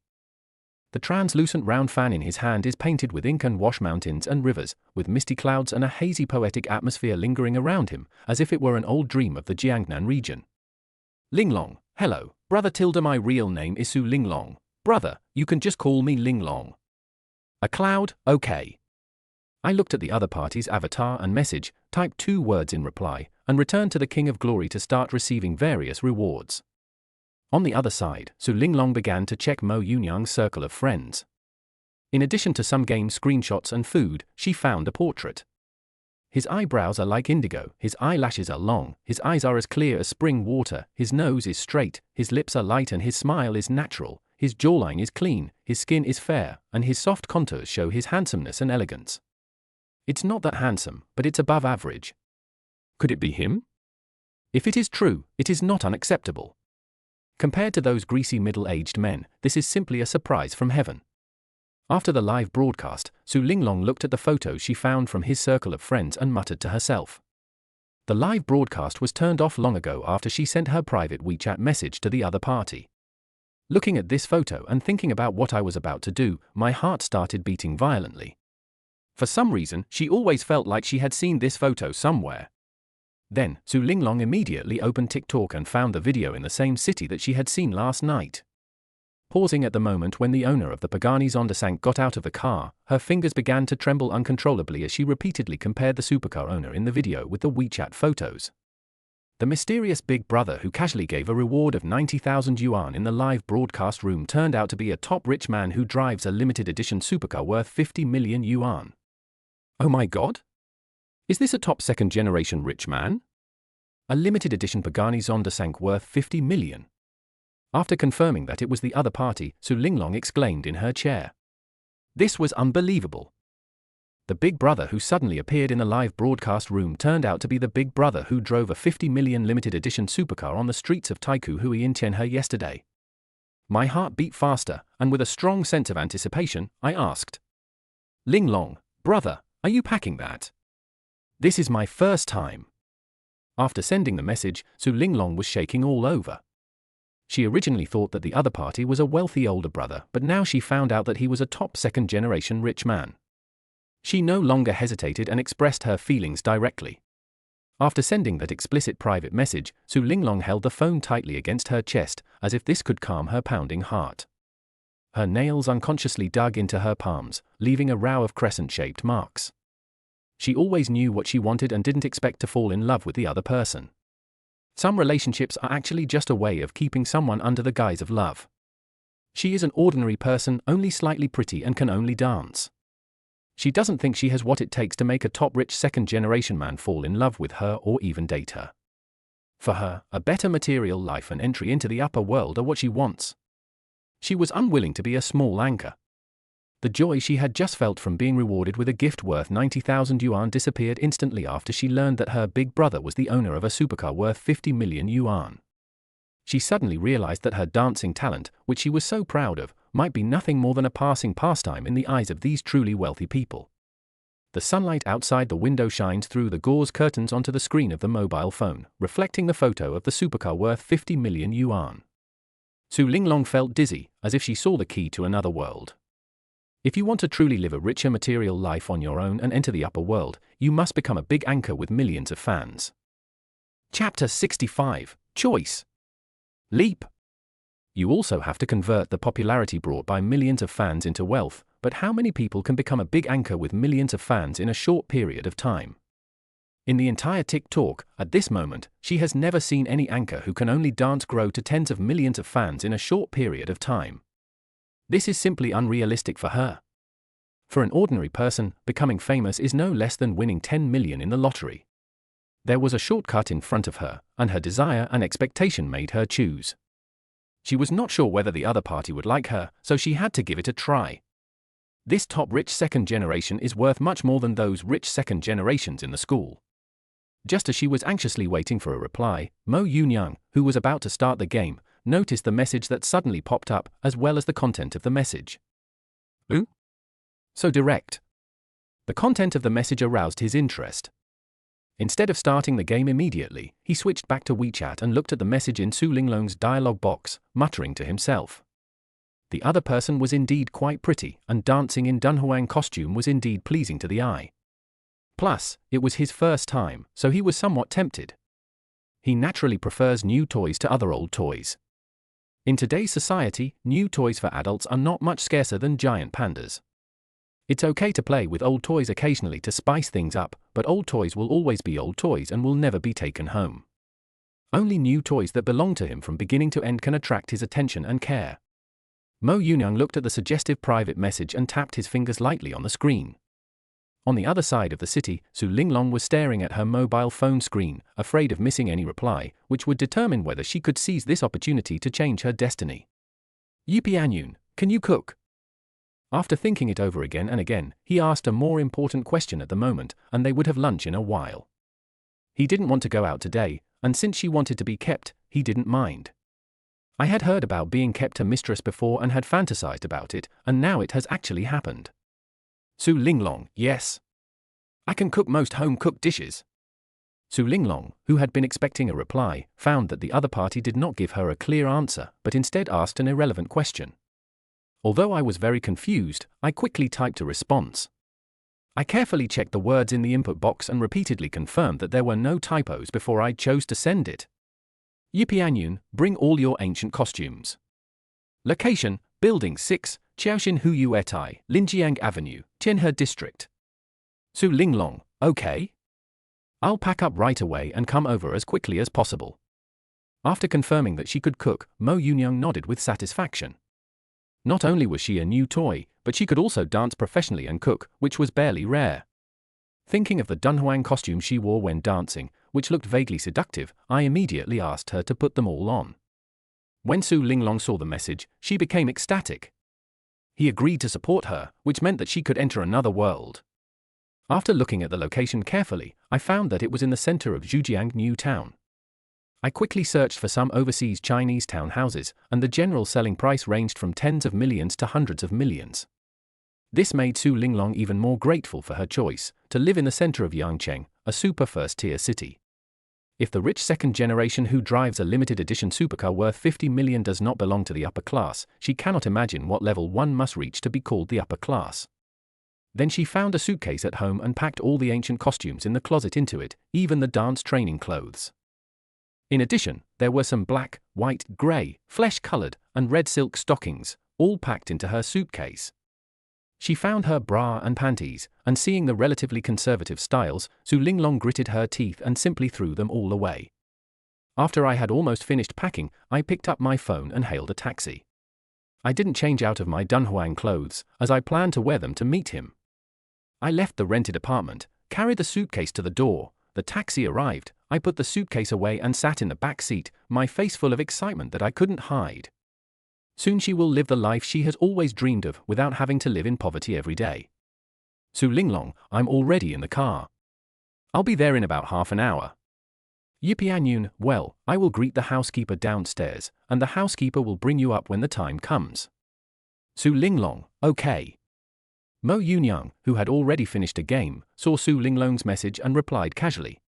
The translucent round fan in his hand is painted with ink and wash mountains and rivers, with misty clouds and a hazy poetic atmosphere lingering around him, as if it were an old dream of the Jiangnan region. Linglong, hello, brother. My real name is Su Linglong. Brother, you can just call me Linglong. A cloud, okay. I looked at the other party's avatar and message, typed 2 words in reply, and returned to the King of Glory to start receiving various rewards. On the other side, Su Linglong began to check Mo Yunyang's circle of friends. In addition to some game screenshots and food, she found a portrait. His eyebrows are like indigo, his eyelashes are long, his eyes are as clear as spring water, his nose is straight, his lips are light and his smile is natural, his jawline is clean, his skin is fair, and his soft contours show his handsomeness and elegance. It's not that handsome, but it's above average. Could it be him? If it is true, it is not unacceptable. Compared to those greasy middle-aged men, this is simply a surprise from heaven. After the live broadcast, Su Linglong looked at the photos she found from his circle of friends and muttered to herself. The live broadcast was turned off long ago after she sent her private WeChat message to the other party. Looking at this photo and thinking about what I was about to do, my heart started beating violently. For some reason, she always felt like she had seen this photo somewhere. Then, Su Linglong immediately opened TikTok and found the video in the same city that she had seen last night. Pausing at the moment when the owner of the Pagani Zonda got out of the car, her fingers began to tremble uncontrollably as she repeatedly compared the supercar owner in the video with the WeChat photos. The mysterious big brother who casually gave a reward of 90,000 yuan in the live broadcast room turned out to be a top rich man who drives a limited edition supercar worth 50 million yuan. Oh my god? Is this a top second generation rich man? A limited edition Pagani Zonda worth 50 million. After confirming that it was the other party, Su Linglong exclaimed in her chair. This was unbelievable. The big brother who suddenly appeared in the live broadcast room turned out to be the big brother who drove a 50 million limited edition supercar on the streets of Taikoo Hui in Tianhe yesterday. My heart beat faster, and with a strong sense of anticipation, I asked, Linglong, brother, are you packing that? This is my first time. After sending the message, Su Linglong was shaking all over. She originally thought that the other party was a wealthy older brother, but now she found out that he was a top second-generation rich man. She no longer hesitated and expressed her feelings directly. After sending that explicit private message, Su Linglong held the phone tightly against her chest, as if this could calm her pounding heart. Her nails unconsciously dug into her palms, leaving a row of crescent-shaped marks. She always knew what she wanted and didn't expect to fall in love with the other person. Some relationships are actually just a way of keeping someone under the guise of love. She is an ordinary person, only slightly pretty and can only dance. She doesn't think she has what it takes to make a top-rich second-generation man fall in love with her or even date her. For her, a better material life and entry into the upper world are what she wants. She was unwilling to be a small anchor. The joy she had just felt from being rewarded with a gift worth 90,000 yuan disappeared instantly after she learned that her big brother was the owner of a supercar worth 50 million yuan. She suddenly realized that her dancing talent, which she was so proud of, might be nothing more than a passing pastime in the eyes of these truly wealthy people. The sunlight outside the window shines through the gauze curtains onto the screen of the mobile phone, reflecting the photo of the supercar worth 50 million yuan. Su Linglong felt dizzy, as if she saw the key to another world. If you want to truly live a richer material life on your own and enter the upper world, you must become a big anchor with millions of fans. Chapter 65, Choice. Leap. You also have to convert the popularity brought by millions of fans into wealth, but how many people can become a big anchor with millions of fans in a short period of time? In the entire TikTok, at this moment, she has never seen any anchor who can only dance grow to tens of millions of fans in a short period of time. This is simply unrealistic for her. For an ordinary person, becoming famous is no less than winning 10 million in the lottery. There was a shortcut in front of her, and her desire and expectation made her choose. She was not sure whether the other party would like her, so she had to give it a try. This top-rich second generation is worth much more than those rich second generations in the school. Just as she was anxiously waiting for a reply, Mo Yunyang, who was about to start the game, noticed the message that suddenly popped up, as well as the content of the message. Ooh? So direct. The content of the message aroused his interest. Instead of starting the game immediately, he switched back to WeChat and looked at the message in Su Linglong's dialogue box, muttering to himself. The other person was indeed quite pretty, and dancing in Dunhuang costume was indeed pleasing to the eye. Plus, it was his first time, so he was somewhat tempted. He naturally prefers new toys to other old toys. In today's society, new toys for adults are not much scarcer than giant pandas. It's okay to play with old toys occasionally to spice things up, but old toys will always be old toys and will never be taken home. Only new toys that belong to him from beginning to end can attract his attention and care. Mo Yunyang looked at the suggestive private message and tapped his fingers lightly on the screen. On the other side of the city, Su Linglong was staring at her mobile phone screen, afraid of missing any reply, which would determine whether she could seize this opportunity to change her destiny. Yipianyun, can you cook? After thinking it over again and again, he asked a more important question at the moment, and they would have lunch in a while. He didn't want to go out today, and since she wanted to be kept, he didn't mind. I had heard about being kept a mistress before and had fantasized about it, and now it has actually happened. Su Linglong, yes. I can cook most home-cooked dishes. Su Linglong, who had been expecting a reply, found that the other party did not give her a clear answer, but instead asked an irrelevant question. Although I was very confused, I quickly typed a response. I carefully checked the words in the input box and repeatedly confirmed that there were no typos before I chose to send it. Yipianyun, bring all your ancient costumes. Location, Building 6, Qiaoxin Huyu Etai, Linjiang Avenue, Tianhe District. Su Linglong, okay? I'll pack up right away and come over as quickly as possible. After confirming that she could cook, Mo Yunyoung nodded with satisfaction. Not only was she a new toy, but she could also dance professionally and cook, which was barely rare. Thinking of the Dunhuang costume she wore when dancing, which looked vaguely seductive, I immediately asked her to put them all on. When Su Linglong saw the message, she became ecstatic. He agreed to support her, which meant that she could enter another world. After looking at the location carefully, I found that it was in the center of Zhujiang New Town. I quickly searched for some overseas Chinese townhouses, and the general selling price ranged from tens of millions to hundreds of millions. This made Su Linglong even more grateful for her choice, to live in the center of Yangcheng, a super first-tier city. If the rich second generation who drives a limited edition supercar worth 50 million does not belong to the upper class, she cannot imagine what level one must reach to be called the upper class. Then she found a suitcase at home and packed all the ancient costumes in the closet into it, even the dance training clothes. In addition, there were some black, white, grey, flesh-colored, and red silk stockings, all packed into her suitcase. She found her bra and panties, and seeing the relatively conservative styles, Su Linglong gritted her teeth and simply threw them all away. After I had almost finished packing, I picked up my phone and hailed a taxi. I didn't change out of my Dunhuang clothes, as I planned to wear them to meet him. I left the rented apartment, carried the suitcase to the door, the taxi arrived, I put the suitcase away and sat in the back seat, my face full of excitement that I couldn't hide. Soon she will live the life she has always dreamed of without having to live in poverty every day. Su Linglong, I'm already in the car. I'll be there in about half an hour. Yipianyun, well, I will greet the housekeeper downstairs, and the housekeeper will bring you up when the time comes. Su Linglong, okay. Mo Yunyoung, who had already finished a game, saw Su Linglong's message and replied casually.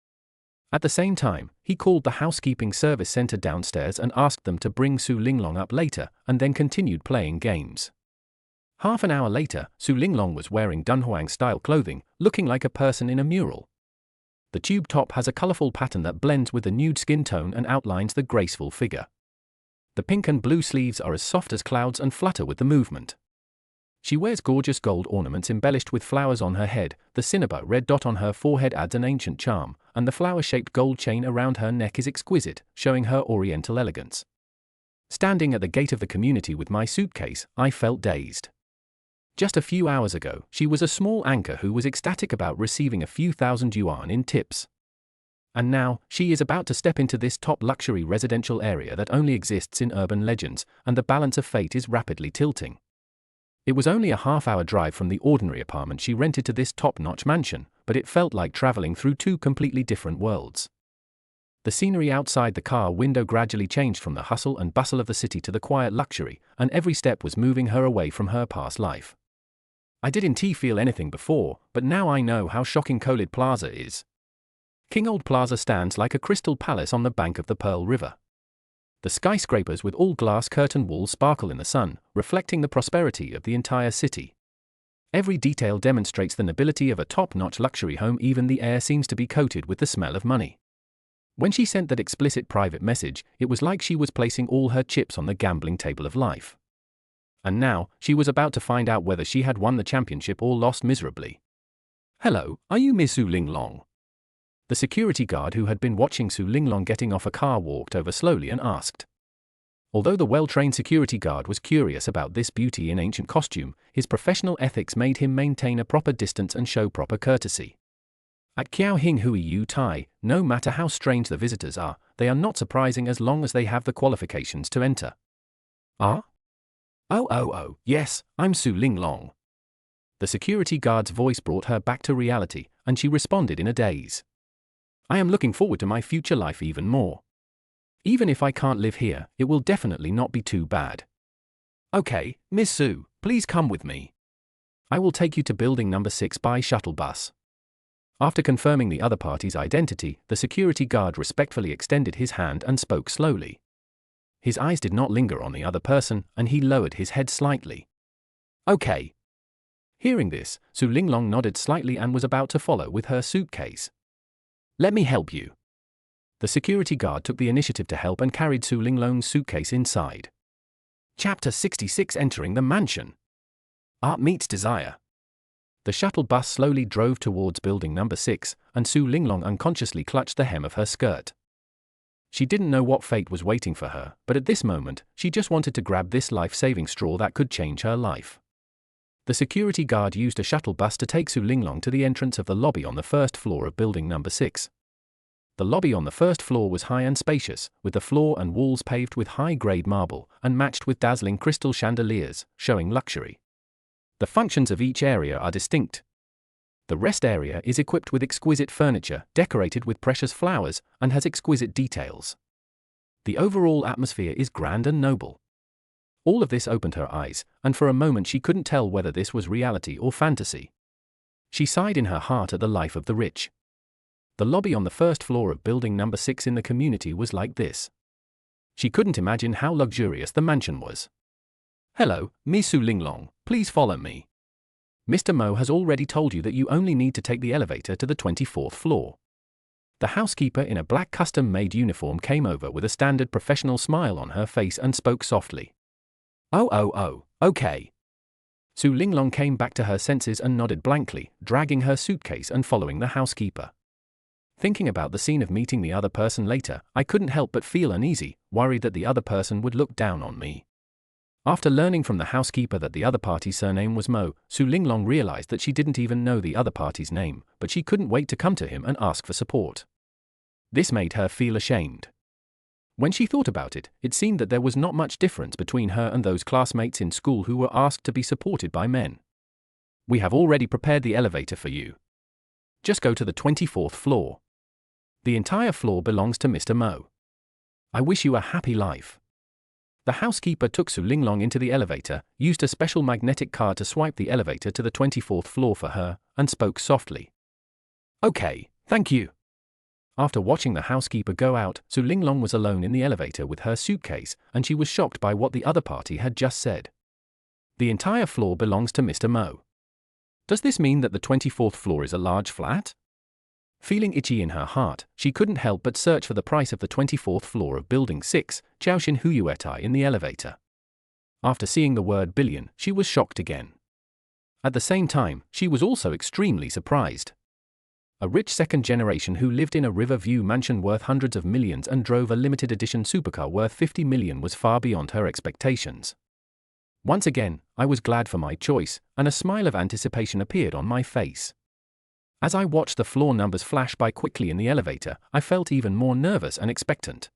At the same time, he called the housekeeping service center downstairs and asked them to bring Su Linglong up later, and then continued playing games. Half an hour later, Su Linglong was wearing Dunhuang-style clothing, looking like a person in a mural. The tube top has a colorful pattern that blends with the nude skin tone and outlines the graceful figure. The pink and blue sleeves are as soft as clouds and flutter with the movement. She wears gorgeous gold ornaments embellished with flowers on her head, the cinnabar red dot on her forehead adds an ancient charm, and the flower-shaped gold chain around her neck is exquisite, showing her oriental elegance. Standing at the gate of the community with my suitcase, I felt dazed. Just a few hours ago, she was a small anchor who was ecstatic about receiving a few thousand yuan in tips. And now, she is about to step into this top luxury residential area that only exists in urban legends, and the balance of fate is rapidly tilting. It was only a half-hour drive from the ordinary apartment she rented to this top-notch mansion, but it felt like traveling through two completely different worlds. The scenery outside the car window gradually changed from the hustle and bustle of the city to the quiet luxury, and every step was moving her away from her past life. I didn't feel anything before, but now I know how shocking Khalid Plaza is. King Old Plaza stands like a crystal palace on the bank of the Pearl River. The skyscrapers with all glass curtain walls sparkle in the sun, reflecting the prosperity of the entire city. Every detail demonstrates the nobility of a top-notch luxury home, even the air seems to be coated with the smell of money. When she sent that explicit private message, it was like she was placing all her chips on the gambling table of life. And now, she was about to find out whether she had won the championship or lost miserably. Hello, are you Miss Su Linglong? The security guard who had been watching Su Linglong getting off a car walked over slowly and asked. Although the well-trained security guard was curious about this beauty in ancient costume, his professional ethics made him maintain a proper distance and show proper courtesy. At Qiaoxin Huiyu Tai, no matter how strange the visitors are, they are not surprising as long as they have the qualifications to enter. Ah? Oh, yes, I'm Su Linglong. The security guard's voice brought her back to reality, and she responded in a daze. I am looking forward to my future life even more. Even if I can't live here, it will definitely not be too bad. Okay, Miss Su, please come with me. I will take you to building number 6 by shuttle bus. After confirming the other party's identity, the security guard respectfully extended his hand and spoke slowly. His eyes did not linger on the other person, and he lowered his head slightly. Okay. Hearing this, Su Linglong nodded slightly and was about to follow with her suitcase. Let me help you. The security guard took the initiative to help and carried Su Linglong's suitcase inside. Chapter 66. Entering the mansion. Art meets desire. The shuttle bus slowly drove towards building number 6, and Su Linglong unconsciously clutched the hem of her skirt. She didn't know what fate was waiting for her, but at this moment, she just wanted to grab this life-saving straw that could change her life. The security guard used a shuttle bus to take Su Linglong to the entrance of the lobby on the first floor of building number 6. The lobby on the first floor was high and spacious, with the floor and walls paved with high-grade marble and matched with dazzling crystal chandeliers, showing luxury. The functions of each area are distinct. The rest area is equipped with exquisite furniture, decorated with precious flowers, and has exquisite details. The overall atmosphere is grand and noble. All of this opened her eyes, and for a moment she couldn't tell whether this was reality or fantasy. She sighed in her heart at the life of the rich. The lobby on the first floor of building number 6 in the community was like this. She couldn't imagine how luxurious the mansion was. Hello, Miss Su Linglong, please follow me. Mr. Mo has already told you that you only need to take the elevator to the 24th floor. The housekeeper in a black custom-made uniform came over with a standard professional smile on her face and spoke softly. Oh, okay. Su Linglong came back to her senses and nodded blankly, dragging her suitcase and following the housekeeper. Thinking about the scene of meeting the other person later, I couldn't help but feel uneasy, worried that the other person would look down on me. After learning from the housekeeper that the other party's surname was Mo, Su Linglong realized that she didn't even know the other party's name, but she couldn't wait to come to him and ask for support. This made her feel ashamed. When she thought about it, it seemed that there was not much difference between her and those classmates in school who were asked to be supported by men. We have already prepared the elevator for you. Just go to the 24th floor. The entire floor belongs to Mr. Mo. I wish you a happy life. The housekeeper took Su Linglong into the elevator, used a special magnetic card to swipe the elevator to the 24th floor for her, and spoke softly. Okay, thank you. After watching the housekeeper go out, Su Linglong was alone in the elevator with her suitcase, and she was shocked by what the other party had just said. The entire floor belongs to Mr. Mo. Does this mean that the 24th floor is a large flat? Feeling itchy in her heart, she couldn't help but search for the price of the 24th floor of Building 6, Chaoxin Huyuetai in the elevator. After seeing the word billion, she was shocked again. At the same time, she was also extremely surprised. A rich second generation who lived in a Riverview mansion worth hundreds of millions and drove a limited edition supercar worth 50 million was far beyond her expectations. Once again, I was glad for my choice, and a smile of anticipation appeared on my face. As I watched the floor numbers flash by quickly in the elevator, I felt even more nervous and expectant.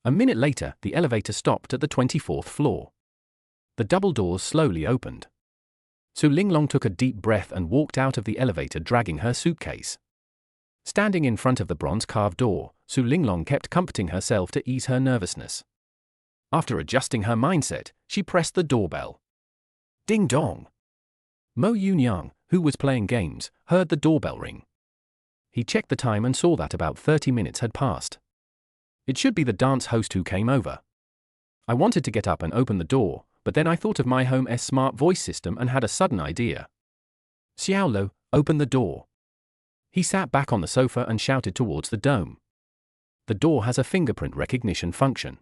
A minute later, the elevator stopped at the 24th floor. The double doors slowly opened. Su Linglong took a deep breath and walked out of the elevator dragging her suitcase. Standing in front of the bronze-carved door, Su Linglong kept comforting herself to ease her nervousness. After adjusting her mindset, she pressed the doorbell. Ding dong! Mo Yunyang, who was playing games, heard the doorbell ring. He checked the time and saw that about 30 minutes had passed. It should be the dance host who came over. I wanted to get up and open the door, but then I thought of my home's smart voice system and had a sudden idea. Xiaolo, open the door. He sat back on the sofa and shouted towards the dome. The door has a fingerprint recognition function.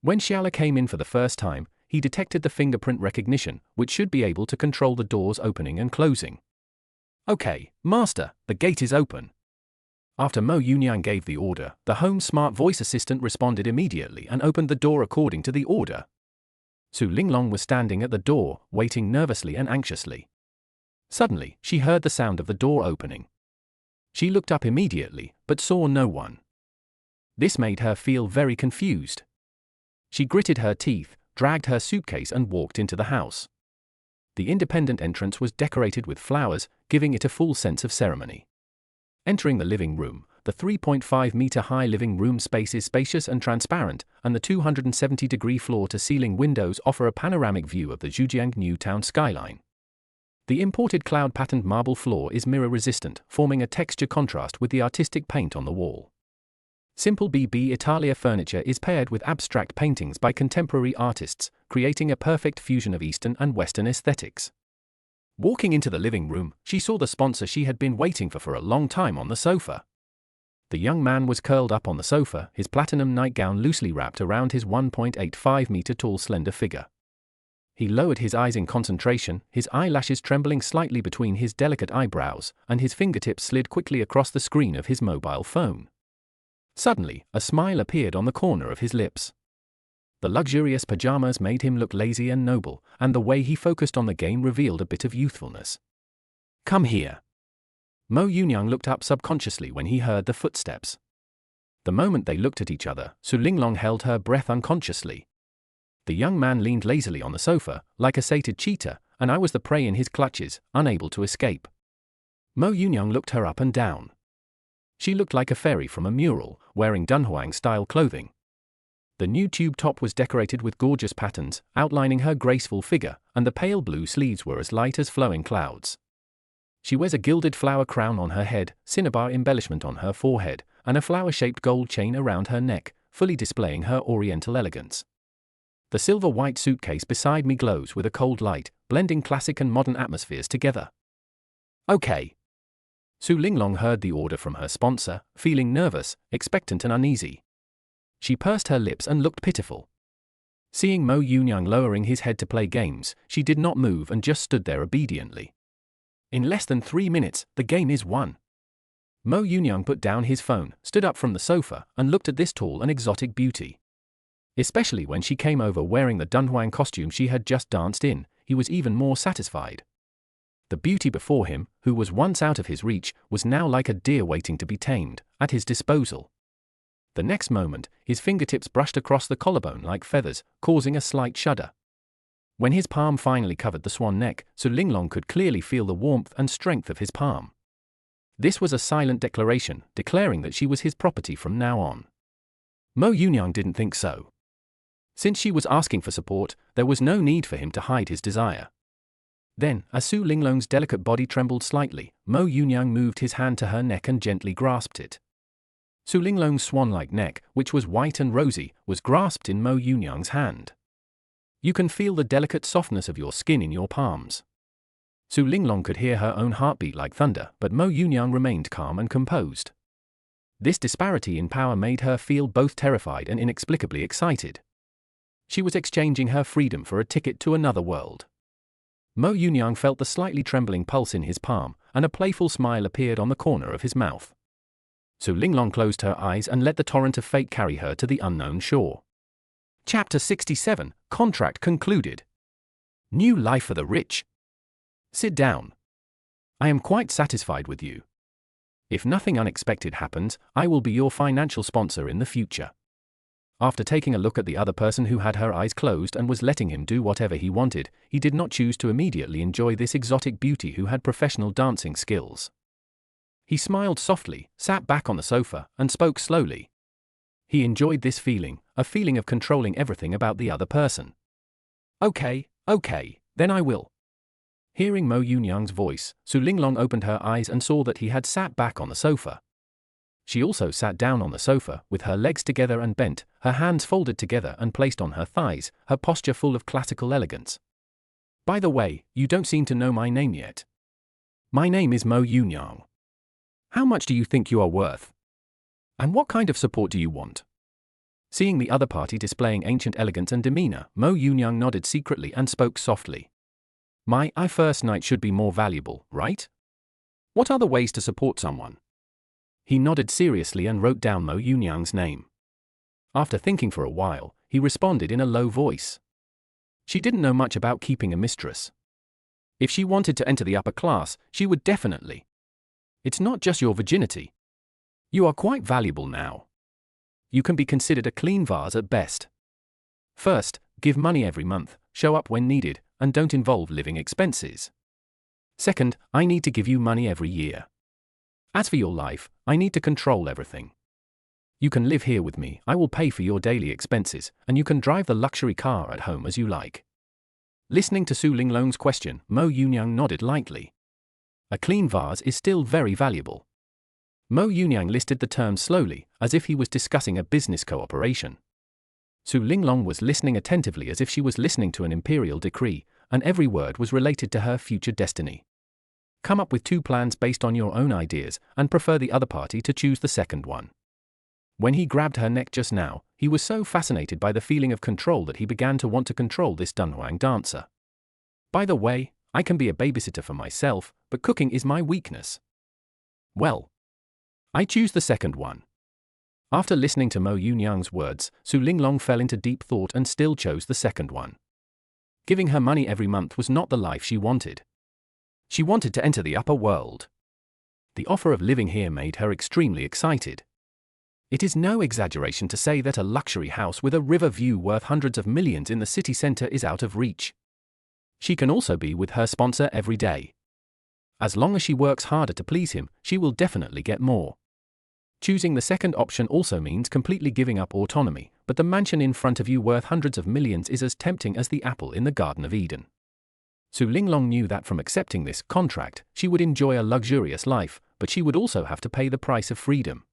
When Xiaolo came in for the first time, he detected the fingerprint recognition, which should be able to control the doors opening and closing. Okay, master, the gate is open. After Mo Yunyang gave the order, the home smart voice assistant responded immediately and opened the door according to the order. Su Linglong was standing at the door, waiting nervously and anxiously. Suddenly, she heard the sound of the door opening. She looked up immediately, but saw no one. This made her feel very confused. She gritted her teeth, dragged her suitcase and walked into the house. The independent entrance was decorated with flowers, giving it a full sense of ceremony. Entering the living room, the 3.5-meter-high living room space is spacious and transparent, and the 270-degree floor-to-ceiling windows offer a panoramic view of the Zhujiang New Town skyline. The imported cloud-patterned marble floor is mirror-resistant, forming a texture contrast with the artistic paint on the wall. Simple BB Italia furniture is paired with abstract paintings by contemporary artists, creating a perfect fusion of Eastern and Western aesthetics. Walking into the living room, she saw the sponsor she had been waiting for a long time on the sofa. The young man was curled up on the sofa, his platinum nightgown loosely wrapped around his 1.85-meter-tall slender figure. He lowered his eyes in concentration, his eyelashes trembling slightly between his delicate eyebrows, and his fingertips slid quickly across the screen of his mobile phone. Suddenly, a smile appeared on the corner of his lips. The luxurious pajamas made him look lazy and noble, and the way he focused on the game revealed a bit of youthfulness. "Come here." Mo Yunyang looked up subconsciously when he heard the footsteps. The moment they looked at each other, Su Linglong held her breath unconsciously. The young man leaned lazily on the sofa, like a sated cheetah, and I was the prey in his clutches, unable to escape. Mo Yunyang looked her up and down. She looked like a fairy from a mural, wearing Dunhuang-style clothing. The new tube top was decorated with gorgeous patterns, outlining her graceful figure, and the pale blue sleeves were as light as flowing clouds. She wears a gilded flower crown on her head, cinnabar embellishment on her forehead, and a flower-shaped gold chain around her neck, fully displaying her oriental elegance. The silver-white suitcase beside me glows with a cold light, blending classic and modern atmospheres together. "Okay." Su Linglong heard the order from her sponsor, feeling nervous, expectant and uneasy. She pursed her lips and looked pitiful. Seeing Mo Yunyang lowering his head to play games, she did not move and just stood there obediently. In less than 3 minutes, the game is won. Mo Yunyang put down his phone, stood up from the sofa, and looked at this tall and exotic beauty. Especially when she came over wearing the Dunhuang costume she had just danced in, he was even more satisfied. The beauty before him, who was once out of his reach, was now like a deer waiting to be tamed, at his disposal. The next moment, his fingertips brushed across the collarbone like feathers, causing a slight shudder. When his palm finally covered the swan neck, Su Linglong could clearly feel the warmth and strength of his palm. This was a silent declaration, declaring that she was his property from now on. Mo Yunyang didn't think so. Since she was asking for support, there was no need for him to hide his desire. Then, as Su Linglong's delicate body trembled slightly, Mo Yunyang moved his hand to her neck and gently grasped it. Su Linglong's swan-like neck, which was white and rosy, was grasped in Mo Yunyang's hand. You can feel the delicate softness of your skin in your palms. Su Linglong could hear her own heartbeat like thunder, but Mo Yunyang remained calm and composed. This disparity in power made her feel both terrified and inexplicably excited. She was exchanging her freedom for a ticket to another world. Mo Yunyang felt the slightly trembling pulse in his palm, and a playful smile appeared on the corner of his mouth. Su Linglong closed her eyes and let the torrent of fate carry her to the unknown shore. Chapter 67, Contract concluded. New life for the rich. Sit down. I am quite satisfied with you. If nothing unexpected happens, I will be your financial sponsor in the future. After taking a look at the other person who had her eyes closed and was letting him do whatever he wanted, he did not choose to immediately enjoy this exotic beauty who had professional dancing skills. He smiled softly, sat back on the sofa, and spoke slowly. He enjoyed this feeling, a feeling of controlling everything about the other person. Okay, then I will. Hearing Mo Yunyang's voice, Su Linglong opened her eyes and saw that he had sat back on the sofa. She also sat down on the sofa, with her legs together and bent, her hands folded together and placed on her thighs, her posture full of classical elegance. By the way, you don't seem to know my name yet. My name is Mo Yunyang. How much do you think you are worth? And what kind of support do you want? Seeing the other party displaying ancient elegance and demeanor, Mo Yunyang nodded secretly and spoke softly. My first night should be more valuable, right? What are the ways to support someone? He nodded seriously and wrote down Mo Yunyang's name. After thinking for a while, he responded in a low voice. She didn't know much about keeping a mistress. If she wanted to enter the upper class, she would definitely. It's not just your virginity. You are quite valuable now. You can be considered a clean vase at best. First, give money every month, show up when needed, and don't involve living expenses. Second, I need to give you money every year. As for your life, I need to control everything. You can live here with me, I will pay for your daily expenses, and you can drive the luxury car at home as you like. Listening to Su Linglong's question, Mo Yunyang nodded lightly. A clean vase is still very valuable. Mo Yunyang listed the terms slowly, as if he was discussing a business cooperation. Su Linglong was listening attentively as if she was listening to an imperial decree, and every word was related to her future destiny. Come up with 2 plans based on your own ideas, and prefer the other party to choose the second one. When he grabbed her neck just now, he was so fascinated by the feeling of control that he began to want to control this Dunhuang dancer. By the way, I can be a babysitter for myself, but cooking is my weakness. Well, I choose the second one. After listening to Mo Yunyang's words, Su Linglong fell into deep thought and still chose the second one. Giving her money every month was not the life she wanted. She wanted to enter the upper world. The offer of living here made her extremely excited. It is no exaggeration to say that a luxury house with a river view worth hundreds of millions in the city center is out of reach. She can also be with her sponsor every day. As long as she works harder to please him, she will definitely get more. Choosing the second option also means completely giving up autonomy, but the mansion in front of you worth hundreds of millions is as tempting as the apple in the Garden of Eden. Su Linglong knew that from accepting this contract, she would enjoy a luxurious life, but she would also have to pay the price of freedom.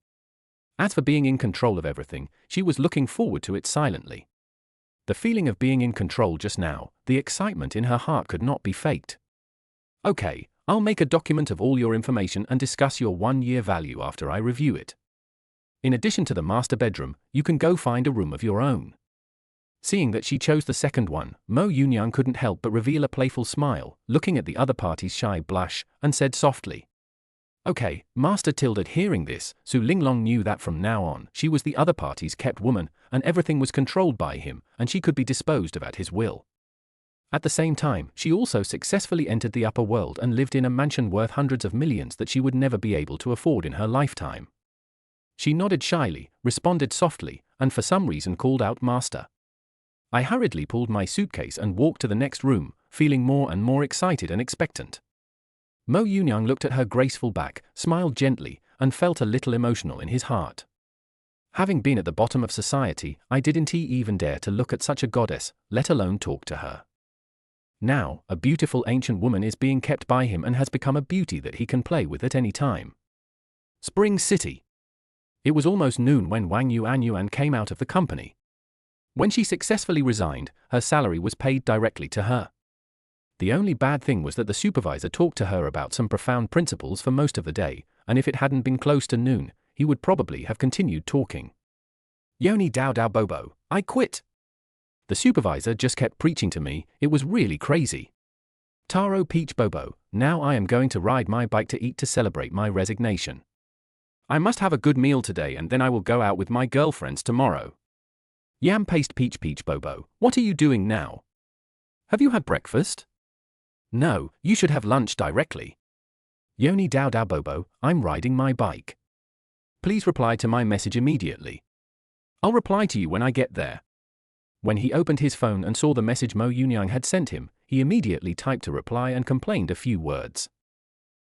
As for being in control of everything, she was looking forward to it silently. The feeling of being in control just now, the excitement in her heart could not be faked. Okay, I'll make a document of all your information and discuss your 1-year value after I review it. In addition to the master bedroom, you can go find a room of your own. Seeing that she chose the second one, Mo Yunyang couldn't help but reveal a playful smile, looking at the other party's shy blush, and said softly, "Okay, Master Tilda." Hearing this, Su Linglong knew that from now on, she was the other party's kept woman, and everything was controlled by him, and she could be disposed of at his will. At the same time, she also successfully entered the upper world and lived in a mansion worth hundreds of millions that she would never be able to afford in her lifetime. She nodded shyly, responded softly, and for some reason called out "Master." I hurriedly pulled my suitcase and walked to the next room, feeling more and more excited and expectant. Mo Yunyang looked at her graceful back, smiled gently, and felt a little emotional in his heart. Having been at the bottom of society, I didn't even dare to look at such a goddess, let alone talk to her. Now, a beautiful ancient woman is being kept by him and has become a beauty that he can play with at any time. Spring City. It was almost noon when Wang Yuanyuan came out of the company. When she successfully resigned, her salary was paid directly to her. The only bad thing was that the supervisor talked to her about some profound principles for most of the day, and if it hadn't been close to noon, he would probably have continued talking. "Yoni Dao Dao Bobo, I quit." The supervisor just kept preaching to me, it was really crazy. "Taro Peach Bobo, now I am going to ride my bike to eat to celebrate my resignation. I must have a good meal today and then I will go out with my girlfriends tomorrow." "Yam Paste Peach Peach Bobo, what are you doing now? Have you had breakfast?" "No, you should have lunch directly." "Yoni Dao Dao Bobo, I'm riding my bike. Please reply to my message immediately." "I'll reply to you when I get there." When he opened his phone and saw the message Mo Yunyang had sent him, he immediately typed a reply and complained a few words.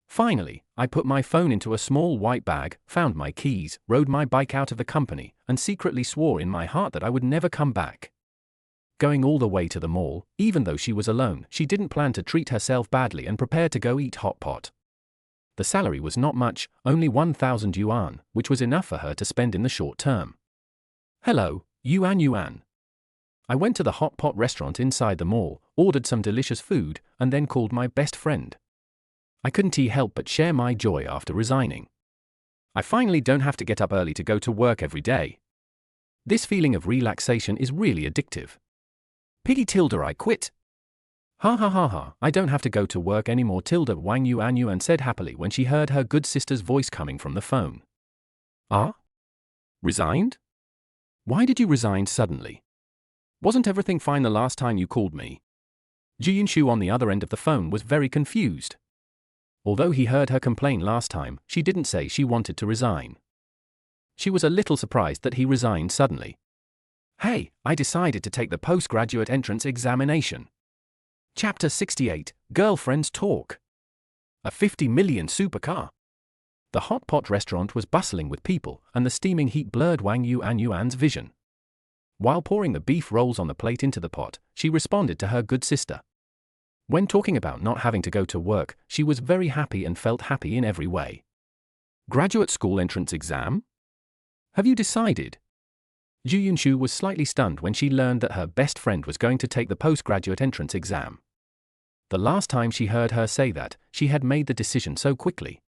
Finally, I put my phone into a small white bag, found my keys, rode my bike out of the company, and secretly swore in my heart that I would never come back. Going all the way to the mall, even though she was alone, she didn't plan to treat herself badly and prepared to go eat hot pot. The salary was not much, only 1,000 yuan, which was enough for her to spend in the short term. "Hello, Yuan. I went to the hot pot restaurant inside the mall, ordered some delicious food, and then called my best friend. I couldn't help but share my joy after resigning. I finally don't have to get up early to go to work every day. This feeling of relaxation is really addictive. Pity Tilda, I quit. Ha ha ha ha, I don't have to go to work anymore, Tilda Wang Yuanyuan said happily when she heard her good sister's voice coming from the phone. Ah? Resigned? Why did you resign suddenly? Wasn't everything fine the last time you called me? Ju Yunshu on the other end of the phone was very confused. Although he heard her complain last time, she didn't say she wanted to resign. She was a little surprised that he resigned suddenly. Hey, I decided to take the postgraduate entrance examination. Chapter 68, Girlfriends Talk. A 50 million supercar. The hot pot restaurant was bustling with people, and the steaming heat blurred Wang Yuanyuan's vision. While pouring the beef rolls on the plate into the pot, she responded to her good sister. When talking about not having to go to work, she was very happy and felt happy in every way. Graduate school entrance exam? Have you decided? Ju Yunshu was slightly stunned when she learned that her best friend was going to take the postgraduate entrance exam. The last time she heard her say that, she had made the decision so quickly.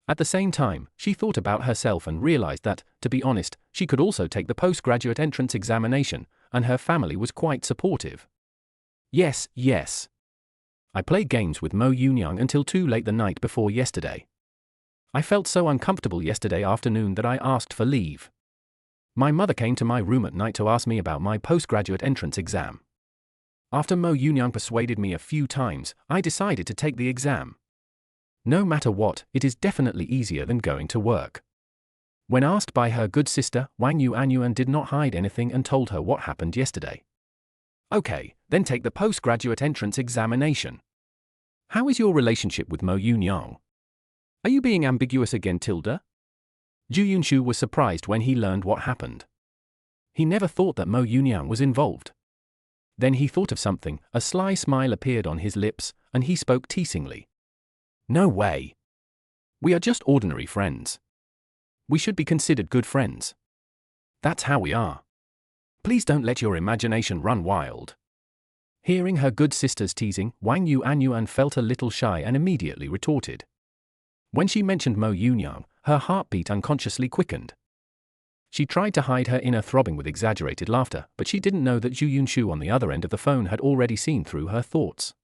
At the same time, she thought about herself and realized that, to be honest, she could also take the postgraduate entrance examination, and her family was quite supportive. Yes, yes. I played games with Mo Yunyang until too late the night before yesterday. I felt so uncomfortable yesterday afternoon that I asked for leave. My mother came to my room at night to ask me about my postgraduate entrance exam. After Mo Yunyang persuaded me a few times, I decided to take the exam. No matter what, it is definitely easier than going to work. When asked by her good sister, Wang Yuanyuan did not hide anything and told her what happened yesterday. Okay, then take the postgraduate entrance examination. How is your relationship with Mo Yunyang? Are you being ambiguous again, Tilda? Ju Yunshu was surprised when he learned what happened. He never thought that Mo Yunyang was involved. Then he thought of something, a sly smile appeared on his lips, and he spoke teasingly. No way. We are just ordinary friends. We should be considered good friends. That's how we are. Please don't let your imagination run wild. Hearing her good sister's teasing, Wang Yuanyuan felt a little shy and immediately retorted. When she mentioned Mo Yunyang, her heartbeat unconsciously quickened. She tried to hide her inner throbbing with exaggerated laughter, but she didn't know that Ju Yunshu on the other end of the phone had already seen through her thoughts.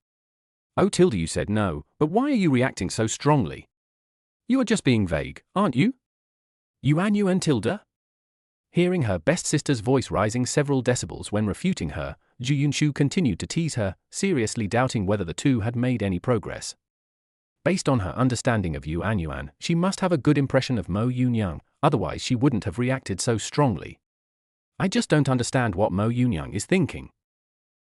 Oh Tilda, you said no, but why are you reacting so strongly? You are just being vague, aren't you? Yuanyuan Tilda? Hearing her best sister's voice rising several decibels when refuting her, Ju Yunshu continued to tease her, seriously doubting whether the two had made any progress. Based on her understanding of Yuanyuan, she must have a good impression of Mo Yunyang, otherwise she wouldn't have reacted so strongly. I just don't understand what Mo Yunyang is thinking.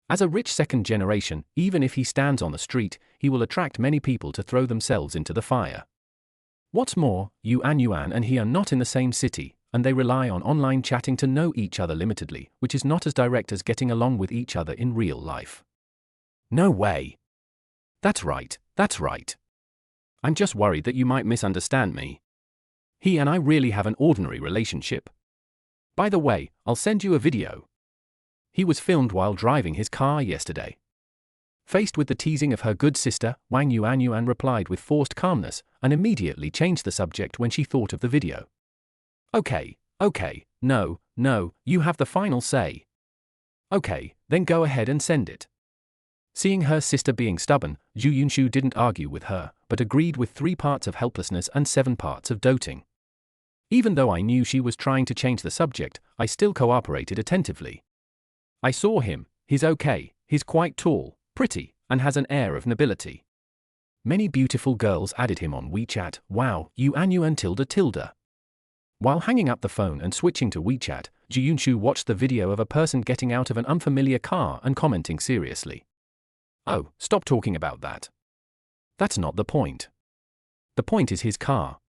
As a rich second generation, even if he stands on the street, he will attract many people to throw themselves into the fire. What's more, Yuanyuan and he are not in the same city, and they rely on online chatting to know each other limitedly, which is not as direct as getting along with each other in real life. No way. That's right, that's right. I'm just worried that you might misunderstand me. He and I really have an ordinary relationship. By the way, I'll send you a video. He was filmed while driving his car yesterday. Faced with the teasing of her good sister, Wang Yuanyuan replied with forced calmness, and immediately changed the subject when she thought of the video. Okay, no, you have the final say. Okay, then go ahead and send it. Seeing her sister being stubborn, Ju Yunshu didn't argue with her, but agreed with 3 parts of helplessness and 7 parts of doting. Even though I knew she was trying to change the subject, I still cooperated attentively. I saw him, he's okay, he's quite tall, pretty, and has an air of nobility. Many beautiful girls added him on WeChat. Wow, Yuanyuan Tilda. While hanging up the phone and switching to WeChat, Ju Yunshu watched the video of a person getting out of an unfamiliar car and commenting seriously. Oh, stop talking about that. That's not the point. The point is his car.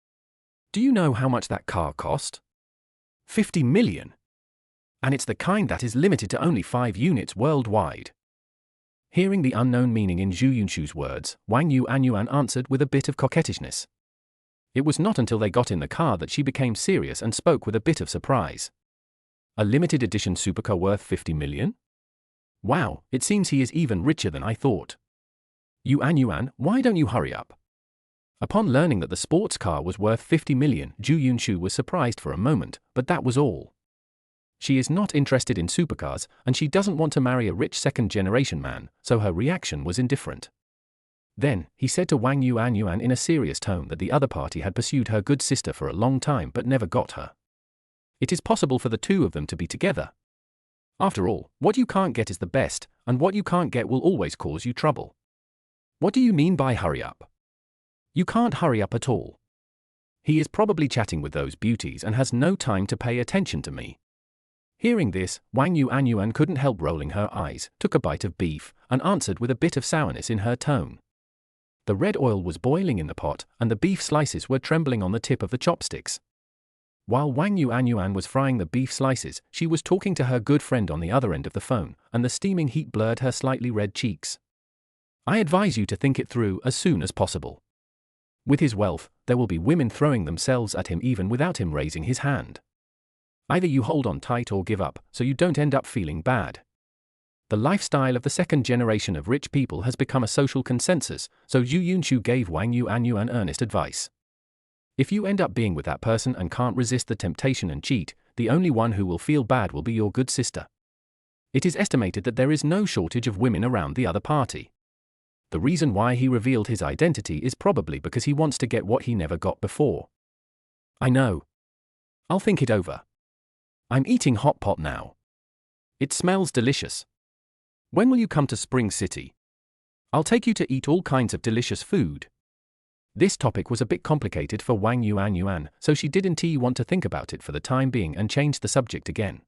Do you know how much that car cost? 50 million. And it's the kind that is limited to only 5 units worldwide. Hearing the unknown meaning in Ju Yunshu's words, Wang Yuanyuan answered with a bit of coquettishness. It was not until they got in the car that she became serious and spoke with a bit of surprise. A limited edition supercar worth 50 million? Wow, it seems he is even richer than I thought. Yuanyuan, why don't you hurry up? Upon learning that the sports car was worth 50 million, Ju Yunshu was surprised for a moment, but that was all. She is not interested in supercars, and she doesn't want to marry a rich second-generation man, so her reaction was indifferent. Then, he said to Wang Yuanyuan in a serious tone that the other party had pursued her good sister for a long time but never got her. It is possible for the two of them to be together. After all, what you can't get is the best, and what you can't get will always cause you trouble. What do you mean by hurry up? You can't hurry up at all. He is probably chatting with those beauties and has no time to pay attention to me. Hearing this, Wang Yuanyuan couldn't help rolling her eyes, took a bite of beef, and answered with a bit of sourness in her tone. The red oil was boiling in the pot, and the beef slices were trembling on the tip of the chopsticks. While Wang Yuanyuan was frying the beef slices, she was talking to her good friend on the other end of the phone, and the steaming heat blurred her slightly red cheeks. I advise you to think it through as soon as possible. With his wealth, there will be women throwing themselves at him even without him raising his hand. Either you hold on tight or give up, so you don't end up feeling bad. The lifestyle of the second generation of rich people has become a social consensus, so Zhu Yunshu gave Wang Yuanyuan earnest advice. If you end up being with that person and can't resist the temptation and cheat, the only one who will feel bad will be your good sister. It is estimated that there is no shortage of women around the other party. The reason why he revealed his identity is probably because he wants to get what he never got before. I know. I'll think it over. I'm eating hot pot now. It smells delicious. When will you come to Spring City? I'll take you to eat all kinds of delicious food. This topic was a bit complicated for Wang Yuanyuan, so she didn't want to think about it for the time being and changed the subject again.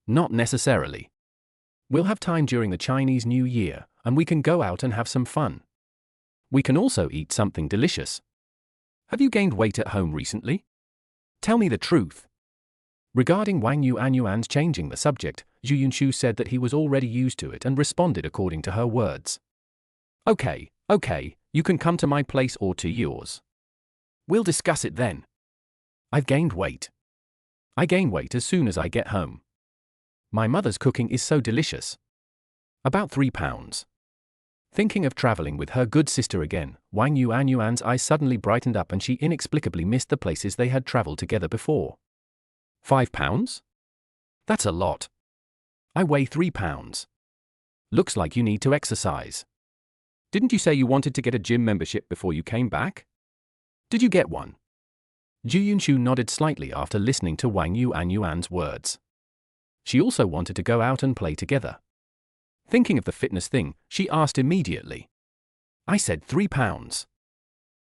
Not necessarily. We'll have time during the Chinese New Year, and we can go out and have some fun. We can also eat something delicious. Have you gained weight at home recently? Tell me the truth. Regarding Wang Yuanyuan's changing the subject, Zhu Yunshu said that he was already used to it and responded according to her words. Okay, you can come to my place or to yours. We'll discuss it then. I've gained weight. I gain weight as soon as I get home. My mother's cooking is so delicious. About 3 pounds. Thinking of traveling with her good sister again, Wang Yuanyuan's eyes suddenly brightened up and she inexplicably missed the places they had traveled together before. 5 pounds? That's a lot. I weigh 3 pounds. Looks like you need to exercise. Didn't you say you wanted to get a gym membership before you came back? Did you get one? Zhu Yunshu nodded slightly after listening to Wang Yuanyuan's words. She also wanted to go out and play together. Thinking of the fitness thing, she asked immediately. I said 3 pounds.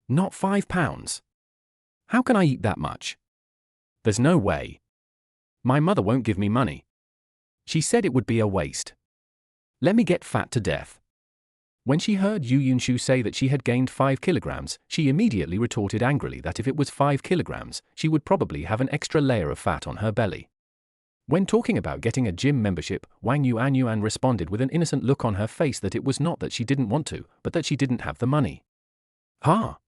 Not 5 pounds. How can I eat that much? There's no way. My mother won't give me money. She said it would be a waste. Let me get fat to death. When she heard Zhu Yunshu say that she had gained 5 kilograms, she immediately retorted angrily that if it was 5 kilograms, she would probably have an extra layer of fat on her belly. When talking about getting a gym membership, Wang Yuanyuan responded with an innocent look on her face that it was not that she didn't want to, but that she didn't have the money. Ha!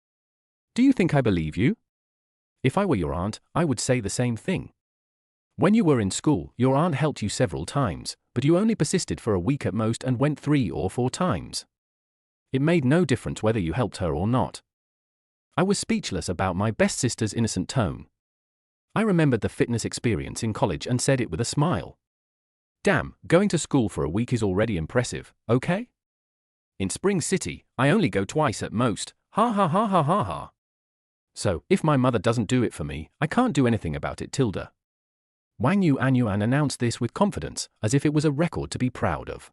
Do you think I believe you? If I were your aunt, I would say the same thing. When you were in school, your aunt helped you several times, but you only persisted for a week at most and went 3 or 4 times. It made no difference whether you helped her or not. I was speechless about my best sister's innocent tone. I remembered the fitness experience in college and said it with a smile. Damn, going to school for a week is already impressive, okay? In Spring City, I only go twice at most, ha ha ha ha ha ha. So, if my mother doesn't do it for me, I can't do anything about it, Tilda. Wang Yuanyuan announced this with confidence, as if it was a record to be proud of.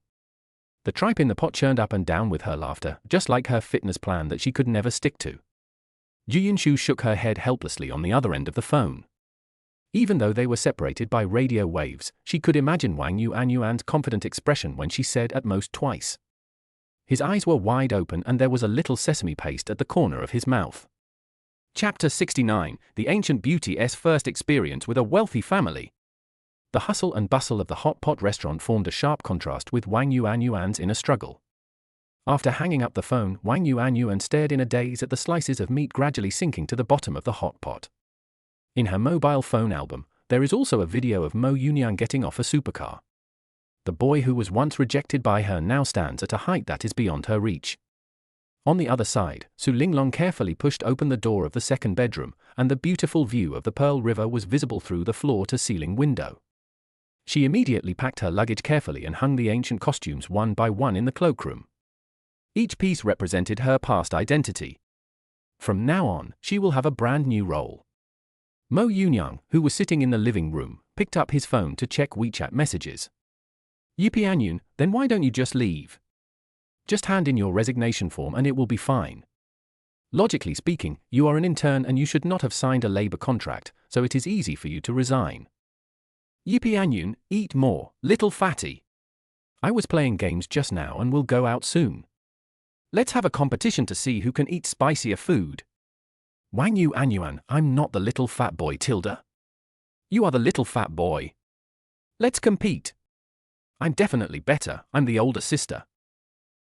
The tripe in the pot churned up and down with her laughter, just like her fitness plan that she could never stick to. Zhu Yunshu shook her head helplessly on the other end of the phone. Even though they were separated by radio waves, she could imagine Wang Yuanyuan's confident expression when she said at most twice. His eyes were wide open and there was a little sesame paste at the corner of his mouth. Chapter 69, The Ancient Beauty's First Experience with a Wealthy Family. The hustle and bustle of the hot pot restaurant formed a sharp contrast with Wang Yuanyuan's inner struggle. After hanging up the phone, Wang Yuanyuan stared in a daze at the slices of meat gradually sinking to the bottom of the hot pot. In her mobile phone album, there is also a video of Mo Yunyang getting off a supercar. The boy who was once rejected by her now stands at a height that is beyond her reach. On the other side, Su Linglong carefully pushed open the door of the second bedroom, and the beautiful view of the Pearl River was visible through the floor-to-ceiling window. She immediately packed her luggage carefully and hung the ancient costumes one by one in the cloakroom. Each piece represented her past identity. From now on, she will have a brand new role. Mo Yunyang, who was sitting in the living room, picked up his phone to check WeChat messages. Yipianyun, then why don't you just leave? Just hand in your resignation form and it will be fine. Logically speaking, you are an intern and you should not have signed a labor contract, so it is easy for you to resign. Yipianyun, eat more, little fatty. I was playing games just now and will go out soon. Let's have a competition to see who can eat spicier food. Wang Yuanyuan, I'm not the little fat boy, Tilda. You are the little fat boy. Let's compete. I'm definitely better, I'm the older sister.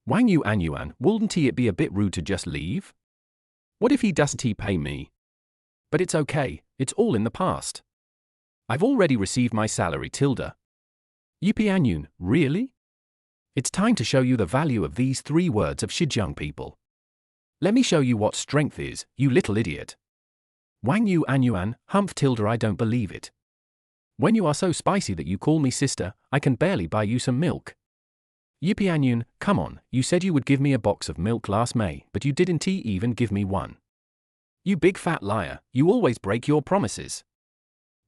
Wang Yu and Yuan, wouldn't it be a bit rude to just leave? What if he doesn't pay me? But it's okay, it's all in the past. I've already received my salary, tilde. Yipianyun, really? It's time to show you the value of these 3 words of Xizang people. Let me show you what strength is, you little idiot. Wang Yu and Yuan, humph tilde, I don't believe it. When you are so spicy that you call me sister, I can barely buy you some milk. Yipianyun, come on, you said you would give me a box of milk last May, but you didn't even give me one. You big fat liar, you always break your promises.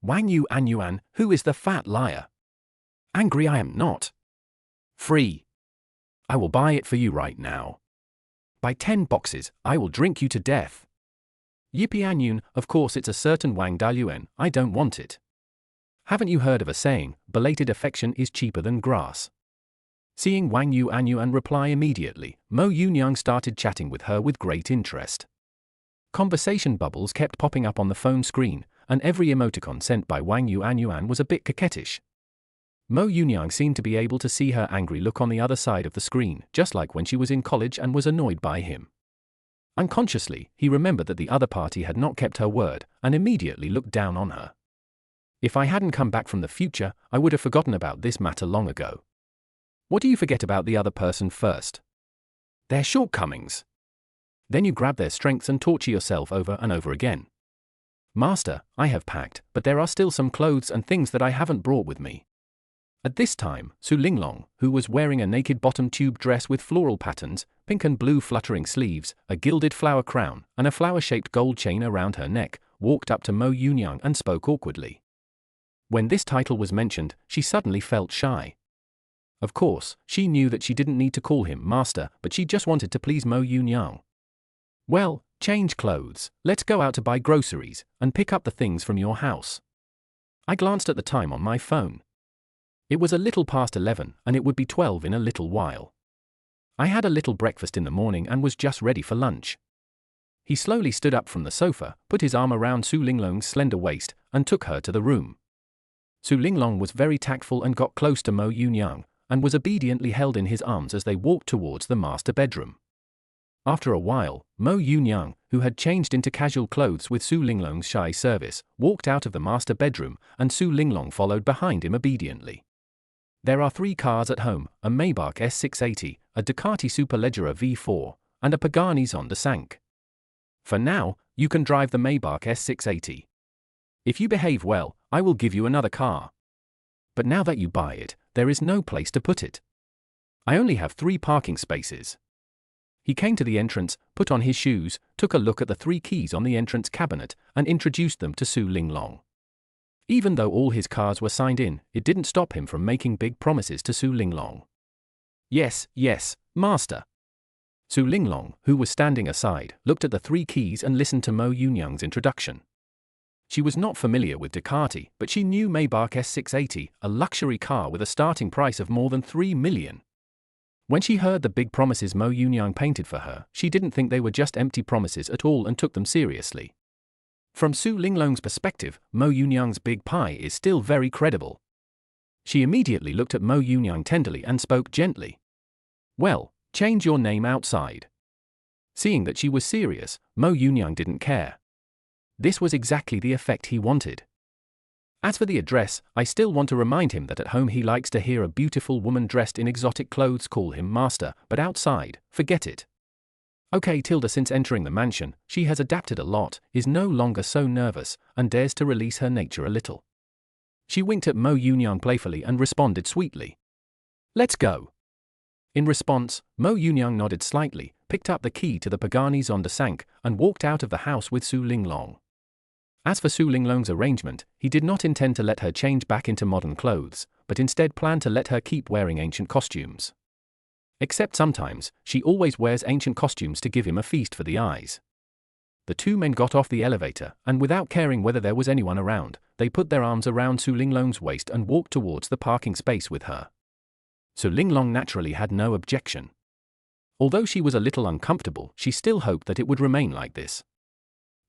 Wang Yu and Yuan, who is the fat liar? Angry I am not. Free. I will buy it for you right now. Buy 10 boxes, I will drink you to death. Yipianyun, of course it's a certain Wang Dayuan, I don't want it. Haven't you heard of a saying, belated affection is cheaper than grass? Seeing Wang Yu and Yuan reply immediately, Mo Yunyang started chatting with her with great interest. Conversation bubbles kept popping up on the phone screen, and every emoticon sent by Wang Yu and Yuan was a bit coquettish. Mo Yunyang seemed to be able to see her angry look on the other side of the screen, just like when she was in college and was annoyed by him. Unconsciously, he remembered that the other party had not kept her word, and immediately looked down on her. If I hadn't come back from the future, I would have forgotten about this matter long ago. What do you forget about the other person first? Their shortcomings. Then you grab their strengths and torture yourself over and over again. Master, I have packed, but there are still some clothes and things that I haven't brought with me. At this time, Su Linglong, who was wearing a naked bottom tube dress with floral patterns, pink and blue fluttering sleeves, a gilded flower crown, and a flower-shaped gold chain around her neck, walked up to Mo Yunyang and spoke awkwardly. When this title was mentioned, she suddenly felt shy. Of course, she knew that she didn't need to call him master, but she just wanted to please Mo Yunyang. Well, change clothes, let's go out to buy groceries, and pick up the things from your house. I glanced at the time on my phone. It was a little past 11, and it would be 12 in a little while. I had a little breakfast in the morning and was just ready for lunch. He slowly stood up from the sofa, put his arm around Su Linglong's slender waist, and took her to the room. Su Linglong was very tactful and got close to Mo Yunyang, and was obediently held in his arms as they walked towards the master bedroom. After a while, Mo Yunyang, who had changed into casual clothes with Su Linglong's shy service, walked out of the master bedroom, and Su Linglong followed behind him obediently. There are 3 cars at home, a Maybach S680, a Ducati Superleggera V4, and a Pagani Zonda Sank. For now, you can drive the Maybach S680. If you behave well, I will give you another car. But now that you buy it, there is no place to put it. I only have 3 parking spaces. He came to the entrance, put on his shoes, took a look at the 3 keys on the entrance cabinet, and introduced them to Su Linglong. Even though all his cars were signed in, it didn't stop him from making big promises to Su Linglong. Yes, yes, master. Su Linglong, who was standing aside, looked at the 3 keys and listened to Mo Yunyang's introduction. She was not familiar with Ducati, but she knew Maybach S680, a luxury car with a starting price of more than 3 million. When she heard the big promises Mo Yunyang painted for her, she didn't think they were just empty promises at all and took them seriously. From Su Linglong's perspective, Mo Yunyang's big pie is still very credible. She immediately looked at Mo Yunyang tenderly and spoke gently. Well, change your name outside. Seeing that she was serious, Mo Yunyang didn't care. This was exactly the effect he wanted. As for the address, I still want to remind him that at home he likes to hear a beautiful woman dressed in exotic clothes call him master, but outside, forget it. Okay, tilde, since entering the mansion, she has adapted a lot, is no longer so nervous, and dares to release her nature a little. She winked at Mo Yunyang playfully and responded sweetly. Let's go. In response, Mo Yunyang nodded slightly, picked up the key to the Pagani Zonda Sank, and walked out of the house with Su Linglong. As for Su Linglong's arrangement, he did not intend to let her change back into modern clothes, but instead planned to let her keep wearing ancient costumes. Except sometimes, she always wears ancient costumes to give him a feast for the eyes. The 2 men got off the elevator, and without caring whether there was anyone around, they put their arms around Su Linglong's waist and walked towards the parking space with her. Su Linglong naturally had no objection. Although she was a little uncomfortable, she still hoped that it would remain like this.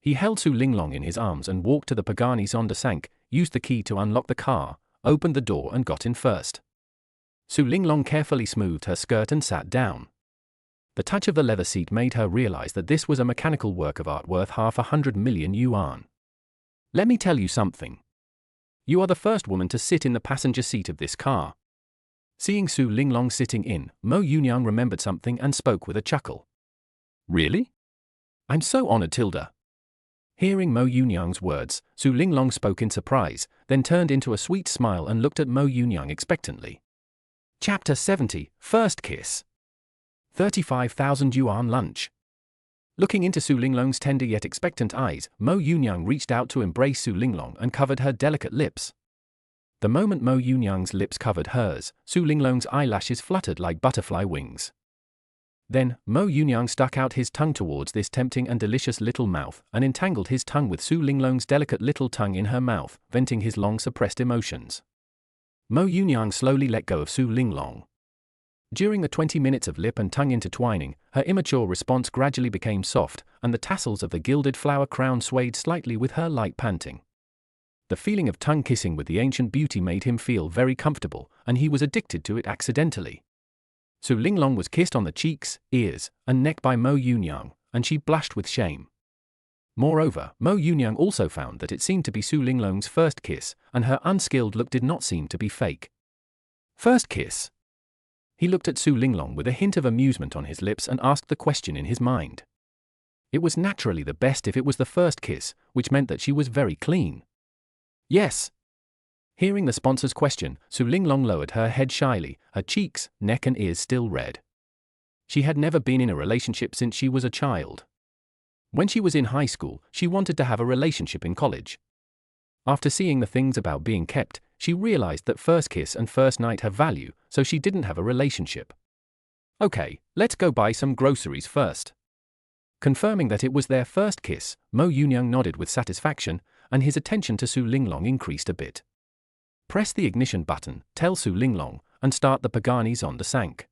He held Su Linglong in his arms and walked to the Pagani Zonda Sank, used the key to unlock the car, opened the door and got in first. Su Linglong carefully smoothed her skirt and sat down. The touch of the leather seat made her realize that this was a mechanical work of art worth 500 million yuan. Let me tell you something. You are the first woman to sit in the passenger seat of this car. Seeing Su Linglong sitting in, Mo Yunyang remembered something and spoke with a chuckle. Really? I'm so honored, Tilda. Hearing Mo Yunyang's words, Su Linglong spoke in surprise, then turned into a sweet smile and looked at Mo Yunyang expectantly. Chapter 70, First Kiss. 35,000 yuan lunch. Looking into Su Linglong's tender yet expectant eyes, Mo Yunyang reached out to embrace Su Linglong and covered her delicate lips. The moment Mo Yunyang's lips covered hers, Su Linglong's eyelashes fluttered like butterfly wings. Then, Mo Yunyang stuck out his tongue towards this tempting and delicious little mouth and entangled his tongue with Su Linglong's delicate little tongue in her mouth, venting his long-suppressed emotions. Mo Yunyang slowly let go of Su Linglong. During the 20 minutes of lip and tongue intertwining, her immature response gradually became soft, and the tassels of the gilded flower crown swayed slightly with her light panting. The feeling of tongue kissing with the ancient beauty made him feel very comfortable, and he was addicted to it accidentally. Su Linglong was kissed on the cheeks, ears, and neck by Mo Yunyang, and she blushed with shame. Moreover, Mo Yunyang also found that it seemed to be Su Linglong's first kiss, and her unskilled look did not seem to be fake. First kiss. He looked at Su Linglong with a hint of amusement on his lips and asked the question in his mind. It was naturally the best if it was the first kiss, which meant that she was very clean. Yes. Hearing the sponsor's question, Su Linglong lowered her head shyly, her cheeks, neck and ears still red. She had never been in a relationship since she was a child. When she was in high school, she wanted to have a relationship in college. After seeing the things about being kept, she realized that first kiss and first night have value, so she didn't have a relationship. Okay, let's go buy some groceries first. Confirming that it was their first kiss, Mo Yunyang nodded with satisfaction, and his attention to Su Linglong increased a bit. Press the ignition button, tell Su Linglong, and start the Pagani Zonda Sank.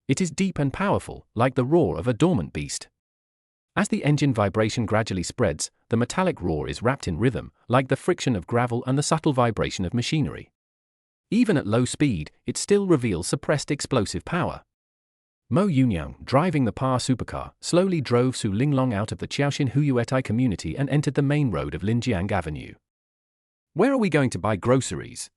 It is deep and powerful, like the roar of a dormant beast. As the engine vibration gradually spreads, the metallic roar is wrapped in rhythm, like the friction of gravel and the subtle vibration of machinery. Even at low speed, it still reveals suppressed explosive power. Mo Yunyang, driving the Pa supercar, slowly drove Su Linglong out of the Qiaoxin Huyuetai community and entered the main road of Linjiang Avenue. Where are we going to buy groceries?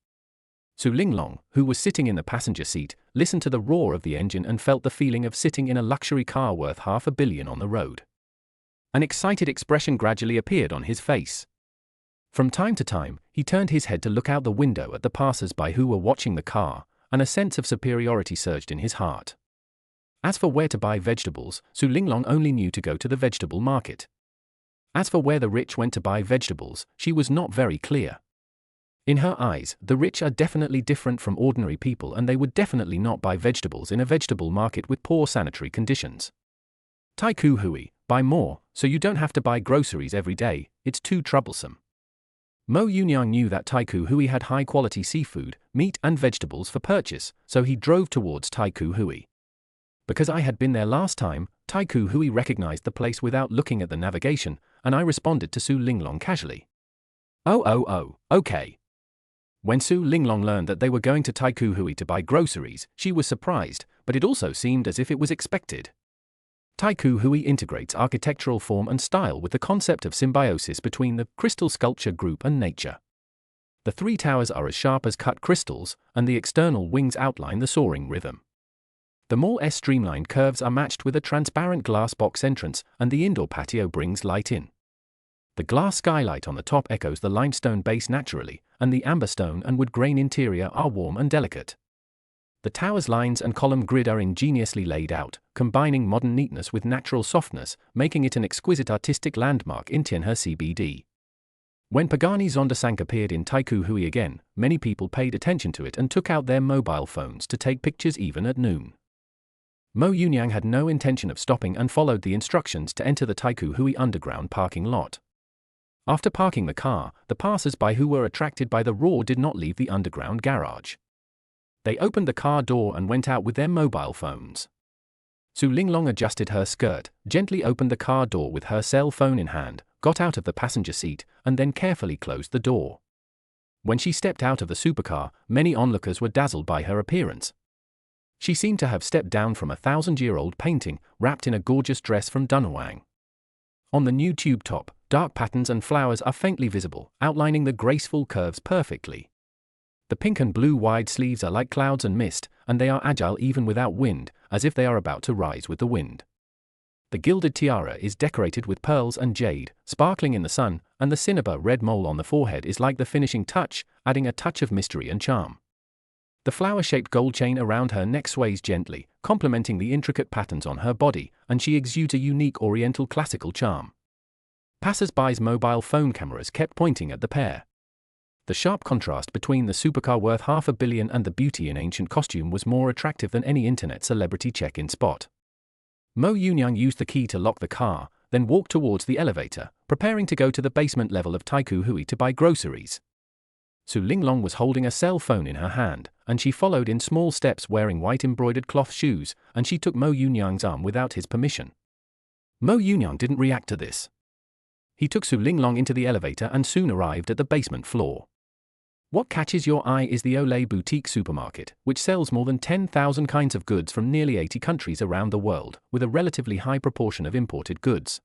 Su Linglong, who was sitting in the passenger seat, listened to the roar of the engine and felt the feeling of sitting in a luxury car worth 500 million on the road. An excited expression gradually appeared on his face. From time to time, he turned his head to look out the window at the passers-by who were watching the car, and a sense of superiority surged in his heart. As for where to buy vegetables, Su Linglong only knew to go to the vegetable market. As for where the rich went to buy vegetables, she was not very clear. In her eyes, the rich are definitely different from ordinary people and they would definitely not buy vegetables in a vegetable market with poor sanitary conditions. Taiku Hui, buy more, so you don't have to buy groceries every day, it's too troublesome. Mo Yunyang knew that Taiku Hui had high-quality seafood, meat and vegetables for purchase, so he drove towards Taiku Hui. Because I had been there last time, Taiku Hui recognized the place without looking at the navigation, and I responded to Su Linglong casually. Oh, okay. When Su Linglong learned that they were going to Taiku Hui to buy groceries, she was surprised, but it also seemed as if it was expected. Taiku Hui integrates architectural form and style with the concept of symbiosis between the crystal sculpture group and nature. The three towers are as sharp as cut crystals, and the external wings outline the soaring rhythm. The mall's streamlined curves are matched with a transparent glass box entrance, and the indoor patio brings light in. The glass skylight on the top echoes the limestone base naturally, and the amberstone and wood grain interior are warm and delicate. The tower's lines and column grid are ingeniously laid out, combining modern neatness with natural softness, making it an exquisite artistic landmark in Tianhe CBD. When Pagani Zonda Sank appeared in Taiku Hui again, many people paid attention to it and took out their mobile phones to take pictures even at noon. Mo Yunyang had no intention of stopping and followed the instructions to enter the Taiku Hui underground parking lot. After parking the car, the passers-by who were attracted by the roar did not leave the underground garage. They opened the car door and went out with their mobile phones. Su Linglong adjusted her skirt, gently opened the car door with her cell phone in hand, got out of the passenger seat, and then carefully closed the door. When she stepped out of the supercar, many onlookers were dazzled by her appearance. She seemed to have stepped down from a 1,000-year-old painting, wrapped in a gorgeous dress from Dunhuang. On the new tube top, dark patterns and flowers are faintly visible, outlining the graceful curves perfectly. The pink and blue wide sleeves are like clouds and mist, and they are agile even without wind, as if they are about to rise with the wind. The gilded tiara is decorated with pearls and jade, sparkling in the sun, and the cinnabar red mole on the forehead is like the finishing touch, adding a touch of mystery and charm. The flower-shaped gold chain around her neck sways gently, complementing the intricate patterns on her body, and she exudes a unique Oriental classical charm. Passers-by's mobile phone cameras kept pointing at the pair. The sharp contrast between the supercar worth $500 million and the beauty in ancient costume was more attractive than any internet celebrity check-in spot. Mo Yunyang used the key to lock the car, then walked towards the elevator, preparing to go to the basement level of Taikoo Hui to buy groceries. Su Linglong was holding a cell phone in her hand, and she followed in small steps wearing white embroidered cloth shoes, and she took Mo Yunyang's arm without his permission. Mo Yunyang didn't react to this. He took Su Linglong into the elevator and soon arrived at the basement floor. What catches your eye is the Olay Boutique supermarket, which sells more than 10,000 kinds of goods from nearly 80 countries around the world, with a relatively high proportion of imported goods.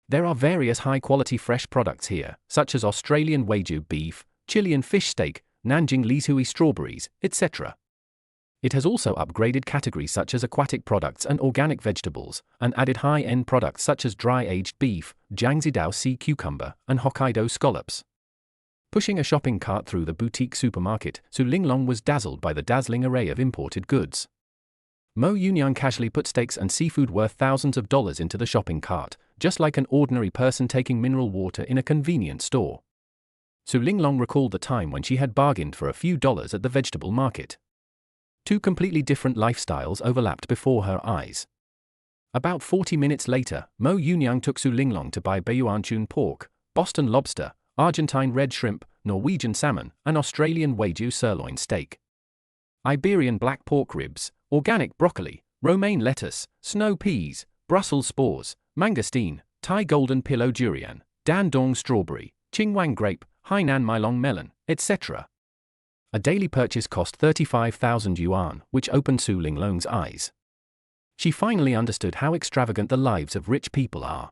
There are various high-quality fresh products here, such as Australian Wagyu beef, Chilean fish steak, Nanjing Lishui strawberries, etc. It has also upgraded categories such as aquatic products and organic vegetables, and added high-end products such as dry-aged beef, Jiangxidao sea cucumber, and Hokkaido scallops. Pushing a shopping cart through the boutique supermarket, Su Linglong was dazzled by the dazzling array of imported goods. Mo Yunyang casually put steaks and seafood worth thousands of dollars into the shopping cart, just like an ordinary person taking mineral water in a convenience store. Su Linglong recalled the time when she had bargained for a few dollars at the vegetable market. Two completely different lifestyles overlapped before her eyes. About 40 minutes later, Mo Yunyang took Su Linglong to buy Baiyuanchun pork, Boston lobster, Argentine red shrimp, Norwegian salmon, and Australian Wagyu sirloin steak. Iberian black pork ribs, organic broccoli, romaine lettuce, snow peas, Brussels spores, mangosteen, Thai golden pillow durian, dandong strawberry, Qingwang grape, Hainan Mailong melon, etc. A daily purchase cost 35,000 yuan, which opened Su Linglong's eyes. She finally understood how extravagant the lives of rich people are.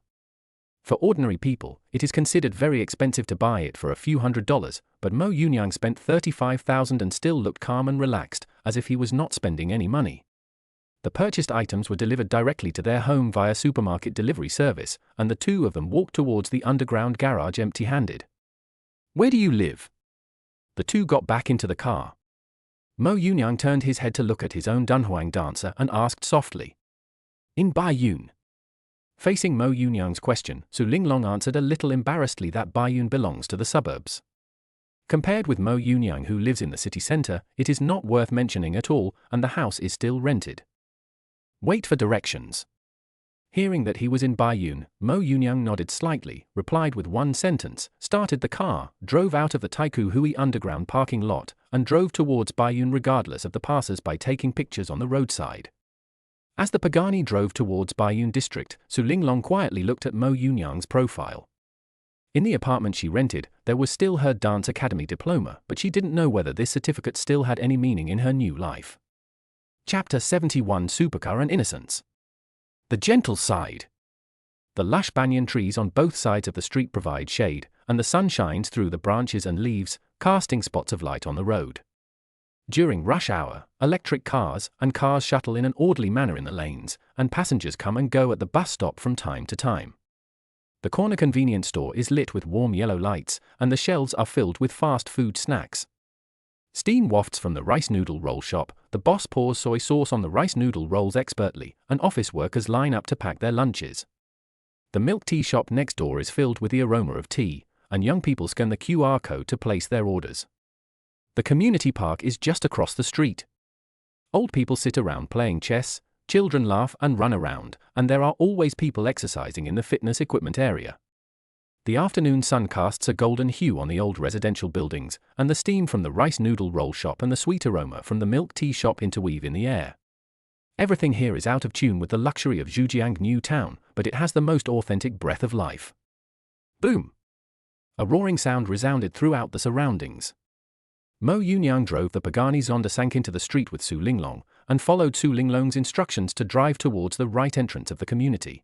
For ordinary people, it is considered very expensive to buy it for a few $100s, but Mo Yunyang spent 35,000 and still looked calm and relaxed, as if he was not spending any money. The purchased items were delivered directly to their home via supermarket delivery service, and the two of them walked towards the underground garage empty-handed. "Where do you live?" The two got back into the car. Mo Yunyang turned his head to look at his own Dunhuang dancer and asked softly, "In Baiyun." Facing Mo Yunyang's question, Su Linglong answered a little embarrassedly that Baiyun belongs to the suburbs. Compared with Mo Yunyang, who lives in the city center, it is not worth mentioning at all, and the house is still rented. "Wait for directions." Hearing that he was in Baiyun, Mo Yunyang nodded slightly, replied with one sentence, started the car, drove out of the Taikoo Hui underground parking lot, and drove towards Baiyun regardless of the passers-by taking pictures on the roadside. As the Pagani drove towards Baiyun district, Su Linglong quietly looked at Mo Yunyang's profile. In the apartment she rented, there was still her dance academy diploma, but she didn't know whether this certificate still had any meaning in her new life. Chapter 71: Supercar and Innocence. The gentle side. The lush banyan trees on both sides of the street provide shade, and the sun shines through the branches and leaves, casting spots of light on the road. During rush hour, electric cars and cars shuttle in an orderly manner in the lanes, and passengers come and go at the bus stop from time to time. The corner convenience store is lit with warm yellow lights, and the shelves are filled with fast food snacks. Steam wafts from the rice noodle roll shop, the boss pours soy sauce on the rice noodle rolls expertly, and office workers line up to pack their lunches. The milk tea shop next door is filled with the aroma of tea, and young people scan the QR code to place their orders. The community park is just across the street. Old people sit around playing chess, children laugh and run around, and there are always people exercising in the fitness equipment area. The afternoon sun casts a golden hue on the old residential buildings, and the steam from the rice noodle roll shop and the sweet aroma from the milk tea shop interweave in the air. Everything here is out of tune with the luxury of Zhujiang New Town, but it has the most authentic breath of life. Boom! A roaring sound resounded throughout the surroundings. Mo Yunyang drove the Pagani Zonda Sank into the street with Su Linglong, and followed Su Linglong's instructions to drive towards the right entrance of the community.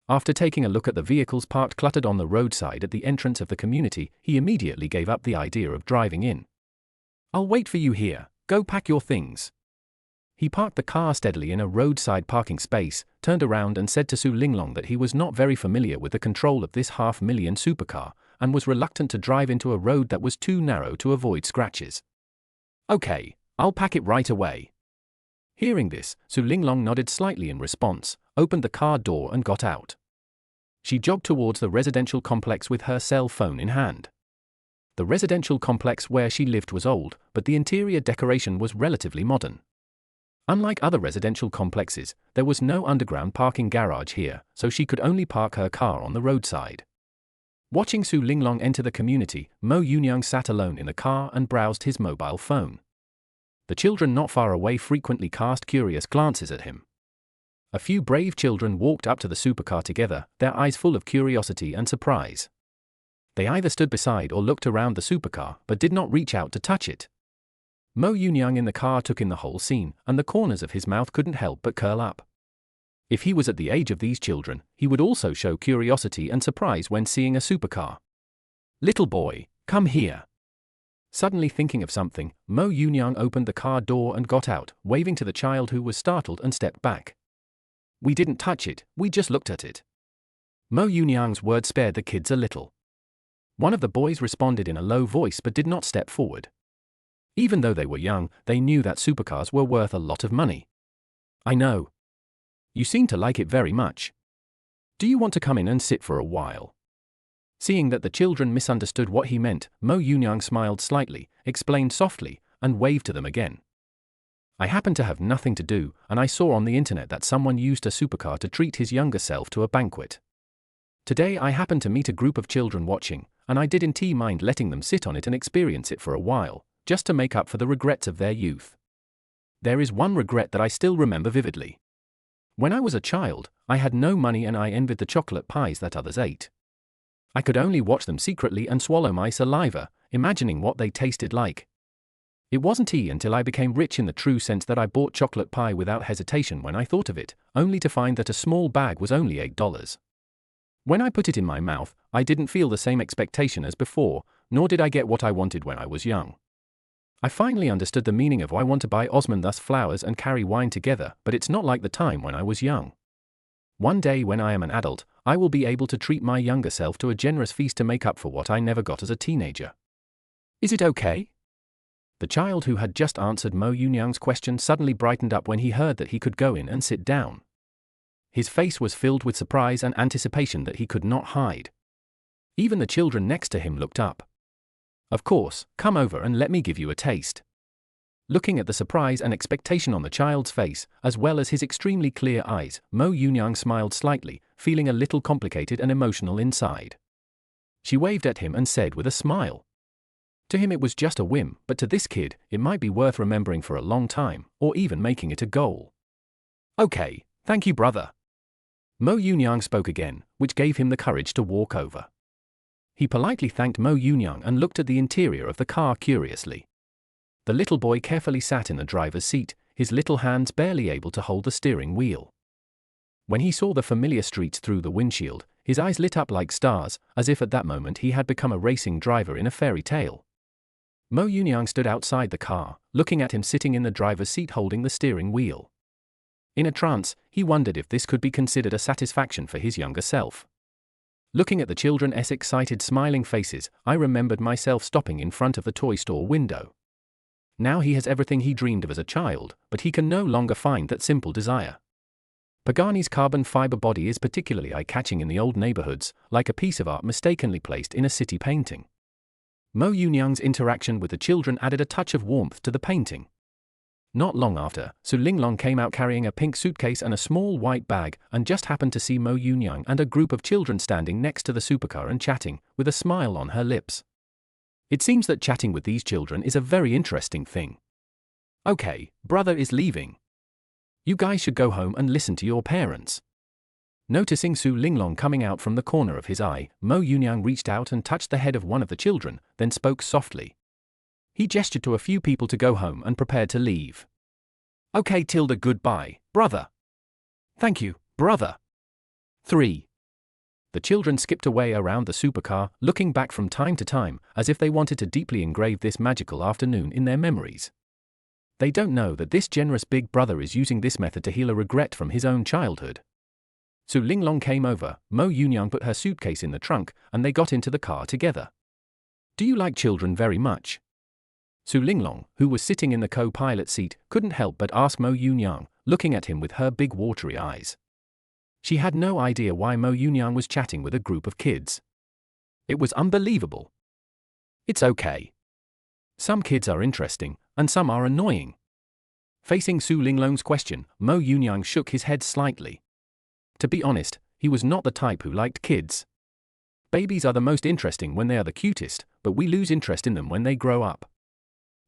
After taking a look at the vehicles parked cluttered on the roadside at the entrance of the community, he immediately gave up the idea of driving in. "I'll wait for you here, go pack your things." He parked the car steadily in a roadside parking space, turned around and said to Su Linglong that he was not very familiar with the control of this $500,000 supercar, and was reluctant to drive into a road that was too narrow to avoid scratches. "Okay, I'll pack it right away." Hearing this, Su Linglong nodded slightly in response, opened the car door and got out. She jogged towards the residential complex with her cell phone in hand. The residential complex where she lived was old, but the interior decoration was relatively modern. Unlike other residential complexes, there was no underground parking garage here, so she could only park her car on the roadside. Watching Su Linglong enter the community, Mo Yunyang sat alone in the car and browsed his mobile phone. The children not far away frequently cast curious glances at him. A few brave children walked up to the supercar together, their eyes full of curiosity and surprise. They either stood beside or looked around the supercar, but did not reach out to touch it. Mo Yunyang in the car took in the whole scene, and the corners of his mouth couldn't help but curl up. If he was at the age of these children, he would also show curiosity and surprise when seeing a supercar. "Little boy, come here." Suddenly thinking of something, Mo Yunyang opened the car door and got out, waving to the child who was startled and stepped back. "We didn't touch it, we just looked at it." Mo Yunyang's words spared the kids a little. One of the boys responded in a low voice but did not step forward. Even though they were young, they knew that supercars were worth a lot of money. "I know. You seem to like it very much. Do you want to come in and sit for a while?" Seeing that the children misunderstood what he meant, Mo Yunyang smiled slightly, explained softly, and waved to them again. "I happen to have nothing to do, and I saw on the internet that someone used a supercar to treat his younger self to a banquet. Today I happened to meet a group of children watching, and I didn't mind letting them sit on it and experience it for a while, just to make up for the regrets of their youth. There is one regret that I still remember vividly. When I was a child, I had no money and I envied the chocolate pies that others ate. I could only watch them secretly and swallow my saliva, imagining what they tasted like. It wasn't until I became rich in the true sense that I bought chocolate pie without hesitation when I thought of it, only to find that a small bag was only $8. When I put it in my mouth, I didn't feel the same expectation as before, nor did I get what I wanted when I was young. I finally understood the meaning of why I want to buy Osman thus flowers and carry wine together, but it's not like the time when I was young. One day when I am an adult, I will be able to treat my younger self to a generous feast to make up for what I never got as a teenager. Is it okay?" The child who had just answered Mo Yunyang's question suddenly brightened up when he heard that he could go in and sit down. His face was filled with surprise and anticipation that he could not hide. Even the children next to him looked up. "Of course, come over and let me give you a taste." Looking at the surprise and expectation on the child's face, as well as his extremely clear eyes, Mo Yunyang smiled slightly, feeling a little complicated and emotional inside. She waved at him and said with a smile. To him it was just a whim, but to this kid, it might be worth remembering for a long time, or even making it a goal. "Okay, thank you, brother." Mo Yunyang spoke again, which gave him the courage to walk over. He politely thanked Mo Yunyang and looked at the interior of the car curiously. The little boy carefully sat in the driver's seat, his little hands barely able to hold the steering wheel. When he saw the familiar streets through the windshield, his eyes lit up like stars, as if at that moment he had become a racing driver in a fairy tale. Mo Yunyang stood outside the car, looking at him sitting in the driver's seat holding the steering wheel. In a trance, he wondered if this could be considered a satisfaction for his younger self. Looking at the children's excited smiling faces, I remembered myself stopping in front of the toy store window. Now he has everything he dreamed of as a child, but he can no longer find that simple desire. Pagani's carbon fiber body is particularly eye-catching in the old neighborhoods, like a piece of art mistakenly placed in a city painting. Mo Yunyang's interaction with the children added a touch of warmth to the painting. Not long after, Su Linglong came out carrying a pink suitcase and a small white bag, and just happened to see Mo Yunyang and a group of children standing next to the supercar and chatting, with a smile on her lips. It seems that chatting with these children is a very interesting thing. "Okay, brother is leaving. You guys should go home and listen to your parents." Noticing Su Linglong coming out from the corner of his eye, Mo Yunyang reached out and touched the head of one of the children, then spoke softly. He gestured to a few people to go home and prepared to leave. Okay, Tilda, goodbye, brother. Thank you, brother. 3. The children skipped away around the supercar, looking back from time to time, as if they wanted to deeply engrave this magical afternoon in their memories. They don't know that this generous big brother is using this method to heal a regret from his own childhood. Su Linglong came over, Mo Yunyang put her suitcase in the trunk, and they got into the car together. Do you like children very much? Su Linglong, who was sitting in the co-pilot seat, couldn't help but ask Mo Yunyang, looking at him with her big watery eyes. She had no idea why Mo Yunyang was chatting with a group of kids. It was unbelievable. It's okay. Some kids are interesting, and some are annoying. Facing Su Linglong's question, Mo Yunyang shook his head slightly. To be honest, he was not the type who liked kids. Babies are the most interesting when they are the cutest, but we lose interest in them when they grow up.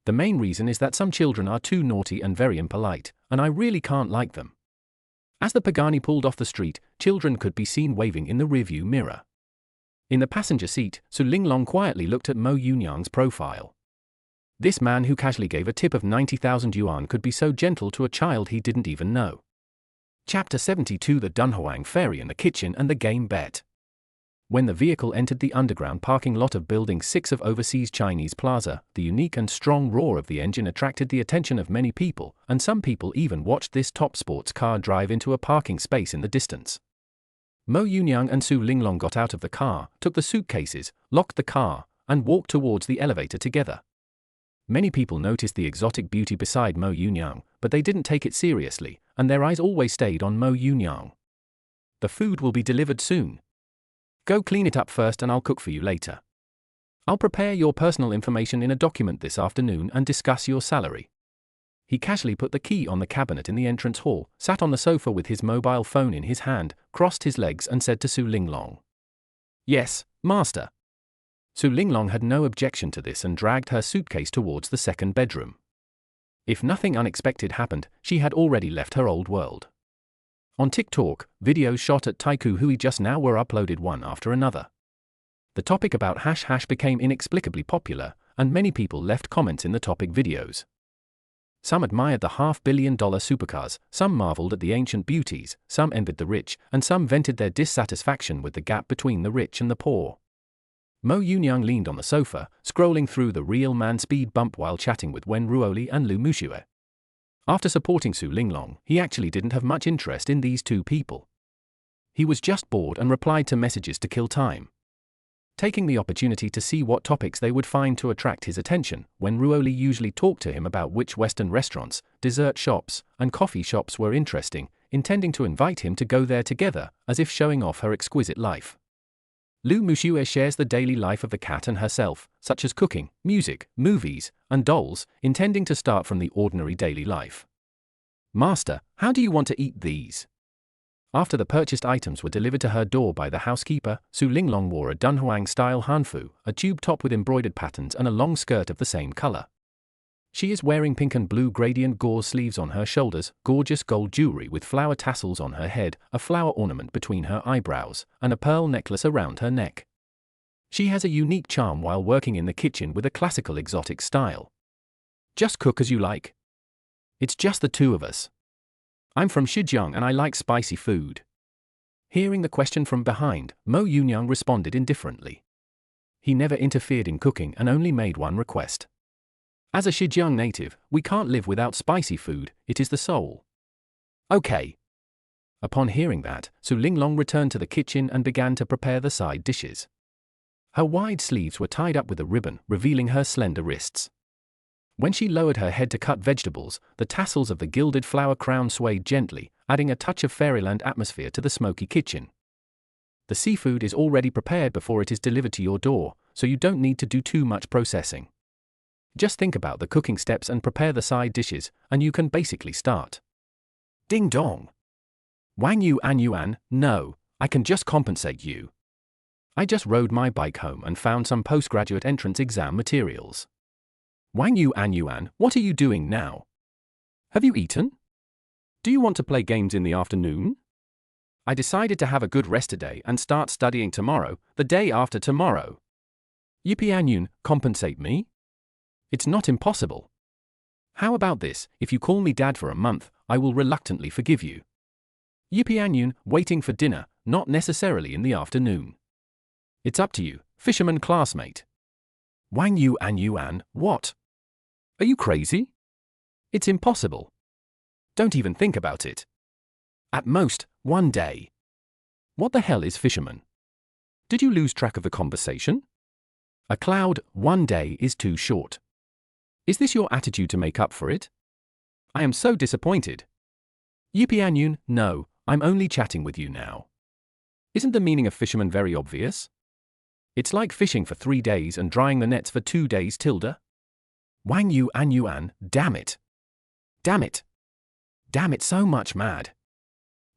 The main reason is that some children are too naughty and very impolite, and I really can't like them. As the Pagani pulled off the street, children could be seen waving in the rearview mirror. In the passenger seat, Su Linglong quietly looked at Mo Yunyang's profile. This man who casually gave a tip of 90,000 yuan could be so gentle to a child he didn't even know. Chapter 72: The Dunhuang Ferry and the Kitchen and the Game Bet. When the vehicle entered the underground parking lot of Building 6 of Overseas Chinese Plaza, the unique and strong roar of the engine attracted the attention of many people, and some people even watched this top sports car drive into a parking space in the distance. Mo Yunyang and Su Linglong got out of the car, took the suitcases, locked the car, and walked towards the elevator together. Many people noticed the exotic beauty beside Mo Yunyang, but they didn't take it seriously, and their eyes always stayed on Mo Yunyang. The food will be delivered soon. Go clean it up first and I'll cook for you later. I'll prepare your personal information in a document this afternoon and discuss your salary. He casually put the key on the cabinet in the entrance hall, sat on the sofa with his mobile phone in his hand, crossed his legs and said to Su Linglong. Yes, master. Su Linglong had no objection to this and dragged her suitcase towards the second bedroom. If nothing unexpected happened, she had already left her old world. On TikTok, videos shot at Taikoo Hui just now were uploaded one after another. The topic about hash became inexplicably popular, and many people left comments in the topic videos. Some admired the $500 million supercars, some marveled at the ancient beauties, some envied the rich, and some vented their dissatisfaction with the gap between the rich and the poor. Mo Yunyang leaned on the sofa, scrolling through the Real Man speed bump while chatting with Wen Ruoli and Lu Muxue. After supporting Su Linglong, he actually didn't have much interest in these two people. He was just bored and replied to messages to kill time. Taking the opportunity to see what topics they would find to attract his attention, Wen Ruoli usually talked to him about which Western restaurants, dessert shops, and coffee shops were interesting, intending to invite him to go there together, as if showing off her exquisite life. Lu Muxue shares the daily life of the cat and herself, such as cooking, music, movies, and dolls, intending to start from the ordinary daily life. Master, how do you want to eat these? After the purchased items were delivered to her door by the housekeeper, Su Linglong wore a Dunhuang-style hanfu, a tube top with embroidered patterns and a long skirt of the same color. She is wearing pink and blue gradient gauze sleeves on her shoulders, gorgeous gold jewelry with flower tassels on her head, a flower ornament between her eyebrows, and a pearl necklace around her neck. She has a unique charm while working in the kitchen with a classical exotic style. Just cook as you like. It's just the two of us. I'm from Xizang and I like spicy food. Hearing the question from behind, Mo Yunyang responded indifferently. He never interfered in cooking and only made one request. As a Xizang native, we can't live without spicy food, it is the soul. Okay. Upon hearing that, Su Linglong returned to the kitchen and began to prepare the side dishes. Her wide sleeves were tied up with a ribbon, revealing her slender wrists. When she lowered her head to cut vegetables, the tassels of the gilded flower crown swayed gently, adding a touch of fairyland atmosphere to the smoky kitchen. The seafood is already prepared before it is delivered to your door, so you don't need to do too much processing. Just think about the cooking steps and prepare the side dishes, and you can basically start. Ding dong. Wang Yuan, no, I can just compensate you. I just rode my bike home and found some postgraduate entrance exam materials. Wang Yuan, what are you doing now? Have you eaten? Do you want to play games in the afternoon? I decided to have a good rest today and start studying tomorrow, the day after tomorrow. Yipianyun, compensate me? It's not impossible. How about this? If you call me dad for a month, I will reluctantly forgive you. Yipianyun, waiting for dinner, not necessarily in the afternoon. It's up to you, fisherman classmate. Wang Yu and Yuan, what? Are you crazy? It's impossible. Don't even think about it. At most, one day. What the hell is fisherman? Did you lose track of the conversation? A cloud, one day is too short. Is this your attitude to make up for it? I am so disappointed. Yipianyun, no, I'm only chatting with you now. Isn't the meaning of fisherman very obvious? It's like fishing for 3 days and drying the nets for 2 days tilde. Wang Yu and Yuan, damn it. Damn it. Damn it, so much mad.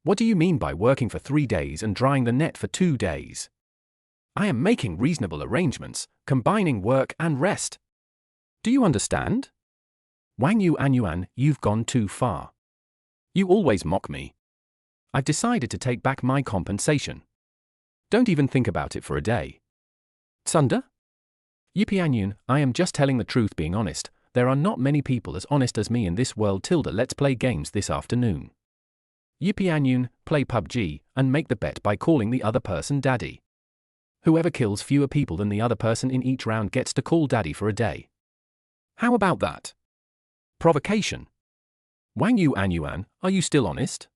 What do you mean by working for 3 days and drying the net for 2 days? I am making reasonable arrangements, combining work and rest. Do you understand? Wang Yu and Yuan, you've gone too far. You always mock me. I've decided to take back my compensation. Don't even think about it for a day. Tsunda? Yipianyun, I am just telling the truth, being honest. There are not many people as honest as me in this world tilde. Let's play games this afternoon. Yipianyun, play PUBG, and make the bet by calling the other person daddy. Whoever kills fewer people than the other person in each round gets to call daddy for a day. How about that? Provocation. Wang Yu and Yuan, are you still honest?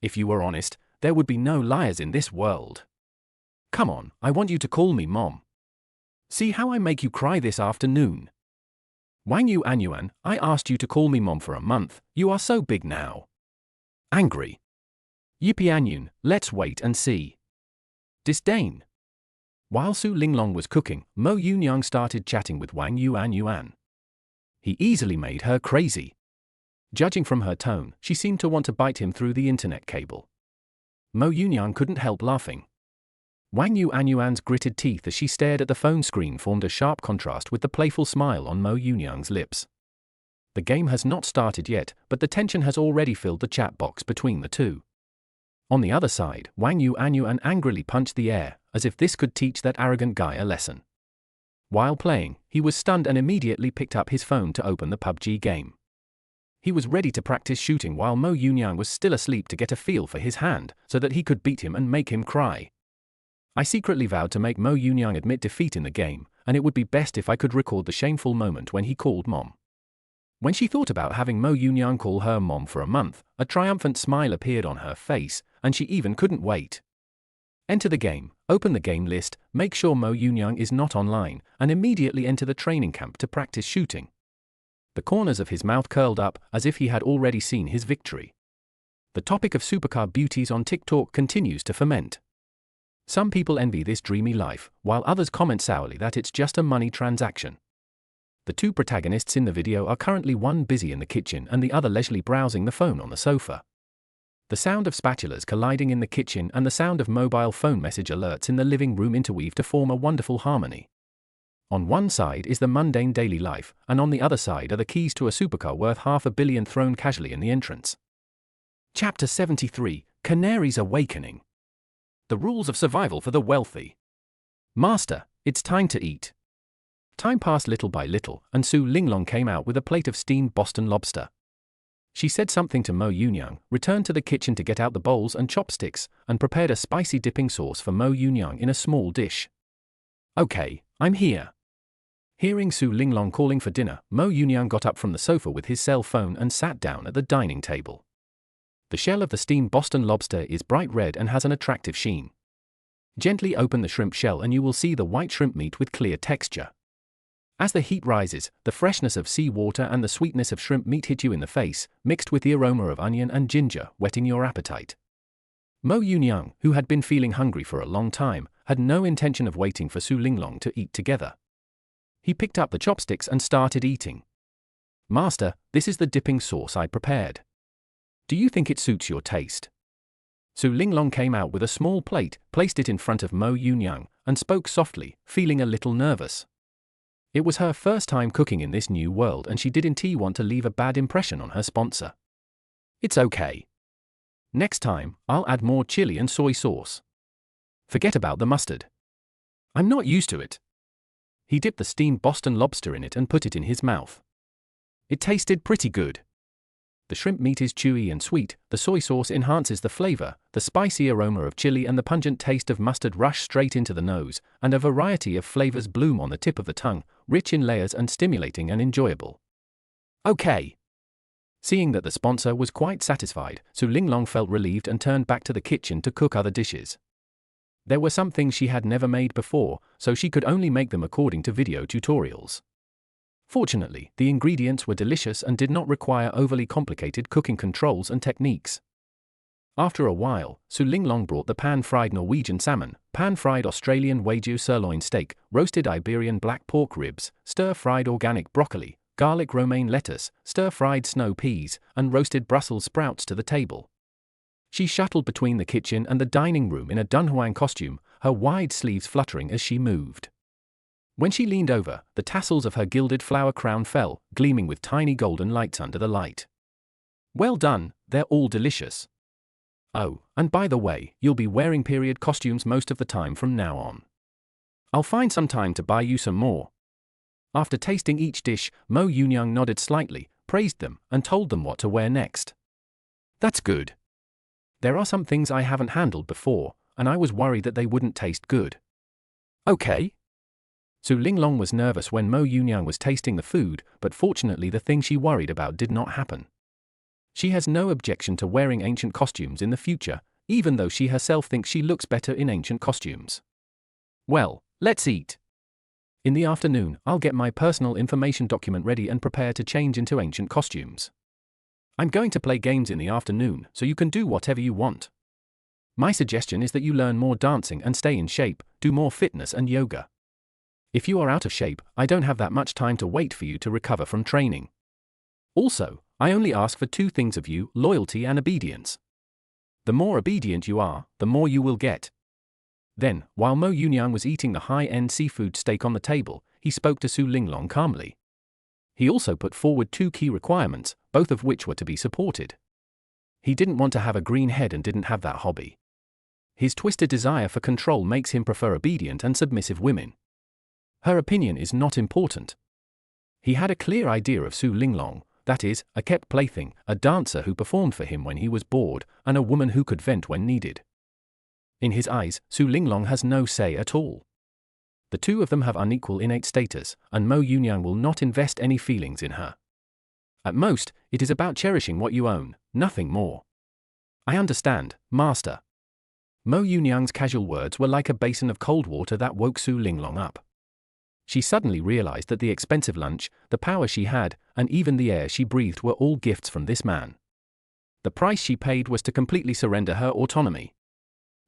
If you were honest, there would be no liars in this world. Come on, I want you to call me mom. See how I make you cry this afternoon. Wang Yu and Yuan, I asked you to call me mom for a month, you are so big now. Angry. Yipianyun, let's wait and see. Disdain. While Su Linglong was cooking, Mo Yunyang started chatting with Wang Yu and Yuan. He easily made her crazy. Judging from her tone, she seemed to want to bite him through the internet cable. Mo Yunyang couldn't help laughing. Wang Yu and Yuan's gritted teeth as she stared at the phone screen formed a sharp contrast with the playful smile on Mo Yunyang's lips. The game has not started yet, but the tension has already filled the chat box between the two. On the other side, Wang Yu and Yuan angrily punched the air, as if this could teach that arrogant guy a lesson. While playing, he was stunned and immediately picked up his phone to open the PUBG game. He was ready to practice shooting while Mo Yunyang was still asleep to get a feel for his hand, so that he could beat him and make him cry. I secretly vowed to make Mo Yunyang admit defeat in the game, and it would be best if I could record the shameful moment when he called mom. When she thought about having Mo Yunyang call her mom for a month, a triumphant smile appeared on her face, and she even couldn't wait. Enter the game, open the game list, make sure Mo Yunyang is not online, and immediately enter the training camp to practice shooting. The corners of his mouth curled up, as if he had already seen his victory. The topic of supercar beauties on TikTok continues to ferment. Some people envy this dreamy life, while others comment sourly that it's just a money transaction. The two protagonists in the video are currently one busy in the kitchen and the other leisurely browsing the phone on the sofa. The sound of spatulas colliding in the kitchen and the sound of mobile phone message alerts in the living room interweave to form a wonderful harmony. On one side is the mundane daily life, and on the other side are the keys to a supercar worth $500 million thrown casually in the entrance. Chapter 73, Canary's Awakening. The rules of survival for the wealthy. Master, it's time to eat. Time passed little by little, and Su Linglong came out with a plate of steamed Boston lobster. She said something to Mo Yunyang, returned to the kitchen to get out the bowls and chopsticks, and prepared a spicy dipping sauce for Mo Yunyang in a small dish. Okay, I'm here. Hearing Su Linglong calling for dinner, Mo Yunyang got up from the sofa with his cell phone and sat down at the dining table. The shell of the steamed Boston lobster is bright red and has an attractive sheen. Gently open the shrimp shell and you will see the white shrimp meat with clear texture. As the heat rises, the freshness of sea water and the sweetness of shrimp meat hit you in the face, mixed with the aroma of onion and ginger, whetting your appetite. Mo Yunyang, who had been feeling hungry for a long time, had no intention of waiting for Su Linglong to eat together. He picked up the chopsticks and started eating. Master, this is the dipping sauce I prepared. Do you think it suits your taste? Su Linglong came out with a small plate, placed it in front of Mo Yunyang, and spoke softly, feeling a little nervous. It was her first time cooking in this new world and she didn't want to leave a bad impression on her sponsor. It's okay. Next time, I'll add more chili and soy sauce. Forget about the mustard. I'm not used to it. He dipped the steamed Boston lobster in it and put it in his mouth. It tasted pretty good. The shrimp meat is chewy and sweet, the soy sauce enhances the flavor, the spicy aroma of chili and the pungent taste of mustard rush straight into the nose, and a variety of flavors bloom on the tip of the tongue, rich in layers and stimulating and enjoyable. Okay. Seeing that the sponsor was quite satisfied, Su Linglong felt relieved and turned back to the kitchen to cook other dishes. There were some things she had never made before, so she could only make them according to video tutorials. Fortunately, the ingredients were delicious and did not require overly complicated cooking controls and techniques. After a while, Su Linglong brought the pan-fried Norwegian salmon, pan-fried Australian Wagyu sirloin steak, roasted Iberian black pork ribs, stir-fried organic broccoli, garlic romaine lettuce, stir-fried snow peas, and roasted Brussels sprouts to the table. She shuttled between the kitchen and the dining room in a Dunhuang costume, her wide sleeves fluttering as she moved. When she leaned over, the tassels of her gilded flower crown fell, gleaming with tiny golden lights under the light. Well done, they're all delicious. Oh, and by the way, you'll be wearing period costumes most of the time from now on. I'll find some time to buy you some more. After tasting each dish, Mo Yunyang nodded slightly, praised them, and told them what to wear next. That's good. There are some things I haven't handled before, and I was worried that they wouldn't taste good. Okay. Su Linglong was nervous when Mo Yunyang was tasting the food, but fortunately the thing she worried about did not happen. She has no objection to wearing ancient costumes in the future, even though she herself thinks she looks better in ancient costumes. Well, let's eat. In the afternoon, I'll get my personal information document ready and prepare to change into ancient costumes. I'm going to play games in the afternoon, so you can do whatever you want. My suggestion is that you learn more dancing and stay in shape, do more fitness and yoga. If you are out of shape, I don't have that much time to wait for you to recover from training. Also, I only ask for 2 things of you, loyalty and obedience. The more obedient you are, the more you will get. Then, while Mo Yunyang was eating the high-end seafood steak on the table, he spoke to Su Linglong calmly. He also put forward 2 key requirements, both of which were to be supported. He didn't want to have a green head and didn't have that hobby. His twisted desire for control makes him prefer obedient and submissive women. Her opinion is not important. He had a clear idea of Su Linglong, that is, a kept plaything, a dancer who performed for him when he was bored, and a woman who could vent when needed. In his eyes, Su Linglong has no say at all. The 2 of them have unequal innate status, and Mo Yunyang will not invest any feelings in her. At most, it is about cherishing what you own, nothing more. I understand, master. Mo Yunyang's casual words were like a basin of cold water that woke Su Linglong up. She suddenly realized that the expensive lunch, the power she had, and even the air she breathed were all gifts from this man. The price she paid was to completely surrender her autonomy.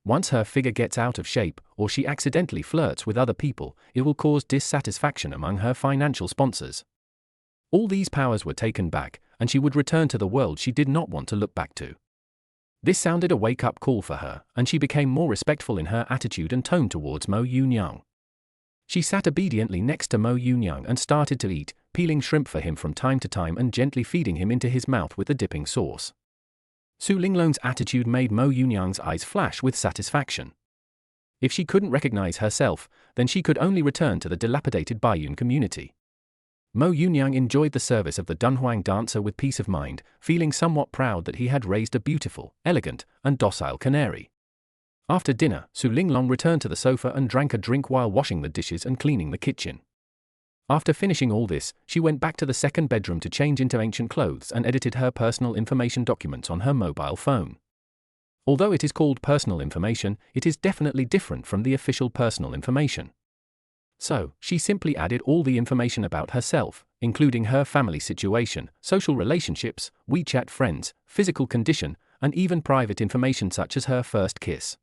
Once her figure gets out of shape, or she accidentally flirts with other people, it will cause dissatisfaction among her financial sponsors. All these powers were taken back, and she would return to the world she did not want to look back to. This sounded a wake-up call for her, and she became more respectful in her attitude and tone towards Mo Yunyang. She sat obediently next to Mo Yunyang and started to eat, peeling shrimp for him from time to time and gently feeding him into his mouth with the dipping sauce. Su Linglong's attitude made Mo Yunyang's eyes flash with satisfaction. If she couldn't recognize herself, then she could only return to the dilapidated Baiyun community. Mo Yunyang enjoyed the service of the Dunhuang dancer with peace of mind, feeling somewhat proud that he had raised a beautiful, elegant, and docile canary. After dinner, Su Linglong returned to the sofa and drank a drink while washing the dishes and cleaning the kitchen. After finishing all this, she went back to the second bedroom to change into ancient clothes and edited her personal information documents on her mobile phone. Although it is called personal information, it is definitely different from the official personal information. So, she simply added all the information about herself, including her family situation, social relationships, WeChat friends, physical condition, and even private information such as her first kiss.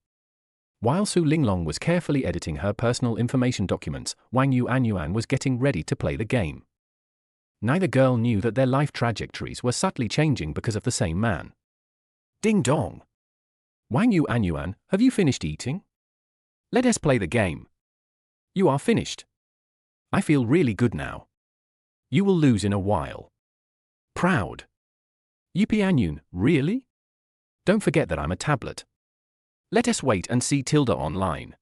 While Su Linglong was carefully editing her personal information documents, Wang Yu Anyuan was getting ready to play the game. Neither girl knew that their life trajectories were subtly changing because of the same man. Ding dong! Wang Yu Anyuan, have you finished eating? Let us play the game. You are finished. I feel really good now. You will lose in a while. Proud. Yipi Anyun, really? Don't forget that I'm a tablet. Let us wait and see Tilda online.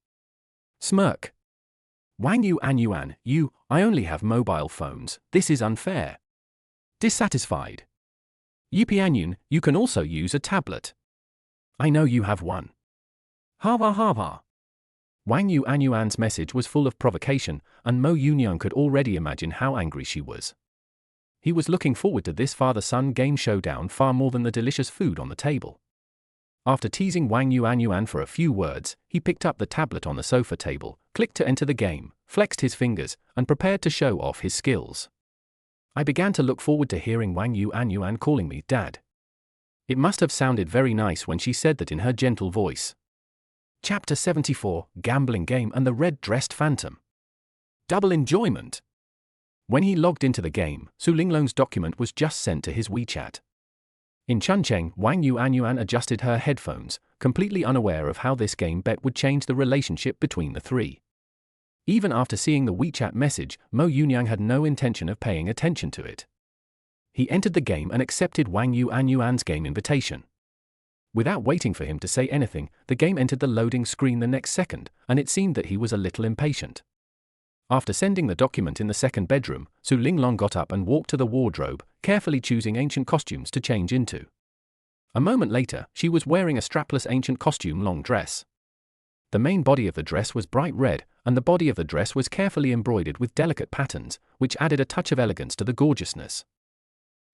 Smirk. Wang Yu Anyuan, I only have mobile phones, this is unfair. Dissatisfied. Yipianyun, you can also use a tablet. I know you have one. Hava hava. Wang Yu Anyuan's message was full of provocation, and Mo Yunyang could already imagine how angry she was. He was looking forward to this father-son game showdown far more than the delicious food on the table. After teasing Wang Yu Anyuan for a few words, he picked up the tablet on the sofa table, clicked to enter the game, flexed his fingers, and prepared to show off his skills. I began to look forward to hearing Wang Yu Anyuan calling me Dad. It must have sounded very nice when she said that in her gentle voice. Chapter 74, Gambling Game and the Red-Dressed Phantom. Double enjoyment. When he logged into the game, Su Linglong's document was just sent to his WeChat. In Chuncheng, Wang Yu Anyuan adjusted her headphones, completely unaware of how this game bet would change the relationship between the three. Even after seeing the WeChat message, Mo Yunyang had no intention of paying attention to it. He entered the game and accepted Wang Yu Anyuan's game invitation. Without waiting for him to say anything, the game entered the loading screen the next second, and it seemed that he was a little impatient. After sending the document in the second bedroom, Su Linglong got up and walked to the wardrobe, carefully choosing ancient costumes to change into. A moment later, she was wearing a strapless ancient costume long dress. The main body of the dress was bright red, and the body of the dress was carefully embroidered with delicate patterns, which added a touch of elegance to the gorgeousness.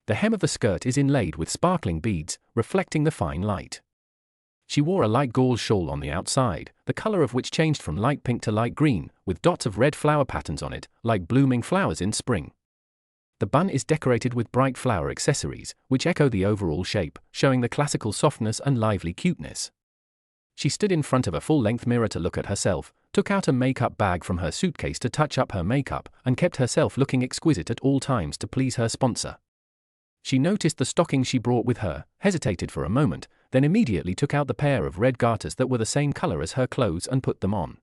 The hem of the skirt is inlaid with sparkling beads, reflecting the fine light. She wore a light gauze shawl on the outside, the color of which changed from light pink to light green, with dots of red flower patterns on it, like blooming flowers in spring. The bun is decorated with bright flower accessories, which echo the overall shape, showing the classical softness and lively cuteness. She stood in front of a full-length mirror to look at herself, took out a makeup bag from her suitcase to touch up her makeup, and kept herself looking exquisite at all times to please her sponsor. She noticed the stockings she brought with her, hesitated for a moment, then immediately took out the pair of red garters that were the same color as her clothes and put them on.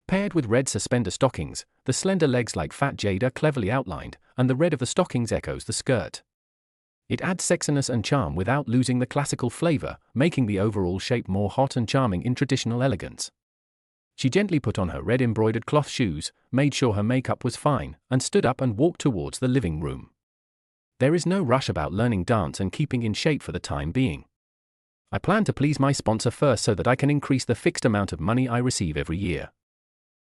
Paired with red suspender stockings, the slender legs like fat jade are cleverly outlined, and the red of the stockings echoes the skirt. It adds sexiness and charm without losing the classical flavor, making the overall shape more hot and charming in traditional elegance. She gently put on her red embroidered cloth shoes, made sure her makeup was fine, and stood up and walked towards the living room. There is no rush about learning dance and keeping in shape for the time being. I plan to please my sponsor first so that I can increase the fixed amount of money I receive every year.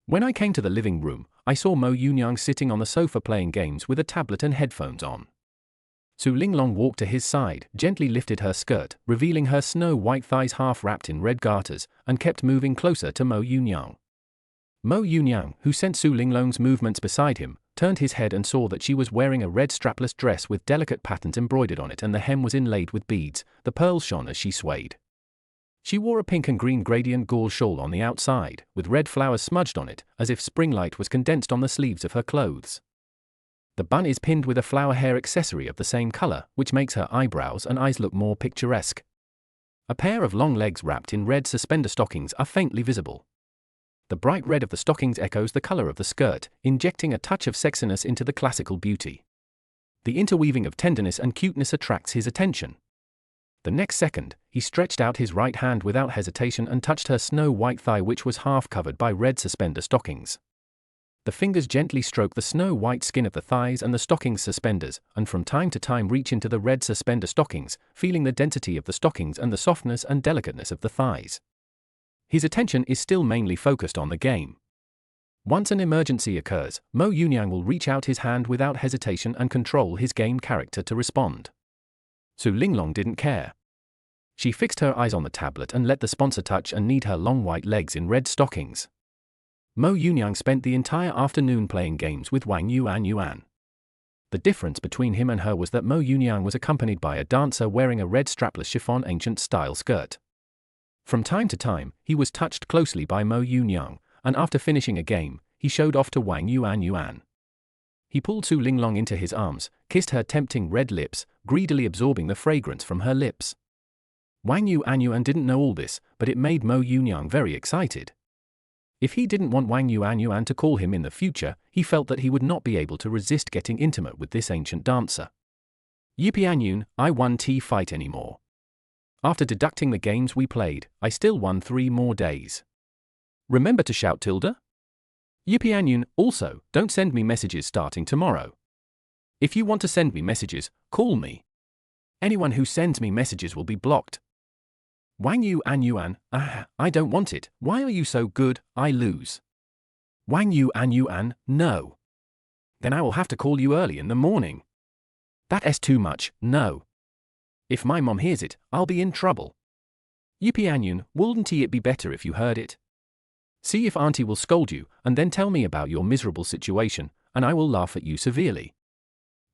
When I came to the living room, I saw Mo Yunyang sitting on the sofa playing games with a tablet and headphones on. Su Linglong walked to his side, gently lifted her skirt, revealing her snow-white thighs half wrapped in red garters, and kept moving closer to Mo Yunyang. Mo Yunyang, who sensed Su Linglong's movements beside him, turned his head and saw that she was wearing a red strapless dress with delicate patterns embroidered on it, and the hem was inlaid with beads. The pearls shone as she swayed. She wore a pink and green gradient gauze shawl on the outside, with red flowers smudged on it, as if spring light was condensed on the sleeves of her clothes. The bun is pinned with a flower hair accessory of the same color, which makes her eyebrows and eyes look more picturesque. A pair of long legs wrapped in red suspender stockings are faintly visible. The bright red of the stockings echoes the color of the skirt, injecting a touch of sexiness into the classical beauty. The interweaving of tenderness and cuteness attracts his attention. The next second, he stretched out his right hand without hesitation and touched her snow-white thigh, which was half covered by red suspender stockings. The fingers gently stroke the snow-white skin of the thighs and the stockings suspenders, and from time to time reach into the red suspender stockings, feeling the density of the stockings and the softness and delicateness of the thighs. His attention is still mainly focused on the game. Once an emergency occurs, Mo Yunyang will reach out his hand without hesitation and control his game character to respond. Su Linglong didn't care. She fixed her eyes on the tablet and let the sponsor touch and knead her long white legs in red stockings. Mo Yunyang spent the entire afternoon playing games with Wang Yu Anyuan. The difference between him and her was that Mo Yunyang was accompanied by a dancer wearing a red strapless chiffon ancient-style skirt. From time to time, he was touched closely by Mo Yunyang, and after finishing a game, he showed off to Wang Yu Anyuan. He pulled Su Linglong into his arms, kissed her tempting red lips, greedily absorbing the fragrance from her lips. Wang Yu Anyuan didn't know all this, but it made Mo Yunyang very excited. If he didn't want Wang Yu Anyuan to call him in the future, he felt that he would not be able to resist getting intimate with this ancient dancer. Yipianyun, I won fight anymore. After deducting the games we played, I still won 3 more days. Remember to shout tilde? Yipianyun, also, don't send me messages starting tomorrow. If you want to send me messages, call me. Anyone who sends me messages will be blocked. Wang Yu An Yuan, I don't want it. Why are you so good? I lose. Wang Yu An Yuan, no. Then I will have to call you early in the morning. That's too much, no. If my mom hears it, I'll be in trouble. Yipi An Yun, wouldn't it be better if you heard it? See if auntie will scold you, and then tell me about your miserable situation, and I will laugh at you severely.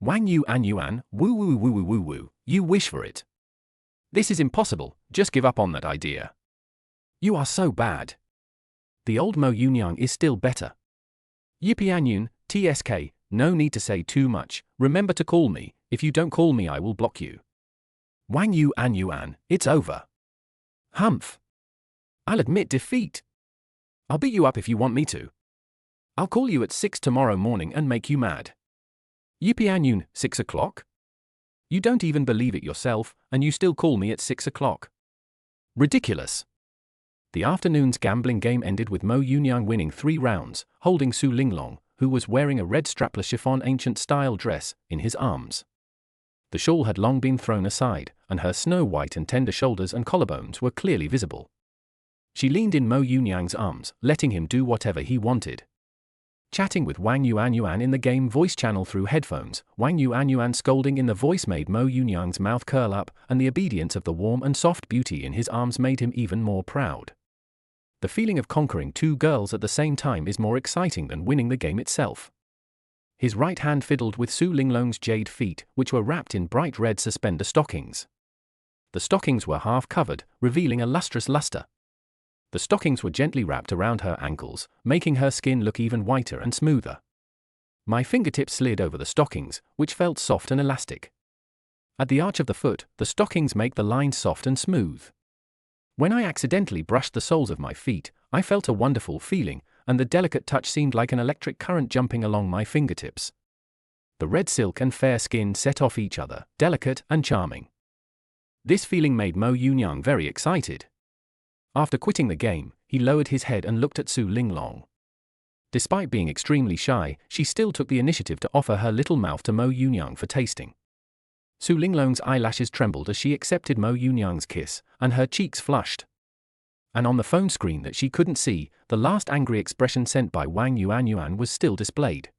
Wang Yu An Yuan, woo woo woo woo woo woo, you wish for it. This is impossible, just give up on that idea. You are so bad. The old Mo Yunyang is still better. Yipi An Yun, TSK, no need to say too much, remember to call me, if you don't call me I will block you. Wang Yu An Yuan, it's over. Humph. I'll admit defeat. I'll beat you up if you want me to. I'll call you at 6 tomorrow morning and make you mad. Yipi An Yun, 6 o'clock? You don't even believe it yourself, and you still call me at 6 o'clock. Ridiculous. The afternoon's gambling game ended with Mo Yunyang winning 3 rounds, holding Su Linglong, who was wearing a red strapless chiffon ancient-style dress, in his arms. The shawl had long been thrown aside, and her snow-white and tender shoulders and collarbones were clearly visible. She leaned in Mo Yunyang's arms, letting him do whatever he wanted. Chatting with Wang Yu An Yuan in the game voice channel through headphones, Wang Yu An Yuan scolding in the voice made Mo Yunyang's mouth curl up, and the obedience of the warm and soft beauty in his arms made him even more proud. The feeling of conquering 2 girls at the same time is more exciting than winning the game itself. His right hand fiddled with Su Linglong's jade feet, which were wrapped in bright red suspender stockings. The stockings were half covered, revealing a lustrous luster. The stockings were gently wrapped around her ankles, making her skin look even whiter and smoother. My fingertips slid over the stockings, which felt soft and elastic. At the arch of the foot, the stockings make the lines soft and smooth. When I accidentally brushed the soles of my feet, I felt a wonderful feeling, and the delicate touch seemed like an electric current jumping along my fingertips. The red silk and fair skin set off each other, delicate and charming. This feeling made Mo Yunyang very excited. After quitting the game, he lowered his head and looked at Su Linglong. Despite being extremely shy, she still took the initiative to offer her little mouth to Mo Yunyang for tasting. Su Linglong's eyelashes trembled as she accepted Mo Yunyang's kiss, and her cheeks flushed. And on the phone screen that she couldn't see, the last angry expression sent by Wang Yu An Yuan was still displayed.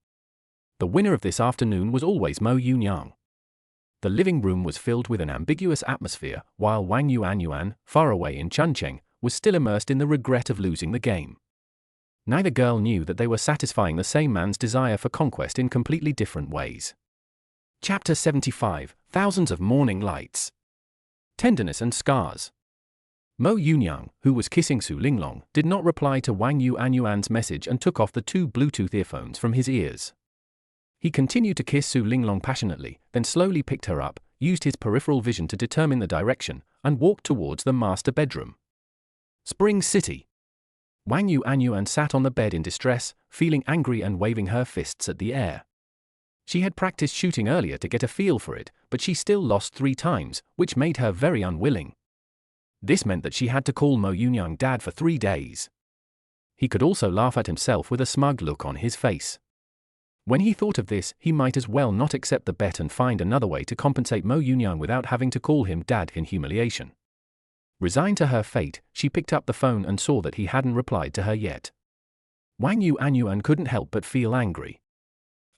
The winner of this afternoon was always Mo Yunyang. The living room was filled with an ambiguous atmosphere, while Wang Yu An Yuan, far away in Chuncheng, was still immersed in the regret of losing the game. Neither girl knew that they were satisfying the same man's desire for conquest in completely different ways. Chapter 75, Thousands of Morning Lights. Tenderness and Scars. Mo Yunyang, who was kissing Su Linglong, did not reply to Wang Yu An Yuan's message and took off the 2 Bluetooth earphones from his ears. He continued to kiss Su Linglong passionately, then slowly picked her up, used his peripheral vision to determine the direction, and walked towards the master bedroom. Spring City. Wang Yu An Yuan sat on the bed in distress, feeling angry and waving her fists at the air. She had practiced shooting earlier to get a feel for it, but she still lost 3 times, which made her very unwilling. This meant that she had to call Mo Yunyang dad for 3 days. He could also laugh at himself with a smug look on his face. When he thought of this, he might as well not accept the bet and find another way to compensate Mo Yunyang without having to call him dad in humiliation. Resigned to her fate, she picked up the phone and saw that he hadn't replied to her yet. Wang Yu An Yuan couldn't help but feel angry.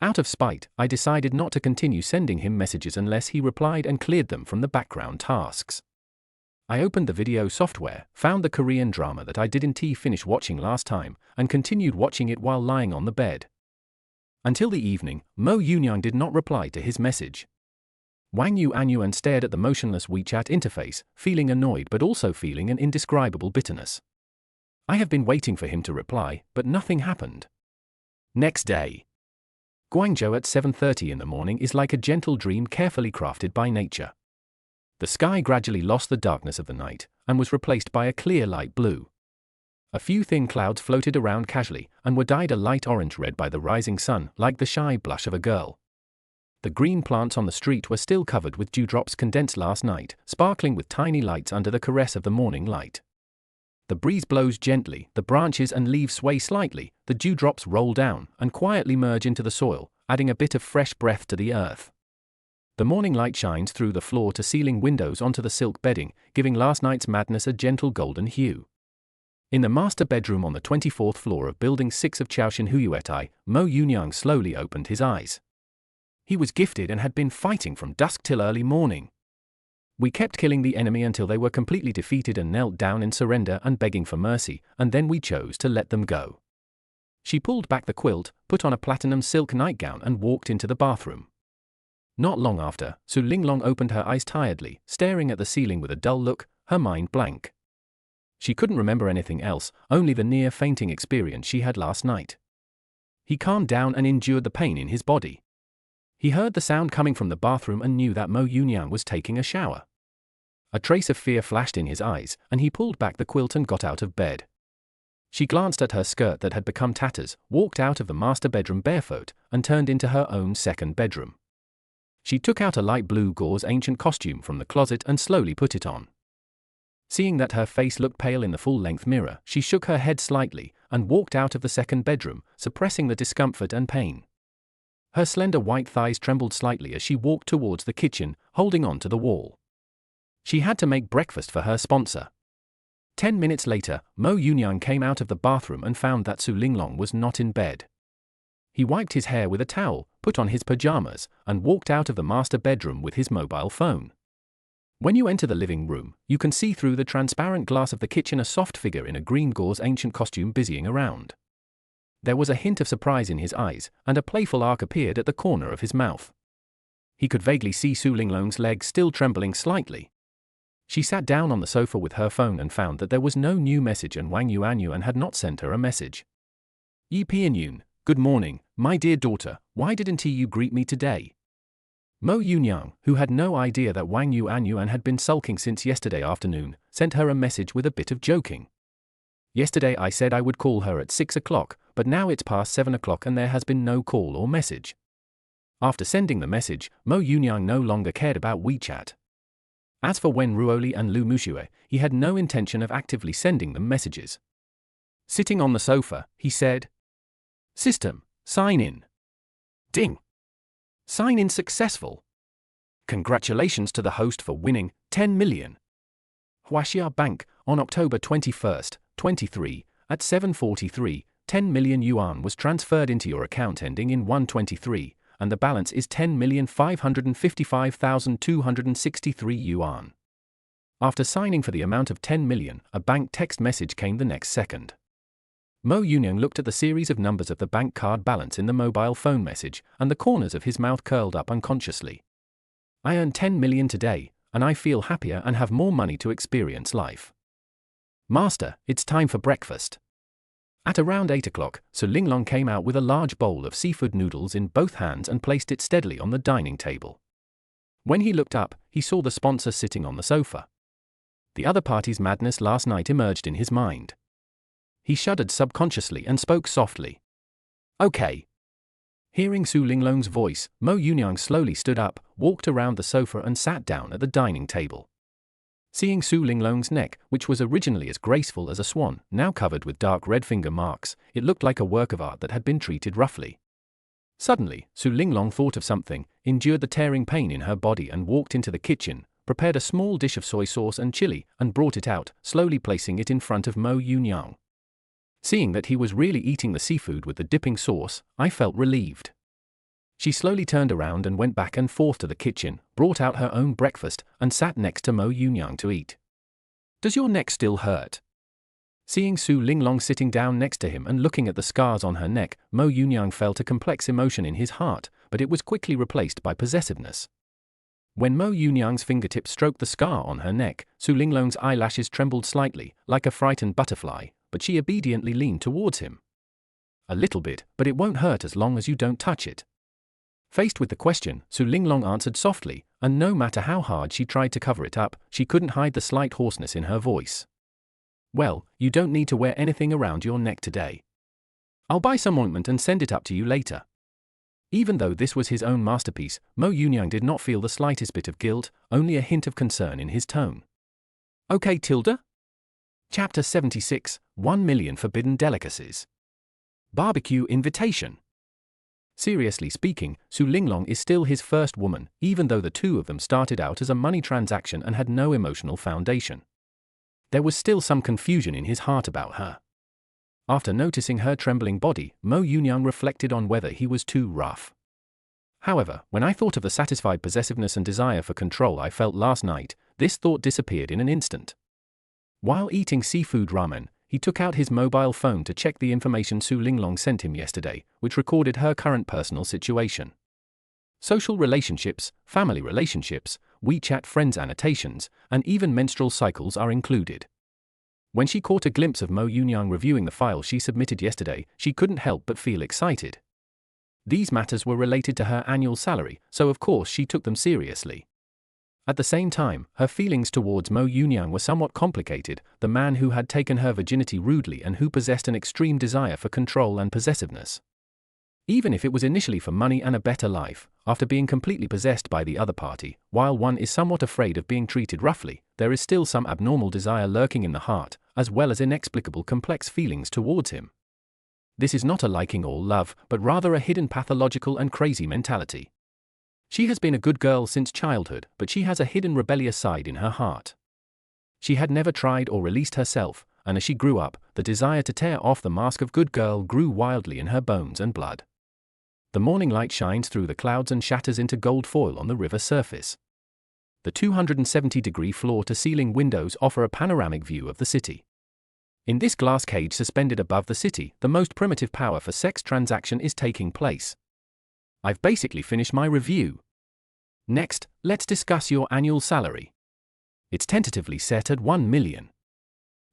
Out of spite, I decided not to continue sending him messages unless he replied and cleared them from the background tasks. I opened the video software, found the Korean drama that I didn't finish watching last time, and continued watching it while lying on the bed. Until the evening, Mo Yunyang did not reply to his message. Wang Yu An Yuan stared at the motionless WeChat interface, feeling annoyed but also feeling an indescribable bitterness. I have been waiting for him to reply, but nothing happened. Next day. Guangzhou at 7:30 in the morning is like a gentle dream carefully crafted by nature. The sky gradually lost the darkness of the night, and was replaced by a clear light blue. A few thin clouds floated around casually, and were dyed a light orange-red by the rising sun, like the shy blush of a girl. The green plants on the street were still covered with dewdrops condensed last night, sparkling with tiny lights under the caress of the morning light. The breeze blows gently, the branches and leaves sway slightly, the dewdrops roll down and quietly merge into the soil, adding a bit of fresh breath to the earth. The morning light shines through the floor-to-ceiling windows onto the silk bedding, giving last night's madness a gentle golden hue. In the master bedroom on the 24th floor of Building 6 of Chaoshan Huyuetai, Mo Yunyang slowly opened his eyes. He was gifted and had been fighting from dusk till early morning. We kept killing the enemy until they were completely defeated and knelt down in surrender and begging for mercy, and then we chose to let them go. She pulled back the quilt, put on a platinum silk nightgown and walked into the bathroom. Not long after, Su Linglong opened her eyes tiredly, staring at the ceiling with a dull look, her mind blank. She couldn't remember anything else, only the near-fainting experience she had last night. He calmed down and endured the pain in his body. He heard the sound coming from the bathroom and knew that Mo Yunyang was taking a shower. A trace of fear flashed in his eyes, and he pulled back the quilt and got out of bed. She glanced at her skirt that had become tatters, walked out of the master bedroom barefoot, and turned into her own second bedroom. She took out a light blue gauze ancient costume from the closet and slowly put it on. Seeing that her face looked pale in the full-length mirror, she shook her head slightly and walked out of the second bedroom, suppressing the discomfort and pain. Her slender white thighs trembled slightly as she walked towards the kitchen, holding on to the wall. She had to make breakfast for her sponsor. 10 minutes later, Mo Yunyang came out of the bathroom and found that Su Linglong was not in bed. He wiped his hair with a towel, put on his pajamas, and walked out of the master bedroom with his mobile phone. When you enter the living room, you can see through the transparent glass of the kitchen a soft figure in a green gauze ancient costume busying around. There was a hint of surprise in his eyes, and a playful arc appeared at the corner of his mouth. He could vaguely see Su Linglong's legs still trembling slightly. She sat down on the sofa with her phone and found that there was no new message, and Wang Yuanyuan had not sent her a message. Yi Pianyun, good morning, my dear daughter, why didn't you greet me today? Mo Yunyang, who had no idea that Wang Yuanyuan had been sulking since yesterday afternoon, sent her a message with a bit of joking. Yesterday I said I would call her at 6 o'clock, but now it's past 7 o'clock and there has been no call or message. After sending the message, Mo Yunyang no longer cared about WeChat. As for Wen Ruoli and Lu Muxue, he had no intention of actively sending them messages. Sitting on the sofa, he said, "System, sign in." Ding! Sign in successful. Congratulations to the host for winning 10 million. Huaxia Bank, on October 21st, 23, at 7:43, 10 million yuan was transferred into your account ending in 123, and the balance is 10,555,263 yuan. After signing for the amount of 10 million, a bank text message came the next second. Mo Yunyang looked at the series of numbers of the bank card balance in the mobile phone message, and the corners of his mouth curled up unconsciously. I earned 10 million today, and I feel happier and have more money to experience life. Master, it's time for breakfast. At around 8 o'clock, Su Linglong came out with a large bowl of seafood noodles in both hands and placed it steadily on the dining table. When he looked up, he saw the sponsor sitting on the sofa. The other party's madness last night emerged in his mind. He shuddered subconsciously and spoke softly. Okay. Hearing Su Linglong's voice, Mo Yunyang slowly stood up, walked around the sofa and sat down at the dining table. Seeing Su Linglong's neck, which was originally as graceful as a swan, now covered with dark red finger marks, it looked like a work of art that had been treated roughly. Suddenly, Su Linglong thought of something, endured the tearing pain in her body and walked into the kitchen, prepared a small dish of soy sauce and chili, and brought it out, slowly placing it in front of Mo Yunyang. Seeing that he was really eating the seafood with the dipping sauce, I felt relieved. She slowly turned around and went back and forth to the kitchen, brought out her own breakfast, and sat next to Mo Yunyang to eat. Does your neck still hurt? Seeing Su Linglong sitting down next to him and looking at the scars on her neck, Mo Yunyang felt a complex emotion in his heart, but it was quickly replaced by possessiveness. When Mo Yunyang's fingertips stroked the scar on her neck, Su Linglong's eyelashes trembled slightly, like a frightened butterfly, but she obediently leaned towards him. A little bit, but it won't hurt as long as you don't touch it. Faced with the question, Su Linglong answered softly, and no matter how hard she tried to cover it up, she couldn't hide the slight hoarseness in her voice. Well, you don't need to wear anything around your neck today. I'll buy some ointment and send it up to you later. Even though this was his own masterpiece, Mo Yunyang did not feel the slightest bit of guilt, only a hint of concern in his tone. Okay, Tilda? Chapter 76, 1 million forbidden delicacies. Barbecue invitation. Seriously speaking, Su Linglong is still his first woman, even though the two of them started out as a money transaction and had no emotional foundation. There was still some confusion in his heart about her. After noticing her trembling body, Mo Yunyang reflected on whether he was too rough. However, when I thought of the satisfied possessiveness and desire for control I felt last night, this thought disappeared in an instant. While eating seafood ramen, he took out his mobile phone to check the information Su Linglong sent him yesterday, which recorded her current personal situation. Social relationships, family relationships, WeChat friends annotations, and even menstrual cycles are included. When she caught a glimpse of Mo Yunyang reviewing the file she submitted yesterday, she couldn't help but feel excited. These matters were related to her annual salary, so of course she took them seriously. At the same time, her feelings towards Mo Yunyang were somewhat complicated, the man who had taken her virginity rudely and who possessed an extreme desire for control and possessiveness. Even if it was initially for money and a better life, after being completely possessed by the other party, while one is somewhat afraid of being treated roughly, there is still some abnormal desire lurking in the heart, as well as inexplicable complex feelings towards him. This is not a liking or love, but rather a hidden pathological and crazy mentality. She has been a good girl since childhood, but she has a hidden rebellious side in her heart. She had never tried or released herself, and as she grew up, the desire to tear off the mask of good girl grew wildly in her bones and blood. The morning light shines through the clouds and shatters into gold foil on the river surface. The 270-degree floor-to-ceiling windows offer a panoramic view of the city. In this glass cage suspended above the city, the most primitive power for sex transaction is taking place. I've basically finished my review. Next, let's discuss your annual salary. It's tentatively set at 1 million.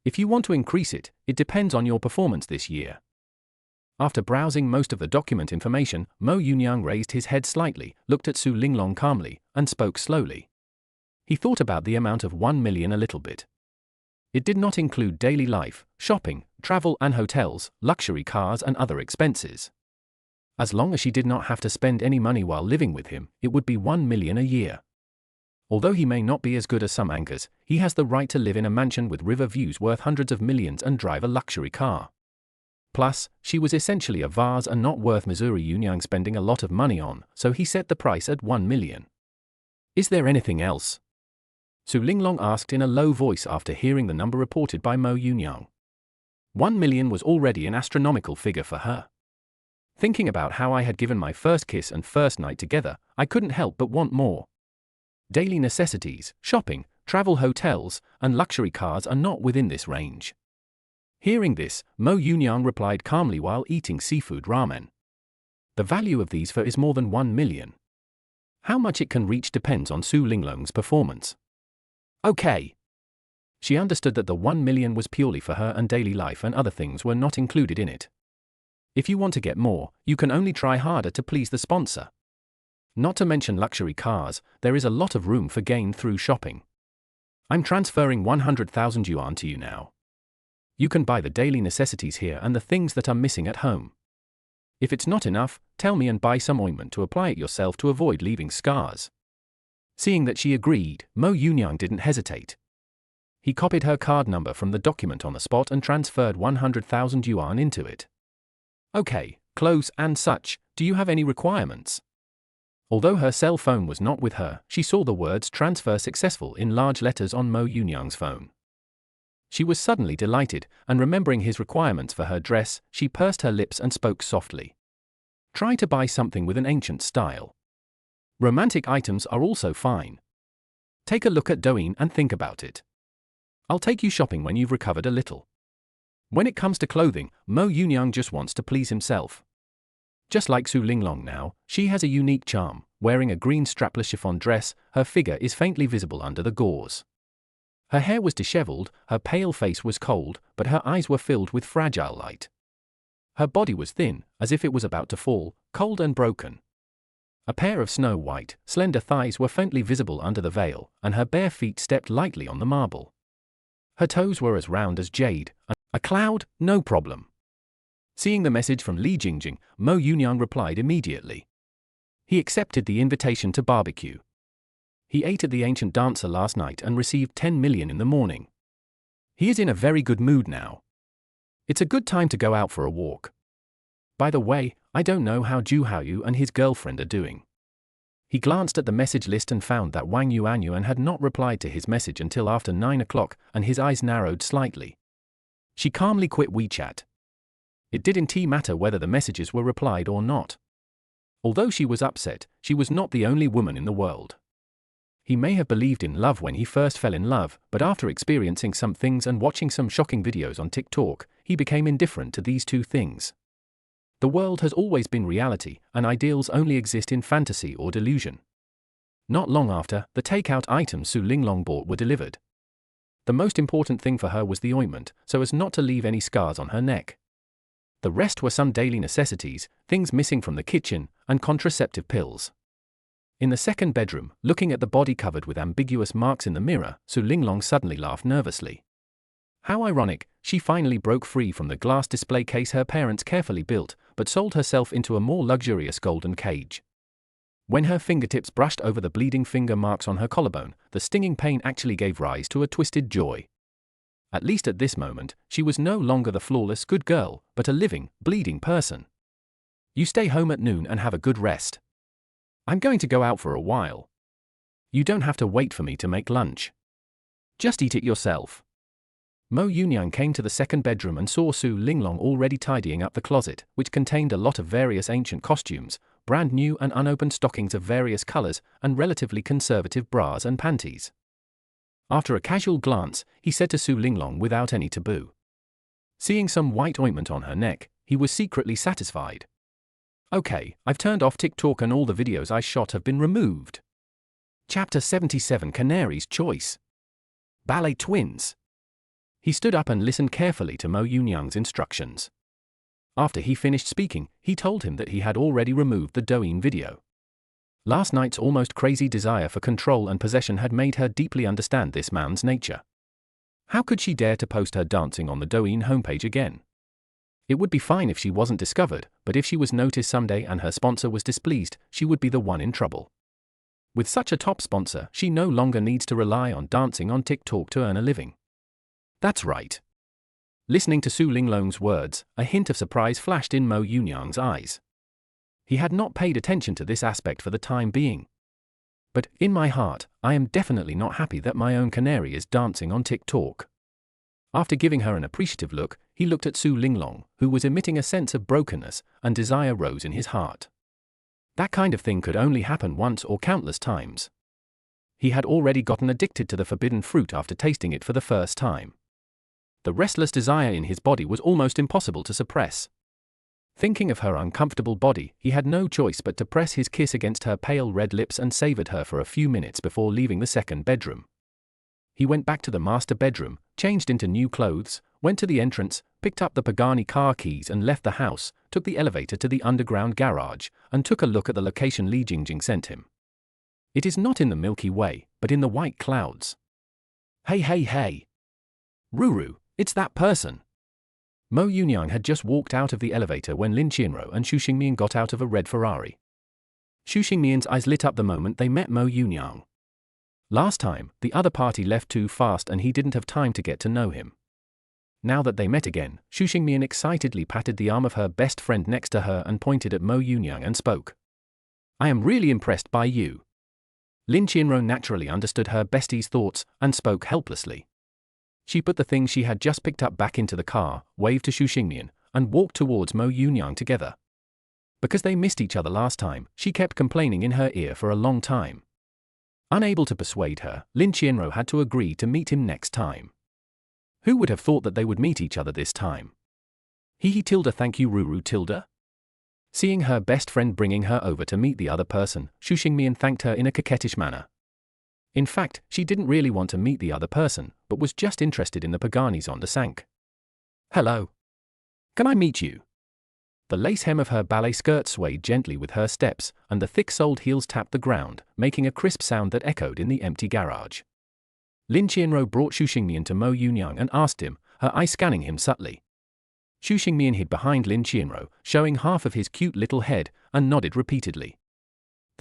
If you want to increase it, it depends on your performance this year. After browsing most of the document information, Mo Yunyang raised his head slightly, looked at Su Linglong calmly, and spoke slowly. He thought about the amount of 1 million a little bit. It did not include daily life, shopping, travel and hotels, luxury cars and other expenses. As long as she did not have to spend any money while living with him, it would be 1 million a year. Although he may not be as good as some anchors, he has the right to live in a mansion with river views worth hundreds of millions and drive a luxury car. Plus, she was essentially a vase and not worth Missouri Yunyang spending a lot of money on, so he set the price at 1 million. Is there anything else? Su Linglong asked in a low voice after hearing the number reported by Mo Yunyang. 1 million was already an astronomical figure for her. Thinking about how I had given my first kiss and first night together, I couldn't help but want more. Daily necessities, shopping, travel hotels, and luxury cars are not within this range. Hearing this, Mo Yunyang replied calmly while eating seafood ramen. The value of these is more than 1 million. How much it can reach depends on Su Linglong's performance. Okay. She understood that the 1 million was purely for her and daily life and other things were not included in it. If you want to get more, you can only try harder to please the sponsor. Not to mention luxury cars, there is a lot of room for gain through shopping. I'm transferring 100,000 yuan to you now. You can buy the daily necessities here and the things that are missing at home. If it's not enough, tell me and buy some ointment to apply it yourself to avoid leaving scars. Seeing that she agreed, Mo Yunyang didn't hesitate. He copied her card number from the document on the spot and transferred 100,000 yuan into it. Okay, clothes and such, do you have any requirements? Although her cell phone was not with her, she saw the words transfer successful in large letters on Mo Yunyang's phone. She was suddenly delighted, and remembering his requirements for her dress, she pursed her lips and spoke softly. Try to buy something with an ancient style. Romantic items are also fine. Take a look at Douyin and think about it. I'll take you shopping when you've recovered a little. When it comes to clothing, Mo Yunyang just wants to please himself. Just like Su Linglong now, she has a unique charm. Wearing a green strapless chiffon dress, her figure is faintly visible under the gauze. Her hair was disheveled, her pale face was cold, but her eyes were filled with fragile light. Her body was thin, as if it was about to fall, cold and broken. A pair of snow-white, slender thighs were faintly visible under the veil, and her bare feet stepped lightly on the marble. Her toes were as round as jade. A cloud, no problem. Seeing the message from Li Jingjing, Mo Yunyang replied immediately. He accepted the invitation to barbecue. He ate at the ancient dancer last night and received 10 million in the morning. He is in a very good mood now. It's a good time to go out for a walk. By the way, I don't know how Zhu Haoyu and his girlfriend are doing. He glanced at the message list and found that Wang Yuanyuan had not replied to his message until after 9 o'clock, and his eyes narrowed slightly. She calmly quit WeChat. It didn't matter whether the messages were replied or not. Although she was upset, she was not the only woman in the world. He may have believed in love when he first fell in love, but after experiencing some things and watching some shocking videos on TikTok, he became indifferent to these two things. The world has always been reality, and ideals only exist in fantasy or delusion. Not long after, the takeout items Su Linglong bought were delivered. The most important thing for her was the ointment, so as not to leave any scars on her neck. The rest were some daily necessities, things missing from the kitchen, and contraceptive pills. In the second bedroom, looking at the body covered with ambiguous marks in the mirror, Su Linglong suddenly laughed nervously. How ironic, she finally broke free from the glass display case her parents carefully built, but sold herself into a more luxurious golden cage. When her fingertips brushed over the bleeding finger marks on her collarbone, the stinging pain actually gave rise to a twisted joy. At least at this moment, she was no longer the flawless good girl, but a living, bleeding person. You stay home at noon and have a good rest. I'm going to go out for a while. You don't have to wait for me to make lunch. Just eat it yourself. Mo Yunyang came to the second bedroom and saw Su Linglong already tidying up the closet, which contained a lot of various ancient costumes, brand new and unopened stockings of various colors, and relatively conservative bras and panties. After a casual glance, he said to Su Linglong without any taboo. Seeing some white ointment on her neck, he was secretly satisfied. Okay, I've turned off TikTok and all the videos I shot have been removed. Chapter 77 Canary's Choice. Ballet Twins. He stood up and listened carefully to Mo Yunyang's instructions. After he finished speaking, he told him that he had already removed the Douyin video. Last night's almost crazy desire for control and possession had made her deeply understand this man's nature. How could she dare to post her dancing on the Douyin homepage again? It would be fine if she wasn't discovered, but if she was noticed someday and her sponsor was displeased, she would be the one in trouble. With such a top sponsor, she no longer needs to rely on dancing on TikTok to earn a living. That's right. Listening to Su Linglong's words, a hint of surprise flashed in Mo Yunyang's eyes. He had not paid attention to this aspect for the time being. But, in my heart, I am definitely not happy that my own canary is dancing on TikTok. After giving her an appreciative look, he looked at Su Linglong, who was emitting a sense of brokenness, and desire rose in his heart. That kind of thing could only happen once or countless times. He had already gotten addicted to the forbidden fruit after tasting it for the first time. The restless desire in his body was almost impossible to suppress. Thinking of her uncomfortable body, he had no choice but to press his kiss against her pale red lips and savored her for a few minutes before leaving the second bedroom. He went back to the master bedroom, changed into new clothes, went to the entrance, picked up the Pagani car keys and left the house, took the elevator to the underground garage, and took a look at the location Li Jingjing sent him. It is not in the Milky Way, but in the white clouds. Hey! Ruru, it's that person. Mo Yunyang had just walked out of the elevator when Lin Qianro and Xu Xingmian got out of a red Ferrari. Xu Xingmian's eyes lit up the moment they met Mo Yunyang. Last time, the other party left too fast and he didn't have time to get to know him. Now that they met again, Xu Xingmian excitedly patted the arm of her best friend next to her and pointed at Mo Yunyang and spoke. I am really impressed by you. Lin Qianro naturally understood her bestie's thoughts and spoke helplessly. She put the thing she had just picked up back into the car, waved to Xu Xingmian, and walked towards Mo Yunyang together. Because they missed each other last time, she kept complaining in her ear for a long time. Unable to persuade her, Lin Qianro had to agree to meet him next time. Who would have thought that they would meet each other this time? Thank you Ruru. Seeing her best friend bringing her over to meet the other person, Xu Xingmian thanked her in a coquettish manner. In fact, she didn't really want to meet the other person, but was just interested in the Pagani's on the Sank. Hello. Can I meet you? The lace hem of her ballet skirt swayed gently with her steps, and the thick-soled heels tapped the ground, making a crisp sound that echoed in the empty garage. Lin Qianro brought Xu Xingmian to Mo Yunyang and asked him, her eye scanning him subtly. Xu Xingmian hid behind Lin Qianro, showing half of his cute little head, and nodded repeatedly.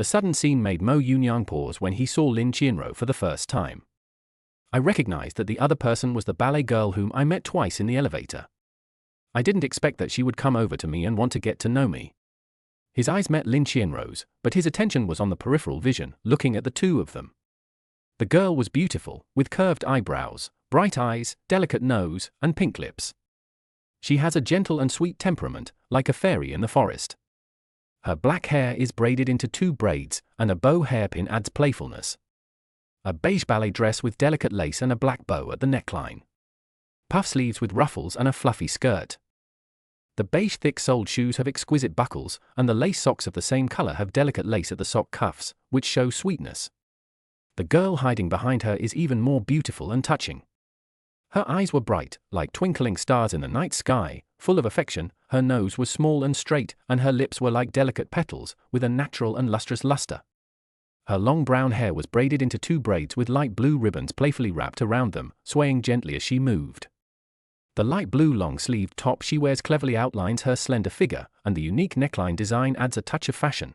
The sudden scene made Mo Yunyang pause when he saw Lin Qianro for the first time. I recognized that the other person was the ballet girl whom I met twice in the elevator. I didn't expect that she would come over to me and want to get to know me. His eyes met Lin Qianruo's, but his attention was on the peripheral vision, looking at the two of them. The girl was beautiful, with curved eyebrows, bright eyes, delicate nose, and pink lips. She has a gentle and sweet temperament, like a fairy in the forest. Her black hair is braided into 2 braids, and a bow hairpin adds playfulness. A beige ballet dress with delicate lace and a black bow at the neckline. Puff sleeves with ruffles and a fluffy skirt. The beige thick-soled shoes have exquisite buckles, and the lace socks of the same color have delicate lace at the sock cuffs, which show sweetness. The girl hiding behind her is even more beautiful and touching. Her eyes were bright, like twinkling stars in the night sky, full of affection. Her nose was small and straight, and her lips were like delicate petals, with a natural and lustrous luster. Her long brown hair was braided into 2 braids with light blue ribbons playfully wrapped around them, swaying gently as she moved. The light blue long-sleeved top she wears cleverly outlines her slender figure, and the unique neckline design adds a touch of fashion.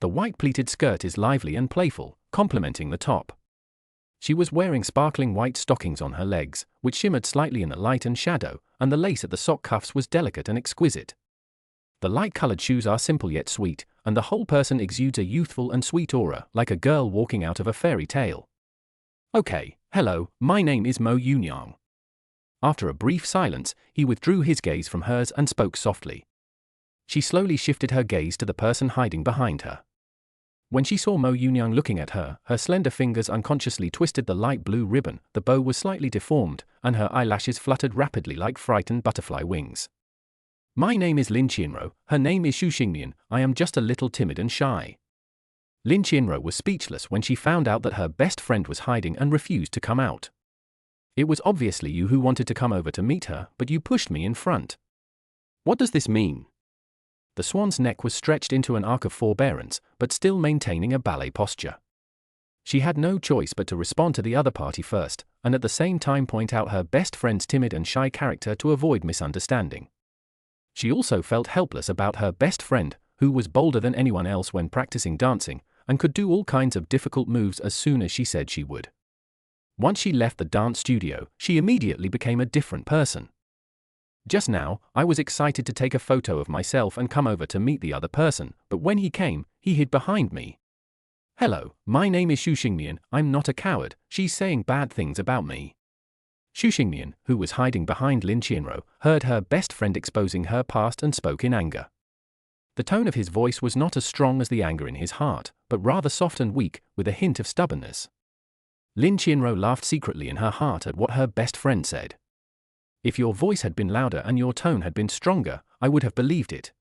The white pleated skirt is lively and playful, complementing the top. She was wearing sparkling white stockings on her legs, which shimmered slightly in the light and shadow, and the lace at the sock cuffs was delicate and exquisite. The light-colored shoes are simple yet sweet, and the whole person exudes a youthful and sweet aura, like a girl walking out of a fairy tale. Okay, hello, my name is Mo Yunyang. After a brief silence, he withdrew his gaze from hers and spoke softly. She slowly shifted her gaze to the person hiding behind her. When she saw Mo Yunyang looking at her, her slender fingers unconsciously twisted the light blue ribbon, the bow was slightly deformed, and her eyelashes fluttered rapidly like frightened butterfly wings. My name is Lin Qianruo, her name is Xu Xingmian, I am just a little timid and shy. Lin Qianruo was speechless when she found out that her best friend was hiding and refused to come out. It was obviously you who wanted to come over to meet her, but you pushed me in front. What does this mean? The swan's neck was stretched into an arc of forbearance, but still maintaining a ballet posture. She had no choice but to respond to the other party first, and at the same time point out her best friend's timid and shy character to avoid misunderstanding. She also felt helpless about her best friend, who was bolder than anyone else when practicing dancing, and could do all kinds of difficult moves as soon as she said she would. Once she left the dance studio, she immediately became a different person. Just now, I was excited to take a photo of myself and come over to meet the other person, but when he came, he hid behind me. Hello, my name is Xu Xingmian, I'm not a coward, she's saying bad things about me. Xu Xingmian, who was hiding behind Lin Qianruo, heard her best friend exposing her past and spoke in anger. The tone of his voice was not as strong as the anger in his heart, but rather soft and weak, with a hint of stubbornness. Lin Qianruo laughed secretly in her heart at what her best friend said. If your voice had been louder and your tone had been stronger, I would have believed it.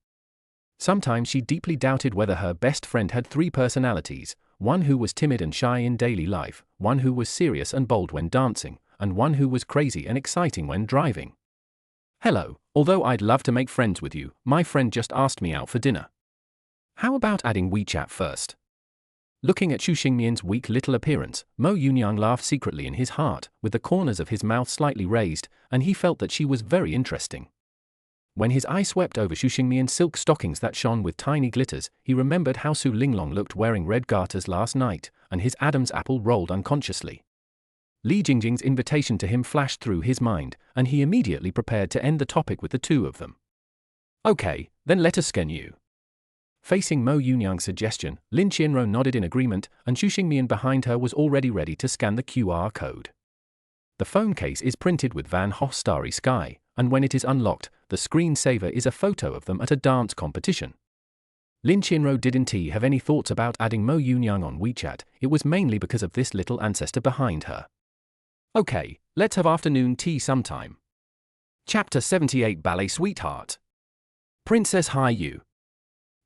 Sometimes she deeply doubted whether her best friend had 3 personalities, one who was timid and shy in daily life, one who was serious and bold when dancing, and one who was crazy and exciting when driving. Hello, although I'd love to make friends with you, my friend just asked me out for dinner. How about adding WeChat first? Looking at Xu Xingmian's weak little appearance, Mo Yunyang laughed secretly in his heart, with the corners of his mouth slightly raised, and he felt that she was very interesting. When his eye swept over Xu Xingmian's silk stockings that shone with tiny glitters, he remembered how Su Linglong looked wearing red garters last night, and his Adam's apple rolled unconsciously. Li Jingjing's invitation to him flashed through his mind, and he immediately prepared to end the topic with the two of them. Okay, then let us scan you. Facing Mo Yunyang's suggestion, Lin Qianruo nodded in agreement, and Xu Xingmian behind her was already ready to scan the QR code. The phone case is printed with Van Gogh's Starry Sky, and when it is unlocked, the screensaver is a photo of them at a dance competition. Lin Qianruo didn't have any thoughts about adding Mo Yunyang on WeChat, it was mainly because of this little ancestor behind her. Okay, let's have afternoon tea sometime. Chapter 78 Ballet Sweetheart. Princess Hai Yu.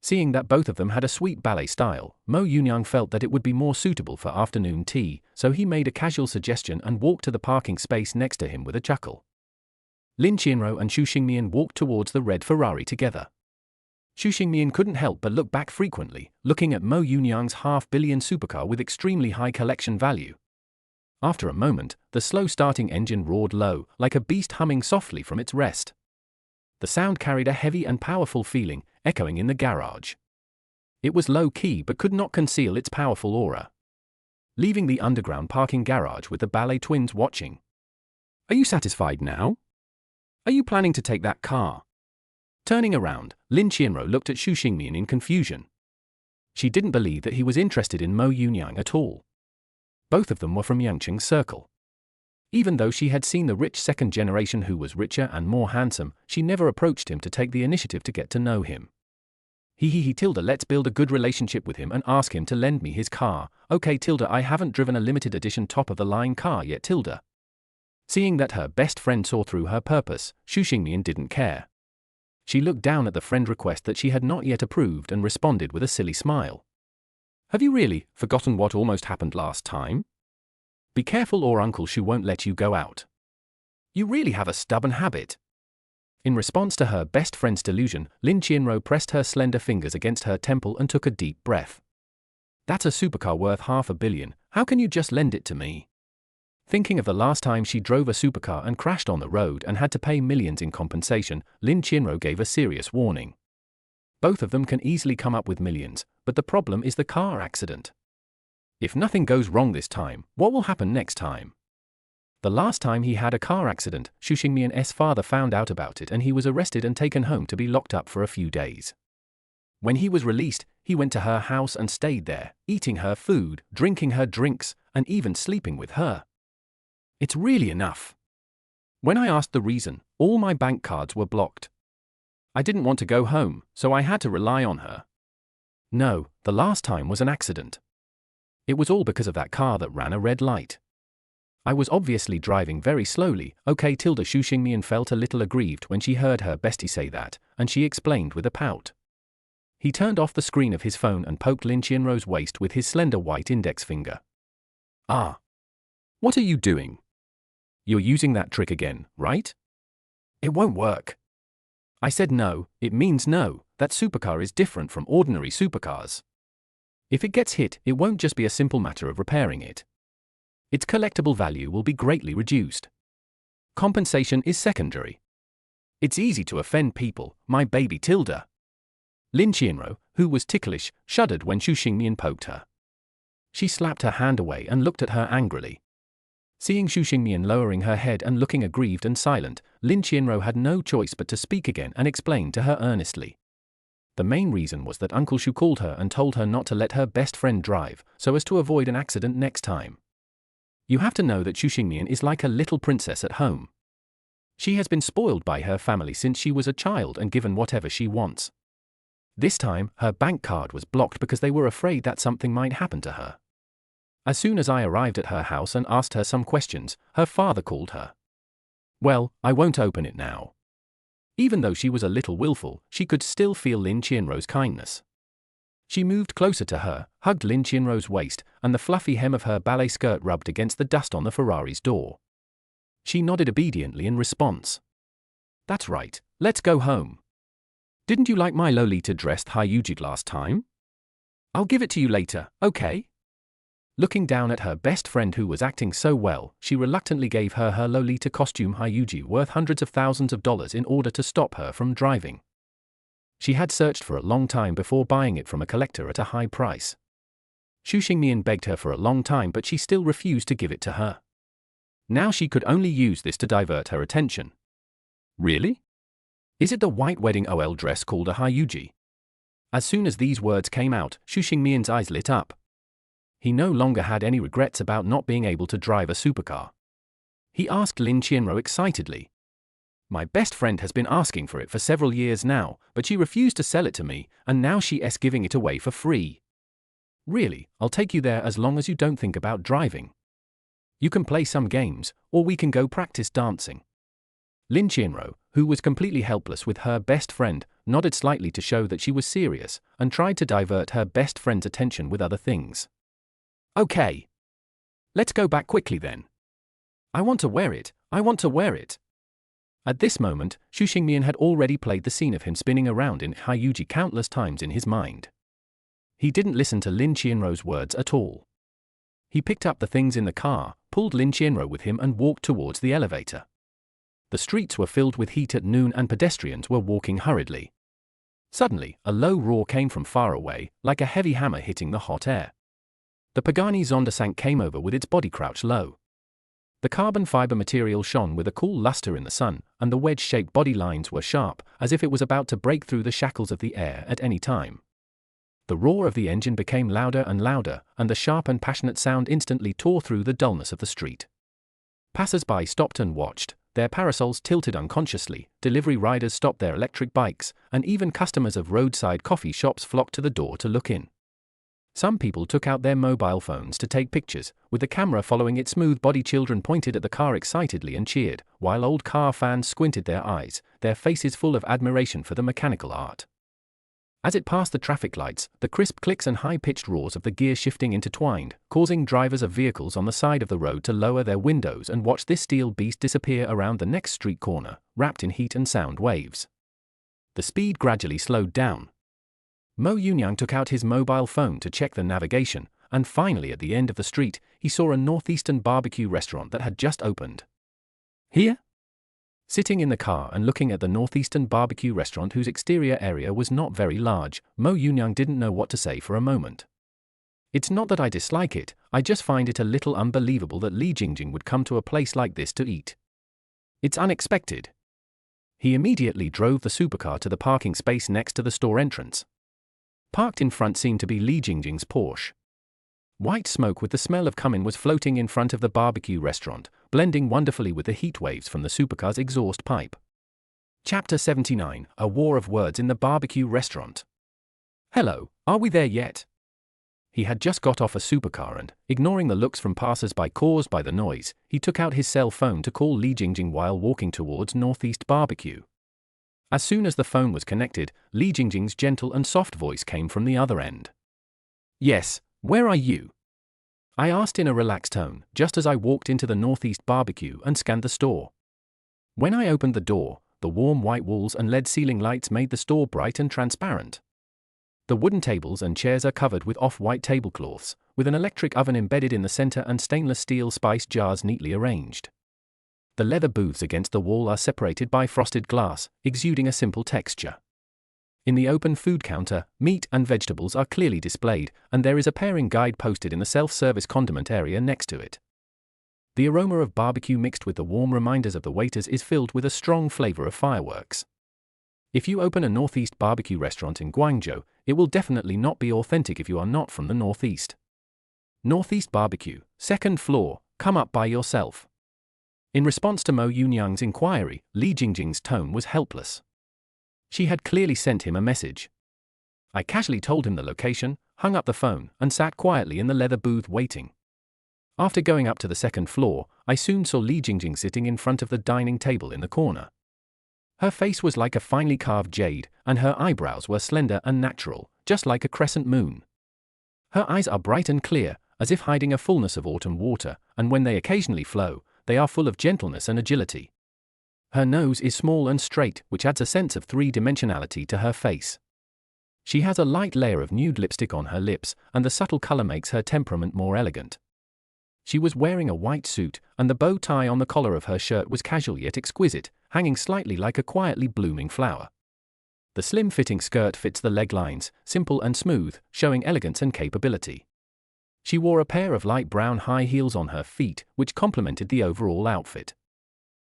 Seeing that both of them had a sweet ballet style, Mo Yunyang felt that it would be more suitable for afternoon tea, so he made a casual suggestion and walked to the parking space next to him with a chuckle. Lin Qianruo and Xu Xingmian walked towards the red Ferrari together. Xu Xingmian couldn't help but look back frequently, looking at Mo Yunyang's half-billion supercar with extremely high collection value. After a moment, the slow-starting engine roared low, like a beast humming softly from its rest. The sound carried a heavy and powerful feeling, echoing in the garage. It was low-key but could not conceal its powerful aura. Leaving the underground parking garage with the ballet twins watching. Are you satisfied now? Are you planning to take that car? Turning around, Lin Qianru looked at Xu Xingmian in confusion. She didn't believe that he was interested in Mo Yunyang at all. Both of them were from Yangqing's circle. Even though she had seen the rich second generation who was richer and more handsome, she never approached him to take the initiative to get to know him. Tilda, let's build a good relationship with him and ask him to lend me his car. Okay Tilda, I haven't driven a limited edition top-of-the-line car yet Tilda. Seeing that her best friend saw through her purpose, Xu Xingmian didn't care. She looked down at the friend request that she had not yet approved and responded with a silly smile. Have you really forgotten what almost happened last time? Be careful or Uncle Xu won't let you go out. You really have a stubborn habit. In response to her best friend's delusion, Lin Qianru pressed her slender fingers against her temple and took a deep breath. That's a supercar worth $500 million, how can you just lend it to me? Thinking of the last time she drove a supercar and crashed on the road and had to pay millions in compensation, Lin Qianru gave a serious warning. Both of them can easily come up with millions, but the problem is the car accident. If nothing goes wrong this time, what will happen next time? The last time he had a car accident, Xu Xingmian's father found out about it and he was arrested and taken home to be locked up for a few days. When he was released, he went to her house and stayed there, eating her food, drinking her drinks, and even sleeping with her. It's really enough. When I asked the reason, all my bank cards were blocked. I didn't want to go home, so I had to rely on her. No, the last time was an accident. It was all because of that car that ran a red light. I was obviously driving very slowly. Okay Tilda. Xu Xingmian felt a little aggrieved when she heard her bestie say that, and she explained with a pout. He turned off the screen of his phone and poked Lin Qianru's waist with his slender white index finger. Ah. What are you doing? You're using that trick again, right? It won't work. I said no, it means no, that supercar is different from ordinary supercars. If it gets hit, it won't just be a simple matter of repairing it. Its collectible value will be greatly reduced. Compensation is secondary. It's easy to offend people, my baby Tilda. Lin Qianru, who was ticklish, shuddered when Xu Xingmian poked her. She slapped her hand away and looked at her angrily. Seeing Xu Xingmian lowering her head and looking aggrieved and silent, Lin Qianru had no choice but to speak again and explain to her earnestly. The main reason was that Uncle Xu called her and told her not to let her best friend drive, so as to avoid an accident next time. You have to know that Xu Xingmian is like a little princess at home. She has been spoiled by her family since she was a child and given whatever she wants. This time, her bank card was blocked because they were afraid that something might happen to her. As soon as I arrived at her house and asked her some questions, her father called her. Well, I won't open it now. Even though she was a little willful, she could still feel Lin Qianru's kindness. She moved closer to her, hugged Lin Qianru's waist, and the fluffy hem of her ballet skirt rubbed against the dust on the Ferrari's door. She nodded obediently in response. That's right, let's go home. Didn't you like my Lolita dressed Hyuji last time? I'll give it to you later, okay? Looking down at her best friend who was acting so well, she reluctantly gave her her Lolita costume Hyuji worth hundreds of thousands of dollars in order to stop her from driving. She had searched for a long time before buying it from a collector at a high price. Xu Xingmian begged her for a long time but she still refused to give it to her. Now she could only use this to divert her attention. Really? Is it the white wedding OL dress called a Hyuji? As soon as these words came out, Xu Xingmian's eyes lit up. He no longer had any regrets about not being able to drive a supercar. He asked Lin Qianru excitedly. My best friend has been asking for it for several years now, but she refused to sell it to me, and now she's giving it away for free. Really, I'll take you there as long as you don't think about driving. You can play some games, or we can go practice dancing. Lin Qianru, who was completely helpless with her best friend, nodded slightly to show that she was serious, and tried to divert her best friend's attention with other things. Okay. Let's go back quickly then. I want to wear it, I want to wear it. At this moment, Xu Xingmian had already played the scene of him spinning around in Hyuji countless times in his mind. He didn't listen to Lin Qianru's words at all. He picked up the things in the car, pulled Lin Qianru with him and walked towards the elevator. The streets were filled with heat at noon and pedestrians were walking hurriedly. Suddenly, a low roar came from far away, like a heavy hammer hitting the hot air. The Pagani Zonda Sank came over with its body crouched low. The carbon fiber material shone with a cool luster in the sun, and the wedge-shaped body lines were sharp, as if it was about to break through the shackles of the air at any time. The roar of the engine became louder and louder, and the sharp and passionate sound instantly tore through the dullness of the street. Passers-by stopped and watched, their parasols tilted unconsciously, delivery riders stopped their electric bikes, and even customers of roadside coffee shops flocked to the door to look in. Some people took out their mobile phones to take pictures, with the camera following its smooth body. Children pointed at the car excitedly and cheered, while old car fans squinted their eyes, their faces full of admiration for the mechanical art. As it passed the traffic lights, the crisp clicks and high-pitched roars of the gear shifting intertwined, causing drivers of vehicles on the side of the road to lower their windows and watch this steel beast disappear around the next street corner, wrapped in heat and sound waves. The speed gradually slowed down. Mo Yunyang took out his mobile phone to check the navigation, and finally at the end of the street, he saw a northeastern barbecue restaurant that had just opened. Here? Sitting in the car and looking at the northeastern barbecue restaurant whose exterior area was not very large, Mo Yunyang didn't know what to say for a moment. It's not that I dislike it, I just find it a little unbelievable that Li Jingjing would come to a place like this to eat. It's unexpected. He immediately drove the supercar to the parking space next to the store entrance. Parked in front seemed to be Li Jingjing's Porsche. White smoke with the smell of cumin was floating in front of the barbecue restaurant, blending wonderfully with the heat waves from the supercar's exhaust pipe. Chapter 79, A War of Words in the Barbecue Restaurant. Hello, are we there yet? He had just got off a supercar and, ignoring the looks from passers-by caused by the noise, he took out his cell phone to call Li Jingjing while walking towards Northeast Barbecue. As soon as the phone was connected, Li Jingjing's gentle and soft voice came from the other end. Yes, where are you? I asked in a relaxed tone, just as I walked into the Northeast Barbecue and scanned the store. When I opened the door, the warm white walls and LED ceiling lights made the store bright and transparent. The wooden tables and chairs are covered with off-white tablecloths, with an electric oven embedded in the center and stainless steel spice jars neatly arranged. The leather booths against the wall are separated by frosted glass, exuding a simple texture. In the open food counter, meat and vegetables are clearly displayed, and there is a pairing guide posted in the self-service condiment area next to it. The aroma of barbecue mixed with the warm reminders of the waiters is filled with a strong flavor of fireworks. If you open a Northeast Barbecue restaurant in Guangzhou, it will definitely not be authentic if you are not from the Northeast. Northeast Barbecue, second floor, come up by yourself. In response to Mo Yunyang's inquiry, Li Jingjing's tone was helpless. She had clearly sent him a message. I casually told him the location, hung up the phone, and sat quietly in the leather booth waiting. After going up to the second floor, I soon saw Li Jingjing sitting in front of the dining table in the corner. Her face was like a finely carved jade, and her eyebrows were slender and natural, just like a crescent moon. Her eyes are bright and clear, as if hiding a fullness of autumn water, and when they occasionally flow, they are full of gentleness and agility. Her nose is small and straight, which adds a sense of three-dimensionality to her face. She has a light layer of nude lipstick on her lips, and the subtle color makes her temperament more elegant. She was wearing a white suit, and the bow tie on the collar of her shirt was casual yet exquisite, hanging slightly like a quietly blooming flower. The slim-fitting skirt fits the leg lines, simple and smooth, showing elegance and capability. She wore a pair of light brown high heels on her feet, which complemented the overall outfit.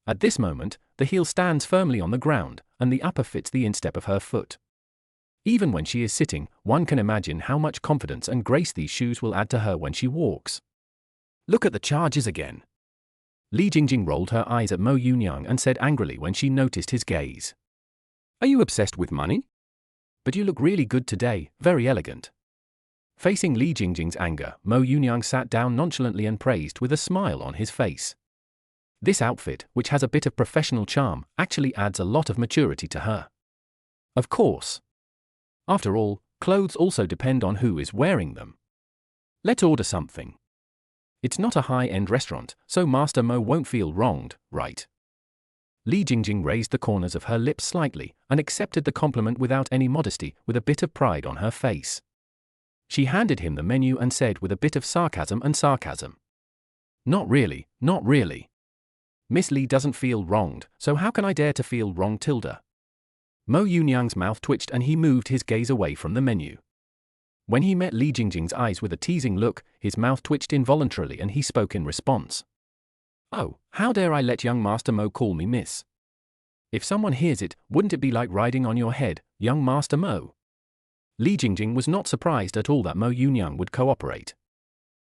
At this moment, the heel stands firmly on the ground, and the upper fits the instep of her foot. Even when she is sitting, one can imagine how much confidence and grace these shoes will add to her when she walks. Look at the charges again. Li Jingjing rolled her eyes at Mo Yunyang and said angrily when she noticed his gaze. Are you obsessed with money? But you look really good today, very elegant. Facing Li Jingjing's anger, Mo Yunyang sat down nonchalantly and praised with a smile on his face. This outfit, which has a bit of professional charm, actually adds a lot of maturity to her. Of course. After all, clothes also depend on who is wearing them. Let's order something. It's not a high-end restaurant, so Master Mo won't feel wronged, right? Li Jingjing raised the corners of her lips slightly and accepted the compliment without any modesty, with a bit of pride on her face. She handed him the menu and said with a bit of sarcasm. Not really, not really. Miss Li doesn't feel wronged, so how can I dare to feel wrong? Mo Yunyang's mouth twitched and he moved his gaze away from the menu. When he met Li Jingjing's eyes with a teasing look, his mouth twitched involuntarily and he spoke in response. Oh, how dare I let young Master Mo call me miss? If someone hears it, wouldn't it be like riding on your head, young Master Mo? Li Jingjing was not surprised at all that Mo Yunyang would cooperate.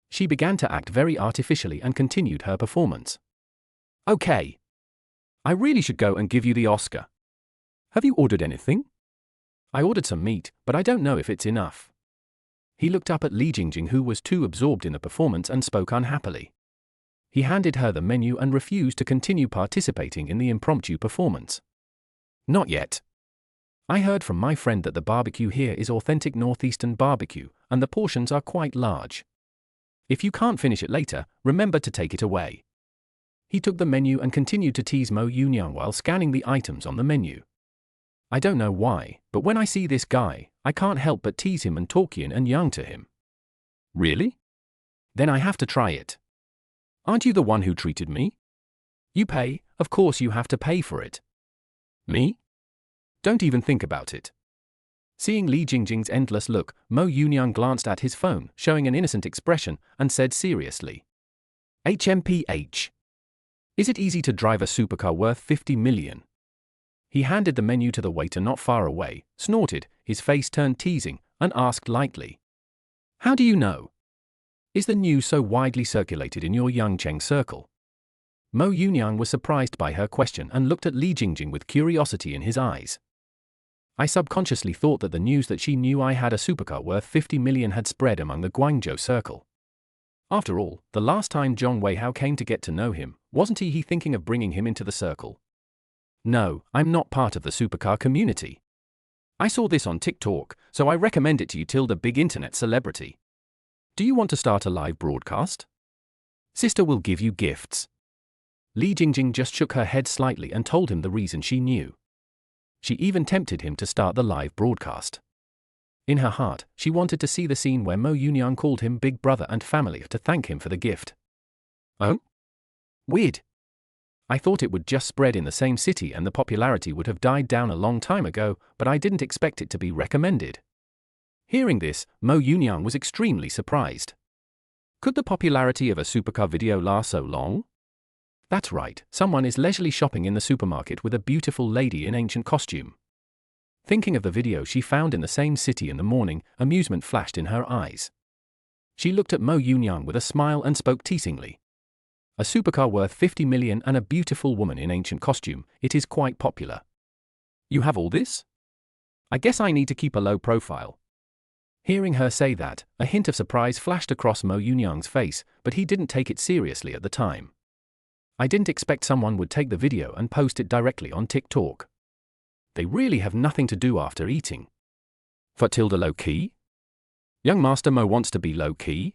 She began to act very artificially and continued her performance. Okay. I really should go and give you the Oscar. Have you ordered anything? I ordered some meat, but I don't know if it's enough. He looked up at Li Jingjing, who was too absorbed in the performance, and spoke unhappily. He handed her the menu and refused to continue participating in the impromptu performance. Not yet. I heard from my friend that the barbecue here is authentic northeastern barbecue, and the portions are quite large. If you can't finish it later, remember to take it away. He took the menu and continued to tease Mo Yunyang while scanning the items on the menu. I don't know why, but when I see this guy, I can't help but tease him and talk yin and yang to him. Really? Then I have to try it. Aren't you the one who treated me? You pay, of course you have to pay for it. Me? Don't even think about it. Seeing Li Jingjing's endless look, Mo Yunyang glanced at his phone, showing an innocent expression, and said seriously. HMPH. Is it easy to drive a supercar worth 50 million? He handed the menu to the waiter not far away, snorted, his face turned teasing, and asked lightly. How do you know? Is the news so widely circulated in your Yangcheng circle? Mo Yunyang was surprised by her question and looked at Li Jingjing with curiosity in his eyes. I subconsciously thought that the news that she knew I had a supercar worth 50 million had spread among the Guangzhou circle. After all, the last time Zhong Weihao came to get to know him, wasn't he thinking of bringing him into the circle? No, I'm not part of the supercar community. I saw this on TikTok, so I recommend it to you, tilde big internet celebrity. Do you want to start a live broadcast? Sister will give you gifts. Li Jingjing just shook her head slightly and told him the reason she knew. She even tempted him to start the live broadcast. In her heart, she wanted to see the scene where Mo Yunyang called him big brother and family to thank him for the gift. Oh? Weird. I thought it would just spread in the same city and the popularity would have died down a long time ago, but I didn't expect it to be recommended. Hearing this, Mo Yunyang was extremely surprised. Could the popularity of a supercar video last so long? That's right, someone is leisurely shopping in the supermarket with a beautiful lady in ancient costume. Thinking of the video she found in the same city in the morning, amusement flashed in her eyes. She looked at Mo Yunyang with a smile and spoke teasingly. A supercar worth 50 million and a beautiful woman in ancient costume, it is quite popular. You have all this? I guess I need to keep a low profile. Hearing her say that, a hint of surprise flashed across Mo Yunyang's face, but he didn't take it seriously at the time. I didn't expect someone would take the video and post it directly on TikTok. They really have nothing to do after eating. For tilde low-key? Young Master Mo wants to be low-key?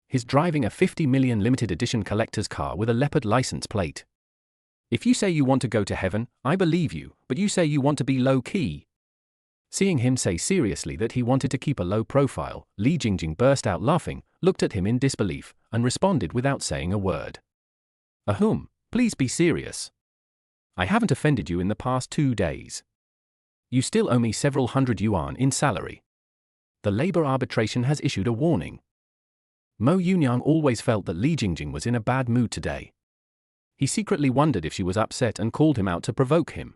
He's driving a 50 million limited edition collector's car with a leopard license plate. If you say you want to go to heaven, I believe you, but you say you want to be low-key. Seeing him say seriously that he wanted to keep a low profile, Li Jingjing burst out laughing, looked at him in disbelief, and responded without saying a word. Ahem, please be serious. I haven't offended you in the past 2 days. You still owe me several hundred yuan in salary. The labor arbitration has issued a warning. Mo Yunyang always felt that Li Jingjing was in a bad mood today. He secretly wondered if she was upset and called him out to provoke him.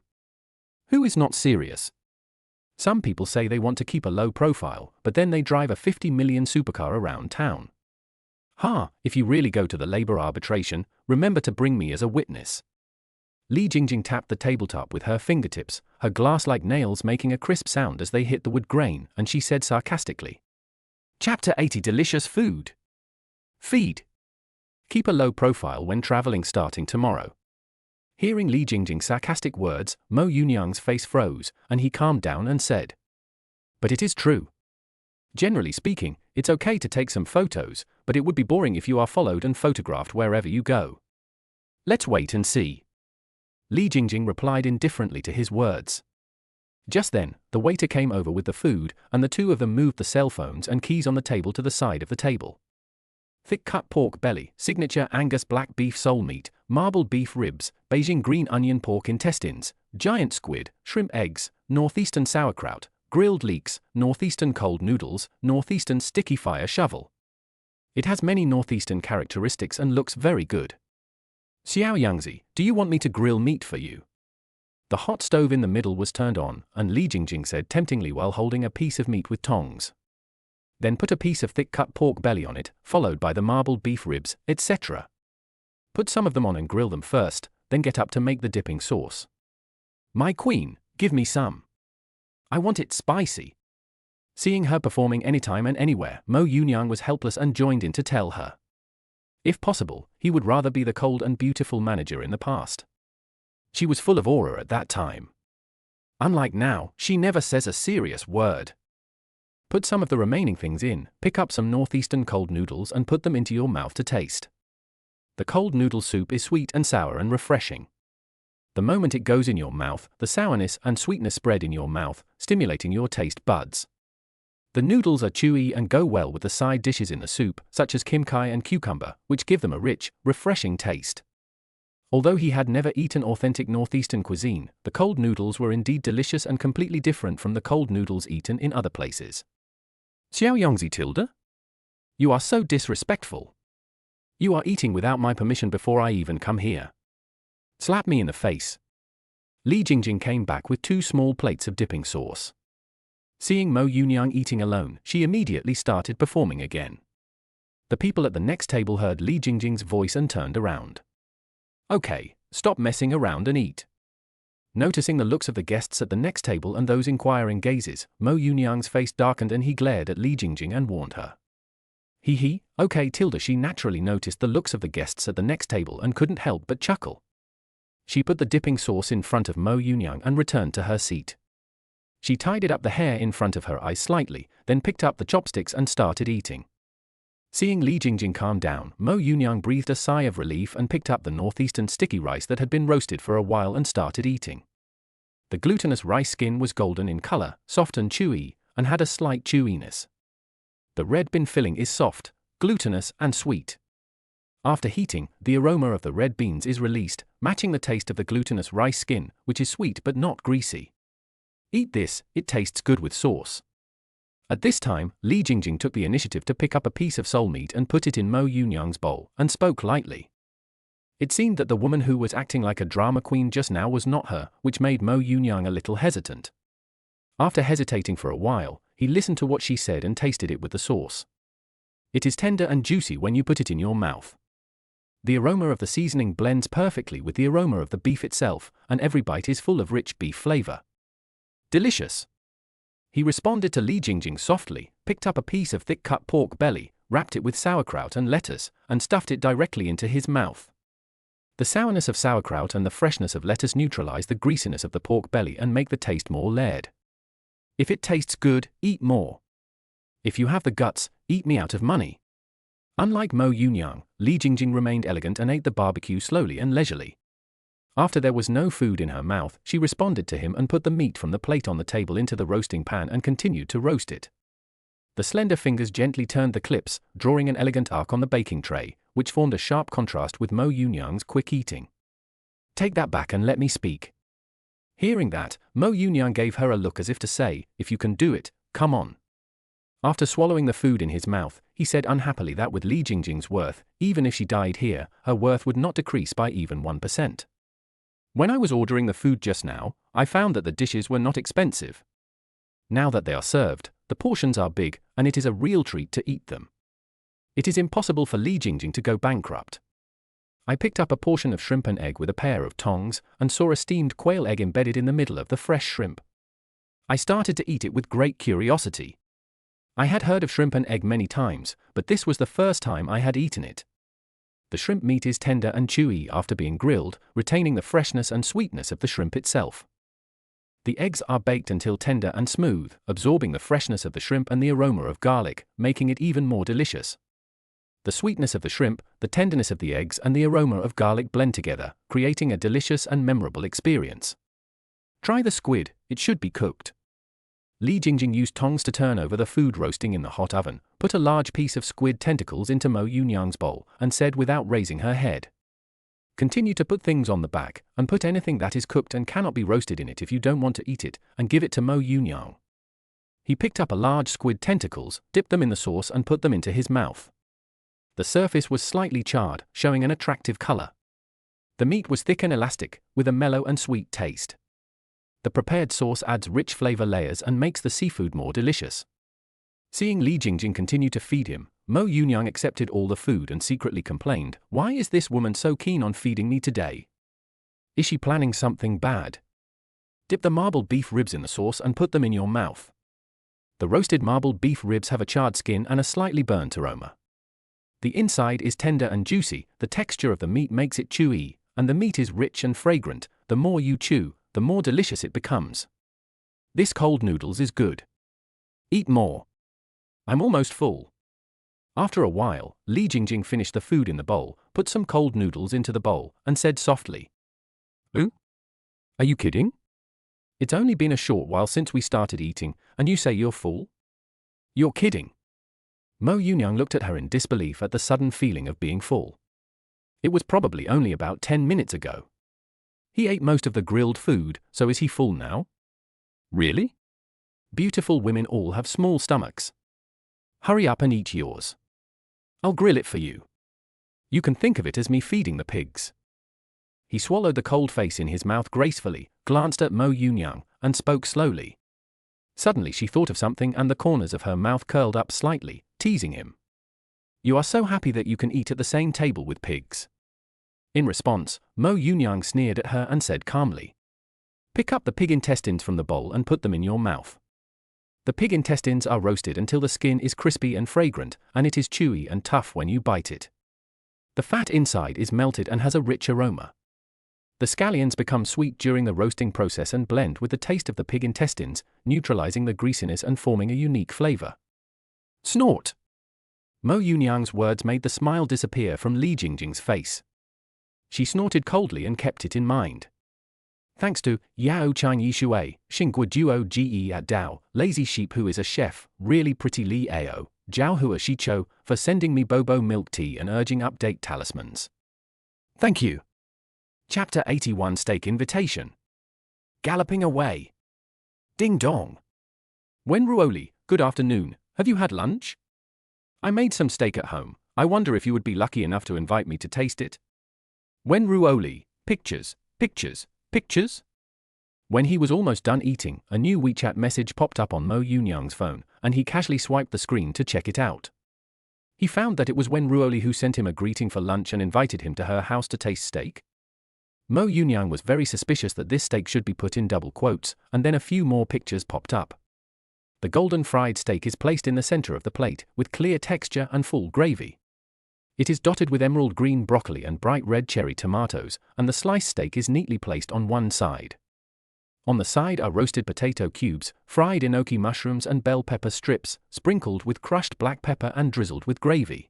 Who is not serious? Some people say they want to keep a low profile, but then they drive a 50 million supercar around town. If you really go to the labor arbitration, remember to bring me as a witness. Li Jingjing tapped the tabletop with her fingertips, her glass-like nails making a crisp sound as they hit the wood grain, and she said sarcastically. Chapter 80 Delicious Food. Feed. Keep a low profile when traveling starting tomorrow. Hearing Li Jingjing's sarcastic words, Mo Yunyang's face froze, and he calmed down and said. But it is true. Generally speaking, it's okay to take some photos, but it would be boring if you are followed and photographed wherever you go. Let's wait and see. Li Jingjing replied indifferently to his words. Just then, the waiter came over with the food, and the two of them moved the cell phones and keys on the table to the side of the table. Thick-cut pork belly, signature Angus black beef sole meat, marbled beef ribs, Beijing green onion pork intestines, giant squid, shrimp eggs, northeastern sauerkraut, grilled leeks, northeastern cold noodles, northeastern sticky fire shovel. It has many northeastern characteristics and looks very good. Xiao Yangzi, do you want me to grill meat for you? The hot stove in the middle was turned on, and Li Jingjing said temptingly while holding a piece of meat with tongs. Then put a piece of thick-cut pork belly on it, followed by the marbled beef ribs, etc. Put some of them on and grill them first, then get up to make the dipping sauce. My queen, give me some. I want it spicy. Seeing her performing anytime and anywhere, Mo Yunyang was helpless and joined in to tell her. If possible, he would rather be the cold and beautiful manager in the past. She was full of aura at that time. Unlike now, she never says a serious word. Put some of the remaining things in, pick up some northeastern cold noodles and put them into your mouth to taste. The cold noodle soup is sweet and sour and refreshing. The moment it goes in your mouth, the sourness and sweetness spread in your mouth, stimulating your taste buds. The noodles are chewy and go well with the side dishes in the soup, such as kimchi and cucumber, which give them a rich, refreshing taste. Although he had never eaten authentic northeastern cuisine, the cold noodles were indeed delicious and completely different from the cold noodles eaten in other places. Xiao Yangzi Tilda? You are so disrespectful. You are eating without my permission before I even come here. Slap me in the face. Li Jingjing came back with 2 small plates of dipping sauce. Seeing Mo Yunyang eating alone, she immediately started performing again. The people at the next table heard Li Jingjing's voice and turned around. Okay, stop messing around and eat. Noticing the looks of the guests at the next table and those inquiring gazes, Mo Yunyang's face darkened and he glared at Li Jingjing and warned her. Okay Tilda. She naturally noticed the looks of the guests at the next table and couldn't help but chuckle. She put the dipping sauce in front of Mo Yunyang and returned to her seat. She tidied up the hair in front of her eyes slightly, then picked up the chopsticks and started eating. Seeing Li Jingjing calm down, Mo Yunyang breathed a sigh of relief and picked up the northeastern sticky rice that had been roasted for a while and started eating. The glutinous rice skin was golden in color, soft and chewy, and had a slight chewiness. The red bean filling is soft, glutinous, and sweet. After heating, the aroma of the red beans is released, matching the taste of the glutinous rice skin, which is sweet but not greasy. Eat this, it tastes good with sauce. At this time, Li Jingjing took the initiative to pick up a piece of sole meat and put it in Mo Yunyang's bowl, and spoke lightly. It seemed that the woman who was acting like a drama queen just now was not her, which made Mo Yunyang a little hesitant. After hesitating for a while, he listened to what she said and tasted it with the sauce. It is tender and juicy when you put it in your mouth. The aroma of the seasoning blends perfectly with the aroma of the beef itself, and every bite is full of rich beef flavor. Delicious. He responded to Li Jingjing softly, picked up a piece of thick-cut pork belly, wrapped it with sauerkraut and lettuce, and stuffed it directly into his mouth. The sourness of sauerkraut and the freshness of lettuce neutralize the greasiness of the pork belly and make the taste more layered. If it tastes good, eat more. If you have the guts, eat me out of money. Unlike Mo Yunyang, Li Jingjing remained elegant and ate the barbecue slowly and leisurely. After there was no food in her mouth, she responded to him and put the meat from the plate on the table into the roasting pan and continued to roast it. The slender fingers gently turned the clips, drawing an elegant arc on the baking tray, which formed a sharp contrast with Mo Yunyang's quick eating. Take that back and let me speak. Hearing that, Mo Yunyang gave her a look as if to say, if you can do it, come on. After swallowing the food in his mouth, he said unhappily that with Li Jingjing's worth, even if she died here, her worth would not decrease by even 1%. When I was ordering the food just now, I found that the dishes were not expensive. Now that they are served, the portions are big, and it is a real treat to eat them. It is impossible for Li Jingjing to go bankrupt. I picked up a portion of shrimp and egg with a pair of tongs, and saw a steamed quail egg embedded in the middle of the fresh shrimp. I started to eat it with great curiosity. I had heard of shrimp and egg many times, but this was the first time I had eaten it. The shrimp meat is tender and chewy after being grilled, retaining the freshness and sweetness of the shrimp itself. The eggs are baked until tender and smooth, absorbing the freshness of the shrimp and the aroma of garlic, making it even more delicious. The sweetness of the shrimp, the tenderness of the eggs and the aroma of garlic blend together, creating a delicious and memorable experience. Try the squid, it should be cooked. Li Jingjing used tongs to turn over the food roasting in the hot oven, put a large piece of squid tentacles into Mo Yunyang's bowl, and said without raising her head. Continue to put things on the back, and put anything that is cooked and cannot be roasted in it if you don't want to eat it, and give it to Mo Yunyang. He picked up a large squid tentacles, dipped them in the sauce and put them into his mouth. The surface was slightly charred, showing an attractive color. The meat was thick and elastic, with a mellow and sweet taste. The prepared sauce adds rich flavor layers and makes the seafood more delicious. Seeing Li Jingjing continue to feed him, Mo Yunyang accepted all the food and secretly complained, "Why is this woman so keen on feeding me today? Is she planning something bad? Dip the marbled beef ribs in the sauce and put them in your mouth." The roasted marbled beef ribs have a charred skin and a slightly burnt aroma. The inside is tender and juicy, the texture of the meat makes it chewy, and the meat is rich and fragrant. The more you chew, the more delicious it becomes. This cold noodles is good. Eat more. I'm almost full. After a while, Li Jingjing finished the food in the bowl, put some cold noodles into the bowl, and said softly, "Oh? Are you kidding? It's only been a short while since we started eating, and you say you're full? You're kidding." Mo Yunyang looked at her in disbelief at the sudden feeling of being full. It was probably only about 10 minutes ago. He ate most of the grilled food, so is he full now? Really? Beautiful women all have small stomachs. Hurry up and eat yours. I'll grill it for you. You can think of it as me feeding the pigs. He swallowed the cold face in his mouth gracefully, glanced at Mo Yunyang, and spoke slowly. Suddenly she thought of something and the corners of her mouth curled up slightly, teasing him. "You are so happy that you can eat at the same table with pigs." In response, Mo Yunyang sneered at her and said calmly, "Pick up the pig intestines from the bowl and put them in your mouth." The pig intestines are roasted until the skin is crispy and fragrant, and it is chewy and tough when you bite it. The fat inside is melted and has a rich aroma. The scallions become sweet during the roasting process and blend with the taste of the pig intestines, neutralizing the greasiness and forming a unique flavor. Snort! Mo Yunyang's words made the smile disappear from Li Jingjing's face. She snorted coldly and kept it in mind. Thanks to Yao Chang Yi Shui, Xingguo Duo Ge at Dao, Lazy Sheep who is a chef, really pretty Li Ao, Jiao Hua Shicho, for sending me Bobo milk tea and urging update talismans. Thank you. Chapter 81 Steak Invitation. Galloping away. Ding dong. Wen Ruoli, good afternoon, have you had lunch? I made some steak at home, I wonder if you would be lucky enough to invite me to taste it. Wen Ruoli, pictures, pictures, pictures? When he was almost done eating, a new WeChat message popped up on Mo Yunyang's phone, and he casually swiped the screen to check it out. He found that it was Wen Ruoli who sent him a greeting for lunch and invited him to her house to taste steak. Mo Yunyang was very suspicious that this steak should be put in double quotes, and then a few more pictures popped up. The golden fried steak is placed in the center of the plate, with clear texture and full gravy. It is dotted with emerald green broccoli and bright red cherry tomatoes, and the sliced steak is neatly placed on one side. On the side are roasted potato cubes, fried enoki mushrooms and bell pepper strips, sprinkled with crushed black pepper and drizzled with gravy.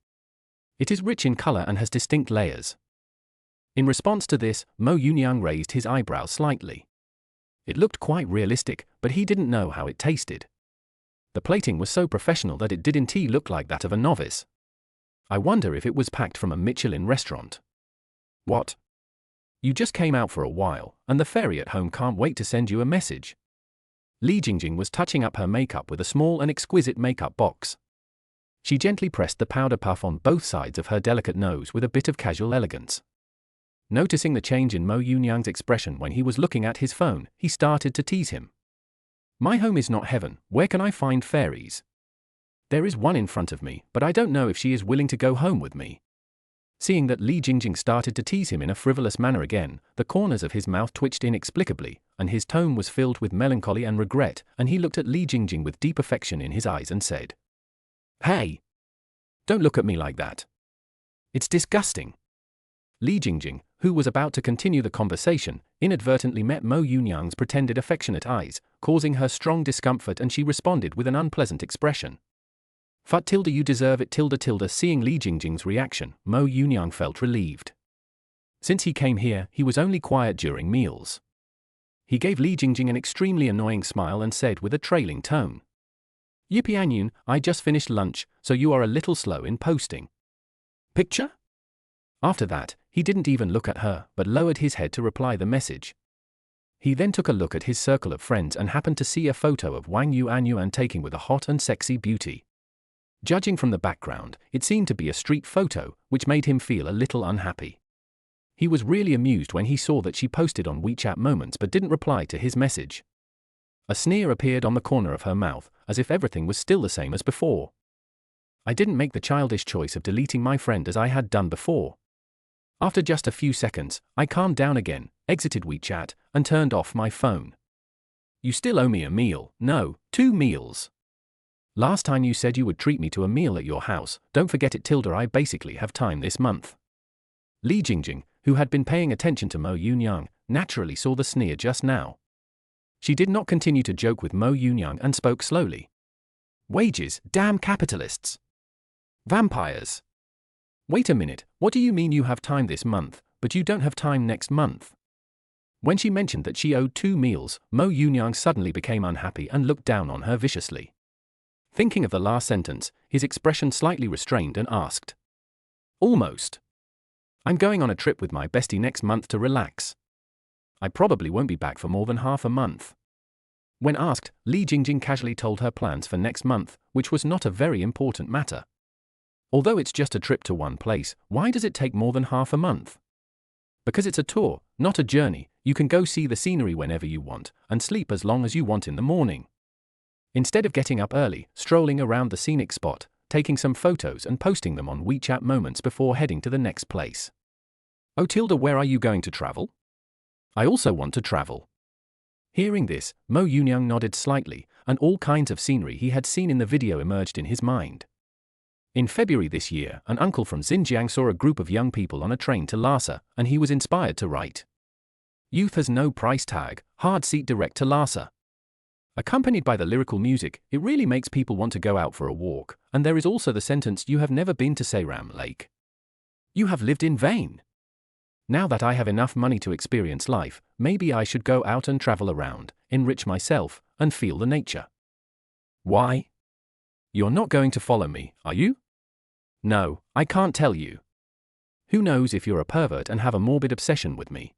It is rich in color and has distinct layers. In response to this, Mo Yunyang raised his eyebrows slightly. It looked quite realistic, but he didn't know how it tasted. The plating was so professional that it didn't look like that of a novice. I wonder if it was packed from a Michelin restaurant. What? You just came out for a while, and the fairy at home can't wait to send you a message. Li Jingjing was touching up her makeup with a small and exquisite makeup box. She gently pressed the powder puff on both sides of her delicate nose with a bit of casual elegance. Noticing the change in Mo Yunyang's expression when he was looking at his phone, he started to tease him. My home is not heaven, where can I find fairies? There is one in front of me, but I don't know if she is willing to go home with me. Seeing that Li Jingjing started to tease him in a frivolous manner again, the corners of his mouth twitched inexplicably, and his tone was filled with melancholy and regret, and he looked at Li Jingjing with deep affection in his eyes and said, "Hey! Don't look at me like that. It's disgusting." Li Jingjing, who was about to continue the conversation, inadvertently met Mo Yunyang's pretended affectionate eyes, causing her strong discomfort, and she responded with an unpleasant expression. "Fut tilde you deserve it tilde tilde." Seeing Li Jingjing's reaction, Mo Yunyang felt relieved. Since he came here, he was only quiet during meals. He gave Li Jingjing an extremely annoying smile and said with a trailing tone, "Yippee Anyun, I just finished lunch, so you are a little slow in posting. Picture?" After that, he didn't even look at her, but lowered his head to reply the message. He then took a look at his circle of friends and happened to see a photo of Wang Yuanyuan taking with a hot and sexy beauty. Judging from the background, it seemed to be a street photo, which made him feel a little unhappy. He was really amused when he saw that she posted on WeChat Moments but didn't reply to his message. A sneer appeared on the corner of her mouth, as if everything was still the same as before. I didn't make the childish choice of deleting my friend as I had done before. After just a few seconds, I calmed down again, exited WeChat, and turned off my phone. You still owe me a meal. No, 2 meals. Last time you said you would treat me to a meal at your house. Don't forget it, Tilda. I basically have time this month. Li Jingjing, who had been paying attention to Mo Yunyang, naturally saw the sneer just now. She did not continue to joke with Mo Yunyang and spoke slowly. Wages, damn capitalists. Vampires. Wait a minute, what do you mean you have time this month, but you don't have time next month? When she mentioned that she owed 2 meals, Mo Yunyang suddenly became unhappy and looked down on her viciously. Thinking of the last sentence, his expression slightly restrained and asked. Almost. I'm going on a trip with my bestie next month to relax. I probably won't be back for more than half a month. When asked, Li Jingjing casually told her plans for next month, which was not a very important matter. Although it's just a trip to one place, why does it take more than half a month? Because it's a tour, not a journey. You can go see the scenery whenever you want, and sleep as long as you want in the morning. Instead of getting up early, strolling around the scenic spot, taking some photos and posting them on WeChat Moments before heading to the next place. Oh Tilda, where are you going to travel? I also want to travel. Hearing this, Mo Yunyang nodded slightly, and all kinds of scenery he had seen in the video emerged in his mind. In February this year, an uncle from Xinjiang saw a group of young people on a train to Lhasa, and he was inspired to write. Youth has no price tag, hard seat direct to Lhasa. Accompanied by the lyrical music, it really makes people want to go out for a walk, and there is also the sentence, you have never been to Seiram Lake. You have lived in vain. Now that I have enough money to experience life, maybe I should go out and travel around, enrich myself, and feel the nature. Why? You're not going to follow me, are you? No, I can't tell you. Who knows if you're a pervert and have a morbid obsession with me?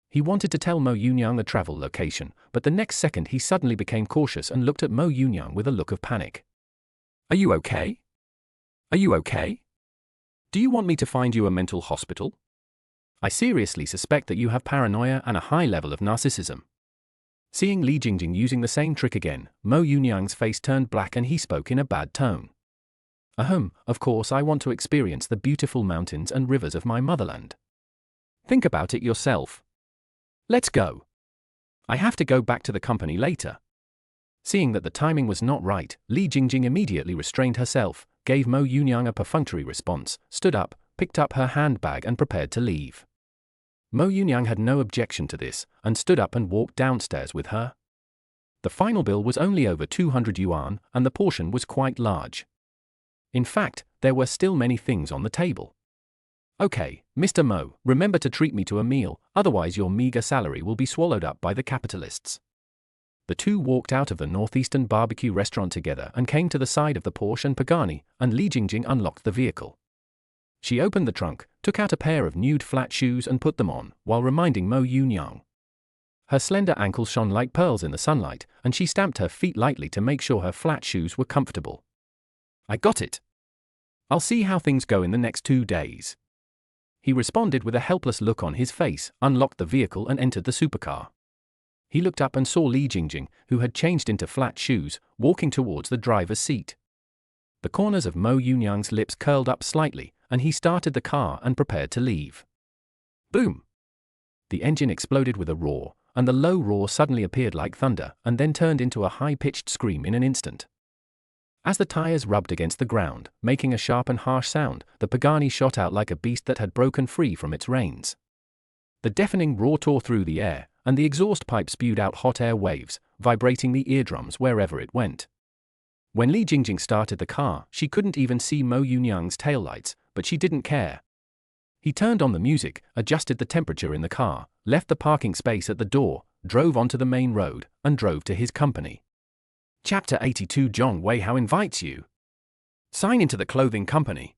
He wanted to tell Mo Yunyang the travel location, but the next second he suddenly became cautious and looked at Mo Yunyang with a look of panic. Are you okay? Are you okay? Do you want me to find you a mental hospital? I seriously suspect that you have paranoia and a high level of narcissism. Seeing Li Jingjing using the same trick again, Mo Yunyang's face turned black and he spoke in a bad tone. Ahem, of course I want to experience the beautiful mountains and rivers of my motherland. Think about it yourself. Let's go. I have to go back to the company later. Seeing that the timing was not right, Li Jingjing immediately restrained herself, gave Mo Yunyang a perfunctory response, stood up, picked up her handbag and prepared to leave. Mo Yunyang had no objection to this, and stood up and walked downstairs with her. The final bill was only over 200 yuan, and the portion was quite large. In fact, there were still many things on the table. Okay, Mr. Mo, remember to treat me to a meal, otherwise your meager salary will be swallowed up by the capitalists. The two walked out of the Northeastern barbecue restaurant together and came to the side of the Porsche and Pagani, and Li Jingjing unlocked the vehicle. She opened the trunk, took out a pair of nude flat shoes and put them on, while reminding Mo Yunyang. Her slender ankles shone like pearls in the sunlight, and she stamped her feet lightly to make sure her flat shoes were comfortable. I got it. I'll see how things go in the next 2 days. He responded with a helpless look on his face, unlocked the vehicle and entered the supercar. He looked up and saw Li Jingjing, who had changed into flat shoes, walking towards the driver's seat. The corners of Mo Yunyang's lips curled up slightly, and he started the car and prepared to leave. Boom! The engine exploded with a roar, and the low roar suddenly appeared like thunder and then turned into a high-pitched scream in an instant. As the tires rubbed against the ground, making a sharp and harsh sound, the Pagani shot out like a beast that had broken free from its reins. The deafening roar tore through the air, and the exhaust pipe spewed out hot air waves, vibrating the eardrums wherever it went. When Li Jingjing started the car, she couldn't even see Mo Yunyang's taillights, but she didn't care. He turned on the music, adjusted the temperature in the car, left the parking space at the door, drove onto the main road, and drove to his company. Chapter 82 Zhong Weihao invites you. Sign into the clothing company.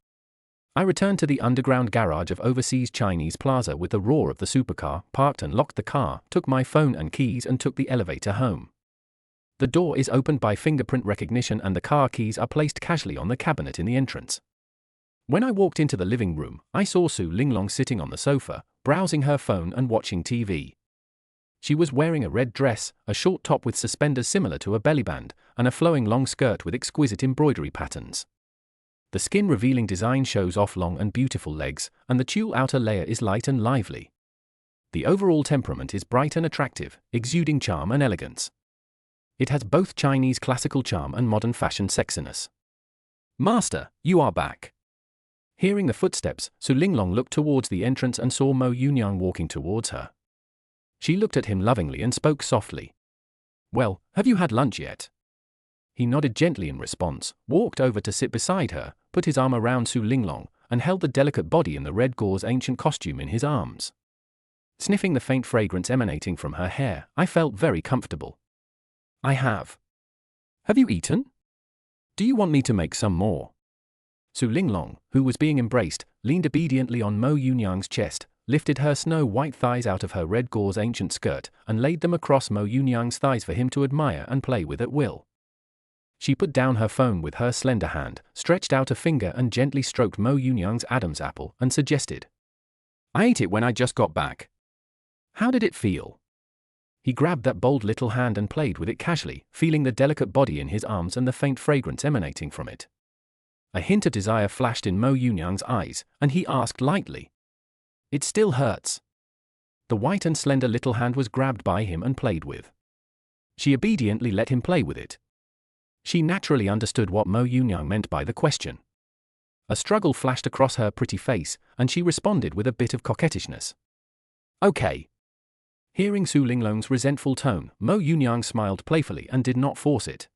I returned to the underground garage of Overseas Chinese Plaza with the roar of the supercar, parked and locked the car, took my phone and keys and took the elevator home. The door is opened by fingerprint recognition and the car keys are placed casually on the cabinet in the entrance. When I walked into the living room, I saw Su Linglong sitting on the sofa, browsing her phone and watching TV. She was wearing a red dress, a short top with suspenders similar to a bellyband, and a flowing long skirt with exquisite embroidery patterns. The skin-revealing design shows off long and beautiful legs, and the tulle outer layer is light and lively. The overall temperament is bright and attractive, exuding charm and elegance. It has both Chinese classical charm and modern fashion sexiness. "Master, you are back." Hearing the footsteps, Su Linglong looked towards the entrance and saw Mo Yunyang walking towards her. She looked at him lovingly and spoke softly. "Well, have you had lunch yet?" He nodded gently in response, walked over to sit beside her, put his arm around Su Linglong, and held the delicate body in the red gauze ancient costume in his arms. Sniffing the faint fragrance emanating from her hair, I felt very comfortable. "I have." "Have you eaten? Do you want me to make some more?" Su Linglong, who was being embraced, leaned obediently on Mo Yunyang's chest, lifted her snow-white thighs out of her red gauze ancient skirt, and laid them across Mo Yunyang's thighs for him to admire and play with at will. She put down her phone with her slender hand, stretched out a finger and gently stroked Mo Yunyang's Adam's apple, and suggested, "I ate it when I just got back. How did it feel?" He grabbed that bold little hand and played with it casually, feeling the delicate body in his arms and the faint fragrance emanating from it. A hint of desire flashed in Mo Yunyang's eyes, and he asked lightly, "It still hurts?" The white and slender little hand was grabbed by him and played with. She obediently let him play with it. She naturally understood what Mo Yunyang meant by the question. A struggle flashed across her pretty face, and she responded with a bit of coquettishness. "Okay." Hearing Su Linglong's resentful tone, Mo Yunyang smiled playfully and did not force it.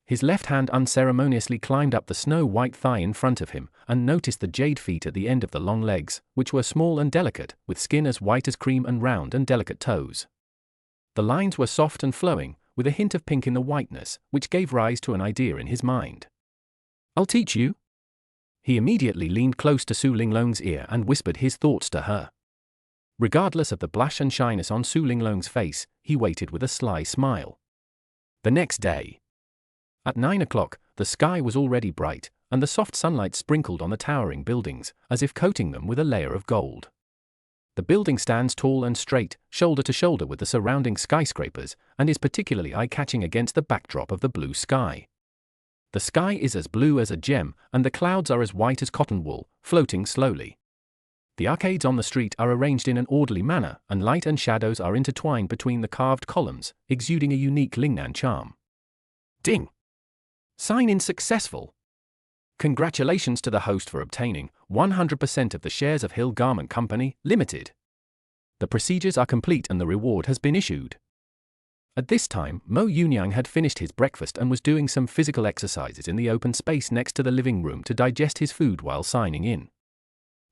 His left hand unceremoniously climbed up the snow-white thigh in front of him, and noticed the jade feet at the end of the long legs, which were small and delicate, with skin as white as cream and round and delicate toes. The lines were soft and flowing, with a hint of pink in the whiteness, which gave rise to an idea in his mind. "I'll teach you." He immediately leaned close to Su Linglong's ear and whispered his thoughts to her. Regardless of the blush and shyness on Su Linglong's face, he waited with a sly smile. The next day. At 9 o'clock, the sky was already bright, and the soft sunlight sprinkled on the towering buildings, as if coating them with a layer of gold. The building stands tall and straight, shoulder to shoulder with the surrounding skyscrapers, and is particularly eye-catching against the backdrop of the blue sky. The sky is as blue as a gem, and the clouds are as white as cotton wool, floating slowly. The arcades on the street are arranged in an orderly manner, and light and shadows are intertwined between the carved columns, exuding a unique Lingnan charm. Ding! Sign-in successful! Congratulations to the host for obtaining 100% of the shares of Hill Garment Company, Limited. The procedures are complete and the reward has been issued. At this time, Mo Yunyang had finished his breakfast and was doing some physical exercises in the open space next to the living room to digest his food while signing in.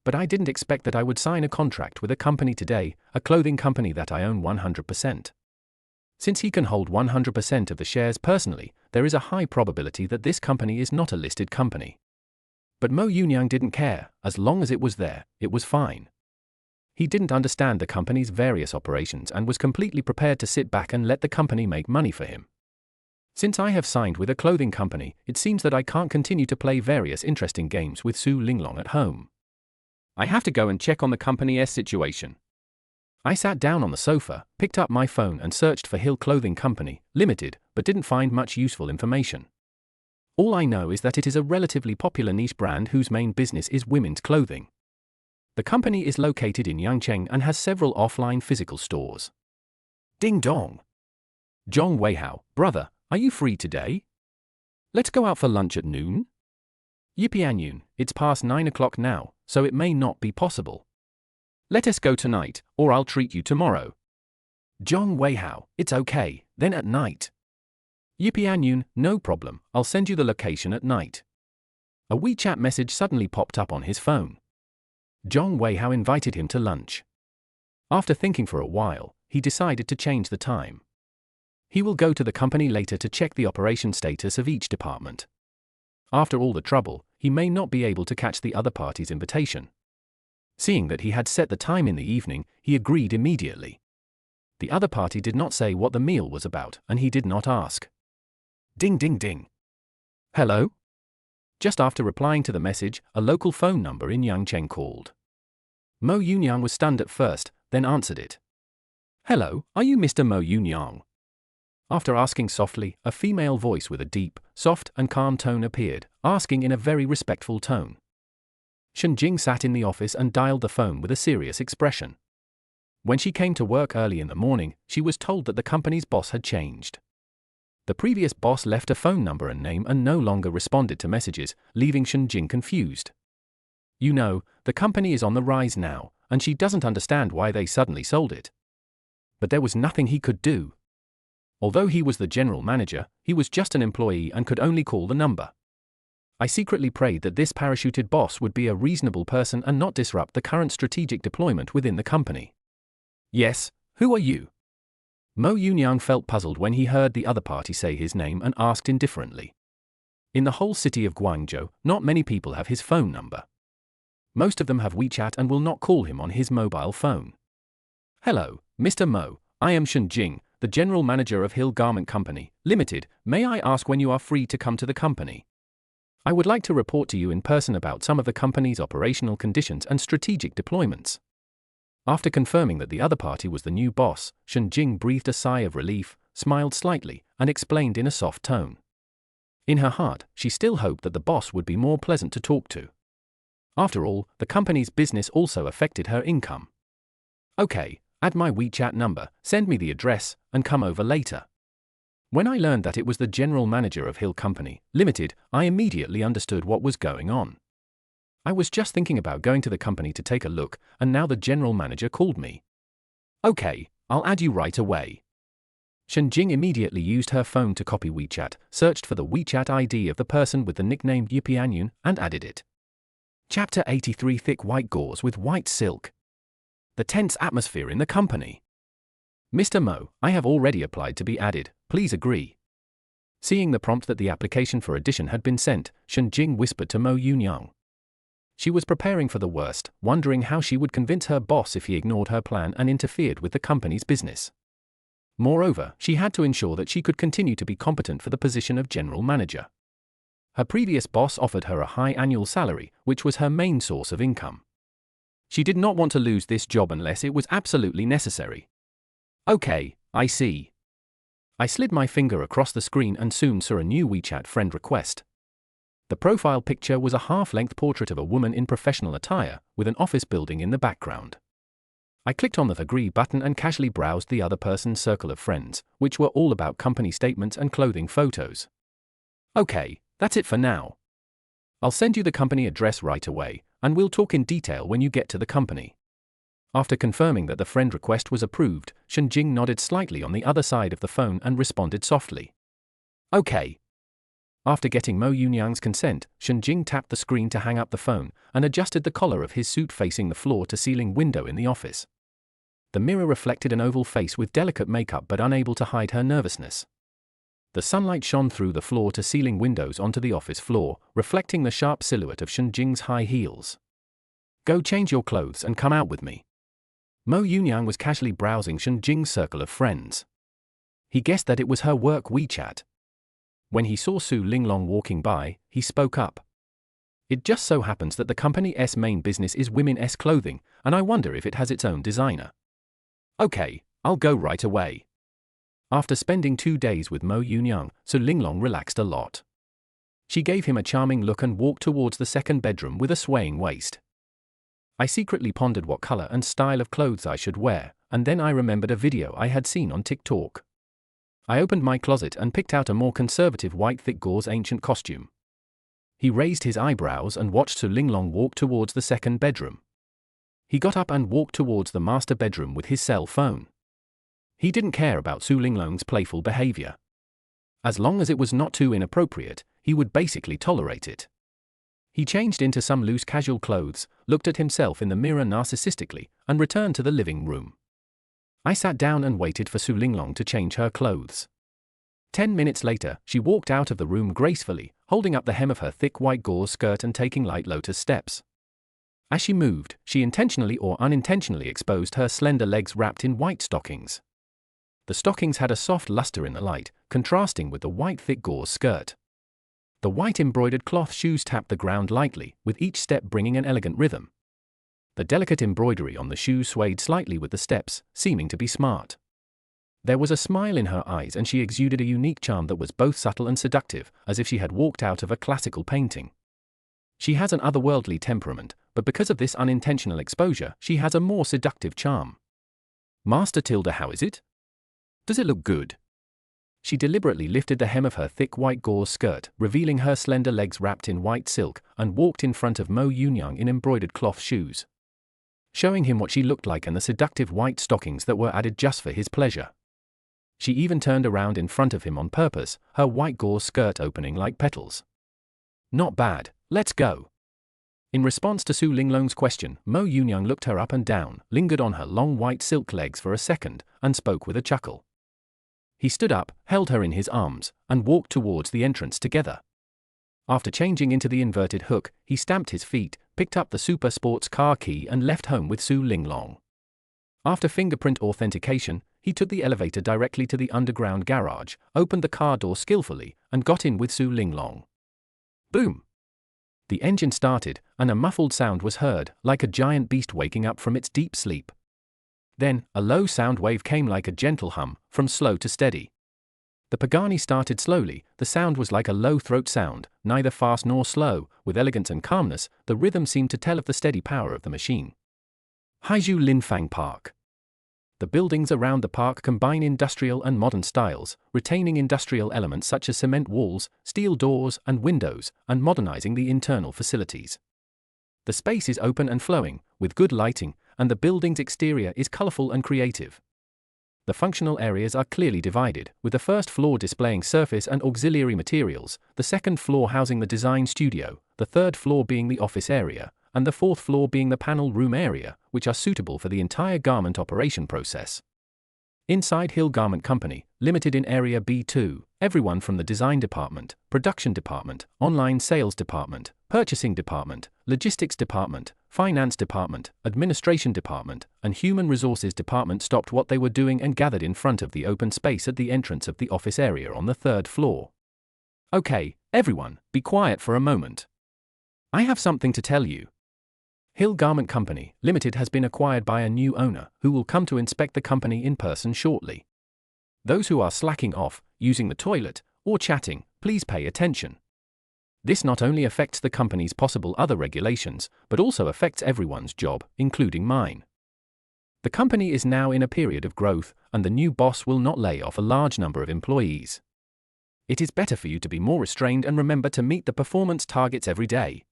But I didn't expect that I would sign a contract with a company today, a clothing company that I own 100%. Since he can hold 100% of the shares personally, there is a high probability that this company is not a listed company. But Mo Yunyang didn't care, as long as it was there, it was fine. He didn't understand the company's various operations and was completely prepared to sit back and let the company make money for him. Since I have signed with a clothing company, it seems that I can't continue to play various interesting games with Su Linglong at home. I have to go and check on the company's situation. I sat down on the sofa, picked up my phone and searched for Hill Clothing Company, Limited, but didn't find much useful information. All I know is that it is a relatively popular niche brand whose main business is women's clothing. The company is located in Yangcheng and has several offline physical stores. Ding dong! Zhong Weihao, brother, are you free today? Let's go out for lunch at noon? Yipianyun, it's past 9 o'clock now, so it may not be possible. Let us go tonight, or I'll treat you tomorrow. Zhong Weihao, it's okay, then at night. Yipianyun, no problem, I'll send you the location at night. A WeChat message suddenly popped up on his phone. Zhong Weihao invited him to lunch. After thinking for a while, he decided to change the time. He will go to the company later to check the operation status of each department. After all the trouble, he may not be able to catch the other party's invitation. Seeing that he had set the time in the evening, he agreed immediately. The other party did not say what the meal was about, and he did not ask. Ding ding ding. Hello? Just after replying to the message, a local phone number in Yangcheng called. Mo Yunyang was stunned at first, then answered it. "Hello, are you Mr. Mo Yunyang?" After asking softly, a female voice with a deep, soft and calm tone appeared, asking in a very respectful tone. Shen Jing sat in the office and dialed the phone with a serious expression. When she came to work early in the morning, she was told that the company's boss had changed. The previous boss left a phone number and name and no longer responded to messages, leaving Shen Jing confused. You know, the company is on the rise now, and she doesn't understand why they suddenly sold it. But there was nothing he could do. Although he was the general manager, he was just an employee and could only call the number. I secretly prayed that this parachuted boss would be a reasonable person and not disrupt the current strategic deployment within the company. "Yes, who are you?" Mo Yunyang felt puzzled when he heard the other party say his name and asked indifferently. In the whole city of Guangzhou, not many people have his phone number. Most of them have WeChat and will not call him on his mobile phone. "Hello, Mr. Mo, I am Shen Jing, the general manager of Hill Garment Company, Limited. May I ask when you are free to come to the company? I would like to report to you in person about some of the company's operational conditions and strategic deployments." After confirming that the other party was the new boss, Shen Jing breathed a sigh of relief, smiled slightly, and explained in a soft tone. In her heart, she still hoped that the boss would be more pleasant to talk to. After all, the company's business also affected her income. "Okay, add my WeChat number, send me the address, and come over later." When I learned that it was the general manager of Hill Company, Limited, I immediately understood what was going on. I was just thinking about going to the company to take a look, and now the general manager called me. "Okay, I'll add you right away." Shen Jing immediately used her phone to copy WeChat, searched for the WeChat ID of the person with the nickname Yipianyun, and added it. Chapter 83: Thick white gauze with white silk. The tense atmosphere in the company. "Mr. Mo, I have already applied to be added, please agree." Seeing the prompt that the application for addition had been sent, Shen Jing whispered to Mo Yunyang. She was preparing for the worst, wondering how she would convince her boss if he ignored her plan and interfered with the company's business. Moreover, she had to ensure that she could continue to be competent for the position of general manager. Her previous boss offered her a high annual salary, which was her main source of income. She did not want to lose this job unless it was absolutely necessary. "Okay, I see." I slid my finger across the screen and soon saw a new WeChat friend request. The profile picture was a half-length portrait of a woman in professional attire, with an office building in the background. I clicked on the agree button and casually browsed the other person's circle of friends, which were all about company statements and clothing photos. "Okay, that's it for now. I'll send you the company address right away, and we'll talk in detail when you get to the company." After confirming that the friend request was approved, Shen Jing nodded slightly on the other side of the phone and responded softly. "Okay." After getting Mo Yunyang's consent, Shen Jing tapped the screen to hang up the phone and adjusted the collar of his suit facing the floor-to-ceiling window in the office. The mirror reflected an oval face with delicate makeup but unable to hide her nervousness. The sunlight shone through the floor-to-ceiling windows onto the office floor, reflecting the sharp silhouette of Shen Jing's high heels. "Go change your clothes and come out with me." Mo Yunyang was casually browsing Shen Jing's circle of friends. He guessed that it was her work WeChat. When he saw Su Linglong walking by, he spoke up. "It just so happens that the company's main business is women's clothing, and I wonder if it has its own designer." "Okay, I'll go right away." After spending 2 days with Mo Yunyang, Su Linglong relaxed a lot. She gave him a charming look and walked towards the second bedroom with a swaying waist. I secretly pondered what color and style of clothes I should wear, and then I remembered a video I had seen on TikTok. I opened my closet and picked out a more conservative white thick gauze ancient costume. He raised his eyebrows and watched Su Linglong walk towards the second bedroom. He got up and walked towards the master bedroom with his cell phone. He didn't care about Su Linglong's playful behavior. As long as it was not too inappropriate, he would basically tolerate it. He changed into some loose casual clothes, looked at himself in the mirror narcissistically, and returned to the living room. I sat down and waited for Su Linglong to change her clothes. 10 minutes later, she walked out of the room gracefully, holding up the hem of her thick white gauze skirt and taking light lotus steps. As she moved, she intentionally or unintentionally exposed her slender legs wrapped in white stockings. The stockings had a soft luster in the light, contrasting with the white thick gauze skirt. The white embroidered cloth shoes tapped the ground lightly, with each step bringing an elegant rhythm. The delicate embroidery on the shoes swayed slightly with the steps, seeming to be smart. There was a smile in her eyes and she exuded a unique charm that was both subtle and seductive, as if she had walked out of a classical painting. She has an otherworldly temperament, but because of this unintentional exposure, she has a more seductive charm. Master Tilda, how is it? Does it look good? She deliberately lifted the hem of her thick white gauze skirt, revealing her slender legs wrapped in white silk, and walked in front of Mo Yunyang in embroidered cloth shoes, showing him what she looked like and the seductive white stockings that were added just for his pleasure. She even turned around in front of him on purpose, her white gauze skirt opening like petals. Not bad, let's go. In response to Su Linglong's question, Mo Yunyang looked her up and down, lingered on her long white silk legs for a second, and spoke with a chuckle. He stood up, held her in his arms, and walked towards the entrance together. After changing into the inverted hook, he stamped his feet, picked up the super sports car key and left home with Su Linglong. After fingerprint authentication, he took the elevator directly to the underground garage, opened the car door skillfully, and got in with Su Linglong. Boom! The engine started, and a muffled sound was heard, like a giant beast waking up from its deep sleep. Then, a low sound wave came like a gentle hum, from slow to steady. The Pagani started slowly, the sound was like a low throat sound, neither fast nor slow, with elegance and calmness, the rhythm seemed to tell of the steady power of the machine. Haizhu Linfang Park. The buildings around the park combine industrial and modern styles, retaining industrial elements such as cement walls, steel doors and windows, and modernizing the internal facilities. The space is open and flowing, with good lighting, and the building's exterior is colorful and creative. The functional areas are clearly divided, with the first floor displaying surface and auxiliary materials, the second floor housing the design studio, the third floor being the office area, and the fourth floor being the panel room area, which are suitable for the entire garment operation process. Inside Hill Garment Company, Limited in Area B2, everyone from the design department, production department, online sales department, purchasing department, logistics department, finance department, administration department, and human resources department stopped what they were doing and gathered in front of the open space at the entrance of the office area on the third floor. Okay, everyone, be quiet for a moment. I have something to tell you. Hill Garment Company, Limited has been acquired by a new owner, who will come to inspect the company in person shortly. Those who are slacking off, using the toilet, or chatting, please pay attention. This not only affects the company's possible other regulations, but also affects everyone's job, including mine. The company is now in a period of growth, and the new boss will not lay off a large number of employees. It is better for you to be more restrained and remember to meet the performance targets every day.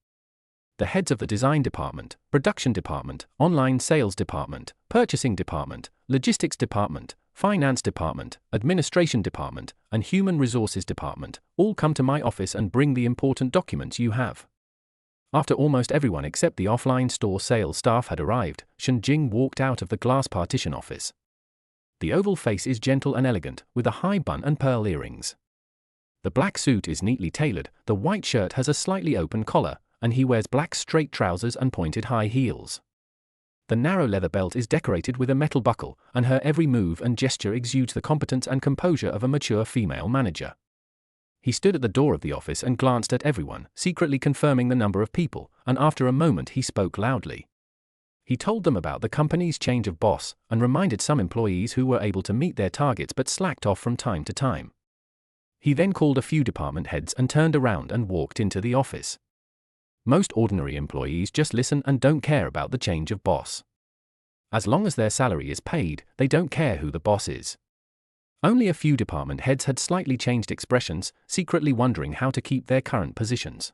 The heads of the design department, production department, online sales department, purchasing department, logistics department, finance department, administration department, and human resources department all come to my office and bring the important documents you have. After almost everyone except the offline store sales staff had arrived, Shen Jing walked out of the glass partition office. The oval face is gentle and elegant, with a high bun and pearl earrings. The black suit is neatly tailored, the white shirt has a slightly open collar, and he wears black straight trousers and pointed high heels. The narrow leather belt is decorated with a metal buckle, and her every move and gesture exudes the competence and composure of a mature female manager. He stood at the door of the office and glanced at everyone, secretly confirming the number of people, and after a moment he spoke loudly. He told them about the company's change of boss, and reminded some employees who were able to meet their targets but slacked off from time to time. He then called a few department heads and turned around and walked into the office. Most ordinary employees just listen and don't care about the change of boss. As long as their salary is paid, they don't care who the boss is. Only a few department heads had slightly changed expressions, secretly wondering how to keep their current positions.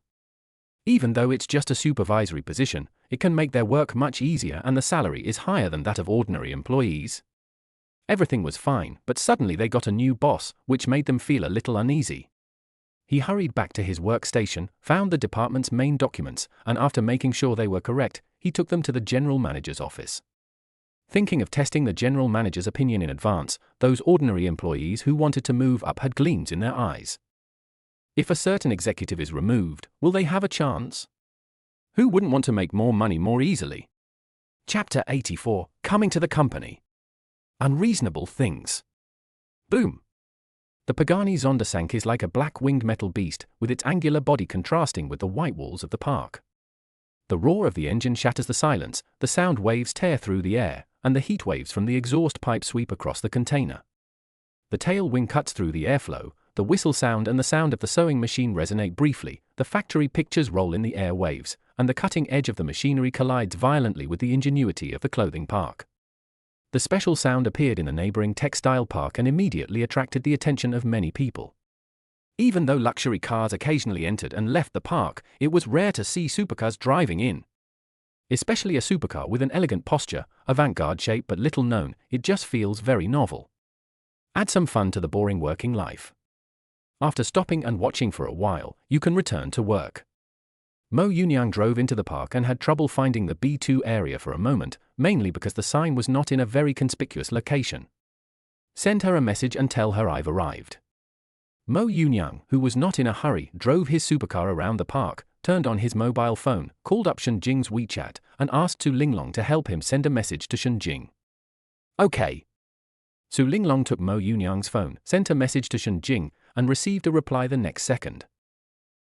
Even though it's just a supervisory position, it can make their work much easier and the salary is higher than that of ordinary employees. Everything was fine, but suddenly they got a new boss, which made them feel a little uneasy. He hurried back to his workstation, found the department's main documents, and after making sure they were correct, he took them to the general manager's office. Thinking of testing the general manager's opinion in advance, those ordinary employees who wanted to move up had gleams in their eyes. If a certain executive is removed, will they have a chance? Who wouldn't want to make more money more easily? Chapter 84, Coming to the Company. Unreasonable Things. Boom! The Pagani Zondersank is like a black-winged metal beast, with its angular body contrasting with the white walls of the park. The roar of the engine shatters the silence, the sound waves tear through the air, and the heat waves from the exhaust pipe sweep across the container. The tail wing cuts through the airflow, the whistle sound and the sound of the sewing machine resonate briefly, the factory pictures roll in the air waves, and the cutting edge of the machinery collides violently with the ingenuity of the clothing park. The special sound appeared in the neighboring textile park and immediately attracted the attention of many people. Even though luxury cars occasionally entered and left the park, it was rare to see supercars driving in. Especially a supercar with an elegant posture, avant-garde shape but little known, it just feels very novel. Add some fun to the boring working life. After stopping and watching for a while, you can return to work. Mo Yunyang drove into the park and had trouble finding the B2 area for a moment, mainly because the sign was not in a very conspicuous location. Send her a message and tell her I've arrived. Mo Yunyang, who was not in a hurry, drove his supercar around the park, turned on his mobile phone, called up Shen Jing's WeChat, and asked Su Linglong to help him send a message to Shen Jing. Okay. Su Linglong took Mo Yunyang's phone, sent a message to Shen Jing, and received a reply the next second.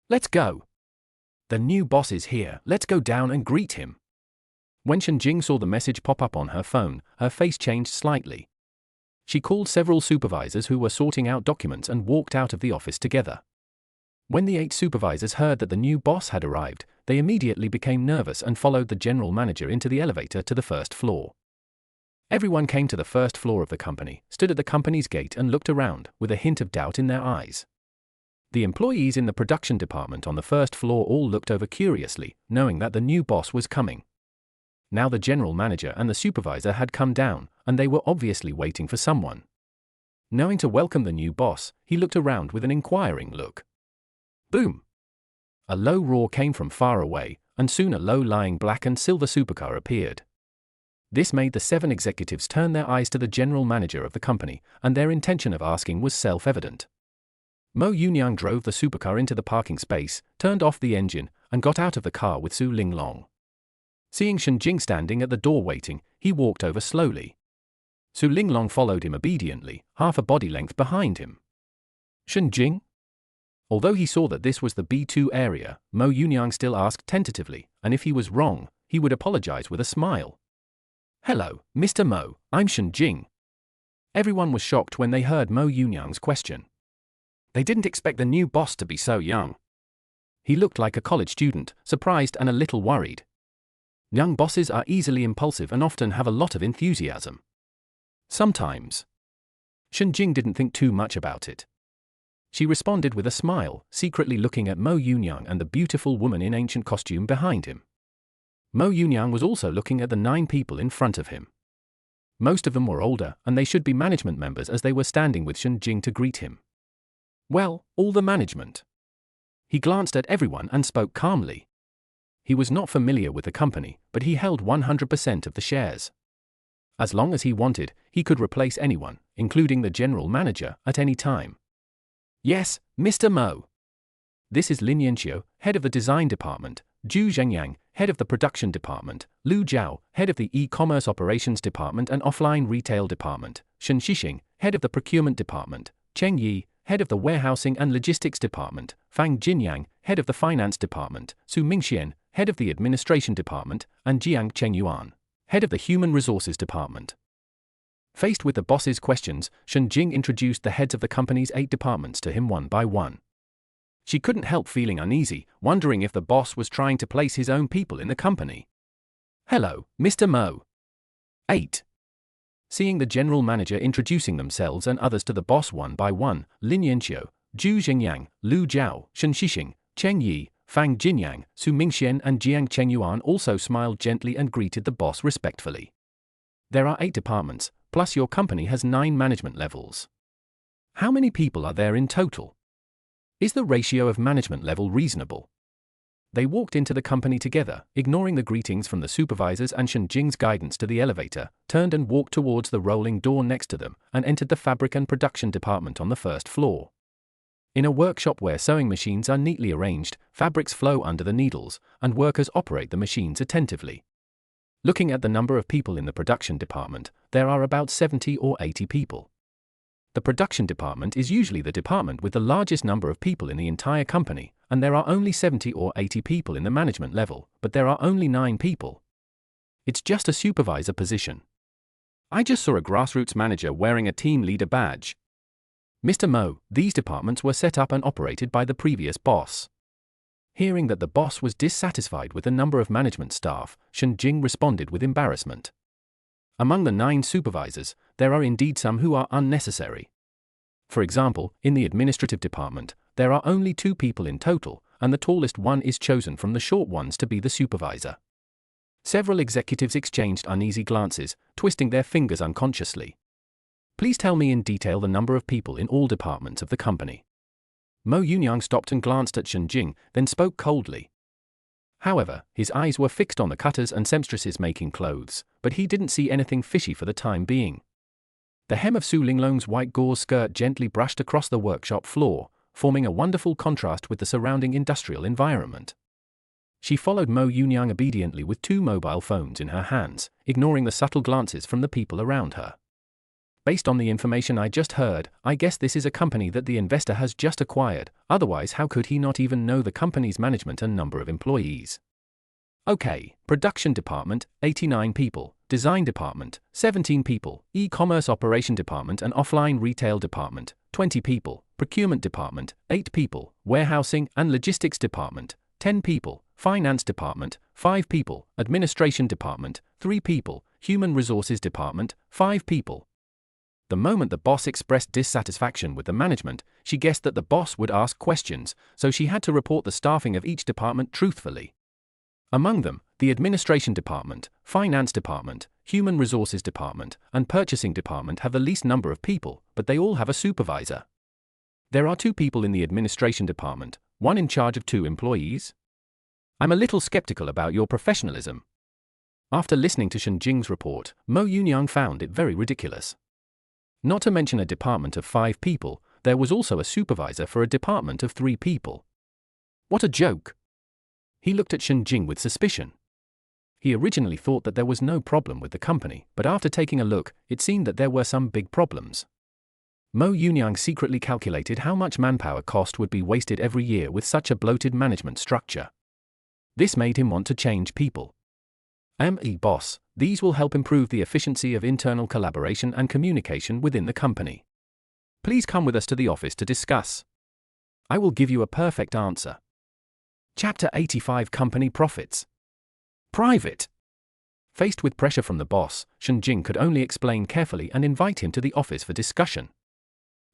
Let's go. The new boss is here, let's go down and greet him. When Shen Jing saw the message pop up on her phone, her face changed slightly. She called several supervisors who were sorting out documents and walked out of the office together. When the 8 supervisors heard that the new boss had arrived, they immediately became nervous and followed the general manager into the elevator to the first floor. Everyone came to the first floor of the company, stood at the company's gate and looked around, with a hint of doubt in their eyes. The employees in the production department on the first floor all looked over curiously, knowing that the new boss was coming. Now the general manager and the supervisor had come down, and they were obviously waiting for someone. Knowing to welcome the new boss, he looked around with an inquiring look. Boom! A low roar came from far away, and soon a low-lying black and silver supercar appeared. This made the 7 executives turn their eyes to the general manager of the company, and their intention of asking was self-evident. Mo Yunyang drove the supercar into the parking space, turned off the engine, and got out of the car with Su Linglong. Seeing Shen Jing standing at the door waiting, he walked over slowly. Su Linglong followed him obediently, half a body length behind him. Shen Jing? Although he saw that this was the B2 area, Mo Yunyang still asked tentatively, and if he was wrong, he would apologize with a smile. Hello, Mr. Mo, I'm Shen Jing. Everyone was shocked when they heard Mo Yunyang's question. They didn't expect the new boss to be so young. He looked like a college student, surprised and a little worried. Young bosses are easily impulsive and often have a lot of enthusiasm. Sometimes. Shen Jing didn't think too much about it. She responded with a smile, secretly looking at Mo Yunyang and the beautiful woman in ancient costume behind him. Mo Yunyang was also looking at the 9 people in front of him. Most of them were older, and they should be management members as they were standing with Shen Jing to greet him. Well, all the management. He glanced at everyone and spoke calmly. He was not familiar with the company, but he held 100% of the shares. As long as he wanted, he could replace anyone, including the general manager, at any time. Yes, Mr. Mo. This is Lin Yanxiu, head of the design department, Zhu Zhengyang, head of the production department, Lu Zhao, head of the e-commerce operations department and offline retail department, Shen Xixing, head of the procurement department, Cheng Yi, head of the warehousing and logistics department, Fang Jinyang, head of the finance department, Su Mingxian, head of the administration department, and Jiang Chengyuan, head of the human resources department. Faced with the boss's questions, Shen Jing introduced the heads of the company's 8 departments to him one by one. She couldn't help feeling uneasy, wondering if the boss was trying to place his own people in the company. Hello, Mr. Mo. 8. Seeing the general manager introducing themselves and others to the boss one by one, Lin Yanxiu, Zhu Zhengyang, Lu Zhao, Shen Xixing, Cheng Yi, Fang Jinyang, Su Mingxian and Jiang Chengyuan also smiled gently and greeted the boss respectfully. There are 8 departments, plus your company has 9 management levels. How many people are there in total? Is the ratio of management level reasonable? They walked into the company together, ignoring the greetings from the supervisors and Shen Jing's guidance to the elevator, turned and walked towards the rolling door next to them, and entered the fabric and production department on the first floor. In a workshop where sewing machines are neatly arranged, fabrics flow under the needles, and workers operate the machines attentively. Looking at the number of people in the production department, there are about 70 or 80 people. The production department is usually the department with the largest number of people in the entire company, and there are only 70 or 80 people in the management level, but there are only 9 people. It's just a supervisor position. I just saw a grassroots manager wearing a team leader badge. Mr. Mo, these departments were set up and operated by the previous boss. Hearing that the boss was dissatisfied with the number of management staff, Shen Jing responded with embarrassment. Among the 9 supervisors, there are indeed some who are unnecessary. For example, in the administrative department, there are only 2 people in total, and the tallest one is chosen from the short ones to be the supervisor. Several executives exchanged uneasy glances, twisting their fingers unconsciously. Please tell me in detail the number of people in all departments of the company. Mo Yunyang stopped and glanced at Shen Jing, then spoke coldly. However, his eyes were fixed on the cutters and seamstresses making clothes, but he didn't see anything fishy for the time being. The hem of Su Linglong's white gauze skirt gently brushed across the workshop floor, forming a wonderful contrast with the surrounding industrial environment. She followed Mo Yunyang obediently with 2 mobile phones in her hands, ignoring the subtle glances from the people around her. Based on the information I just heard, I guess this is a company that the investor has just acquired, otherwise how could he not even know the company's management and number of employees? Okay, production department, 89 people, design department, 17 people, e-commerce operation department and offline retail department, 20 people, procurement department, 8 people, warehousing and logistics department, 10 people, finance department, 5 people, administration department, 3 people, human resources department, 5 people. The moment the boss expressed dissatisfaction with the management, she guessed that the boss would ask questions, so she had to report the staffing of each department truthfully. Among them, the administration department, finance department, human resources department, and purchasing department have the least number of people, but they all have a supervisor. There are 2 people in the administration department, one in charge of 2 employees. I'm a little skeptical about your professionalism. After listening to Shen Jing's report, Mo Yunyang found it very ridiculous. Not to mention a department of 5 people, there was also a supervisor for a department of 3 people. What a joke! He looked at Shen Jing with suspicion. He originally thought that there was no problem with the company, but after taking a look, it seemed that there were some big problems. Mo Yunyang secretly calculated how much manpower cost would be wasted every year with such a bloated management structure. This made him want to change people. Boss, these will help improve the efficiency of internal collaboration and communication within the company. Please come with us to the office to discuss. I will give you a perfect answer. Chapter 85 Company Profits. Private. Faced with pressure from the boss, Shen Jing could only explain carefully and invite him to the office for discussion.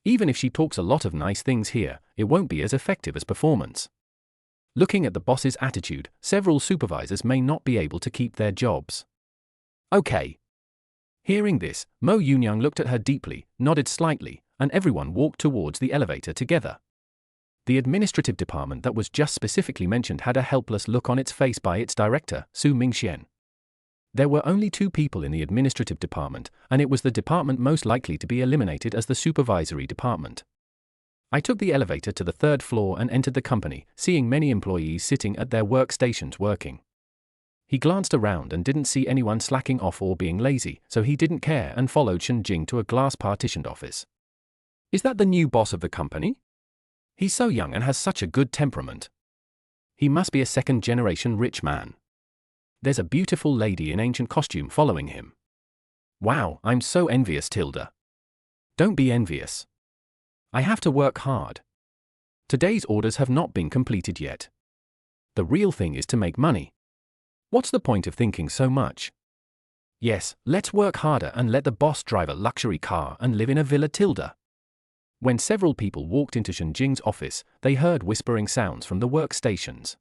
Even if she talks a lot of nice things here, it won't be as effective as performance. Looking at the boss's attitude, several supervisors may not be able to keep their jobs. Okay. Hearing this, Mo Yunyang looked at her deeply, nodded slightly, and everyone walked towards the elevator together. The administrative department that was just specifically mentioned had a helpless look on its face by its director, Su Mingxian. There were only 2 people in the administrative department, and it was the department most likely to be eliminated as the supervisory department. I took the elevator to the 3rd floor and entered the company, seeing many employees sitting at their workstations working. He glanced around and didn't see anyone slacking off or being lazy, so he didn't care and followed Shen Jing to a glass-partitioned office. Is that the new boss of the company? He's so young and has such a good temperament. He must be a 2nd-generation rich man. There's a beautiful lady in ancient costume following him. Wow, I'm so envious, Tilda. Don't be envious. I have to work hard. Today's orders have not been completed yet. The real thing is to make money. What's the point of thinking so much? Yes, let's work harder and let the boss drive a luxury car and live in a villa, Tilda. When several people walked into Shen Jing's office, they heard whispering sounds from the workstations.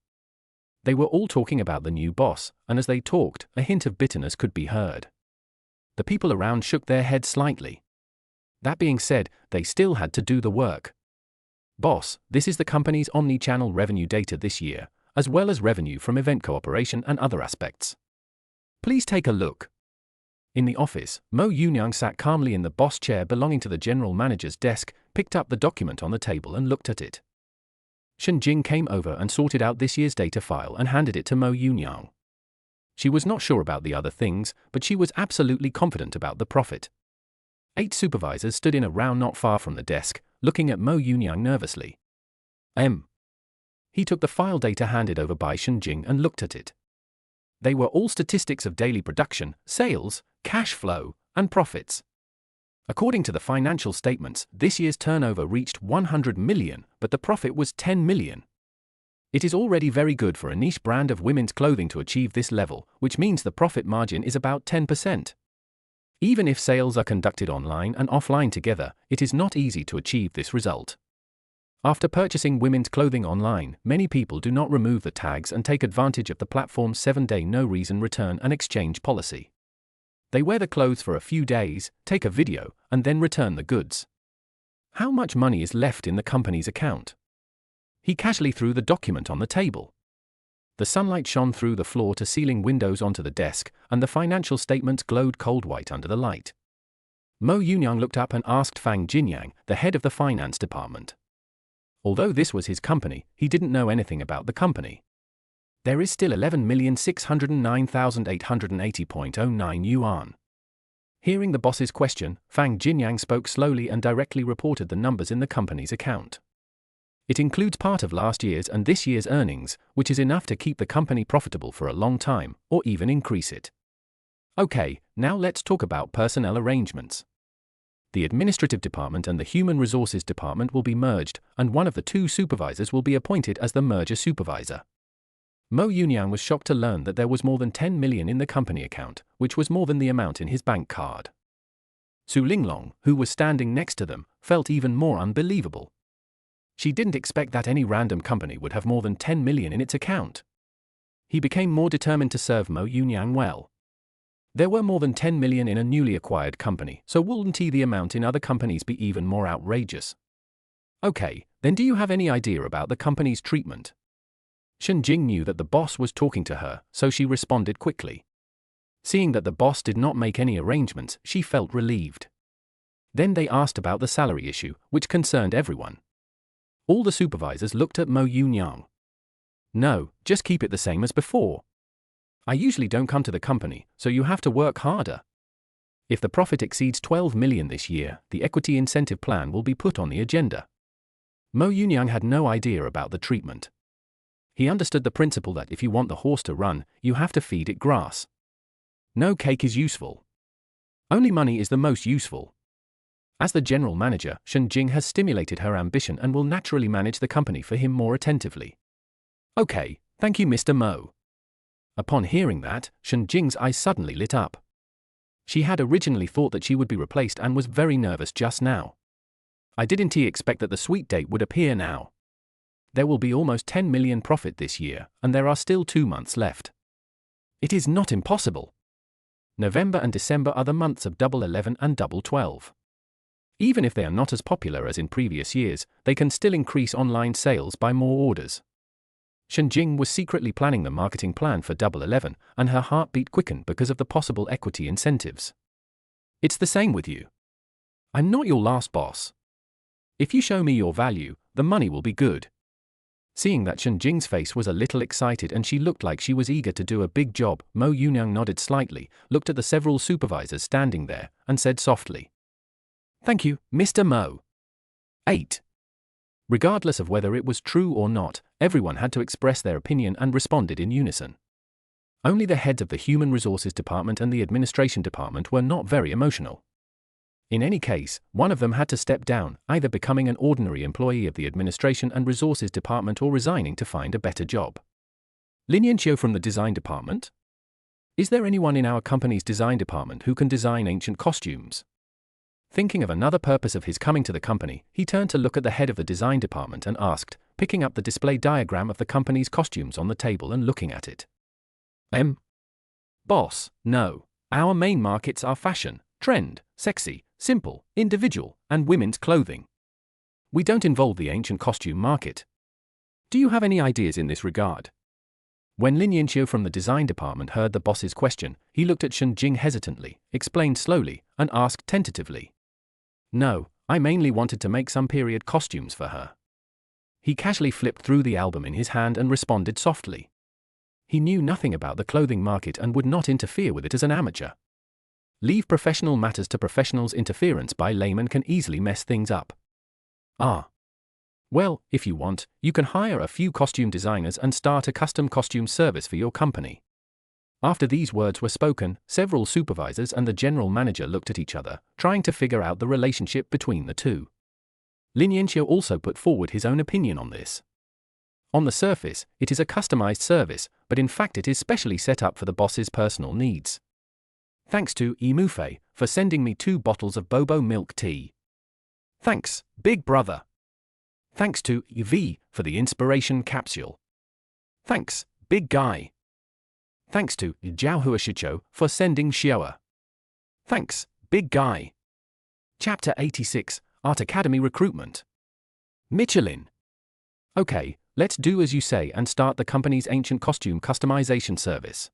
They were all talking about the new boss, and as they talked, a hint of bitterness could be heard. The people around shook their heads slightly. That being said, they still had to do the work. Boss, this is the company's omni-channel revenue data this year, as well as revenue from event cooperation and other aspects. Please take a look. In the office, Mo Yunyang sat calmly in the boss chair belonging to the general manager's desk, picked up the document on the table and looked at it. Shen Jing came over and sorted out this year's data file and handed it to Mo Yunyang. She was not sure about the other things, but she was absolutely confident about the profit. 8 supervisors stood in a row not far from the desk, looking at Mo Yunyang nervously. He took the file data handed over by Shen Jing and looked at it. They were all statistics of daily production, sales, cash flow, and profits. According to the financial statements, this year's turnover reached 100 million, but the profit was 10 million. It is already very good for a niche brand of women's clothing to achieve this level, which means the profit margin is about 10%. Even if sales are conducted online and offline together, it is not easy to achieve this result. After purchasing women's clothing online, many people do not remove the tags and take advantage of the platform's 7-day no-reason return and exchange policy. They wear the clothes for a few days, take a video, and then return the goods. How much money is left in the company's account? He casually threw the document on the table. The sunlight shone through the floor-to-ceiling windows onto the desk, and the financial statements glowed cold white under the light. Mo Yunyang looked up and asked Fang Jinyang, the head of the finance department. Although this was his company, he didn't know anything about the company. There is still 11,609,880.09 yuan. Hearing the boss's question, Fang Jinyang spoke slowly and directly reported the numbers in the company's account. It includes part of last year's and this year's earnings, which is enough to keep the company profitable for a long time, or even increase it. Okay, now let's talk about personnel arrangements. The administrative department and the human resources department will be merged, and one of the two supervisors will be appointed as the merger supervisor. Mo Yunyang was shocked to learn that there was more than 10 million in the company account, which was more than the amount in his bank card. Su Linglong, who was standing next to them, felt even more unbelievable. She didn't expect that any random company would have more than 10 million in its account. He became more determined to serve Mo Yunyang well. There were more than 10 million in a newly acquired company, so wouldn't the amount in other companies be even more outrageous? Okay, then do you have any idea about the company's treatment? Shen Jing knew that the boss was talking to her, so she responded quickly. Seeing that the boss did not make any arrangements, she felt relieved. Then they asked about the salary issue, which concerned everyone. All the supervisors looked at Mo Yunyang. No, just keep it the same as before. I usually don't come to the company, so you have to work harder. If the profit exceeds 12 million this year, the equity incentive plan will be put on the agenda. Mo Yunyang had no idea about the treatment. He understood the principle that if you want the horse to run, you have to feed it grass. No cake is useful. Only money is the most useful. As the general manager, Shen Jing has stimulated her ambition and will naturally manage the company for him more attentively. Okay, thank you Mr. Mo. Upon hearing that, Shen Jing's eyes suddenly lit up. She had originally thought that she would be replaced and was very nervous just now. I didn't expect that the sweet date would appear now. There will be almost 10 million profit this year, and there are still 2 months left. It is not impossible. November and December are the months of Double 11 and Double 12. Even if they are not as popular as in previous years, they can still increase online sales by more orders. Shen Jing was secretly planning the marketing plan for Double 11, and her heartbeat quickened because of the possible equity incentives. It's the same with you. I'm not your last boss. If you show me your value, the money will be good. Seeing that Shen Jing's face was a little excited and she looked like she was eager to do a big job, Mo Yunyang nodded slightly, looked at the several supervisors standing there, and said softly, "Thank you, Mr. Mo." 8. Regardless of whether it was true or not, everyone had to express their opinion and responded in unison. Only the heads of the Human Resources Department and the Administration Department were not very emotional. In any case, one of them had to step down, either becoming an ordinary employee of the Administration and Resources Department or resigning to find a better job. Lin Yanqiu from the Design Department? Is there anyone in our company's design department who can design ancient costumes? Thinking of another purpose of his coming to the company, he turned to look at the head of the design department and asked, picking up the display diagram of the company's costumes on the table and looking at it. Boss, no. Our main markets are fashion, trend, sexy, simple, individual, and women's clothing. We don't involve the ancient costume market. Do you have any ideas in this regard? When Lin Yanqiu from the design department heard the boss's question, he looked at Shen Jing hesitantly, explained slowly, and asked tentatively. No, I mainly wanted to make some period costumes for her. He casually flipped through the album in his hand and responded softly. He knew nothing about the clothing market and would not interfere with it as an amateur. Leave professional matters to professionals. Interference by laymen can easily mess things up. Well, if you want, you can hire a few costume designers and start a custom costume service for your company. After these words were spoken, several supervisors and the general manager looked at each other, trying to figure out the relationship between the two. Lin Yanqiu also put forward his own opinion on this. On the surface, it is a customized service, but in fact it is specially set up for the boss's personal needs. Thanks to Mu Fei for sending me 2 bottles of bobo milk tea. Thanks, big brother. Thanks to V for the inspiration capsule. Thanks, big guy. Thanks to Zhao Huashicho for sending Xiaoa. Thanks, big guy. Chapter 86, Art Academy Recruitment. Michelin. Okay, let's do as you say and start the company's ancient costume customization service.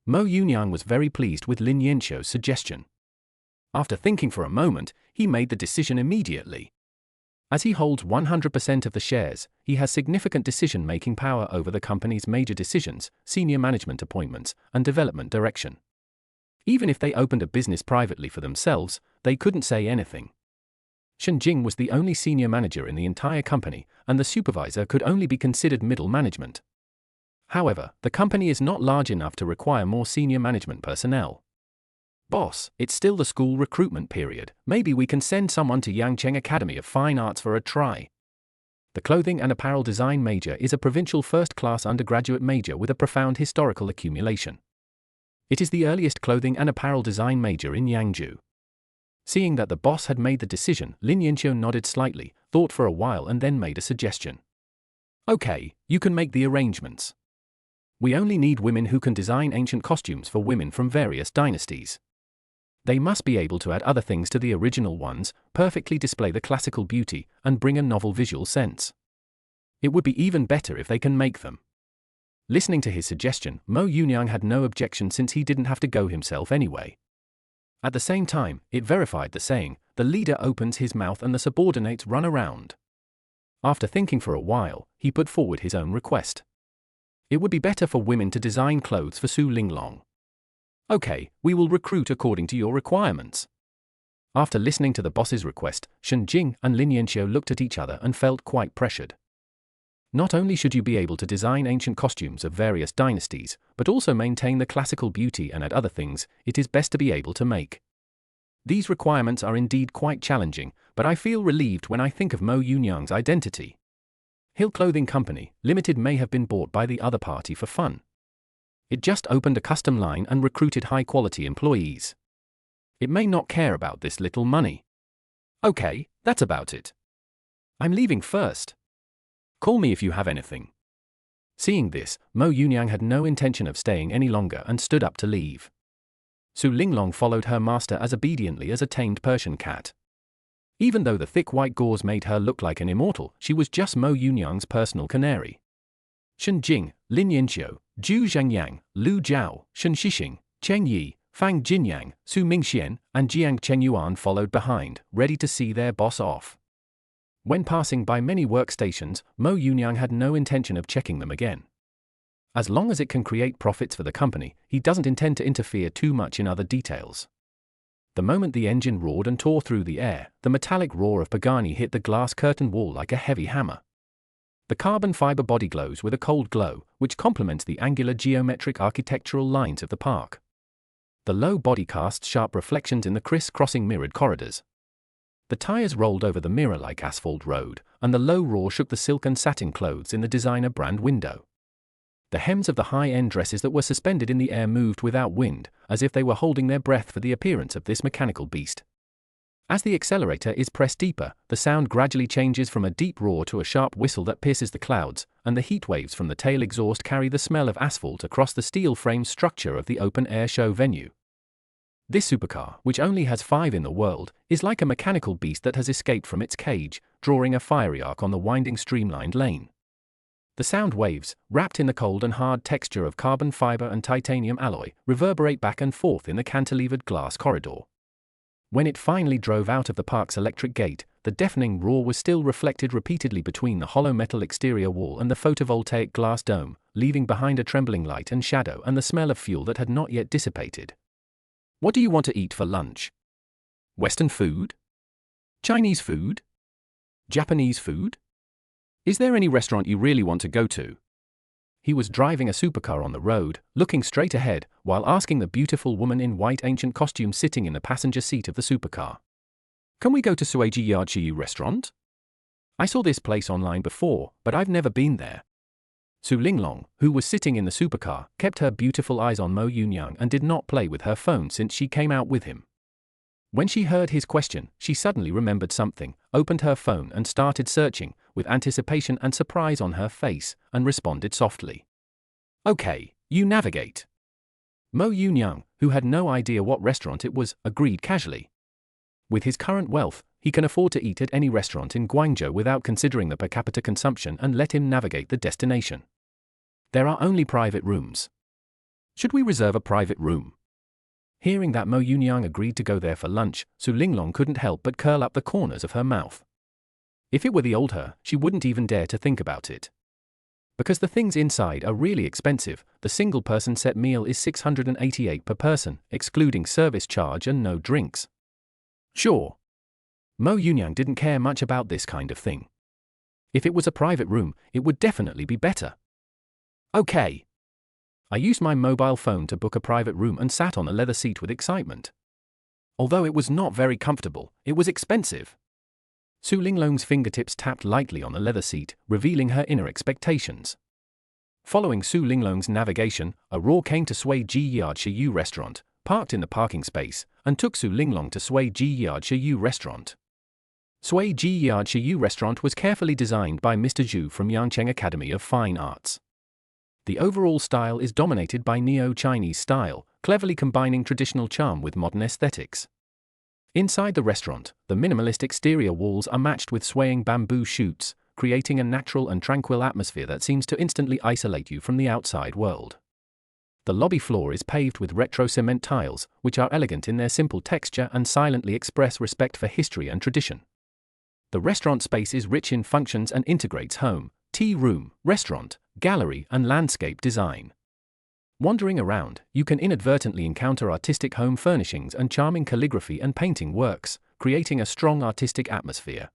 Mo Yunyang was very pleased with Lin Yanqiu's suggestion. After thinking for a moment, he made the decision immediately. As he holds 100% of the shares, he has significant decision-making power over the company's major decisions, senior management appointments, and development direction. Even if they opened a business privately for themselves, they couldn't say anything. Shen Jing was the only senior manager in the entire company, and the supervisor could only be considered middle management. However, the company is not large enough to require more senior management personnel. Boss, it's still the school recruitment period. Maybe we can send someone to Yangcheng Academy of Fine Arts for a try. The clothing and apparel design major is a provincial first-class undergraduate major with a profound historical accumulation. It is the earliest clothing and apparel design major in Yangzhou. Seeing that the boss had made the decision, Lin Yanqiu nodded slightly, thought for a while and then made a suggestion. Okay, you can make the arrangements. We only need women who can design ancient costumes for women from various dynasties. They must be able to add other things to the original ones, perfectly display the classical beauty, and bring a novel visual sense. It would be even better if they can make them. Listening to his suggestion, Mo Yunyang had no objection since he didn't have to go himself anyway. At the same time, it verified the saying, the leader opens his mouth and the subordinates run around. After thinking for a while, he put forward his own request. It would be better for women to design clothes for Su Linglong. Okay, we will recruit according to your requirements. After listening to the boss's request, Shen Jing and Lin Yanqiu looked at each other and felt quite pressured. Not only should you be able to design ancient costumes of various dynasties, but also maintain the classical beauty and add other things, it is best to be able to make. These requirements are indeed quite challenging, but I feel relieved when I think of Mo Yunyang's identity. Hill Clothing Company, Limited may have been bought by the other party for fun. It just opened a custom line and recruited high-quality employees. It may not care about this little money. Okay, that's about it. I'm leaving first. Call me if you have anything. Seeing this, Mo Yunyang had no intention of staying any longer and stood up to leave. Su Linglong followed her master as obediently as a tamed Persian cat. Even though the thick white gauze made her look like an immortal, she was just Mo Yunyang's personal canary. Shen Jing, Lin Yanqiu, Zhu Zhangyang, Lu Zhao, Shen Shixing, Cheng Yi, Fang Jinyang, Su Mingxian, and Jiang Chengyuan followed behind, ready to see their boss off. When passing by many workstations, Mo Yunyang had no intention of checking them again. As long as it can create profits for the company, he doesn't intend to interfere too much in other details. The moment the engine roared and tore through the air, the metallic roar of Pagani hit the glass curtain wall like a heavy hammer. The carbon fiber body glows with a cold glow, which complements the angular geometric architectural lines of the park. The low body casts sharp reflections in the criss-crossing mirrored corridors. The tires rolled over the mirror like asphalt road, and the low roar shook the silk and satin clothes in the designer brand window. The hems of the high-end dresses that were suspended in the air moved without wind, as if they were holding their breath for the appearance of this mechanical beast. As the accelerator is pressed deeper, the sound gradually changes from a deep roar to a sharp whistle that pierces the clouds, and the heat waves from the tail exhaust carry the smell of asphalt across the steel frame structure of the open-air show venue. This supercar, which only has 5 in the world, is like a mechanical beast that has escaped from its cage, drawing a fiery arc on the winding streamlined lane. The sound waves, wrapped in the cold and hard texture of carbon fiber and titanium alloy, reverberate back and forth in the cantilevered glass corridor. When it finally drove out of the park's electric gate, the deafening roar was still reflected repeatedly between the hollow metal exterior wall and the photovoltaic glass dome, leaving behind a trembling light and shadow and the smell of fuel that had not yet dissipated. What do you want to eat for lunch? Western food? Chinese food? Japanese food? Is there any restaurant you really want to go to? He was driving a supercar on the road, looking straight ahead, while asking the beautiful woman in white ancient costume sitting in the passenger seat of the supercar. Can we go to Sueji Yachiyu restaurant? I saw this place online before, but I've never been there. Su Linglong, who was sitting in the supercar, kept her beautiful eyes on Mo Yunyang and did not play with her phone since she came out with him. When she heard his question, she suddenly remembered something, opened her phone and started searching, with anticipation and surprise on her face, and responded softly. Okay, you navigate. Mo Yunyang, who had no idea what restaurant it was, agreed casually. With his current wealth, he can afford to eat at any restaurant in Guangzhou without considering the per capita consumption and let him navigate the destination. There are only private rooms. Should we reserve a private room? Hearing that Mo Yunyang agreed to go there for lunch, Su Linglong couldn't help but curl up the corners of her mouth. If it were the old her, she wouldn't even dare to think about it. Because the things inside are really expensive, the single-person set meal is 688 per person, excluding service charge and no drinks. Sure. Mo Yunyang didn't care much about this kind of thing. If it was a private room, it would definitely be better. Okay. I used my mobile phone to book a private room and sat on the leather seat with excitement. Although it was not very comfortable, it was expensive. Su Linglong's fingertips tapped lightly on the leather seat, revealing her inner expectations. Following Su Linglong's navigation, a roar came to Sueji Yachiyu restaurant, parked in the parking space, and took Su Linglong to Sueji Yachiyu restaurant. Sueji Yachiyu restaurant was carefully designed by Mr. Zhu from Yangcheng Academy of Fine Arts. The overall style is dominated by Neo-Chinese style, cleverly combining traditional charm with modern aesthetics. Inside the restaurant, the minimalist exterior walls are matched with swaying bamboo shoots, creating a natural and tranquil atmosphere that seems to instantly isolate you from the outside world. The lobby floor is paved with retro cement tiles, which are elegant in their simple texture and silently express respect for history and tradition. The restaurant space is rich in functions and integrates home, tea room, restaurant, gallery, and landscape design. Wandering around, you can inadvertently encounter artistic home furnishings and charming calligraphy and painting works, creating a strong artistic atmosphere.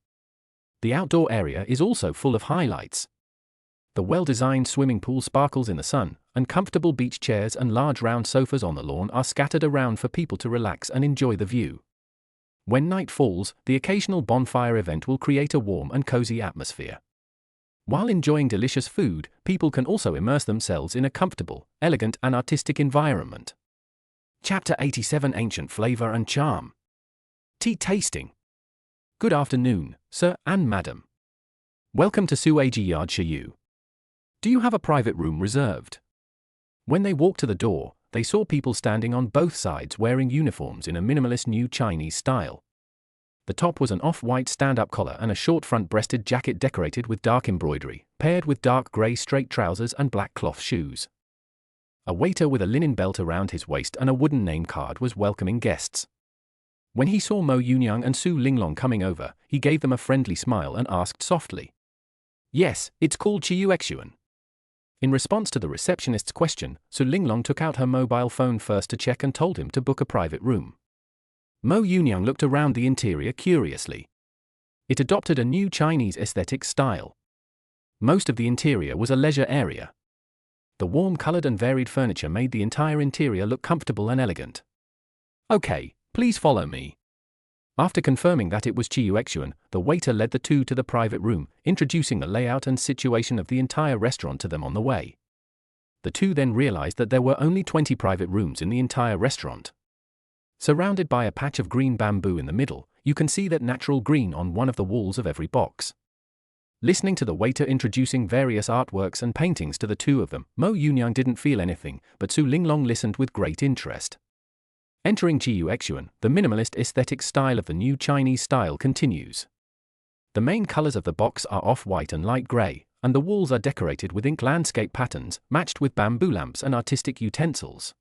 The outdoor area is also full of highlights. The well-designed swimming pool sparkles in the sun, and comfortable beach chairs and large round sofas on the lawn are scattered around for people to relax and enjoy the view. When night falls, the occasional bonfire event will create a warm and cozy atmosphere. While enjoying delicious food, people can also immerse themselves in a comfortable, elegant and artistic environment. Chapter 87: Ancient Flavor and Charm. Tea tasting. Good afternoon, sir and madam. Welcome to Sueji Yachiyu. Do you have a private room reserved? When they walked to the door, they saw people standing on both sides wearing uniforms in a minimalist new Chinese style. The top was an off-white stand-up collar and a short front-breasted jacket decorated with dark embroidery, paired with dark grey straight trousers and black cloth shoes. A waiter with a linen belt around his waist and a wooden name card was welcoming guests. When he saw Mo Yunyang and Su Linglong coming over, he gave them a friendly smile and asked softly, "Yes, it's called Chiyuexuan." In response to the receptionist's question, Su Linglong took out her mobile phone first to check and told him to book a private room. Mo Yunyang looked around the interior curiously. It adopted a new Chinese aesthetic style. Most of the interior was a leisure area. The warm-colored and varied furniture made the entire interior look comfortable and elegant. "Okay, please follow me." After confirming that it was Chiyuexuan, the waiter led the two to the private room, introducing the layout and situation of the entire restaurant to them on the way. The two then realized that there were only 20 private rooms in the entire restaurant. Surrounded by a patch of green bamboo in the middle, you can see that natural green on one of the walls of every box. Listening to the waiter introducing various artworks and paintings to the two of them, Mo Yunyang didn't feel anything, but Su Linglong listened with great interest. Entering Chiyuexuan, the minimalist aesthetic style of the new Chinese style continues. The main colors of the box are off-white and light gray, and the walls are decorated with ink landscape patterns, matched with bamboo lamps and artistic utensils.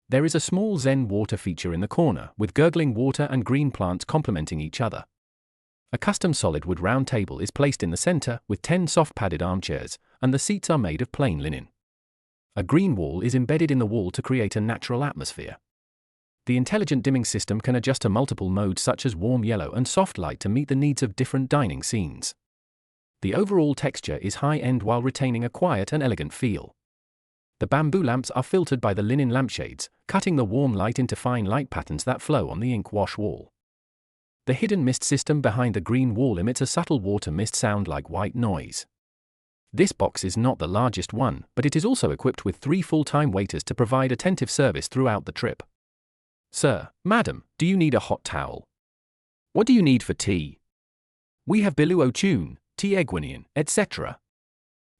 There is a small Zen water feature in the corner, with gurgling water and green plants complementing each other. A custom solid wood round table is placed in the center, with 10 soft padded armchairs, and the seats are made of plain linen. A green wall is embedded in the wall to create a natural atmosphere. The intelligent dimming system can adjust to multiple modes such as warm yellow and soft light to meet the needs of different dining scenes. The overall texture is high-end while retaining a quiet and elegant feel. The bamboo lamps are filtered by the linen lampshades, cutting the warm light into fine light patterns that flow on the ink wash wall. The hidden mist system behind the green wall emits a subtle water mist sound like white noise. This box is not the largest one, but it is also equipped with 3 full-time waiters to provide attentive service throughout the trip. Sir, madam, do you need a hot towel? What do you need for tea? We have Bilou au Thun, tea Eguinian, etc.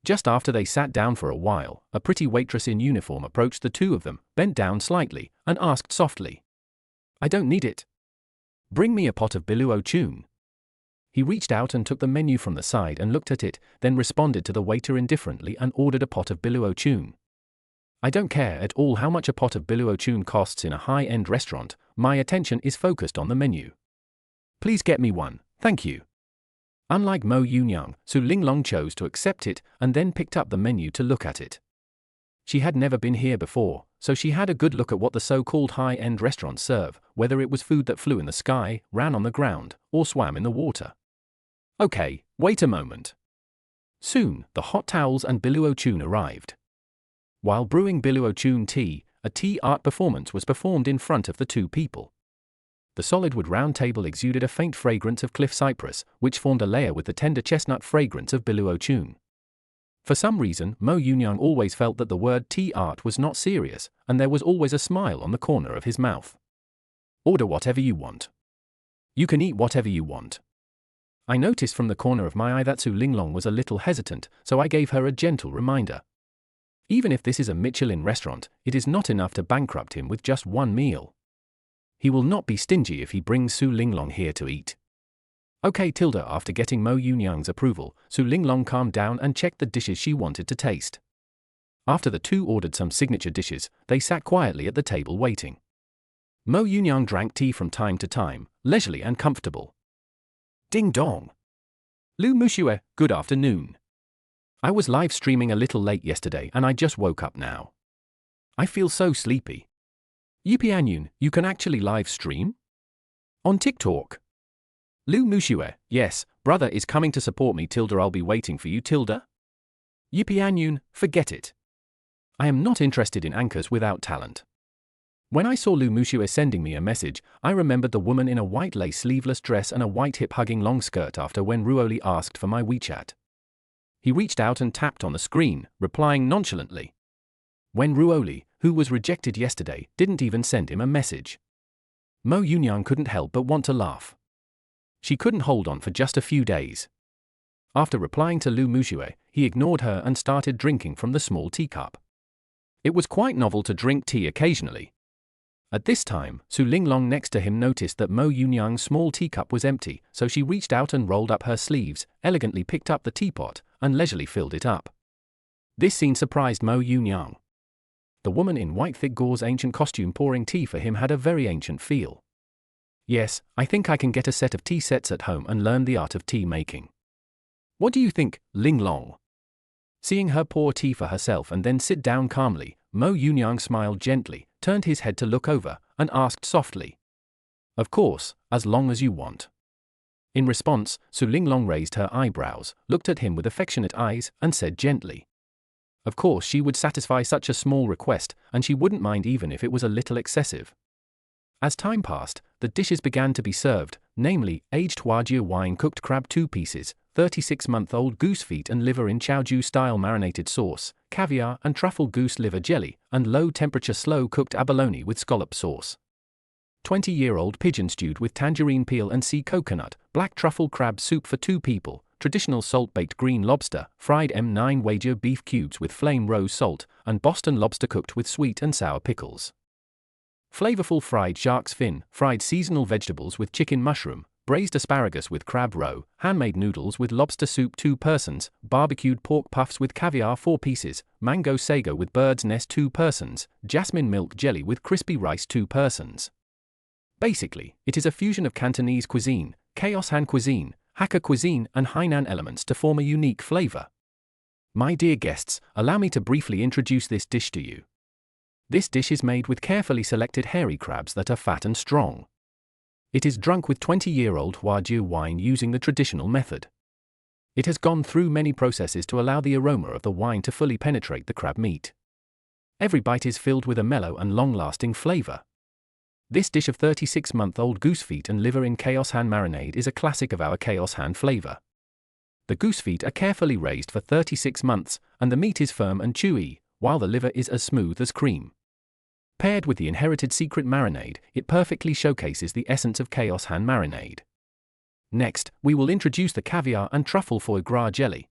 Just after they sat down for a while, a pretty waitress in uniform approached the two of them, bent down slightly, and asked softly, "I don't need it. Bring me a pot of Bilou au Thun." He reached out and took the menu from the side and looked at it, then responded to the waiter indifferently and ordered a pot of Bilou au Thun. I don't care at all how much a pot of Bilou au Thun costs in a high-end restaurant, my attention is focused on the menu. Please get me one, thank you. Unlike Mo Yunyang, Su Linglong chose to accept it and then picked up the menu to look at it. She had never been here before, so she had a good look at what the so-called high-end restaurants serve, whether it was food that flew in the sky, ran on the ground, or swam in the water. Okay, wait a moment. Soon, the hot towels and Bilou au Thun arrived. While brewing Bilou au Thun tea, a tea art performance was performed in front of the two people. The solid wood round table exuded a faint fragrance of cliff cypress, which formed a layer with the tender chestnut fragrance of Bilou au Thun. For some reason, Mo Yunyang always felt that the word tea art was not serious, and there was always a smile on the corner of his mouth. Order whatever you want. You can eat whatever you want. I noticed from the corner of my eye that Su Linglong was a little hesitant, so I gave her a gentle reminder. Even if this is a Michelin restaurant, it is not enough to bankrupt him with just one meal. He will not be stingy if he brings Su Linglong here to eat. Okay, Tilda. After getting Mo Yunyang's approval, Su Linglong calmed down and checked the dishes she wanted to taste. After the two ordered some signature dishes, they sat quietly at the table waiting. Mo Yunyang drank tea from time to time, leisurely and comfortable. Ding dong. Lu Muxue, good afternoon. I was live streaming a little late yesterday and I just woke up now. I feel so sleepy. Yipianyun, you can actually live stream? On TikTok. Lu Muxue, yes, brother is coming to support me Tilda. I'll be waiting for you Tilda. Yipianyun, forget it. I am not interested in anchors without talent. When I saw Lu Muxue sending me a message, I remembered the woman in a white lace sleeveless dress and a white hip-hugging long skirt after when Ruoli asked for my WeChat. He reached out and tapped on the screen, replying nonchalantly. When Ruoli, who was rejected yesterday, didn't even send him a message. Mo Yunyang couldn't help but want to laugh. She couldn't hold on for just a few days. After replying to Lu Muxue, he ignored her and started drinking from the small teacup. It was quite novel to drink tea occasionally. At this time, Su Linglong next to him noticed that Mo Yunyang's small teacup was empty, so she reached out and rolled up her sleeves, elegantly picked up the teapot, and leisurely filled it up. This scene surprised Mo Yunyang. The woman in white thick gauze ancient costume pouring tea for him had a very ancient feel. Yes, I think I can get a set of tea sets at home and learn the art of tea making. What do you think, Linglong? Seeing her pour tea for herself and then sit down calmly, Mo Yunyang smiled gently, turned his head to look over, and asked softly. Of course, as long as you want. In response, Su Linglong raised her eyebrows, looked at him with affectionate eyes, and said gently. Of course she would satisfy such a small request, and she wouldn't mind even if it was a little excessive. As time passed, the dishes began to be served, namely, aged Huajia wine cooked crab 2 pieces, 36-month-old goose feet and liver in Chaoju-style marinated sauce, caviar and truffle goose liver jelly, and low-temperature slow-cooked abalone with scallop sauce. 20-year-old pigeon stewed with tangerine peel and sea coconut, black truffle crab soup for 2 people, traditional salt-baked green lobster, fried M9 Huajia beef cubes with flame rose salt, and Boston lobster cooked with sweet and sour pickles. Flavorful fried shark's fin, fried seasonal vegetables with chicken mushroom, braised asparagus with crab roe, handmade noodles with lobster soup 2 persons, barbecued pork puffs with caviar 4 pieces, mango sago with bird's nest 2 persons, jasmine milk jelly with crispy rice 2 persons. Basically, it is a fusion of Cantonese cuisine, Chaos Han cuisine, Hakka cuisine and Hainan elements to form a unique flavor. My dear guests, allow me to briefly introduce this dish to you. This dish is made with carefully selected hairy crabs that are fat and strong. It is drunk with 20-year-old Huajiu wine using the traditional method. It has gone through many processes to allow the aroma of the wine to fully penetrate the crab meat. Every bite is filled with a mellow and long-lasting flavor. This dish of 36-month-old goose feet and liver in Chaos Han marinade is a classic of our Chaos Han flavor. The goose feet are carefully raised for 36 months, and the meat is firm and chewy, while the liver is as smooth as cream. Paired with the inherited secret marinade, it perfectly showcases the essence of Chaos Han marinade. Next, we will introduce the caviar and truffle foie gras jelly.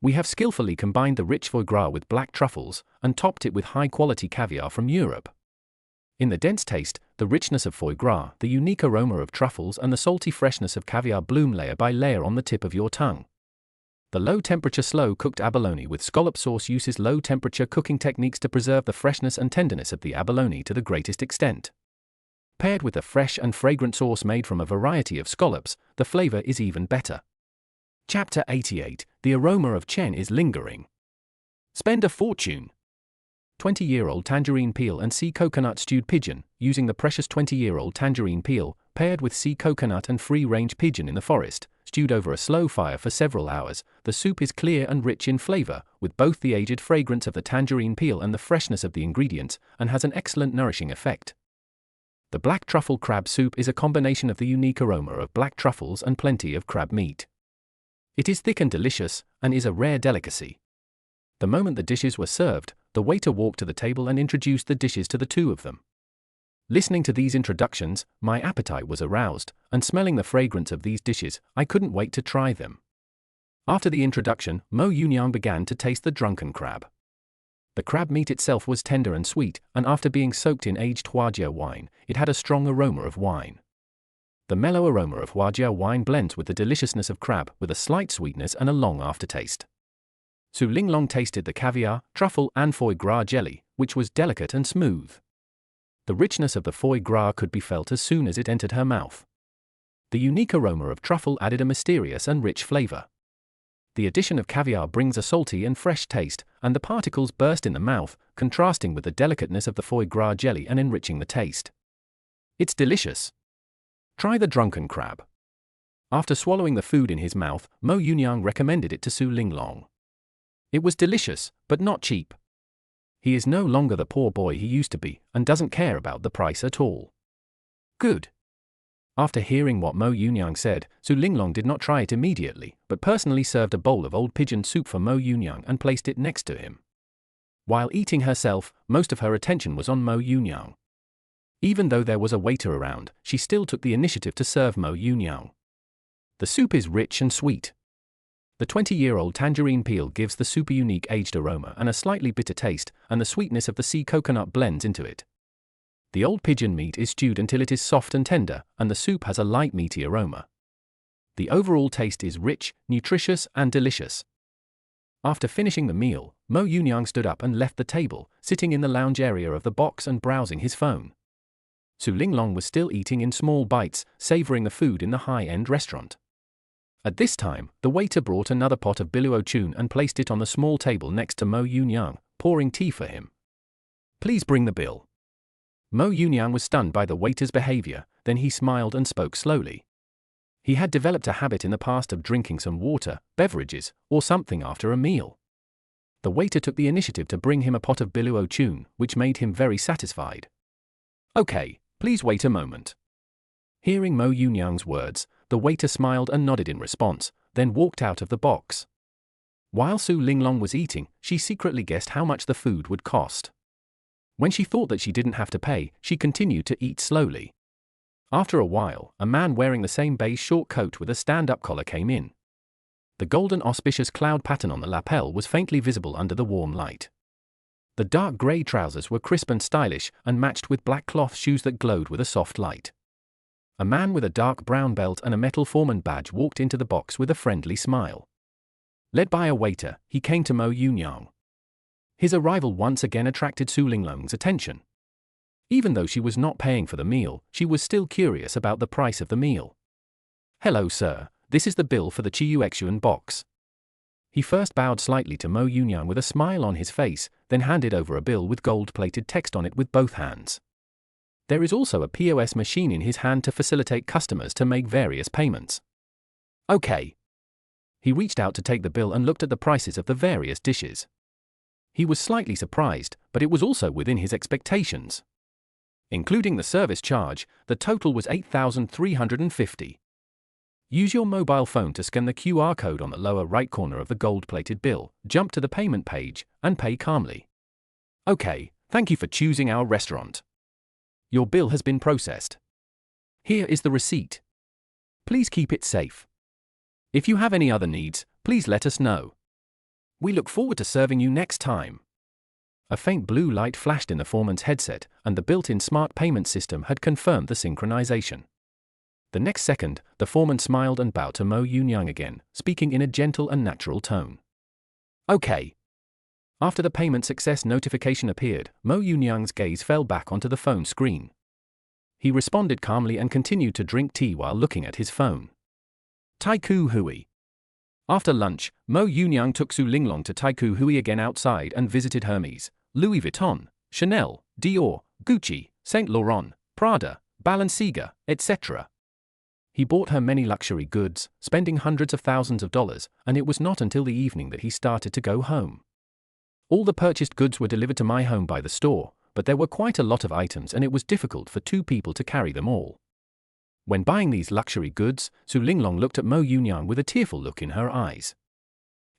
We have skillfully combined the rich foie gras with black truffles, and topped it with high-quality caviar from Europe. In the dense taste, the richness of foie gras, the unique aroma of truffles and the salty freshness of caviar bloom layer by layer on the tip of your tongue. The low-temperature slow-cooked abalone with scallop sauce uses low-temperature cooking techniques to preserve the freshness and tenderness of the abalone to the greatest extent. Paired with a fresh and fragrant sauce made from a variety of scallops, the flavor is even better. Chapter 88, The aroma of Chen is lingering. Spend a fortune. 20-year-old tangerine peel and sea coconut stewed pigeon, using the precious 20-year-old tangerine peel, paired with sea coconut and free-range pigeon in the forest, stewed over a slow fire for several hours. The soup is clear and rich in flavor, with both the aged fragrance of the tangerine peel and the freshness of the ingredients, and has an excellent nourishing effect. The black truffle crab soup is a combination of the unique aroma of black truffles and plenty of crab meat. It is thick and delicious, and is a rare delicacy. The moment the dishes were served, the waiter walked to the table and introduced the dishes to the two of them. Listening to these introductions, my appetite was aroused, and smelling the fragrance of these dishes, I couldn't wait to try them. After the introduction, Mo Yunyang began to taste the drunken crab. The crab meat itself was tender and sweet, and after being soaked in aged Huajia wine, it had a strong aroma of wine. The mellow aroma of Huajia wine blends with the deliciousness of crab with a slight sweetness and a long aftertaste. Su Linglong tasted the caviar, truffle and foie gras jelly, which was delicate and smooth. The richness of the foie gras could be felt as soon as it entered her mouth. The unique aroma of truffle added a mysterious and rich flavor. The addition of caviar brings a salty and fresh taste, and the particles burst in the mouth, contrasting with the delicateness of the foie gras jelly and enriching the taste. It's delicious. Try the drunken crab. After swallowing the food in his mouth, Mo Yunyang recommended it to Su Linglong. It was delicious, but not cheap. He is no longer the poor boy he used to be, and doesn't care about the price at all. Good. After hearing what Mo Yunyang said, Su Linglong did not try it immediately, but personally served a bowl of old pigeon soup for Mo Yunyang and placed it next to him. While eating herself, most of her attention was on Mo Yunyang. Even though there was a waiter around, she still took the initiative to serve Mo Yunyang. The soup is rich and sweet. The 20-year-old tangerine peel gives the soup a unique aged aroma and a slightly bitter taste, and the sweetness of the sea coconut blends into it. The old pigeon meat is stewed until it is soft and tender, and the soup has a light meaty aroma. The overall taste is rich, nutritious, and delicious. After finishing the meal, Mo Yunyang stood up and left the table, sitting in the lounge area of the box and browsing his phone. Su Linglong was still eating in small bites, savoring the food in the high-end restaurant. At this time, the waiter brought another pot of biluo chun and placed it on the small table next to Mo Yunyang, pouring tea for him. Please bring the bill. Mo Yunyang was stunned by the waiter's behavior, then he smiled and spoke slowly. He had developed a habit in the past of drinking some water, beverages, or something after a meal. The waiter took the initiative to bring him a pot of biluo chun, which made him very satisfied. Okay, please wait a moment. Hearing Mo Yunyang's words, the waiter smiled and nodded in response, then walked out of the box. While Su Linglong was eating, she secretly guessed how much the food would cost. When she thought that she didn't have to pay, she continued to eat slowly. After a while, a man wearing the same beige short coat with a stand-up collar came in. The golden auspicious cloud pattern on the lapel was faintly visible under the warm light. The dark grey trousers were crisp and stylish, and matched with black cloth shoes that glowed with a soft light. A man with a dark brown belt and a metal foreman badge walked into the box with a friendly smile. Led by a waiter, he came to Mo Yunyang. His arrival once again attracted Su Linglong's attention. Even though she was not paying for the meal, she was still curious about the price of the meal. Hello sir, this is the bill for the Chiyuexuan box. He first bowed slightly to Mo Yunyang with a smile on his face, then handed over a bill with gold-plated text on it with both hands. There is also a POS machine in his hand to facilitate customers to make various payments. Okay. He reached out to take the bill and looked at the prices of the various dishes. He was slightly surprised, but it was also within his expectations. Including the service charge, the total was $8,350. Use your mobile phone to scan the QR code on the lower right corner of the gold-plated bill, jump to the payment page, and pay calmly. Okay, thank you for choosing our restaurant. Your bill has been processed. Here is the receipt. Please keep it safe. If you have any other needs, please let us know. We look forward to serving you next time. A faint blue light flashed in the foreman's headset, and the built-in smart payment system had confirmed the synchronization. The next second, the foreman smiled and bowed to Mo Yunyang again, speaking in a gentle and natural tone. Okay. After the payment success notification appeared, Mo Yunyang's gaze fell back onto the phone screen. He responded calmly and continued to drink tea while looking at his phone. Taikoo Hui. After lunch, Mo Yunyang took Su Linglong to Taikoo Hui again outside and visited Hermes, Louis Vuitton, Chanel, Dior, Gucci, Saint Laurent, Prada, Balenciaga, etc. He bought her many luxury goods, spending hundreds of thousands of dollars, and it was not until the evening that he started to go home. All the purchased goods were delivered to my home by the store, but there were quite a lot of items and it was difficult for two people to carry them all. When buying these luxury goods, Su Linglong looked at Mo Yunyang with a tearful look in her eyes.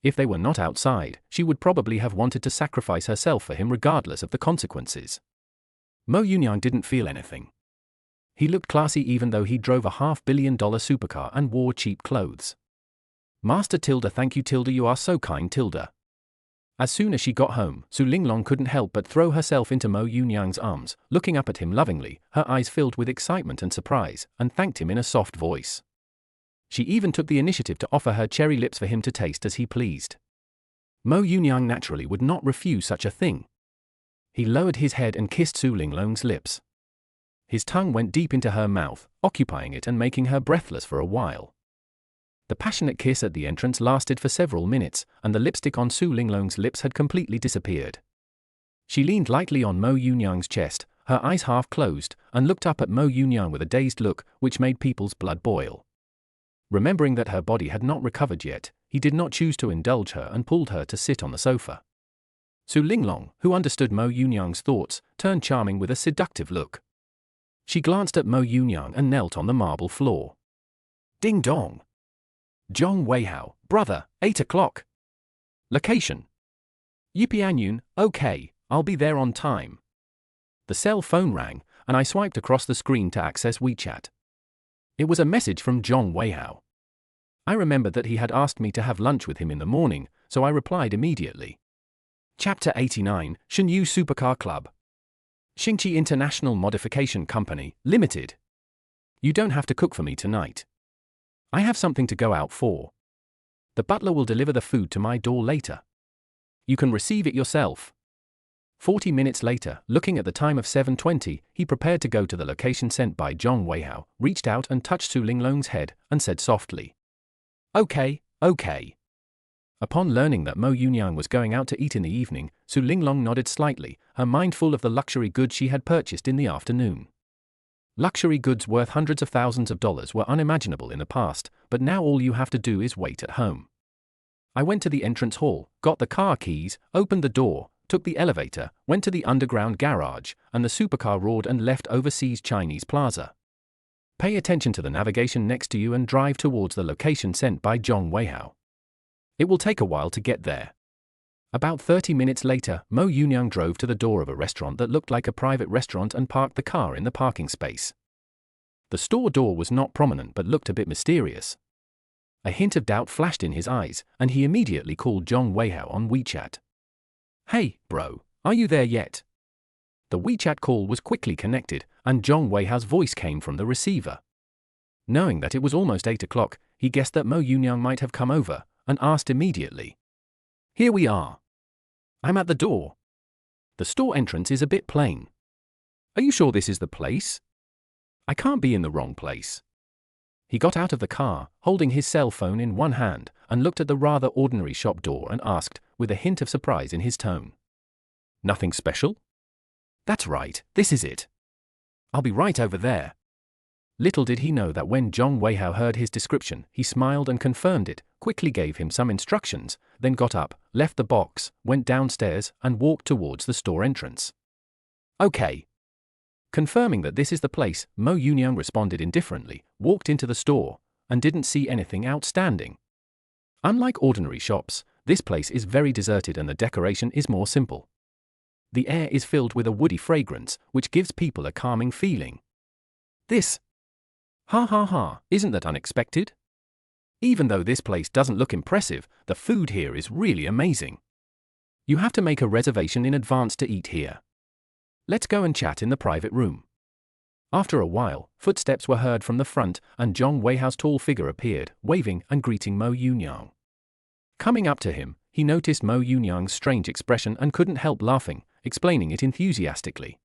If they were not outside, she would probably have wanted to sacrifice herself for him regardless of the consequences. Mo Yunyang didn't feel anything. He looked classy even though he drove a $500 million supercar and wore cheap clothes. Master Tilda, thank you Tilda, you are so kind Tilda. As soon as she got home, Su Linglong couldn't help but throw herself into Mo Yunyang's arms, looking up at him lovingly, her eyes filled with excitement and surprise, and thanked him in a soft voice. She even took the initiative to offer her cherry lips for him to taste as he pleased. Mo Yunyang naturally would not refuse such a thing. He lowered his head and kissed Su Linglong's lips. His tongue went deep into her mouth, occupying it and making her breathless for a while. The passionate kiss at the entrance lasted for several minutes, and the lipstick on Su Linglong's lips had completely disappeared. She leaned lightly on Mo Yunyang's chest, her eyes half closed, and looked up at Mo Yunyang with a dazed look, which made people's blood boil. Remembering that her body had not recovered yet, he did not choose to indulge her and pulled her to sit on the sofa. Su Linglong, who understood Mo Yunyang's thoughts, turned charming with a seductive look. She glanced at Mo Yunyang and knelt on the marble floor. Ding dong. Zhong Weihao, brother, 8 o'clock. Location. Yipianyun, okay, I'll be there on time. The cell phone rang, and I swiped across the screen to access WeChat. It was a message from Zhong Weihao. I remembered that he had asked me to have lunch with him in the morning, so I replied immediately. Chapter 89, Shenyu Supercar Club. Xingqi International Modification Company, Limited. You don't have to cook for me tonight. I have something to go out for. The butler will deliver the food to my door later. You can receive it yourself. 40 minutes later, looking at the time of 7:20, he prepared to go to the location sent by Zhong Weihao, reached out and touched Su Linglong's head, and said softly, Okay, okay. Upon learning that Mo Yunyang was going out to eat in the evening, Su Linglong nodded slightly, her mind full of the luxury goods she had purchased in the afternoon. Luxury goods worth hundreds of thousands of dollars were unimaginable in the past, but now all you have to do is wait at home. I went to the entrance hall, got the car keys, opened the door, took the elevator, went to the underground garage, and the supercar roared and left overseas Chinese Plaza. Pay attention to the navigation next to you and drive towards the location sent by Zhong Weihao. It will take a while to get there. About 30 minutes later, Mo Yunyang drove to the door of a restaurant that looked like a private restaurant and parked the car in the parking space. The store door was not prominent but looked a bit mysterious. A hint of doubt flashed in his eyes, and he immediately called Zhong Weihao on WeChat. Hey, bro, are you there yet? The WeChat call was quickly connected, and Zhong Weihao's voice came from the receiver. Knowing that it was almost 8 o'clock, he guessed that Mo Yunyang might have come over, and asked immediately. Here we are. I'm at the door. The store entrance is a bit plain. Are you sure this is the place? I can't be in the wrong place. He got out of the car, holding his cell phone in one hand, and looked at the rather ordinary shop door and asked, with a hint of surprise in his tone. Nothing special? That's right, this is it. I'll be right over there. Little did he know that when Zhong Weihao heard his description, he smiled and confirmed it, quickly gave him some instructions, then got up, left the box, went downstairs, and walked towards the store entrance. Okay. Confirming that this is the place, Mo Yunyang responded indifferently, walked into the store, and didn't see anything outstanding. Unlike ordinary shops, this place is very deserted and the decoration is more simple. The air is filled with a woody fragrance, which gives people a calming feeling. This. Ha ha ha, isn't that unexpected? Even though this place doesn't look impressive, the food here is really amazing. You have to make a reservation in advance to eat here. Let's go and chat in the private room. After a while, footsteps were heard from the front, and Zhong Weihao's tall figure appeared, waving and greeting Mo Yunyang. Coming up to him, he noticed Mo Yunyang's strange expression and couldn't help laughing, explaining it enthusiastically.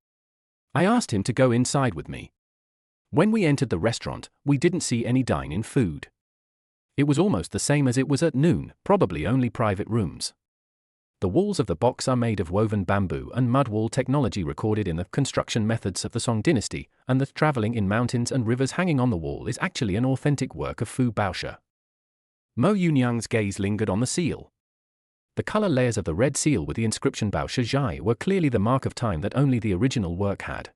I asked him to go inside with me. When we entered the restaurant, we didn't see any dine-in food. It was almost the same as it was at noon, probably only private rooms. The walls of the box are made of woven bamboo and mud wall technology recorded in the construction methods of the Song dynasty, and the traveling in mountains and rivers hanging on the wall is actually an authentic work of Fu Baosha. Mo Yunyang's gaze lingered on the seal. The color layers of the red seal with the inscription Baosha Zhai were clearly the mark of time that only the original work had.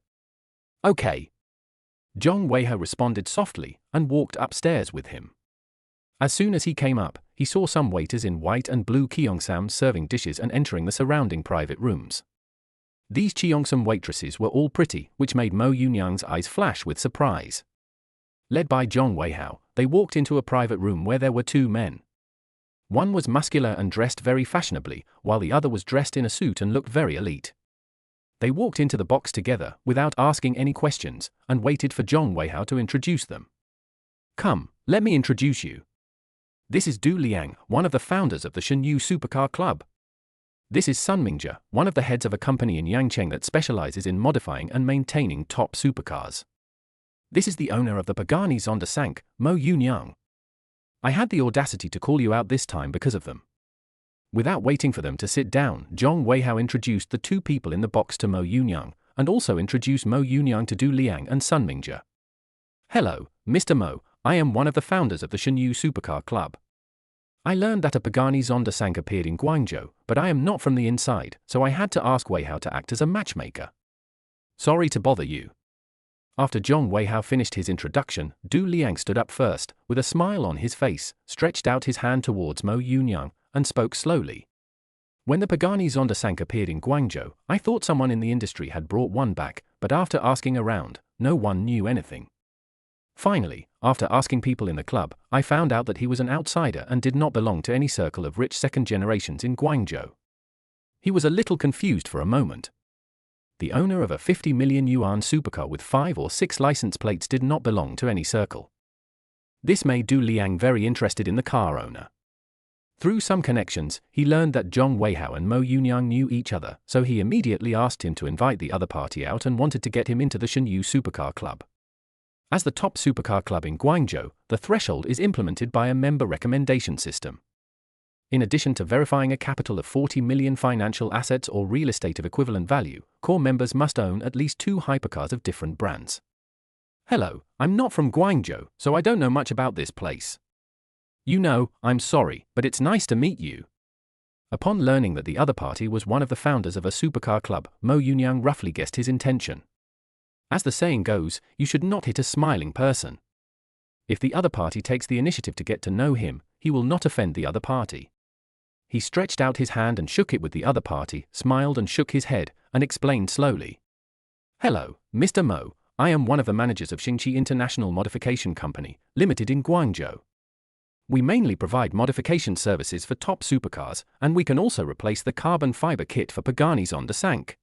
Okay. Zhong Weihao responded softly, and walked upstairs with him. As soon as he came up, he saw some waiters in white and blue Cheongsams serving dishes and entering the surrounding private rooms. These Cheongsam waitresses were all pretty, which made Mo Yunyang's eyes flash with surprise. Led by Zhong Weihao, they walked into a private room where there were two men. One was muscular and dressed very fashionably, while the other was dressed in a suit and looked very elite. They walked into the box together, without asking any questions, and waited for Zhong Weihao to introduce them. Come, let me introduce you. This is Du Liang, one of the founders of the Shenyu Supercar Club. This is Sun Mingjie, one of the heads of a company in Yangcheng that specializes in modifying and maintaining top supercars. This is the owner of the Pagani Zonda Sank, Mo Yunyang. I had the audacity to call you out this time because of them. Without waiting for them to sit down, Zhong Weihao introduced the two people in the box to Mo Yunyang, and also introduced Mo Yunyang to Du Liang and Sun Mingjie. Hello, Mr. Mo, I am one of the founders of the Shenyu Supercar Club. I learned that a Pagani Zonda Sank appeared in Guangzhou, but I am not from the inside, so I had to ask Weihao to act as a matchmaker. Sorry to bother you. After Zhong Weihao finished his introduction, Du Liang stood up first, with a smile on his face, stretched out his hand towards Mo Yunyang, and spoke slowly. When the Pagani Zonda Sank appeared in Guangzhou, I thought someone in the industry had brought one back, but after asking around, no one knew anything. Finally, after asking people in the club, I found out that he was an outsider and did not belong to any circle of rich second generations in Guangzhou. He was a little confused for a moment. The owner of a 50 million yuan supercar with 5 or 6 license plates did not belong to any circle. This made Du Liang very interested in the car owner. Through some connections, he learned that Zhong Weihao and Mo Yunyang knew each other, so he immediately asked him to invite the other party out and wanted to get him into the Shenyu Supercar Club. As the top supercar club in Guangzhou, the threshold is implemented by a member recommendation system. In addition to verifying a capital of 40 million financial assets or real estate of equivalent value, core members must own at least 2 hypercars of different brands. Hello, I'm not from Guangzhou, so I don't know much about this place. You know, I'm sorry, but it's nice to meet you. Upon learning that the other party was one of the founders of a supercar club, Mo Yunyang roughly guessed his intention. As the saying goes, you should not hit a smiling person. If the other party takes the initiative to get to know him, he will not offend the other party. He stretched out his hand and shook it with the other party, smiled and shook his head, and explained slowly. Hello, Mr. Mo, I am one of the managers of Xingqi International Modification Company, Limited in Guangzhou. We mainly provide modification services for top supercars, and we can also replace the carbon fiber kit for Pagani Zonda Sank.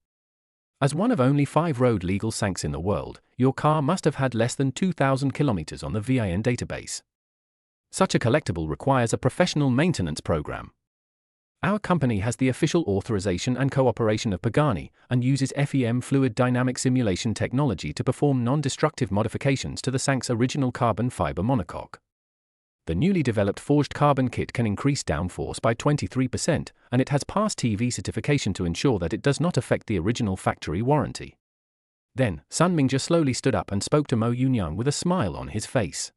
As one of only 5 road legal Sanks in the world, your car must have had less than 2,000 kilometers on the VIN database. Such a collectible requires a professional maintenance program. Our company has the official authorization and cooperation of Pagani and uses FEM fluid dynamic simulation technology to perform non-destructive modifications to the Sank's original carbon fiber monocoque. The newly developed forged carbon kit can increase downforce by 23%, and it has passed TV certification to ensure that it does not affect the original factory warranty. Then, Sun Mingzhe slowly stood up and spoke to Mo Yunyang with a smile on his face.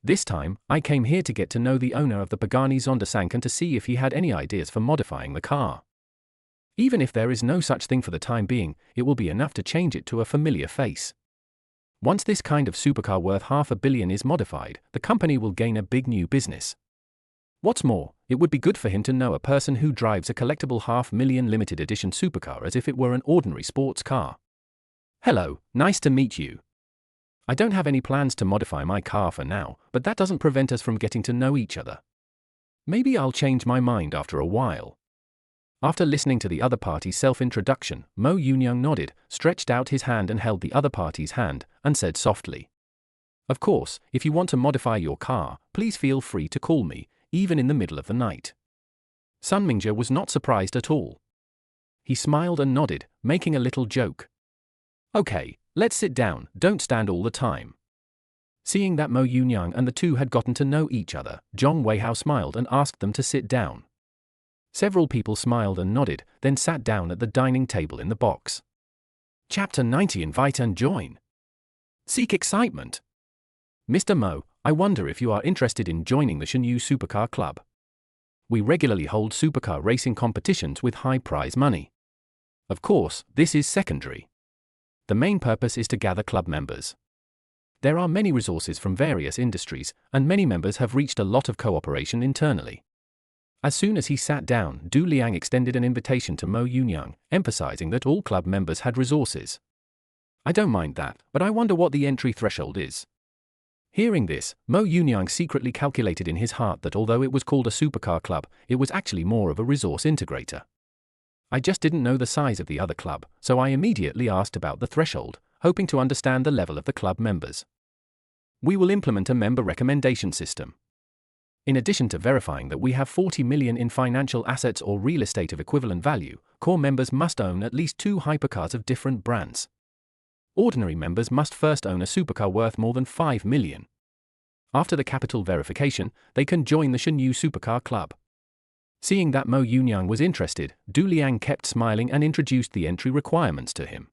This time, I came here to get to know the owner of the Pagani Zonda Sank and to see if he had any ideas for modifying the car. Even if there is no such thing for the time being, it will be enough to change it to a familiar face. Once this kind of supercar worth $500 million is modified, the company will gain a big new business. What's more, it would be good for him to know a person who drives a collectible $500,000 limited edition supercar as if it were an ordinary sports car. Hello, nice to meet you. I don't have any plans to modify my car for now, but that doesn't prevent us from getting to know each other. Maybe I'll change my mind after a while. After listening to the other party's self-introduction, Mo Yunyang nodded, stretched out his hand and held the other party's hand, and said softly, "Of course, if you want to modify your car, please feel free to call me, even in the middle of the night." Sun Mingzhe was not surprised at all. He smiled and nodded, making a little joke. "Okay, let's sit down, don't stand all the time." Seeing that Mo Yunyang and the two had gotten to know each other, Zhong Weihao smiled and asked them to sit down. Several people smiled and nodded, then sat down at the dining table in the box. Chapter 90: Invite and Join. Seek excitement. Mr. Mo, I wonder if you are interested in joining the Shenyu Supercar Club. We regularly hold supercar racing competitions with high prize money. Of course, this is secondary. The main purpose is to gather club members. There are many resources from various industries, and many members have reached a lot of cooperation internally. As soon as he sat down, Du Liang extended an invitation to Mo Yunyang, emphasizing that all club members had resources. I don't mind that, but I wonder what the entry threshold is. Hearing this, Mo Yunyang secretly calculated in his heart that although it was called a supercar club, it was actually more of a resource integrator. I just didn't know the size of the other club, so I immediately asked about the threshold, hoping to understand the level of the club members. We will implement a member recommendation system. In addition to verifying that we have 40 million in financial assets or real estate of equivalent value, core members must own at least 2 hypercars of different brands. Ordinary members must first own a supercar worth more than 5 million. After the capital verification, they can join the Shenyu Supercar Club. Seeing that Mo Yunyang was interested, Du Liang kept smiling and introduced the entry requirements to him.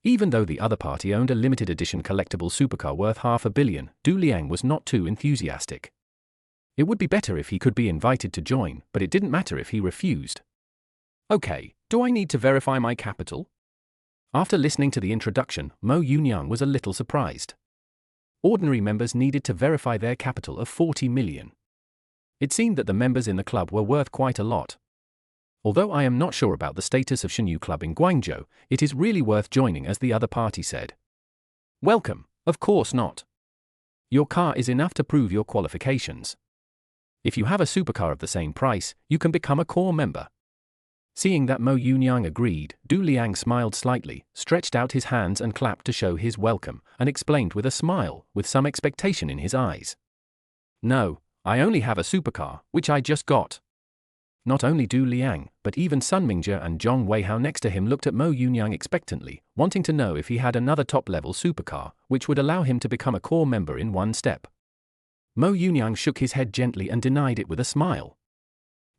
Even though the other party owned a limited edition collectible supercar worth $500 million, Du Liang was not too enthusiastic. It would be better if he could be invited to join, but it didn't matter if he refused. Okay, do I need to verify my capital? After listening to the introduction, Mo Yunyang was a little surprised. Ordinary members needed to verify their capital of 40 million. It seemed that the members in the club were worth quite a lot. Although I am not sure about the status of Shenyu Club in Guangzhou, it is really worth joining, as the other party said. Welcome, of course not. Your car is enough to prove your qualifications. If you have a supercar of the same price, you can become a core member. Seeing that Mo Yunyang agreed, Du Liang smiled slightly, stretched out his hands and clapped to show his welcome, and explained with a smile, with some expectation in his eyes. No, I only have a supercar, which I just got. Not only Du Liang, but even Sun Mingzhe and Zhong Weihao next to him looked at Mo Yunyang expectantly, wanting to know if he had another top-level supercar, which would allow him to become a core member in one step. Mo Yunyang shook his head gently and denied it with a smile.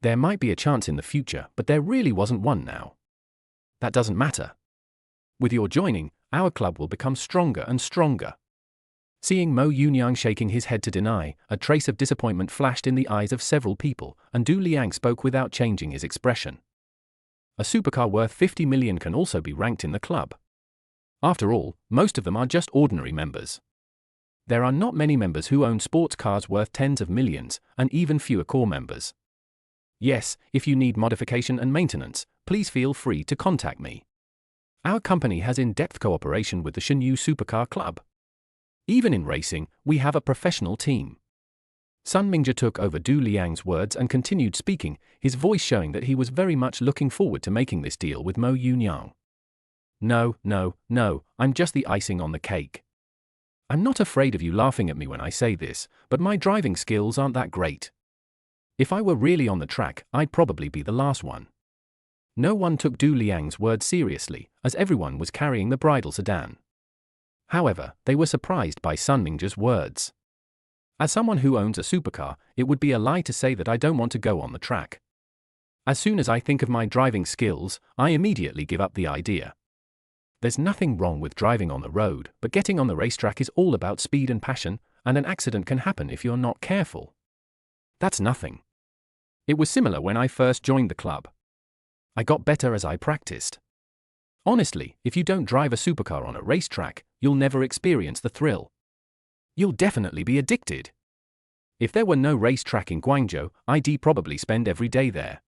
There might be a chance in the future, but there really wasn't one now. That doesn't matter. With your joining, our club will become stronger and stronger. Seeing Mo Yunyang shaking his head to deny, a trace of disappointment flashed in the eyes of several people, and Du Liang spoke without changing his expression. A supercar worth 50 million can also be ranked in the club. After all, most of them are just ordinary members. There are not many members who own sports cars worth tens of millions, and even fewer core members. Yes, if you need modification and maintenance, please feel free to contact me. Our company has in-depth cooperation with the Shenyu Supercar Club. Even in racing, we have a professional team. Sun Mingzhe took over Du Liang's words and continued speaking, his voice showing that he was very much looking forward to making this deal with Mo Yunyang. No, I'm just the icing on the cake. I'm not afraid of you laughing at me when I say this, but my driving skills aren't that great. If I were really on the track, I'd probably be the last one. No one took Du Liang's words seriously, as everyone was carrying the bridal sedan. However, they were surprised by Sun Mingzhe's words. As someone who owns a supercar, it would be a lie to say that I don't want to go on the track. As soon as I think of my driving skills, I immediately give up the idea. There's nothing wrong with driving on the road, but getting on the racetrack is all about speed and passion, and an accident can happen if you're not careful. That's nothing. It was similar when I first joined the club. I got better as I practiced. Honestly, if you don't drive a supercar on a racetrack, you'll never experience the thrill. You'll definitely be addicted. If there were no racetrack in Guangzhou, I'd probably spend every day there.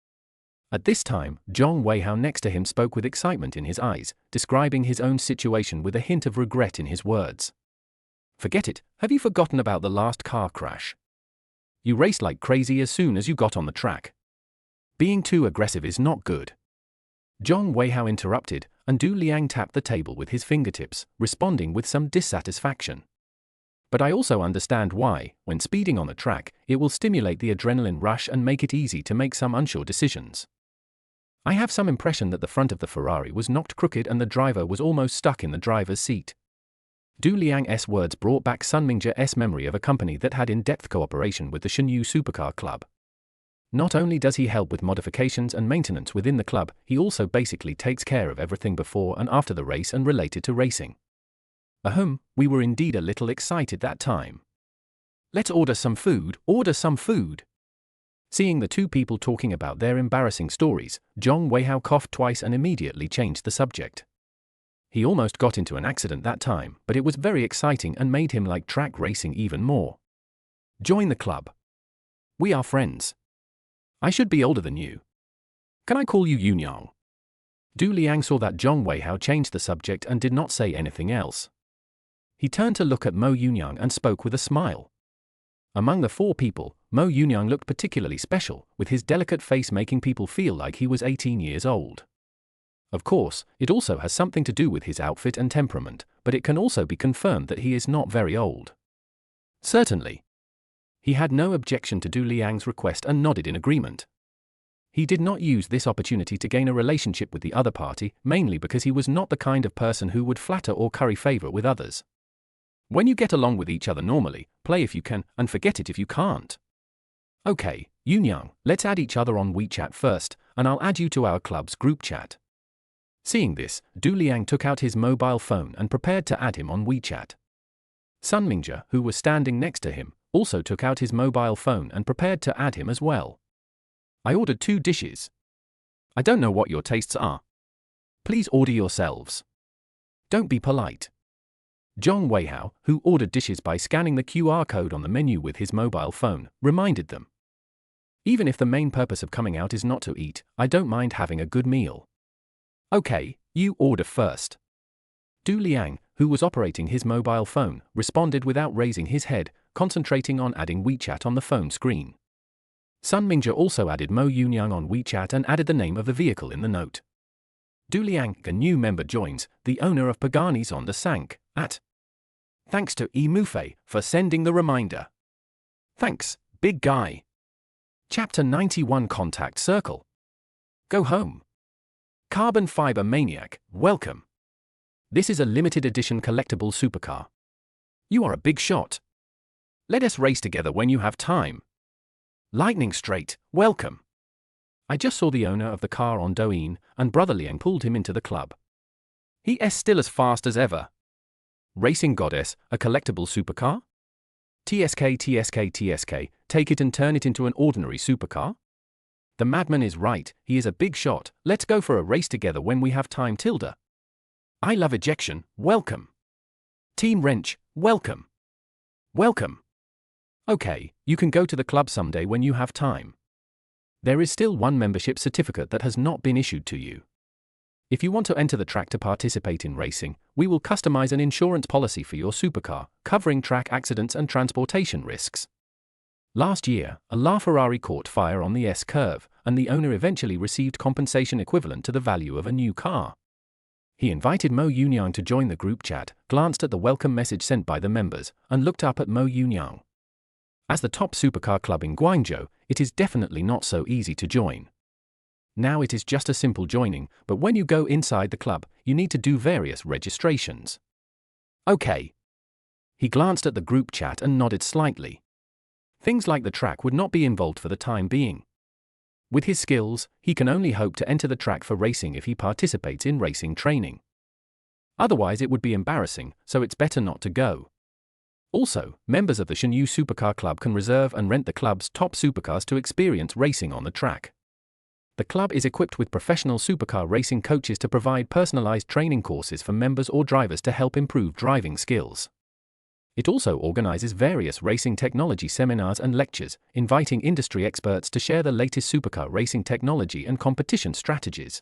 At this time, Zhong Weihao next to him spoke with excitement in his eyes, describing his own situation with a hint of regret in his words. Forget it, have you forgotten about the last car crash? You raced like crazy as soon as you got on the track. Being too aggressive is not good. Zhong Weihao interrupted, and Du Liang tapped the table with his fingertips, responding with some dissatisfaction. But I also understand why, when speeding on the track, it will stimulate the adrenaline rush and make it easy to make some unsure decisions. I have some impression that the front of the Ferrari was knocked crooked and the driver was almost stuck in the driver's seat. Du Liang's words brought back Sun Mingjia's memory of a company that had in-depth cooperation with the Shenyu Supercar Club. Not only does he help with modifications and maintenance within the club, he also basically takes care of everything before and after the race and related to racing. We were indeed a little excited that time. Let's order some food. Seeing the two people talking about their embarrassing stories, Zhong Weihao coughed twice and immediately changed the subject. He almost got into an accident that time, but it was very exciting and made him like track racing even more. Join the club. We are friends. I should be older than you. Can I call you Yunyang? Du Liang saw that Zhong Weihao changed the subject and did not say anything else. He turned to look at Mo Yunyang and spoke with a smile. Among the four people, Mo Yunyang looked particularly special, with his delicate face making people feel like he was 18 years old. Of course, it also has something to do with his outfit and temperament, but it can also be confirmed that he is not very old. Certainly. He had no objection to Du Liang's request and nodded in agreement. He did not use this opportunity to gain a relationship with the other party, mainly because he was not the kind of person who would flatter or curry favor with others. When you get along with each other normally, play if you can, and forget it if you can't. Okay, Yunyang, let's add each other on WeChat first, and I'll add you to our club's group chat. Seeing this, Du Liang took out his mobile phone and prepared to add him on WeChat. Sun Mingjia, who was standing next to him, also took out his mobile phone and prepared to add him as well. I ordered 2 dishes. I don't know what your tastes are. Please order yourselves. Don't be polite. Zhong Weihao, who ordered dishes by scanning the QR code on the menu with his mobile phone, reminded them. Even if the main purpose of coming out is not to eat, I don't mind having a good meal. Okay, you order first. Du Liang, who was operating his mobile phone, responded without raising his head, concentrating on adding WeChat on the phone screen. Sun Mingjia also added Mo Yunyang on WeChat and added the name of the vehicle in the note. Du Liang, a new member joins, the owner of Pagani's on the Sank, at. Thanks to Mufei for sending the reminder. Thanks, big guy. Chapter 91 Contact Circle. Go home. Carbon Fiber Maniac, welcome. This is a limited edition collectible supercar. You are a big shot. Let us race together when you have time. Lightning Straight, welcome. I just saw the owner of the car on Douyin, and Brother Liang pulled him into the club. He is still as fast as ever. Racing Goddess, a collectible supercar? TSK, take it and turn it into an ordinary supercar? The madman is right, he is a big shot, let's go for a race together when we have time. Tilda. I love ejection, welcome. Team Wrench, welcome. Welcome. Okay, you can go to the club someday when you have time. There is still one membership certificate that has not been issued to you. If you want to enter the track to participate in racing, we will customize an insurance policy for your supercar, covering track accidents and transportation risks. Last year, a LaFerrari caught fire on the S-curve, and the owner eventually received compensation equivalent to the value of a new car. He invited Mo Yunyang to join the group chat, glanced at the welcome message sent by the members, and looked up at Mo Yunyang. As the top supercar club in Guangzhou, it is definitely not so easy to join. Now it is just a simple joining, but when you go inside the club, you need to do various registrations. Okay. He glanced at the group chat and nodded slightly. Things like the track would not be involved for the time being. With his skills, he can only hope to enter the track for racing if he participates in racing training. Otherwise it would be embarrassing, so it's better not to go. Also, members of the Shanyu Supercar Club can reserve and rent the club's top supercars to experience racing on the track. The club is equipped with professional supercar racing coaches to provide personalized training courses for members or drivers to help improve driving skills. It also organizes various racing technology seminars and lectures, inviting industry experts to share the latest supercar racing technology and competition strategies.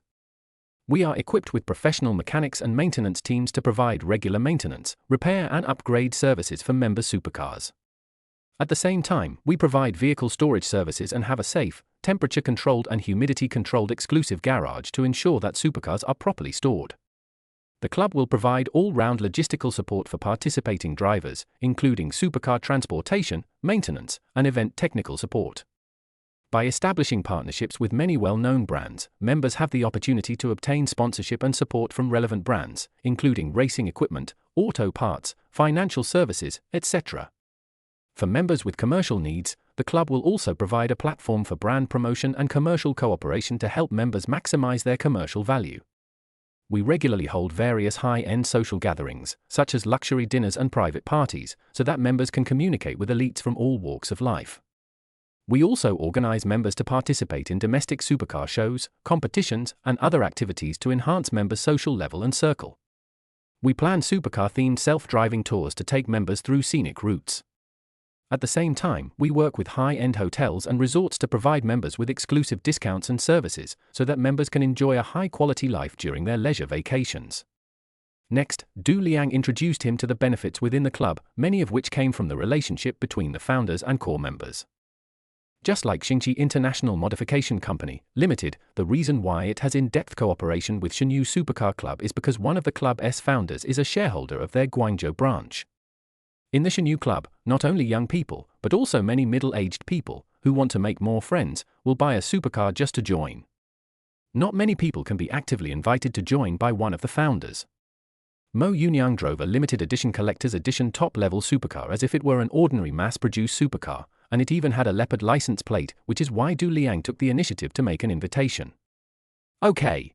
We are equipped with professional mechanics and maintenance teams to provide regular maintenance, repair and upgrade services for member supercars. At the same time, we provide vehicle storage services and have a safe, temperature-controlled and humidity-controlled exclusive garage to ensure that supercars are properly stored. The club will provide all-round logistical support for participating drivers, including supercar transportation, maintenance, and event technical support. By establishing partnerships with many well-known brands, members have the opportunity to obtain sponsorship and support from relevant brands, including racing equipment, auto parts, financial services, etc. For members with commercial needs, the club will also provide a platform for brand promotion and commercial cooperation to help members maximize their commercial value. We regularly hold various high-end social gatherings, such as luxury dinners and private parties, so that members can communicate with elites from all walks of life. We also organize members to participate in domestic supercar shows, competitions, and other activities to enhance members' social level and circle. We plan supercar-themed self-driving tours to take members through scenic routes. At the same time, we work with high-end hotels and resorts to provide members with exclusive discounts and services, so that members can enjoy a high-quality life during their leisure vacations. Next, Du Liang introduced him to the benefits within the club, many of which came from the relationship between the founders and core members. Just like Xingqi International Modification Company, Limited, the reason why it has in-depth cooperation with Shanyu Supercar Club is because one of the club's founders is a shareholder of their Guangzhou branch. In the Shanyu Club, not only young people, but also many middle-aged people, who want to make more friends, will buy a supercar just to join. Not many people can be actively invited to join by one of the founders. Mo Yunyang drove a limited edition collector's edition top-level supercar as if it were an ordinary mass-produced supercar, and it even had a leopard license plate, which is why Du Liang took the initiative to make an invitation. Okay.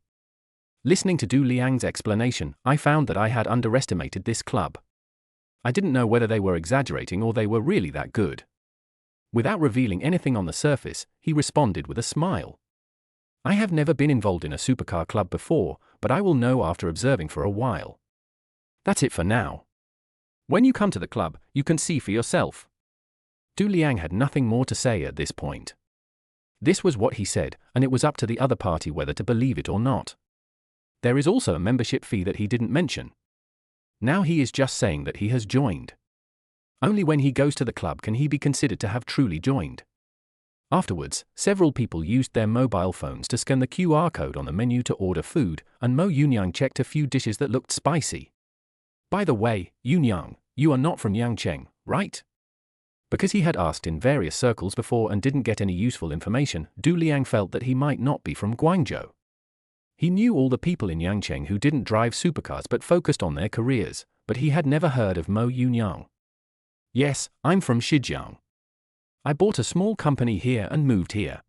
Listening to Du Liang's explanation, I found that I had underestimated this club. I didn't know whether they were exaggerating or they were really that good. Without revealing anything on the surface, he responded with a smile. I have never been involved in a supercar club before, but I will know after observing for a while. That's it for now. When you come to the club, you can see for yourself. Du Liang had nothing more to say at this point. This was what he said, and it was up to the other party whether to believe it or not. There is also a membership fee that he didn't mention. Now he is just saying that he has joined. Only when he goes to the club can he be considered to have truly joined. Afterwards, several people used their mobile phones to scan the QR code on the menu to order food, and Mo Yunyang checked a few dishes that looked spicy. By the way, Yunyang, you are not from Yangcheng, right? Because he had asked in various circles before and didn't get any useful information, Du Liang felt that he might not be from Guangzhou. He knew all the people in Yangcheng who didn't drive supercars but focused on their careers, but he had never heard of Mo Yunyang. Yes, I'm from Shijiang. I bought a small company here and moved here.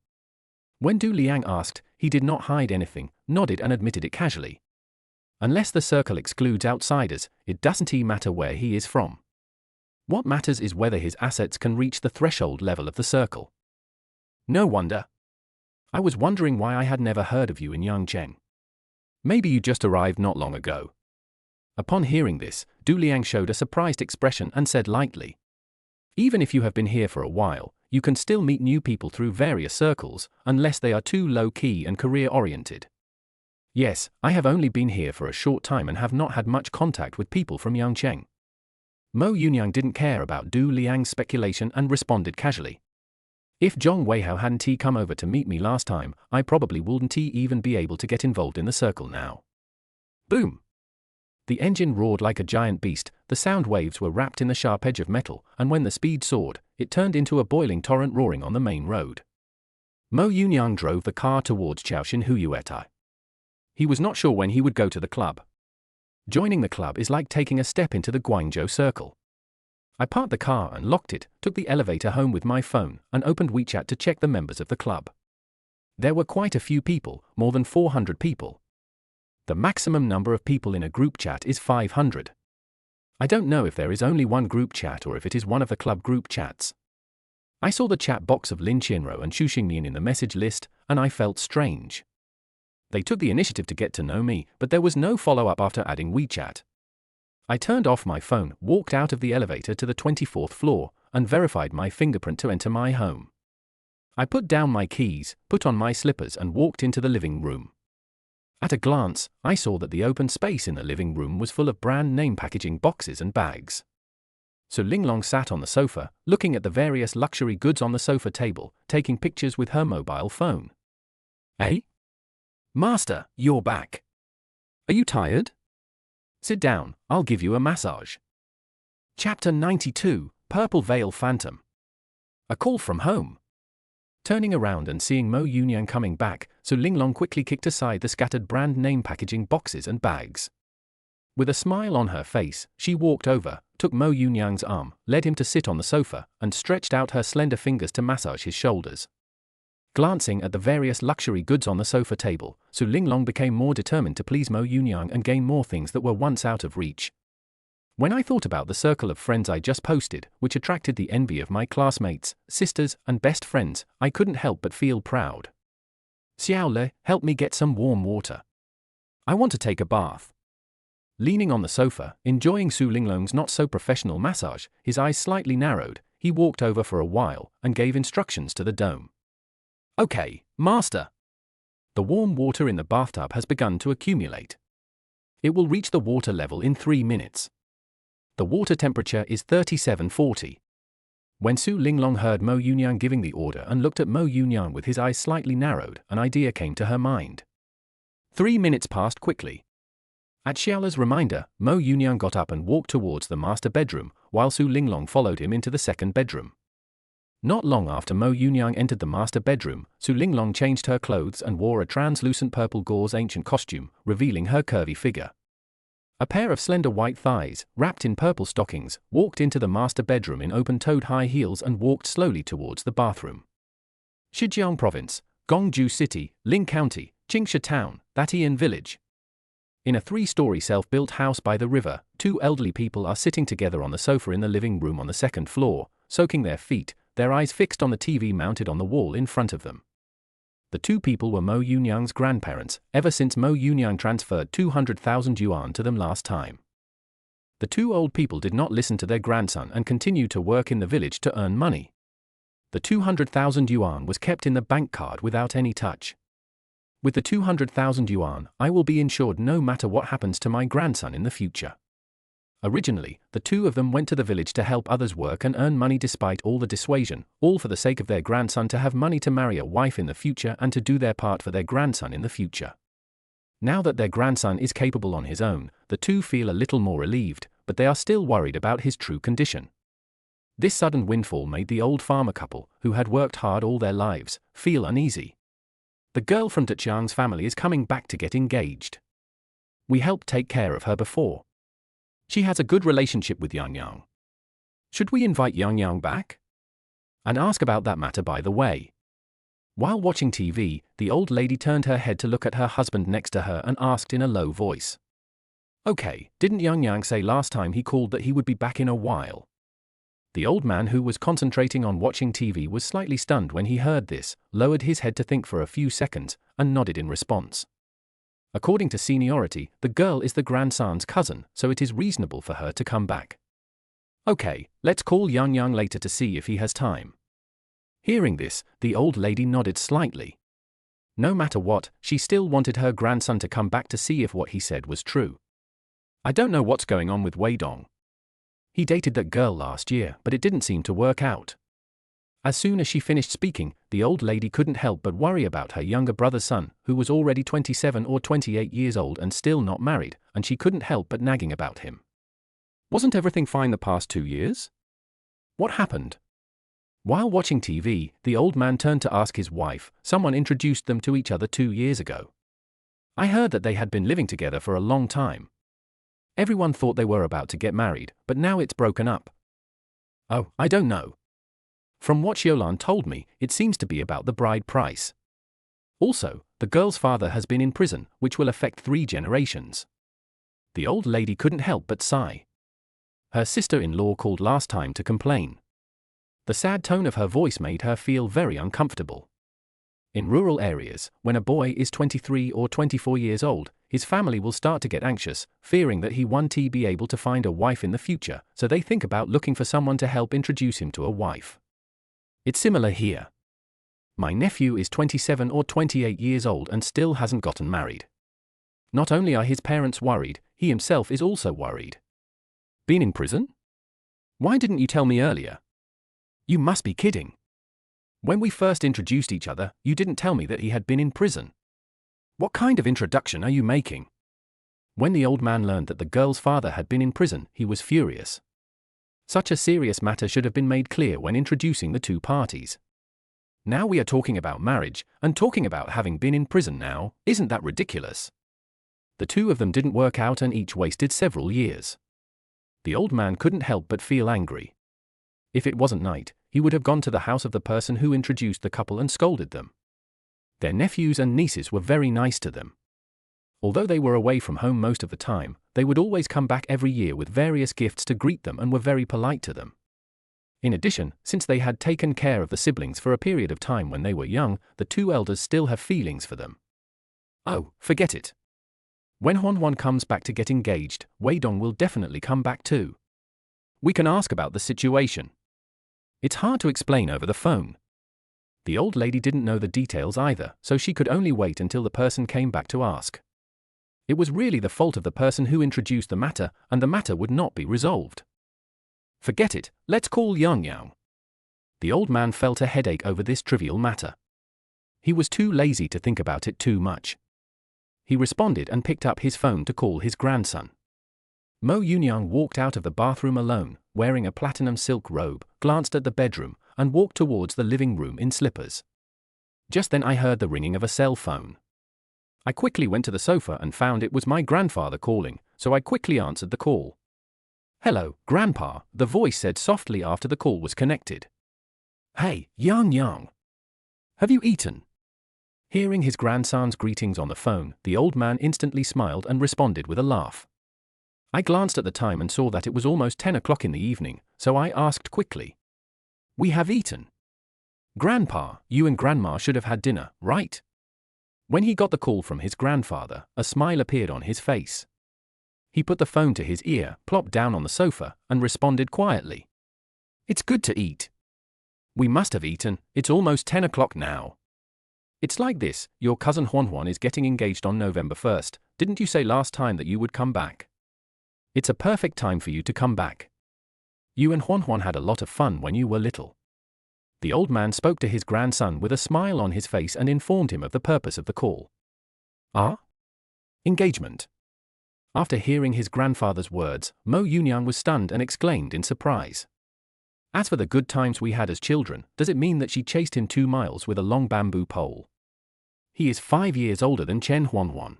When Du Liang asked, he did not hide anything, nodded and admitted it casually. Unless the circle excludes outsiders, it doesn't matter where he is from. What matters is whether his assets can reach the threshold level of the circle. No wonder. I was wondering why I had never heard of you in Yangcheng. Maybe you just arrived not long ago. Upon hearing this, Du Liang showed a surprised expression and said lightly, even if you have been here for a while, you can still meet new people through various circles, unless they are too low-key and career-oriented. Yes, I have only been here for a short time and have not had much contact with people from Yangcheng. Mo Yunyang didn't care about Du Liang's speculation and responded casually. If Zhong Weihao hadn't come over to meet me last time, I probably wouldn't even be able to get involved in the circle now. Boom! The engine roared like a giant beast, the sound waves were wrapped in the sharp edge of metal, and when the speed soared, it turned into a boiling torrent roaring on the main road. Mo Yunyang drove the car towards Chaoshin Huyuetai. He was not sure when he would go to the club. Joining the club is like taking a step into the Guangzhou circle. I parked the car and locked it, took the elevator home with my phone, and opened WeChat to check the members of the club. There were quite a few people, more than 400 people. The maximum number of people in a group chat is 500. I don't know if there is only one group chat or if it is one of the club group chats. I saw the chat box of Lin Qianro and Xu Xingmian in the message list, and I felt strange. They took the initiative to get to know me, but there was no follow-up after adding WeChat. I turned off my phone, walked out of the elevator to the 24th floor, and verified my fingerprint to enter my home. I put down my keys, put on my slippers and walked into the living room. At a glance, I saw that the open space in the living room was full of brand name packaging boxes and bags. Su Linglong sat on the sofa, looking at the various luxury goods on the sofa table, taking pictures with her mobile phone. "Hey? Master, you're back. Are you tired? Sit down, I'll give you a massage." Chapter 92, Purple Veil Phantom. A call from home. Turning around and seeing Mo Yunyang coming back, Su Linglong quickly kicked aside the scattered brand name packaging boxes and bags. With a smile on her face, she walked over, took Mo Yunyang's arm, led him to sit on the sofa, and stretched out her slender fingers to massage his shoulders. Glancing at the various luxury goods on the sofa table, Su Linglong became more determined to please Mo Yunyang and gain more things that were once out of reach. When I thought about the circle of friends I just posted, which attracted the envy of my classmates, sisters, and best friends, I couldn't help but feel proud. "Xiao Le, help me get some warm water. I want to take a bath." Leaning on the sofa, enjoying Su Linglong's not-so-professional massage, his eyes slightly narrowed, he walked over for a while and gave instructions to the dome. "Okay, master." The warm water in the bathtub has begun to accumulate. It will reach the water level in 3 minutes. The water temperature is 3740. When Su Linglong heard Mo Yunyang giving the order and looked at Mo Yunyang with his eyes slightly narrowed, an idea came to her mind. 3 minutes passed quickly. At Xiaole's reminder, Mo Yunyang got up and walked towards the master bedroom, while Su Linglong followed him into the second bedroom. Not long after Mo Yunyang entered the master bedroom, Su Linglong changed her clothes and wore a translucent purple gauze ancient costume, revealing her curvy figure. A pair of slender white thighs, wrapped in purple stockings, walked into the master bedroom in open-toed high heels and walked slowly towards the bathroom. Shijiang Province, Gongju City, Ling County, Qingsha Town, Datian Village. In a 3-story self-built house by the river, 2 elderly people are sitting together on the sofa in the living room on the 2nd floor, soaking their feet, their eyes fixed on the TV mounted on the wall in front of them. The 2 people were Mo Yunyang's grandparents, ever since Mo Yunyang transferred 200,000 yuan to them last time. The 2 old people did not listen to their grandson and continued to work in the village to earn money. The 200,000 yuan was kept in the bank card without any touch. With the 200,000 yuan, I will be insured no matter what happens to my grandson in the future. Originally, the 2 of them went to the village to help others work and earn money despite all the dissuasion, all for the sake of their grandson to have money to marry a wife in the future and to do their part for their grandson in the future. Now that their grandson is capable on his own, the 2 feel a little more relieved, but they are still worried about his true condition. This sudden windfall made the old farmer couple, who had worked hard all their lives, feel uneasy. The girl from Dachiang's family is coming back to get engaged. We helped take care of her before. She has a good relationship with Yang Yang. Should we invite Yang Yang back? And ask about that matter by the way. While watching TV, the old lady turned her head to look at her husband next to her and asked in a low voice. "Okay, didn't Yang Yang say last time he called that he would be back in a while?" The old man, who was concentrating on watching TV, was slightly stunned when he heard this, lowered his head to think for a few seconds, and nodded in response. According to seniority, the girl is the grandson's cousin, so it is reasonable for her to come back. "Okay, let's call Yang Yang later to see if he has time." Hearing this, the old lady nodded slightly. No matter what, she still wanted her grandson to come back to see if what he said was true. "I don't know what's going on with Wei Dong. He dated that girl last year, but it didn't seem to work out." As soon as she finished speaking, the old lady couldn't help but worry about her younger brother's son, who was already 27 or 28 years old and still not married, and she couldn't help but nagging about him. Wasn't everything fine the past 2 years? What happened? While watching TV, the old man turned to ask his wife. Someone introduced them to each other 2 years ago. I heard that they had been living together for a long time. Everyone thought they were about to get married, but now it's broken up. Oh, I don't know. From what Xiaolan told me, it seems to be about the bride price. Also, the girl's father has been in prison, which will affect 3 generations. The old lady couldn't help but sigh. Her sister-in-law called last time to complain. The sad tone of her voice made her feel very uncomfortable. In rural areas, when a boy is 23 or 24 years old, his family will start to get anxious, fearing that he won't be able to find a wife in the future, so they think about looking for someone to help introduce him to a wife. It's similar here. My nephew is 27 or 28 years old and still hasn't gotten married. Not only are his parents worried, he himself is also worried. Been in prison? Why didn't you tell me earlier? You must be kidding. When we first introduced each other, you didn't tell me that he had been in prison. What kind of introduction are you making? When the old man learned that the girl's father had been in prison, he was furious. Such a serious matter should have been made clear when introducing the 2 parties. Now we are talking about marriage, and talking about having been in prison now, isn't that ridiculous? The 2 of them didn't work out and each wasted several years. The old man couldn't help but feel angry. If it wasn't night, he would have gone to the house of the person who introduced the couple and scolded them. Their nephews and nieces were very nice to them. Although they were away from home most of the time, they would always come back every year with various gifts to greet them and were very polite to them. In addition, since they had taken care of the siblings for a period of time when they were young, the 2 elders still have feelings for them. Oh, forget it. When Huan comes back to get engaged, Weidong will definitely come back too. We can ask about the situation. It's hard to explain over the phone. The old lady didn't know the details either, so she could only wait until the person came back to ask. It was really the fault of the person who introduced the matter, and the matter would not be resolved. Forget it, let's call Yang Yang. The old man felt a headache over this trivial matter. He was too lazy to think about it too much. He responded and picked up his phone to call his grandson. Mo Yunyang walked out of the bathroom alone, wearing a platinum silk robe, glanced at the bedroom, and walked towards the living room in slippers. Just then I heard the ringing of a cell phone. I quickly went to the sofa and found it was my grandfather calling, so I quickly answered the call. Hello, Grandpa, the voice said softly after the call was connected. Hey, Yang Yang. Have you eaten? Hearing his grandson's greetings on the phone, the old man instantly smiled and responded with a laugh. I glanced at the time and saw that it was almost 10 o'clock in the evening, so I asked quickly. We have eaten. Grandpa, you and Grandma should have had dinner, right? When he got the call from his grandfather, a smile appeared on his face. He put the phone to his ear, plopped down on the sofa, and responded quietly. It's good to eat. We must have eaten, it's almost 10 o'clock now. It's like this, your cousin Huan is getting engaged on November 1st, didn't you say last time that you would come back? It's a perfect time for you to come back. You and Huan had a lot of fun when you were little. The old man spoke to his grandson with a smile on his face and informed him of the purpose of the call. Ah? Engagement. After hearing his grandfather's words, Mo Yunyang was stunned and exclaimed in surprise. As for the good times we had as children, does it mean that she chased him 2 miles with a long bamboo pole? He is 5 years older than Chen Huan.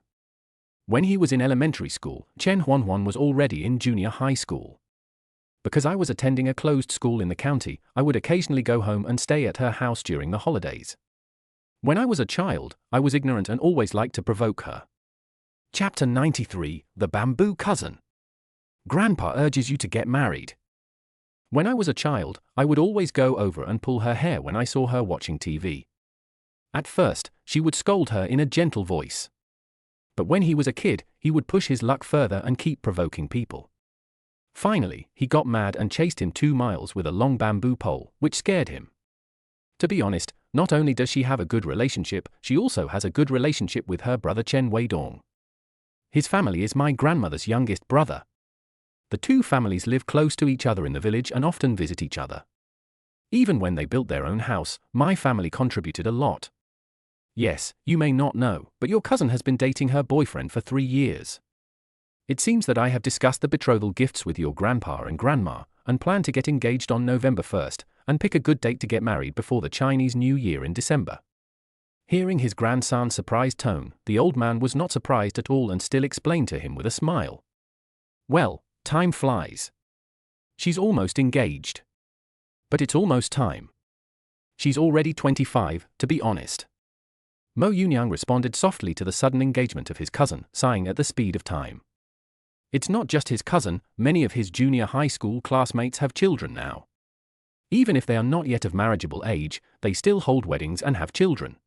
When he was in elementary school, Chen Huan was already in junior high school. Because I was attending a closed school in the county, I would occasionally go home and stay at her house during the holidays. When I was a child, I was ignorant and always liked to provoke her. Chapter 93, The Bamboo Cousin. Grandpa urges you to get married. When I was a child, I would always go over and pull her hair when I saw her watching TV. At first, she would scold her in a gentle voice. But when he was a kid, he would push his luck further and keep provoking people. Finally, he got mad and chased him 2 miles with a long bamboo pole, which scared him. To be honest, not only does she have a good relationship, she also has a good relationship with her brother Chen Weidong. His family is my grandmother's youngest brother. The 2 families live close to each other in the village and often visit each other. Even when they built their own house, my family contributed a lot. Yes, you may not know, but your cousin has been dating her boyfriend for 3 years. It seems that I have discussed the betrothal gifts with your grandpa and grandma, and plan to get engaged on November 1st, and pick a good date to get married before the Chinese New Year in December. Hearing his grandson's surprised tone, the old man was not surprised at all and still explained to him with a smile. Well, time flies. She's almost engaged. But it's almost time. She's already 25, to be honest. Mo Yunyang responded softly to the sudden engagement of his cousin, sighing at the speed of time. It's not just his cousin, many of his junior high school classmates have children now. Even if they are not yet of marriageable age, they still hold weddings and have children.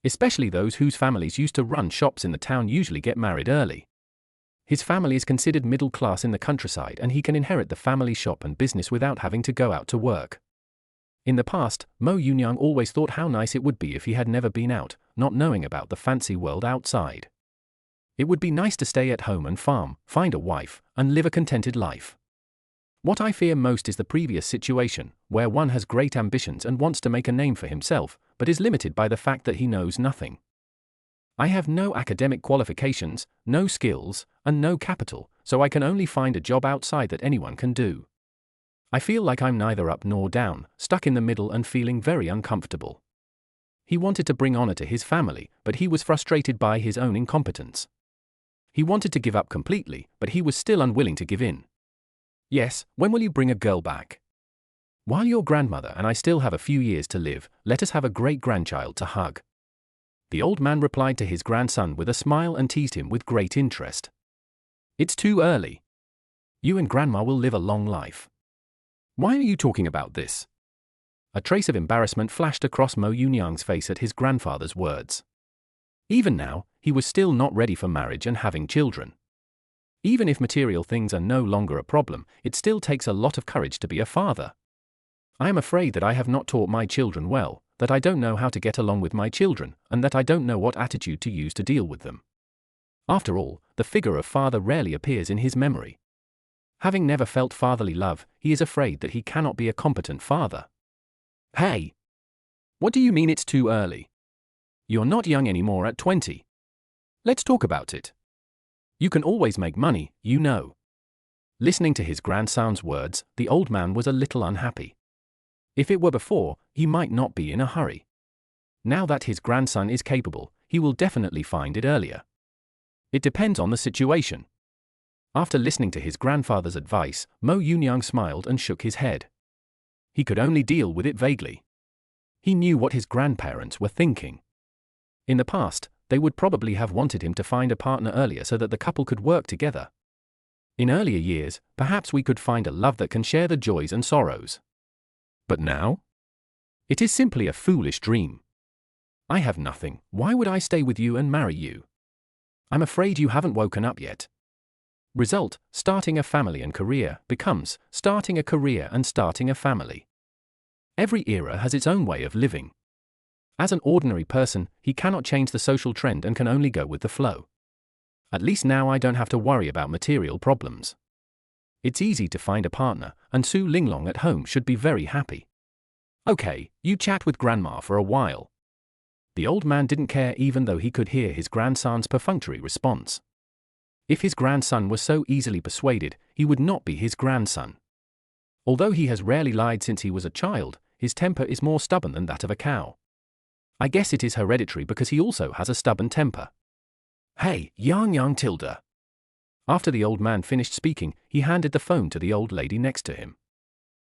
Especially those whose families used to run shops in the town usually get married early. His family is considered middle class in the countryside and he can inherit the family shop and business without having to go out to work. In the past, Mo Yunyang always thought how nice it would be if he had never been out, not knowing about the fancy world outside. It would be nice to stay at home and farm, find a wife, and live a contented life. What I fear most is the previous situation, where one has great ambitions and wants to make a name for himself, but is limited by the fact that he knows nothing. I have no academic qualifications, no skills, and no capital, so I can only find a job outside that anyone can do. I feel like I'm neither up nor down, stuck in the middle and feeling very uncomfortable. He wanted to bring honor to his family, but he was frustrated by his own incompetence. He wanted to give up completely, but he was still unwilling to give in. Yes, when will you bring a girl back? While your grandmother and I still have a few years to live, let us have a great-grandchild to hug. The old man replied to his grandson with a smile and teased him with great interest. It's too early. You and grandma will live a long life. Why are you talking about this? A trace of embarrassment flashed across Mo Yunyang's face at his grandfather's words. Even now, he was still not ready for marriage and having children. Even if material things are no longer a problem, it still takes a lot of courage to be a father. I am afraid that I have not taught my children well, that I don't know how to get along with my children, and that I don't know what attitude to use to deal with them. After all, the figure of father rarely appears in his memory. Having never felt fatherly love, he is afraid that he cannot be a competent father. Hey! What do you mean it's too early? You're not young anymore at 20. Let's talk about it. You can always make money, you know. Listening to his grandson's words, the old man was a little unhappy. If it were before, he might not be in a hurry. Now that his grandson is capable, he will definitely find it earlier. It depends on the situation. After listening to his grandfather's advice, Mo Yunyang smiled and shook his head. He could only deal with it vaguely. He knew what his grandparents were thinking. In the past, they would probably have wanted him to find a partner earlier so that the couple could work together. In earlier years, perhaps we could find a love that can share the joys and sorrows. But now? It is simply a foolish dream. I have nothing, why would I stay with you and marry you? I'm afraid you haven't woken up yet. Result, starting a family and career, becomes starting a career and starting a family. Every era has its own way of living. As an ordinary person, he cannot change the social trend and can only go with the flow. At least now I don't have to worry about material problems. It's easy to find a partner, and Su Linglong at home should be very happy. Okay, you chat with grandma for a while. The old man didn't care even though he could hear his grandson's perfunctory response. If his grandson was so easily persuaded, he would not be his grandson. Although he has rarely lied since he was a child, his temper is more stubborn than that of a cow. I guess it is hereditary because he also has a stubborn temper. Hey, Yang Tilda. After the old man finished speaking, he handed the phone to the old lady next to him.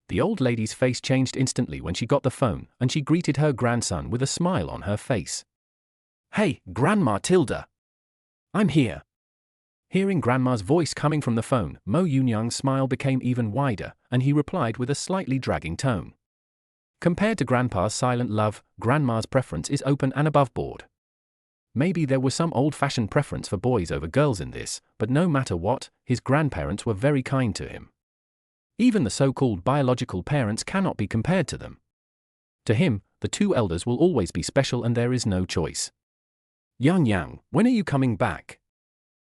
The old lady's face changed instantly when she got the phone, and she greeted her grandson with a smile on her face. Hey, Grandma Tilda. I'm here. Hearing Grandma's voice coming from the phone, Mo Yunyang's smile became even wider, and he replied with a slightly dragging tone. Compared to Grandpa's silent love, Grandma's preference is open and above board. Maybe there was some old-fashioned preference for boys over girls in this, but no matter what, his grandparents were very kind to him. Even the so-called biological parents cannot be compared to them. To him, the two elders will always be special and there is no choice. Yang, when are you coming back?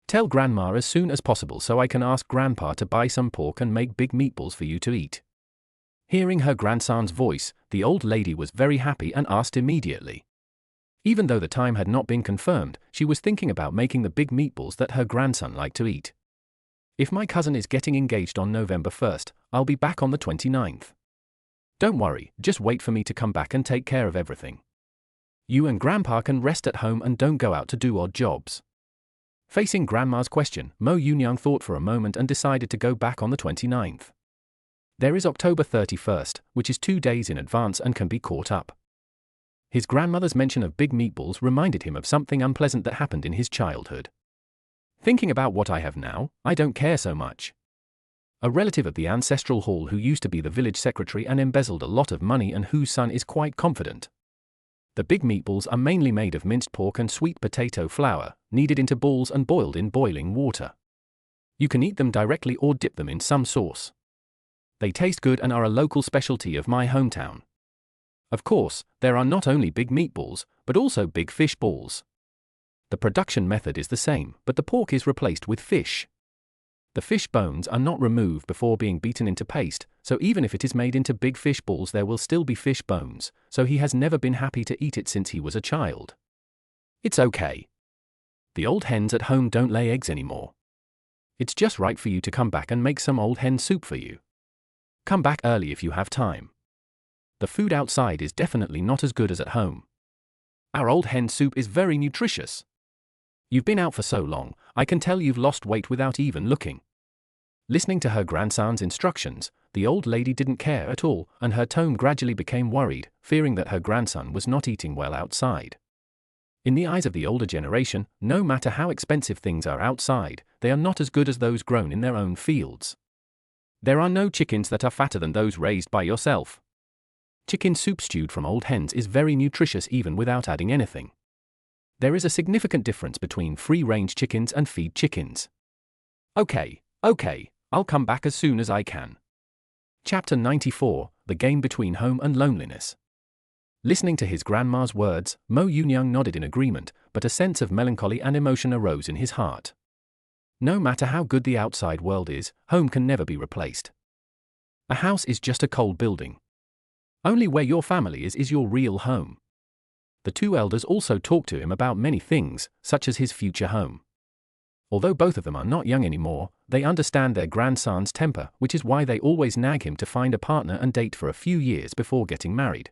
Tell Grandma as soon as possible so I can ask Grandpa to buy some pork and make big meatballs for you to eat. Hearing her grandson's voice, the old lady was very happy and asked immediately. Even though the time had not been confirmed, she was thinking about making the big meatballs that her grandson liked to eat. If my cousin is getting engaged on November 1st, I'll be back on the 29th. Don't worry, just wait for me to come back and take care of everything. You and Grandpa can rest at home and don't go out to do odd jobs. Facing Grandma's question, Mo Yunyang thought for a moment and decided to go back on the 29th. There is October 31st, which is 2 days in advance and can be caught up. His grandmother's mention of big meatballs reminded him of something unpleasant that happened in his childhood. Thinking about what I have now, I don't care so much. A relative at the ancestral hall who used to be the village secretary and embezzled a lot of money and whose son is quite confident. The big meatballs are mainly made of minced pork and sweet potato flour, kneaded into balls and boiled in boiling water. You can eat them directly or dip them in some sauce. They taste good and are a local specialty of my hometown. Of course, there are not only big meatballs, but also big fish balls. The production method is the same, but the pork is replaced with fish. The fish bones are not removed before being beaten into paste, so even if it is made into big fish balls there will still be fish bones, so he has never been happy to eat it since he was a child. It's okay. The old hens at home don't lay eggs anymore. It's just right for you to come back and make some old hen soup for you. Come back early if you have time. The food outside is definitely not as good as at home. Our old hen soup is very nutritious. You've been out for so long, I can tell you've lost weight without even looking. Listening to her grandson's instructions, the old lady didn't care at all, and her tone gradually became worried, fearing that her grandson was not eating well outside. In the eyes of the older generation, no matter how expensive things are outside, they are not as good as those grown in their own fields. There are no chickens that are fatter than those raised by yourself. Chicken soup stewed from old hens is very nutritious even without adding anything. There is a significant difference between free-range chickens and feed chickens. Okay, I'll come back as soon as I can. Chapter 94, The Game Between Home and Loneliness. Listening to his grandma's words, Mo Yunyang nodded in agreement, but a sense of melancholy and emotion arose in his heart. No matter how good the outside world is, home can never be replaced. A house is just a cold building. Only where your family is your real home. The two elders also talked to him about many things, such as his future home. Although both of them are not young anymore, they understand their grandson's temper, which is why they always nag him to find a partner and date for a few years before getting married.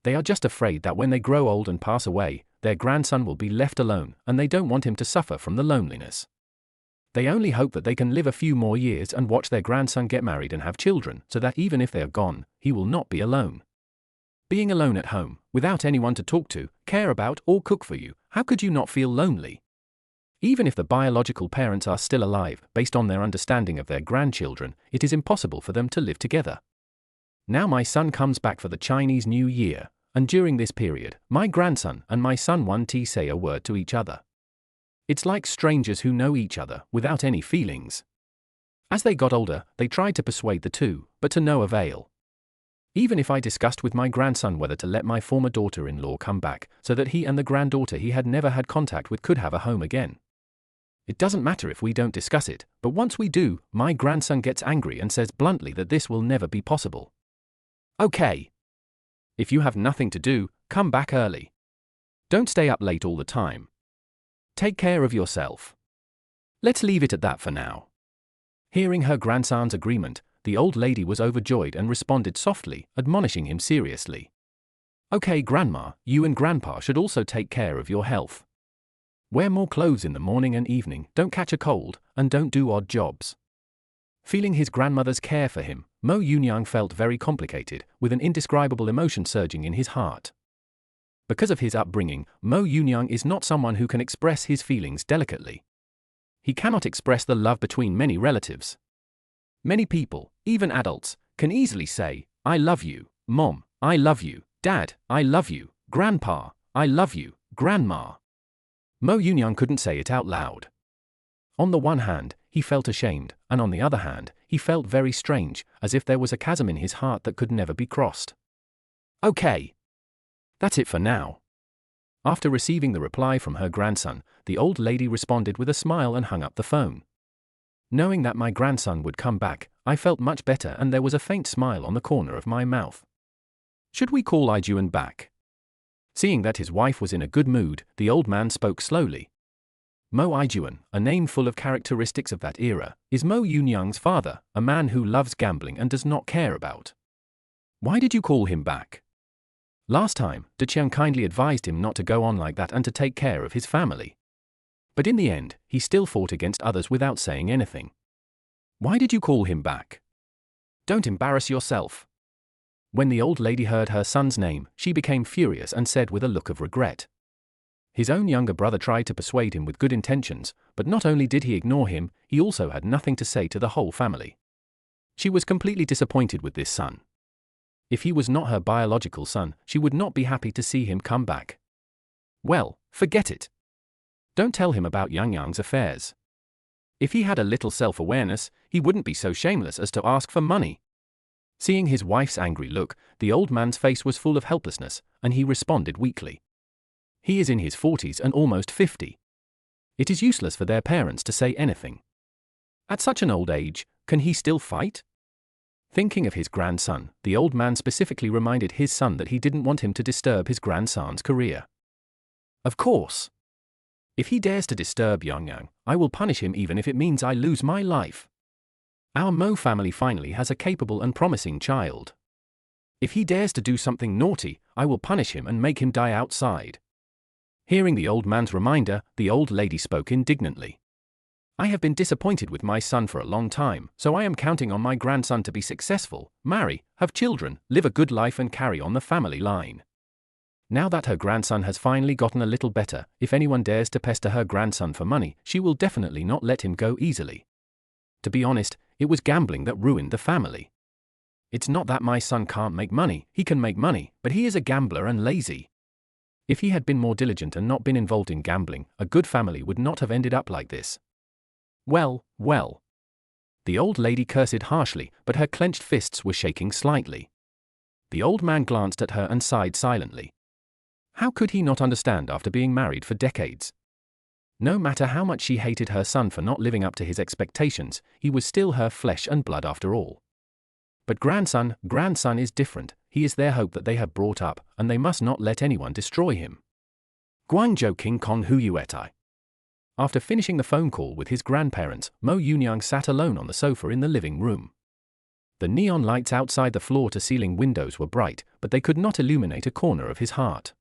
They are just afraid that when they grow old and pass away, their grandson will be left alone, and they don't want him to suffer from the loneliness. They only hope that they can live a few more years and watch their grandson get married and have children, so that even if they are gone, he will not be alone. Being alone at home, without anyone to talk to, care about, or cook for you, how could you not feel lonely? Even if the biological parents are still alive, based on their understanding of their grandchildren, it is impossible for them to live together. Now my son comes back for the Chinese New Year, and during this period, my grandson and my son won't say a word to each other. It's like strangers who know each other, without any feelings. As they got older, they tried to persuade the two, but to no avail. Even if I discussed with my grandson whether to let my former daughter-in-law come back, so that he and the granddaughter he had never had contact with could have a home again. It doesn't matter if we don't discuss it, but once we do, my grandson gets angry and says bluntly that this will never be possible. Okay. If you have nothing to do, come back early. Don't stay up late all the time. Take care of yourself. Let's leave it at that for now. Hearing her grandson's agreement, the old lady was overjoyed and responded softly, admonishing him seriously. Okay, Grandma, you and Grandpa should also take care of your health. Wear more clothes in the morning and evening, don't catch a cold, and don't do odd jobs. Feeling his grandmother's care for him, Mo Yunyang felt very complicated, with an indescribable emotion surging in his heart. Because of his upbringing, Mo Yunyang is not someone who can express his feelings delicately. He cannot express the love between many relatives. Many people, even adults, can easily say, I love you, Mom, I love you, Dad, I love you, Grandpa, I love you, Grandma. Mo Yunyang couldn't say it out loud. On the one hand, he felt ashamed, and on the other hand, he felt very strange, as if there was a chasm in his heart that could never be crossed. Okay. That's it for now. After receiving the reply from her grandson, the old lady responded with a smile and hung up the phone. Knowing that my grandson would come back, I felt much better and there was a faint smile on the corner of my mouth. Should we call Ijuan back? Seeing that his wife was in a good mood, the old man spoke slowly. Mo Ijuan, a name full of characteristics of that era, is Mo Yunyang's father, a man who loves gambling and does not care about. Why did you call him back? Last time, Deqiang kindly advised him not to go on like that and to take care of his family. But in the end, he still fought against others without saying anything. Why did you call him back? Don't embarrass yourself. When the old lady heard her son's name, she became furious and said with a look of regret. His own younger brother tried to persuade him with good intentions, but not only did he ignore him, he also had nothing to say to the whole family. She was completely disappointed with this son. If he was not her biological son, she would not be happy to see him come back. Well, forget it. Don't tell him about Yang Yang's affairs. If he had a little self-awareness, he wouldn't be so shameless as to ask for money. Seeing his wife's angry look, the old man's face was full of helplessness, and he responded weakly. He is in his 40s and almost 50. It is useless for their parents to say anything. At such an old age, can he still fight? Thinking of his grandson, the old man specifically reminded his son that he didn't want him to disturb his grandson's career. Of course. If he dares to disturb Yang Yang, I will punish him even if it means I lose my life. Our Mo family finally has a capable and promising child. If he dares to do something naughty, I will punish him and make him die outside. Hearing the old man's reminder, the old lady spoke indignantly. I have been disappointed with my son for a long time, so I am counting on my grandson to be successful, marry, have children, live a good life and carry on the family line. Now that her grandson has finally gotten a little better, if anyone dares to pester her grandson for money, she will definitely not let him go easily. To be honest, it was gambling that ruined the family. It's not that my son can't make money, he can make money, but he is a gambler and lazy. If he had been more diligent and not been involved in gambling, a good family would not have ended up like this. Well, well. The old lady cursed harshly, but her clenched fists were shaking slightly. The old man glanced at her and sighed silently. How could he not understand after being married for decades? No matter how much she hated her son for not living up to his expectations, he was still her flesh and blood after all. But grandson is different, he is their hope that they have brought up, and they must not let anyone destroy him. Guangzhou King Kong Huyuetai. After finishing the phone call with his grandparents, Mo Yunyang sat alone on the sofa in the living room. The neon lights outside the floor-to-ceiling windows were bright, but they could not illuminate a corner of his heart.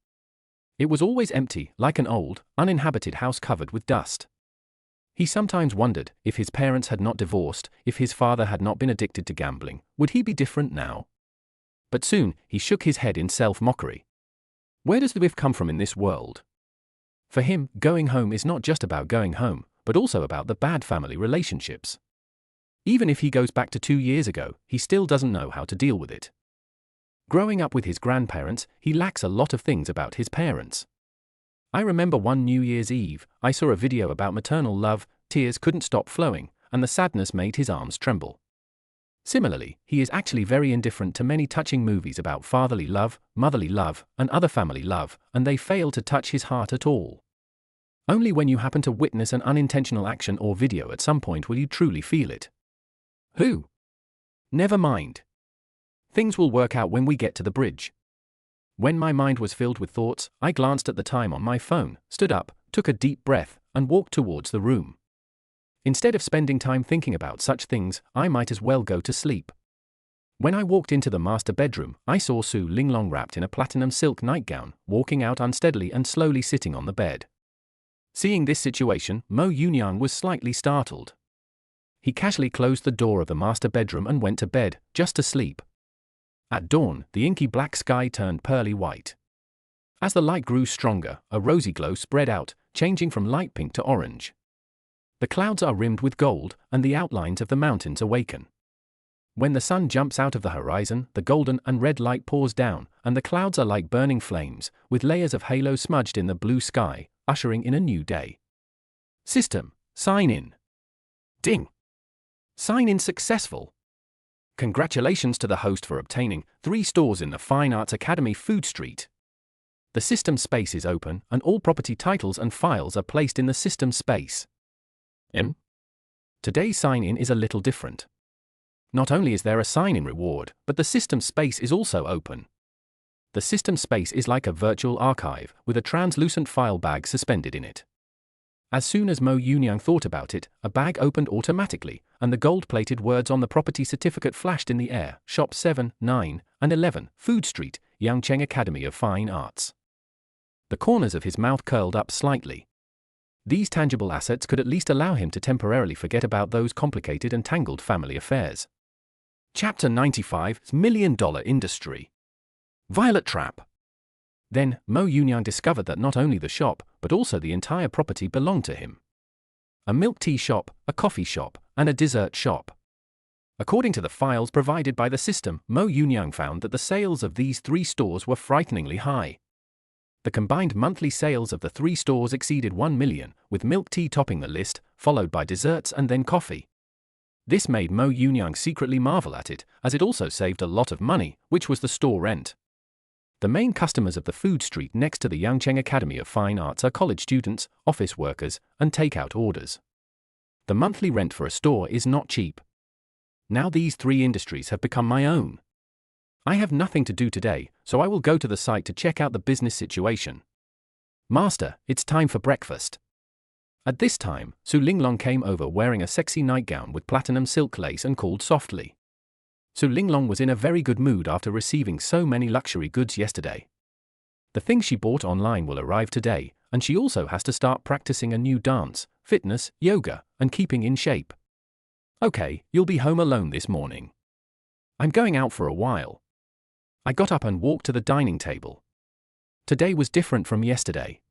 It was always empty, like an old, uninhabited house covered with dust. He sometimes wondered, if his parents had not divorced, if his father had not been addicted to gambling, would he be different now? But soon, he shook his head in self-mockery. Where does the beef come from in this world? For him, going home is not just about going home, but also about the bad family relationships. Even if he goes back to 2 years ago, he still doesn't know how to deal with it. Growing up with his grandparents, he lacks a lot of things about his parents. I remember one New Year's Eve, I saw a video about maternal love, tears couldn't stop flowing, and the sadness made his arms tremble. Similarly, he is actually very indifferent to many touching movies about fatherly love, motherly love, and other family love, and they fail to touch his heart at all. Only when you happen to witness an unintentional action or video at some point will you truly feel it. Who? Never mind. Things will work out when we get to the bridge. When my mind was filled with thoughts, I glanced at the time on my phone, stood up, took a deep breath, and walked towards the room. Instead of spending time thinking about such things, I might as well go to sleep. When I walked into the master bedroom, I saw Su Linglong wrapped in a platinum silk nightgown, walking out unsteadily and slowly sitting on the bed. Seeing this situation, Mo Yunyang was slightly startled. He casually closed the door of the master bedroom and went to bed, just to sleep. At dawn, the inky black sky turned pearly white. As the light grew stronger, a rosy glow spread out, changing from light pink to orange. The clouds are rimmed with gold, and the outlines of the mountains awaken. When the sun jumps out of the horizon, the golden and red light pours down, and the clouds are like burning flames, with layers of halo smudged in the blue sky, ushering in a new day. System, sign in. Ding! Sign in successful. Congratulations to the host for obtaining 3 stores in the Fine Arts Academy Food Street. The system space is open, and all property titles and files are placed in the system space. Today's sign-in is a little different. Not only is there a sign-in reward, but the system space is also open. The system space is like a virtual archive, with a translucent file bag suspended in it. As soon as Mo Yunyang thought about it, a bag opened automatically, and the gold-plated words on the property certificate flashed in the air: Shop 7, 9, and 11, Food Street, Yangcheng Academy of Fine Arts. The corners of his mouth curled up slightly. These tangible assets could at least allow him to temporarily forget about those complicated and tangled family affairs. Chapter 95, $1 Million Industry. Violet Trap. Then, Mo Yunyang discovered that not only the shop, but also the entire property belonged to him. A milk tea shop, a coffee shop, and a dessert shop. According to the files provided by the system, Mo Yunyang found that the sales of these 3 stores were frighteningly high. The combined monthly sales of the 3 stores exceeded 1 million, with milk tea topping the list, followed by desserts and then coffee. This made Mo Yunyang secretly marvel at it, as it also saved a lot of money, which was the store rent. The main customers of the food street next to the Yangcheng Academy of Fine Arts are college students, office workers, and takeout orders. The monthly rent for a store is not cheap. Now these 3 industries have become my own. I have nothing to do today, so I will go to the site to check out the business situation. Master, it's time for breakfast. At this time, Su Linglong came over wearing a sexy nightgown with platinum silk lace and called softly. Su Linglong was in a very good mood after receiving so many luxury goods yesterday. The things she bought online will arrive today, and she also has to start practicing a new dance, fitness, yoga, and keeping in shape. Okay, you'll be home alone this morning. I'm going out for a while. I got up and walked to the dining table. Today was different from yesterday.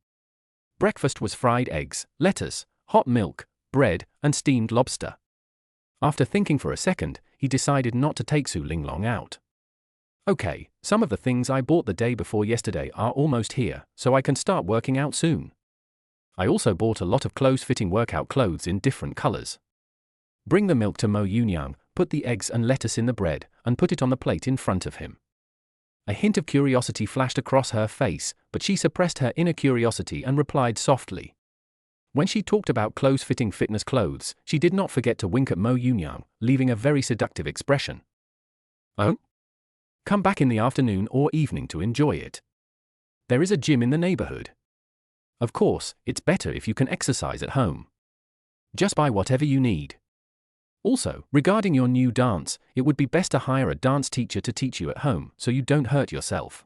Breakfast was fried eggs, lettuce, hot milk, bread, and steamed lobster. After thinking for a second, he decided not to take Su Linglong out. Okay, some of the things I bought the day before yesterday are almost here, so I can start working out soon. I also bought a lot of close-fitting workout clothes in different colors. Bring the milk to Mo Yunyang, put the eggs and lettuce in the bread, and put it on the plate in front of him. A hint of curiosity flashed across her face, but she suppressed her inner curiosity and replied softly. When she talked about close-fitting fitness clothes, she did not forget to wink at Mo Yunyang, leaving a very seductive expression. Oh? Come back in the afternoon or evening to enjoy it. There is a gym in the neighborhood. Of course, it's better if you can exercise at home. Just buy whatever you need. Also, regarding your new dance, it would be best to hire a dance teacher to teach you at home, so you don't hurt yourself.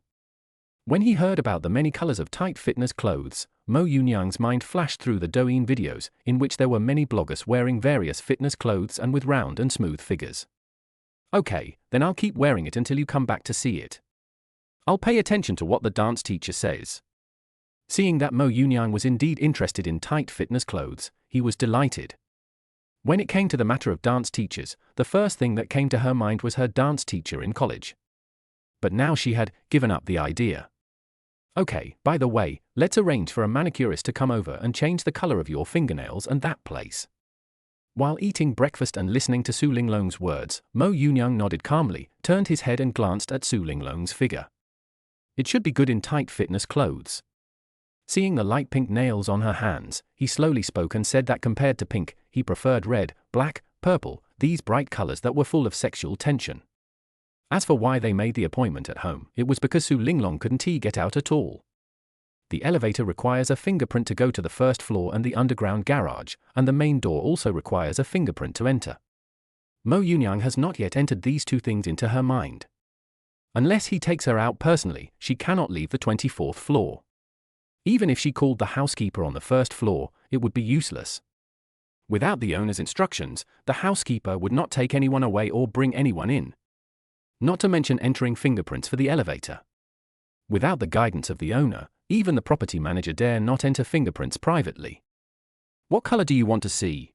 When he heard about the many colors of tight fitness clothes, Mo Yunyang's mind flashed through the Douyin videos, in which there were many bloggers wearing various fitness clothes and with round and smooth figures. Okay, then I'll keep wearing it until you come back to see it. I'll pay attention to what the dance teacher says. Seeing that Mo Yunyang was indeed interested in tight fitness clothes, he was delighted. When it came to the matter of dance teachers, the first thing that came to her mind was her dance teacher in college. But now she had given up the idea. Okay, by the way, let's arrange for a manicurist to come over and change the color of your fingernails and that place. While eating breakfast and listening to Su Linglong's words, Mo Yunyang nodded calmly, turned his head and glanced at Su Linglong's figure. It should be good in tight fitness clothes. Seeing the light pink nails on her hands, he slowly spoke and said that compared to pink, he preferred red, black, purple, these bright colors that were full of sexual tension. As for why they made the appointment at home, it was because Su Linglong couldn't get out at all. The elevator requires a fingerprint to go to the first floor and the underground garage, and the main door also requires a fingerprint to enter. Mo Yunyang has not yet entered these 2 things into her mind. Unless he takes her out personally, she cannot leave the 24th floor. Even if she called the housekeeper on the first floor, it would be useless. Without the owner's instructions, the housekeeper would not take anyone away or bring anyone in. Not to mention entering fingerprints for the elevator. Without the guidance of the owner, even the property manager dare not enter fingerprints privately. What color do you want to see?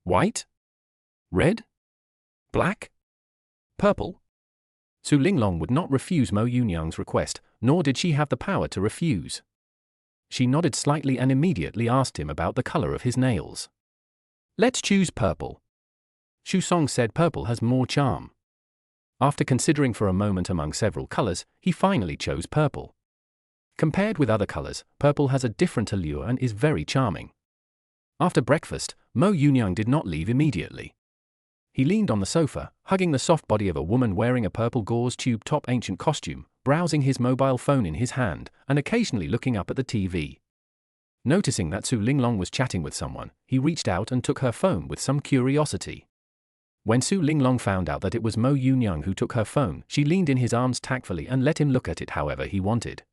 White? Red? Black? Purple? Su Linglong would not refuse Mo Yunyang's request, nor did she have the power to refuse. She nodded slightly and immediately asked him about the color of his nails. Let's choose purple. Shu Song said purple has more charm. After considering for a moment among several colors, he finally chose purple. Compared with other colors, purple has a different allure and is very charming. After breakfast, Mo Yunyang did not leave immediately. He leaned on the sofa, hugging the soft body of a woman wearing a purple gauze tube top ancient costume, browsing his mobile phone in his hand, and occasionally looking up at the TV. Noticing that Su Linglong was chatting with someone, he reached out and took her phone with some curiosity. When Su Linglong found out that it was Mo Yunyang who took her phone, she leaned in his arms tactfully and let him look at it however he wanted.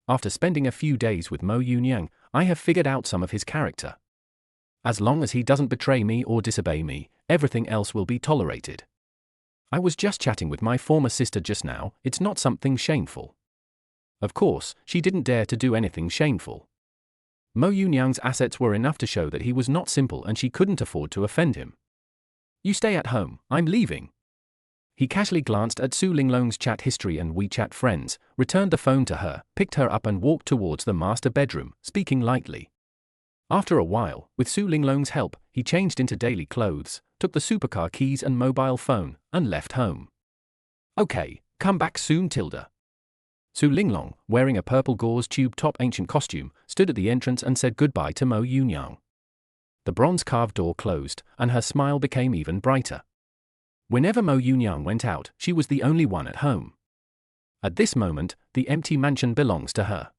After spending a few days with Mo Yunyang, I have figured out some of his character. As long as he doesn't betray me or disobey me, everything else will be tolerated. I was just chatting with my former sister just now, it's not something shameful. Of course, she didn't dare to do anything shameful. Mo Yunyang's assets were enough to show that he was not simple and she couldn't afford to offend him. You stay at home, I'm leaving. He casually glanced at Su Linglong's chat history and WeChat friends, returned the phone to her, picked her up and walked towards the master bedroom, speaking lightly. After a while, with Su Linglong's help, he changed into daily clothes, took the supercar keys and mobile phone, and left home. Okay, come back soon, Tilda. Su Linglong, wearing a purple gauze tube top ancient costume, stood at the entrance and said goodbye to Mo Yunyang. The bronze-carved door closed, and her smile became even brighter. Whenever Mo Yunyang went out, she was the only one at home. At this moment, the empty mansion belongs to her.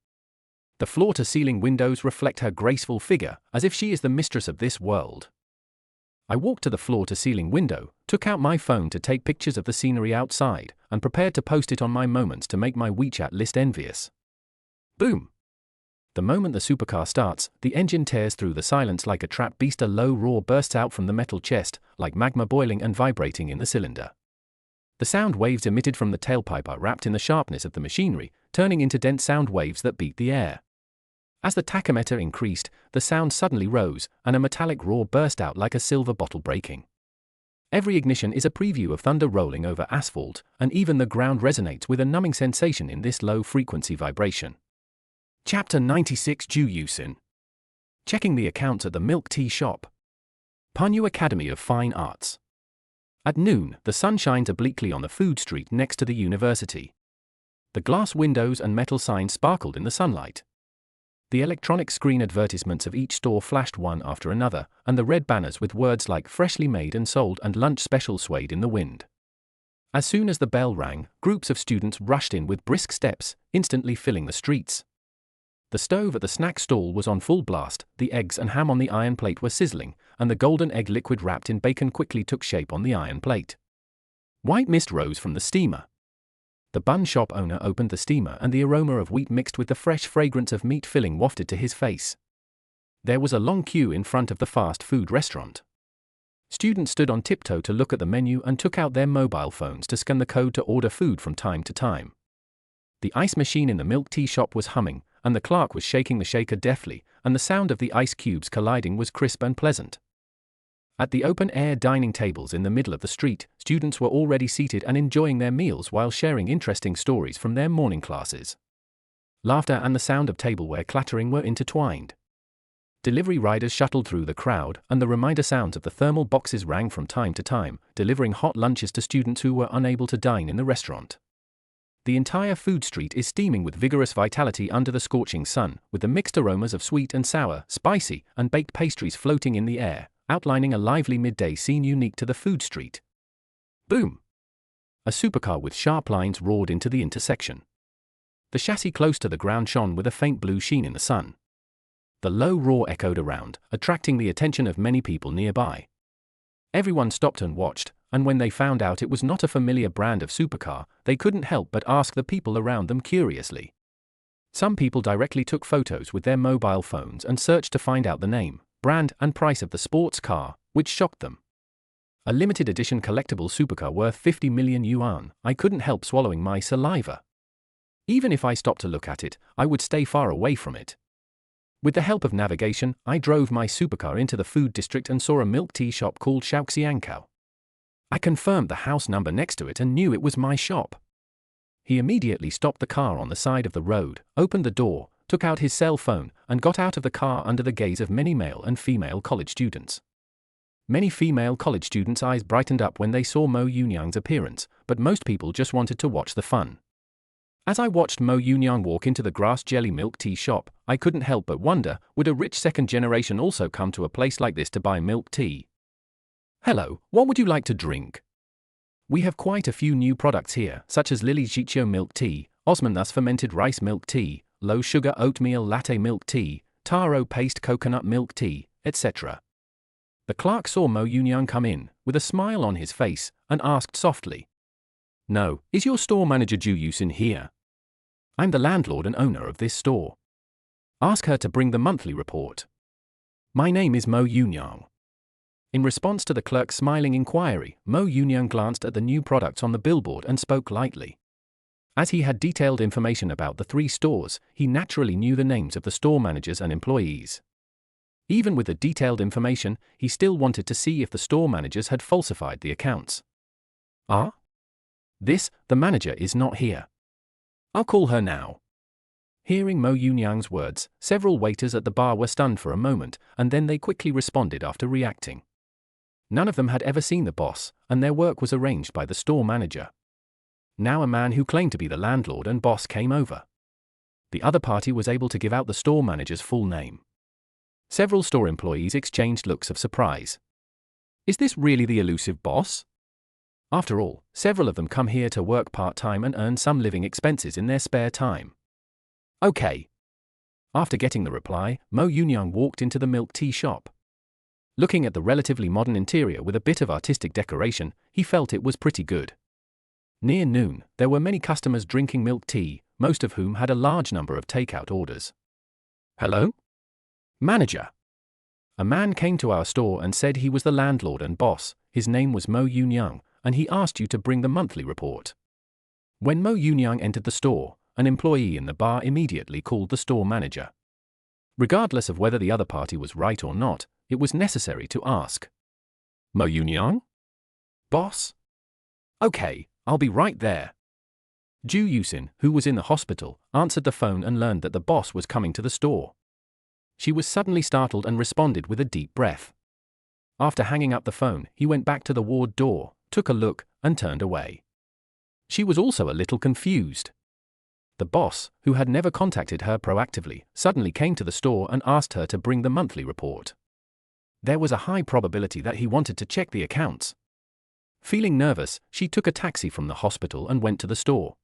The floor-to-ceiling windows reflect her graceful figure, as if she is the mistress of this world. I walked to the floor-to-ceiling window, took out my phone to take pictures of the scenery outside, and prepared to post it on my Moments to make my WeChat list envious. Boom! The moment the supercar starts, the engine tears through the silence like a trap beast. A low roar bursts out from the metal chest, like magma boiling and vibrating in the cylinder. The sound waves emitted from the tailpipe are wrapped in the sharpness of the machinery, turning into dense sound waves that beat the air. As the tachometer increased, the sound suddenly rose, and a metallic roar burst out like a silver bottle breaking. Every ignition is a preview of thunder rolling over asphalt, and even the ground resonates with a numbing sensation in this low-frequency vibration. Chapter 96 Ju Yusin. Checking the accounts at the milk tea shop. Panyu Academy of Fine Arts. At noon, the sun shines obliquely on the food street next to the university. The glass windows and metal signs sparkled in the sunlight. The electronic screen advertisements of each store flashed one after another, and the red banners with words like freshly made and sold and lunch special swayed in the wind. As soon as the bell rang, groups of students rushed in with brisk steps, instantly filling the streets. The stove at the snack stall was on full blast, the eggs and ham on the iron plate were sizzling, and the golden egg liquid wrapped in bacon quickly took shape on the iron plate. White mist rose from the steamer. The bun shop owner opened the steamer and the aroma of wheat mixed with the fresh fragrance of meat filling wafted to his face. There was a long queue in front of the fast food restaurant. Students stood on tiptoe to look at the menu and took out their mobile phones to scan the code to order food from time to time. The ice machine in the milk tea shop was humming, and the clerk was shaking the shaker deftly, and the sound of the ice cubes colliding was crisp and pleasant. At the open-air dining tables in the middle of the street, students were already seated and enjoying their meals while sharing interesting stories from their morning classes. Laughter and the sound of tableware clattering were intertwined. Delivery riders shuttled through the crowd, and the reminder sounds of the thermal boxes rang from time to time, delivering hot lunches to students who were unable to dine in the restaurant. The entire food street is steaming with vigorous vitality under the scorching sun, with the mixed aromas of sweet and sour, spicy, and baked pastries floating in the air, outlining a lively midday scene unique to the food street. Boom! A supercar with sharp lines roared into the intersection. The chassis close to the ground shone with a faint blue sheen in the sun. The low roar echoed around, attracting the attention of many people nearby. Everyone stopped and watched, and when they found out it was not a familiar brand of supercar, they couldn't help but ask the people around them curiously. Some people directly took photos with their mobile phones and searched to find out the name, brand, and price of the sports car, which shocked them. A limited edition collectible supercar worth 50 million yuan, I couldn't help swallowing my saliva. Even if I stopped to look at it, I would stay far away from it. With the help of navigation, I drove my supercar into the food district and saw a milk tea shop called Shaoxiankao. I confirmed the house number next to it and knew it was my shop. He immediately stopped the car on the side of the road, opened the door, took out his cell phone, and got out of the car under the gaze of many male and female college students. Many female college students' eyes brightened up when they saw Mo Yunyang's appearance, but most people just wanted to watch the fun. As I watched Mo Yunyang walk into the grass jelly milk tea shop, I couldn't help but wonder, would a rich second generation also come to a place like this to buy milk tea? Hello, what would you like to drink? We have quite a few new products here, such as Lily Jiqiu milk tea, Osmanthus fermented rice milk tea, low sugar oatmeal latte milk tea, taro paste coconut milk tea, etc. The clerk saw Mo Yunyang come in, with a smile on his face, and asked softly, "No, is your store manager Ju Yusin here? I'm the landlord and owner of this store. Ask her to bring the monthly report. My name is Mo Yunyang." In response to the clerk's smiling inquiry, Mo Yunyang glanced at the new products on the billboard and spoke lightly. As he had detailed information about the 3 stores, he naturally knew the names of the store managers and employees. Even with the detailed information, he still wanted to see if the store managers had falsified the accounts. Ah? The manager is not here. I'll call her now. Hearing Mo Yunyang's words, several waiters at the bar were stunned for a moment, and then they quickly responded after reacting. None of them had ever seen the boss, and their work was arranged by the store manager. Now a man who claimed to be the landlord and boss came over. The other party was able to give out the store manager's full name. Several store employees exchanged looks of surprise. Is this really the elusive boss? After all, several of them come here to work part-time and earn some living expenses in their spare time. Okay. After getting the reply, Mo Yunyang walked into the milk tea shop. Looking at the relatively modern interior with a bit of artistic decoration, he felt it was pretty good. Near noon, there were many customers drinking milk tea, most of whom had a large number of takeout orders. Hello? Manager. A man came to our store and said he was the landlord and boss. His name was Mo Yunyang, and he asked you to bring the monthly report. When Mo Yunyang entered the store, an employee in the bar immediately called the store manager. Regardless of whether the other party was right or not, it was necessary to ask. Mo Yunyang? Boss? Okay, I'll be right there. Ju Yusin, who was in the hospital, answered the phone and learned that the boss was coming to the store. She was suddenly startled and responded with a deep breath. After hanging up the phone, he went back to the ward door, took a look, and turned away. She was also a little confused. The boss, who had never contacted her proactively, suddenly came to the store and asked her to bring the monthly report. There was a high probability that he wanted to check the accounts. Feeling nervous, she took a taxi from the hospital and went to the store.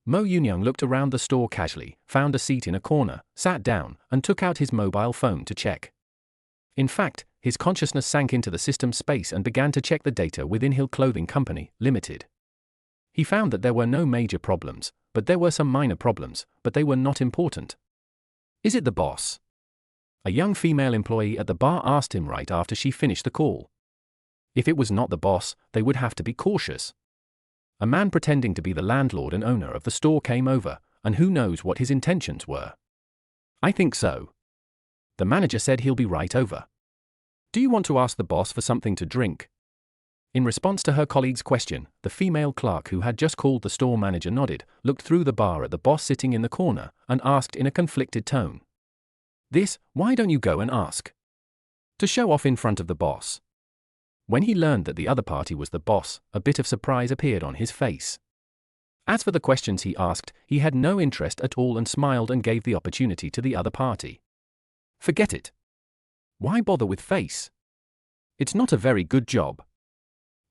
Mo Yunyang looked around the store casually, found a seat in a corner, sat down, and took out his mobile phone to check. In fact, his consciousness sank into the system space and began to check the data within Hill Clothing Company, Limited. He found that there were no major problems, but there were some minor problems, but they were not important. Is it the boss? A young female employee at the bar asked him right after she finished the call. If it was not the boss, they would have to be cautious. A man pretending to be the landlord and owner of the store came over, and who knows what his intentions were. I think so. The manager said he'll be right over. Do you want to ask the boss for something to drink? In response to her colleague's question, the female clerk who had just called the store manager nodded, looked through the bar at the boss sitting in the corner, and asked in a conflicted tone. Why don't you go and ask? To show off in front of the boss. When he learned that the other party was the boss, a bit of surprise appeared on his face. As for the questions he asked, he had no interest at all and smiled and gave the opportunity to the other party. Forget it. Why bother with face? It's not a very good job.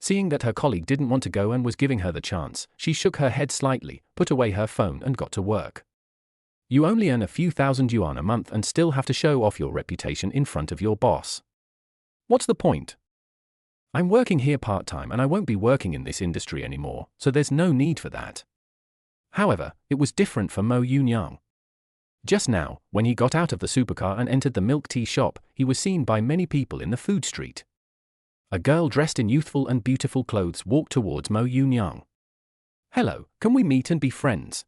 Seeing that her colleague didn't want to go and was giving her the chance, she shook her head slightly, put away her phone and got to work. You only earn a few thousand yuan a month and still have to show off your reputation in front of your boss. What's the point? I'm working here part-time and I won't be working in this industry anymore, so there's no need for that. However, it was different for Mo Yunyang. Just now, when he got out of the supercar and entered the milk tea shop, he was seen by many people in the food street. A girl dressed in youthful and beautiful clothes walked towards Mo Yunyang. Hello, can we meet and be friends?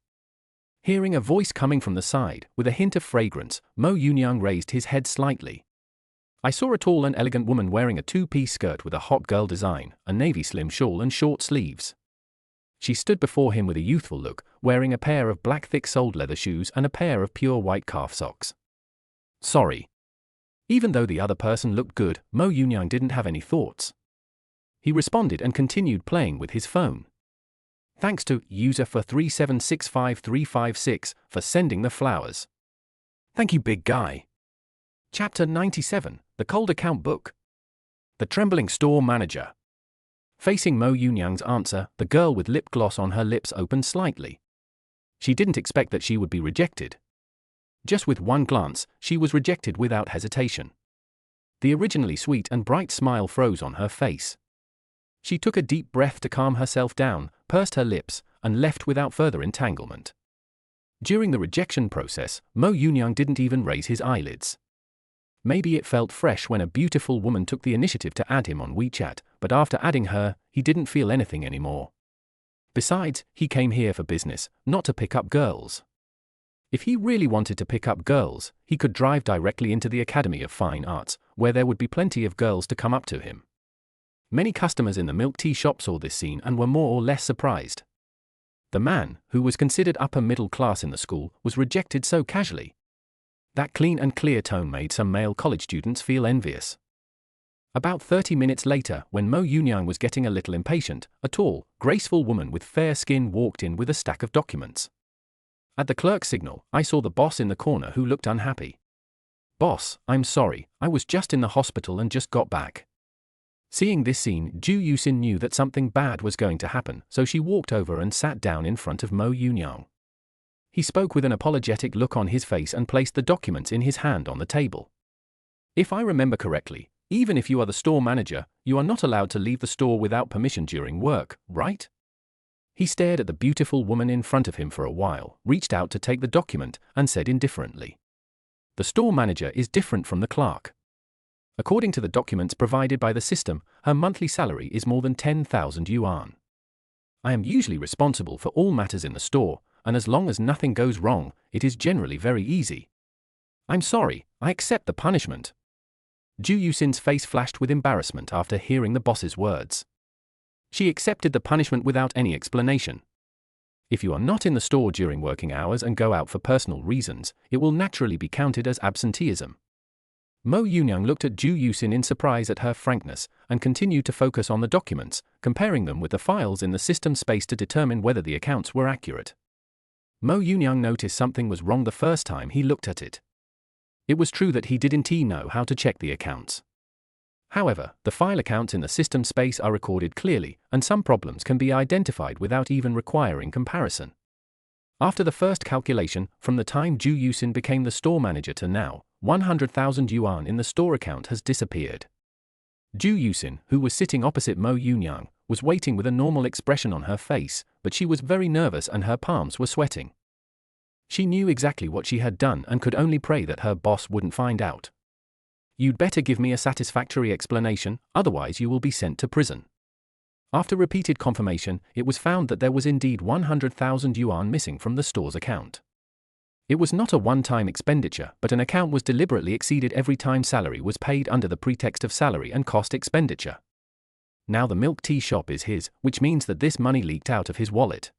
Hearing a voice coming from the side, with a hint of fragrance, Mo Yunyang raised his head slightly. I saw a tall and elegant woman wearing a two-piece skirt with a hot girl design, a navy slim shawl and short sleeves. She stood before him with a youthful look, wearing a pair of black thick-soled leather shoes and a pair of pure white calf socks. Sorry. Even though the other person looked good, Mo Yunyang didn't have any thoughts. He responded and continued playing with his phone. Thanks to user for 3765356 for sending the flowers. Thank you, big guy. Chapter 97, The Cold Account Book. The Trembling Store Manager. Facing Mo Yunyang's answer, the girl with lip gloss on her lips opened slightly. She didn't expect that she would be rejected. Just with one glance, she was rejected without hesitation. The originally sweet and bright smile froze on her face. She took a deep breath to calm herself down, pursed her lips, and left without further entanglement. During the rejection process, Mo Yunyang didn't even raise his eyelids. Maybe it felt fresh when a beautiful woman took the initiative to add him on WeChat, but after adding her, he didn't feel anything anymore. Besides, he came here for business, not to pick up girls. If he really wanted to pick up girls, he could drive directly into the Academy of Fine Arts, where there would be plenty of girls to come up to him. Many customers in the milk tea shop saw this scene and were more or less surprised. The man, who was considered upper middle class in the school, was rejected so casually. That clean and clear tone made some male college students feel envious. About 30 minutes later, when Mo Yunyang was getting a little impatient, a tall, graceful woman with fair skin walked in with a stack of documents. At the clerk's signal, I saw the boss in the corner who looked unhappy. "Boss, I'm sorry, I was just in the hospital and just got back." Seeing this scene, Ju Yusin knew that something bad was going to happen, so she walked over and sat down in front of Mo Yunyang. He spoke with an apologetic look on his face and placed the documents in his hand on the table. "If I remember correctly, even if you are the store manager, you are not allowed to leave the store without permission during work, right?" He stared at the beautiful woman in front of him for a while, reached out to take the document, and said indifferently, "The store manager is different from the clerk. According to the documents provided by the system, her monthly salary is more than 10,000 yuan. I am usually responsible for all matters in the store, and as long as nothing goes wrong, it is generally very easy. I'm sorry, I accept the punishment." Ju Yusin's face flashed with embarrassment after hearing the boss's words. She accepted the punishment without any explanation. If you are not in the store during working hours and go out for personal reasons, it will naturally be counted as absenteeism. Mo Yunyang looked at Ju Yusin in surprise at her frankness, and continued to focus on the documents, comparing them with the files in the system space to determine whether the accounts were accurate. Mo Yunyang noticed something was wrong the first time he looked at it. It was true that he didn't know how to check the accounts. However, the file accounts in the system space are recorded clearly, and some problems can be identified without even requiring comparison. After the first calculation, from the time Ju Yusin became the store manager to now, 100,000 yuan in the store account has disappeared. Ju Yusin, who was sitting opposite Mo Yunyang, was waiting with a normal expression on her face, but she was very nervous and her palms were sweating. She knew exactly what she had done and could only pray that her boss wouldn't find out. "You'd better give me a satisfactory explanation, otherwise you will be sent to prison." After repeated confirmation, it was found that there was indeed 100,000 yuan missing from the store's account. It was not a one-time expenditure, but an account was deliberately exceeded every time salary was paid under the pretext of salary and cost expenditure. Now the milk tea shop is his, which means that this money leaked out of his wallet.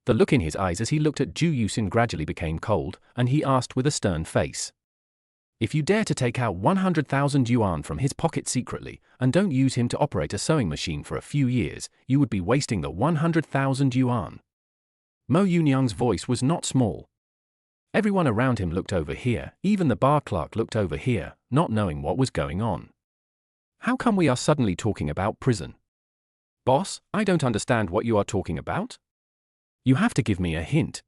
The look in his eyes as he looked at Ju Yusin gradually became cold, and he asked with a stern face, "If you dare to take out 100,000 yuan from his pocket secretly, and don't use him to operate a sewing machine for a few years, you would be wasting the 100,000 yuan." Mo Yunyang's voice was not small. Everyone around him looked over here, even the bar clerk looked over here, not knowing what was going on. "How come we are suddenly talking about prison?" "Boss, I don't understand what you are talking about. You have to give me a hint."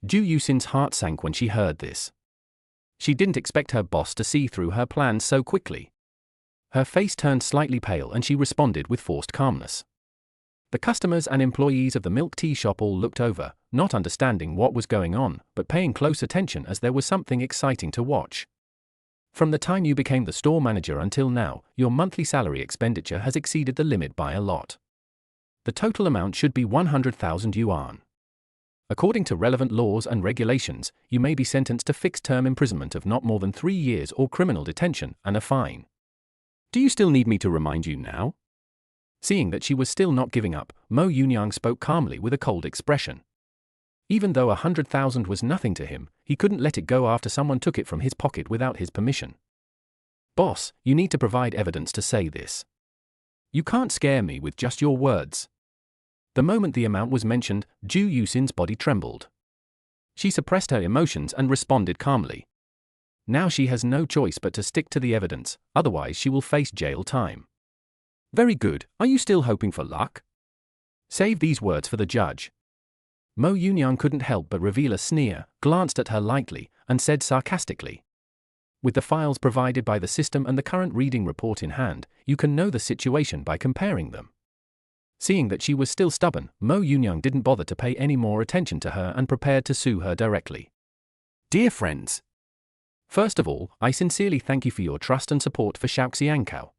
Ju Yusin's heart sank when she heard this. She didn't expect her boss to see through her plans so quickly. Her face turned slightly pale and she responded with forced calmness. The customers and employees of the milk tea shop all looked over, not understanding what was going on, but paying close attention as there was something exciting to watch. From the time you became the store manager until now, your monthly salary expenditure has exceeded the limit by a lot. The total amount should be 100,000 yuan. According to relevant laws and regulations, you may be sentenced to fixed-term imprisonment of not more than 3 years or criminal detention and a fine. Do you still need me to remind you now? Seeing that she was still not giving up, Mo Yunyang spoke calmly with a cold expression. Even though 100,000 was nothing to him, he couldn't let it go after someone took it from his pocket without his permission. "Boss, you need to provide evidence to say this. You can't scare me with just your words." The moment the amount was mentioned, Ju Yusin's body trembled. She suppressed her emotions and responded calmly. Now she has no choice but to stick to the evidence, otherwise she will face jail time. "Very good, are you still hoping for luck? Save these words for the judge." Mo Yunyang couldn't help but reveal a sneer, glanced at her lightly, and said sarcastically, "With the files provided by the system and the current reading report in hand, you can know the situation by comparing them." Seeing that she was still stubborn, Mo Yunyang didn't bother to pay any more attention to her and prepared to sue her directly. "Dear friends, First of all, I sincerely thank you for your trust and support for Xiaoxiankao.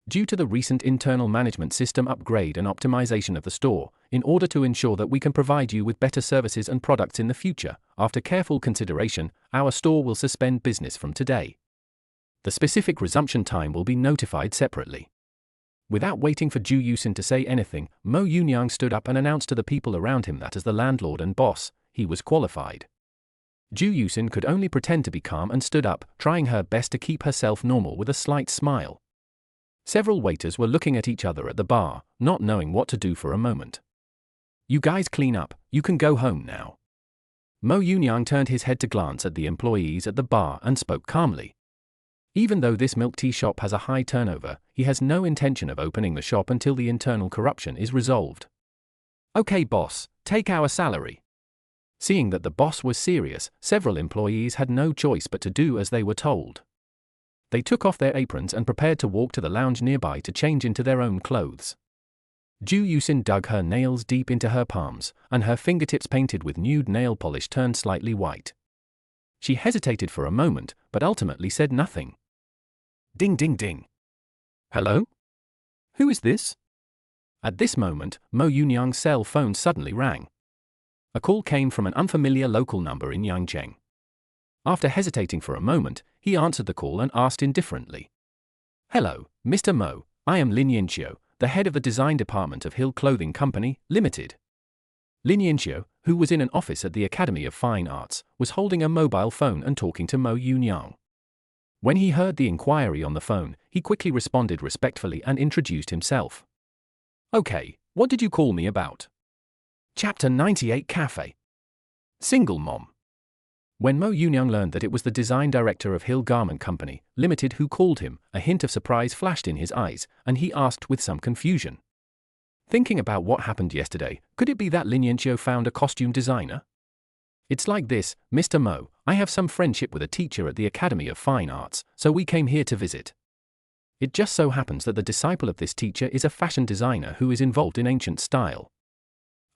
Due to the recent internal management system upgrade and optimization of the store, in order to ensure that we can provide you with better services and products in the future, after careful consideration, our store will suspend business from today. The specific resumption time will be notified separately. Without waiting for Zhu Yuxin to say anything, Mo Yunyang stood up and announced to the people around him that as the landlord and boss, he was qualified. Zhu Yuxin could only pretend to be calm and stood up, trying her best to keep herself normal with a slight smile. Several waiters were looking at each other at the bar, not knowing what to do for a moment. You guys clean up, you can go home now. Mo Yunyang turned his head to glance at the employees at the bar and spoke calmly. Even though this milk tea shop has a high turnover, he has no intention of opening the shop until the internal corruption is resolved. Okay boss, take our salary. Seeing that the boss was serious, several employees had no choice but to do as they were told. They took off their aprons and prepared to walk to the lounge nearby to change into their own clothes. Zhu Yuxin dug her nails deep into her palms, and her fingertips painted with nude nail polish turned slightly white. She hesitated for a moment, but ultimately said nothing. Ding ding ding. Hello? Who is this? At this moment, Mo Yunyang's cell phone suddenly rang. A call came from an unfamiliar local number in Yangcheng. After hesitating for a moment, he answered the call and asked indifferently. Hello, Mr. Mo, I am Lin Yinxiu, the head of the design department of Hill Clothing Company, Limited. Lin Yinxiu, who was in an office at the Academy of Fine Arts, was holding a mobile phone and talking to Mo Yunyang. When he heard the inquiry on the phone, he quickly responded respectfully and introduced himself. Okay, what did you call me about? Chapter 98 Cafe. Single Mom. When Mo Yunyang learned that it was the design director of Hill Garment Company, Limited who called him, a hint of surprise flashed in his eyes, and he asked with some confusion. Thinking about what happened yesterday, could it be that Lin Yinxiu found a costume designer? It's like this, Mr. Mo, I have some friendship with a teacher at the Academy of Fine Arts, so we came here to visit. It just so happens that the disciple of this teacher is a fashion designer who is involved in ancient style.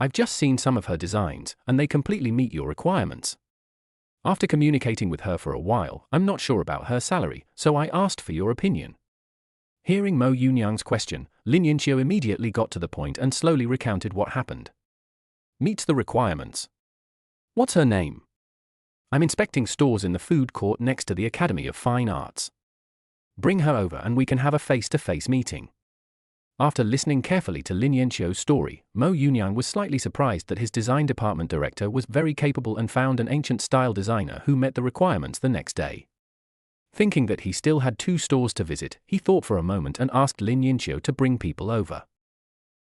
I've just seen some of her designs, and they completely meet your requirements. After communicating with her for a while, I'm not sure about her salary, so I asked for your opinion. Hearing Mo Yunyang's question, Lin Yinxiu immediately got to the point and slowly recounted what happened. Meets the requirements. What's her name? I'm inspecting stores in the food court next to the Academy of Fine Arts. Bring her over and we can have a face-to-face meeting. After listening carefully to Lin Yinxiu's story, Mo Yunyang was slightly surprised that his design department director was very capable and found an ancient-style designer who met the requirements the next day. Thinking that he still had 2 stores to visit, he thought for a moment and asked Lin Yinxiu to bring people over.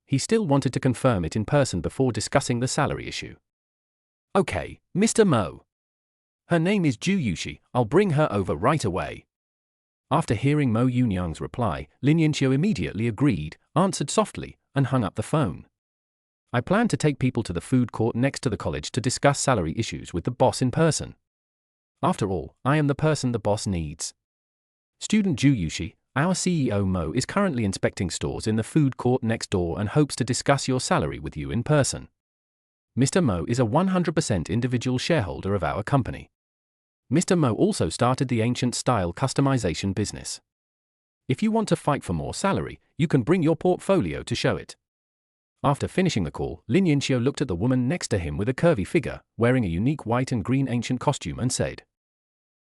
He still wanted to confirm it in person before discussing the salary issue. Okay, Mr. Mo. Her name is Zhu Yuxi, I'll bring her over right away. After hearing Mo Yunyang's reply, Lin Yinxiu immediately agreed, answered softly, and hung up the phone. I plan to take people to the food court next to the college to discuss salary issues with the boss in person. After all, I am the person the boss needs. Student Zhu Yuxi, our CEO Mo is currently inspecting stores in the food court next door and hopes to discuss your salary with you in person. Mr. Mo is a 100% individual shareholder of our company. Mr. Mo also started the ancient-style customization business. If you want to fight for more salary, you can bring your portfolio to show it. After finishing the call, Lin Yinxiu looked at the woman next to him with a curvy figure, wearing a unique white and green ancient costume and said,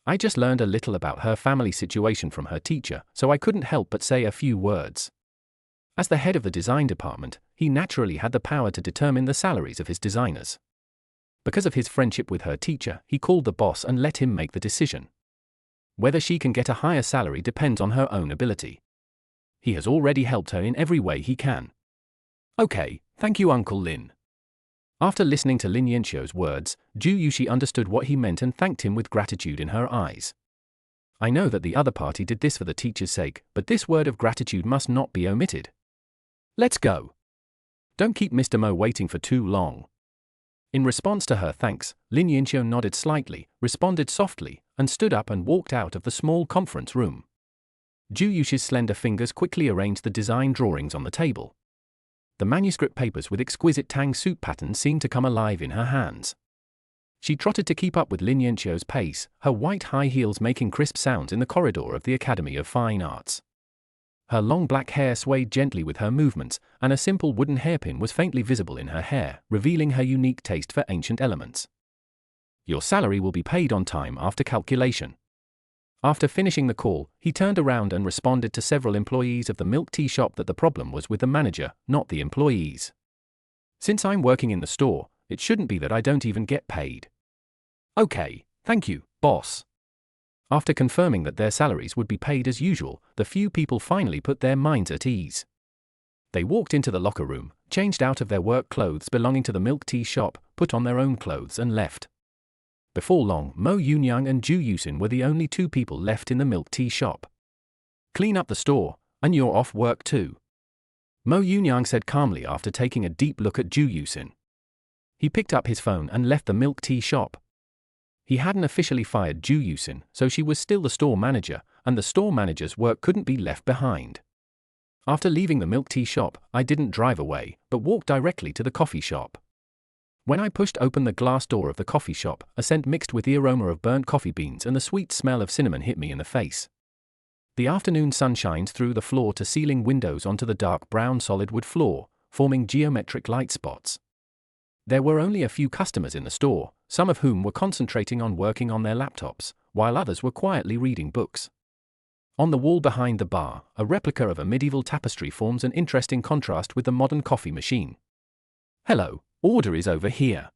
I just learned a little about her family situation from her teacher, so I couldn't help but say a few words. As the head of the design department, he naturally had the power to determine the salaries of his designers. Because of his friendship with her teacher, he called the boss and let him make the decision. Whether she can get a higher salary depends on her own ability. He has already helped her in every way he can. Okay, thank you Uncle Lin. After listening to Lin Yinxiu's words, Zhu Yuxi understood what he meant and thanked him with gratitude in her eyes. I know that the other party did this for the teacher's sake, but this word of gratitude must not be omitted. Let's go. Don't keep Mr. Mo waiting for too long. In response to her thanks, Lin Yinxiu nodded slightly, responded softly, and stood up and walked out of the small conference room. Zhu Yuxi's slender fingers quickly arranged the design drawings on the table. The manuscript papers with exquisite Tang suit patterns seemed to come alive in her hands. She trotted to keep up with Lin Yanqiu's pace, her white high heels making crisp sounds in the corridor of the Academy of Fine Arts. Her long black hair swayed gently with her movements, and a simple wooden hairpin was faintly visible in her hair, revealing her unique taste for ancient elements. Your salary will be paid on time after calculation. After finishing the call, he turned around and responded to several employees of the milk tea shop that the problem was with the manager, not the employees. Since I'm working in the store, it shouldn't be that I don't even get paid. Okay, thank you, boss. After confirming that their salaries would be paid as usual, the few people finally put their minds at ease. They walked into the locker room, changed out of their work clothes belonging to the milk tea shop, put on their own clothes and left. Before long, Mo Yunyang and Zhu Yuxin were the only two people left in the milk tea shop. Clean up the store, and you're off work too. Mo Yunyang said calmly after taking a deep look at Zhu Yuxin. He picked up his phone and left the milk tea shop. He hadn't officially fired Zhu Yuxin, so she was still the store manager, and the store manager's work couldn't be left behind. After leaving the milk tea shop, I didn't drive away, but walked directly to the coffee shop. When I pushed open the glass door of the coffee shop, a scent mixed with the aroma of burnt coffee beans and the sweet smell of cinnamon hit me in the face. The afternoon sun shines through the floor-to-ceiling windows onto the dark brown solid wood floor, forming geometric light spots. There were only a few customers in the store, some of whom were concentrating on working on their laptops, while others were quietly reading books. On the wall behind the bar, a replica of a medieval tapestry forms an interesting contrast with the modern coffee machine. Hello, order is over here.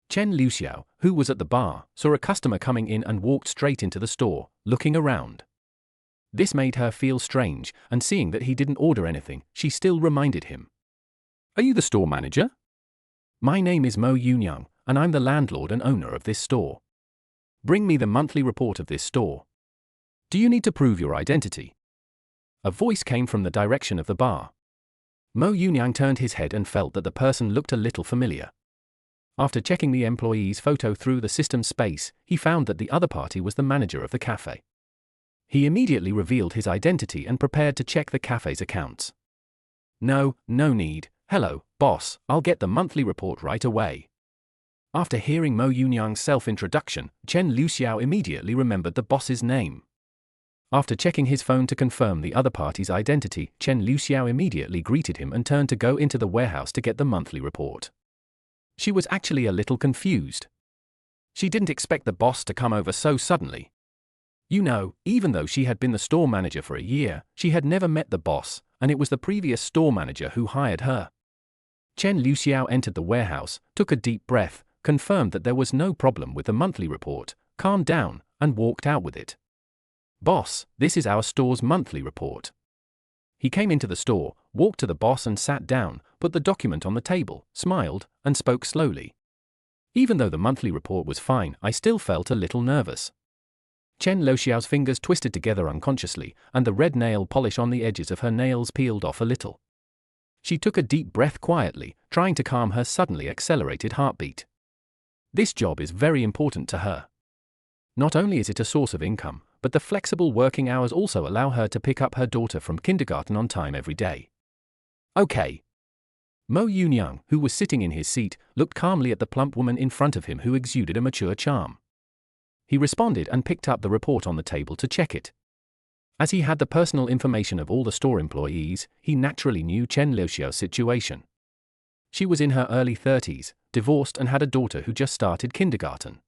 Chen Luxiao, who was at the bar, saw a customer coming in and walked straight into the store, looking around. This made her feel strange, and seeing that he didn't order anything, she still reminded him. Are you the store manager? My name is Mo Yunyang, and I'm the landlord and owner of this store. Bring me the monthly report of this store. Do you need to prove your identity? A voice came from the direction of the bar. Mo Yunyang turned his head and felt that the person looked a little familiar. After checking the employee's photo through the system space, he found that the other party was the manager of the cafe. He immediately revealed his identity and prepared to check the cafe's accounts. No need. Hello, boss, I'll get the monthly report right away. After hearing Mo Yunyang's self-introduction, Chen Luxiao immediately remembered the boss's name. After checking his phone to confirm the other party's identity, Chen Luxiao immediately greeted him and turned to go into the warehouse to get the monthly report. She was actually a little confused. She didn't expect the boss to come over so suddenly. Even though she had been the store manager for a year, she had never met the boss, and it was the previous store manager who hired her. Chen Luxiao entered the warehouse, took a deep breath, confirmed that there was no problem with the monthly report, calmed down, and walked out with it. Boss, this is our store's monthly report. He came into the store, walked to the boss and sat down, put the document on the table, smiled, and spoke slowly. Even though the monthly report was fine, I still felt a little nervous. Chen Luxiao's fingers twisted together unconsciously, and the red nail polish on the edges of her nails peeled off a little. She took a deep breath quietly, trying to calm her suddenly accelerated heartbeat. This job is very important to her. Not only is it a source of income, but the flexible working hours also allow her to pick up her daughter from kindergarten on time every day. Okay. Mo Yunyang, who was sitting in his seat, looked calmly at the plump woman in front of him who exuded a mature charm. He responded and picked up the report on the table to check it. As he had the personal information of all the store employees, he naturally knew Chen Luxiao's situation. She was in her early 30s, divorced and had a daughter who just started kindergarten.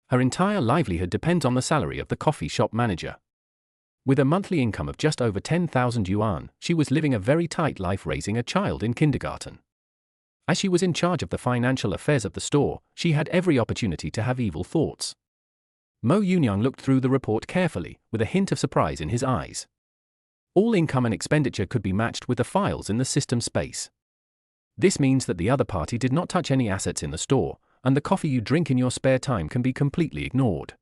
Her entire livelihood depends on the salary of the coffee shop manager. With a monthly income of just over 10,000 yuan, she was living a very tight life raising a child in kindergarten. As she was in charge of the financial affairs of the store, she had every opportunity to have evil thoughts. Mo Yunyang looked through the report carefully, with a hint of surprise in his eyes. All income and expenditure could be matched with the files in the system space. This means that the other party did not touch any assets in the store, and the coffee you drink in your spare time can be completely ignored.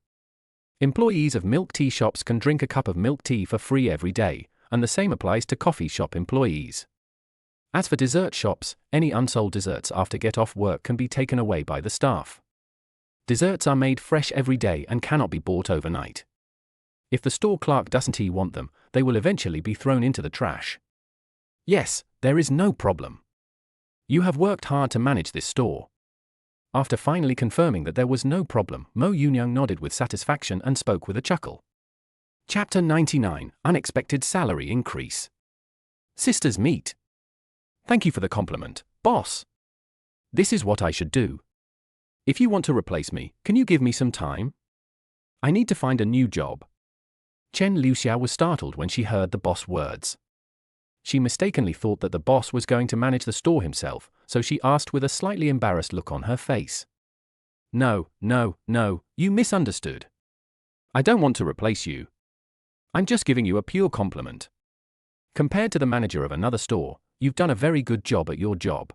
Employees of milk tea shops can drink a cup of milk tea for free every day, and the same applies to coffee shop employees. As for dessert shops, any unsold desserts after get off work can be taken away by the staff. Desserts are made fresh every day and cannot be bought overnight. If the store clerk doesn't want them, they will eventually be thrown into the trash. Yes, there is no problem. You have worked hard to manage this store. After finally confirming that there was no problem, Mo Yunyang nodded with satisfaction and spoke with a chuckle. Chapter 99: Unexpected Salary Increase. Sisters meet. Thank you for the compliment, boss. This is what I should do. If you want to replace me, can you give me some time? I need to find a new job. Chen Luxiao was startled when she heard the boss words. She mistakenly thought that the boss was going to manage the store himself, so she asked with a slightly embarrassed look on her face. No, you misunderstood. I don't want to replace you. I'm just giving you a pure compliment. Compared to the manager of another store, you've done a very good job at your job.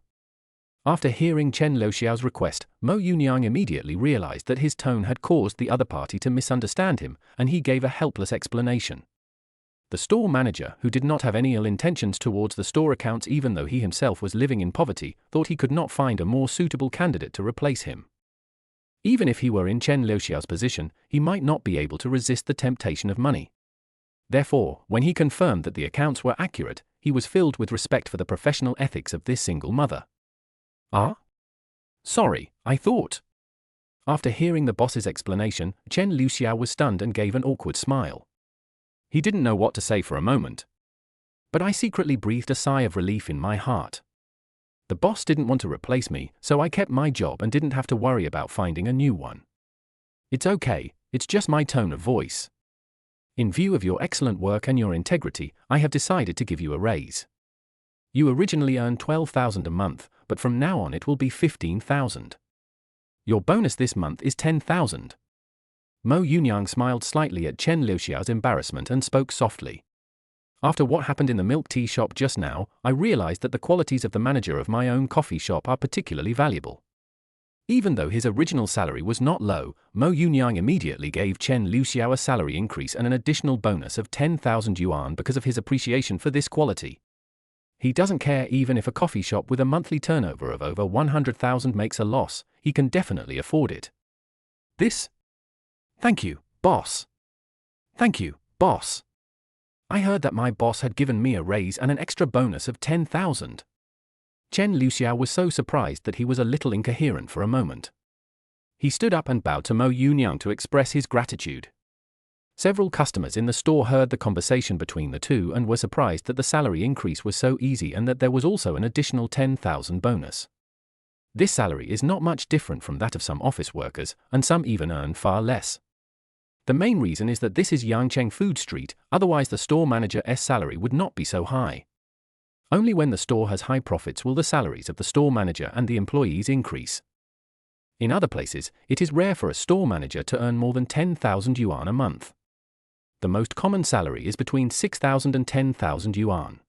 After hearing Chen Luxiao's request, Mo Yunyang immediately realized that his tone had caused the other party to misunderstand him, and he gave a helpless explanation. The store manager, who did not have any ill intentions towards the store accounts even though he himself was living in poverty, thought he could not find a more suitable candidate to replace him. Even if he were in Chen Luxiao's position, he might not be able to resist the temptation of money. Therefore, when he confirmed that the accounts were accurate, he was filled with respect for the professional ethics of this single mother. Ah? Sorry, I thought. After hearing the boss's explanation, Chen Luxiao was stunned and gave an awkward smile. He didn't know what to say for a moment. But I secretly breathed a sigh of relief in my heart. The boss didn't want to replace me, so I kept my job and didn't have to worry about finding a new one. It's okay, it's just my tone of voice. In view of your excellent work and your integrity, I have decided to give you a raise. You originally earned 12,000 a month, but from now on it will be 15,000. Your bonus this month is 10,000. Mo Yunyang smiled slightly at Chen Luxiao's embarrassment and spoke softly. After what happened in the milk tea shop just now, I realized that the qualities of the manager of my own coffee shop are particularly valuable. Even though his original salary was not low, Mo Yunyang immediately gave Chen Luxiao a salary increase and an additional bonus of 10,000 yuan because of his appreciation for this quality. He doesn't care even if a coffee shop with a monthly turnover of over 100,000 makes a loss, he can definitely afford it. This? Thank you, boss. Thank you, boss. I heard that my boss had given me a raise and an extra bonus of 10,000. Chen Luxiao was so surprised that he was a little incoherent for a moment. He stood up and bowed to Mo Yunyang to express his gratitude. Several customers in the store heard the conversation between the two and were surprised that the salary increase was so easy and that there was also an additional 10,000 bonus. This salary is not much different from that of some office workers, and some even earn far less. The main reason is that this is Yangcheng Food Street, otherwise the store manager's salary would not be so high. Only when the store has high profits will the salaries of the store manager and the employees increase. In other places, it is rare for a store manager to earn more than 10,000 yuan a month. The most common salary is between 6,000 and 10,000 yuan.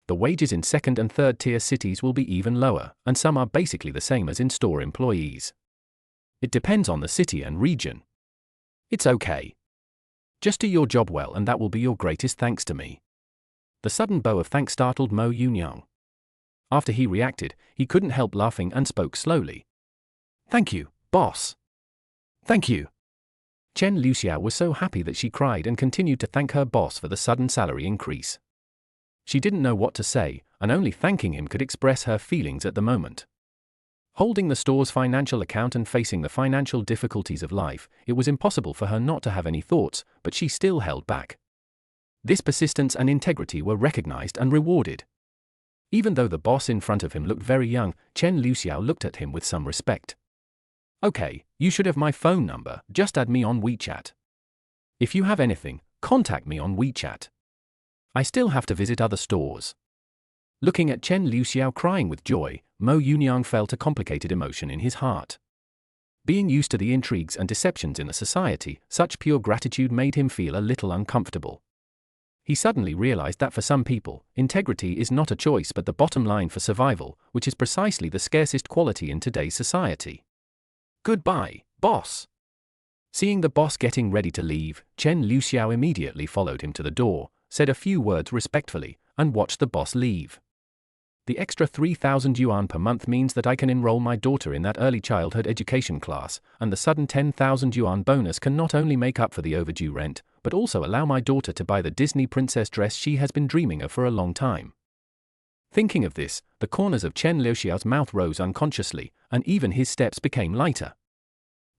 The wages in second and third tier cities will be even lower, and some are basically the same as in store employees. It depends on the city and region. It's okay. Just do your job well and that will be your greatest thanks to me. The sudden bow of thanks startled Mo Yunyang. After he reacted, he couldn't help laughing and spoke slowly. Thank you, boss. Thank you. Chen Luxiao was so happy that she cried and continued to thank her boss for the sudden salary increase. She didn't know what to say, and only thanking him could express her feelings at the moment. Holding the store's financial account and facing the financial difficulties of life, it was impossible for her not to have any thoughts, but she still held back. This persistence and integrity were recognized and rewarded. Even though the boss in front of him looked very young, Chen Luxiao looked at him with some respect. Okay, you should have my phone number, just add me on WeChat. If you have anything, contact me on WeChat. I still have to visit other stores. Looking at Chen Luxiao crying with joy, Mo Yunyang felt a complicated emotion in his heart. Being used to the intrigues and deceptions in the society, such pure gratitude made him feel a little uncomfortable. He suddenly realized that for some people, integrity is not a choice but the bottom line for survival, which is precisely the scarcest quality in today's society. Goodbye, boss. Seeing the boss getting ready to leave, Chen Luxiao immediately followed him to the door, said a few words respectfully, and watched the boss leave. The extra 3,000 yuan per month means that I can enroll my daughter in that early childhood education class, and the sudden 10,000 yuan bonus can not only make up for the overdue rent, but also allow my daughter to buy the Disney princess dress she has been dreaming of for a long time. Thinking of this, the corners of Chen Liuxiao's mouth rose unconsciously, and even his steps became lighter.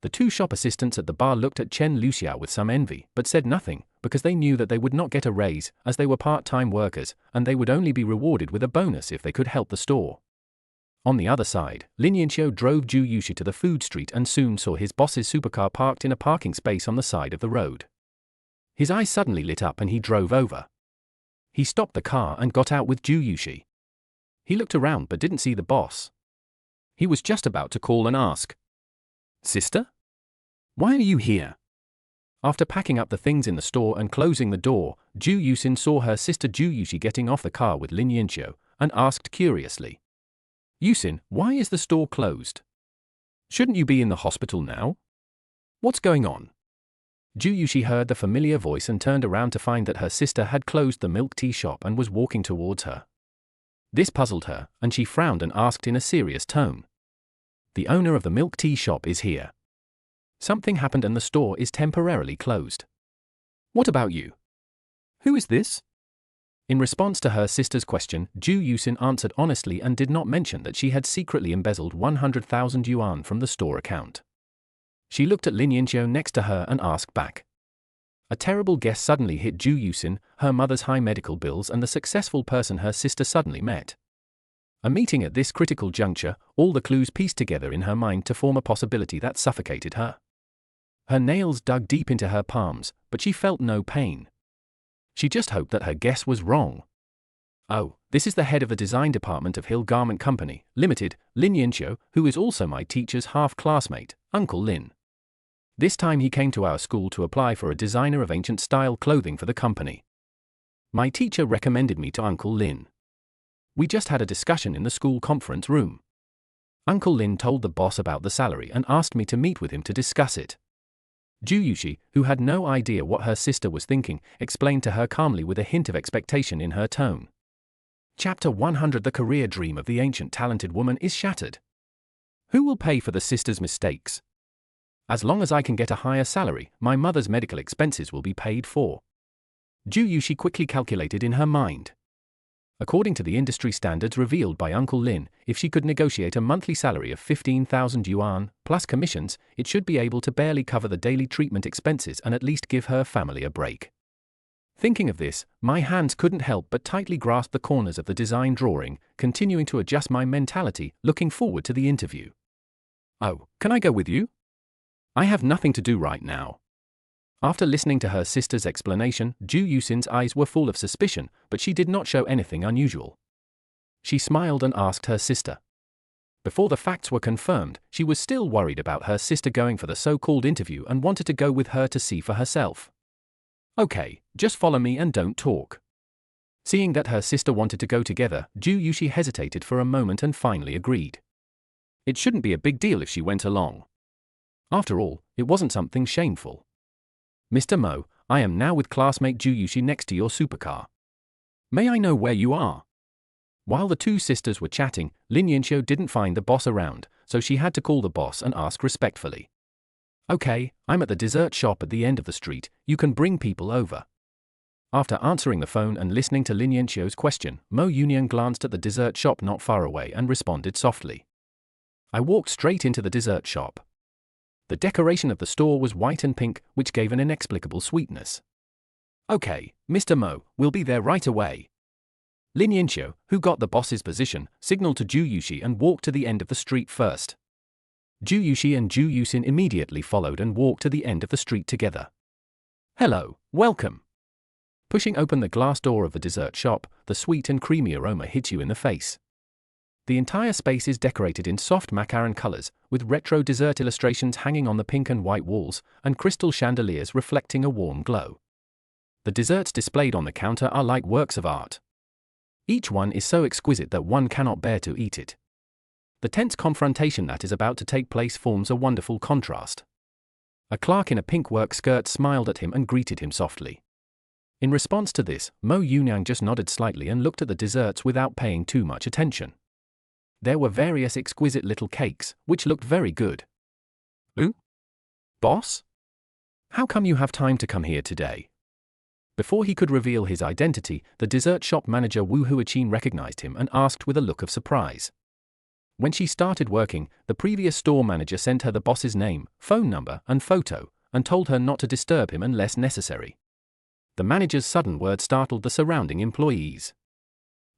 The two shop assistants at the bar looked at Chen Liuxiao with some envy, but said nothing, because they knew that they would not get a raise, as they were part-time workers, and they would only be rewarded with a bonus if they could help the store. On the other side, Lin Yanqiu drove Zhu Yuxi to the food street and soon saw his boss's supercar parked in a parking space on the side of the road. His eyes suddenly lit up and he drove over. He stopped the car and got out with Zhu Yuxi. He looked around but didn't see the boss. He was just about to call and ask, "Sister? Why are you here?" After packing up the things in the store and closing the door, Zhu Yuxin saw her sister Zhu Yuxi getting off the car with Lin Yanqiu and asked curiously, "Yuxin, why is the store closed? Shouldn't you be in the hospital now? What's going on?" Zhu Yuxi heard the familiar voice and turned around to find that her sister had closed the milk tea shop and was walking towards her. This puzzled her, and she frowned and asked in a serious tone, "The owner of the milk tea shop is here. Something happened and the store is temporarily closed. What about you? Who is this?" In response to her sister's question, Zhu Yuxin answered honestly and did not mention that she had secretly embezzled 100,000 yuan from the store account. She looked at Lin Yanqiu next to her and asked back. A terrible guess suddenly hit Zhu Yuxin, her mother's high medical bills and the successful person her sister suddenly met. A meeting at this critical juncture, all the clues pieced together in her mind to form a possibility that suffocated her. Her nails dug deep into her palms, but she felt no pain. She just hoped that her guess was wrong. "Oh, this is the head of the design department of Hill Garment Company, Limited, Lin Yanqiu, who is also my teacher's half-classmate, Uncle Lin. This time he came to our school to apply for a designer of ancient-style clothing for the company. My teacher recommended me to Uncle Lin. We just had a discussion in the school conference room. Uncle Lin told the boss about the salary and asked me to meet with him to discuss it." Zhu Yuxi, who had no idea what her sister was thinking, explained to her calmly with a hint of expectation in her tone. Chapter 100. The career dream of the ancient talented woman is shattered. Who will pay for the sister's mistakes? As long as I can get a higher salary, my mother's medical expenses will be paid for. Zhu Yuxi quickly calculated in her mind. According to the industry standards revealed by Uncle Lin, if she could negotiate a monthly salary of 15,000 yuan, plus commissions, it should be able to barely cover the daily treatment expenses and at least give her family a break. Thinking of this, my hands couldn't help but tightly grasp the corners of the design drawing, continuing to adjust my mentality, looking forward to the interview. "Oh, can I go with you? I have nothing to do right now." After listening to her sister's explanation, Zhu Yuxin's eyes were full of suspicion, but she did not show anything unusual. She smiled and asked her sister. Before the facts were confirmed, she was still worried about her sister going for the so-called interview and wanted to go with her to see for herself. "Okay, just follow me and don't talk." Seeing that her sister wanted to go together, Zhu Yuxi hesitated for a moment and finally agreed. It shouldn't be a big deal if she went along. After all, it wasn't something shameful. "Mr. Mo, I am now with classmate Zhu Yuxi next to your supercar. May I know where you are?" While the two sisters were chatting, Lin Yanqiu didn't find the boss around, so she had to call the boss and ask respectfully. "Okay, I'm at the dessert shop at the end of the street, you can bring people over." After answering the phone and listening to Lin Yanqiu's question, Mo Yunian glanced at the dessert shop not far away and responded softly. I walked straight into the dessert shop. The decoration of the store was white and pink, which gave an inexplicable sweetness. "Okay, Mr. Mo, we'll be there right away." Lin Yanqiu, who got the boss's position, signaled to Zhu Yuxi and walked to the end of the street first. Zhu Yuxi and Zhu Yuxin immediately followed and walked to the end of the street together. "Hello, welcome." Pushing open the glass door of the dessert shop, the sweet and creamy aroma hits you in the face. The entire space is decorated in soft macaron colors, with retro dessert illustrations hanging on the pink and white walls, and crystal chandeliers reflecting a warm glow. The desserts displayed on the counter are like works of art. Each one is so exquisite that one cannot bear to eat it. The tense confrontation that is about to take place forms a wonderful contrast. A clerk in a pink work skirt smiled at him and greeted him softly. In response to this, Mo Yuniang just nodded slightly and looked at the desserts without paying too much attention. There were various exquisite little cakes, which looked very good. "Ooh? Boss? How come you have time to come here today?" Before he could reveal his identity, the dessert shop manager Wu Huachin recognized him and asked with a look of surprise. When she started working, the previous store manager sent her the boss's name, phone number, and photo, and told her not to disturb him unless necessary. The manager's sudden word startled the surrounding employees.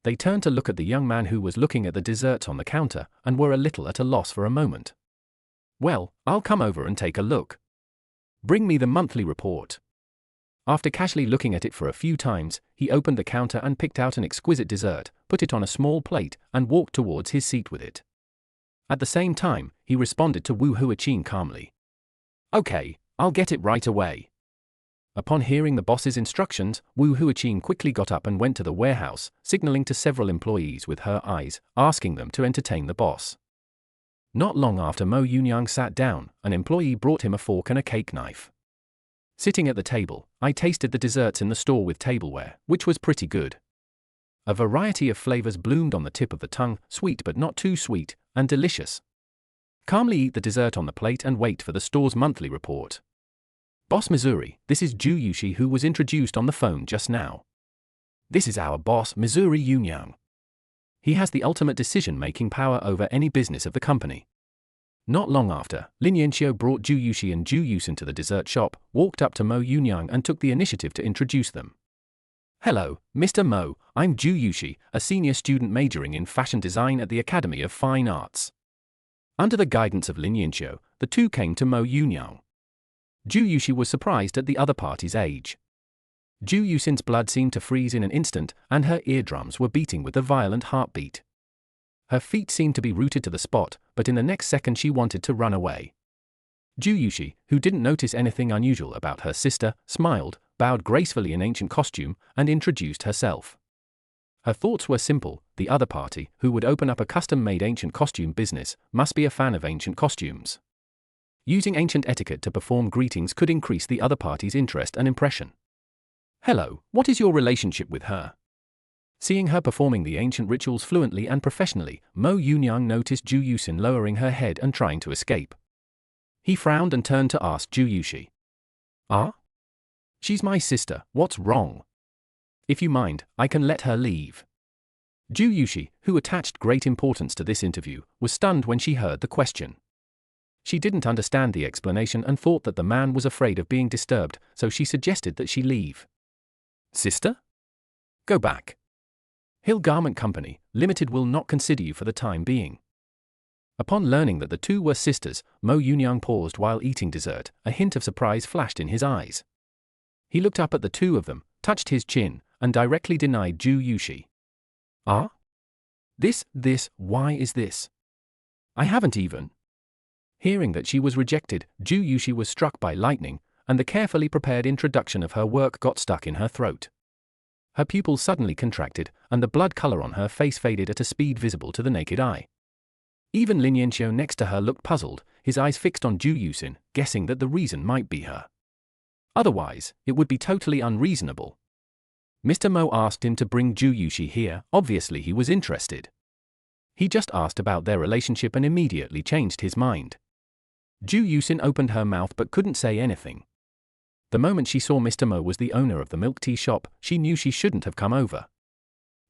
They turned to look at the young man who was looking at the desserts on the counter and were a little at a loss for a moment. "Well, I'll come over and take a look. Bring me the monthly report." After casually looking at it for a few times, he opened the counter and picked out an exquisite dessert, put it on a small plate, and walked towards his seat with it. At the same time, he responded to Wu Huachin calmly. "Okay, I'll get it right away." Upon hearing the boss's instructions, Wu Huachin quickly got up and went to the warehouse, signaling to several employees with her eyes, asking them to entertain the boss. Not long after Mo Yunyang sat down, an employee brought him a fork and a cake knife. Sitting at the table, I tasted the desserts in the store with tableware, which was pretty good. A variety of flavors bloomed on the tip of the tongue, sweet but not too sweet, and delicious. Calmly eat the dessert on the plate and wait for the store's monthly report. "Boss Missouri, this is Zhu Yushi who was introduced on the phone just now. This is our boss, Missouri Yunyang. He has the ultimate decision-making power over any business of the company." Not long after, Lin Yanxiu brought Zhu Yushi and Zhu Yusin to the dessert shop, walked up to Mo Yunyang and took the initiative to introduce them. "Hello, Mr. Mo, I'm Zhu Yushi, a senior student majoring in fashion design at the Academy of Fine Arts." Under the guidance of Lin Yanxiu, the two came to Mo Yunyang. Zhu Yushi was surprised at the other party's age. Zhu Yusin's blood seemed to freeze in an instant, and her eardrums were beating with a violent heartbeat. Her feet seemed to be rooted to the spot, but in the next second she wanted to run away. Zhu Yushi, who didn't notice anything unusual about her sister, smiled, bowed gracefully in ancient costume, and introduced herself. Her thoughts were simple: the other party, who would open up a custom-made ancient costume business, must be a fan of ancient costumes. Using ancient etiquette to perform greetings could increase the other party's interest and impression. "Hello, what is your relationship with her?" Seeing her performing the ancient rituals fluently and professionally, Mo Yunyang noticed Zhu Yusin lowering her head and trying to escape. He frowned and turned to ask Zhu Yushi. "Ah? She's my sister, what's wrong? If you mind, I can let her leave." Zhu Yushi, who attached great importance to this interview, was stunned when she heard the question. She didn't understand the explanation and thought that the man was afraid of being disturbed, so she suggested that she leave. "Sister? Go back. Hill Garment Company, Limited will not consider you for the time being." Upon learning that the two were sisters, Mo Yunyang paused while eating dessert. A hint of surprise flashed in his eyes. He looked up at the two of them, touched his chin, and directly denied Zhu Yushi. "Ah? This, why is this? I haven't even." Hearing that she was rejected, Zhu Yushi was struck by lightning, and the carefully prepared introduction of her work got stuck in her throat. Her pupils suddenly contracted, and the blood color on her face faded at a speed visible to the naked eye. Even Lin Yanxiu next to her looked puzzled, his eyes fixed on Zhu Yusin, guessing that the reason might be her. Otherwise, it would be totally unreasonable. Mr. Mo asked him to bring Zhu Yushi here. Obviously he was interested. He just asked about their relationship and immediately changed his mind. Zhu Yusin opened her mouth but couldn't say anything. The moment she saw Mr. Mo was the owner of the milk tea shop, she knew she shouldn't have come over.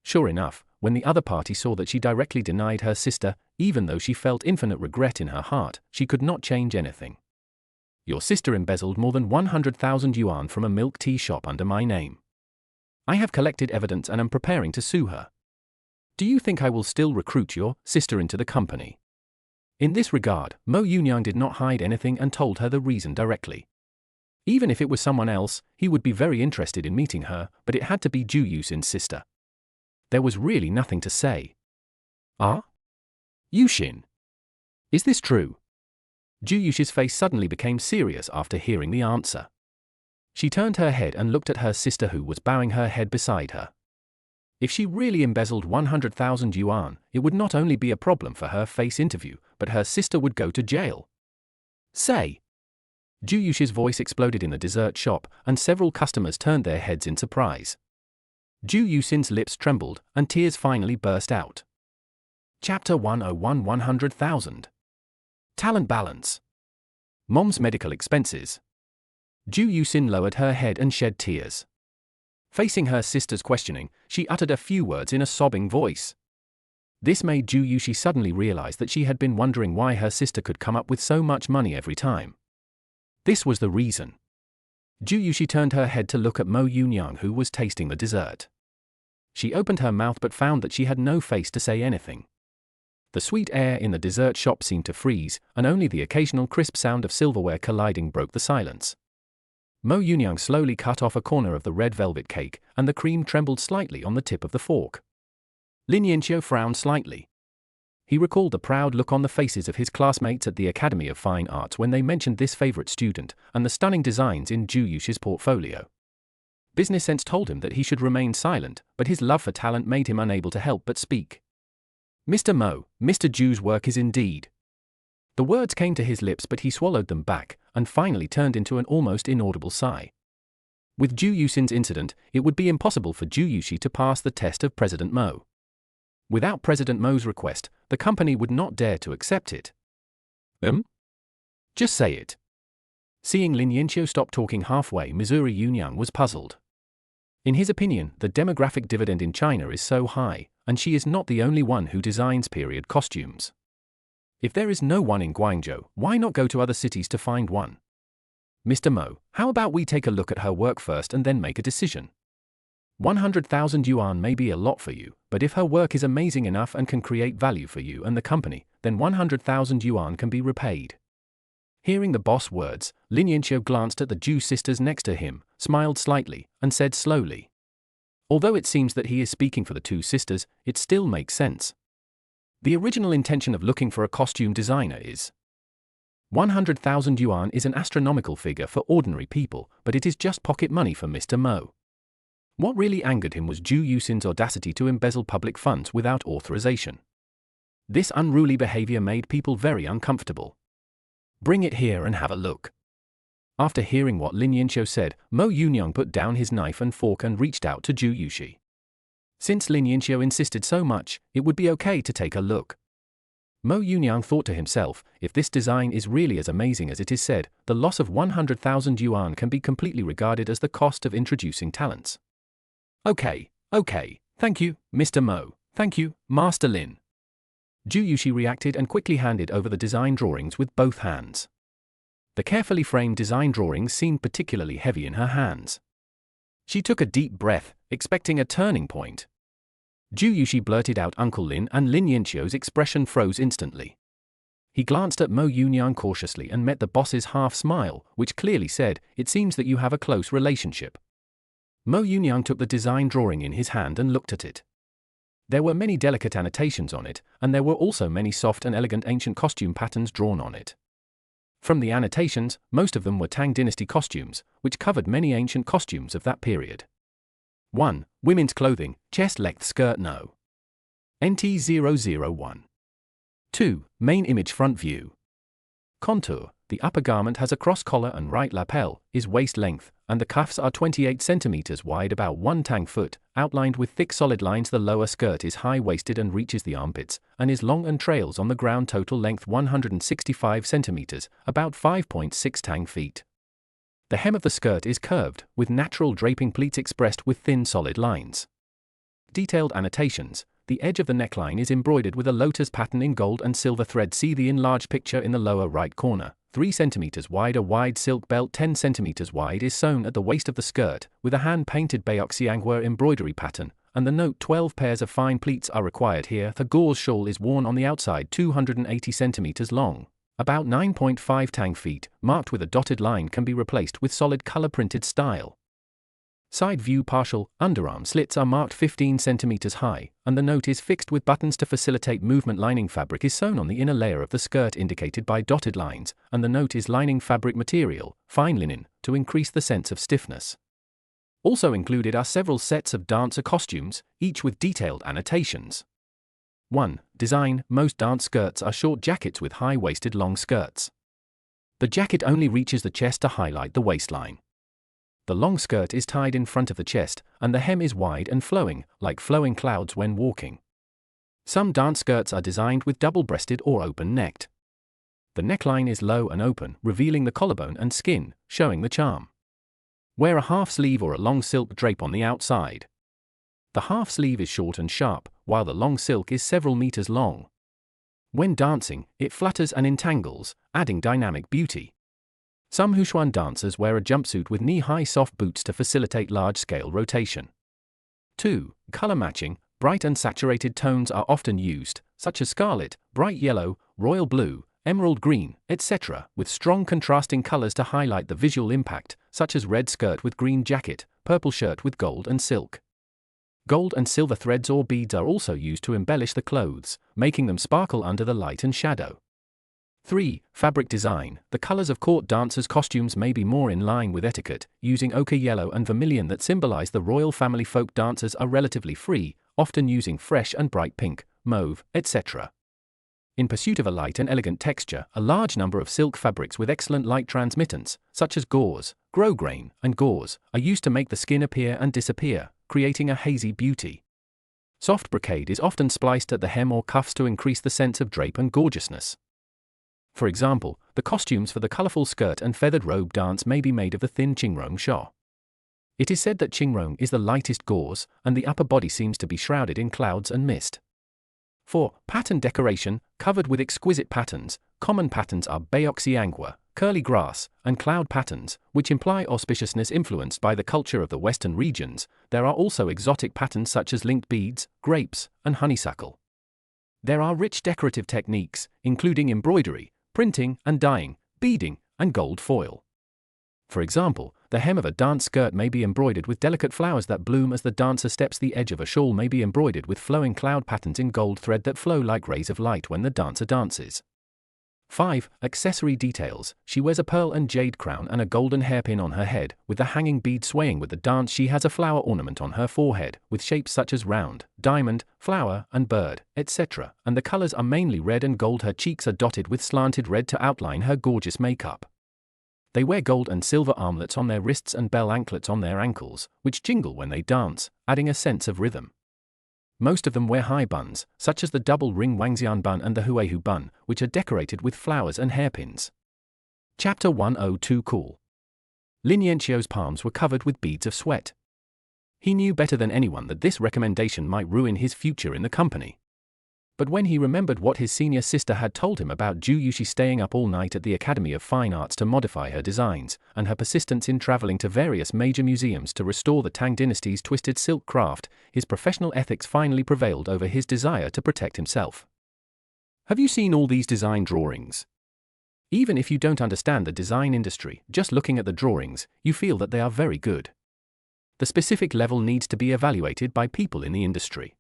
Sure enough, when the other party saw that she directly denied her sister, even though she felt infinite regret in her heart, she could not change anything. "Your sister embezzled more than 100,000 yuan from a milk tea shop under my name. I have collected evidence and am preparing to sue her. Do you think I will still recruit your sister into the company?" In this regard, Mo Yunyang did not hide anything and told her the reason directly. Even if it was someone else, he would be very interested in meeting her, but it had to be Zhu Yusin's sister. There was really nothing to say. "Ah? Yushin? Is this true?" Zhu Yushi's face suddenly became serious after hearing the answer. She turned her head and looked at her sister who was bowing her head beside her. If she really embezzled 100,000 yuan, it would not only be a problem for her face interview, but her sister would go to jail. "Say!" Zhu Yushi's voice exploded in the dessert shop, and several customers turned their heads in surprise. Zhu Yusin's lips trembled, and tears finally burst out. Chapter 101 100,000. Talent balance. Mom's medical expenses. Zhu Yusin lowered her head and shed tears. Facing her sister's questioning, she uttered a few words in a sobbing voice. This made Zhu Yuxi suddenly realize that she had been wondering why her sister could come up with so much money every time. This was the reason. Zhu Yuxi turned her head to look at Mo Yunyang, who was tasting the dessert. She opened her mouth but found that she had no face to say anything. The sweet air in the dessert shop seemed to freeze, and only the occasional crisp sound of silverware colliding broke the silence. Mo Yunyang slowly cut off a corner of the red velvet cake, and the cream trembled slightly on the tip of the fork. Lin Yanqiu frowned slightly. He recalled the proud look on the faces of his classmates at the Academy of Fine Arts when they mentioned this favorite student, and the stunning designs in Zhu Yuxi's portfolio. Business sense told him that he should remain silent, but his love for talent made him unable to help but speak. Mr. Mo, Mr. Zhu's work is indeed. The words came to his lips but he swallowed them back, and finally turned into an almost inaudible sigh. With Zhu Yuxin's incident, it would be impossible for Zhu Yuxi to pass the test of President Mo. Without President Mo's request, the company would not dare to accept it. Just say it. Seeing Lin Yanqiu stop talking halfway, Missouri Yunyang was puzzled. In his opinion, the demographic dividend in China is so high, and she is not the only one who designs period costumes. If there is no one in Guangzhou, why not go to other cities to find one? Mr. Mo, how about we take a look at her work first and then make a decision? 100,000 yuan may be a lot for you, but if her work is amazing enough and can create value for you and the company, then 100,000 yuan can be repaid. Hearing the boss words, Lin Yanqiu glanced at the Zhu sisters next to him, smiled slightly, and said slowly. Although it seems that he is speaking for the two sisters, it still makes sense. The original intention of looking for a costume designer is 100,000 yuan is an astronomical figure for ordinary people, but it is just pocket money for Mr. Mo. What really angered him was Zhu Yuxin's audacity to embezzle public funds without authorization. This unruly behavior made people very uncomfortable. Bring it here and have a look. After hearing what Lin Yanqiu said, Mo Yunyang put down his knife and fork and reached out to Zhu Yuxi. Since Lin Yanqiu insisted so much, it would be okay to take a look. Mo Yunyang thought to himself, if this design is really as amazing as it is said, the loss of 100,000 yuan can be completely regarded as the cost of introducing talents. Okay, thank you, Mr. Mo, thank you, Master Lin. Zhu Yuxi reacted and quickly handed over the design drawings with both hands. The carefully framed design drawings seemed particularly heavy in her hands. She took a deep breath, expecting a turning point. Zhu Yuxi blurted out Uncle Lin, and Lin Yanqiu's expression froze instantly. He glanced at Mo Yunyang cautiously and met the boss's half-smile, which clearly said, "It seems that you have a close relationship." Mo Yunyang took the design drawing in his hand and looked at it. There were many delicate annotations on it, and there were also many soft and elegant ancient costume patterns drawn on it. From the annotations, most of them were Tang Dynasty costumes, which covered many ancient costumes of that period. 1. Women's clothing, chest-length skirt No. NT001. 2. Main image front view. Contour. The upper garment has a cross collar and right lapel, is waist length, and the cuffs are 28 cm wide, about 1 tang foot, outlined with thick solid lines. The lower skirt is high-waisted and reaches the armpits, and is long and trails on the ground. Total length 165 cm, about 5.6 tang feet. The hem of the skirt is curved, with natural draping pleats expressed with thin solid lines. Detailed annotations. The edge of the neckline is embroidered with a lotus pattern in gold and silver thread. See the enlarged picture in the lower right corner. 3 cm wide. A wide silk belt 10 cm wide is sewn at the waist of the skirt, with a hand-painted Baoxianghua embroidery pattern, and the note 12 pairs of fine pleats are required here. The gauze shawl is worn on the outside, 280 cm long, about 9.5 tang feet, marked with a dotted line, can be replaced with solid color-printed style. Side view partial underarm slits are marked 15 cm high, and the note is fixed with buttons to facilitate movement. Lining fabric is sewn on the inner layer of the skirt indicated by dotted lines, and the note is lining fabric material, fine linen, to increase the sense of stiffness. Also included are several sets of dancer costumes, each with detailed annotations. 1. Design. Most dance skirts are short jackets with high-waisted long skirts. The jacket only reaches the chest to highlight the waistline. The long skirt is tied in front of the chest, and the hem is wide and flowing, like flowing clouds when walking. Some dance skirts are designed with double-breasted or open-necked. The neckline is low and open, revealing the collarbone and skin, showing the charm. Wear a half sleeve or a long silk drape on the outside. The half sleeve is short and sharp, while the long silk is several meters long. When dancing, it flutters and entangles, adding dynamic beauty. Some Huchuan dancers wear a jumpsuit with knee-high soft boots to facilitate large-scale rotation. 2. Color matching. Bright and saturated tones are often used, such as scarlet, bright yellow, royal blue, emerald green, etc., with strong contrasting colors to highlight the visual impact, such as red skirt with green jacket, purple shirt with gold and silk. Gold and silver threads or beads are also used to embellish the clothes, making them sparkle under the light and shadow. 3. Fabric design. The colors of court dancers' costumes may be more in line with etiquette, using ochre yellow and vermilion that symbolize the royal family. Folk dancers are relatively free, often using fresh and bright pink, mauve, etc. In pursuit of a light and elegant texture, a large number of silk fabrics with excellent light transmittance, such as gauze, grosgrain, and gauze, are used to make the skin appear and disappear, creating a hazy beauty. Soft brocade is often spliced at the hem or cuffs to increase the sense of drape and gorgeousness. For example, the costumes for the colorful skirt and feathered robe dance may be made of the thin Qingrong shawl. It is said that Qingrong is the lightest gauze, and the upper body seems to be shrouded in clouds and mist. 4. Pattern decoration. Covered with exquisite patterns, common patterns are Baoxiangua, curly grass, and cloud patterns, which imply auspiciousness influenced by the culture of the western regions. There are also exotic patterns such as linked beads, grapes, and honeysuckle. There are rich decorative techniques, including embroidery, printing and dyeing, beading, and gold foil. For example, the hem of a dance skirt may be embroidered with delicate flowers that bloom as the dancer steps. The edge of a shawl may be embroidered with flowing cloud patterns in gold thread that flow like rays of light when the dancer dances. 5. Accessory details. She wears a pearl and jade crown and a golden hairpin on her head, with the hanging bead swaying with the dance. She has a flower ornament on her forehead, with shapes such as round, diamond, flower, and bird, etc., and the colors are mainly red and gold. Her cheeks are dotted with slanted red to outline her gorgeous makeup. They wear gold and silver armlets on their wrists and bell anklets on their ankles, which jingle when they dance, adding a sense of rhythm. Most of them wear high buns, such as the double ring Wangxian bun and the Huehu bun, which are decorated with flowers and hairpins. Chapter 102. Cool. Lin Yanqiu's palms were covered with beads of sweat. He knew better than anyone that this recommendation might ruin his future in the company. But when he remembered what his senior sister had told him about Zhu Yuxi staying up all night at the Academy of Fine Arts to modify her designs, and her persistence in traveling to various major museums to restore the Tang dynasty's twisted silk craft, his professional ethics finally prevailed over his desire to protect himself. Have you seen all these design drawings? Even if you don't understand the design industry, just looking at the drawings, you feel that they are very good. The specific level needs to be evaluated by people in the industry.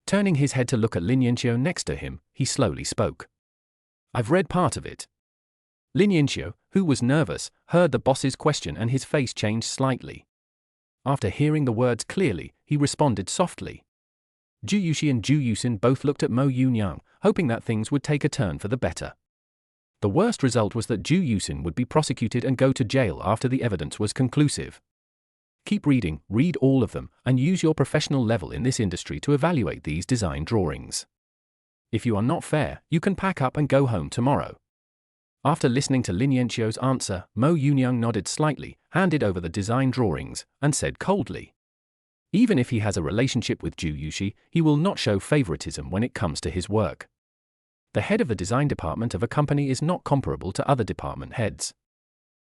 Turning his head to look at Lin Yanqiu next to him, he slowly spoke. I've read part of it. Lin Yanqiu, who was nervous, heard the boss's question and his face changed slightly. After hearing the words clearly, he responded softly. Zhu Yuxi and Zhu Yuxin both looked at Mo Yunyang, hoping that things would take a turn for the better. The worst result was that Zhu Yuxin would be prosecuted and go to jail after the evidence was conclusive. Keep reading, read all of them, and use your professional level in this industry to evaluate these design drawings. If you are not fair, you can pack up and go home tomorrow. After listening to Lin Yanqiu's answer, Mo Yunyang nodded slightly, handed over the design drawings, and said coldly, even if he has a relationship with Zhu Yuxi, he will not show favoritism when it comes to his work. The head of the design department of a company is not comparable to other department heads.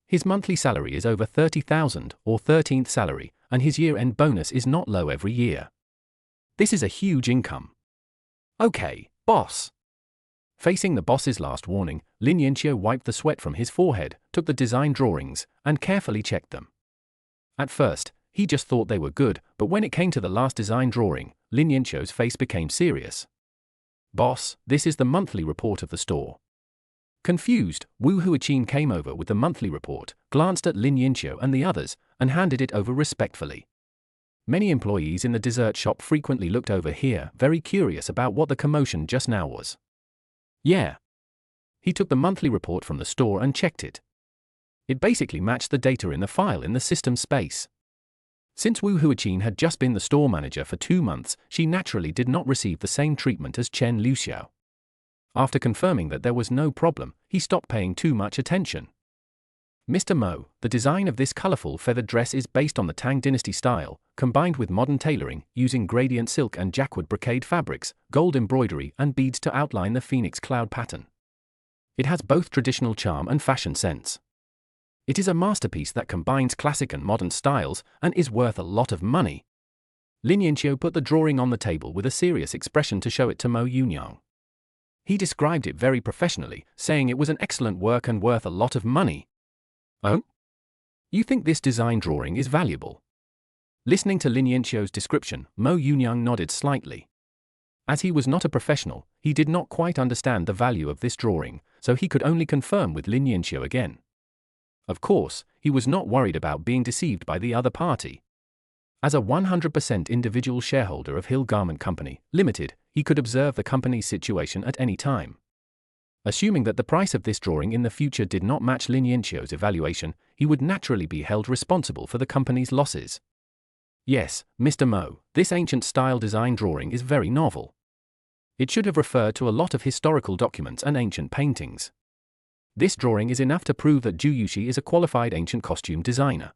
His monthly salary is over 30,000 or 13th salary, and his year-end bonus is not low every year. This is a huge income. Okay, boss. Facing the boss's last warning, Lin Yanqiu wiped the sweat from his forehead, took the design drawings, and carefully checked them. At first, he just thought they were good, but when it came to the last design drawing, Lin Yanqiu's face became serious. Boss, this is the monthly report of the store. Confused, Wu Huaqin came over with the monthly report, glanced at Lin Yanqiu and the others, and handed it over respectfully. Many employees in the dessert shop frequently looked over here, very curious about what the commotion just now was. Yeah. He took the monthly report from the store and checked it. It basically matched the data in the file in the system space. Since Wu Huaqin had just been the store manager for 2 months, she naturally did not receive the same treatment as Chen Luxiao. After confirming that there was no problem, he stopped paying too much attention. Mr. Mo, the design of this colorful feathered dress is based on the Tang Dynasty style, combined with modern tailoring, using gradient silk and jackwood brocade fabrics, gold embroidery and beads to outline the phoenix cloud pattern. It has both traditional charm and fashion sense. It is a masterpiece that combines classic and modern styles and is worth a lot of money. Lin Yanqiu put the drawing on the table with a serious expression to show it to Mo Yunyang. He described it very professionally, saying it was an excellent work and worth a lot of money. Oh? You think this design drawing is valuable? Listening to Lin Yanqiu's description, Mo Yunyang nodded slightly. As he was not a professional, he did not quite understand the value of this drawing, so he could only confirm with Lin Yanqiu again. Of course, he was not worried about being deceived by the other party. As a 100% individual shareholder of Hill Garment Company, Limited, he could observe the company's situation at any time. Assuming that the price of this drawing in the future did not match Lin Yanqiu's evaluation, he would naturally be held responsible for the company's losses. Yes, Mr. Mo, this ancient-style design drawing is very novel. It should have referred to a lot of historical documents and ancient paintings. This drawing is enough to prove that Zhu Yuxi is a qualified ancient costume designer.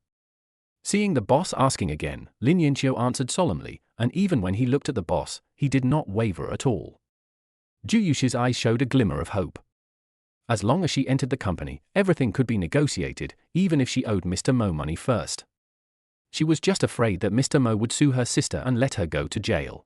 Seeing the boss asking again, Lin Yanqiu answered solemnly, and even when he looked at the boss, he did not waver at all. Zhu Yuxi's eyes showed a glimmer of hope. As long as she entered the company, everything could be negotiated, even if she owed Mr. Mo money first. She was just afraid that Mr. Mo would sue her sister and let her go to jail.